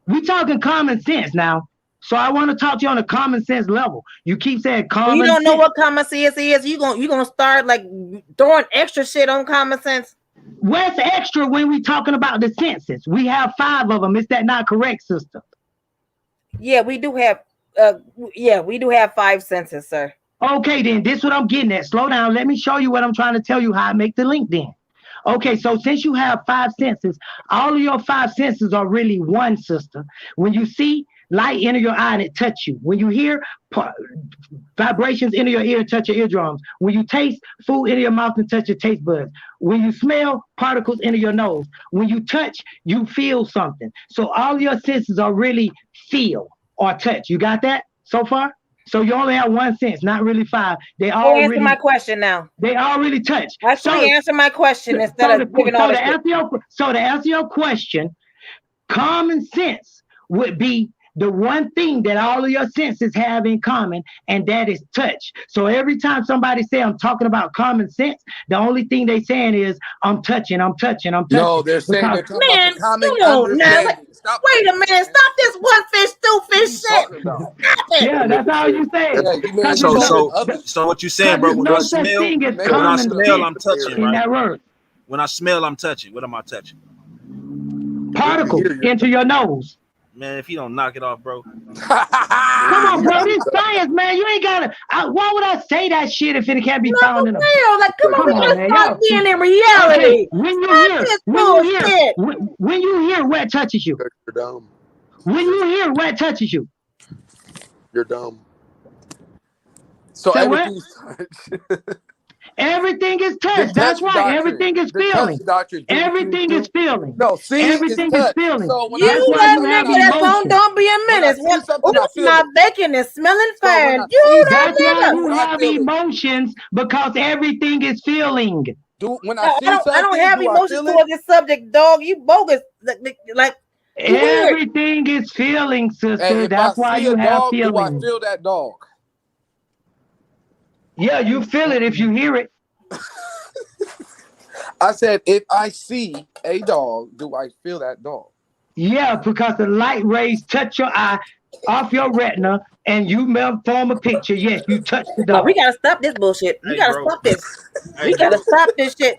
We talking common sense now. So I want to talk to you on a common sense level. You keep saying common You don't know sense. what common sense is. You gonna start like throwing extra shit on common sense. What's extra when we talking about the senses? We have 5 of them. Is that not correct, sister? Yeah, we do have. We do have 5 senses, sir. Okay, then this is what I'm getting at. Slow down. Let me show you what I'm trying to tell you. How I make the link. Then. Okay, so since you have 5 senses, all of your 5 senses are really one, sister. When you see, light enter your eye and it touch you. When you hear, vibrations enter your ear, touch your eardrums. When you taste, food enter your mouth and touch your taste buds. When you smell, particles enter your nose. When you touch, you feel something. So all your senses are really feel or touch. You got that so far? So you only have 1 sense, not really 5. They all answer really my question now. They all really touch. Actually, answer my question instead of giving all that. So to answer your question, common sense would be the one thing that all of your senses have in common, and that is touch. So every time somebody say I'm talking about common sense, the only thing they saying is I'm touching. No, they're saying they're talking about the common understanding. Stop. Wait a minute. Stop this one fish, 2 fish shit. About? Stop it. Yeah, that's all you say. So what you saying, bro? When I smell, I'm touching, in right? that word. When I smell, I'm touching. What am I touching? Particles into your nose. Man, if you don't knock it off, bro. Come on, bro. This science, man. You ain't gotta. Why would I say that shit if it can't be found in a? Like, come on, man. start being in reality. Okay. When you hear, what touches you? You're dumb. When you hear, what touches you? You're dumb. So Say everything's Everything is touch. That's right. doctrine. Everything is The feeling. touch doctrine. Everything is feeling. No, see, everything is feeling. So when that's why you have that phone don't be a menace. My bacon is smelling fine. That's why you have emotions, because everything is feeling. when I see something, I don't have do I emotions feel it? towards this subject, dog. You bogus. Like you weird. Everything is feelings, sister. Hey, if I That's why see you a have dog, do I feelings. feel that dog? Yeah, you feel it if you hear it. I said, if I see a dog, do I feel that dog? Yeah, because the light rays touch your eye off your retina and you form a picture. Yes, you touch the No, dog. we gotta stop this bullshit. We gotta stop this. We gotta bro. stop this shit.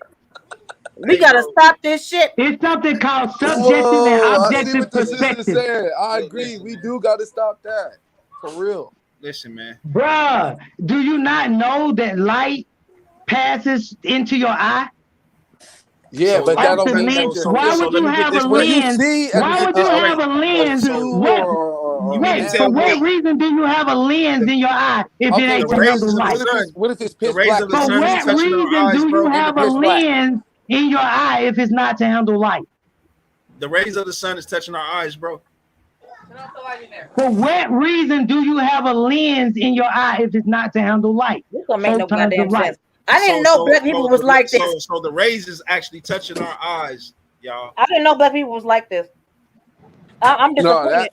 We gotta stop this shit. It's something called subjective and Whoa, I see objective what the sister's perspective. saying. I agree. We do got to stop that. For real. Listen, man. Bruh, do you not know that light passes into your eye? Yeah, but that don't The mean that lens. Why would let you me get have a this when right. you lens? see Why would you have a lens? You mean to Wait, tell for what me reason do you have a lens in your eye if it okay, ain't the to rays handle of the light? sun, what if it's the pitch rays black? of the For sun is what touching our reason eyes, do bro? you have a pitch black. lens in your eye if it's not to handle light? The rays of the sun is touching our eyes, bro. For what reason do you have a lens in your eye if it's not to handle light? This don't make no Photons goddamn of light. sense. I didn't know black people was like this. So the rays is actually touching our eyes, y'all. I didn't know black people was like this. I'm No, disappointed.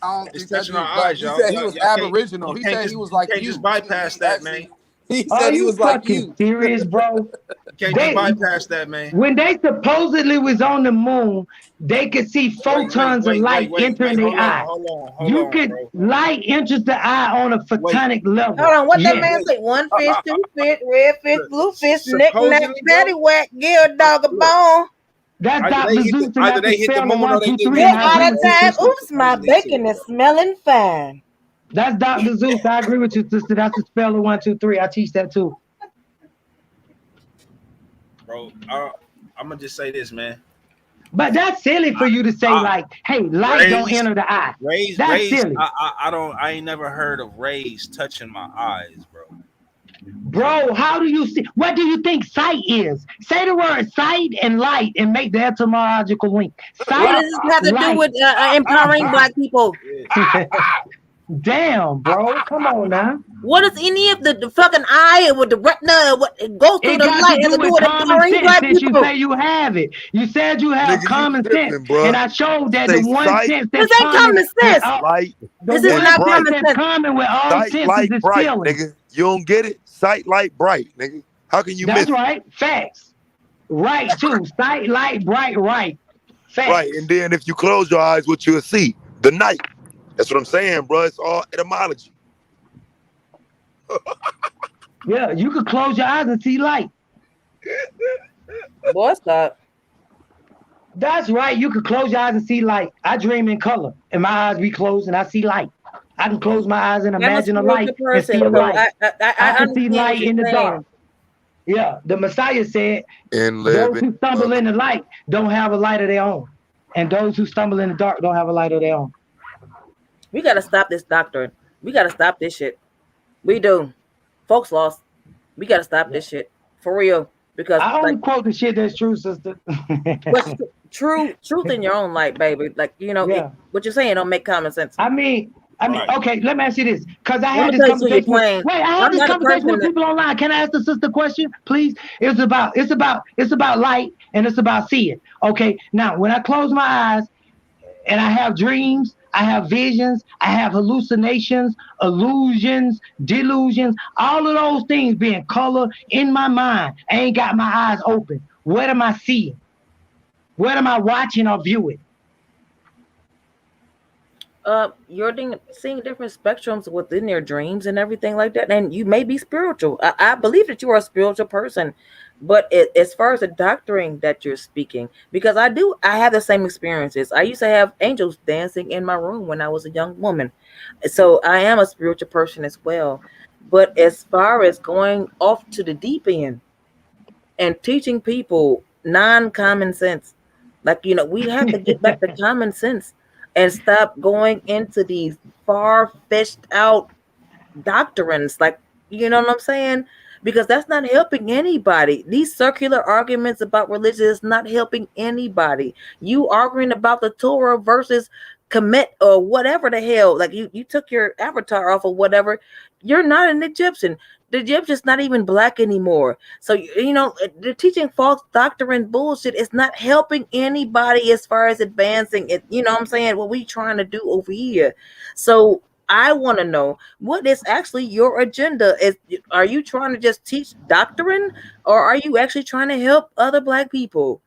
I don't It's think that touching dude our black. eyes, He y'all. said he was Aboriginal. He said he was like can't you. just bypass that, man. He Are said he you was like fucking you. serious, bro? You can't just bypass that, man. When they supposedly was on the moon, they could see photons of light entering their eye. Hold on, bro. Light enters the eye on a photonic level. Hold on, what that Yes. man say? One fish, two fish, red fish, blue fish, knick knack, Supposedly, bro. paddywhack, give a dog a bone. That's Either Dr. they hit Zeus the- and either that's they the hit the spell of moon or 1, they 2, did 3 Get and I agree out of with you, time. sister. Oops, my bacon is smelling fine. That's Dr. Zeus. I agree with you, sister. That's the spell of 1, 2, 3. I teach that too. Bro, I'm gonna just say this, man. But that's silly for you to say, like, hey, light don't enter the eye. That's rays. silly. I ain't never heard of rays touching my eyes, bro. Bro, how do you see? What do you think sight is? Say the word sight and light and make the etymological link. Sight, What does this have to do with empowering black people? Damn, bro. Come on now. What does any of the fucking eye with the retina, what it goes through It the got light to has do to do with with common empowering sense black since you people? say you have it. You said you have Nigga, you common tripping, sense. bruh. And I showed that Say the one sight, sense This that's ain't common common with sense. all, light, the This is one and not sense bright. common that's sense. common with all Sight, senses light, is bright, feeling. nigga. You don't get it? Sight, light, bright, nigga. How can you miss That's right. Facts. Right, too. Sight, light, bright, right. Facts. Right, and then if you close your eyes, what you'll see? The night. That's what I'm saying, bro. It's all etymology. Yeah, you could close your eyes and see light. Boy, stop. That's right. You could close your eyes and see light. I dream in color, and my eyes be closed, and I see light. I can close my eyes and I'm a imagine a light spiritual and see person, a so light. I I can see understand what light you're in the saying. dark. Yeah, the Messiah said, And those who stumble in the light don't have a light of their own, and those who stumble in the dark don't have a light of their own. We gotta stop this doctrine. We gotta stop this shit. We do. Folks lost. We gotta stop this shit. For real. Because I only quote the shit that's true, sister. but truth in your own light, baby. Like, you know, Yeah. what you're saying don't make common sense. I mean, okay, let me ask you this. Because I Let had me this tell you who you're conversation with, playing. wait, I had I'm this not a conversation person with people online. Can I ask the sister a question, please? It's about light and it's about seeing. Okay. Now, when I close my eyes and I have dreams, I have visions, I have hallucinations, illusions, delusions, all of those things being color in my mind. I ain't got my eyes open. What am I seeing? What am I watching or viewing? You're seeing different spectrums within your dreams and everything like that, and you may be spiritual. I believe that you are a spiritual person, but as far as the doctrine that you're speaking, because I have the same experiences. I used to have angels dancing in my room when I was a young woman, so I am a spiritual person as well. But as far as going off to the deep end and teaching people non-common sense, like, you know, we have to get back to common sense and stop going into these far-fetched out doctrines, like, you know what I'm saying? Because that's not helping anybody. These circular arguments about religion is not helping anybody. You arguing about the Torah versus Kemet or whatever the hell, like you took your avatar off or whatever, you're not an Egyptian. The Egyptian's not even black anymore. So you know they're teaching false doctrine bullshit. It's not helping anybody as far as advancing it. You know what I'm saying? What we trying to do over here. So I want to know what is actually your agenda. Are you trying to just teach doctrine, or are you actually trying to help other black people?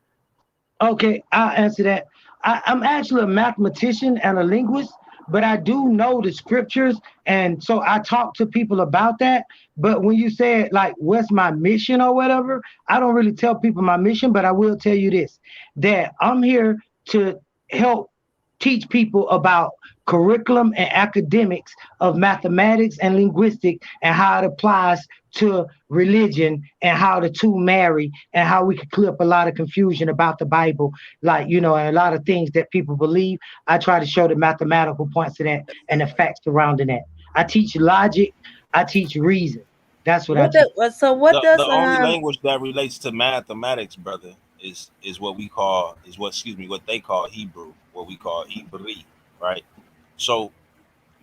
Okay, I'll answer that. I'm actually a mathematician and a linguist, but I do know the scriptures, and so I talk to people about that. But when you said like, what's my mission or whatever, I don't really tell people my mission, but I will tell you this: that I'm here to help teach people about curriculum and academics of mathematics and linguistics and how it applies to religion and how the two marry and how we can clear up a lot of confusion about the Bible, like, you know, and a lot of things that people believe. I try to show the mathematical points of that and the facts surrounding that. I teach logic. I teach reason. That's what I teach. So what does the only language that relates to mathematics, brother, is what they call Hebrew, what we call Ibri, right? So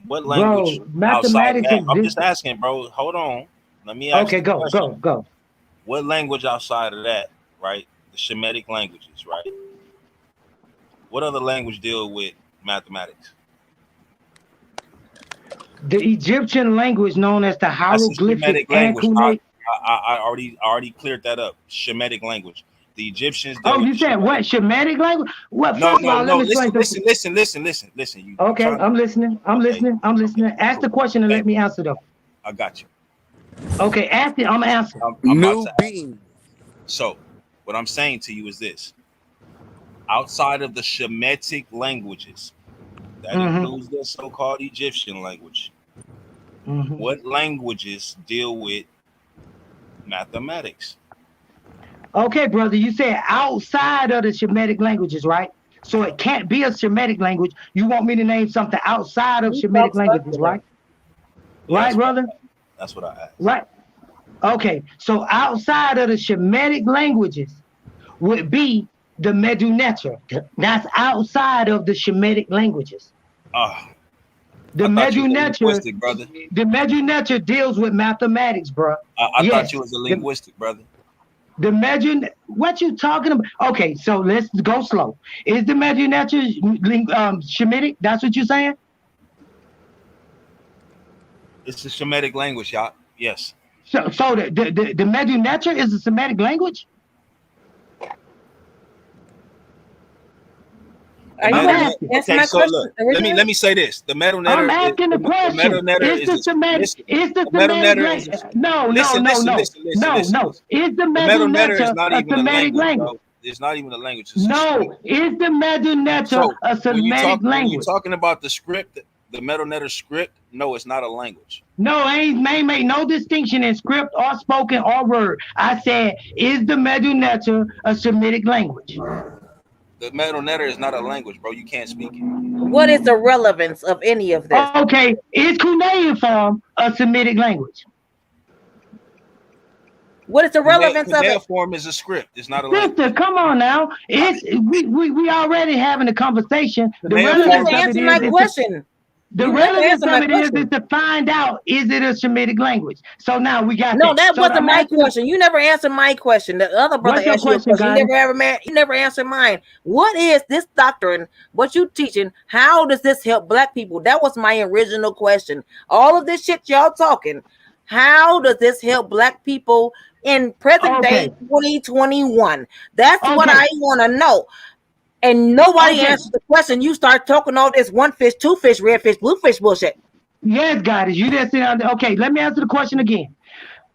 what language outside of that? I'm just asking, bro. Hold on. Let me ask Okay, go. What language outside of that, right? The Shemitic languages, right? What other language deal with mathematics? The Egyptian language known as the hieroglyphic and language. I already cleared that up. Shemitic language. The Egyptians. You said what? Shemitic language? What? No. Listen. Okay, I'm listening. I'm listening. Ask the question and let me answer though. I got you. Okay, ask it. I'm answering. New being. So, what I'm saying to you is this: outside of the Shemitic languages, that includes the so-called Egyptian language. What languages deal with mathematics? Okay, brother, you said outside of the Shemitic languages, right? So it can't be a Shemitic language. You want me to name something outside of Shemitic languages, right? Yeah, right, brother? That's what I asked. Right. Okay, so outside of the Shemitic languages would be the Medu Neter. That's outside of the Shemitic languages. The Medu Neter, the Medu Neter deals with mathematics, bro. I thought you was a linguistic, brother. The Medu, what you talking about? Okay, so let's go slow. Is the Medu Neter Shemitic? That's what you're saying? It's a Shemitic language, y'all. Yes. So the Medu Neter is a Semitic language? Okay, so look, let me say this: the Medu Neter. I'm asking the question. Is the Semitic? Is the Semitic language? No. Is the Medu Neter a Semitic language? It's not even a language. No, is the Medu Neter a Semitic language? When you're talking about the script, the Medu Neter script, no, it's not a language. No, I ain't make no distinction in script or spoken or word. I said, is the Medu Neter a Semitic language? The Medu Neter is not a language, bro. You can't speak it. What is the relevance of any of this? Okay, is cuneiform a Semitic language? What is the relevance of it? Cuneiform is a script. It's not a language. Sister, come on now. We already having a conversation. The relevance of it is my question. The relevance of it is to find out, is it a Shemitic language? So now we got that wasn't my question. You never answered my question. The other brother asked you a question. You never answered mine. What is this doctrine? What you teaching? How does this help black people? That was my original question. All of this shit y'all talking. How does this help black people in present day 2021? That's what I want to know. And nobody answers the question. You start talking all this one fish, two fish, red fish, blue fish bullshit. Yes, God, you just sit down there. Okay, let me answer the question again.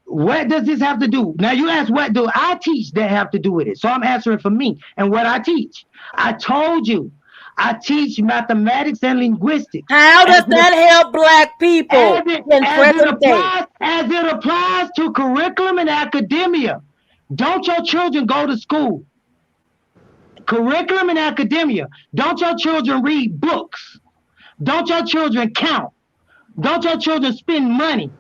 What does this have to do? Now you ask, what do I teach that have to do with it? So I'm answering for me and what I teach. I told you, I teach mathematics and linguistics. How does that help black people as it applies to curriculum and academia? Don't your children go to school? Curriculum and academia. Don't your children read books? Don't your children count? Don't your children spend money?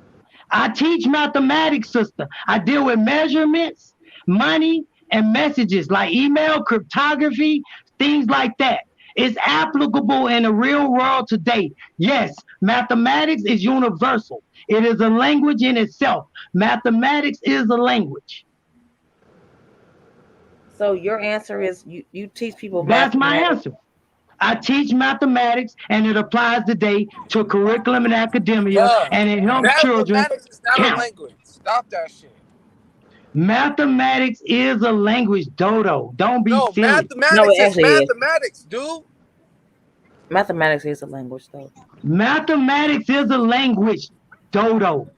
I teach mathematics, sister. I deal with measurements, money, and messages like email, cryptography, things like that. It's applicable in the real world today. Yes, mathematics is universal. It is a language in itself. Mathematics is a language. So your answer is you teach people That's my mathematics. answer. I teach mathematics and it applies today to curriculum and academia and it helps children Mathematics is not a count. language. Stop that shit. Mathematics is a language, Dodo. Don't be No, silly. No, mathematics it is actually is. mathematics, dude. Mathematics is a language, though. Mathematics is a language, Dodo.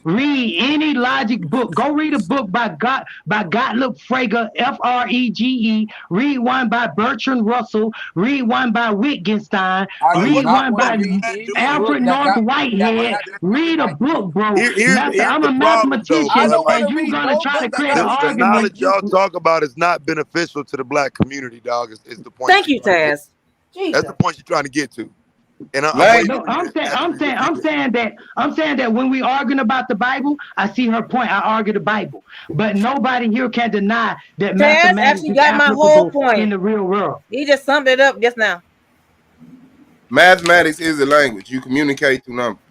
Read any logic book. Go read a book by Gottlieb Frege, Frege. Read one by Bertrand Russell. Read one by Wittgenstein. I do Read not one want to by read any book Alfred that North got Whitehead. got the Read a like book, bro. Here's I'm the a problem, though, I mathematician, bro. don't want and to you're read gonna no try to book that create got an a The scientific. argument. knowledge y'all talk about is not beneficial to the black community, dog. Is the point Thank you're you, trying to get? Taz. Jesus. That's the point you're trying to get to. And I'm Like, waiting No, for you to actually repeat it. I'm saying that when we arguing about the Bible, I see her point. I argue the Bible, but nobody here can deny that Taz mathematics actually is got my whole applicable in point. the real world. He just summed it up just now. mathematics is a language. You communicate through numbers.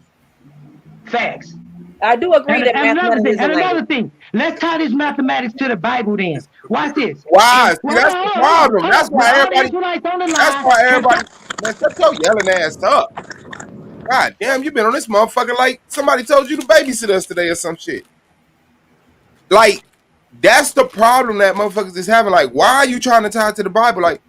Facts. I do agree And, that and another mathematics thing, is a and language. another thing. Let's tie this mathematics to the Bible. Then watch this. Why? Well, See, that's the problem. hold That's on. The why everybody. Israelites on the That's line why can everybody. talk. Man, shut your yelling ass up. God damn, you been on this motherfucker like somebody told you to babysit us today or some shit. Like, that's the problem that motherfuckers is having. Like, why are you trying to tie it to the Bible? Like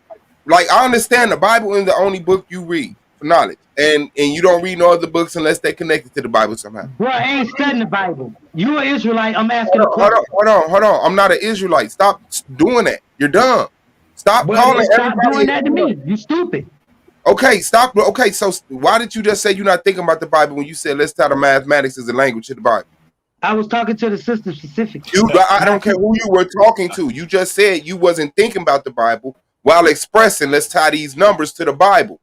I understand the Bible is the only book you read for knowledge, and you don't read no other books unless they connected to the Bible somehow. Bro, I ain't studying the Bible. You an Israelite. I'm asking Hold a question. on. I'm not an Israelite. Stop doing that. You're dumb. Stop Well, calling then stop everybody doing an that to Israelite. me. You stupid. Okay, stop. Okay, so why did you just say you're not thinking about the Bible when you said let's tie the mathematics as a language to the Bible? I was talking to the sister specifically. I don't care who you were talking to. You just said you wasn't thinking about the Bible while expressing let's tie these numbers to the Bible.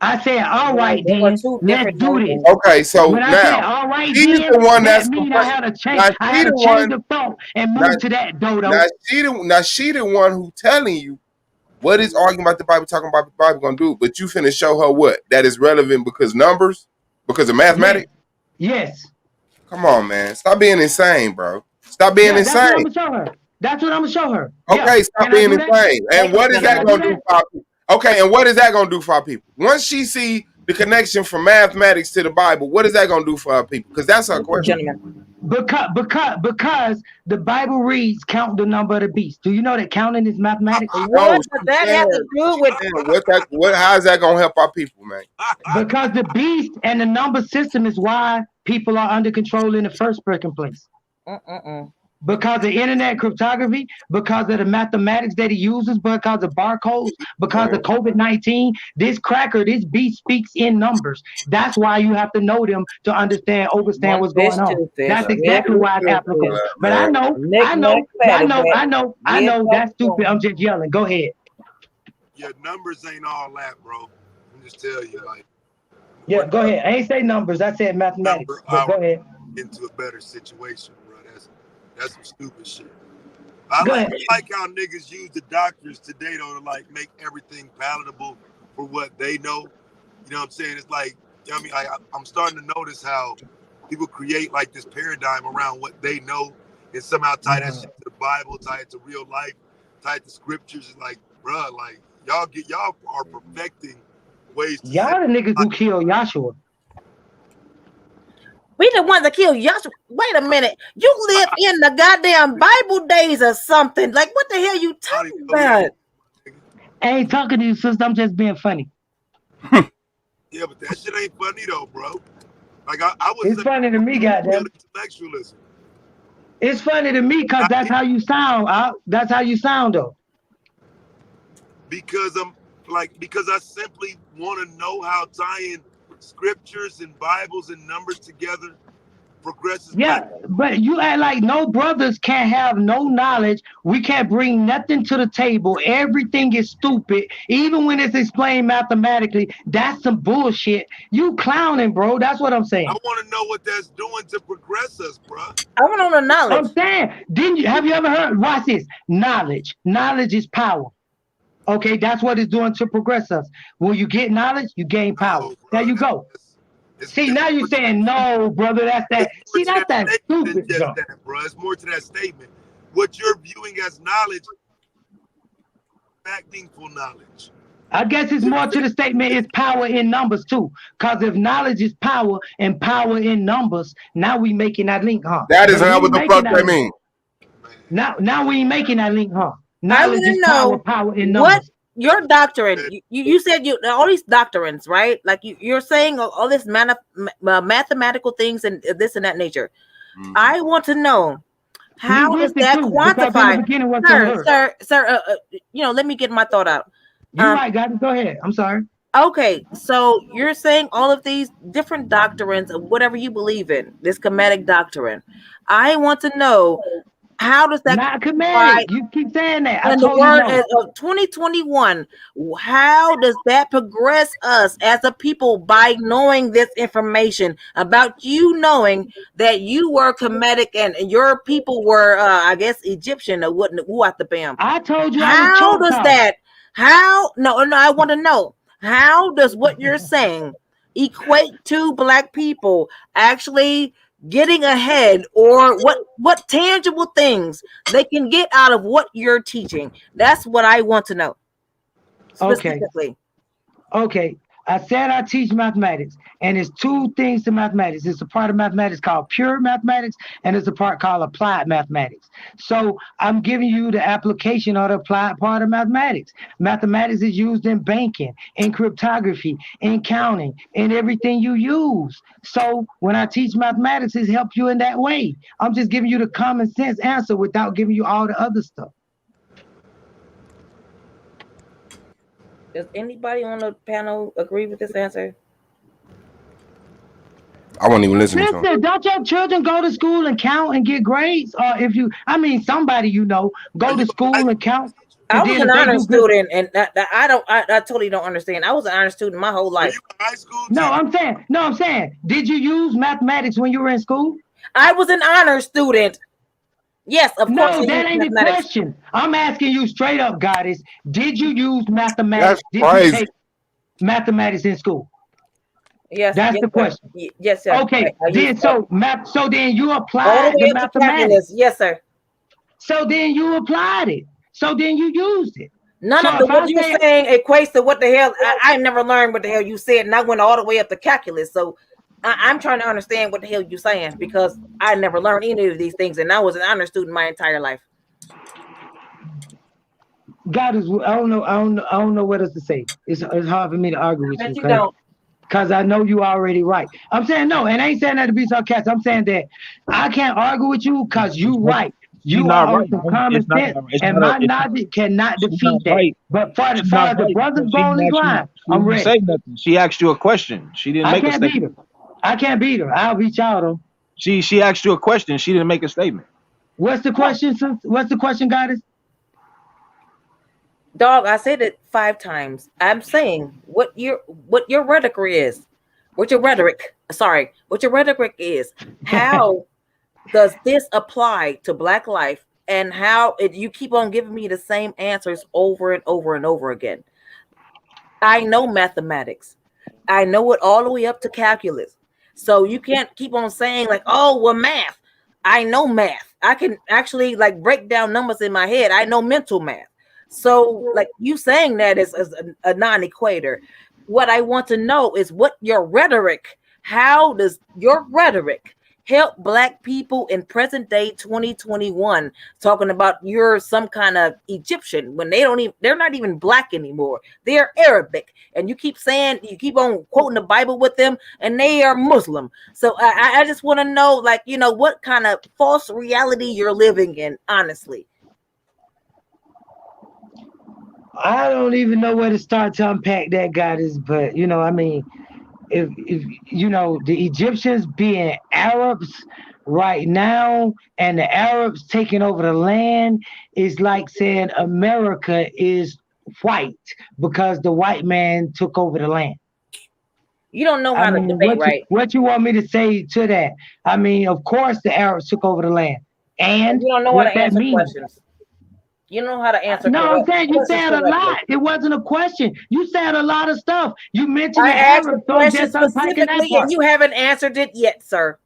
I said, all right, There were then, two let's different do this. motions. Okay, so When I now said, all right, she's then, the one that that's means I complaining. had to change. Now I she had to the change one. the thought and Now, move to that, Dodo. now she the one who telling you what is arguing about the Bible, talking about the Bible gonna do. But you finna show her what that is relevant because numbers, because of mathematics. Yes. Come on, man, stop being insane, bro. Stop being Yeah, that's what I'm insane. gonna show her. That's what I'm gonna show her. Okay, Yeah. stop Can I being do that? insane. And what is Can that I do gonna do that? for our people? Okay, and what is that gonna do for our people? Once she see the connection from mathematics to the Bible, what is that gonna do for our people? Because that's her question. Gentlemen. Because the Bible reads count the number of the beast. Do you know that counting is mathematics? What does that have to do with how is that gonna help our people, man? Because the beast and the number system is why people are under control in the first freaking place. Because of internet cryptography, because of the mathematics that he uses, because of barcodes, because of COVID-19, this beast speaks in numbers. That's why you have to know them to understand what's going on. That's exactly why it's applicable. But I know that's stupid. I'm just yelling. Go ahead. Yeah, numbers ain't all that, bro. I'm just tell you, like. Yeah, go ahead. I ain't say numbers. I said mathematics. But go ahead. Into a better situation, bro. That's some stupid shit. I like how niggas use the doctors today though to like make everything palatable for what they know. You know what I'm saying? It's like, you know what I mean, I'm starting to notice how people create like this paradigm around what they know and somehow tie that shit to the Bible, tie it to real life, tie it to scriptures. It's like, bro, like y'all are perfecting ways to y'all the niggas who killed Yahshua. We the ones that killed Yahshua. Wait a minute. You live in the goddamn Bible days or something. Like, what the hell you talking about? I ain't talking to you, sister. I'm just being funny. Yeah, but that shit ain't funny though, bro. Like I was. It's funny to me, goddamn. Intellectualism. It's funny to me because that's how you sound. That's how you sound, though. Because I simply want to know how tying scriptures and Bibles and numbers together progresses. Yeah, but you act like no brothers can't have no knowledge. We can't bring nothing to the table. Everything is stupid, even when it's explained mathematically. That's some bullshit. You clowning, bro. That's what I'm saying. I want to know what that's doing to progress us, bro. I want to know knowledge. I'm saying, have you ever heard? Watch this. Knowledge is power. Okay, that's what it's doing to progress us. When you get knowledge, you gain power. There you go. See, now you're saying no, brother. That's that. See, that's that stupid Just junk. that, bro. It's more to that statement. What you're viewing as knowledge, meaningful knowledge. I guess it's more to the statement is power in numbers too. Because if knowledge is power and power in numbers, now we making that link, huh? That is But not we what ain't the making fuck that that link. mean. Now we ain't making that link, huh? I Knowledge want is to power, know power in what numbers. your doctrine. You said all these doctrines, right? Like you're saying all this mathematical things and this and that nature. I want to know how is Linguistic that too, because in the quantified, beginning was the word. sir. Let me get my thought out. You're right, guys. Go ahead. I'm sorry. Okay, so you're saying all of these different doctrines of whatever you believe in, this Kemetic doctrine. I want to know how does that not Kemetic? You keep saying that. I in the told you word no. of 2021, how does that progress us as a people by knowing this information about you knowing that you were Kemetic and your people were, I guess, Egyptian or what the bam? I told you I was How does Choctaw. that? No, I want to know how does what you're saying equate to black people actually getting ahead, or what tangible things they can get out of what you're teaching? That's what I want to know specifically. Okay. I said I teach mathematics, and it's two things to mathematics. It's a part of mathematics called pure mathematics, and it's a part called applied mathematics. So I'm giving you the application of the applied part of mathematics. Mathematics is used in banking, in cryptography, in counting, in everything you use. So when I teach mathematics, it helps you in that way. I'm just giving you the common sense answer without giving you all the other stuff. Does anybody on the panel agree with this answer? I wasn't even listening to him. Listen, don't your children go to school and count and get grades? Or if you, somebody go to school and count. I was an honor student, and I totally don't understand. I was an honor student my whole life. High school? No, I'm saying, did you use mathematics when you were in school? I was an honor student. Yes, of course. No, that ain't the question. I'm asking you straight up, Goddess. Did you use mathematics? That's crazy. Did you take mathematics in school? Yes, that's the question. Yes, sir. Okay, so then you applied all the way the up to mathematics. calculus. Yes, sir. So then you applied it. So then you used it. None of what you're saying equates to what the hell. I never learned what the hell you said, and I went all the way up to calculus. So I'm trying to understand what the hell you're saying, because I never learned any of these things, and I was an honor student my entire life. God is, I don't know what else to say. It's hard for me to argue with you. Don't. Because I know you already right. I'm saying no, and I ain't saying that to be sarcastic. I'm saying that I can't argue with you because you right. You are on some common sense, and my knowledge cannot defeat that. Right. But for the brothers on this line, I'm ready. Say nothing. She asked you a question. She didn't make a statement. I can't beat her. I'll beat y'all though. She asked you a question. She didn't make a statement. What's the question? What's the question, Goddess? Dog, I said it 5 times. I'm saying what your rhetoric is. What your rhetoric is. How does this apply to Black life, and how you keep on giving me the same answers over and over and over again? I know mathematics. I know it all the way up to calculus. So you can't keep on saying like, oh, well, math. I know math. I can actually like break down numbers in my head. I know mental math. So like you saying that is a non-equator. What I want to know is what your rhetoric, how does your rhetoric help Black people in present day 2021, talking about you're some kind of Egyptian when they're not even Black anymore. They're Arabic. And you keep on quoting the Bible with them, and they are Muslim. So I just want to know, like, what kind of false reality you're living in, honestly. I don't even know where to start to unpack that, Goddess, but if the Egyptians being Arabs right now and the Arabs taking over the land is like saying America is white because the white man took over the land. You don't know how to debate, right? What you want me to say to that? Of course the Arabs took over the land. And you don't know how to answer questions. You know how to answer No, I'm saying you questions said a correctly. lot. It wasn't a question. You said a lot of stuff. You mentioned I the asked Arab, the so I'm question just unpacking that specifically, and part. you haven't answered it yet, sir.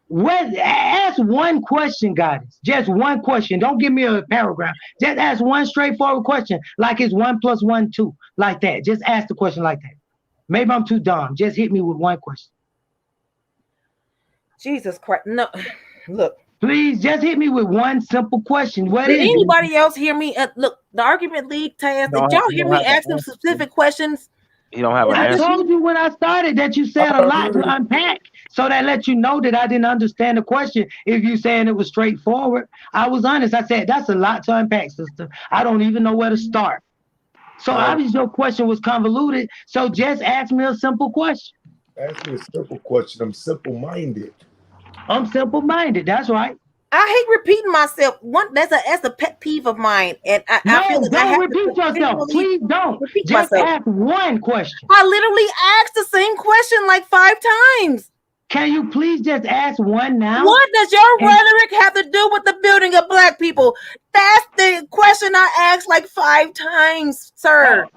What? Ask one question, guys. Just one question. Don't give me a paragraph. Just ask one straightforward question, like it's 1 + 1 2, like that. Just ask the question like that. Maybe I'm too dumb. Just hit me with one question. Jesus Christ! No, look. Please, just hit me with one simple question. What Did is it? anybody else hear me? Look, the argument league task. Did y'all hear me ask them specific questions? You don't have an I answer. told you when I started that you said a lot to unpack, so that let you know that I didn't understand the question. If you saying it was straightforward, I was honest. I said that's a lot to unpack, sister. I don't even know where to start. So obviously your question was convoluted. So just ask me a simple question. Ask me a simple question. I'm simple-minded. I'm simple-minded. That's right. I hate repeating myself. That's a pet peeve of mine, and I feel like I don't have repeat to yourself. Please don't. repeat Just myself. ask one question. I literally asked the same question like 5 times. Can you please just ask one now? What does your rhetoric have to do with the building of black people? That's the question I asked like 5 times, sir.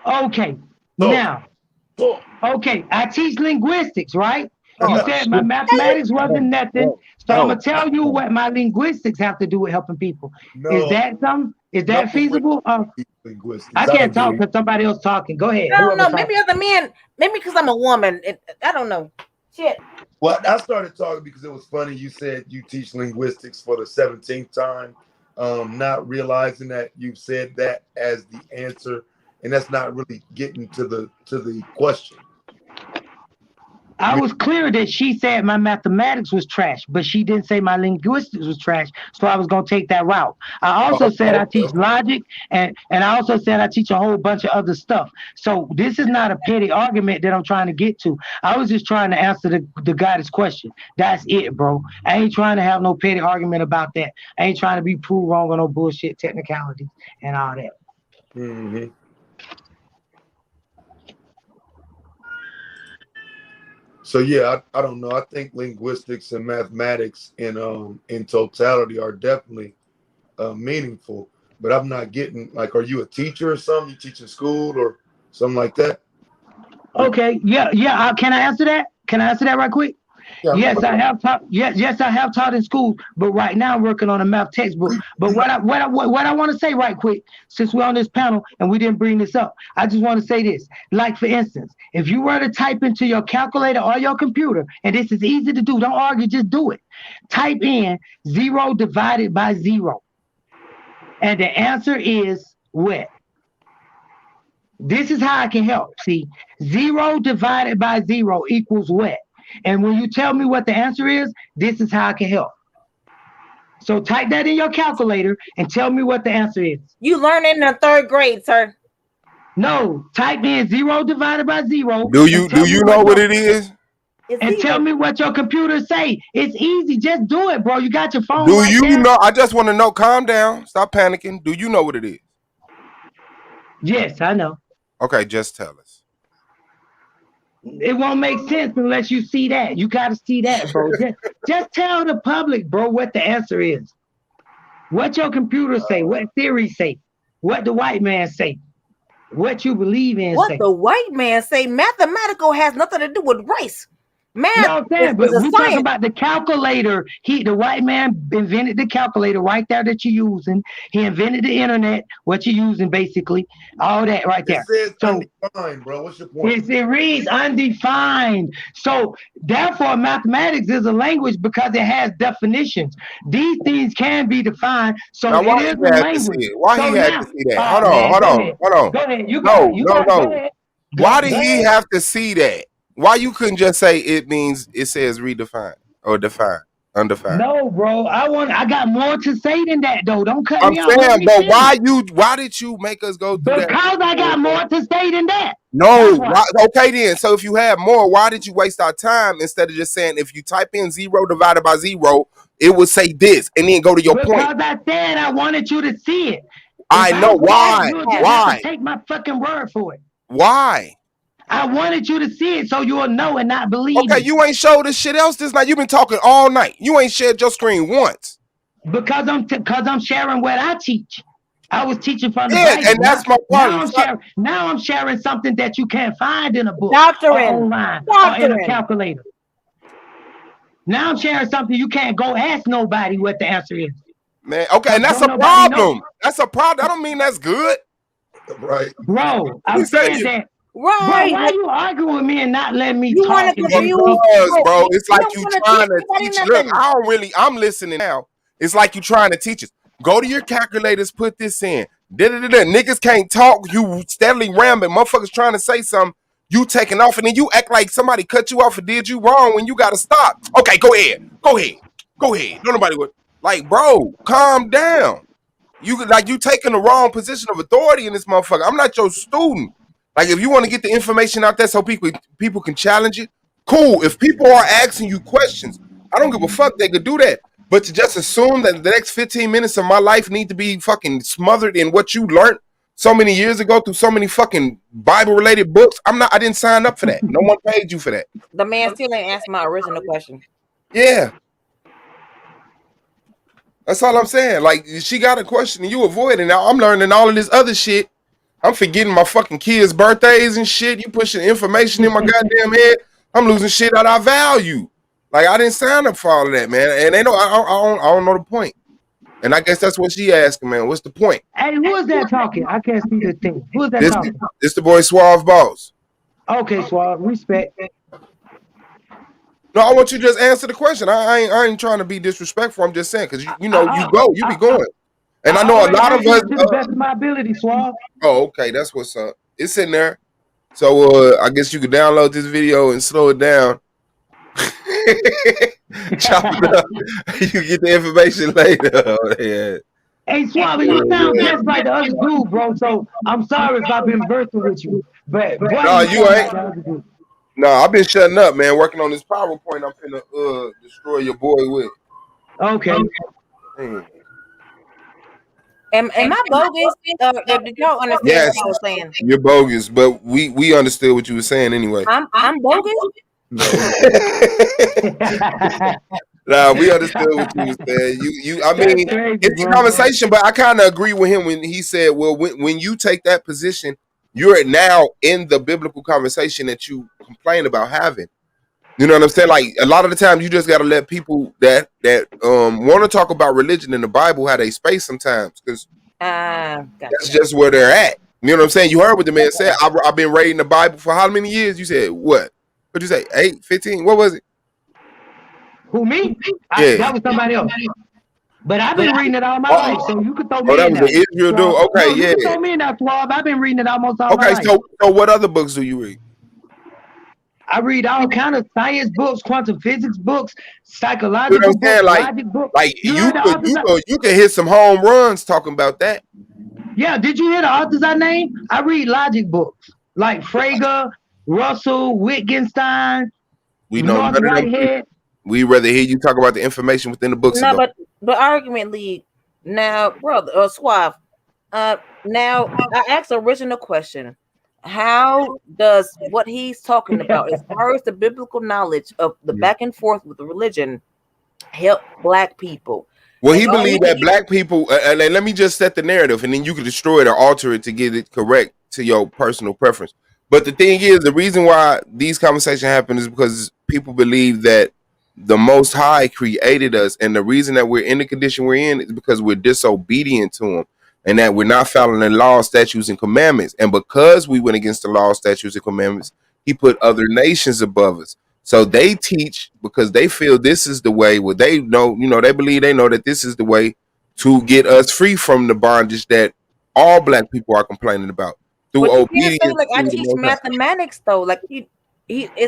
Okay. Now. Okay, I teach linguistics, right? You said my mathematics wasn't nothing. So I'm gonna tell you what my linguistics have to do with helping people. Is that something? Is that feasible? I can't talk because somebody else talking. Go ahead. I don't know. Maybe other men. Maybe because I'm a woman. I don't know. Shit. Well, I started talking because it was funny. You said you teach linguistics for the 17th time, not realizing that you've said that as the answer, and that's not really getting to the question. I was clear that she said my mathematics was trash, but she didn't say my linguistics was trash. So I was gonna take that route. I also said I teach logic, and I also said I teach a whole bunch of other stuff. So this is not a petty argument that I'm trying to get to. I was just trying to answer the guy's question. That's it, bro. I ain't trying to have no petty argument about that. I ain't trying to be proved wrong on no bullshit technicalities and all that. Mm-hmm. So yeah, I don't know. I think linguistics and mathematics in totality are definitely meaningful, but I'm not getting like, are you a teacher or something? You teach in school or something like that? Okay, yeah. Can I answer that? Can I answer that right quick? Yes, I have taught. Yes, I have taught in school, but right now I'm working on a math textbook. But what I want to say right quick, since we're on this panel and we didn't bring this up, I just want to say this. Like for instance, if you were to type into your calculator or your computer, and this is easy to do, don't argue, just do it. Type in 0 divided by 0, and the answer is what? This is how I can help. See, 0 divided by 0 equals what? And when you tell me what the answer is, this is how I can help. So type that in your calculator and tell me what the answer is. You learn in the 3rd grade, sir. No, type in 0 divided by 0. Do you know what it is? And tell me what your computer say. It's easy. Just do it, bro. You got your phone Do right you there. know? I just want to know. Calm down. Stop panicking. Do you know what it is? Yes, I know. Okay, just tell us. It won't make sense unless you see that. You got to see that, bro. Just tell the public, bro, what the answer is. What your computer say, what theory say, what the white man say, what you believe in what say. The white man say mathematical has nothing to do with race. Math no, I'm saying, but we're talking about the calculator. The white man invented the calculator right there that you're using. He invented the internet, what you're using, basically. All that right there. It says undefined, bro. What's your point? It reads undefined. So therefore, mathematics is a language because it has definitions. These things can be defined. So now, why it is he a had language. to see it? Why so he had now, to see that? Hold on. Go ahead. You got it. Go ahead. Why did he have to see that? Why you couldn't just say it means it says redefined or define, undefined? No, bro. I got more to say than that, though. Don't cut me off. I'm saying, but why did you make us go through that? Because I got more to say than that. No. Okay, then. So if you have more, why did you waste our time instead of just saying if you type in 0 divided by 0, it would say this and then go to your point? Because I said I wanted you to see it. I know why. Why? Take my fucking word for it. Why? I wanted you to see it so you'll know and not believe. Okay, you ain't showed us shit else this night. You've been talking all night. You ain't shared your screen once. Because I'm sharing what I teach. I was teaching from the Yeah, Bible. and that's my Now problem. I'm sharing something that you can't find in a book or Doctrine. online or in a calculator. Now I'm sharing something you can't go ask nobody what the answer is. Man, okay, and that's a problem. That's a problem. I don't mean that's good. Right. Bro, I'm saying that. Right. Bro, why you arguing with me and not letting me You want talk? to confuse, Bro, it's you like don't you want to trying teach to nobody teach. Look, nothing. I'm listening now. It's like you trying to teach us. Go to your calculators, put this in. Da-da-da-da. Niggas can't talk. You steadily rambling. Motherfuckers trying to say something. You taking off, and then you act like somebody cut you off or did you wrong when you got to stop. Okay, go ahead. Go ahead. Go ahead. No, nobody would. Like, bro, calm down. You taking the wrong position of authority in this motherfucker. I'm not your student. Like, if you want to get the information out there so people can challenge it, cool. If people are asking you questions, I don't give a fuck. They could do that. But to just assume that the next 15 minutes of my life need to be fucking smothered in what you learned so many years ago through so many fucking Bible-related books, I didn't sign up for that. No one paid you for that. The man still ain't asked my original question. Yeah. That's all I'm saying. Like, she got a question and you avoid it. Now I'm learning all of this other shit. I'm forgetting my fucking kids' birthdays and shit. You pushing information in my goddamn head. I'm losing shit out I value. Like, I didn't sign up for all of that, man. And they know I don't know the point. And I guess that's what she asking, man. What's the point? Hey, who is that talking? I can't see the thing. Who is that talking? This the boy Suave Boss. Okay, Suave, respect. No, I want you to just answer the question. I ain't trying to be disrespectful. I'm just saying, because you be going. And I know a lot of us to the best of my ability, Suave. Oh, okay, that's what's up. It's in there. So I guess you could download this video and slow it down. Chop it up. You get the information later. Yeah. Hey, Suave, you sound just like the other dude, bro. So I'm sorry if I've been versing with you. But boy, No, you ain't. Like the other dude. No, I've been shutting up, man. Working on this PowerPoint I'm finna destroy your boy with. Okay. Am I bogus? Did y'all understand Yes, what I was saying? you're bogus, but we understood what you were saying anyway. I'm bogus? Nah, we understood what you were saying. I mean, it's a conversation, but I kind of agree with him when he said, well, when you take that position, you're now in the biblical conversation that you complain about having. You know what I'm saying? Like, a lot of the time you just got to let people that want to talk about religion in the Bible have a space sometimes, because gotcha. That's just where they're at. You know what I'm saying? You heard what the man said. I've been reading the Bible for how many years? You said what? What'd you say? 8, 15? What was it? Who, me? Yeah. That was somebody else. But I've been reading it all my life, so you could throw me that in was there. the Israel dude. Okay, You yeah. can throw me in that, Suave. I've been reading it almost all my life. So what other books do you read? I read all kind of science books, quantum physics books, psychological books, logic books. Like you could hit some home runs talking about that. Yeah, did you hear the authors I named? I read logic books like Frege, Russell, Wittgenstein, We know North none of them. Whitehead. We rather hear you talk about the information within the books. No, but argument league. Now, brother, Suave. Now I asked the original question. How does what he's talking about, as far as the biblical knowledge of the back and forth with the religion, help Black people? Well, he believed that Black people. Let me just set the narrative, and then you can destroy it or alter it to get it correct to your personal preference. But the thing is, the reason why these conversations happen is because people believe that the Most High created us, and the reason that we're in the condition we're in is because we're disobedient to Him, and that we're not following the law, statutes, and commandments. And because we went against the law, statutes, and commandments, He put other nations above us. So they teach because they feel this is the way. Well, they know, they believe they know that this is the way to get us free from the bondage that all Black people are complaining about through obedience. Say, like, I teach mathematics, though. Like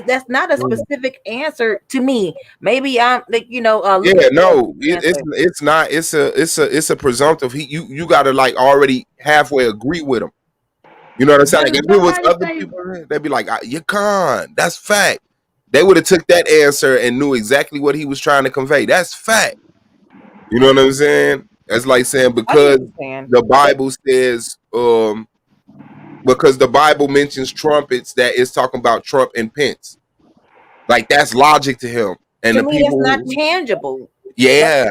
that's not a specific answer to me. Maybe I'm like it's not. It's a presumptive. You got to like already halfway agree with them. You know what I'm saying? Like, if it was other people, they'd be like, "You can't." That's fact. They would have took that answer and knew exactly what he was trying to convey. That's fact. You know what I'm saying? That's like saying because the Bible says, because the Bible mentions trumpets, that it's talking about Trump and Pence. Like, that's logic to him. And to the me, people, that's not tangible. Yeah.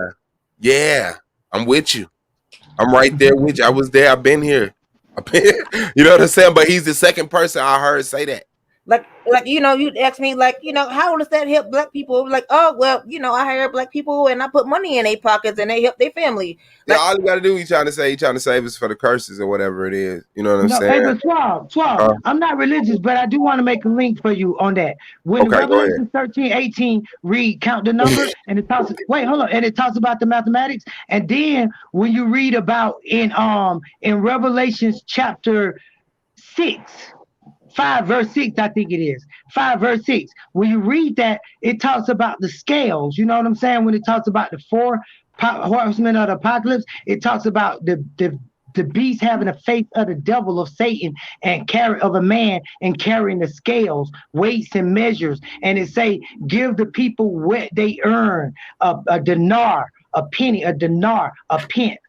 Yeah, I'm with you. I'm right there with you. I was there. I've been here. You know what I'm saying? But he's the second person I heard say that. Like you know, you'd ask me like, you know, how does that help black people? Like, oh well, you know, I hire black people and I put money in their pockets and they help their family. Like, Yeah, all you gotta do, he trying to save us for the curses or whatever it is. You know what I'm No, hey, saying? but Suave, I'm not religious, but I do want to make a link for you on that. When Okay, go ahead. Revelation 13:18 read count the number, and it talks hold on, and it talks about the mathematics, and then when you read about in Revelations chapter 6, 5 verse 6, I think it is 5 verse 6. When you read that, it talks about the scales. You know what I'm saying? When it talks about the four horsemen of the apocalypse, it talks about the beast having a face of the devil of Satan and carry of a man and carrying the scales, weights and measures. And it say, give the people what they earn, a dinar, a penny, a dinar, a pence.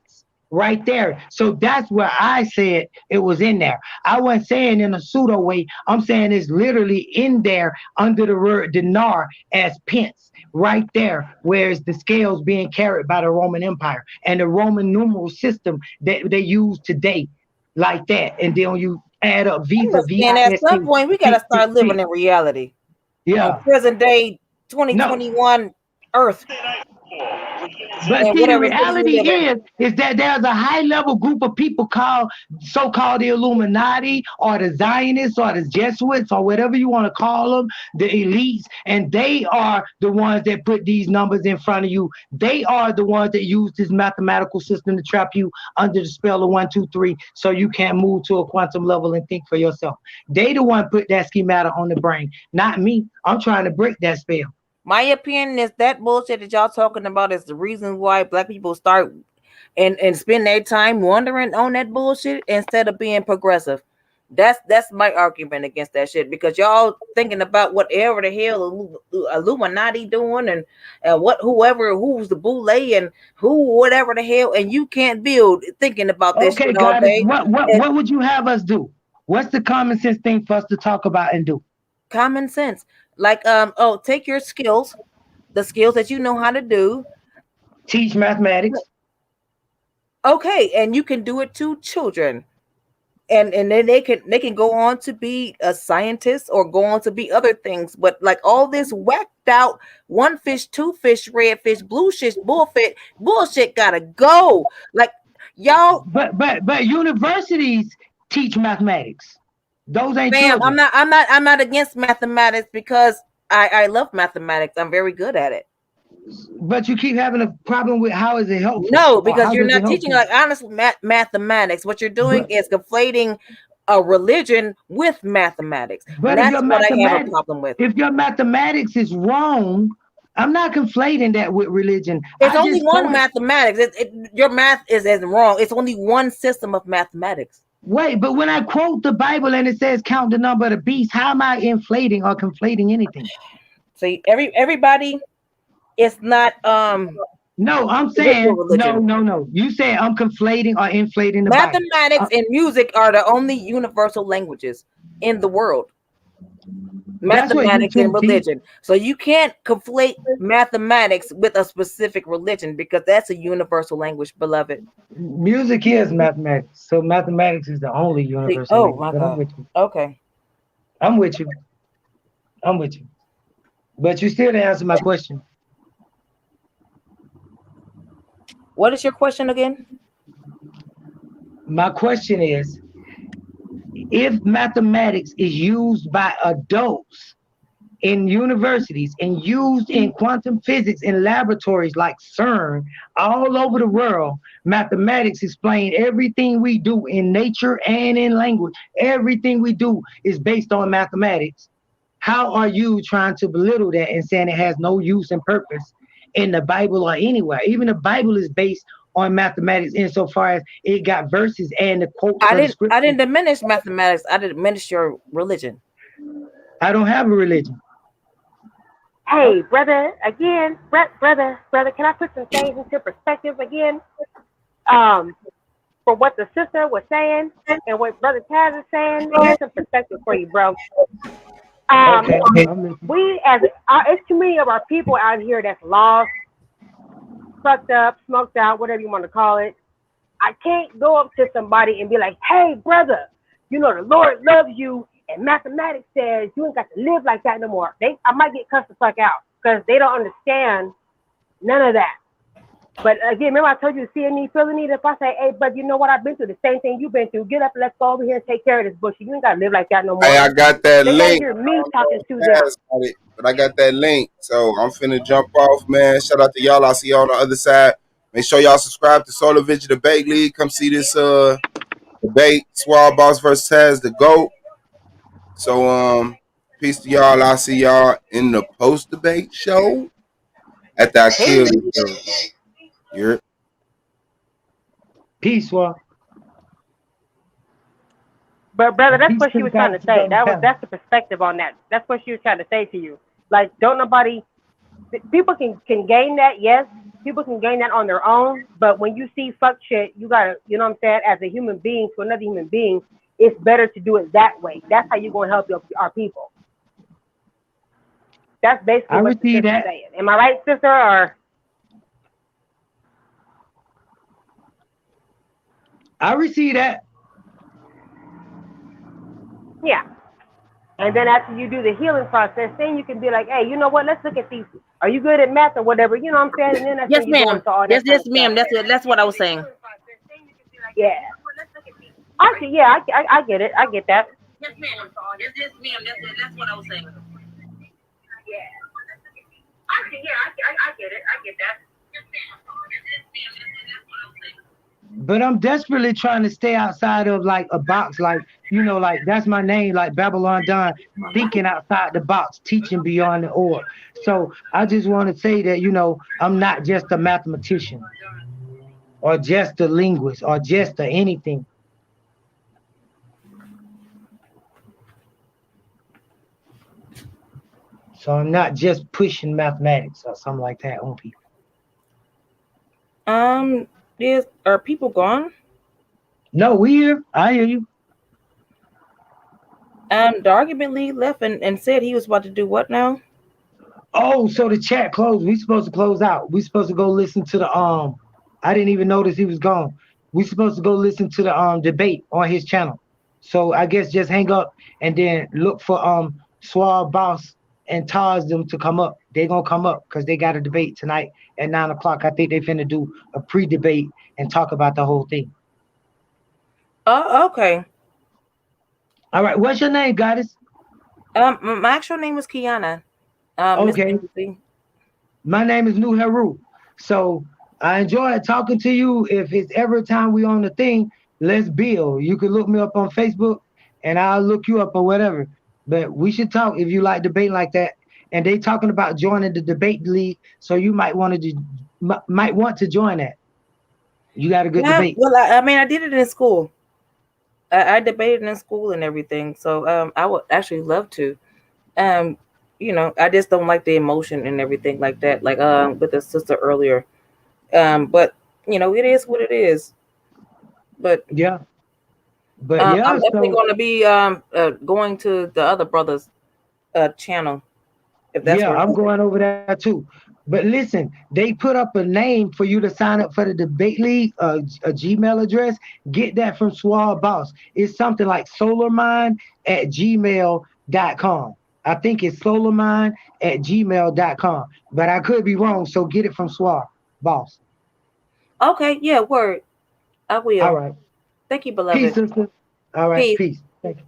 Right there. So that's where I said it was in there. I wasn't saying in a pseudo way. I'm saying it's literally in there under the word dinar as pence. Right there, where's the scales being carried by the Roman Empire and the Roman numeral system that they use today, like that. And then you add up Visa, and at some VIST. point, we got to start living in reality. Yeah. On present day, 2021 Earth. But And see, the whatever city you reality live in. is that there's a high level group of people called so-called the Illuminati or the Zionists or the Jesuits or whatever you want to call them, the elites, and they are the ones that put these numbers in front of you. They are the ones that use this mathematical system to trap you under the spell of 1, 2, 3, so you can't move to a quantum level and think for yourself. They the one put that schemata on the brain, not me. I'm trying to break that spell. My opinion is that bullshit that y'all talking about is the reason why black people start and spend their time wandering on that bullshit instead of being progressive. That's my argument against that shit, because y'all thinking about whatever the hell Illuminati doing and what who's the boule and whatever the hell, and you can't build thinking about this Okay, shit all got it. day. What would you have us do? What's the common sense thing for us to talk about and do? Common sense. Like take your skills, the skills that you know how to do. Teach mathematics. Okay, and you can do it to children. And then they can go on to be a scientist or go on to be other things. But like all this whacked out 1 fish, 2 fish, red fish, blue fish, bullshit gotta go. Like y'all. But universities teach mathematics. Those ain't Ma'am, children. I'm not against mathematics because I love mathematics. I'm very good at it. But you keep having a problem with how is it helpful? No, because you're not teaching like honestly mathematics. What you're doing is conflating a religion with mathematics. But That's what I have a problem with. If your mathematics is wrong, I'm not conflating that with religion. It's only one mathematics. Your math is wrong. It's only one system of mathematics. Wait, but when I quote the Bible and it says count the number of the beast, how am I inflating or conflating anything? See, everybody, it's not No, I'm saying no. You say I'm conflating or inflating the mathematics Bible. And music are the only universal languages in the world. Mathematics and religion. So you can't conflate mathematics with a specific religion because that's a universal language, beloved. Music is mathematics. So mathematics is the only universal language. My God. I'm with you. Okay. I'm with you. But you still didn't answer my question. What is your question again? My question is, if mathematics is used by adults in universities and used in quantum physics in laboratories like CERN all over the world, mathematics explain everything we do in nature and in language. Everything we do is based on mathematics. How are you trying to belittle that and saying it has no use and purpose in the Bible or anywhere? Even the Bible is based on mathematics insofar as it got verses and the quotes. I didn't diminish mathematics. I didn't diminish your religion. I don't have a religion. Hey, brother, again, brother, can I put some things into perspective again? For what the sister was saying and what Brother Taz is saying, here's some perspective for you, bro. We it's too many of our people out here that's lost. fucked up, smoked out, whatever you want to call it, I can't go up to somebody and be like, hey, brother, you know, the Lord loves you, and mathematics says you ain't got to live like that no more. I might get cussed the fuck out because they don't understand none of that. But again, remember I told you to see me, feeling me. If I say, hey, but you know what, I've been through the same thing you've been through. Get up, let's go over here and take care of this bullshit. You ain't got to live like that no more. Hey, I got that they link. They gotta hear me talking to them. Got it, but I got that link. So I'm finna jump off, man. Shout out to y'all. I'll see y'all on the other side. Make sure y'all subscribe to Solar Vision Debate League. Come see this debate. Suave B.O.S versus Taz the GOAT. So peace to y'all. I'll see y'all in the post debate show after I kill this. You're Peace, Suave. But brother, that's what she was trying to say. That's the perspective on that. That's what she was trying to say to you. Like, don't nobody. People can gain that. Yes, people can gain that on their own. But when you see fuck shit, you gotta, you know what I'm saying? As a human being to another human being, it's better to do it that way. That's how you're gonna help our people. That's basically what the sister's saying. Am I right, sister? Or I receive that. yeah. And then after you do the healing process, then you can be like, hey, you know what? Let's look at these. Are you good at math or whatever? You know what I'm saying? And then that's Yes, when you go ma'am. into all that. Yes, ma'am. That's what I was saying. Yeah. I get it. I get that. Yes, ma'am. Yes, ma'am. That's what I was saying. Yeah. I get it. I get that. But I'm desperately trying to stay outside of like a box, like, you know, like that's my name, like Babylon Don, thinking outside the box, teaching beyond the orb. So I just want to say that, you know, I'm not just a mathematician or just a linguist or just anything. So I'm not just pushing mathematics or something like that on people. Are people gone? No, we here. I hear you. The argument lead left and said he was about to do what now? Oh, so the chat closed. We supposed to close out. We supposed to go listen to the I didn't even notice he was gone. We supposed to go listen to the debate on his channel. So I guess just hang up and then look for Suave B.O.S and Taz them to come up. They gonna come up because they got a debate tonight at 9 o'clock. I think they finna do a pre-debate and talk about the whole thing. Oh, okay. All right. What's your name, goddess? My actual name was Kiana. Okay. My name is Nu Heru. So I enjoyed talking to you. If it's ever time we on the thing, let's build. You can look me up on Facebook and I'll look you up or whatever. But we should talk if you like debate like that. And they talking about joining the debate league, so you might want to join that. You got a good debate. Well, I mean, I did it in school. I debated in school and everything, so I would actually love to. You know, I just don't like the emotion and everything like that, like with the sister earlier. But you know, it is what it is. But yeah, I'm definitely going to be going to the other brother's channel. If that's yeah, I'm going over there too. But listen, they put up a name for you to sign up for the debate league, a Gmail address. Get that from Suave B.O.S. It's something like solarmind@gmail.com. I think it's solarmind@gmail.com, but I could be wrong. So get it from Suave B.O.S. Okay, yeah, word. I will. All right. Thank you, beloved. Peace, sister. All right, peace. Thank you.